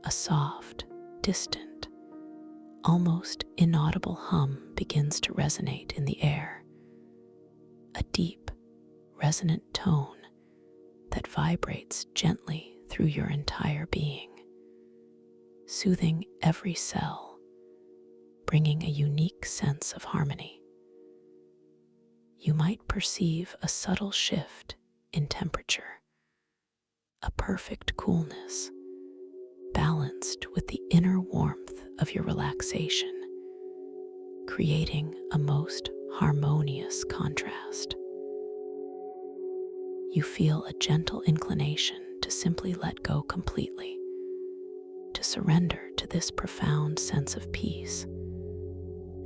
A soft, distant, almost inaudible hum begins to resonate in the air, a deep, resonant tone that vibrates gently through your entire being, soothing every cell, bringing a unique sense of harmony. You might perceive a subtle shift in temperature, a perfect coolness, balanced with the inner warmth of your relaxation, creating a most harmonious contrast. You feel a gentle inclination to simply let go completely, to surrender to this profound sense of peace,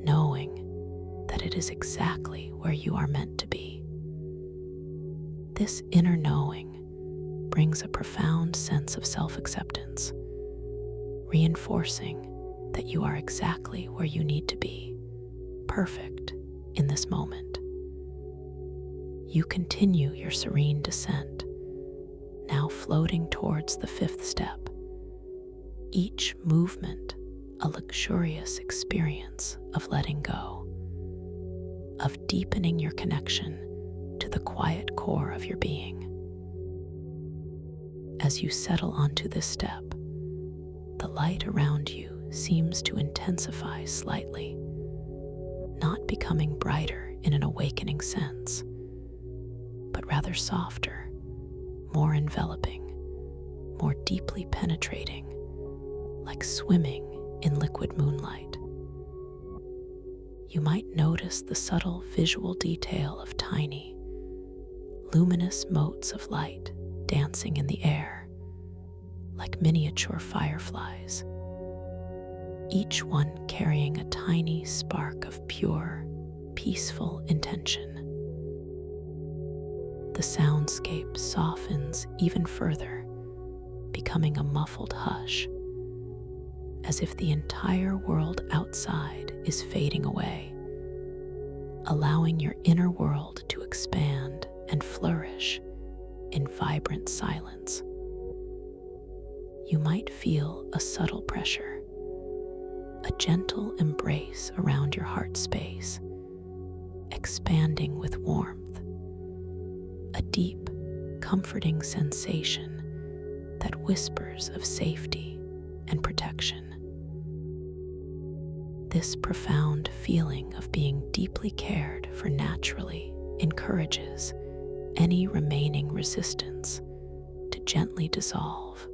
knowing that it is exactly where you are meant to be. This inner knowing brings a profound sense of self-acceptance, reinforcing that you are exactly where you need to be, perfect in this moment. You continue your serene descent, now floating towards the fifth step, each movement a luxurious experience of letting go, of deepening your connection to the quiet core of your being. As you settle onto this step, the light around you seems to intensify slightly, not becoming brighter in an awakening sense, but rather softer, more enveloping, more deeply penetrating, like swimming in liquid moonlight. You might notice the subtle visual detail of tiny, luminous motes of light dancing in the air, like miniature fireflies, each one carrying a tiny spark of pure, peaceful intention. The soundscape softens even further, becoming a muffled hush, as if the entire world outside is fading away, allowing your inner world to expand and flourish in vibrant silence. You might feel a subtle pressure, a gentle embrace around your heart space, expanding with warmth, a deep, comforting sensation that whispers of safety and protection. This profound feeling of being deeply cared for naturally encourages any remaining resistance to gently dissolve,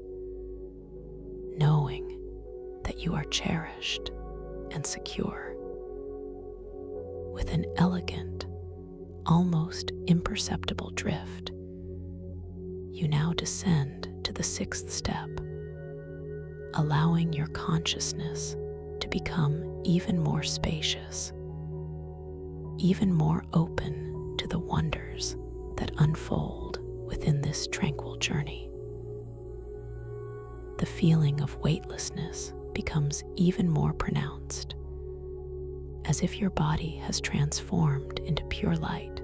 knowing that you are cherished and secure. With an elegant, almost imperceptible drift, you now descend to the 6th step, allowing your consciousness to become even more spacious, even more open to the wonders that unfold within this tranquil journey. The feeling of weightlessness becomes even more pronounced, as if your body has transformed into pure light,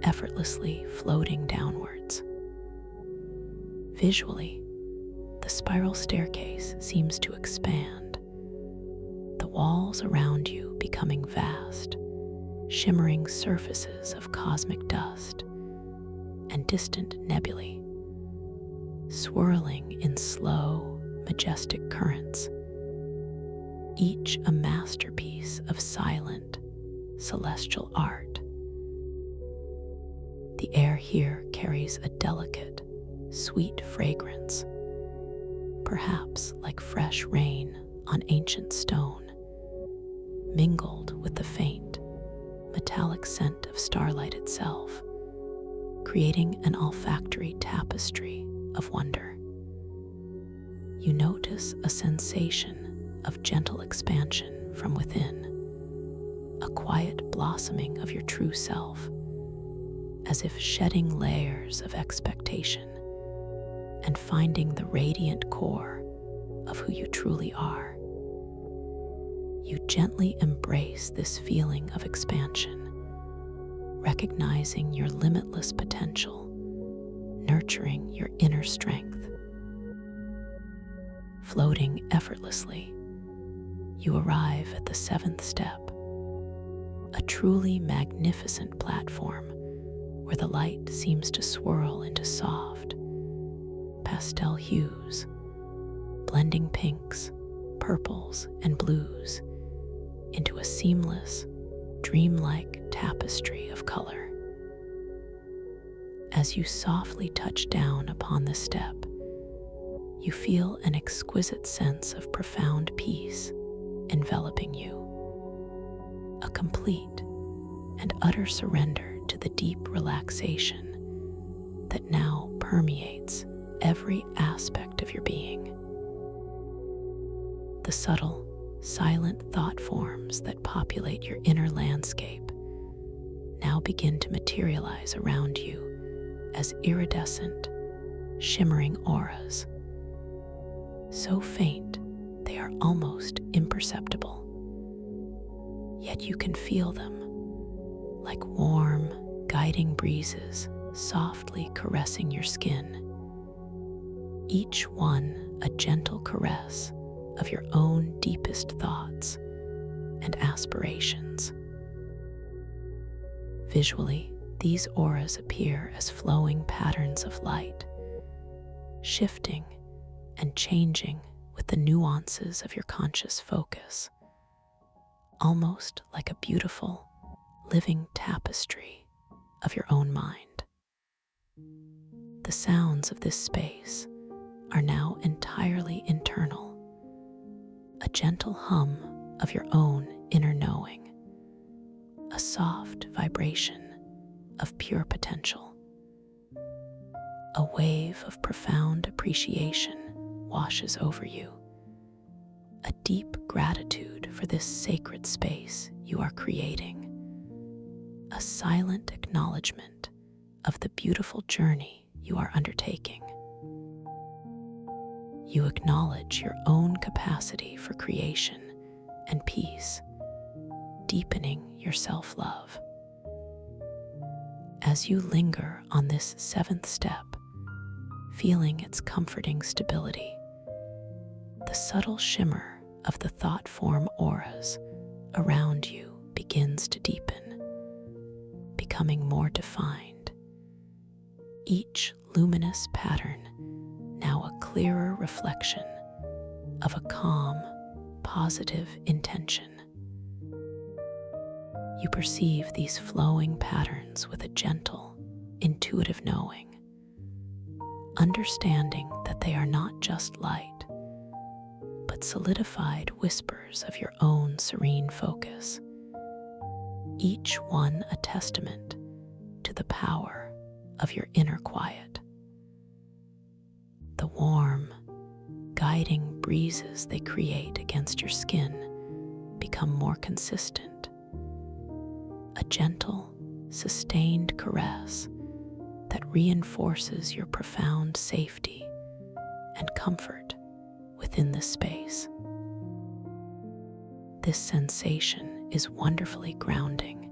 effortlessly floating downwards. Visually, the spiral staircase seems to expand, the walls around you becoming vast, shimmering surfaces of cosmic dust and distant nebulae, swirling in slow, majestic currents, each a masterpiece of silent, celestial art. The air here carries a delicate, sweet fragrance, perhaps like fresh rain on ancient stone, mingled with the faint, metallic scent of starlight itself, creating an olfactory tapestry of wonder. You notice a sensation of gentle expansion from within, a quiet blossoming of your true self, as if shedding layers of expectation and finding the radiant core of who you truly are. You gently embrace this feeling of expansion, recognizing your limitless potential, nurturing your inner strength. Floating effortlessly, you arrive at the 7th step, a truly magnificent platform where the light seems to swirl into soft, pastel hues, blending pinks, purples, and blues into a seamless, dreamlike tapestry of color. As you softly touch down upon the step, you feel an exquisite sense of profound peace enveloping you, a complete and utter surrender to the deep relaxation that now permeates every aspect of your being. The subtle, silent thought forms that populate your inner landscape now begin to materialize around you as iridescent, shimmering auras, so faint they are almost imperceptible. Yet you can feel them, like warm, guiding breezes softly caressing your skin, each one a gentle caress of your own deepest thoughts and aspirations. Visually, these auras appear as flowing patterns of light, shifting and changing with the nuances of your conscious focus, almost like a beautiful, living tapestry of your own mind. The sounds of this space are now entirely internal, a gentle hum of your own inner knowing, a soft vibration of pure potential. A wave of profound appreciation washes over you, a deep gratitude for this sacred space you are creating, a silent acknowledgement of the beautiful journey you are undertaking. You acknowledge your own capacity for creation and peace, deepening your self-love. As you linger on this seventh step, feeling its comforting stability, the subtle shimmer of the thought form auras around you begins to deepen, becoming more defined. Each luminous pattern now a clearer reflection of a calm, positive intention. You perceive these flowing patterns with a gentle, intuitive knowing, understanding that they are not just light, but solidified whispers of your own serene focus, each one a testament to the power of your inner quiet. The warm, guiding breezes they create against your skin become more consistent, a gentle, sustained caress that reinforces your profound safety and comfort within this space. This sensation is wonderfully grounding,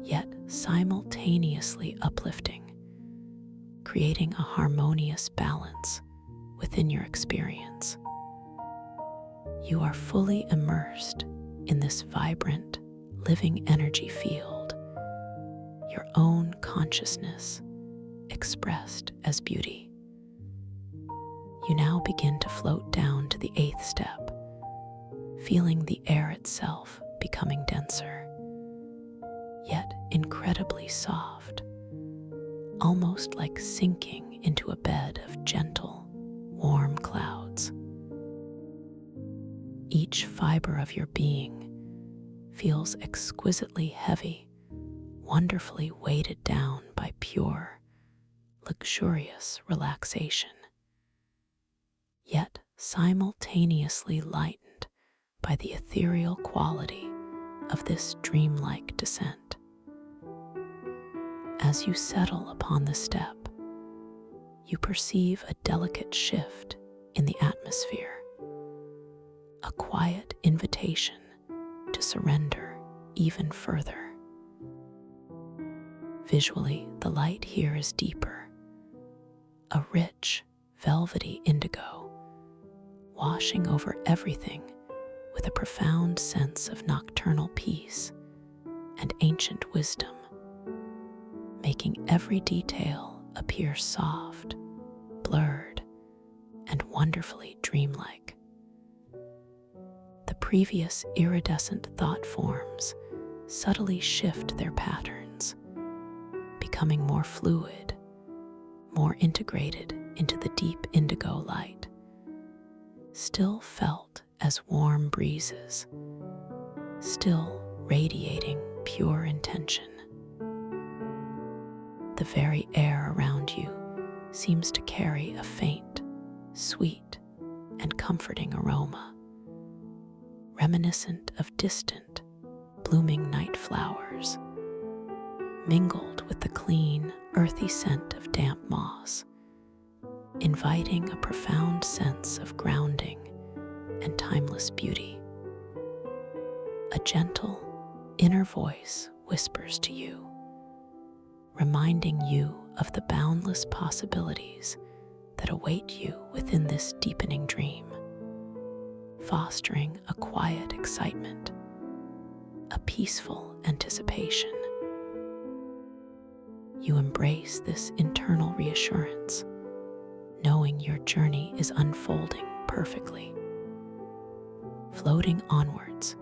yet simultaneously uplifting, creating a harmonious balance within your experience. You are fully immersed in this vibrant, living energy field, your own consciousness expressed as beauty. You now begin to float down to the eighth step, feeling the air itself becoming denser, yet incredibly soft, almost like sinking into a bed of gentle, warm clouds. Each fiber of your being feels exquisitely heavy, wonderfully weighted down by pure, luxurious relaxation, yet simultaneously lightened by the ethereal quality of this dreamlike descent. As you settle upon the step, you perceive a delicate shift in the atmosphere, a quiet invitation to surrender even further. Visually, the light here is deeper, a rich, velvety indigo, washing over everything with a profound sense of nocturnal peace and ancient wisdom, making every detail appear soft, blurred, and wonderfully dreamlike. The previous iridescent thought forms subtly shift their patterns, becoming more fluid, more integrated into the deep indigo light, still felt as warm breezes, still radiating pure intention. The very air around you seems to carry a faint, sweet, and comforting aroma, reminiscent of distant, blooming night flowers, mingled with the clean, earthy scent of damp moss, inviting a profound sense of grounding and timeless beauty. A gentle, inner voice whispers to you, reminding you of the boundless possibilities that await you within this deepening dream, fostering a quiet excitement, a peaceful anticipation. You embrace this internal reassurance, knowing your journey is unfolding perfectly. Floating onwards,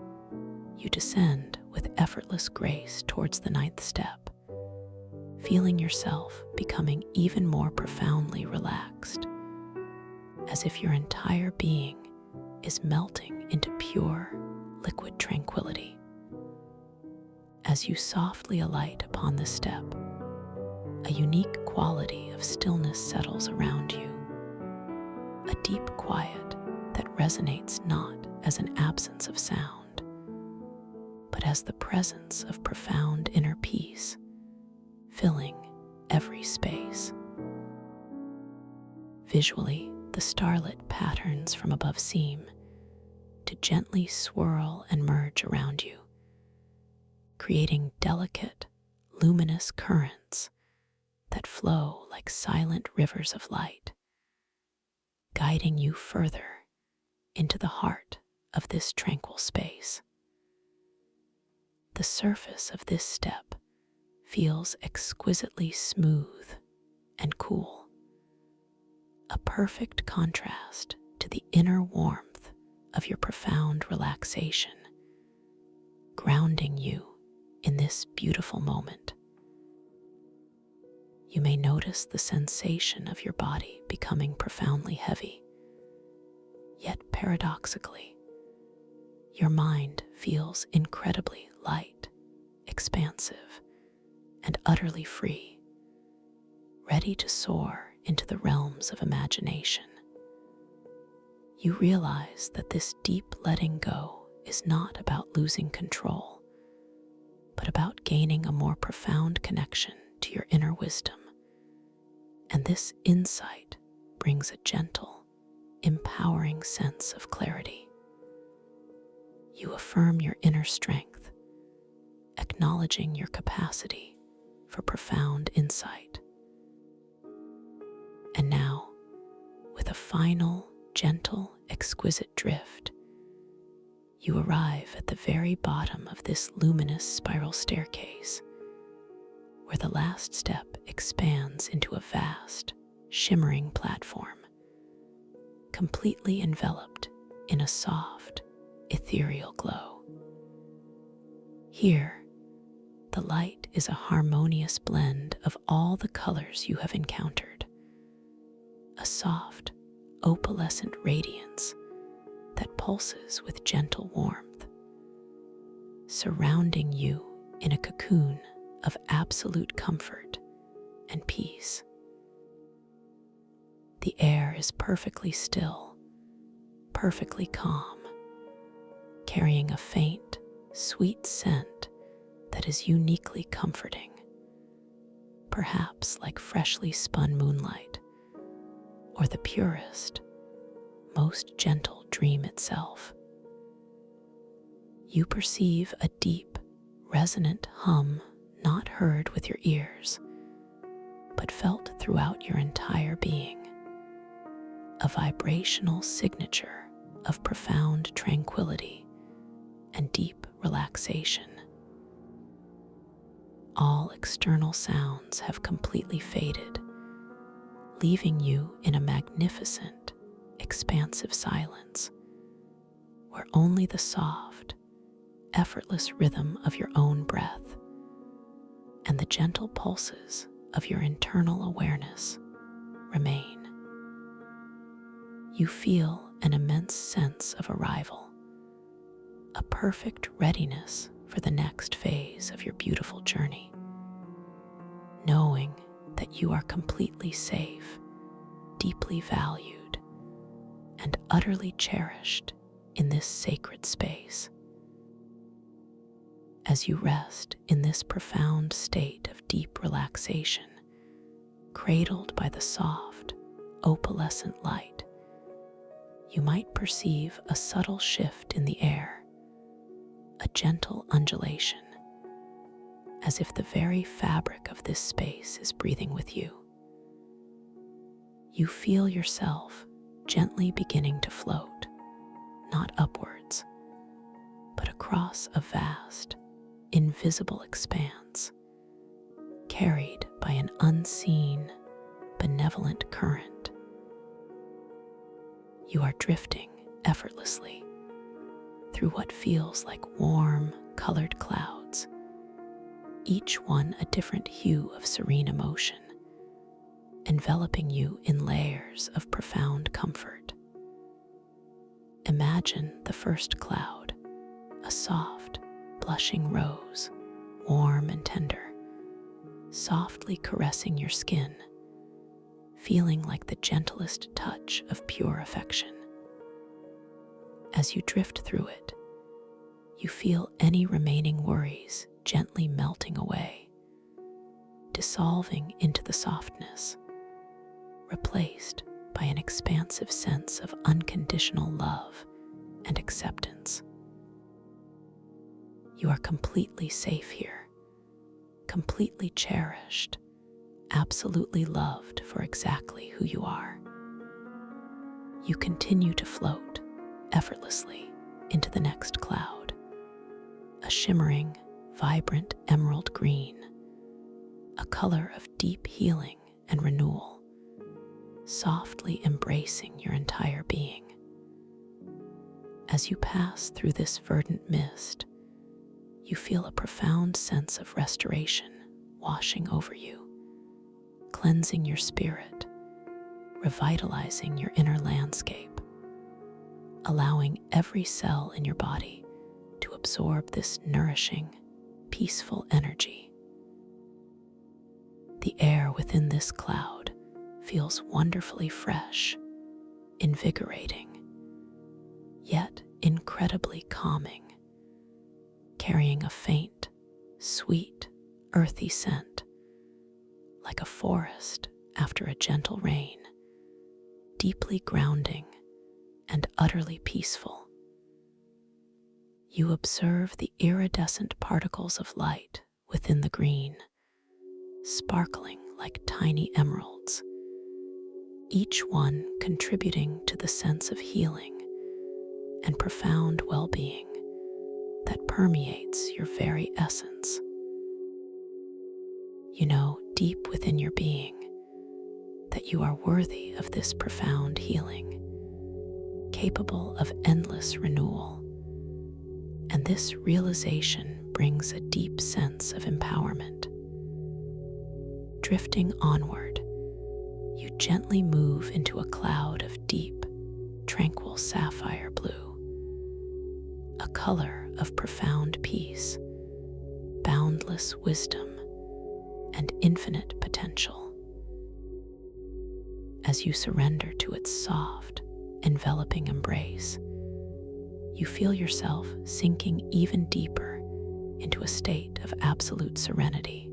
you descend with effortless grace towards the ninth step, feeling yourself becoming even more profoundly relaxed, as if your entire being is melting into pure, liquid tranquility. As you softly alight upon the step, a unique quality of stillness settles around you, a deep quiet that resonates not as an absence of sound, but as the presence of profound inner peace, filling every space. Visually, the starlit patterns from above seem to gently swirl and merge around you, creating delicate, luminous currents that flow like silent rivers of light, guiding you further into the heart of this tranquil space. The surface of this step feels exquisitely smooth and cool, a perfect contrast to the inner warmth of your profound relaxation, grounding you in this beautiful moment. You may notice the sensation of your body becoming profoundly heavy, yet paradoxically, your mind feels incredibly light, expansive, and utterly free, ready to soar into the realms of imagination. You realize that this deep letting go is not about losing control, but about gaining a more profound connection to your inner wisdom. And this insight brings a gentle, empowering sense of clarity. You affirm your inner strength, acknowledging your capacity for profound insight. And now, with a final, gentle, exquisite drift, you arrive at the very bottom of this luminous spiral staircase, where the last step expands into a vast, shimmering platform, completely enveloped in a soft, ethereal glow. Here, the light is a harmonious blend of all the colors you have encountered, a soft, opalescent radiance that pulses with gentle warmth, surrounding you in a cocoon of absolute comfort and peace. The air is perfectly still, perfectly calm, carrying a faint, sweet scent that is uniquely comforting, perhaps like freshly spun moonlight, or the purest, most gentle dream itself. You perceive a deep, resonant hum not heard with your ears, but felt throughout your entire being, a vibrational signature of profound tranquility and deep relaxation. All external sounds have completely faded, leaving you in a magnificent, expansive silence, where only the soft, effortless rhythm of your own breath and the gentle pulses of your internal awareness remain. You feel an immense sense of arrival, a perfect readiness for the next phase of your beautiful journey, knowing that you are completely safe, deeply valued, and utterly cherished in this sacred space. As you rest in this profound state of deep relaxation, cradled by the soft, opalescent light, you might perceive a subtle shift in the air, a gentle undulation, as if the very fabric of this space is breathing with you. You feel yourself gently beginning to float, not upwards, but across a vast, invisible expanse, carried by an unseen, benevolent current. You are drifting effortlessly through what feels like warm, colored clouds, each one a different hue of serene emotion, enveloping you in layers of profound comfort. Imagine the first cloud, a soft, blushing rose, warm and tender, softly caressing your skin, feeling like the gentlest touch of pure affection. As you drift through it, you feel any remaining worries gently melting away, dissolving into the softness, replaced by an expansive sense of unconditional love and acceptance. You are completely safe here, completely cherished, absolutely loved for exactly who you are. You continue to float effortlessly into the next cloud, a shimmering, vibrant emerald green, a color of deep healing and renewal, softly embracing your entire being. As you pass through this verdant mist, you feel a profound sense of restoration washing over you, cleansing your spirit, revitalizing your inner landscape, allowing every cell in your body to absorb this nourishing, peaceful energy. The air within this cloud feels wonderfully fresh, invigorating, yet incredibly calming, carrying a faint, sweet, earthy scent, like a forest after a gentle rain, deeply grounding and utterly peaceful. You observe the iridescent particles of light within the green, sparkling like tiny emeralds, each one contributing to the sense of healing and profound well-being that permeates your very essence. You know deep within your being that you are worthy of this profound healing, capable of endless renewal. And this realization brings a deep sense of empowerment. Drifting onward, you gently move into a cloud of deep, tranquil sapphire blue, a color of profound peace, boundless wisdom, and infinite potential. As you surrender to its soft, enveloping embrace, you feel yourself sinking even deeper into a state of absolute serenity,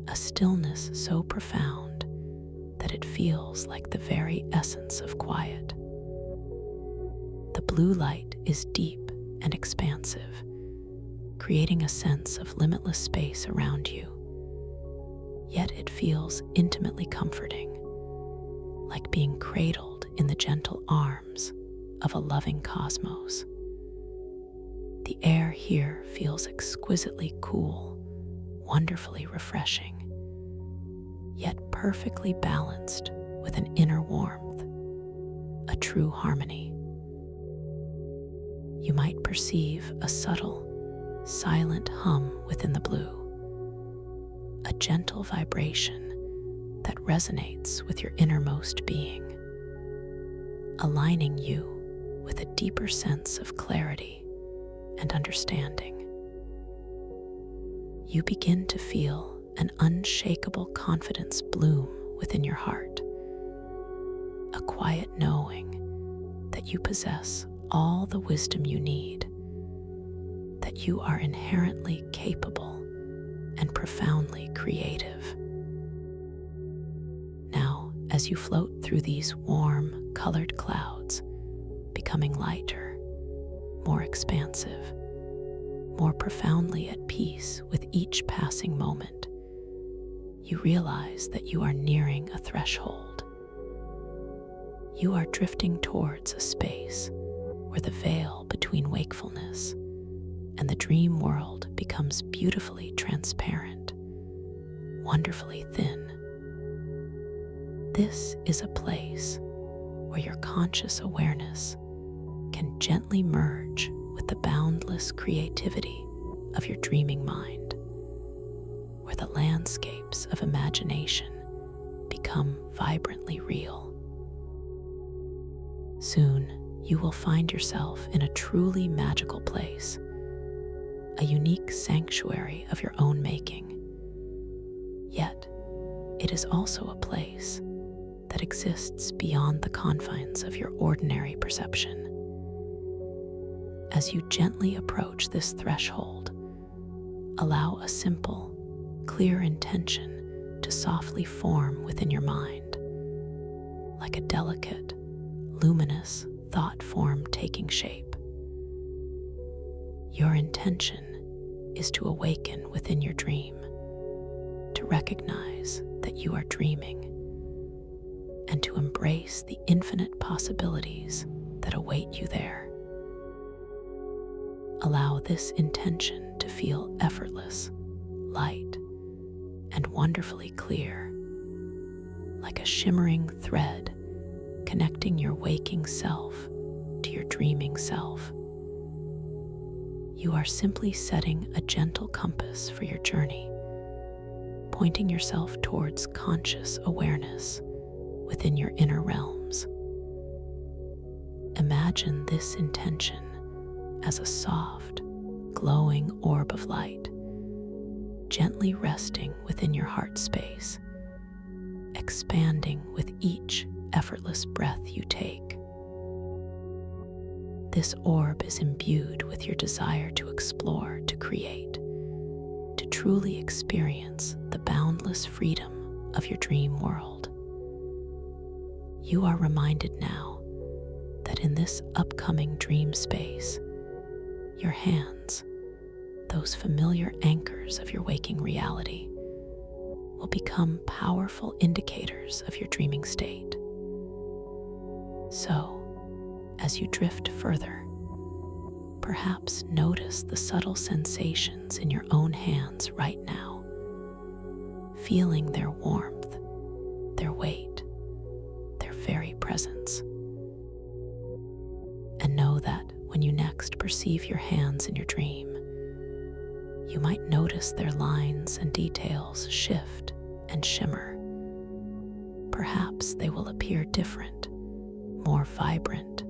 a stillness so profound that it feels like the very essence of quiet. The blue light is deep and expansive, creating a sense of limitless space around you. Yet it feels intimately comforting, like being cradled in the gentle arms of a loving cosmos. The air here feels exquisitely cool, wonderfully refreshing, yet perfectly balanced with an inner warmth, a true harmony. You might perceive a subtle, silent hum within the blue, a gentle vibration that resonates with your innermost being, aligning you with a deeper sense of clarity and understanding. You begin to feel an unshakable confidence bloom within your heart, a quiet knowing that you possess all the wisdom you need, that you are inherently capable and profoundly creative. Now, as you float through these warm, colored clouds, becoming lighter, more expansive, more profoundly at peace with each passing moment, you realize that you are nearing a threshold. You are drifting towards a space where the veil between wakefulness and the dream world becomes beautifully transparent, wonderfully thin. This is a place where your conscious awareness can gently merge with the boundless creativity of your dreaming mind, where the landscapes of imagination become vibrantly real. Soon, you will find yourself in a truly magical place, a unique sanctuary of your own making. Yet, it is also a place that exists beyond the confines of your ordinary perception. As you gently approach this threshold, allow a simple, clear intention to softly form within your mind, like a delicate, luminous thought form taking shape. Your intention is to awaken within your dream, to recognize that you are dreaming, and to embrace the infinite possibilities that await you there. Allow this intention to feel effortless, light, and wonderfully clear, like a shimmering thread connecting your waking self to your dreaming self. You are simply setting a gentle compass for your journey, pointing yourself towards conscious awareness within your inner realms. Imagine this intention as a soft, glowing orb of light, gently resting within your heart space, expanding with each effortless breath you take. This orb is imbued with your desire to explore, to create, to truly experience the boundless freedom of your dream world. You are reminded now that in this upcoming dream space, your hands, those familiar anchors of your waking reality, will become powerful indicators of your dreaming state. So, as you drift further, perhaps notice the subtle sensations in your own hands right now, feeling their warmth, their weight, their very presence. And know that when you next perceive your hands in your dream, you might notice their lines and details shift and shimmer. Perhaps they will appear different, more vibrant,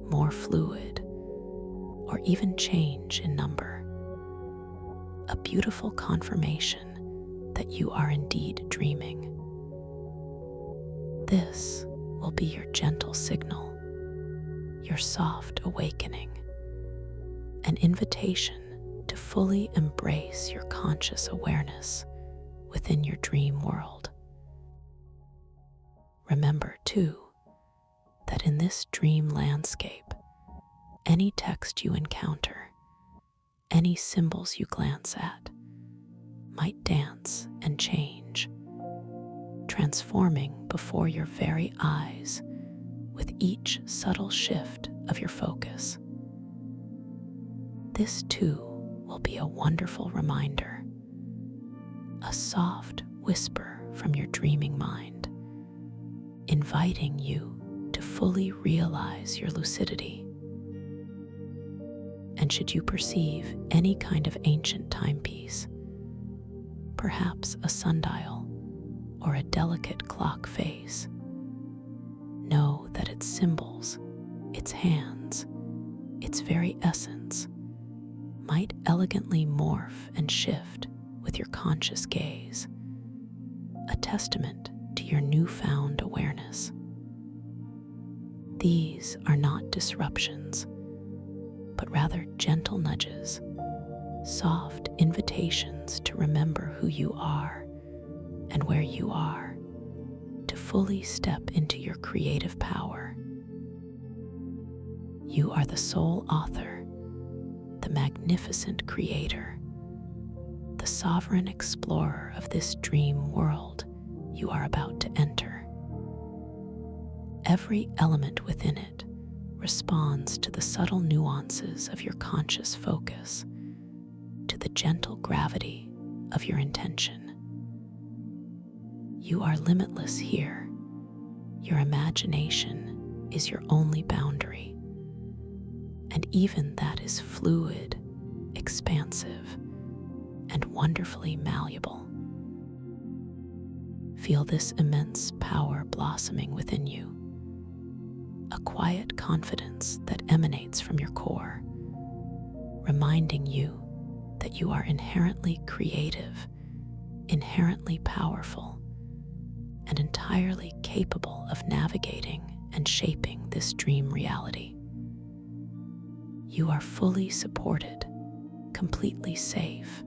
more fluid, or even change in number. A beautiful confirmation that you are indeed dreaming. This will be your gentle signal, your soft awakening, an invitation to fully embrace your conscious awareness within your dream world. Remember, too, that in this dream landscape, any text you encounter, any symbols you glance at, might dance and change, transforming before your very eyes with each subtle shift of your focus. This too will be a wonderful reminder, a soft whisper from your dreaming mind, inviting you to fully realize your lucidity. And should you perceive any kind of ancient timepiece, perhaps a sundial or a delicate clock face, know that its symbols, its hands, its very essence might elegantly morph and shift with your conscious gaze, a testament to your newfound awareness. These are not disruptions, but rather gentle nudges, soft invitations to remember who you are and where you are, to fully step into your creative power. You are the sole author, the magnificent creator, the sovereign explorer of this dream world you are about to enter. Every element within it responds to the subtle nuances of your conscious focus, to the gentle gravity of your intention. You are limitless here. Your imagination is your only boundary, and even that is fluid, expansive, and wonderfully malleable. Feel this immense power blossoming within you, a quiet confidence that emanates from your core, reminding you that you are inherently creative, inherently powerful, and entirely capable of navigating and shaping this dream reality. You are fully supported, completely safe,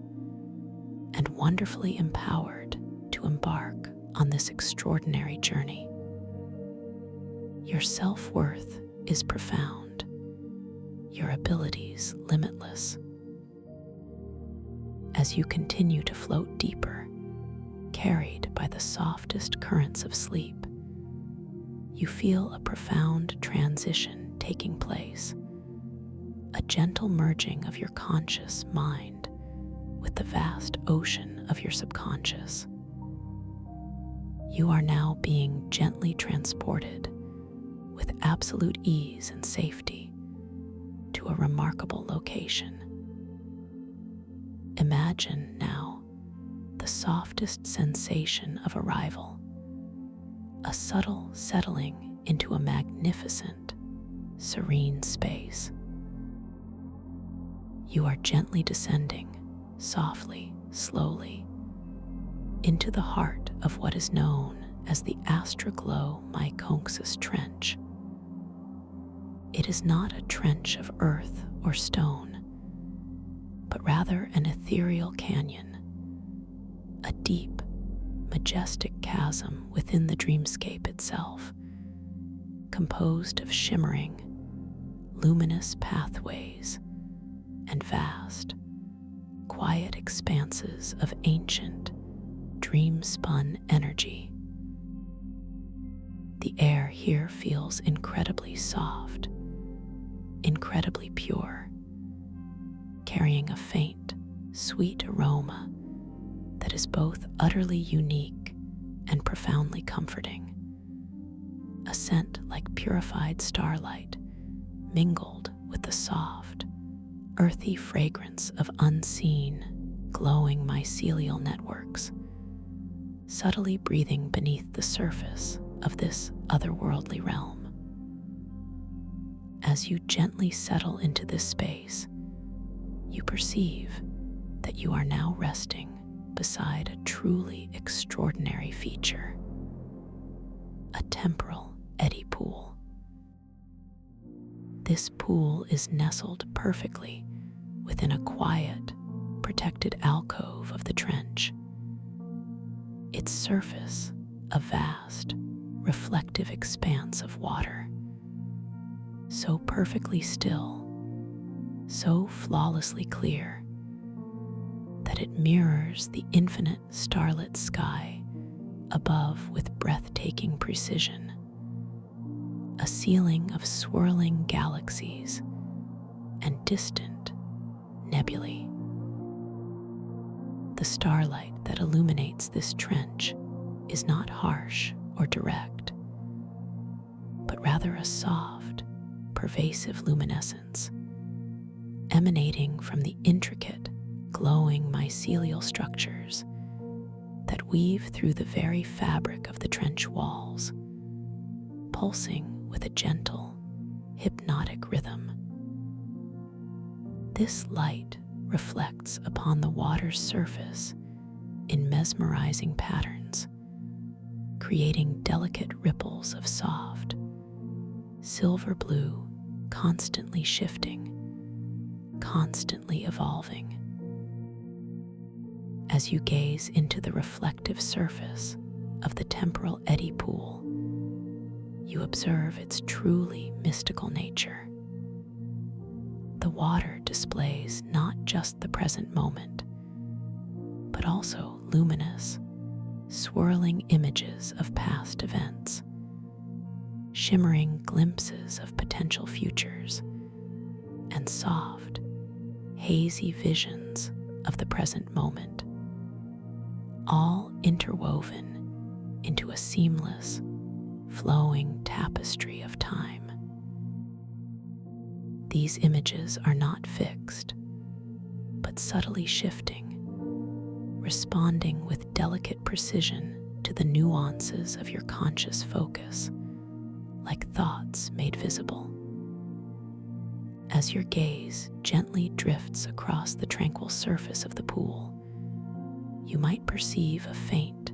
and wonderfully empowered to embark on this extraordinary journey. Your self-worth is profound, your abilities limitless. As you continue to float deeper, carried by the softest currents of sleep, you feel a profound transition taking place, a gentle merging of your conscious mind with the vast ocean of your subconscious. You are now being gently transported with absolute ease and safety to a remarkable location. Imagine now the softest sensation of arrival, a subtle settling into a magnificent, serene space. You are gently descending, softly, slowly, into the heart of what is known as the Astroglow Myconxus Trench. It is not a trench of earth or stone, but rather an ethereal canyon, a deep, majestic chasm within the dreamscape itself, composed of shimmering, luminous pathways and vast, quiet expanses of ancient, dream-spun energy. The air here feels incredibly soft, incredibly pure, carrying a faint, sweet aroma that is both utterly unique and profoundly comforting. A scent like purified starlight mingled with the soft, earthy fragrance of unseen, glowing mycelial networks, subtly breathing beneath the surface of this otherworldly realm. As you gently settle into this space, you perceive that you are now resting beside a truly extraordinary feature, a temporal eddy pool. This pool is nestled perfectly within a quiet, protected alcove of the trench. Its surface, a vast, reflective expanse of water, so perfectly still, so flawlessly clear, that it mirrors the infinite starlit sky above with breathtaking precision, a ceiling of swirling galaxies and distant nebulae. The starlight that illuminates this trench is not harsh or direct, but rather a soft, pervasive luminescence emanating from the intricate, glowing mycelial structures that weave through the very fabric of the trench walls, pulsing with a gentle, hypnotic rhythm. This light reflects upon the water's surface in mesmerizing patterns, creating delicate ripples of soft, silver blue, constantly shifting, constantly evolving. As you gaze into the reflective surface of the temporal eddy pool, you observe its truly mystical nature. The water displays not just the present moment, but also luminous, swirling images of past events, shimmering glimpses of potential futures, and soft, hazy visions of the present moment, all interwoven into a seamless, flowing tapestry of time. These images are not fixed, but subtly shifting, responding with delicate precision to the nuances of your conscious focus, like thoughts made visible. As your gaze gently drifts across the tranquil surface of the pool, you might perceive a faint,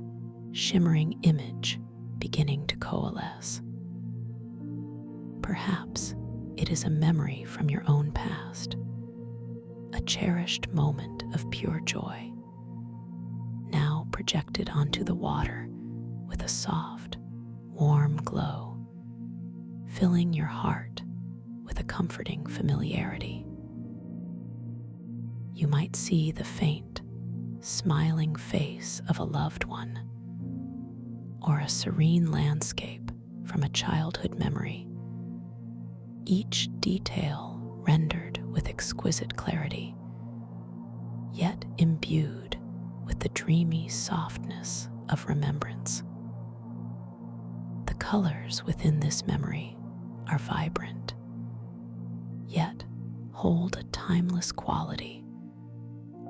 shimmering image beginning to coalesce. Perhaps it is a memory from your own past, a cherished moment of pure joy, now projected onto the water with a soft, warm glow, filling your heart with a comforting familiarity. You might see the faint, smiling face of a loved one, or a serene landscape from a childhood memory, each detail rendered with exquisite clarity, yet imbued with the dreamy softness of remembrance. The colors within this memory are vibrant, yet hold a timeless quality,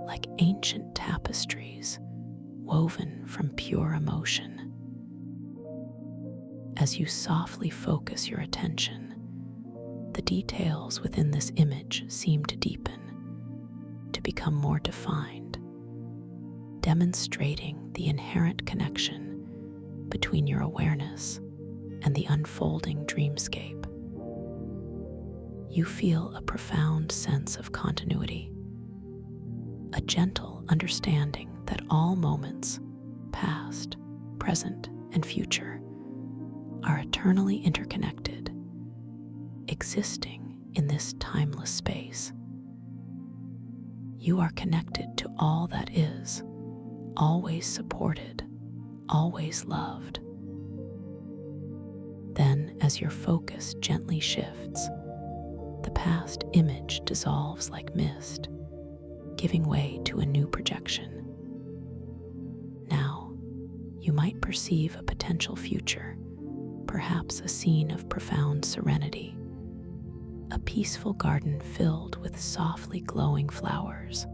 like ancient tapestries woven from pure emotion. As you softly focus your attention, the details within this image seem to deepen, to become more defined, demonstrating the inherent connection between your awareness and the unfolding dreamscape. You feel a profound sense of continuity, a gentle understanding that all moments, past, present, and future, are eternally interconnected, existing in this timeless space. You are connected to all that is, always supported, always loved. Then, as your focus gently shifts, the past image dissolves like mist, giving way to a new projection. Now, you might perceive a potential future, perhaps a scene of profound serenity, a peaceful garden filled with softly glowing flowers,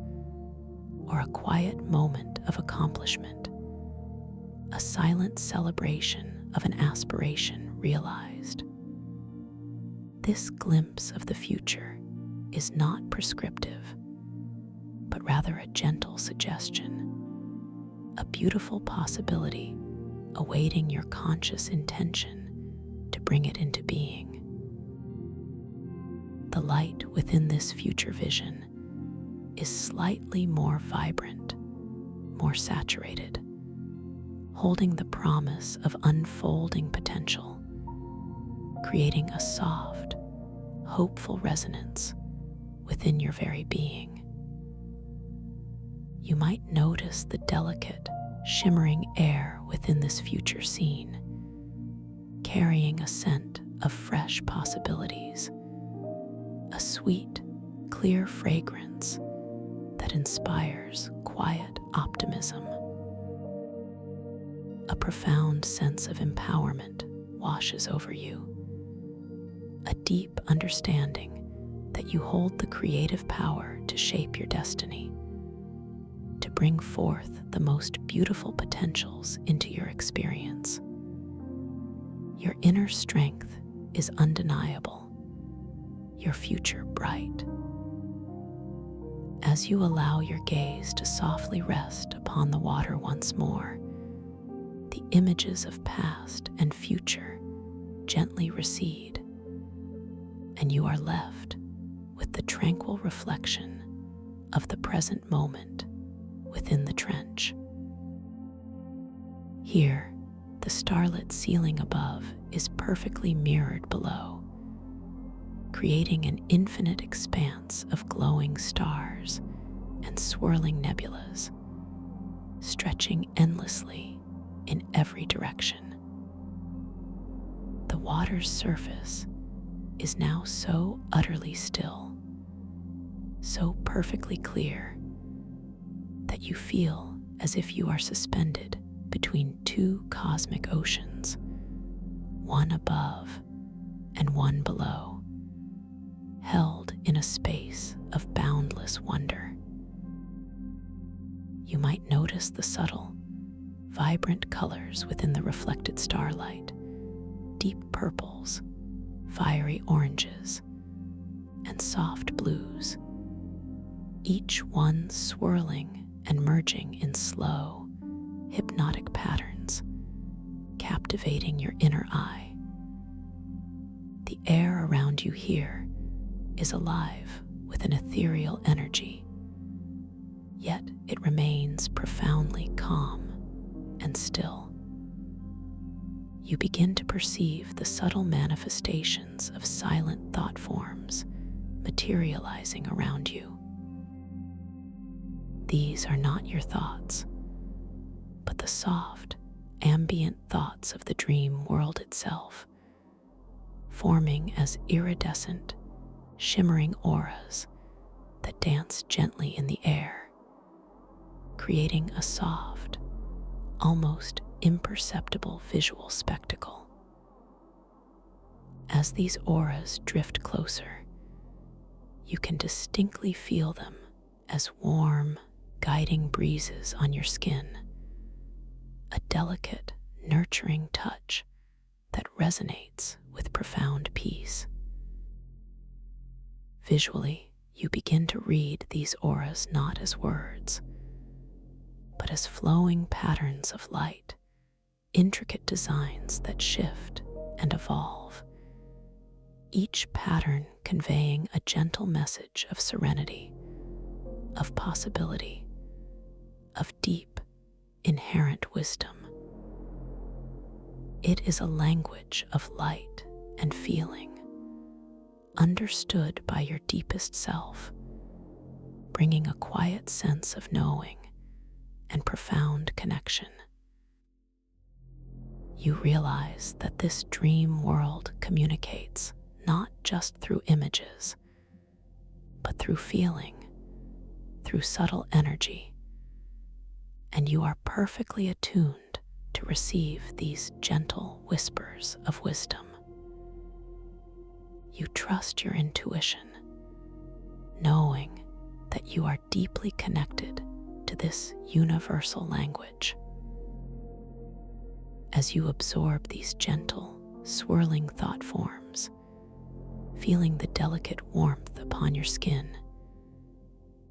or a quiet moment of accomplishment, a silent celebration of an aspiration realized. This glimpse of the future is not prescriptive, but rather a gentle suggestion, a beautiful possibility awaiting your conscious intention to bring it into being. The light within this future vision is slightly more vibrant, more saturated, holding the promise of unfolding potential, creating a soft, hopeful resonance within your very being. You might notice the delicate, shimmering air within this future scene, carrying a scent of fresh possibilities, a sweet, clear fragrance that inspires quiet optimism. A profound sense of empowerment washes over you, a deep understanding that you hold the creative power to shape your destiny, to bring forth the most beautiful potentials into your experience. Your inner strength is undeniable, your future bright. As you allow your gaze to softly rest upon the water once more, the images of past and future gently recede, and you are left with the tranquil reflection of the present moment within the trench. Here, the starlit ceiling above is perfectly mirrored below, creating an infinite expanse of glowing stars and swirling nebulas, stretching endlessly in every direction. The water's surface is now so utterly still, so perfectly clear, that you feel as if you are suspended between two cosmic oceans, one above and one below, held in a space of boundless wonder. You might notice the subtle, vibrant colors within the reflected starlight, deep purples, fiery oranges, and soft blues, each one swirling and merging in slow, hypnotic patterns, captivating your inner eye. The air around you here is alive with an ethereal energy, yet it remains profoundly calm and still. You begin to perceive the subtle manifestations of silent thought forms materializing around you. These are not your thoughts, but the soft, ambient thoughts of the dream world itself, forming as iridescent, shimmering auras that dance gently in the air, creating a soft, almost imperceptible visual spectacle. As these auras drift closer, you can distinctly feel them as warm, guiding breezes on your skin, a delicate, nurturing touch that resonates with profound peace. Visually, you begin to read these auras not as words, but as flowing patterns of light, intricate designs that shift and evolve, each pattern conveying a gentle message of serenity, of possibility, of deep, inherent wisdom. It is a language of light and feeling, understood by your deepest self, bringing a quiet sense of knowing and profound connection. You realize that this dream world communicates not just through images, but through feeling, through subtle energy, and you are perfectly attuned to receive these gentle whispers of wisdom. You trust your intuition, knowing that you are deeply connected to this universal language. As you absorb these gentle, swirling thought forms, feeling the delicate warmth upon your skin,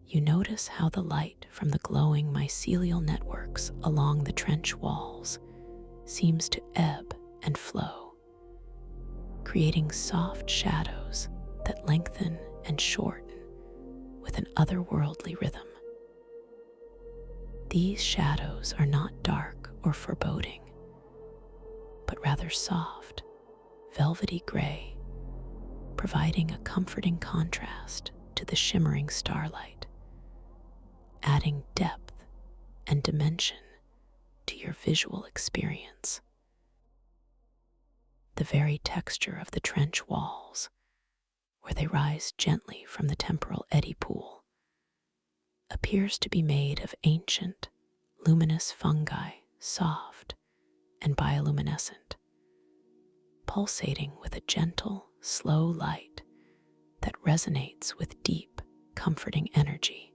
you notice how the light from the glowing mycelial networks along the trench walls seems to ebb and flow, creating soft shadows that lengthen and shorten with an otherworldly rhythm. These shadows are not dark or foreboding, but rather soft, velvety gray, providing a comforting contrast to the shimmering starlight, adding depth and dimension to your visual experience. The very texture of the trench walls, where they rise gently from the temporal eddy pool, appears to be made of ancient, luminous fungi, soft and bioluminescent, pulsating with a gentle, slow light that resonates with deep, comforting energy.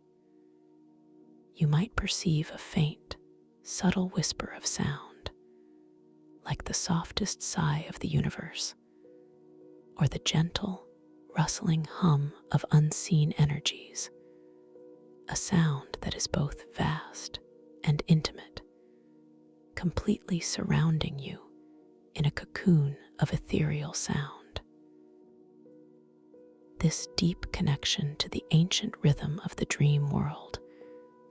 You might perceive a faint, subtle whisper of sound, like the softest sigh of the universe, or the gentle, rustling hum of unseen energies, a sound that is both vast and intimate, completely surrounding you in a cocoon of ethereal sound. This deep connection to the ancient rhythm of the dream world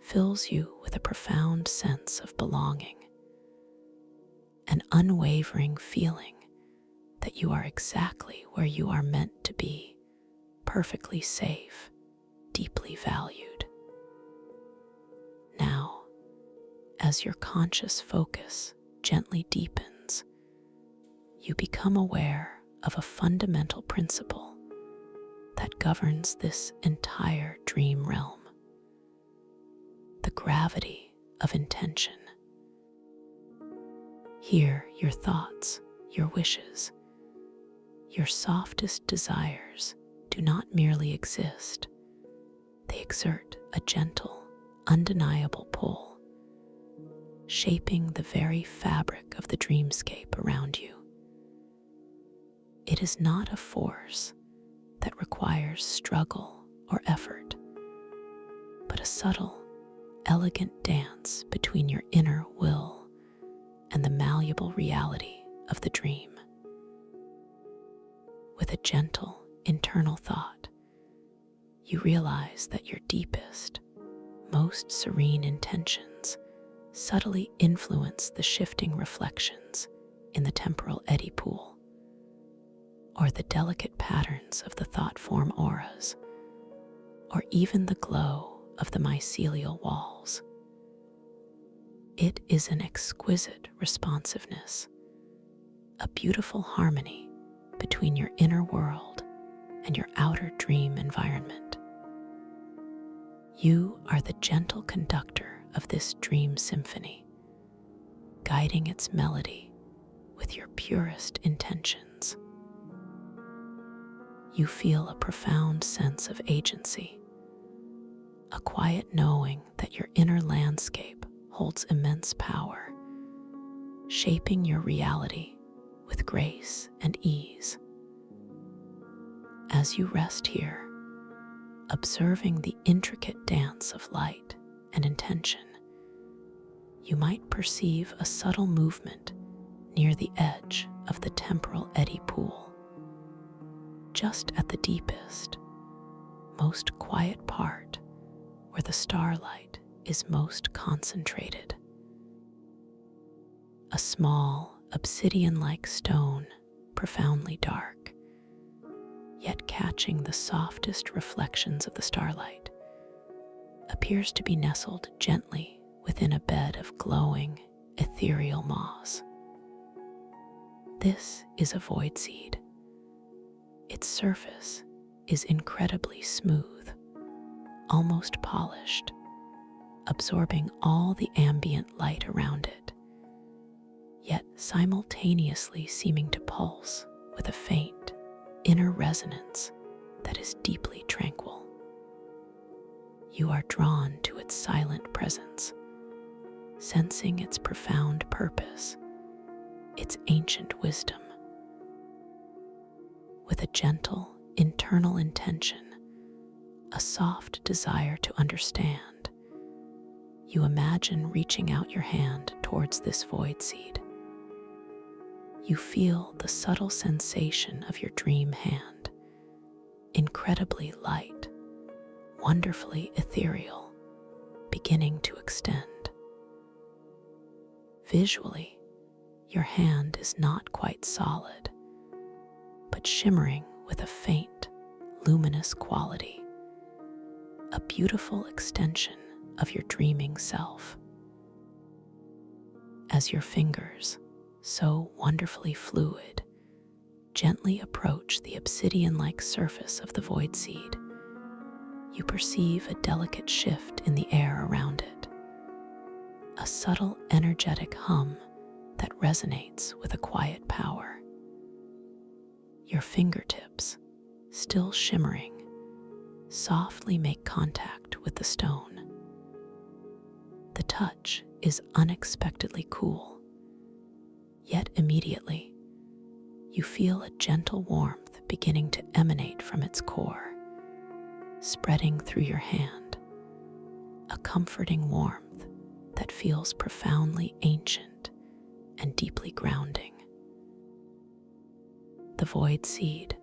fills you with a profound sense of belonging, an unwavering feeling that you are exactly where you are meant to be, perfectly safe, deeply valued. Now, as your conscious focus gently deepens, you become aware of a fundamental principle that governs this entire dream realm: the gravity of intention. Here, your thoughts, your wishes, your softest desires do not merely exist. They exert a gentle, undeniable pull, shaping the very fabric of the dreamscape around you. It is not a force, that requires struggle or effort, but a subtle, elegant dance between your inner will and the malleable reality of the dream. With a gentle internal thought, you realize that your deepest, most serene intentions subtly influence the shifting reflections in the temporal eddy pool, or the delicate patterns of the thought form auras, or even the glow of the mycelial walls. It is an exquisite responsiveness, a beautiful harmony between your inner world and your outer dream environment. You are the gentle conductor of this dream symphony, guiding its melody with your purest intentions. You feel a profound sense of agency, a quiet knowing that your inner landscape holds immense power, shaping your reality with grace and ease. As you rest here, observing the intricate dance of light and intention, you might perceive a subtle movement near the edge of the temporal eddy pool, just at the deepest, most quiet part where the starlight is most concentrated. A small, obsidian-like stone, profoundly dark, yet catching the softest reflections of the starlight, appears to be nestled gently within a bed of glowing, ethereal moss. This is a void seed. Its surface is incredibly smooth, almost polished, absorbing all the ambient light around it, yet simultaneously seeming to pulse with a faint, inner resonance that is deeply tranquil. You are drawn to its silent presence, sensing its profound purpose, its ancient wisdom. With a gentle, internal intention, a soft desire to understand, you imagine reaching out your hand towards this void seed. You feel the subtle sensation of your dream hand, incredibly light, wonderfully ethereal, beginning to extend. Visually, your hand is not quite solid, but shimmering with a faint, luminous quality, a beautiful extension of your dreaming self. As your fingers, so wonderfully fluid, gently approach the obsidian-like surface of the void seed, you perceive a delicate shift in the air around it, a subtle energetic hum that resonates with a quiet power. Your fingertips, still shimmering, softly make contact with the stone. The touch is unexpectedly cool, yet immediately you feel a gentle warmth beginning to emanate from its core, spreading through your hand, a comforting warmth that feels profoundly ancient and deeply grounding. The void seed,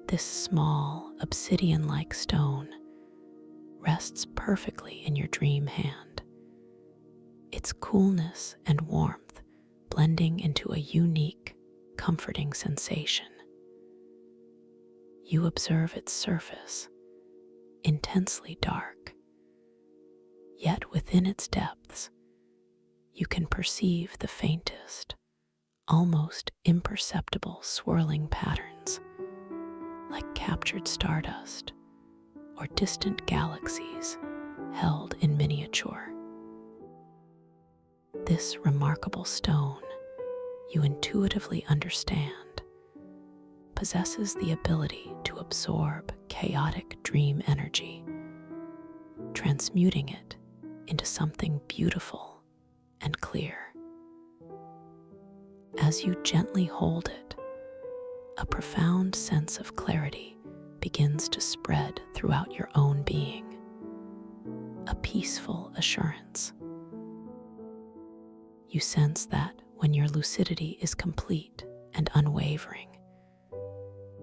this small obsidian-like stone, rests perfectly in your dream hand, its coolness and warmth blending into a unique, comforting sensation. You observe its surface, intensely dark, yet within its depths, you can perceive the faintest, almost imperceptible swirling patterns, like captured stardust or distant galaxies held in miniature. This remarkable stone, you intuitively understand, possesses the ability to absorb chaotic dream energy, transmuting it into something beautiful and clear. As you gently hold it, a profound sense of clarity begins to spread throughout your own being, a peaceful assurance. You sense that when your lucidity is complete and unwavering,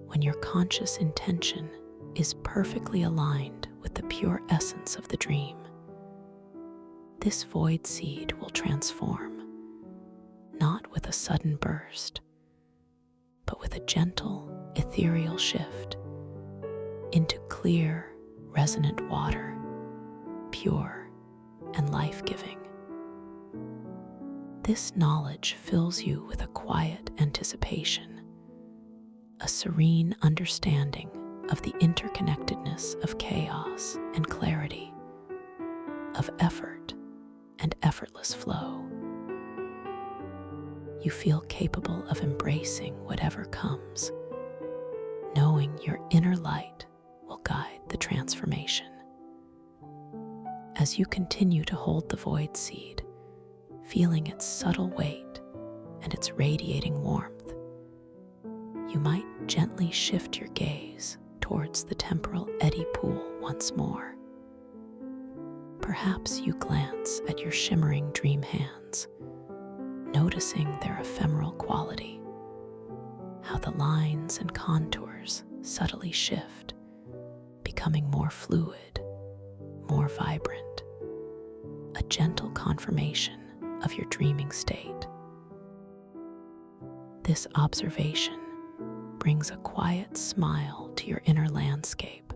when your conscious intention is perfectly aligned with the pure essence of the dream, this void seed will transform, not with a sudden burst, but with a gentle, ethereal shift into clear, resonant water, pure and life-giving. This knowledge fills you with a quiet anticipation, a serene understanding of the interconnectedness of chaos and clarity, of effort and effortless flow. You feel capable of embracing whatever comes, knowing your inner light will guide the transformation. As you continue to hold the void seed, feeling its subtle weight and its radiating warmth, you might gently shift your gaze towards the temporal eddy pool once more. Perhaps you glance at your shimmering dream hands, noticing their ephemeral quality, how the lines and contours subtly shift, becoming more fluid, more vibrant, a gentle confirmation of your dreaming state. This observation brings a quiet smile to your inner landscape,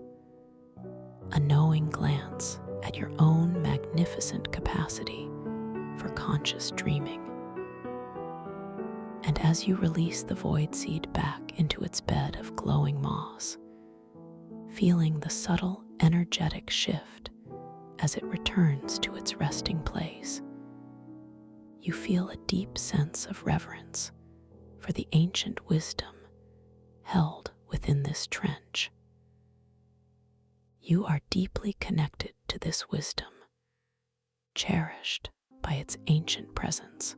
a knowing glance at your own magnificent capacity for conscious dreaming. And as you release the void seed back into its bed of glowing moss, feeling the subtle energetic shift as it returns to its resting place, you feel a deep sense of reverence for the ancient wisdom held within this trench. You are deeply connected to this wisdom, cherished by its ancient presence.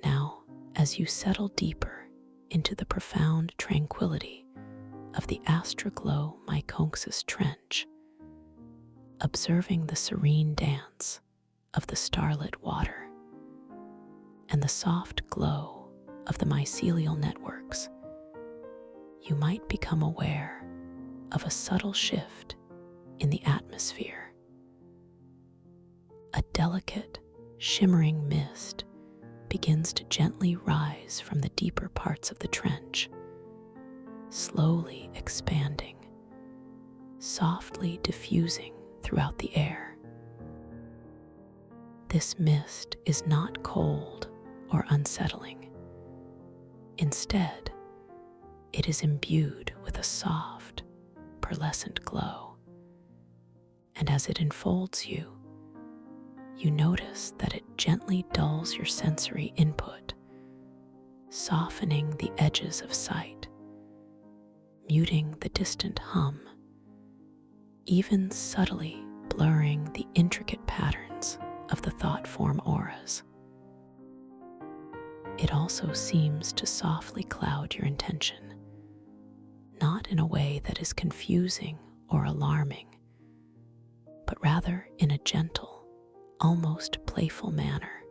Now, as you settle deeper into the profound tranquility of the Astroglow Myconxus Trench, observing the serene dance of the starlit water and the soft glow of the mycelial networks, you might become aware of a subtle shift in the atmosphere. A delicate, shimmering mist begins to gently rise from the deeper parts of the trench, slowly expanding, softly diffusing throughout the air. This mist is not cold or unsettling. Instead, it is imbued with a soft, pearlescent glow. And as it enfolds you, you notice that it gently dulls your sensory input, softening the edges of sight, muting the distant hum, even subtly blurring the intricate patterns of the thought form auras. It also seems to softly cloud your intention, not in a way that is confusing or alarming, but rather in a gentle, almost playful manner,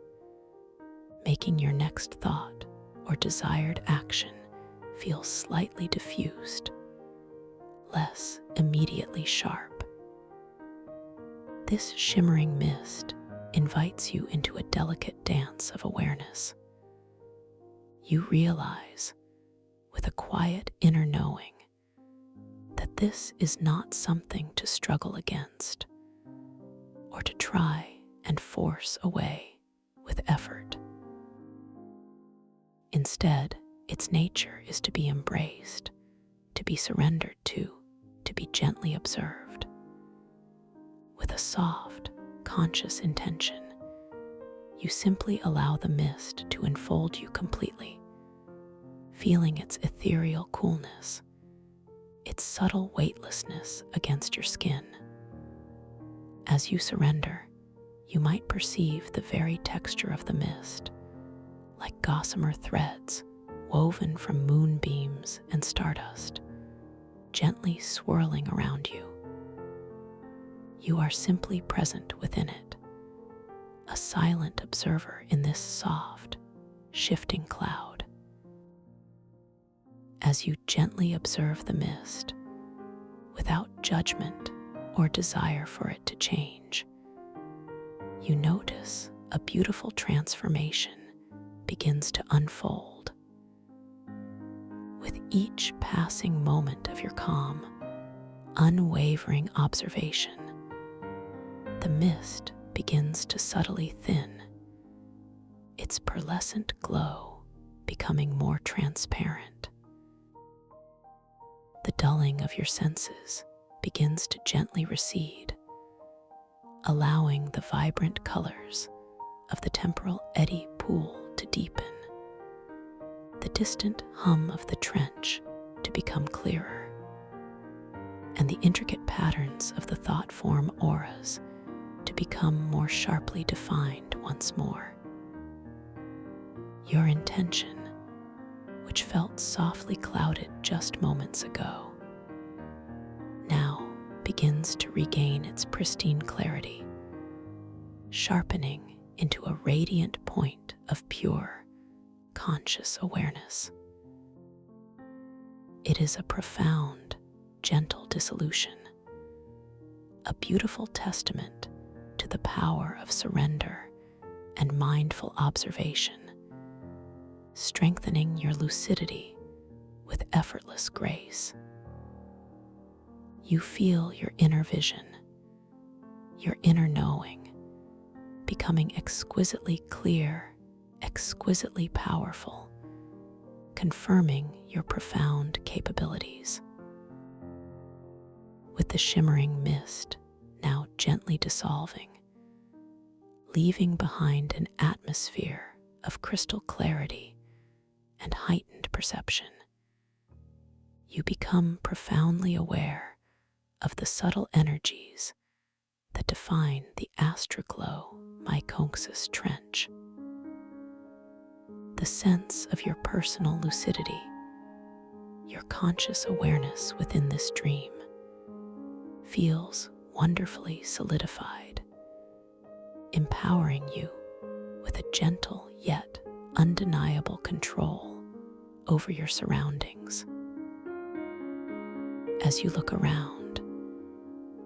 making your next thought or desired action feel slightly diffused, less immediately sharp. This shimmering mist invites you into a delicate dance of awareness. You realize, with a quiet inner knowing, that this is not something to struggle against or to try and force away with effort. Instead, its nature is to be embraced, to be surrendered to be gently observed. With a soft, conscious intention, you simply allow the mist to enfold you completely, feeling its ethereal coolness, its subtle weightlessness against your skin. As you surrender, you might perceive the very texture of the mist, like gossamer threads woven from moonbeams and stardust, gently swirling around you. You are simply present within it, a silent observer in this soft, shifting cloud. As you gently observe the mist, without judgment or desire for it to change, you notice a beautiful transformation begins to unfold. With each passing moment of your calm, unwavering observation, the mist begins to subtly thin, its pearlescent glow becoming more transparent. The dulling of your senses begins to gently recede, allowing the vibrant colors of the temporal eddy pool to deepen, the distant hum of the trench to become clearer, and the intricate patterns of the thought-form auras to become more sharply defined once more. Your intention, which felt softly clouded just moments ago, now begins to regain its pristine clarity, sharpening into a radiant point of pure, conscious awareness. It is a profound, gentle dissolution, a beautiful testament to the power of surrender and mindful observation, strengthening your lucidity with effortless grace. You feel your inner vision, your inner knowing, becoming exquisitely clear, exquisitely powerful, confirming your profound capabilities. With the shimmering mist now gently dissolving, leaving behind an atmosphere of crystal clarity and heightened perception, you become profoundly aware of the subtle energies that define the astroglow myconxus trench. The sense of your personal lucidity, your conscious awareness within this dream, feels wonderfully solidified, empowering you with a gentle yet undeniable control over your surroundings. As you look around,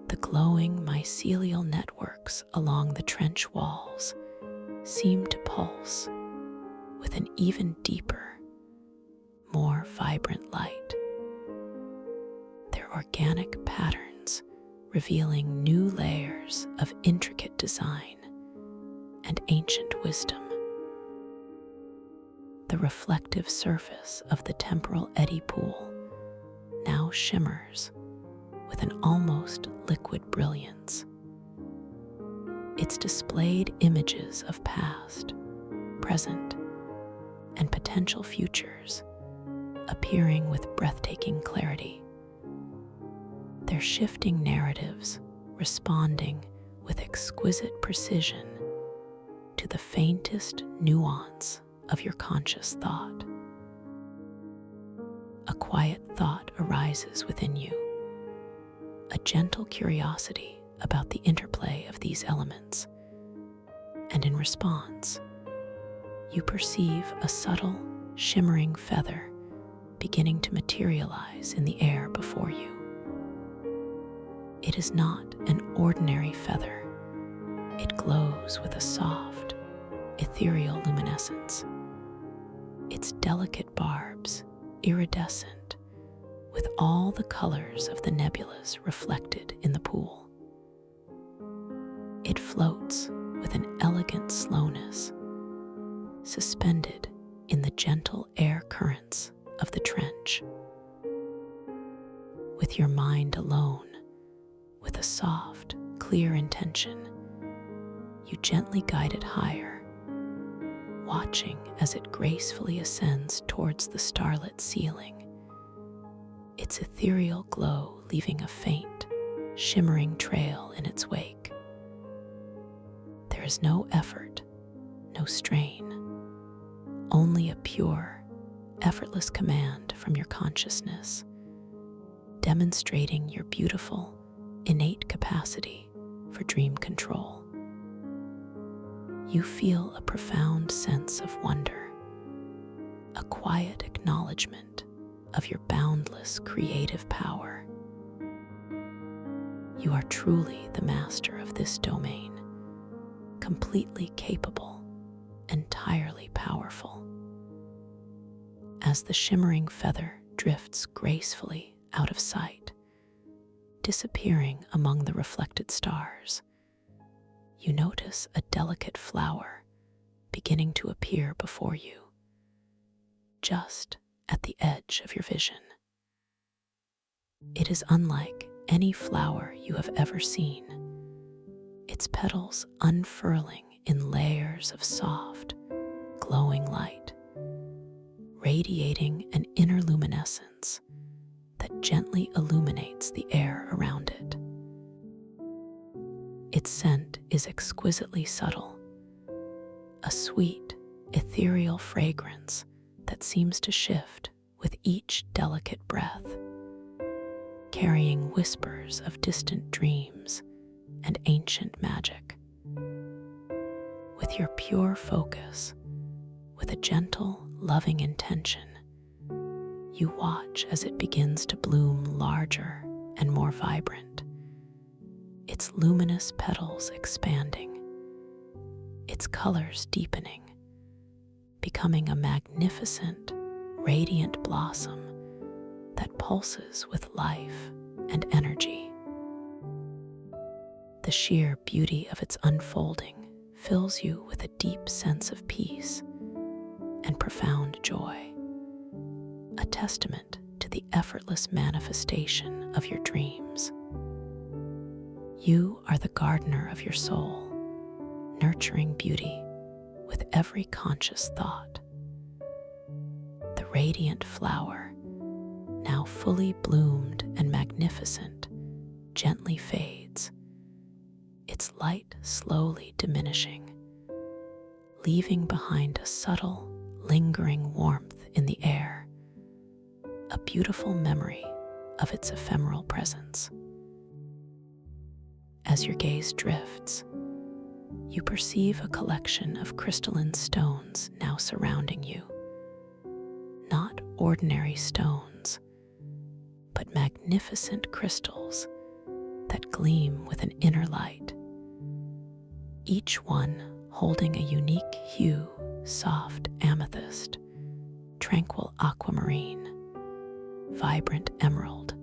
the glowing mycelial networks along the trench walls seem to pulse with an even deeper, more vibrant light. Their organic patterns revealing new layers of intricate design and ancient wisdom. The reflective surface of the temporal eddy pool now shimmers with an almost liquid brilliance. Its displayed images of past, present, and potential futures appearing with breathtaking clarity, their shifting narratives responding with exquisite precision to the faintest nuance of your conscious thought. A quiet thought arises within you, a gentle curiosity about the interplay of these elements, and in response, you perceive a subtle, shimmering feather beginning to materialize in the air before you. It is not an ordinary feather. It glows with a soft, ethereal luminescence, its delicate barbs iridescent with all the colors of the nebulas reflected in the pool. It floats with an elegant slowness, suspended in the gentle air currents of the trench. With your mind alone, with a soft, clear intention, you gently guide it higher, watching as it gracefully ascends towards the starlit ceiling, its ethereal glow leaving a faint, shimmering trail in its wake. There is no effort, no strain, only a pure, effortless command from your consciousness, demonstrating your beautiful, innate capacity for dream control. You feel a profound sense of wonder, a quiet acknowledgement of your boundless creative power. You are truly the master of this domain, completely capable, entirely powerful. As the shimmering feather drifts gracefully out of sight, disappearing among the reflected stars, you notice a delicate flower beginning to appear before you, just at the edge of your vision. It is unlike any flower you have ever seen, its petals unfurling in layers of soft, glowing light, radiating an inner luminescence that gently illuminates the air around it. Its scent is exquisitely subtle, a sweet, ethereal fragrance that seems to shift with each delicate breath, carrying whispers of distant dreams and ancient magic. With your pure focus, with a gentle, loving intention, you watch as it begins to bloom larger and more vibrant, its luminous petals expanding, its colors deepening, becoming a magnificent, radiant blossom that pulses with life and energy. The sheer beauty of its unfolding fills you with a deep sense of peace and profound joy, a testament to the effortless manifestation of your dreams. You are the gardener of your soul, nurturing beauty with every conscious thought. The radiant flower, now fully bloomed and magnificent, gently fades, its light slowly diminishing, leaving behind a subtle, lingering warmth in the air, a beautiful memory of its ephemeral presence. As your gaze drifts, you perceive a collection of crystalline stones now surrounding you. Not ordinary stones, but magnificent crystals that gleam with an inner light, each one holding a unique hue: soft amethyst, tranquil aquamarine, vibrant emerald.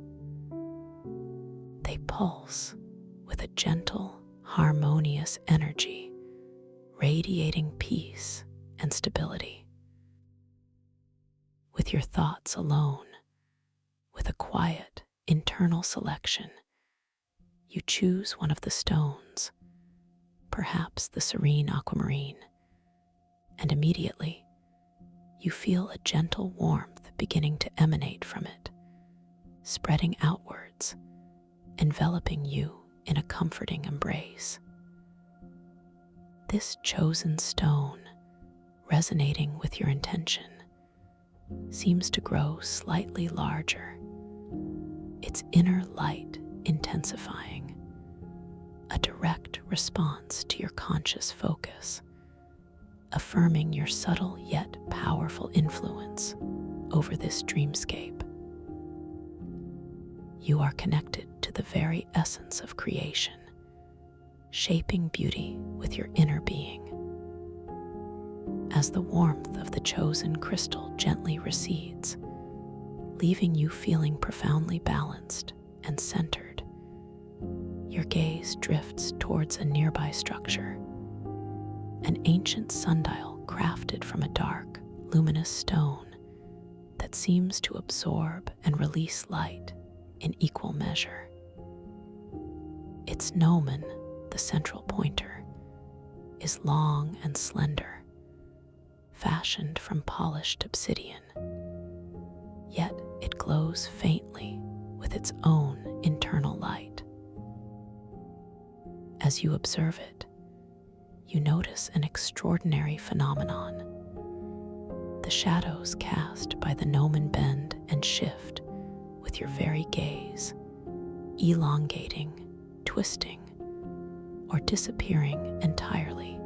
They pulse with a gentle, harmonious energy, radiating peace and stability. With your thoughts alone, with a quiet, internal selection, you choose one of the stones, perhaps the serene aquamarine, and immediately you feel a gentle warmth beginning to emanate from it, spreading outwards, enveloping you in a comforting embrace. This chosen stone, resonating with your intention, seems to grow slightly larger, its inner light intensifying, a direct response to your conscious focus, affirming your subtle yet powerful influence over this dreamscape. You are connected to the very essence of creation, shaping beauty with your inner being. As the warmth of the chosen crystal gently recedes, leaving you feeling profoundly balanced and centered, your gaze drifts towards a nearby structure, an ancient sundial crafted from a dark, luminous stone that seems to absorb and release light in equal measure. Its gnomon, the central pointer, is long and slender, fashioned from polished obsidian, yet it glows faintly with its own internal light. As you observe it, you notice an extraordinary phenomenon. The shadows cast by the gnomon bend and shift with with your very gaze, elongating, twisting, or disappearing entirely,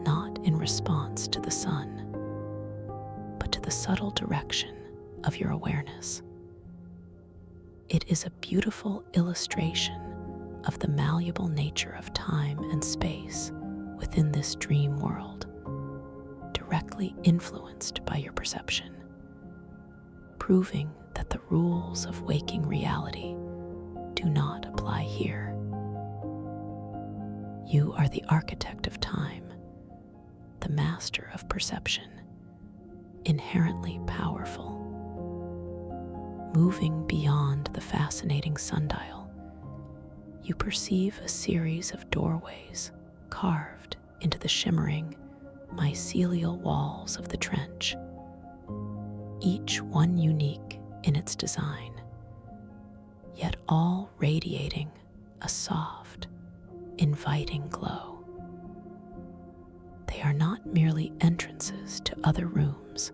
not in response to the sun, but to the subtle direction of your awareness. It is a beautiful illustration of the malleable nature of time and space within this dream world, directly influenced by your perception, proving that the rules of waking reality do not apply here. You are the architect of time, the master of perception, inherently powerful. Moving beyond the fascinating sundial, you perceive a series of doorways carved into the shimmering mycelial walls of the trench, each one unique in its design, yet all radiating a soft, inviting glow. They are not merely entrances to other rooms,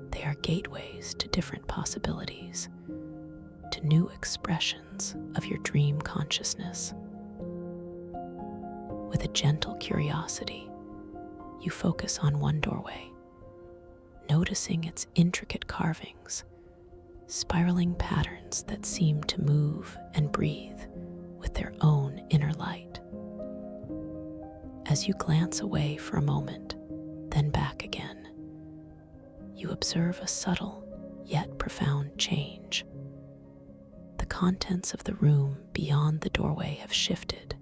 they are gateways to different possibilities, to new expressions of your dream consciousness. With a gentle curiosity, you focus on one doorway, noticing its intricate carvings, spiraling patterns that seem to move and breathe with their own inner light. As you glance away for a moment, then back again, you observe a subtle yet profound change. The contents of the room beyond the doorway have shifted.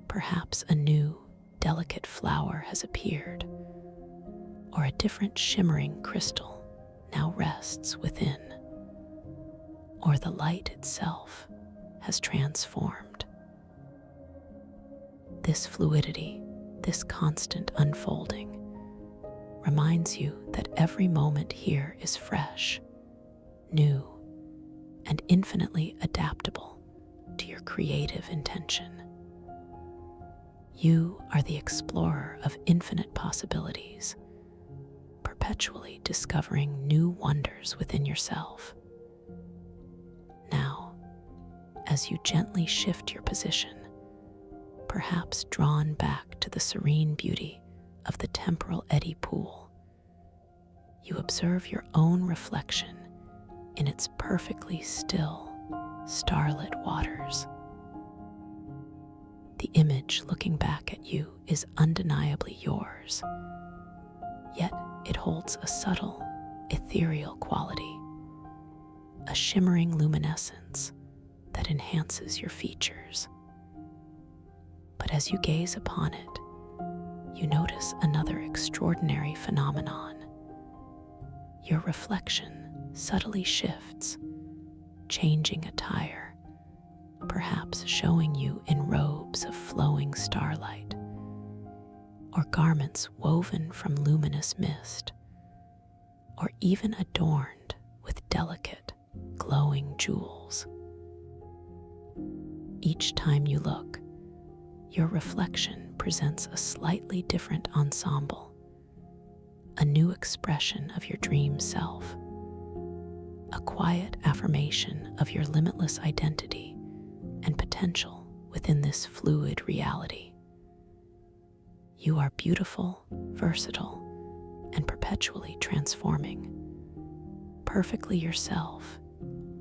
Perhaps a new, delicate flower has appeared, or a different shimmering crystal now rests within, or the light itself has transformed. This fluidity, this constant unfolding, reminds you that every moment here is fresh, new, and infinitely adaptable to your creative intention. You are the explorer of infinite possibilities, perpetually discovering new wonders within yourself. Now, as you gently shift your position, perhaps drawn back to the serene beauty of the temporal eddy pool, you observe your own reflection in its perfectly still, starlit waters. The image looking back at you is undeniably yours, yet it holds a subtle, ethereal quality, a shimmering luminescence that enhances your features. But as you gaze upon it, you notice another extraordinary phenomenon. Your reflection subtly shifts, changing attire, perhaps showing you in robes of flowing starlight, or garments woven from luminous mist, or even adorned with delicate, glowing jewels. Each time you look, your reflection presents a slightly different ensemble, a new expression of your dream self, a quiet affirmation of your limitless identity and potential within this fluid reality. You are beautiful, versatile, and perpetually transforming, perfectly yourself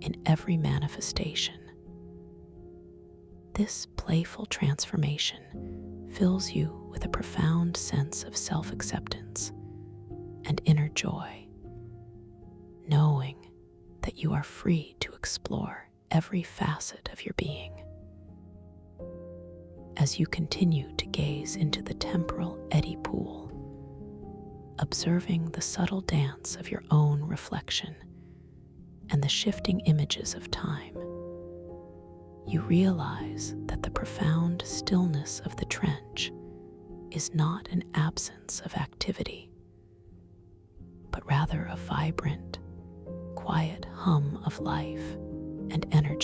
in every manifestation. This playful transformation fills you with a profound sense of self-acceptance and inner joy, knowing that you are free to explore every facet of your being. As you continue to gaze into the temporal eddy pool, observing the subtle dance of your own reflection and the shifting images of time, you realize that the profound stillness of the trench is not an absence of activity, but rather a vibrant, quiet hum of life and energy.